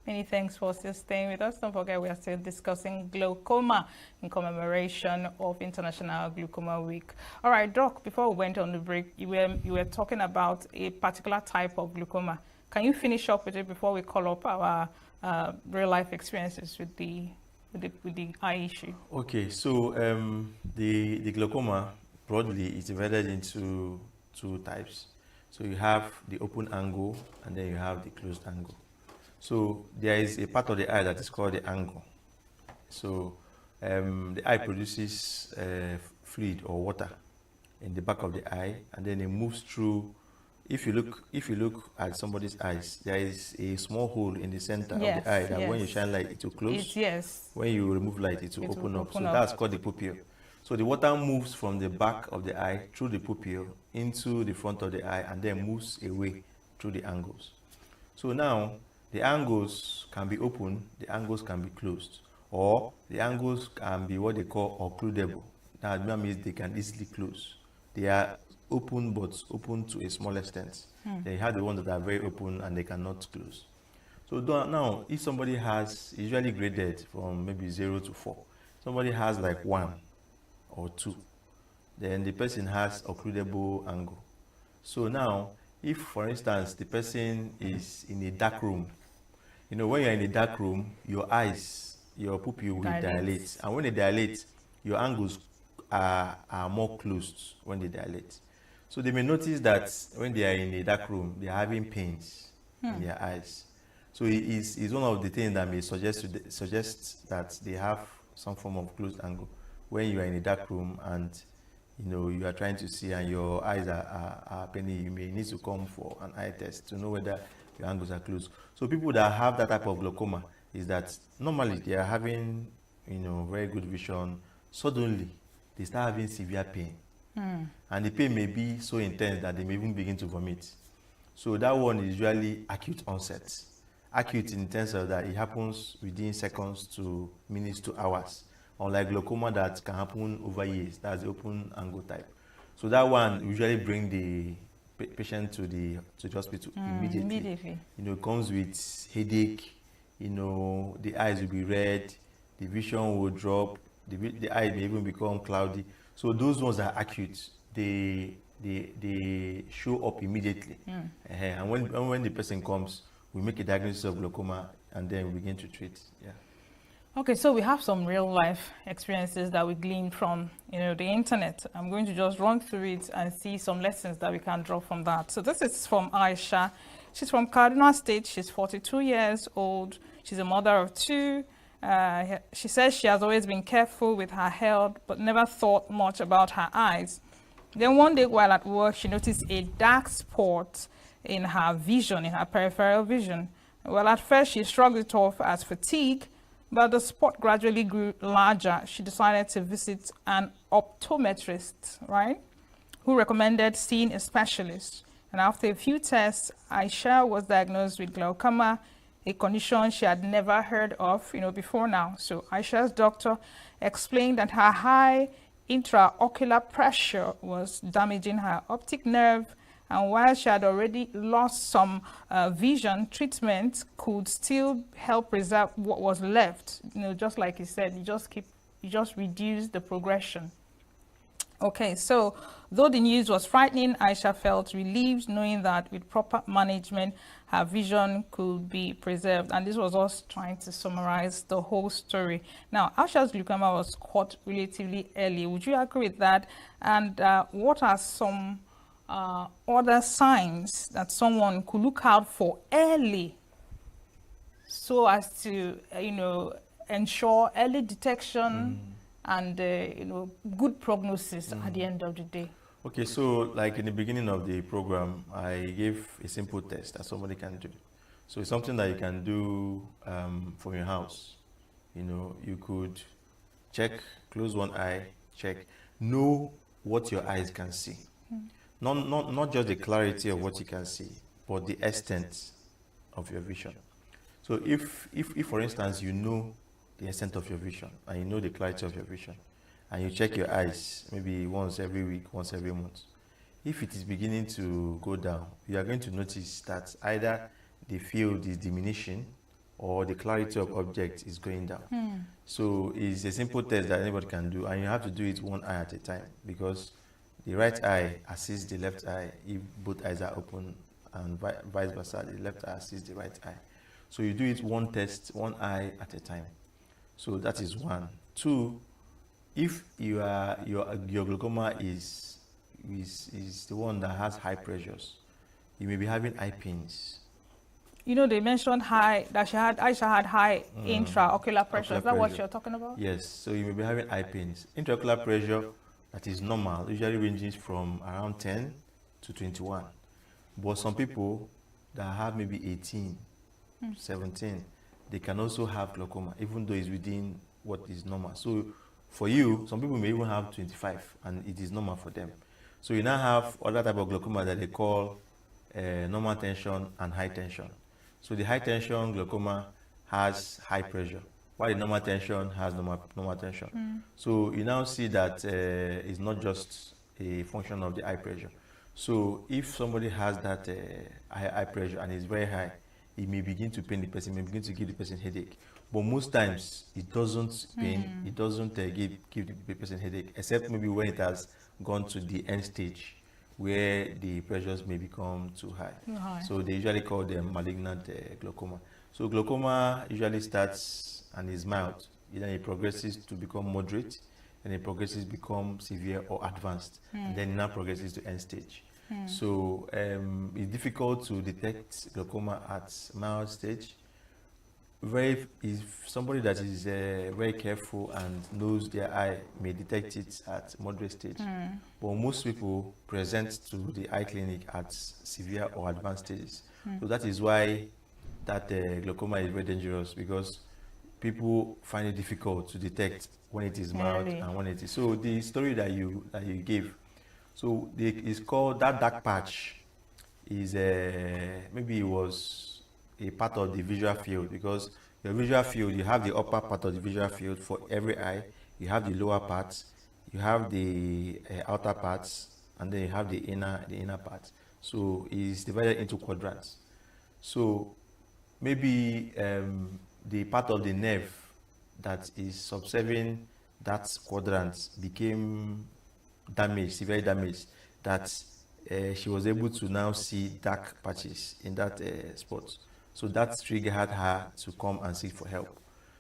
Many thanks for still staying with us. Don't forget, we are still discussing glaucoma in commemoration of International Glaucoma Week. All right, Doc, before we went on the break, you were talking about a particular type of glaucoma. Can you finish up with it before we call up our real-life experiences with the eye issue? Okay, so the glaucoma broadly is divided into two types. So you have the open angle and then you have the closed angle. So there is a part of the eye that is called the angle. So the eye produces fluid or water in the back of the eye, and then it moves through. If you look at somebody's eyes, there is a small hole in the center of the eye that when you shine light, it will close. When you remove light, it will open up. So that's called the pupil. So the water moves from the back of the eye through the pupil into the front of the eye and then moves away through the angles. So now the angles can be open, the angles can be closed, or the angles can be what they call occludable. That means they can easily close. They are open, but open to a small extent. Then you have the ones that are very open and they cannot close. So now, if somebody has, usually graded from maybe 0 to 4, somebody has like 1 or 2, then the person has occludable angle. So now, if for instance the person is in a dark room, you know, when you're in a dark room, your eyes, your pupil will dilate, and when they dilate, your angles are more closed when they dilate. So they may notice that when they are in a dark room, they are having pains in their eyes. So it is one of the things that may suggest that they have some form of closed angle. When you are in a dark room and you are trying to see and your eyes are paining, you may need to come for an eye test to know whether your angles are closed. So people that have that type of glaucoma is that normally they are having very good vision. Suddenly they start having severe pain. And the pain may be so intense that they may even begin to vomit. So that one is usually acute onset. Acute in terms of that it happens within seconds to minutes to hours. Unlike glaucoma that can happen over years, that's the open angle type. So that one usually bring the patient to the hospital immediately. It comes with headache, the eyes will be red, the vision will drop, the eye may even become cloudy. So those ones are acute. They show up immediately. And when the person comes, we make a diagnosis of glaucoma and then we begin to treat. Okay, so we have some real life experiences that we gleaned from the internet. I'm going to just run through it and see some lessons that we can draw from that. So this is from Aisha. She's from Kaduna State. She's 42 years old. She's a mother of 2. She says she has always been careful with her health, but never thought much about her eyes. Then one day while at work, she noticed a dark spot in her vision, in her peripheral vision. Well, at first she shrugged it off as fatigue, but the spot gradually grew larger. She decided to visit an optometrist, right, who recommended seeing a specialist. And after a few tests, Aisha was diagnosed with glaucoma, a condition she had never heard of, before now. So Aisha's doctor explained that her high intraocular pressure was damaging her optic nerve, and while she had already lost some vision, treatment could still help preserve what was left. Just like you said, you just reduce the progression. Okay, so though the news was frightening, Aisha felt relieved knowing that with proper management, her vision could be preserved. And this was us trying to summarize the whole story. Now, Aisha's glaucoma was caught relatively early. Would you agree with that? And what are some other signs that someone could look out for early so as to, ensure early detection and good prognosis at the end of the day? Okay, so like in the beginning of the program, I gave a simple test that somebody can do. So it's something that you can do from your house. You could check, close one eye, check, know what your eyes can see. Not just the clarity of what you can see, but the extent of your vision. So if for instance, you know the extent of your vision and you know the clarity of your vision, and you check your eyes maybe once every week, once every month, if it is beginning to go down, you are going to notice that either the field is diminishing or the clarity of object is going down. So it's a simple test that anybody can do, and you have to do it one eye at a time, because the right eye assists the left eye if both eyes are open, and vice versa, the left eye assists the right eye. So you do it one test, one eye at a time. So that is one. Two, if your glaucoma is the one that has high pressures, you may be having eye pains. You know, they mentioned Aisha had high intraocular pressure. Is that what you're talking about? Yes. So you may be having eye pains. Intraocular pressure that is normal usually ranges from around 10 to 21. But some people that have maybe 18, 17, they can also have glaucoma, even though it's within what is normal. So for you, some people may even have 25, and it is normal for them. So you now have other type of glaucoma that they call normal tension and high tension. So the high tension glaucoma has high pressure, while the normal tension has normal tension. So you now see that it's not just a function of the eye pressure. So if somebody has that eye pressure and it's very high, it may begin to pain the person, may begin to give the person headache. But most times it doesn't pain, it doesn't give the person headache, except maybe when it has gone to the end stage, where the pressures may become too high. So they usually call them malignant glaucoma. So glaucoma usually starts and is mild, then it progresses to become moderate, and it progresses become severe or advanced, and then it now progresses to end stage. So it's difficult to detect glaucoma at mild stage. If somebody that is very careful and knows their eye may detect it at moderate stage. But most people present to the eye clinic at severe or advanced stages. So that is why that glaucoma is very dangerous, because people find it difficult to detect when it is mild and when it is. So the story that you gave, so it's called that dark patch is maybe it was a part of the visual field, because your visual field, you have the upper part of the visual field for every eye, you have the lower parts, you have the outer parts, and then you have the inner parts. So it's divided into quadrants. So maybe the part of the nerve that is observing that quadrant became damaged, severely damaged, that she was able to now see dark patches in that spot. So that triggered her to come and seek for help.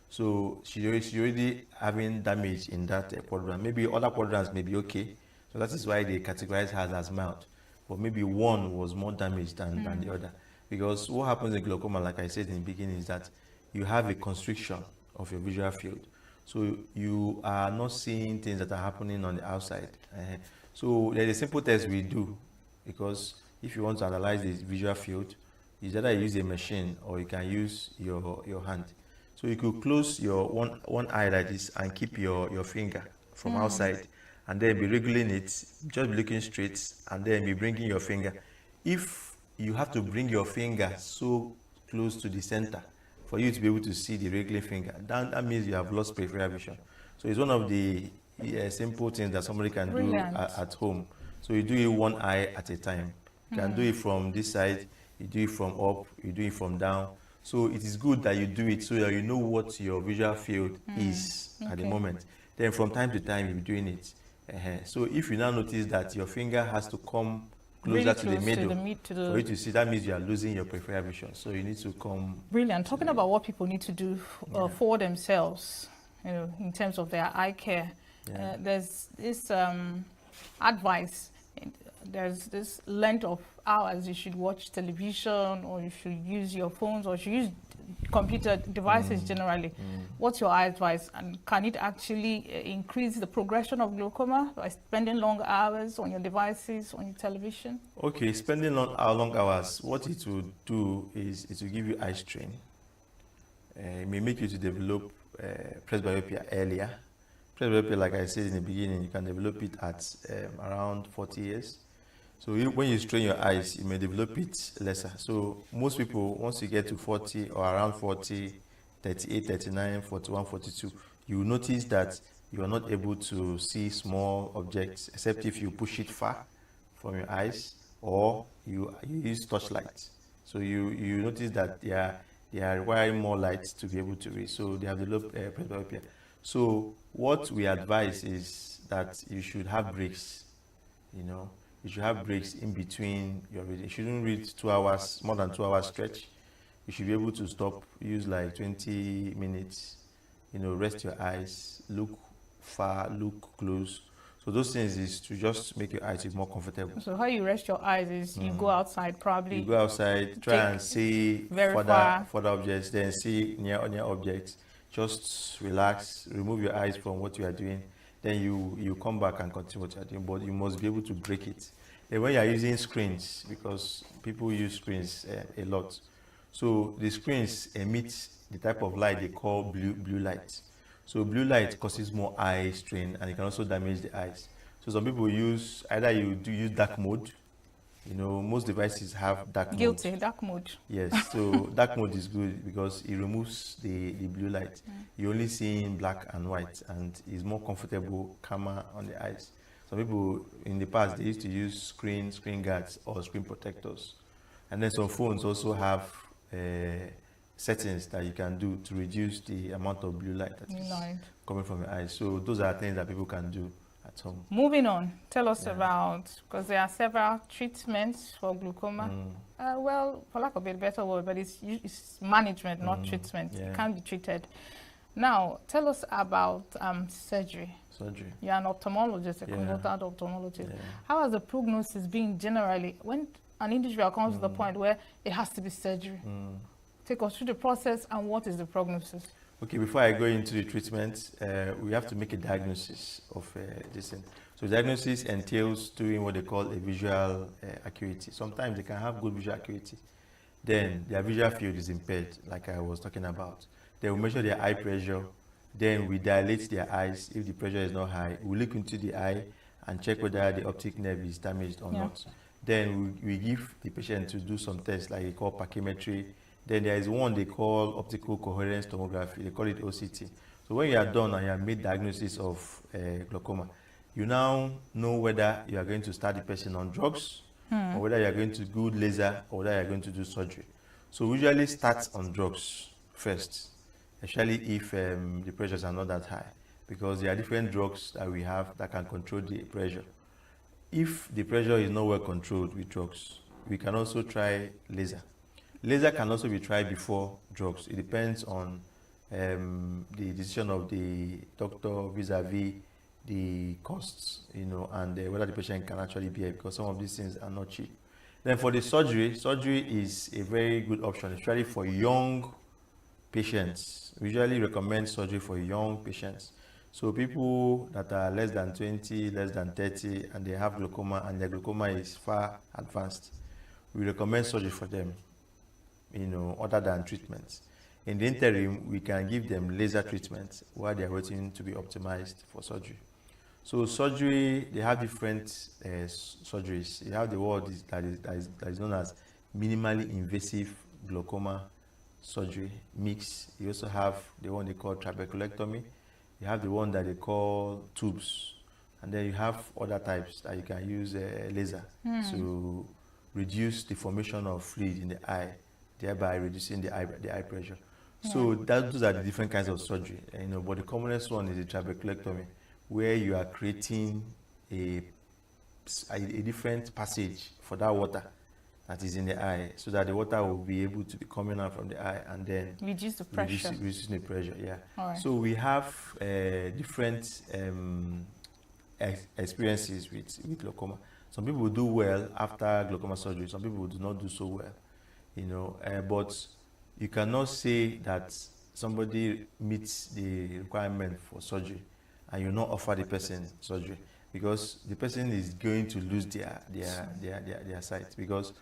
So she already having damage in that quadrant. Maybe other quadrants may be okay. So that is why they categorize her as mild. But maybe one was more damaged than the other. Because what happens in glaucoma, like I said in the beginning, is that you have a constriction of your visual field. So you are not seeing things that are happening on the outside. So there's a simple test we do, because if you want to analyze the visual field, is either use a machine or you can use your hand. So you could close your one eye like this and keep your finger from outside, and then be wriggling it, just be looking straight, and then be bringing your finger. If you have to bring your finger so close to the center for you to be able to see the wriggling finger, that means you have lost peripheral vision. So it's one of the simple things that somebody can do at home. So you do it one eye at a time. You can do it from this side, you do it from up, you do it from down. So it is good that you do it so that you know what your visual field is at the moment. Then from time to time you're doing it. So if you now notice that your finger has to come closer really to the middle for you to see, that means you are losing your peripheral vision. So you need to come. Brilliant. Talking about what people need to do for themselves, in terms of their eye care. There's this advice. There's this length of hours you should watch television, or you should use your phones, or you should use computer devices generally. What's your advice, and can it actually increase the progression of glaucoma by spending long hours on your devices, on your television? Okay, spending long hours, what it will do is it will give you eye strain. It may make you to develop presbyopia earlier. Presbyopia, like I said in the beginning, you can develop it at around 40 years. So when you strain your eyes, you may develop it lesser. So most people, once you get to 40 or around 40, 38, 39, 41, 42, you will notice that you are not able to see small objects, except if you push it far from your eyes, or you use torchlight. So you notice that They are requiring more light to be able to read, so they have developed presbyopia. So what we advise is that you should have breaks. You know, you should have breaks in between your reading. You shouldn't read 2 hours, more than 2 hours stretch. You should be able to stop, use like 20 minutes, you know, rest your eyes, look far, look close. So those things is to just make your eyes more comfortable. So how you rest your eyes is you go outside probably. You go outside, try and see further objects, then see near objects. Just relax, remove your eyes from what you are doing. Then you come back and continue what you are doing, but you must be able to break it. And when you are using screens, because people use screens a lot, so the screens emit the type of light they call blue light. So blue light causes more eye strain, and it can also damage the eyes. So some people use, either you do use dark mode. You know, most devices have dark mode. Dark mode. Yes, so dark mode is good because it removes the blue light. You only see in black and white, and is more comfortable, calmer on the eyes. Some people in the past, they used to use screen guards or screen protectors. And then some phones also have settings that you can do to reduce the amount of blue light that is coming from your eyes. So those are things that people can do at home. Moving on, tell us about, because there are several treatments for glaucoma. Well, for lack of a better word, but it's management, not treatment. It can be treated. Now, tell us about surgery. Surgery. You're an ophthalmologist, a consultant ophthalmologist. How has the prognosis been generally when an individual comes to the point where it has to be surgery? Take us through the process and what is the prognosis? Okay, before I go into the treatment, we have to make a diagnosis of this thing. So diagnosis entails doing what they call a visual acuity. Sometimes they can have good visual acuity. Then their visual field is impaired, like I was talking about. They will measure their eye pressure. Then we dilate their eyes. If the pressure is not high, we look into the eye and check whether the optic nerve is damaged or not. Then we give the patient to do some tests like they call pachymetry. Then there is one they call optical coherence tomography. They call it OCT. So when you are done and you have made diagnosis of glaucoma, you now know whether you are going to start the person on drugs or whether you are going to do laser or whether you are going to do surgery. So we usually start on drugs first, especially if the pressures are not that high, because there are different drugs that we have that can control the pressure. If the pressure is not well controlled with drugs, we can also try laser. Laser can also be tried before drugs. It depends on the decision of the doctor vis-a-vis the costs, you know, and whether the patient can actually bear, because some of these things are not cheap. Then for the surgery is a very good option, especially for young patients. We usually recommend surgery for young patients. So people that are less than 20, less than 30, and they have glaucoma, and their glaucoma is far advanced, we recommend surgery for them, you know, other than treatments. In the interim, we can give them laser treatment while they are waiting to be optimized for surgery. So surgery, they have different surgeries. You have the word that is known as minimally invasive glaucoma surgery, mix. You also have the one they call trabeculectomy. You have the one that they call tubes. And then you have other types that you can use laser to reduce the formation of fluid in the eye, thereby reducing the eye pressure. So those are the different kinds of surgery, you know. But the commonest one is the trabeculectomy, where you are creating a different passage for that water that is in the eye, so that the water will be able to be coming out from the eye and then reduce the pressure. Reducing the pressure, yeah. Right. So we have different experiences with glaucoma. Some people do well after glaucoma surgery. Some people do not do so well, you know. But you cannot say that somebody meets the requirement for surgery and you not offer the person surgery, because the person is going to lose their sight. Because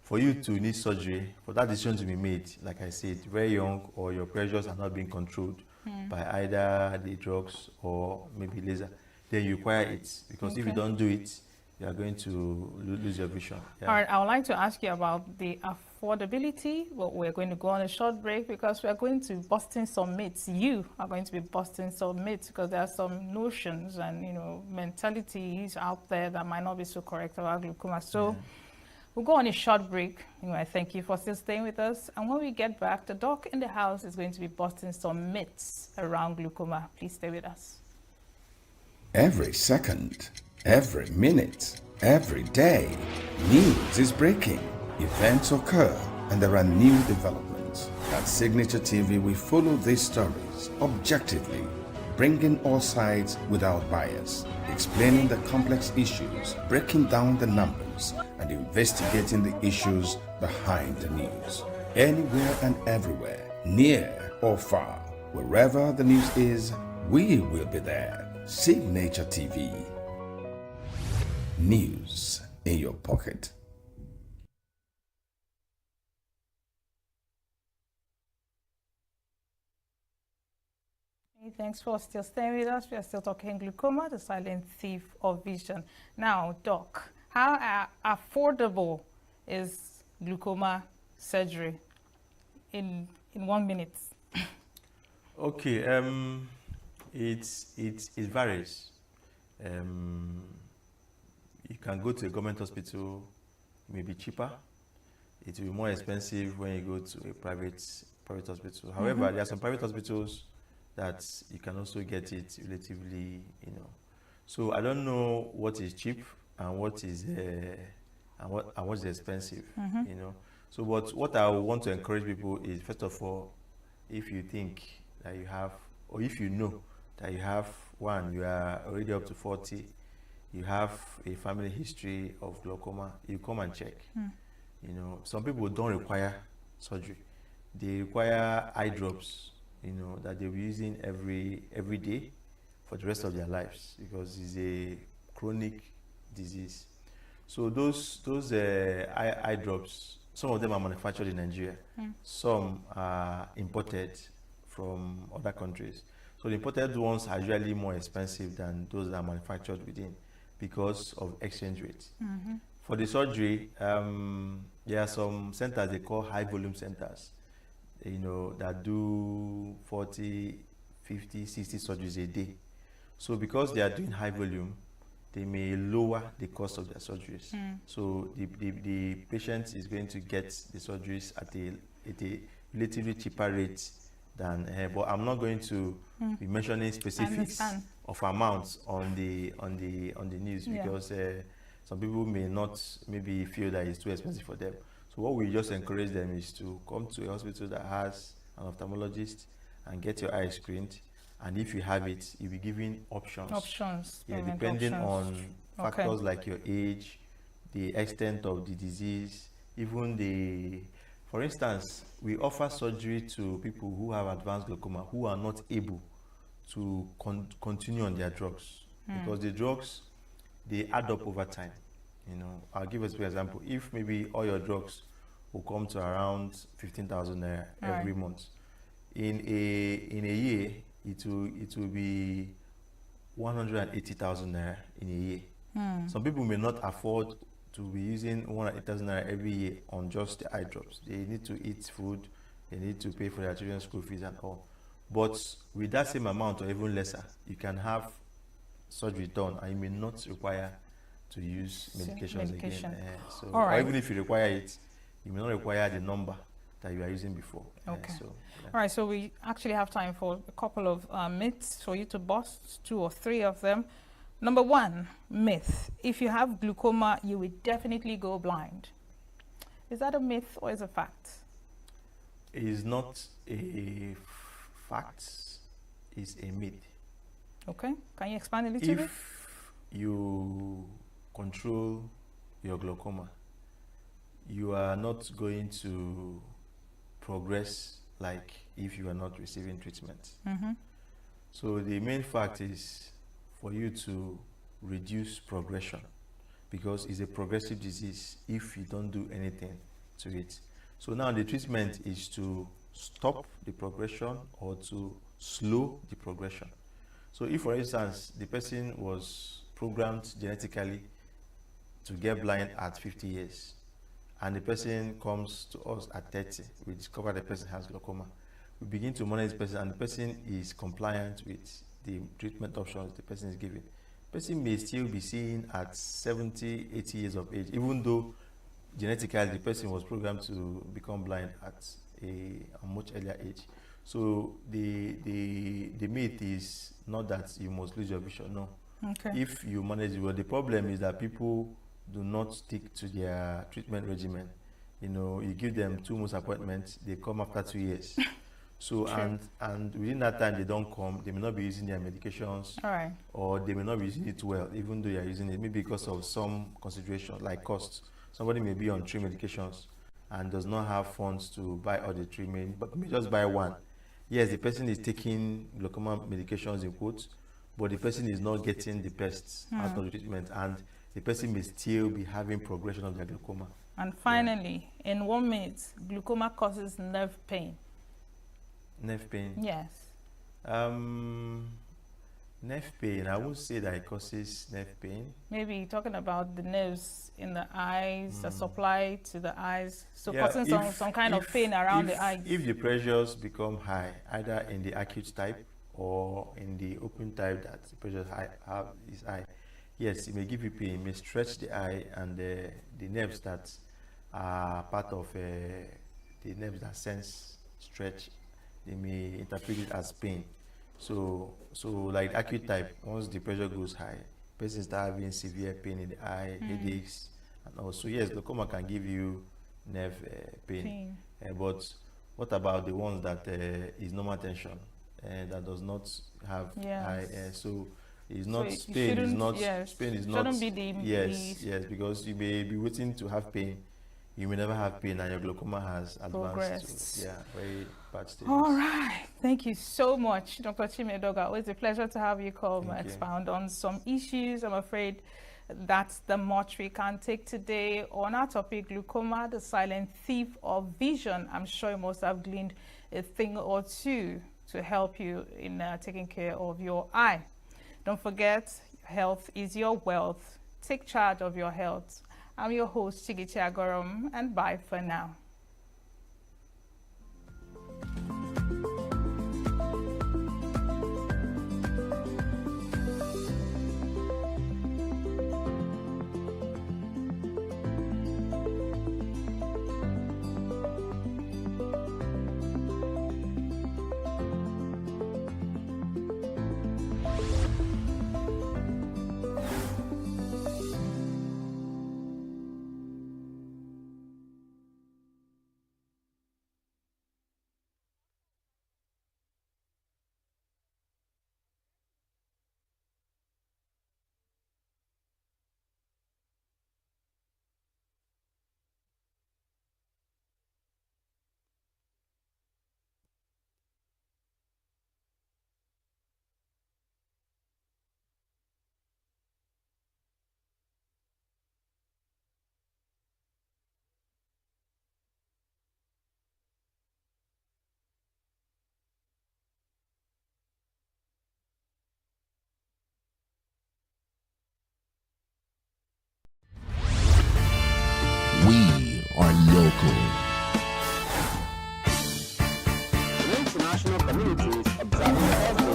for you to need surgery, for that decision to be made, like I said, very young, or your pressures are not being controlled by either the drugs or maybe laser, then you require it. Because if you don't do it, you are going to lose your vision. Yeah. All right, I would like to ask you about the affordability. Well, we're going to go on a short break because we're going to busting some myths. You are going to be busting some myths, because there are some notions and, you know, mentalities out there that might not be so correct about glaucoma. So We'll go on a short break. Anyway, thank you for still staying with us. And when we get back, the doc in the house is going to be busting some myths around glaucoma. Please stay with us. Every second, every minute, every day, news is breaking. Events occur and there are new developments. At Signature TV, we follow these stories objectively, bringing all sides without bias, explaining the complex issues, breaking down the numbers, and investigating the issues behind the news. Anywhere and everywhere, near or far, wherever the news is, we will be there. Signature TV. News in your pocket. Thanks for still staying with us. We are still talking glaucoma, the silent thief of vision. Now, Doc, how affordable is glaucoma surgery in 1 minute? Okay, it varies. You can go to a government hospital, it may be cheaper. It will be more expensive when you go to a private hospital. However, there are some private hospitals that you can also get it relatively, So I don't know what is cheap and what is expensive, So, but what I want to encourage people is, first of all, if you think that you have, or if you know that you have, one, you are already up to 40, you have a family history of glaucoma, you come and check. Some people don't require surgery. They require eye drops, that they'll be using every day for the rest of their lives, because it's a chronic disease. So those eye drops, some of them are manufactured in Nigeria. Some are imported from other countries. So the imported ones are usually more expensive than those that are manufactured within, because of exchange rates. For the surgery, there are some centers they call high volume centers, that do 40, 50, 60 surgeries a day. So because they are doing high volume, they may lower the cost of their surgeries. So the patient is going to get the surgeries at a relatively cheaper rate than, but I'm not going to be mentioning specifics of amounts on the news, because some people may not maybe feel that it's too expensive for them. So what we just encourage them is to come to a hospital that has an ophthalmologist and get your eyes screened. And if you have it, you'll be given options. Yeah, depending on factors like your age, the extent of the disease, even for instance, we offer surgery to people who have advanced glaucoma who are not able to continue on their drugs, because the drugs, they add up over time. I'll give us an example. If maybe all your drugs will come to around 15,000 naira every month, in a year, it will be 180,000 naira in a year. Some people may not afford to be using 180,000 naira every year on just the eye drops. They need to eat food, they need to pay for their children's school fees and all. But with that same amount or even lesser, you can have surgery done and you may not require to use medications again. Or even if you require it, you may not require the number that you are using before. Okay. All right, so we actually have time for a couple of myths for you to bust, 2 or 3 of them. Number 1 myth: if you have glaucoma, you will definitely go blind. Is that a myth or is it a fact? It is not a fact, it's a myth. Okay, can you expand a little bit? If you control your glaucoma, you are not going to progress like if you are not receiving treatment. So the main fact is for you to reduce progression, because it's a progressive disease if you don't do anything to it. So now the treatment is to stop the progression or to slow the progression. So if, for instance, the person was programmed genetically to get blind at 50 years, and the person comes to us at 30, we discover the person has glaucoma. We begin to monitor this person, and the person is compliant with the treatment options the person is given. The person may still be seen at 70, 80 years of age, even though genetically the person was programmed to become blind at a much earlier age. So the myth is not that you must lose your vision. No. Okay. If you manage it well, the problem is that people do not stick to their treatment regimen. You know, you give them 2 months appointments, they come after 2 years. So and within that time they don't come, they may not be using their medications, or they may not be using it well, even though they are using it, maybe because of some consideration like cost. Somebody may be on 3 medications and does not have funds to buy all the 3, but may just buy 1. Yes, the person is taking glaucoma medications in quotes, but the person is not getting the best out of the treatment, and the person may still be having progression of their glaucoma. And finally, in 1 minute, glaucoma causes nerve pain. Nerve pain? Yes. Nerve pain, I won't say that it causes nerve pain. Maybe you're talking about the nerves in the eyes, the supply to the eyes, so Yeah, causing some kind of pain around the eyes. If the pressures become high, either in the acute type or in the open type that the pressure is high, yes, it may give you pain, it may stretch the eye, and the nerves that are part of the nerves that sense stretch, they may interpret it as pain. So like acute type, once the pressure goes high, person start having severe pain in the eye, headaches, and also yes, glaucoma can give you nerve pain. But what about the ones that is normal tension and that does not have high? So it's not pain. Is not pain. Is not. Shouldn't be the yes, because you may be waiting to have pain. You may never have pain, and your glaucoma has advanced to very bad stages. All right. Thank you so much, Dr. Chimedoga. Always a pleasure to have you come and expound on some issues. I'm afraid that's the much we can take today on our topic, glaucoma, the silent thief of vision. I'm sure you must have gleaned a thing or two to help you in taking care of your eye. Don't forget, health is your wealth. Take charge of your health. I'm your host, Chigichi Agorom, and bye for now. We are local. The international community is observing every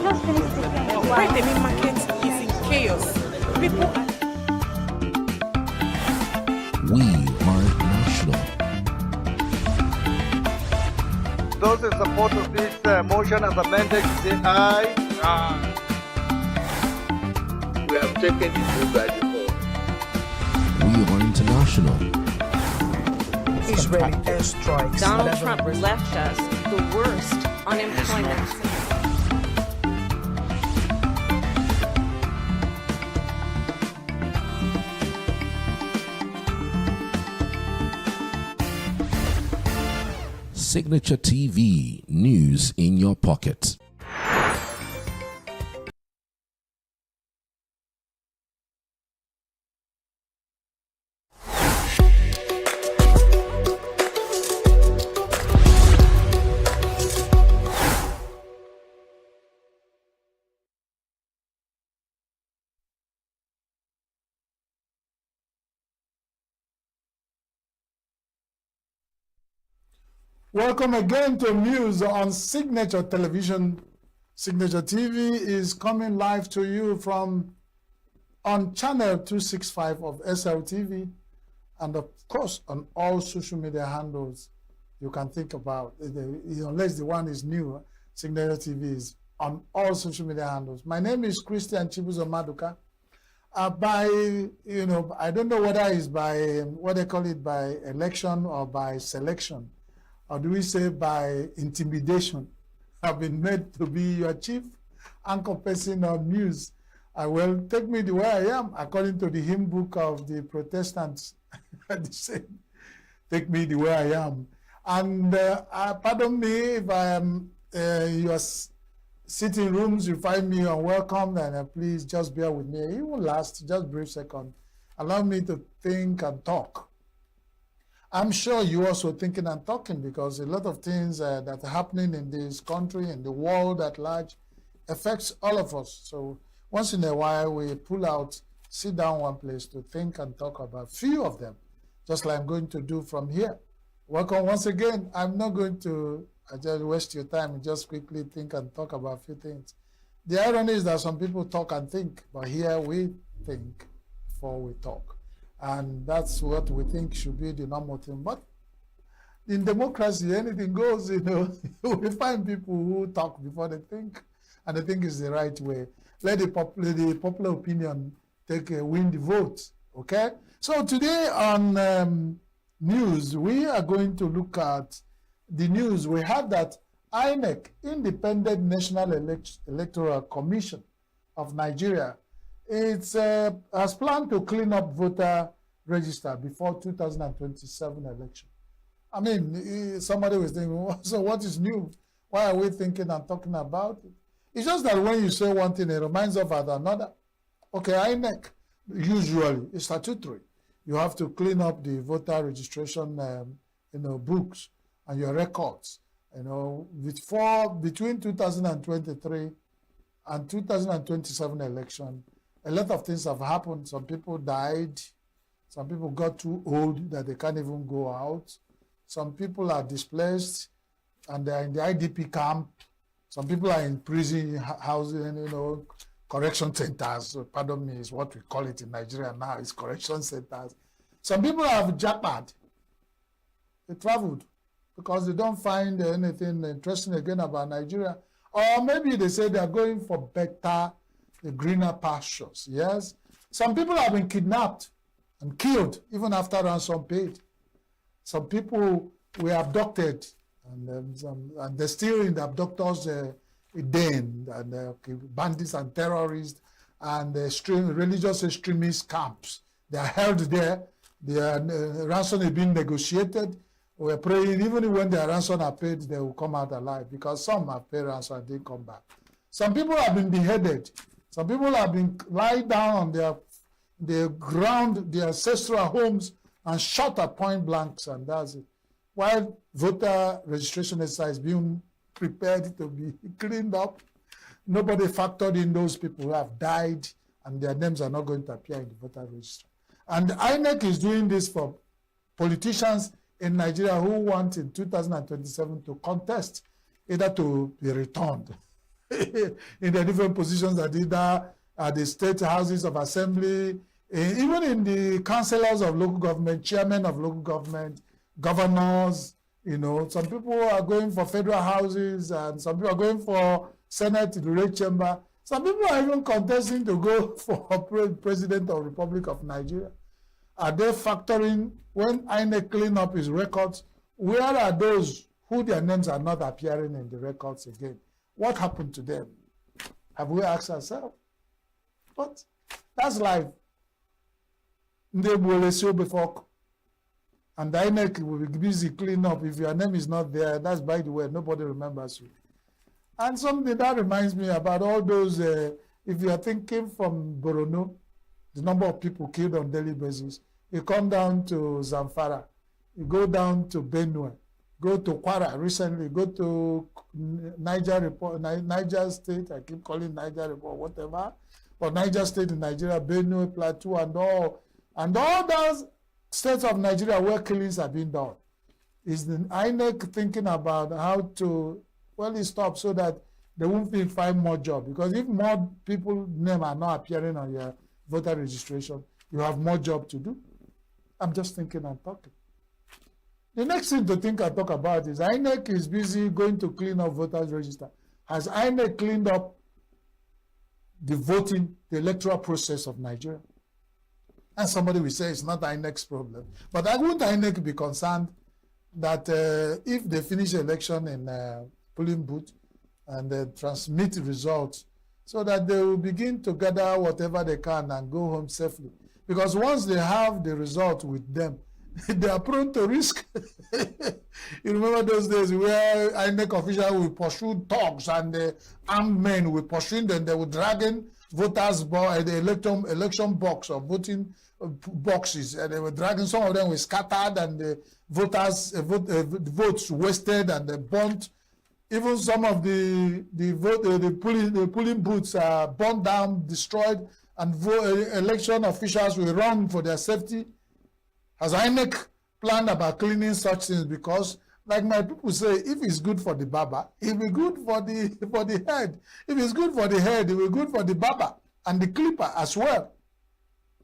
Why the main market is in chaos. People are... We are national. Those in support of this motion as amended, say aye. Aye. We have taken this vote by default. We are international. Israeli airstrikes. Donald Trump left us the worst unemployment. Signature TV, news in your pocket. Welcome again to news on Signature Television. Signature TV is coming live to you from on channel 265 of SLTV. And of course, on all social media handles you can think about, unless the one is new, Signature TV is on all social media handles. My name is Christian Chibuzo Maduka. I don't know whether it's by, what they call it, by election or by selection, or do we say by intimidation, I've been made to be your chief anchor person on news. Well, take me the way I am, according to the hymn book of the Protestants. They say, take me the way I am. And pardon me if I am your sitting rooms, you find me unwelcome, then please just bear with me. It will last just a brief second. Allow me to think and talk. I'm sure you're also thinking and talking, because a lot of things that are happening in this country and the world at large affects all of us. So once in a while, we pull out, sit down one place to think and talk about few of them, just like I'm going to do from here. Welcome once again. I'm not going to just waste your time and just quickly think and talk about a few things. The irony is that some people talk and think, but here we think before we talk. And that's what we think should be the normal thing. But in democracy, anything goes, you know. We find people who talk before they think, and they think is the right way. Let the popular opinion win the vote, okay? So today on news, we are going to look at the news. We have that INEC, Independent National Electoral Commission of Nigeria, has planned to clean up voter register before 2027 election. I mean, somebody was thinking, so what is new? Why are we thinking and talking about it? It's just that when you say one thing, it reminds of another. Okay, INEC, usually, is statutory. You have to clean up the voter registration books and your records. Between 2023 and 2027 election, a lot of things have happened. Some people died. Some people got too old that they can't even go out. Some people are displaced and they're in the IDP camp. Some people are in prison housing, correction centers. Pardon me, is what we call it in Nigeria now, is correction centers. Some people have jackpot. They traveled because they don't find anything interesting again about Nigeria. Or maybe they say they're going for better, greener pastures. Yes. Some people have been kidnapped and killed even after ransom paid. Some people were abducted and they're still in the abductors' den, and bandits and terrorists and religious extremist camps. They are held there. Their ransom is being negotiated. We're praying even when their ransom are paid, they will come out alive, because some have paid ransom and didn't come back. Some people have been beheaded. Some people have been lied down on their ground, their ancestral homes, and shot at point blanks, and that's it. While voter registration exercise being prepared to be cleaned up, nobody factored in those people who have died, and their names are not going to appear in the voter register. And INEC is doing this for politicians in Nigeria who want in 2027 to contest, either to be returned in the different positions that either at the state houses of assembly, even in the councillors of local government, chairmen of local government, governors. Some people are going for federal houses, and some people are going for Senate, the Red Chamber. Some people are even contesting to go for President of the Republic of Nigeria. Are they factoring, when INEC clean up his records, where are those who their names are not appearing in the records again? What happened to them? Have we asked ourselves? But that's life. Before. And the INEC will be busy cleaning up. If your name is not there, that's by the way, nobody remembers you. And something that reminds me about all those, if you are thinking from Borno, the number of people killed on daily basis, you come down to Zamfara, you go down to Benue, go to Kwara recently, go to Niger State, I keep calling Niger Report, whatever, or Niger State in Nigeria, Benue, Plateau, and all those states of Nigeria where killings are being done. Is the INEC thinking about how to stop so that they won't find more jobs? Because if more people name are not appearing on your voter registration, you have more job to do. I'm just thinking and talking. The next thing to think and talk about is INEC is busy going to clean up voters register. Has INEC cleaned up the voting, the electoral process of Nigeria? And somebody will say it's not INEC's problem. But wouldn't INEC be concerned that if they finish the election in polling booth and they transmit results so that they will begin to gather whatever they can and go home safely? Because once they have the result with them, they are prone to risk. You remember those days where INEC officials will pursue thugs and the armed men will pursue them. They will drag in voters' the election box or voting boxes, and they were dragging. Some of them were scattered, and the voters votes wasted and they burnt. Even some of the polling booths are burnt down, destroyed, and election officials will run for their safety. Has INEC planned about cleaning such things? Because, like my people say, if it's good for the baba, it will be good for the head. If it's good for the head, it will be good for the baba and the clipper as well.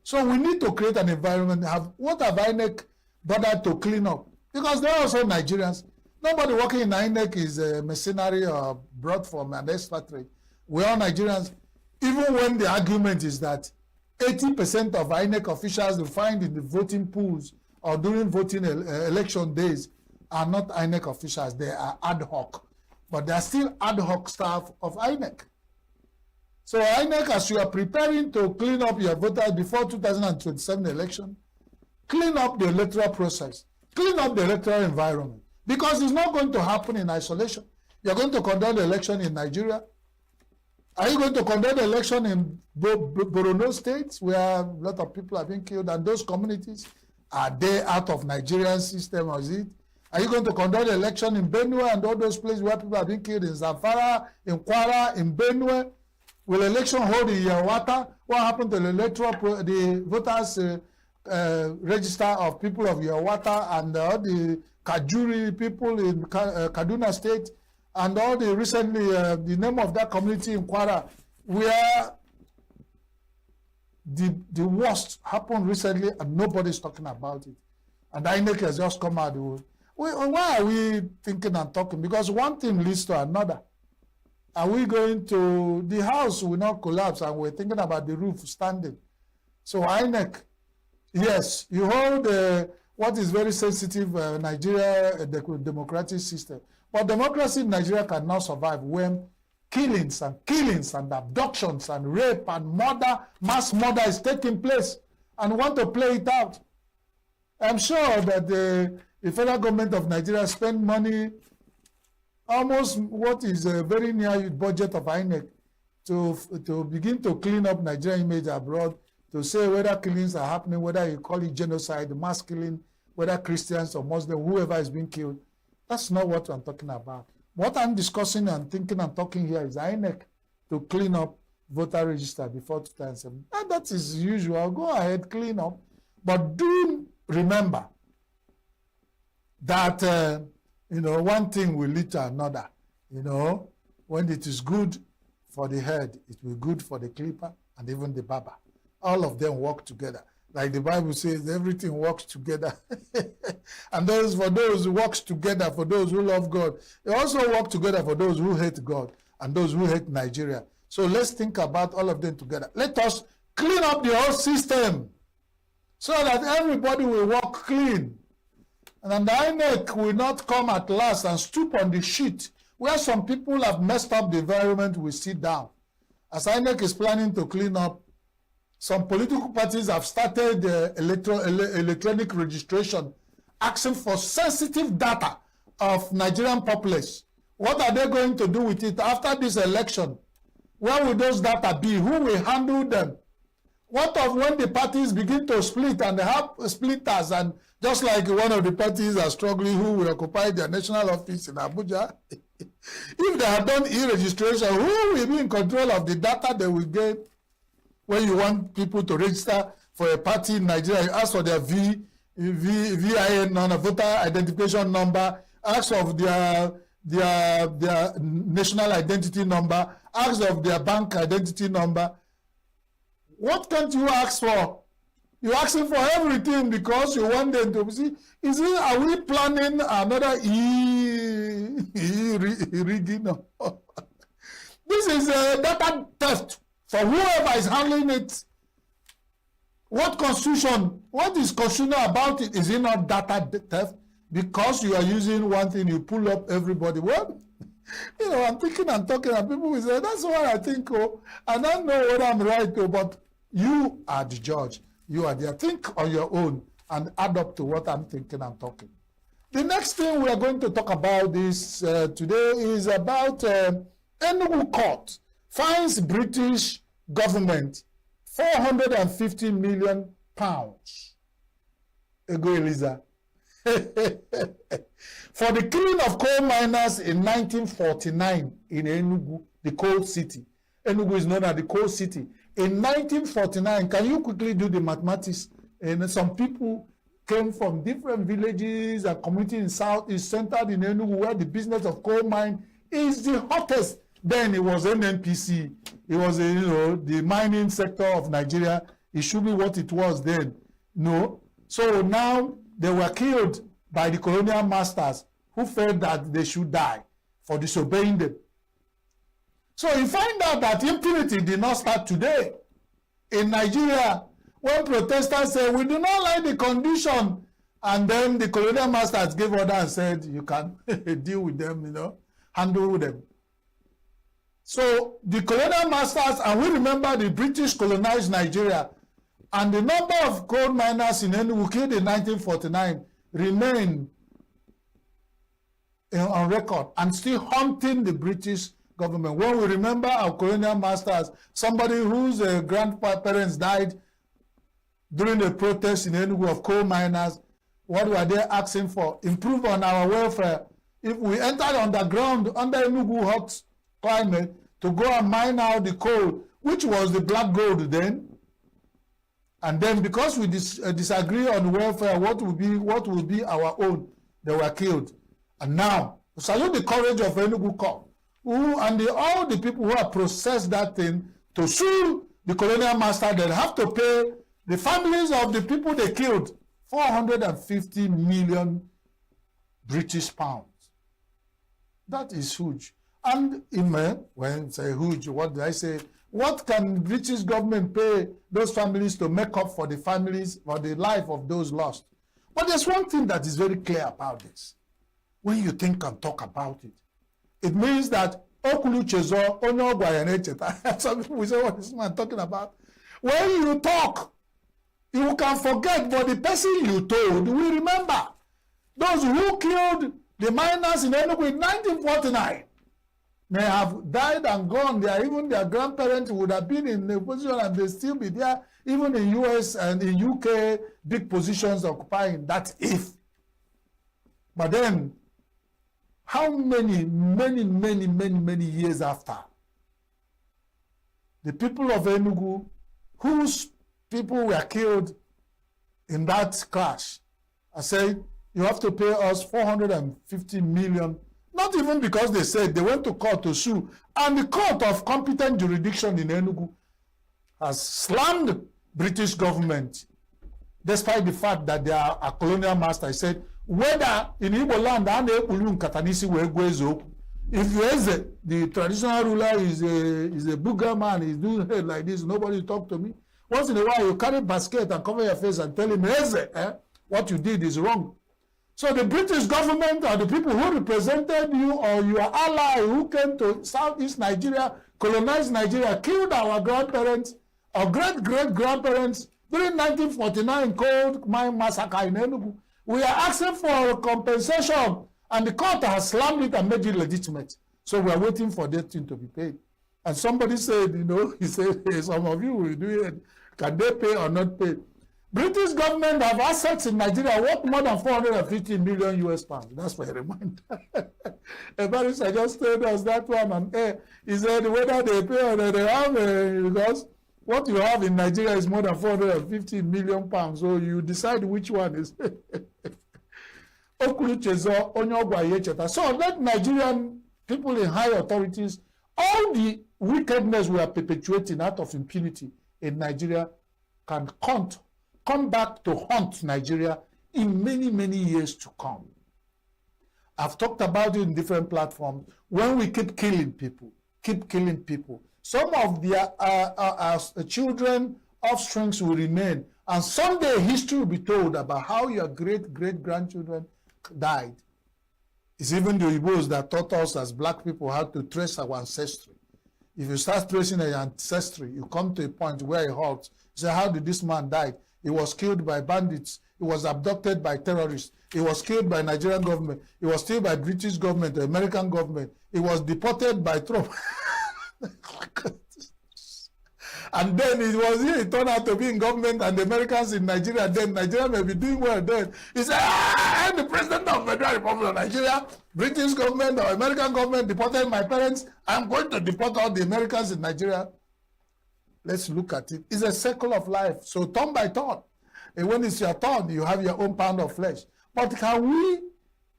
So we need to create an environment. What have INEC bothered to clean up? Because they are also Nigerians. Nobody working in INEC is a mercenary or brought from an expatriate. We are Nigerians. Even when the argument is that 80% of INEC officials you find in the voting pools or during voting election days are not INEC officials. They are ad hoc. But they are still ad hoc staff of INEC. So INEC, as you are preparing to clean up your voters before 2027 election, clean up the electoral process, clean up the electoral environment. Because it's not going to happen in isolation. You're going to conduct the election in Nigeria. Are you going to conduct the election in Borno State, where a lot of people are being killed, and those communities, are they out of Nigerian system, or is it? Are you going to conduct the election in Benue and all those places where people are being killed, in Zamfara, in Kwara, in Benue? Will election hold in Yawata? What happened to the voters register of people of Yawata and all the Kajuri people in Kaduna State? And all the recently, the name of that community in Kwara, where the worst happened recently and nobody's talking about it. And INEC has just come out. Why are we thinking and talking? Because one thing leads to another. Are we going to, the house will not collapse and we're thinking about the roof standing. So INEC, yes, you hold what is very sensitive Nigeria, the democratic system. But democracy in Nigeria cannot survive when killings and abductions and rape and murder, mass murder is taking place, and want to play it out. I'm sure that the federal government of Nigeria spend money, almost what is a very near budget of INEC, to begin to clean up Nigerian image abroad, to say whether killings are happening, whether you call it genocide, mass killing, whether Christians or Muslims, whoever is being killed. That's not what I'm talking about. What I'm discussing and thinking and talking here is INEC to clean up voter register before 2007. And that is usual. Go ahead, clean up. But do remember that, one thing will lead to another. When it is good for the head, it will be good for the clipper and even the barber. All of them work together. Like the Bible says, everything works together. And for those who works together, for those who love God, they also work together for those who hate God and those who hate Nigeria. So let's think about all of them together. Let us clean up the whole system so that everybody will work clean. And then the INEC will not come at last and stoop on the shit where some people have messed up the environment will sit down. As INEC is planning to clean up, some political parties have started electronic registration, asking for sensitive data of Nigerian populace. What are they going to do with it after this election? Where will those data be? Who will handle them? What of when the parties begin to split and they have splitters, and just like one of the parties are struggling who will occupy their national office in Abuja, if they have done e-registration, who will be in control of the data they will get? When you want people to register for a party in Nigeria, you ask for their VIN number, voter identification number, ask of their national identity number, ask of their bank identity number. What can't you ask for? You're asking for everything because you want them to see. Are we planning another rigging? This is data theft for whoever is handling it. What is constitutional about it? Is it not data theft? Because you are using one thing, you pull up everybody. Well, I'm thinking and talking, and people will say, that's what I think, I don't know whether I'm right, but you are the judge. You are there. Think on your own and add up to what I'm thinking and talking. The next thing we are going to talk about this today is about ENUGU court fines British government £450 million. Ego Eliza. For the killing of coal miners in 1949 in ENUGU, the coal city. ENUGU is known as the coal city. In 1949, can you quickly do the mathematics? And some people came from different villages and communities in South is centered in ENUGU, where the business of coal mine is the hottest. Then it was NNPC. It was the mining sector of Nigeria. It should be what it was then. No. So now they were killed by the colonial masters who felt that they should die for disobeying them. So you find out that impunity did not start today. In Nigeria, when protesters say, we do not like the condition, and then the colonial masters gave order and said, you can deal with them, handle them. So the colonial masters, and we remember the British colonized Nigeria, and the number of coal miners in ENUGU killed in 1949 remain on record and still haunting the British government. When we remember our colonial masters, somebody whose grandparents died during the protest in ENUGU of coal miners, what were they asking for? Improve on our welfare. If we entered underground under ENUGU hot climate to go and mine out the coal, which was the black gold then, and then because we disagree on welfare, what will be our own, they were killed. And now, salute the courage of ENUGU court, all the people who have processed that thing to sue the colonial master, they have to pay the families of the people they killed 450 million British pounds. That is huge. And when I say huge, what do I say? What can British government pay those families to make up for the families, for the life of those lost? But there's one thing that is very clear about this. When you think and talk about it, it means that Okulu Chezo, Onyo Gwayanecheta, some people will say, what is this man talking about? When you talk, you can forget, but the person you told will remember. Those who killed the miners in ENUGU in 1949 may have died and gone. Even their grandparents would have been in a position and they still be there, even in US and in UK, big positions occupying. That's if. But then, how many years after, the people of ENUGU, whose people were killed in that crash, I say, you have to pay us 450 million, not even because they said they went to court to sue, and the court of competent jurisdiction in ENUGU has slammed British government, despite the fact that they are a colonial master. I said, whether in Igbo land and Katanisi if you the traditional ruler is a booger man, he's doing it like this, nobody talk to me. Once in a while, you carry a basket and cover your face and tell him, what you did is wrong. So the British government or the people who represented you or your ally who came to Southeast Nigeria, colonized Nigeria, killed our grandparents or great-great-grandparents during 1949 coal mine massacre in ENUGU. We are asking for compensation, and the court has slammed it and made it legitimate. So we are waiting for that thing to be paid. And somebody said, he said, hey, some of you will do it. Can they pay or not pay? British government have assets in Nigeria worth more than 450 million US pounds. That's for a reminder. A barrister just told us that one on air. He said whether they pay or they have, because what you have in Nigeria is more than 450 million pounds. So you decide which one is. So let Nigerian people in high authorities, all the wickedness we are perpetuating out of impunity in Nigeria can count come back to haunt Nigeria in many, many years to come. I've talked about it in different platforms. When we keep killing people, some of their children, offsprings will remain. And someday history will be told about how your great-great-grandchildren died. It's even the Igbos that taught us as black people how to trace our ancestry. If you start tracing your ancestry, you come to a point where it halts. You say, how did this man die? He was killed by bandits. He was abducted by terrorists. He was killed by Nigerian government. He was killed by British government, the American government. He was deported by Trump. And then it turned out to be in government and the Americans in Nigeria. Then Nigeria may be doing well then. He said, I'm the president of the Federal Republic of Nigeria. British government or American government deported my parents. I'm going to deport all the Americans in Nigeria. Let's look at it. It's a circle of life. So turn by turn. And when it's your turn, you have your own pound of flesh. But can we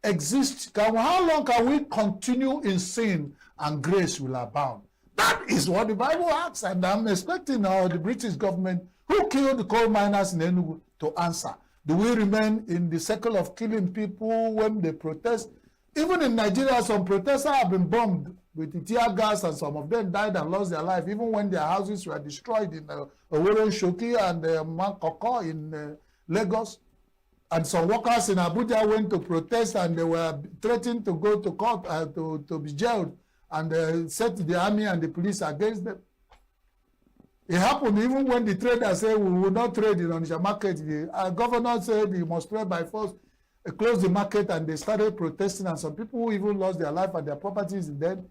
exist? How long can we continue in sin and grace will abound? That is what the Bible asks. And I'm expecting now the British government who killed the coal miners in ENUGU to answer. Do we remain in the circle of killing people when they protest? Even in Nigeria, some protesters have been bombed with the tear gas, and some of them died and lost their life, even when their houses were destroyed in Owerri Shoki and Makoko in Lagos. And some workers in Abuja went to protest and they were threatened to go to court to be jailed, and set the army and the police against them. It happened even when the traders said we will not trade in Onitsha market. The governor said he must trade by force. Closed the market and they started protesting, and some people who even lost their life and their properties. Then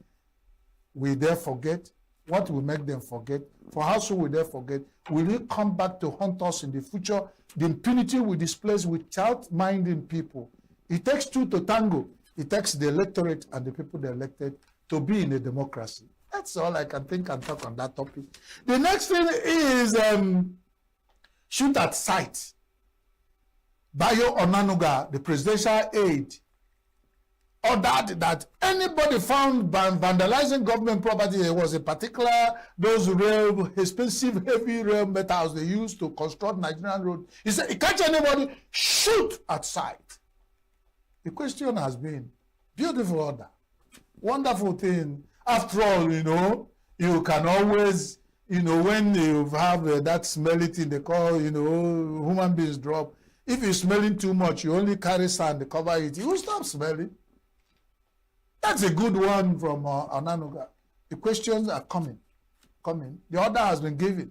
will they forget? What will make them forget? For how soon will they forget? Will it come back to haunt us in the future? The impunity we displace without minding people. It takes two to tango. It takes the electorate and the people they elected to be in a democracy. That's all I can think and talk on that topic. The next thing is shoot at sight. Bayo Onanuga, the presidential aide, ordered that anybody found vandalizing government property, it was in particular those rare, expensive, heavy rare metals they used to construct Nigerian road. He said, catch anybody, shoot at sight. The question has been, beautiful order, wonderful thing. After all, you can always, when you have that smelly thing they call, human beings drop. If you're smelling too much, you only carry sand to cover it. You will stop smelling. That's a good one from Onanuga. The questions are coming. The order has been given.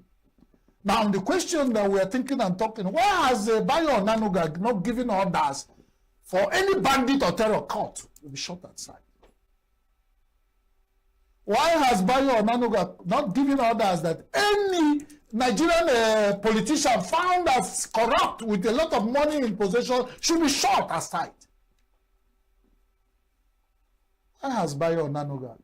Now, the question that we are thinking and talking, why has Bayo Onanuga not given orders for any bandit or terror caught to be shot at sight? Why has Bayo Onanuga not given orders that any Nigerian politician found as corrupt with a lot of money in possession should be shot at sight? Why has Bayo Onanuga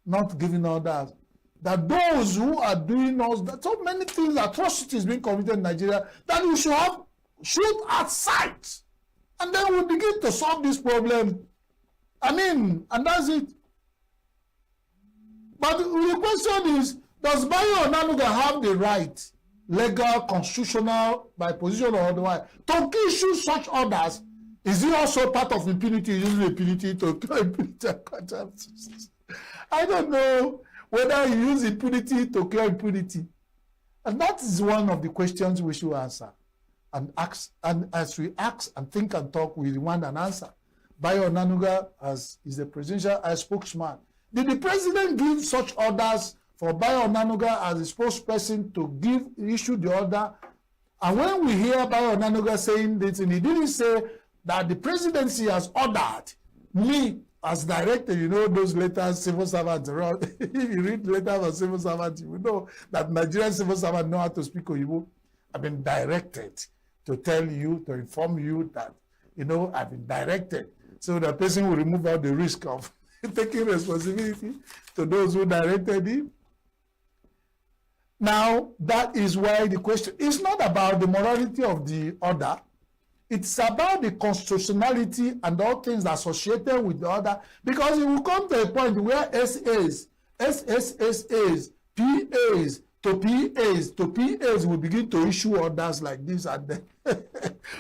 not given orders that those who are doing us, that so many things, atrocities being committed in Nigeria, that we should have shoot at sight, and then we begin to solve this problem. And that's it. But the question is, does Bayo Onanuga have the right, legal, constitutional, by position or otherwise, to issue such orders? Is he also part of impunity, using impunity to kill impunity? I don't know whether he used impunity to clear impunity. And that is one of the questions we should answer. And as we ask and think and talk, we demand an answer. Bayo Onanuga is the presidential spokesman. Did the president give such orders for Bayo Onanuga as a spokesperson to issue the order? And when we hear Bayo Onanuga saying this, and he didn't say that the presidency has ordered me as director, those letters civil servants around. If you read letters of civil servants, you will know that Nigerian civil servants know how to speak Oyibo. I've been directed to tell you, to inform you that, I've been directed. So the person will remove all the risk of taking responsibility to those who directed him. Now, that is why the question is not about the morality of the order. It's about the constitutionality and all things associated with the order, because it will come to a point where SAs, SSSAs, PAs, to PAs will begin to issue orders like this, and then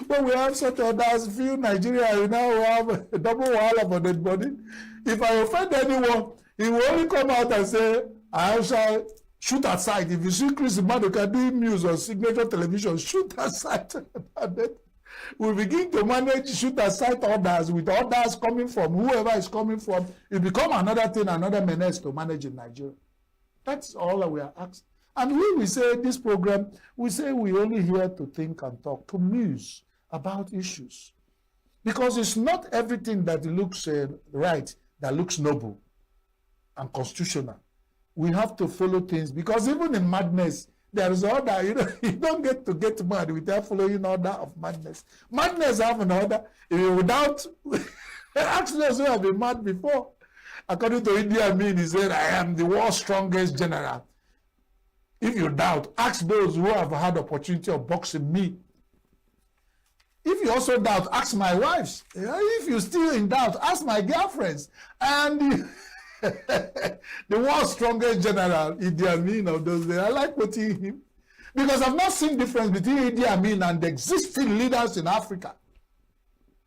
when we have such orders, few Nigeria, you now have a double wahala for dead body. If I offend anyone, he will only come out and say, I shall shoot aside. If you see Chris Maduka doing news on Signature Television, shoot aside. And then we begin to manage shoot aside orders with orders coming from whoever is coming from. It become another thing, another menace to manage in Nigeria. That's all that we are asked. And when we say this program, we say we only here to think and talk, to muse about issues. Because it's not everything that looks right that looks noble and constitutional. We have to follow things, because even in madness, there is order. You don't get mad without following order of madness. Madness have an order. Without, ask those who have been mad before. According to Idi Amin, he said, I am the world's strongest general. If you doubt, ask those who have had opportunity of boxing me. If you also doubt, ask my wives. If you're still in doubt, ask my girlfriends. And the world's strongest general, Idi Amin of those days, I like quoting him, because I've not seen difference between Idi Amin and the existing leaders in Africa.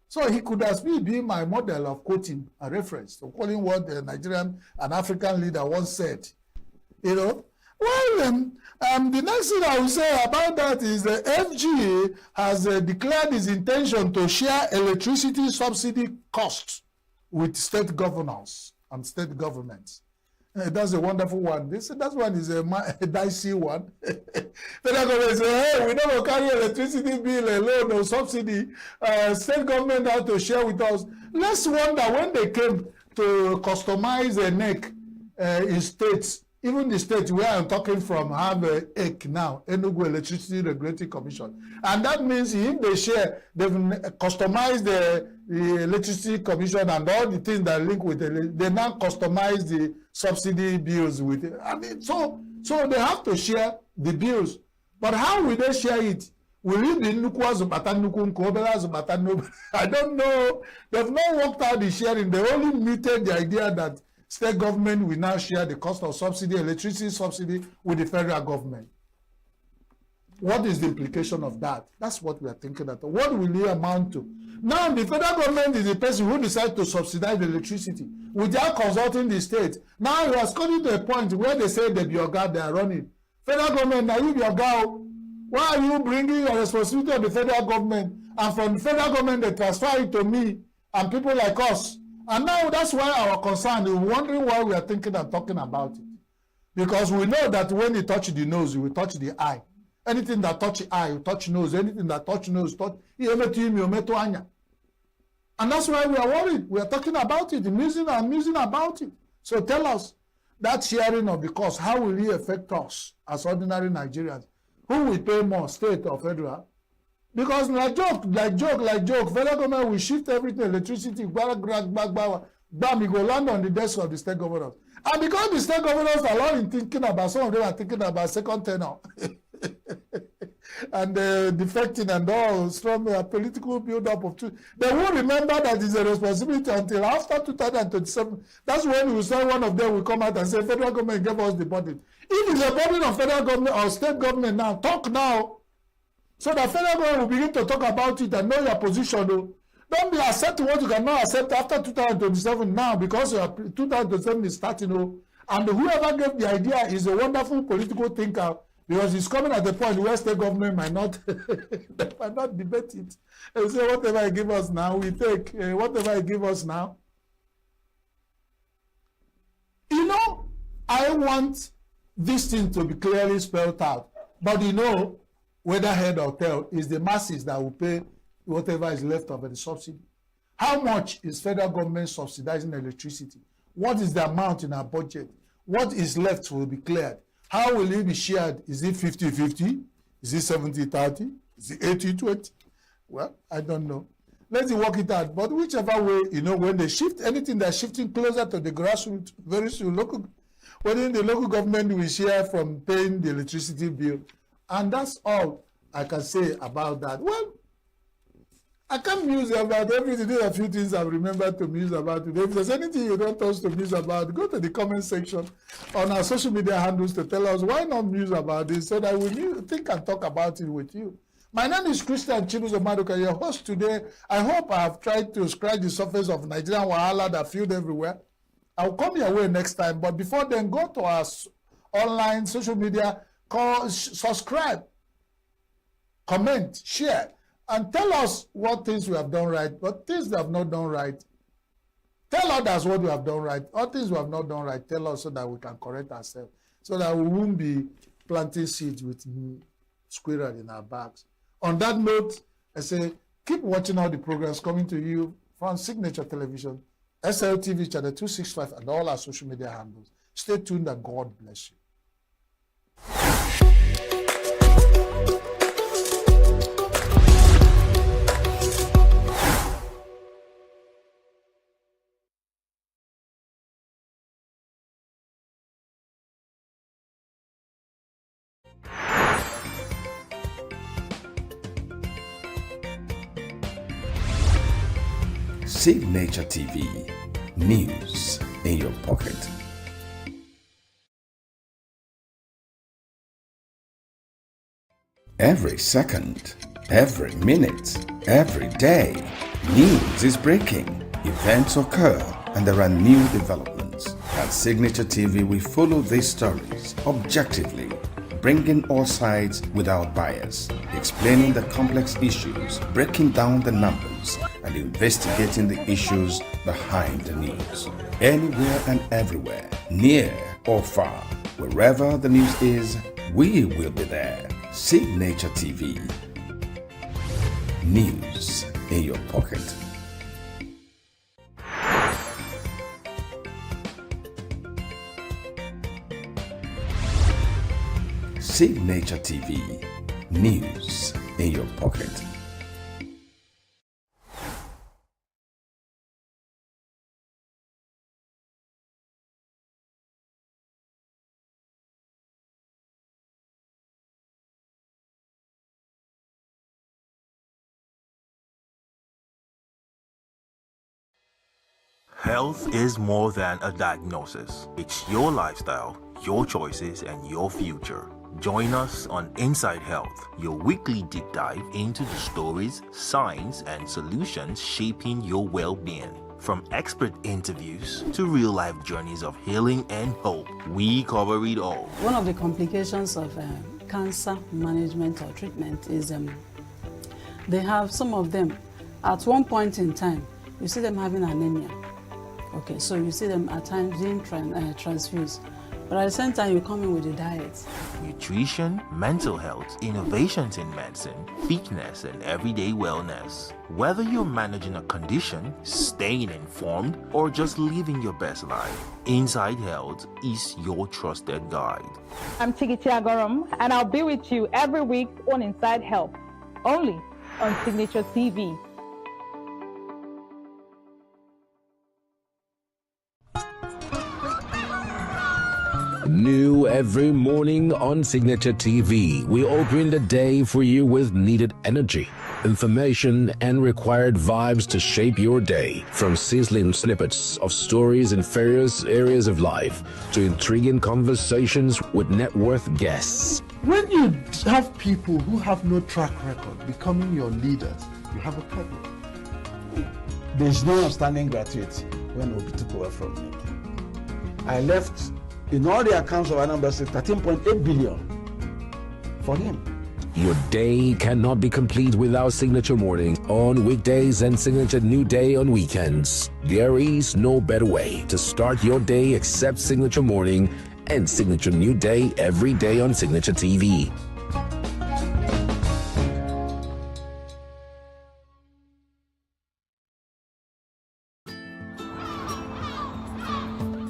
So he could as well be my model of quoting a reference to calling what the Nigerian and African leader once said. Well, the next thing I will say about that is the FGA has declared its intention to share electricity subsidy costs with state governors and state governments. That's a wonderful one. That one is a dicey one. Federal government say, hey, we don't carry electricity bill alone or subsidy. State government have to share with us. Let's wonder when they came to customize a NEC in states. Even the state where I'm talking from have a EC now, ENUGU Electricity Regulatory Commission. And that means if they share, they've customized the Electricity Commission and all the things that link with it. They now customize the subsidy bills with it. I mean, so they have to share the bills. But how will they share it? Will it be I don't know. They've not worked out the sharing. They only muted the idea that state government will now share the cost of subsidy, electricity subsidy, with the federal government. What is the implication of that? That's what we are thinking about. What will it amount to? Now, the federal government is the person who decides to subsidize the electricity without consulting the state. Now, it was coming to a point where they say the Bioga they are running. Federal government, now you Bioga, why are you bringing your responsibility of the federal government? And from the federal government, they transfer it to me and people like us. And now that's why our concern is wondering why we are thinking and talking about it. Because we know that when you touch the nose, you will touch the eye. Anything that touch the eye, you touch nose. Anything that touch nose, touch. And that's why we are worried. We are talking about it, musing about it. So tell us, that sharing of the cost, how will it affect us as ordinary Nigerians? Who will pay more, state or federal? Because like joke, federal government will shift everything, electricity, bam, it go land on the desk of the state governors. And because the state governors are all thinking about, some of them are thinking about second tenure. And defecting and all, strong political build-up of truth. They won't remember that it's a responsibility until after 2027. That's when we say one of them will come out and say, federal government gave us the burden. If it's a burden of federal government or state government now, talk now. So the federal government will begin to talk about it and know your position. Don't be accepting what you cannot accept after 2027 now, because 2027 is starting. And whoever gave the idea is a wonderful political thinker, because it's coming at the point where state government might not debate it. And say, whatever you give us now, we take. Whatever you give us now. I want this thing to be clearly spelled out. But whether head or tail, is the masses that will pay whatever is left of the subsidy. How much is federal government subsidizing electricity? What is the amount in our budget? What is left will be cleared. How will it be shared? Is it 50-50? Is it 70-30? Is it 80-20? Well, I don't know. Let's work it out. But whichever way, when they shift, anything that's shifting closer to the grassroots, very soon, whether the local government will share from paying the electricity bill. And that's all I can say about that. Well, I can't muse about everything. There are a few things I've remembered to muse about today. If there's anything you don't want us to muse about, go to the comment section on our social media handles to tell us why not muse about this so that we think and talk about it with you. My name is Christian Chibuzo Maduka, your host today. I hope I have tried to scratch the surface of Nigerian wahala that filled everywhere. I'll come your way next time, but before then, go to our online social media, subscribe, comment, share, and tell us what things we have done right, what things we have not done right. Tell others what we have done right, what things we have not done right. Tell us so that we can correct ourselves, so that we won't be planting seeds with squirrel in our bags. On that note, I say keep watching all the programs coming to you from Signature Television, SLTV channel 265, and all our social media handles. Stay tuned and God bless you. Signature TV, news in your pocket. Every second, every minute, every day, news is breaking, events occur, and there are new developments. At Signature TV, we follow these stories objectively, bringing all sides without bias, explaining the complex issues, breaking down the numbers, and investigating the issues behind the news. Anywhere and everywhere, near or far, wherever the news is, we will be there. Signature TV. News in your pocket. Signature TV. News in your pocket. Health is more than a diagnosis. It's your lifestyle, your choices, and your future. Join us on Inside Health, your weekly deep dive into the stories, science, and solutions shaping your well-being. From expert interviews to real-life journeys of healing and hope, we cover it all. One of the complications of cancer management or treatment is they have some of them at one point in time, you see them having anemia. Okay, so you see them at times being transfused. But at the same time, you come in with a diet. Nutrition, mental health, innovations in medicine, fitness, and everyday wellness. Whether you're managing a condition, staying informed, or just living your best life, Inside Health is your trusted guide. I'm Tigiti Agorom, and I'll be with you every week on Inside Health, only on Signature TV. New every morning on Signature TV, we open the day for you with needed energy, information, and required vibes to shape your day. From sizzling snippets of stories in various areas of life to intriguing conversations with net worth guests. When you have people who have no track record becoming your leaders, you have a problem. There's no outstanding gratuity when Obi took over from me. I left, in all the accounts of Anambra State, 13.8 billion for him. Your day cannot be complete without Signature Morning on weekdays and Signature New Day on weekends. There is no better way to start your day except Signature Morning and Signature New Day every day on Signature TV.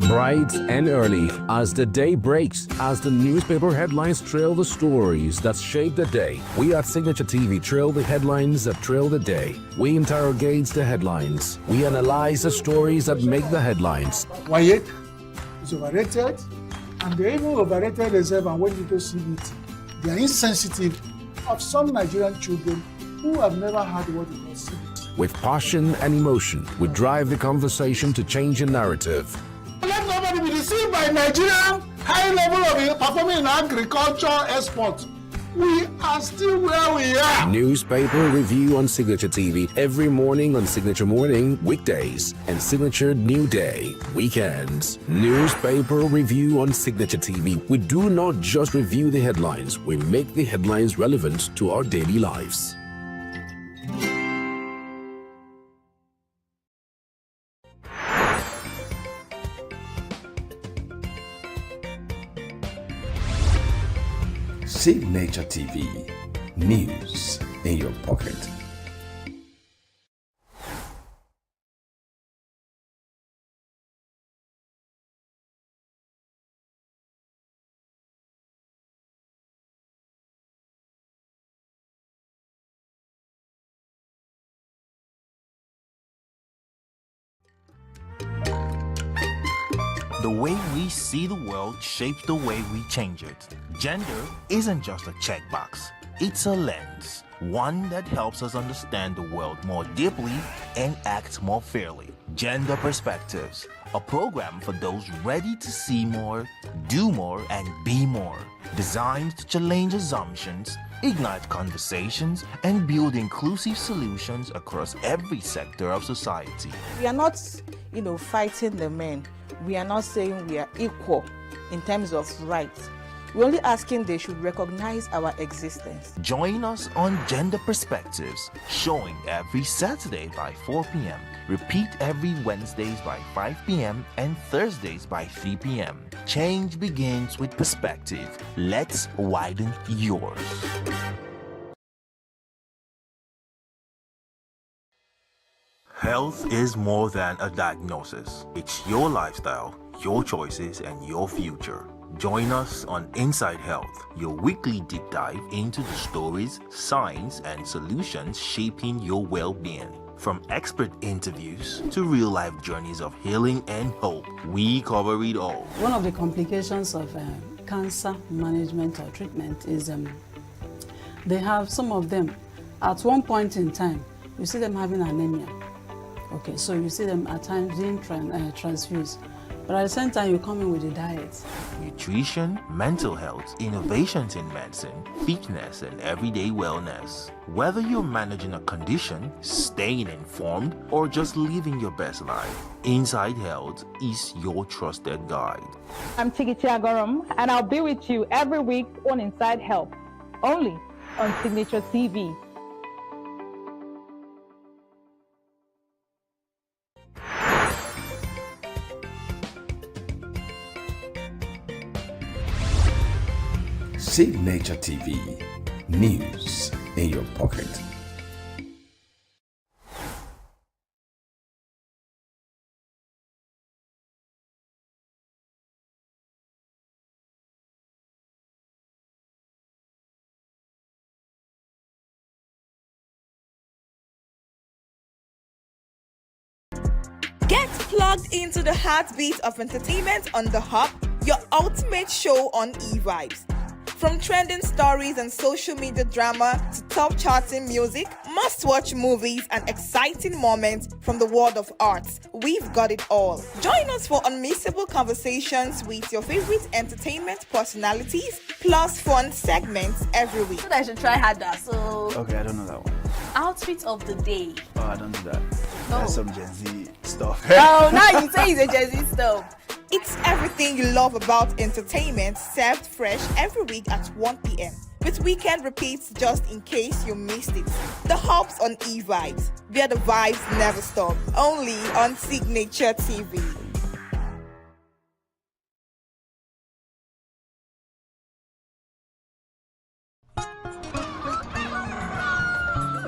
Bright and early as the day breaks, as the newspaper headlines trail the stories that shape the day, we at Signature TV trail the headlines that trail the day. We interrogate the headlines. We analyze the stories that make the headlines. Why is overrated, and they even overrated themselves, and when people see it, they are insensitive of some Nigerian children who have never had what they call CBT. With passion and emotion, we drive the conversation to change a narrative. Let nobody be deceived by Nigerian high level of performing in agriculture export. We are still where we are. Newspaper review on Signature TV every morning on Signature Morning, weekdays, and Signature New Day, weekends. Newspaper review on Signature TV. We do not just review the headlines, we make the headlines relevant to our daily lives. Signature TV, news in your pocket. The way we see the world shapes the way we change it. Gender isn't just a checkbox, it's a lens, one that helps us understand the world more deeply and act more fairly. Gender Perspectives, a program for those ready to see more, do more, and be more. Designed to challenge assumptions, ignite conversations, and build inclusive solutions across every sector of society. We are not, fighting the men. We are not saying we are equal in terms of rights. We're only asking they should recognize our existence. Join us on Gender Perspectives, showing every Saturday by 4 p.m. Repeat every Wednesdays by 5 p.m. and Thursdays by 3 p.m. Change begins with perspective. Let's widen yours. Health is more than a diagnosis. It's your lifestyle, your choices, and your future. Join us on Inside Health, your weekly deep dive into the stories, science, and solutions shaping your well-being. From expert interviews to real-life journeys of healing and hope, we cover it all. One of the complications of cancer management or treatment is they have some of them at one point in time, you see them having anemia. Okay, so you see them at times being transfused. But at the same time, you come in with a diet. Nutrition, mental health, innovations in medicine, fitness, and everyday wellness. Whether you're managing a condition, staying informed, or just living your best life, Inside Health is your trusted guide. I'm Tigiti Agorum, and I'll be with you every week on Inside Health, only on Signature TV. Signature TV, news in your pocket. Get plugged into the heartbeat of entertainment on The Hub, your ultimate show on eVibes. From trending stories and social media drama to top charting music, must-watch movies and exciting moments from the world of arts, we've got it all. Join us for unmissable conversations with your favorite entertainment personalities, plus fun segments every week. I should try harder, so... Okay, I don't know that one. Outfit of the day. Oh, I don't do that. No. That's some Gen Z stuff. Oh, now you say it's a Gen Z stuff. It's everything you love about entertainment, served fresh every week at 1 p.m. with weekend repeats just in case you missed it. The Hub's on eVibes, where the vibes never stop. Only on Signature TV.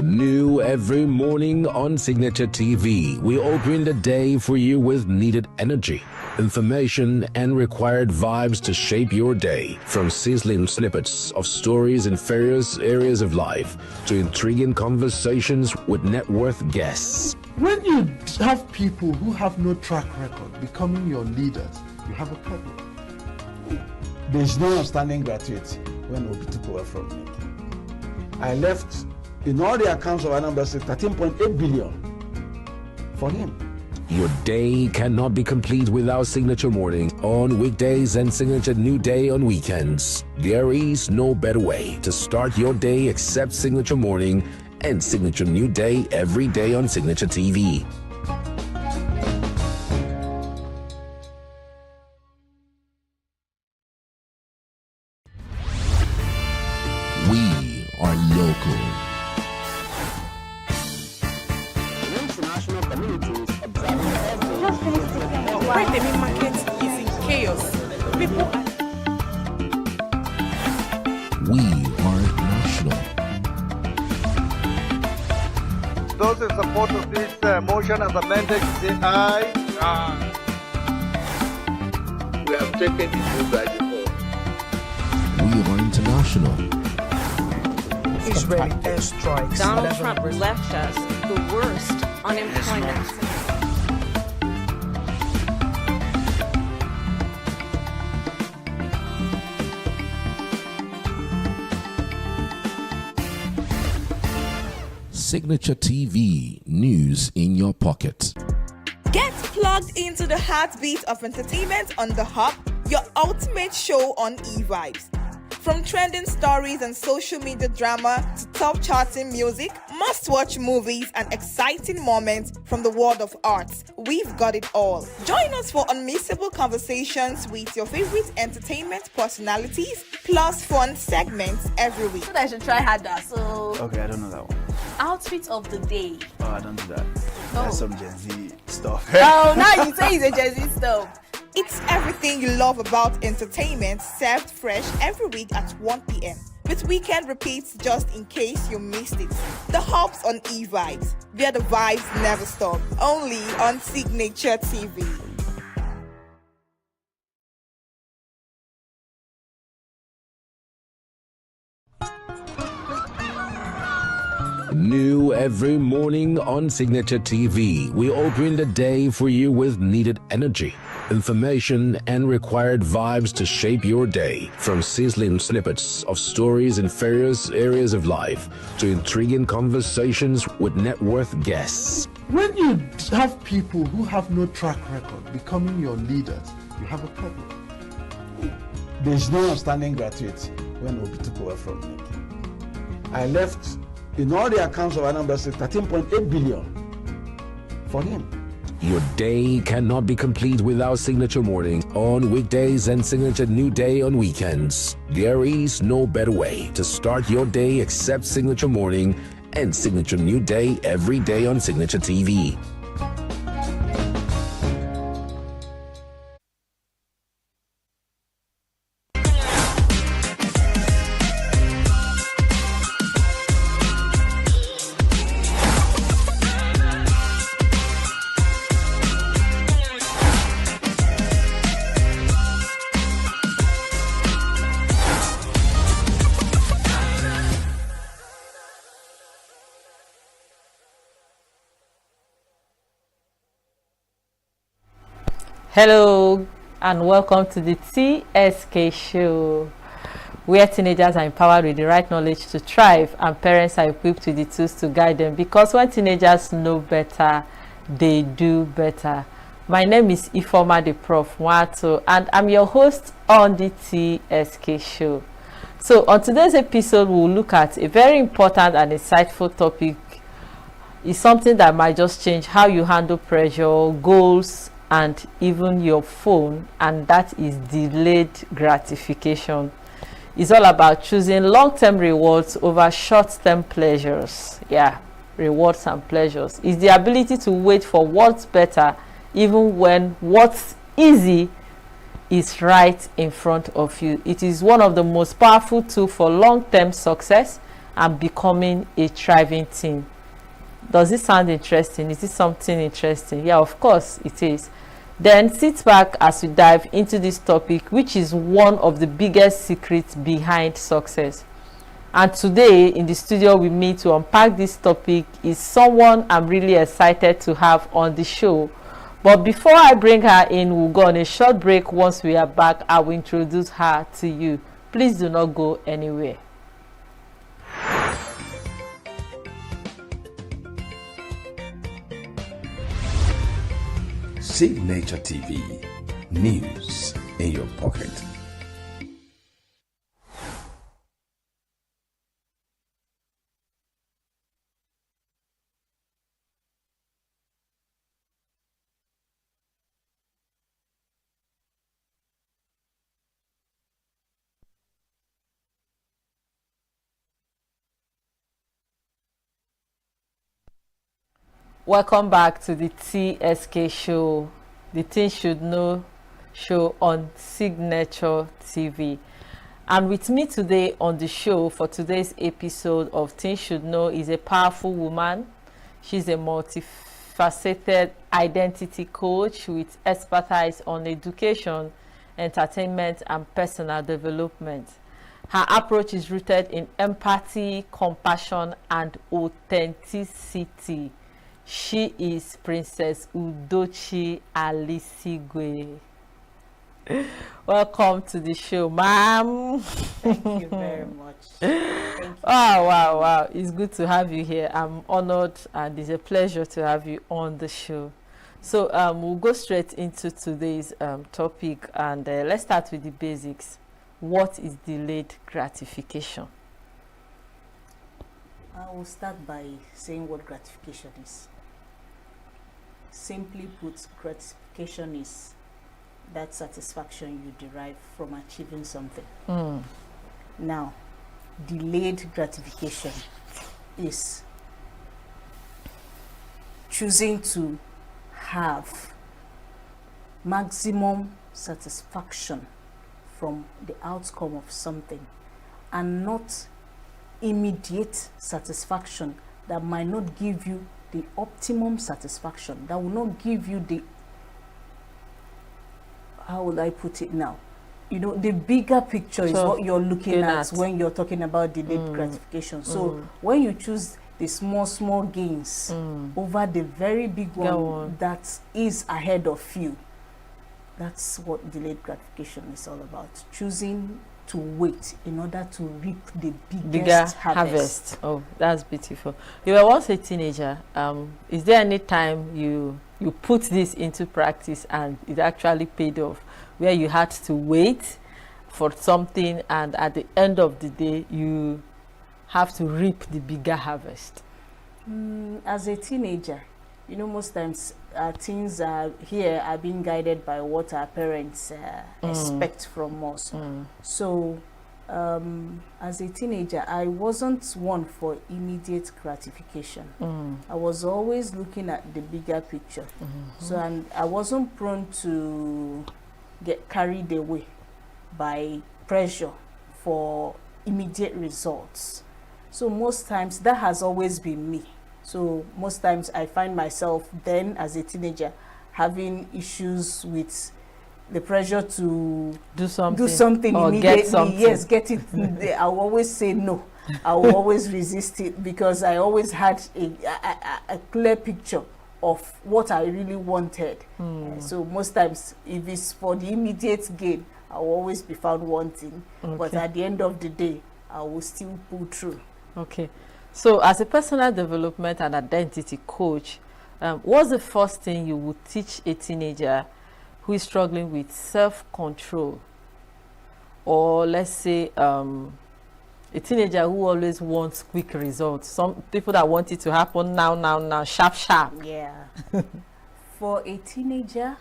New every morning on Signature TV, we open the day for you with needed energy, information, and required vibes to shape your day. From sizzling snippets of stories in various areas of life to intriguing conversations with net worth guests. When you have people who have no track record becoming your leaders, you have a problem. There is no outstanding gratuity when Obi took over from me. I left in all the accounts of Anambra State, 13.8 billion for him. Your day cannot be complete without Signature Morning on weekdays and Signature New Day on weekends. There is no better way to start your day except Signature Morning and Signature New Day every day on Signature TV. We are local. International communities observing every Where the main market is in chaos. People are We are national. Those in support of this motion as amended, say aye. Aye. We have taken the vote by default. We are international. Israeli airstrikes. Donald Trump left us the worst unemployment. Signature TV, news in your pocket. Get plugged into the heartbeat of entertainment on The Hub, your ultimate show on eVibes. From trending stories and social media drama to top charting music, must-watch movies and exciting moments from the world of arts, we've got it all. Join us for unmissable conversations with your favorite entertainment personalities, plus fun segments every week. So I should try harder. So Okay, I don't know that one. outfit of the day. Oh, I don't do that. No. That's some Gen Z stuff. Oh, now you say it's a Gen Z stuff. It's everything you love about entertainment, served fresh every week at 1 p.m. with weekend repeats just in case you missed it. The Hub's on eVibes, where the vibes never stop. Only on Signature TV. New every morning on Signature TV, we open the day for you with needed energy, information, and required vibes to shape your day. From sizzling snippets of stories in various areas of life to intriguing conversations with net worth guests. When you have people who have no track record becoming your leaders, you have a problem. There is no outstanding gratuity when Obi took over from me. I left in all the accounts of Anambra State 13.8 billion for him. Your day cannot be complete without Signature Morning on weekdays and Signature New Day on weekends. There is no better way to start your day except Signature Morning and Signature New Day every day on Signature TV. Hello and welcome to the TSK show, where teenagers are empowered with the right knowledge to thrive and parents are equipped with the tools to guide them, because when teenagers know better, they do better. My name is Ifoma the Prof Wato and I'm your host on the TSK show. So on today's episode, we'll look at a very important and insightful topic. It's something that might just change how you handle pressure, goals, and even your phone, and that is delayed gratification. It's all about choosing long-term rewards over short-term pleasures. Yeah, rewards and pleasures. It's the ability to wait for what's better even when what's easy is right in front of you. It is one of the most powerful tools for long-term success and becoming a thriving teen. Does it sound interesting? Is it something interesting? Yeah, of course it is. Then sit back as we dive into this topic, which is one of the biggest secrets behind success. And today in the studio with me to unpack this topic is someone I'm really excited to have on the show. But before I bring her in, we'll go on a short break. Once we are back, I will introduce her to you. Please do not go anywhere. Signature TV. News in your pocket. Welcome back to the TSK show, the Teen Should Know show on Signature TV. And with me today on the show for today's episode of Teen Should Know is a powerful woman. She's a multifaceted identity coach with expertise on education, entertainment, and personal development. Her approach is rooted in empathy, compassion, and authenticity. She is Princess Udochi Alisigwe. Welcome to the show, ma'am. Thank you very much. Thank you. Wow. It's good to have you here. I'm honored and it's a pleasure to have you on the show. So we'll go straight into today's topic, and let's start with the basics. What is delayed gratification? I will start by saying what gratification is. Simply put, gratification is that satisfaction you derive from achieving something. Now, delayed gratification is choosing to have maximum satisfaction from the outcome of something and not immediate satisfaction that might not give you the optimum satisfaction, that will not give you the, how will I put it now? You know, the bigger picture is what you're looking at when you're talking about delayed gratification. So when you choose the small gains over the very big one that is ahead of you, that's what delayed gratification is all about. Choosing to wait in order to reap the bigger harvest. Oh, that's beautiful. You were once a teenager. Is there any time you put this into practice and it actually paid off, where you had to wait for something and at the end of the day you have to reap the bigger harvest? As a teenager, you know, most times teens are being guided by what our parents expect from us. So as a teenager, I wasn't one for immediate gratification. I was always looking at the bigger picture. So I wasn't prone to get carried away by pressure for immediate results. So most times that has always been me. So most times I find myself then as a teenager having issues with the pressure to do something or immediately. Get something. Yes, get it. I will always say no. I will always resist it because I always had a clear picture of what I really wanted. So most times, if it's for the immediate gain, I will always be found wanting. But at the end of the day, I will still pull through. Okay. So as a personal development and identity coach, what's the first thing you would teach a teenager who is struggling with self-control? Or let's say a teenager who always wants quick results. Some people that want it to happen now, sharp. Yeah. For a teenager,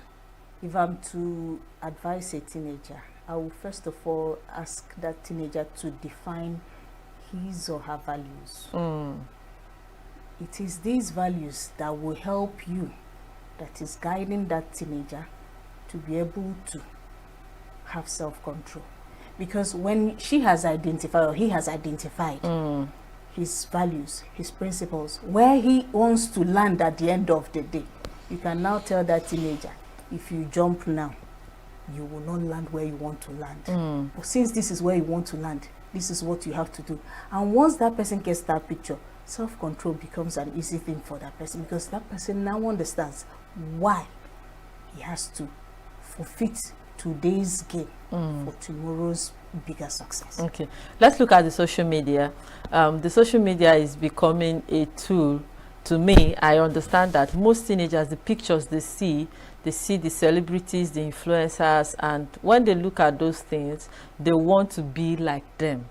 if I'm to advise a teenager, I will first of all ask that teenager to define his or her values. It is these values that will help you, that is guiding that teenager to be able to have self-control. Because when she has identified or he has identified his values, his principles, where he wants to land at the end of the day, you can now tell that teenager, if you jump now, you will not land where you want to land. But since this is where you want to land, this is what you have to do. And once that person gets that picture, self-control becomes an easy thing for that person, because that person now understands why he has to forfeit today's gain for tomorrow's bigger success. Okay, let's look at the social media. The social media is becoming a tool to me, I understand that most teenagers, the pictures they see the celebrities, the influencers, and when they look at those things, they want to be like them.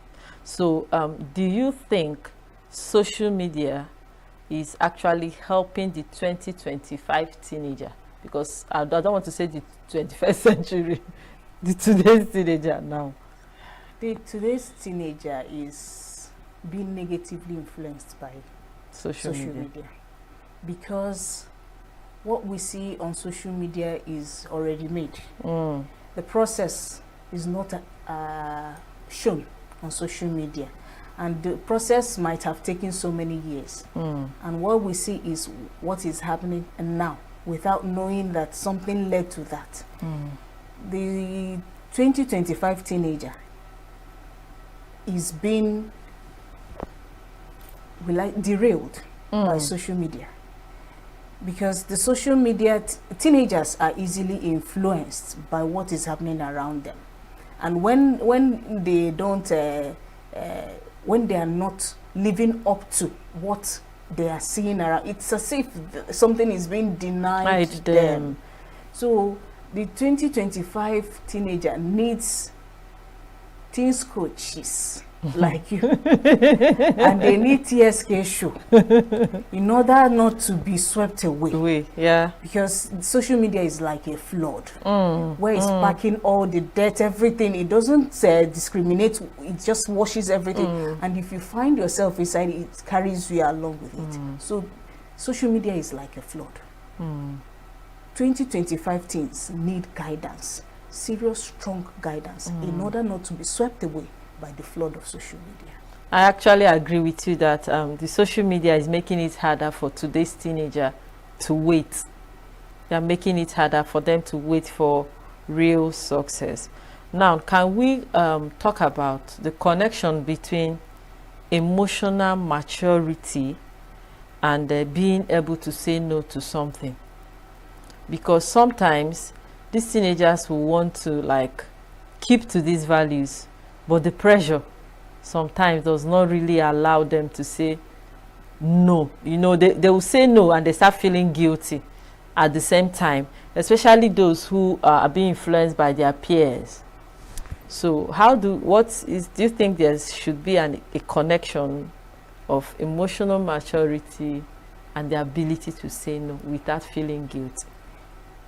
So do you think social media is actually helping the 2025 teenager? Because I don't want to say the 21st century, the today's teenager now. Today's teenager is being negatively influenced by social media. Because what we see on social media is already made. The process is not shown on social media, and the process might have taken so many years. And what we see is what is happening now, without knowing that something led to that. The 2025 teenager is being derailed by social media, because the social media teenagers are easily influenced by what is happening around them, and when they don't when they are not living up to what they are seeing around, it's as if something is being denied them. So the 2025 teenager needs teens coaches like you, and they need TSK show in order not to be swept away. Because social media is like a flood where it's packing all the dirt, everything. It doesn't discriminate, it just washes everything. And if you find yourself inside, it carries you along with it. So social media is like a flood. 2025 teens need guidance, serious, strong guidance, in order not to be swept away by the flood of social media. I actually agree with you that the social media is making it harder for today's teenager to wait. They are making it harder for them to wait for real success. Now, can we talk about the connection between emotional maturity and being able to say no to something? Because sometimes these teenagers will want to keep to these values, but the pressure sometimes does not really allow them to say no. You know, they will say no and they start feeling guilty at the same time, especially those who are being influenced by their peers. So do you think there should be a connection of emotional maturity and the ability to say no without feeling guilty?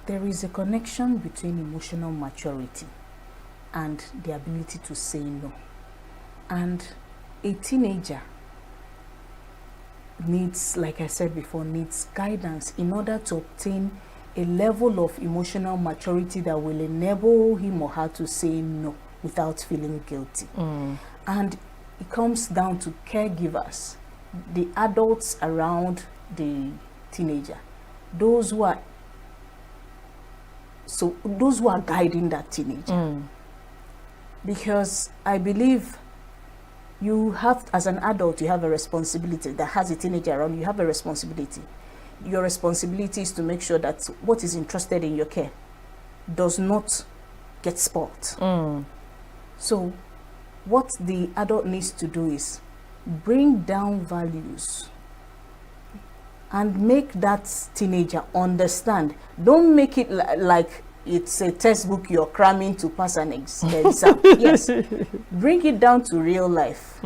There is a connection between emotional maturity and the ability to say no. And a teenager needs, like I said before, needs guidance in order to obtain a level of emotional maturity that will enable him or her to say no without feeling guilty. And it comes down to caregivers, the adults around the teenager, those who are guiding that teenager. Because I believe you have, as an adult, you have a responsibility that has a teenager around. You have a responsibility. Your responsibility is to make sure that what is entrusted in your care does not get spoiled. So what the adult needs to do is bring down values and make that teenager understand. Don't make it like it's a textbook you're cramming to pass an exam. Yes, bring it down to real life.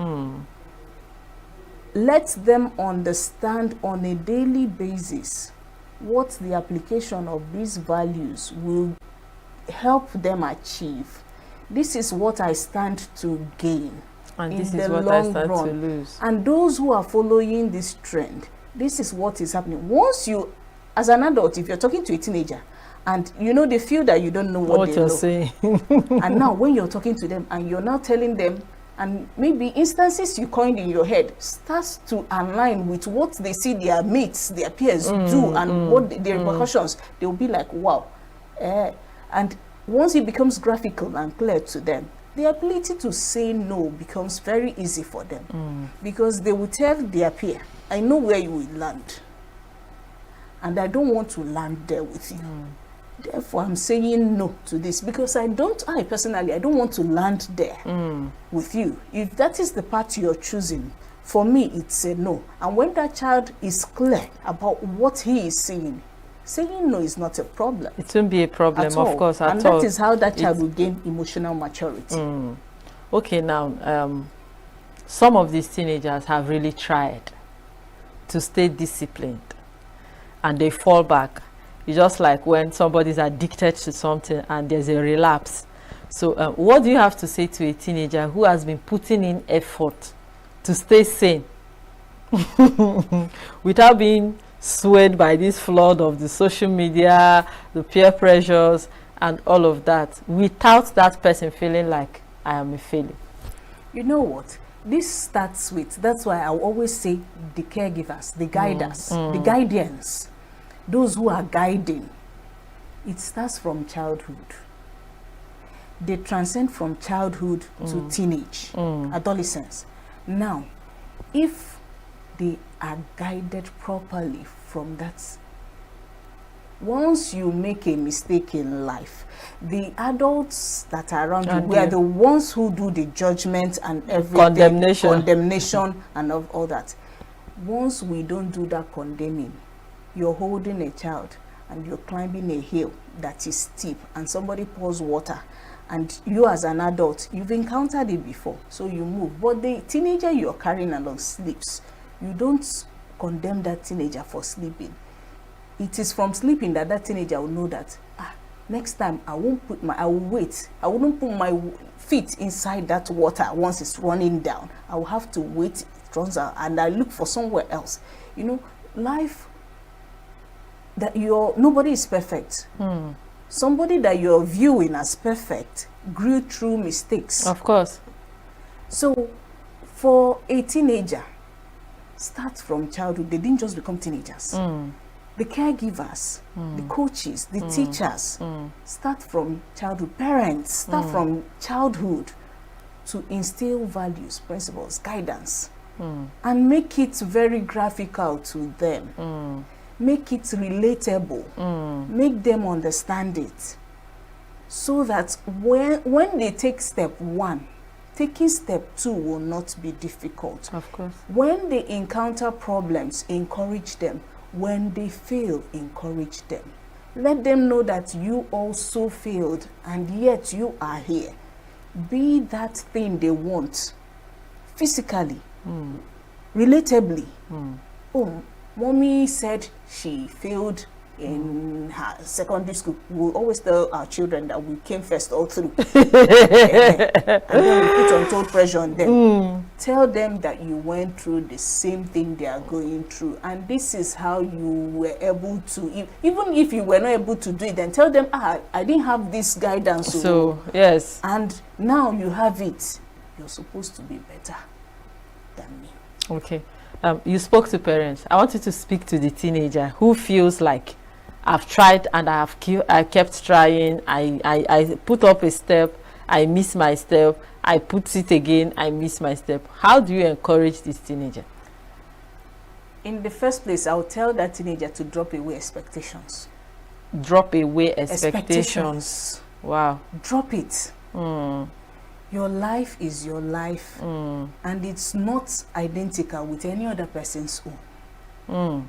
Let them understand on a daily basis what the application of these values will help them achieve. This is what I stand to gain, and this is what I stand to lose. And those who are following this trend, this is what is happening. Once you, as an adult, if you're talking to a teenager and they feel that you don't know what they you're know, saying. and now when you're talking to them and you're now telling them, and maybe instances you coined in your head starts to align with what they see their mates, their peers do, and what the repercussions, they'll be like, wow. And once it becomes graphical and clear to them, the ability to say no becomes very easy for them, because they will tell their peer, I know where you will land, and I don't want to land there with you. Therefore, I'm saying no to this because I personally, I don't want to land there with you. If that is the path you're choosing, for me, it's a no. And when that child is clear about what he is saying no is not a problem. It won't be a problem, of course, at all. And that is how that child will gain emotional maturity. Okay, now, some of these teenagers have really tried to stay disciplined and they fall back. It's just like when somebody's addicted to something and there's a relapse. So what do you have to say to a teenager who has been putting in effort to stay sane without being swayed by this flood of the social media, the peer pressures, and all of that, without that person feeling like I am a failure? You know what? This starts with, that's why I always say the caregivers, the guiders, the guardians, those who are guiding. It starts from childhood. They transcend from childhood to teenage, adolescence. Now, if they are guided properly from that, once you make a mistake in life, the adults that are around you, we are the ones who do the judgment and everything, condemnation and all that. Once we don't do that condemning, you're holding a child and you're climbing a hill that is steep and somebody pours water, and you as an adult, you've encountered it before, so you move. But the teenager you're carrying along sleeps. You don't condemn that teenager for sleeping. It is from sleeping that that teenager will know that next time I won't put I will wait. I wouldn't put my feet inside that water once it's running down. I will have to wait, it runs out, and I look for somewhere else. You know, life, that nobody is perfect. Somebody that you're viewing as perfect grew through mistakes. Of course. So for a teenager, start from childhood. They didn't just become teenagers. The caregivers, the coaches, the teachers, start from childhood. Parents, start from childhood to instill values, principles, guidance, and make it very graphical to them. Make it relatable. Make them understand it. So that when they take step one, taking step two will not be difficult. Of course. When they encounter problems, encourage them. When they fail, encourage them. Let them know that you also failed and yet you are here. Be that thing they want, physically, relatably. Oh, mommy said she failed in her secondary school. We always tell our children that we came first all through. And then we put untold pressure on them. Tell them that you went through the same thing they are going through, and this is how you were able to, even if you were not able to do it, then tell them, I didn't have this guidance. So, yes. And now you have it. You're supposed to be better than me. Okay. You spoke to parents. I want you to speak to the teenager who feels like, I've tried and I kept trying. I put up a step, I miss my step. I put it again, I miss my step. How do you encourage this teenager? In the first place, I'll tell that teenager to drop away expectations. Drop away expectations. Wow. Drop it. Your life is your life, and it's not identical with any other person's own.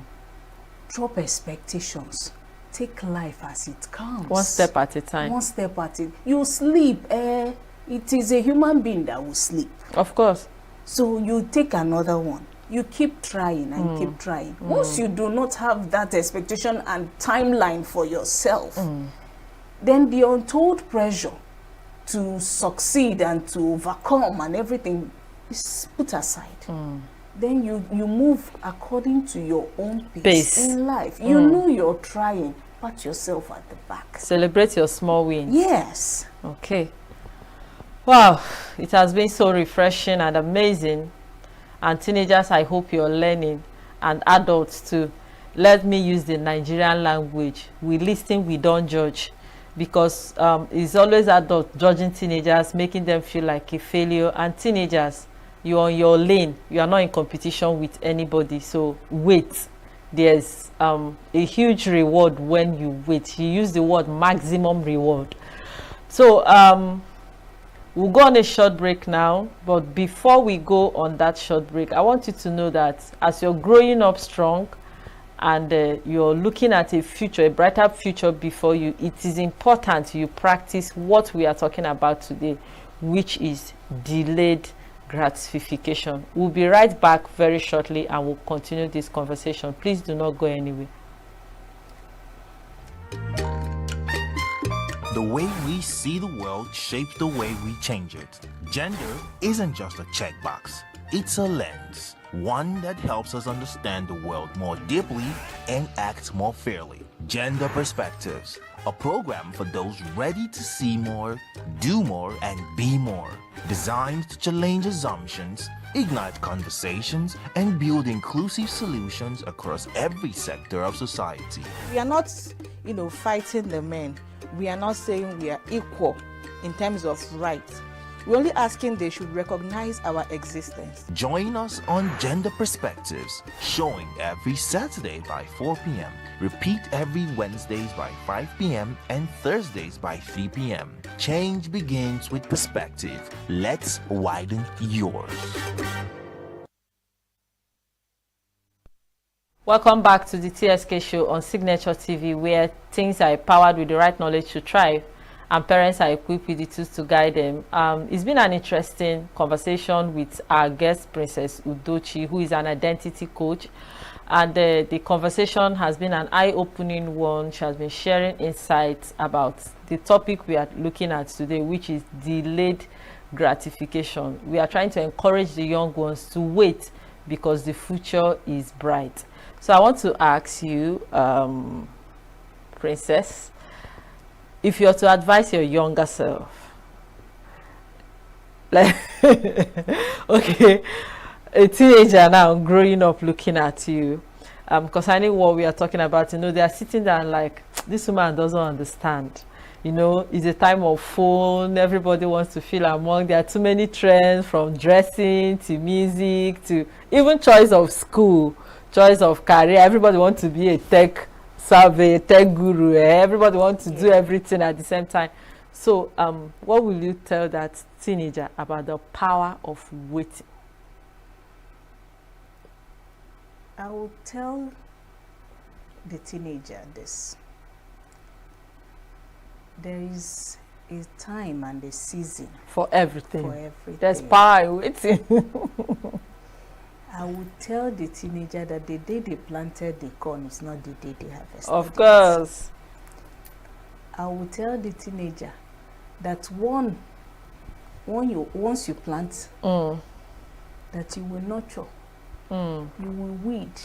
Drop expectations. Take life as it comes. One step at a time. One step at a time. You sleep. It is a human being that will sleep. Of course. So you take another one. You keep trying and keep trying. Once you do not have that expectation and timeline for yourself, then the untold pressure to succeed and to overcome and everything is put aside. Then you move according to your own pace in life. You know you're trying. Pat yourself at the back. Celebrate your small wins. Yes. Okay. Wow, it has been so refreshing and amazing. And teenagers, I hope you're learning, and adults too. Let me use the Nigerian language. We listen, we don't judge. Because it's always adults judging teenagers, making them feel like a failure. And teenagers, you're on your lane. You are not in competition with anybody. So wait. there's a huge reward when you wait. You use the word maximum reward. So we'll go on a short break now, but before we go on that short break, I want you to know that as you're growing up strong and you're looking at a future, a brighter future before you, it is important you practice what we are talking about today, which is delayed gratification. We'll be right back very shortly and we'll continue this conversation. Please do not go anywhere. The way we see the world shapes the way we change it. Gender isn't just a checkbox, it's a lens, one that helps us understand the world more deeply and act more fairly. Gender Perspectives, a program for those ready to see more, do more, and be more. Designed to challenge assumptions, ignite conversations, and build inclusive solutions across every sector of society. We are not, fighting the men. We are not saying we are equal in terms of rights. We're only asking they should recognize our existence. Join us on Gender Perspectives, showing every Saturday by 4 p.m. Repeat every Wednesdays by 5 p.m. and Thursdays by 3 p.m. Change begins with perspective. Let's widen yours. Welcome back to the TSK show on Signature TV, where teens are empowered with the right knowledge to thrive and parents are equipped with the tools to guide them. It's been an interesting conversation with our guest, Princess Udochi, who is an identity coach. And the conversation has been an eye-opening one. She has been sharing insights about the topic we are looking at today, which is delayed gratification. We are trying to encourage the young ones to wait because the future is bright. So I want to ask you, Princess, if you are to advise your younger self, like, okay, a teenager now growing up looking at you, concerning what we are talking about, they are sitting there and like, this woman doesn't understand. It's a time of phone. Everybody wants to feel among. There are too many trends, from dressing to music to even choice of school, choice of career. Everybody wants to be a tech survey, tech guru. Everybody wants to do everything at the same time. So what will you tell that teenager about the power of waiting? I will tell the teenager this. There is a time and a season for everything. For everything. There's power in waiting. I would tell the teenager that the day they planted the corn is not the day they harvested. Of course. I will tell the teenager that once you plant, that you will nurture, you will weed,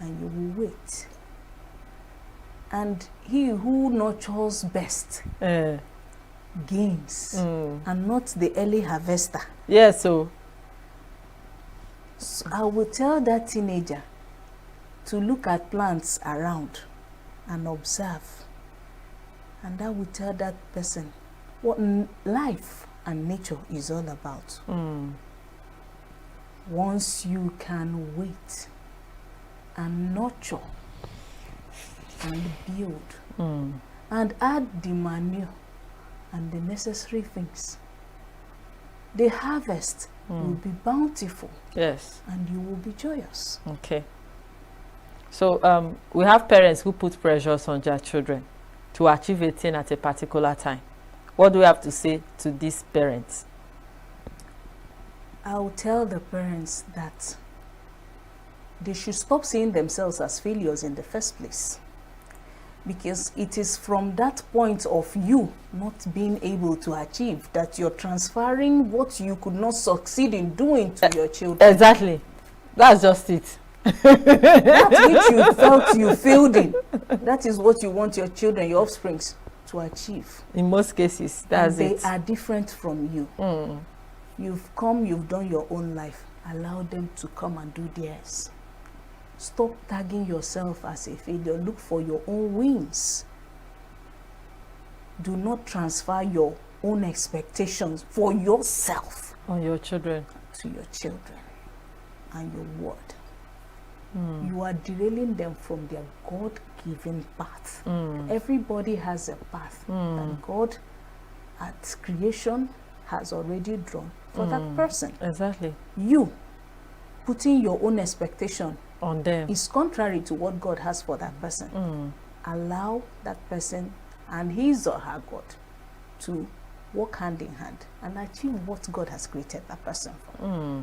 and you will wait. And he who nurtures best gains, and not the early harvester. Yes, so I will tell that teenager to look at plants around and observe. And I will tell that person what life and nature is all about. Once you can wait and nurture and build and add the manure and the necessary things, the harvest will be bountiful. Yes. And you will be joyous. Okay. So we have parents who put pressures on their children to achieve a thing at a particular time. What do we have to say to these parents? I will tell the parents that they should stop seeing themselves as failures in the first place. Because it is from that point of you not being able to achieve that you're transferring what you could not succeed in doing to your children. Exactly. That's just it. That which you felt you failed in, that is what you want your children, your offsprings, to achieve. In most cases, that's and it. They are different from you. You've come, you've done your own life. Allow them to come and do theirs. Stop tagging yourself as a failure. Look for your own wins. Do not transfer your own expectations for yourself on your children, to your children and your word. you are derailing them from their God-given path. Everybody has a path that God at creation has already drawn for that person. Exactly. You putting your own expectation on them is contrary to what God has for that person. Allow that person and his or her God to work hand in hand and achieve what God has created that person for.